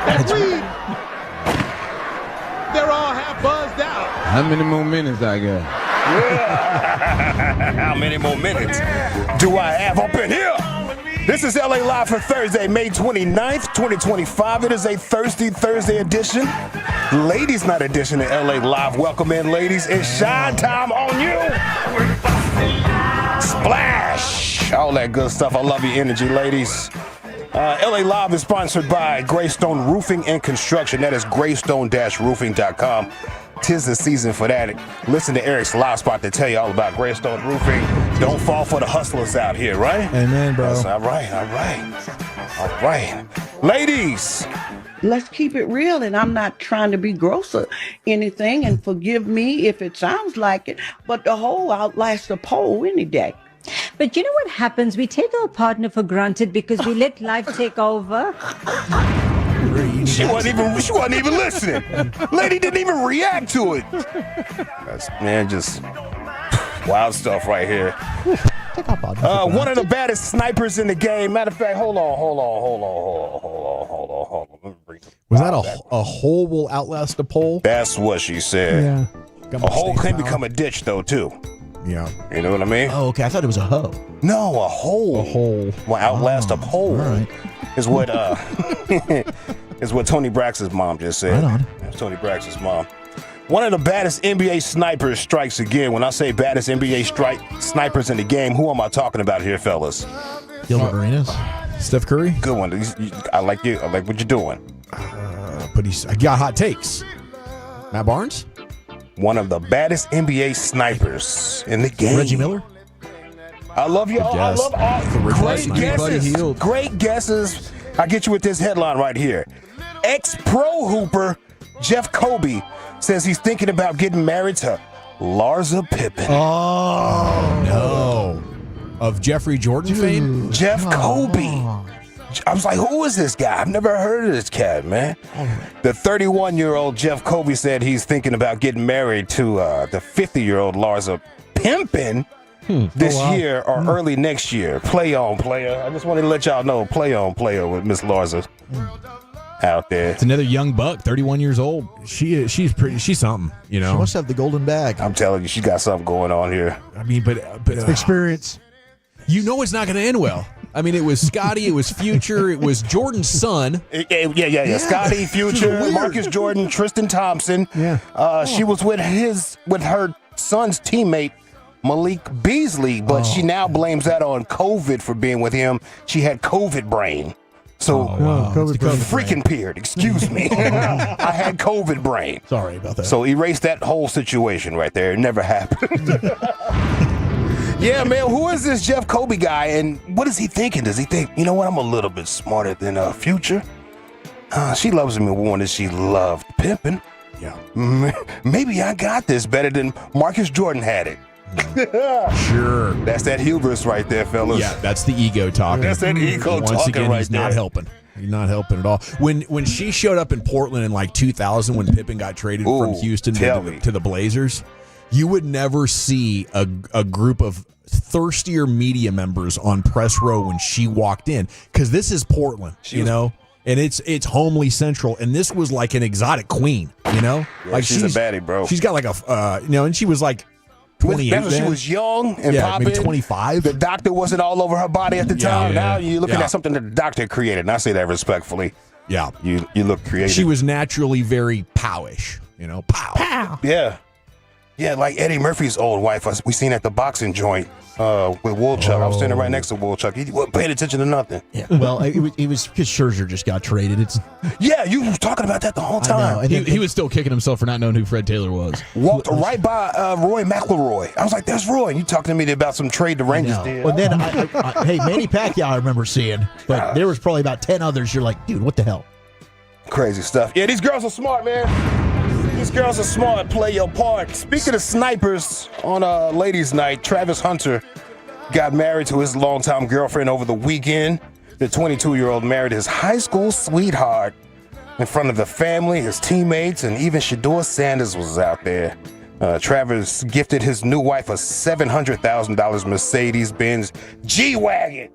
[SPEAKER 20] That's weed. They're all half buzzed out.
[SPEAKER 4] How many more minutes I got?
[SPEAKER 7] How many more minutes do I have up in here? This is LA Live for Thursday, May 29th, 2025. It is a Thursday edition, Ladies Night edition of LA Live. Welcome in, ladies. It's shine time on you. Splash. All that good stuff. I love your energy, ladies. LA Live is sponsored by Greystone Roofing and Construction. That is greystone-roofing.com. 'Tis the season for that. Listen to Eric's live spot to tell you all about Greystone Roofing. Don't fall for the hustlers out here, right?
[SPEAKER 6] Amen, bro.
[SPEAKER 7] That's all right. Ladies.
[SPEAKER 22] Let's keep it real, and I'm not trying to be gross or anything, and forgive me if it sounds like it, but the whole outlasts the pole any day.
[SPEAKER 23] But you know what happens? We take our partner for granted because we let life take over.
[SPEAKER 7] She wasn't even listening. Lady didn't even react to it. That's, man, just wild stuff right here. One of the baddest snipers in the game. Matter of fact, hold on. Let me bring
[SPEAKER 18] Was that a hole will outlast a pole?
[SPEAKER 7] That's what she said.
[SPEAKER 20] Yeah.
[SPEAKER 7] A hole can become a ditch, though, too.
[SPEAKER 18] Yeah.
[SPEAKER 7] You know what I mean?
[SPEAKER 12] Oh, okay. I thought it was a hoe.
[SPEAKER 7] No, a hole.
[SPEAKER 18] A hole.
[SPEAKER 7] Will outlast a pole.
[SPEAKER 12] All right.
[SPEAKER 7] Is what is what Tony Braxton's mom just said.
[SPEAKER 12] Right on.
[SPEAKER 7] That's Tony Braxton's mom. One of the baddest NBA snipers strikes again. When I say baddest NBA snipers in the game, who am I talking about here, fellas?
[SPEAKER 12] Gilbert Arenas.
[SPEAKER 18] Steph Curry.
[SPEAKER 7] Good one. I like you. I like what you're doing.
[SPEAKER 18] But I got hot takes. Matt Barnes.
[SPEAKER 7] One of the baddest NBA snipers in the game.
[SPEAKER 12] Reggie Miller.
[SPEAKER 7] I love y'all. I love all great guesses. Great guesses. I'll get you with this headline right here. Ex-pro hooper Jeff Kobe says he's thinking about getting married to Larsa Pippen.
[SPEAKER 18] Oh, no. Of Jeffrey Jordan fame?
[SPEAKER 7] Jeff Kobe. I was like, who is this guy? I've never heard of this cat, man. The 31-year-old Jeff Kobe said he's thinking about getting married to the 50-year-old Larsa Pippen this year or early next year. Play on, player. I just wanted to let y'all know, play on, player with Miss Larsa out there.
[SPEAKER 18] It's another young buck, 31 years old. She's something, you know.
[SPEAKER 12] She must have the golden bag.
[SPEAKER 7] I'm telling you, she's got something going on here.
[SPEAKER 18] I mean, but
[SPEAKER 20] experience.
[SPEAKER 18] You know it's not going to end well. I mean, it was Scotty, it was Future, it was Jordan's son.
[SPEAKER 7] Yeah. Scotty, Future, Marcus Jordan, Tristan Thompson.
[SPEAKER 20] Yeah.
[SPEAKER 7] She was with her son's teammate, Malik Beasley, but she now blames that on COVID for being with him. She had COVID brain. So,
[SPEAKER 20] COVID brain.
[SPEAKER 7] freaking Peard, excuse me. I had COVID brain.
[SPEAKER 12] Sorry about that.
[SPEAKER 7] So erase that whole situation right there. It never happened. Yeah, man, who is this Jeff Kobe guy, and what is he thinking? Does he think, you know what, I'm a little bit smarter than Future? She loves me more than she loved pimping.
[SPEAKER 18] Yeah.
[SPEAKER 7] Maybe I got this better than Marcus Jordan had it.
[SPEAKER 18] Sure.
[SPEAKER 7] That's that hubris right there, fellas.
[SPEAKER 18] Yeah, that's the ego talking.
[SPEAKER 7] That's that ego
[SPEAKER 18] Once
[SPEAKER 7] talking
[SPEAKER 18] again,
[SPEAKER 7] right
[SPEAKER 18] he's not
[SPEAKER 7] there.
[SPEAKER 18] helping. He's not helping at all. When she showed up in Portland in like 2000 when Pippen got traded from Houston to the Blazers, you would never see a group of thirstier media members on press row when she walked in, because this is Portland, and it's homely central, and this was like an exotic queen,
[SPEAKER 7] Yeah,
[SPEAKER 18] like
[SPEAKER 7] she's a baddie, bro.
[SPEAKER 18] She's got like a and she was like 28
[SPEAKER 7] That's when she
[SPEAKER 18] then.
[SPEAKER 7] was young and
[SPEAKER 18] maybe
[SPEAKER 7] popping.
[SPEAKER 18] 25.
[SPEAKER 7] The doctor wasn't all over her body at the time.
[SPEAKER 18] Yeah.
[SPEAKER 7] Now you're looking
[SPEAKER 18] Yeah.
[SPEAKER 7] at something that the doctor created, and I say that respectfully.
[SPEAKER 18] Yeah.
[SPEAKER 7] You look creative.
[SPEAKER 18] She was naturally very powish, pow.
[SPEAKER 7] Yeah. Yeah, like Eddie Murphy's old wife. We seen at the boxing joint with Woolchuck. I was standing right next to Woolchuck. He wasn't paying attention to nothing.
[SPEAKER 12] Yeah. Well, it was because Scherzer just got traded.
[SPEAKER 7] Yeah, you were talking about that the whole time.
[SPEAKER 11] He was still kicking himself for not knowing who Fred Taylor was.
[SPEAKER 7] Walked right by Roy McIlroy. I was like, "There's Roy." And you talking to me about some trade the Rangers did.
[SPEAKER 12] Well, then, hey, Manny Pacquiao I remember seeing, but there was probably about 10 others. You're like, dude, what the hell?
[SPEAKER 7] Crazy stuff. Yeah, these girls are smart, man. These girls are smart. Play your part. Speaking of snipers, on ladies' night, Travis Hunter got married to his longtime girlfriend over the weekend. The 22-year-old married his high school sweetheart in front of the family, his teammates, and even Shador Sanders was out there. Travis gifted his new wife a $700,000 Mercedes-Benz G-Wagon.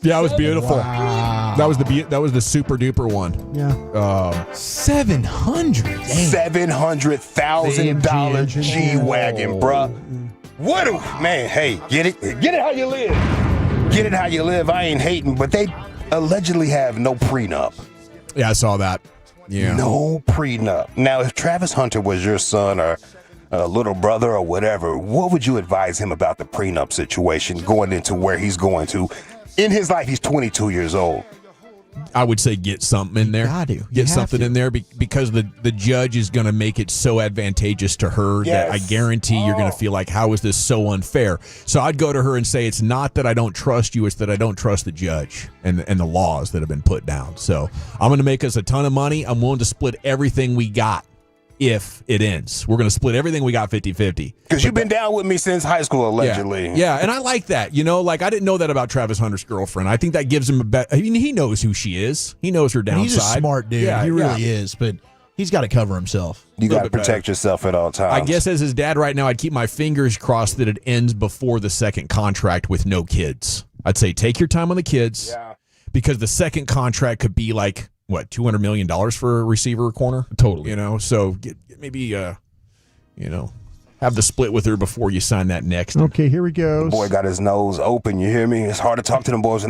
[SPEAKER 18] Yeah, it was beautiful.
[SPEAKER 12] Wow.
[SPEAKER 18] That was the super duper one.
[SPEAKER 20] Yeah.
[SPEAKER 7] $700,000 G-Wagon, bruh. What a man! Hey, get it how you live. Get it how you live. I ain't hating, but they allegedly have no prenup.
[SPEAKER 18] Yeah, I saw that. Yeah.
[SPEAKER 7] No prenup. Now, if Travis Hunter was your son or a little brother or whatever, what would you advise him about the prenup situation going into where he's going to? In his life, he's 22 years old.
[SPEAKER 18] I would say get something in there. Get something in there because the judge is going to make it so advantageous to her that I guarantee you're going to feel like, how is this so unfair? So I'd go to her and say, it's not that I don't trust you, it's that I don't trust the judge and the laws that have been put down. So I'm going to make us a ton of money. I'm willing to split everything we got if it ends. We're going to split everything we got 50-50.
[SPEAKER 7] Because you've been down with me since high school, allegedly.
[SPEAKER 18] Yeah, and I like that. Like, I didn't know that about Travis Hunter's girlfriend. I think that gives him a better... I mean, he knows who she is. He knows her downside.
[SPEAKER 12] He's a smart dude.
[SPEAKER 18] Yeah,
[SPEAKER 12] he really is, but he's got to cover himself.
[SPEAKER 7] You got to protect yourself at all times.
[SPEAKER 18] I guess as his dad right now, I'd keep my fingers crossed that it ends before the second contract with no kids. I'd say take your time on the kids because the second contract could be like... What, $200 million for a receiver or corner?
[SPEAKER 11] Totally.
[SPEAKER 18] So get maybe, have the split with her before you sign that next.
[SPEAKER 20] Okay, here we go.
[SPEAKER 7] Boy got his nose open. You hear me? It's hard to talk to them boys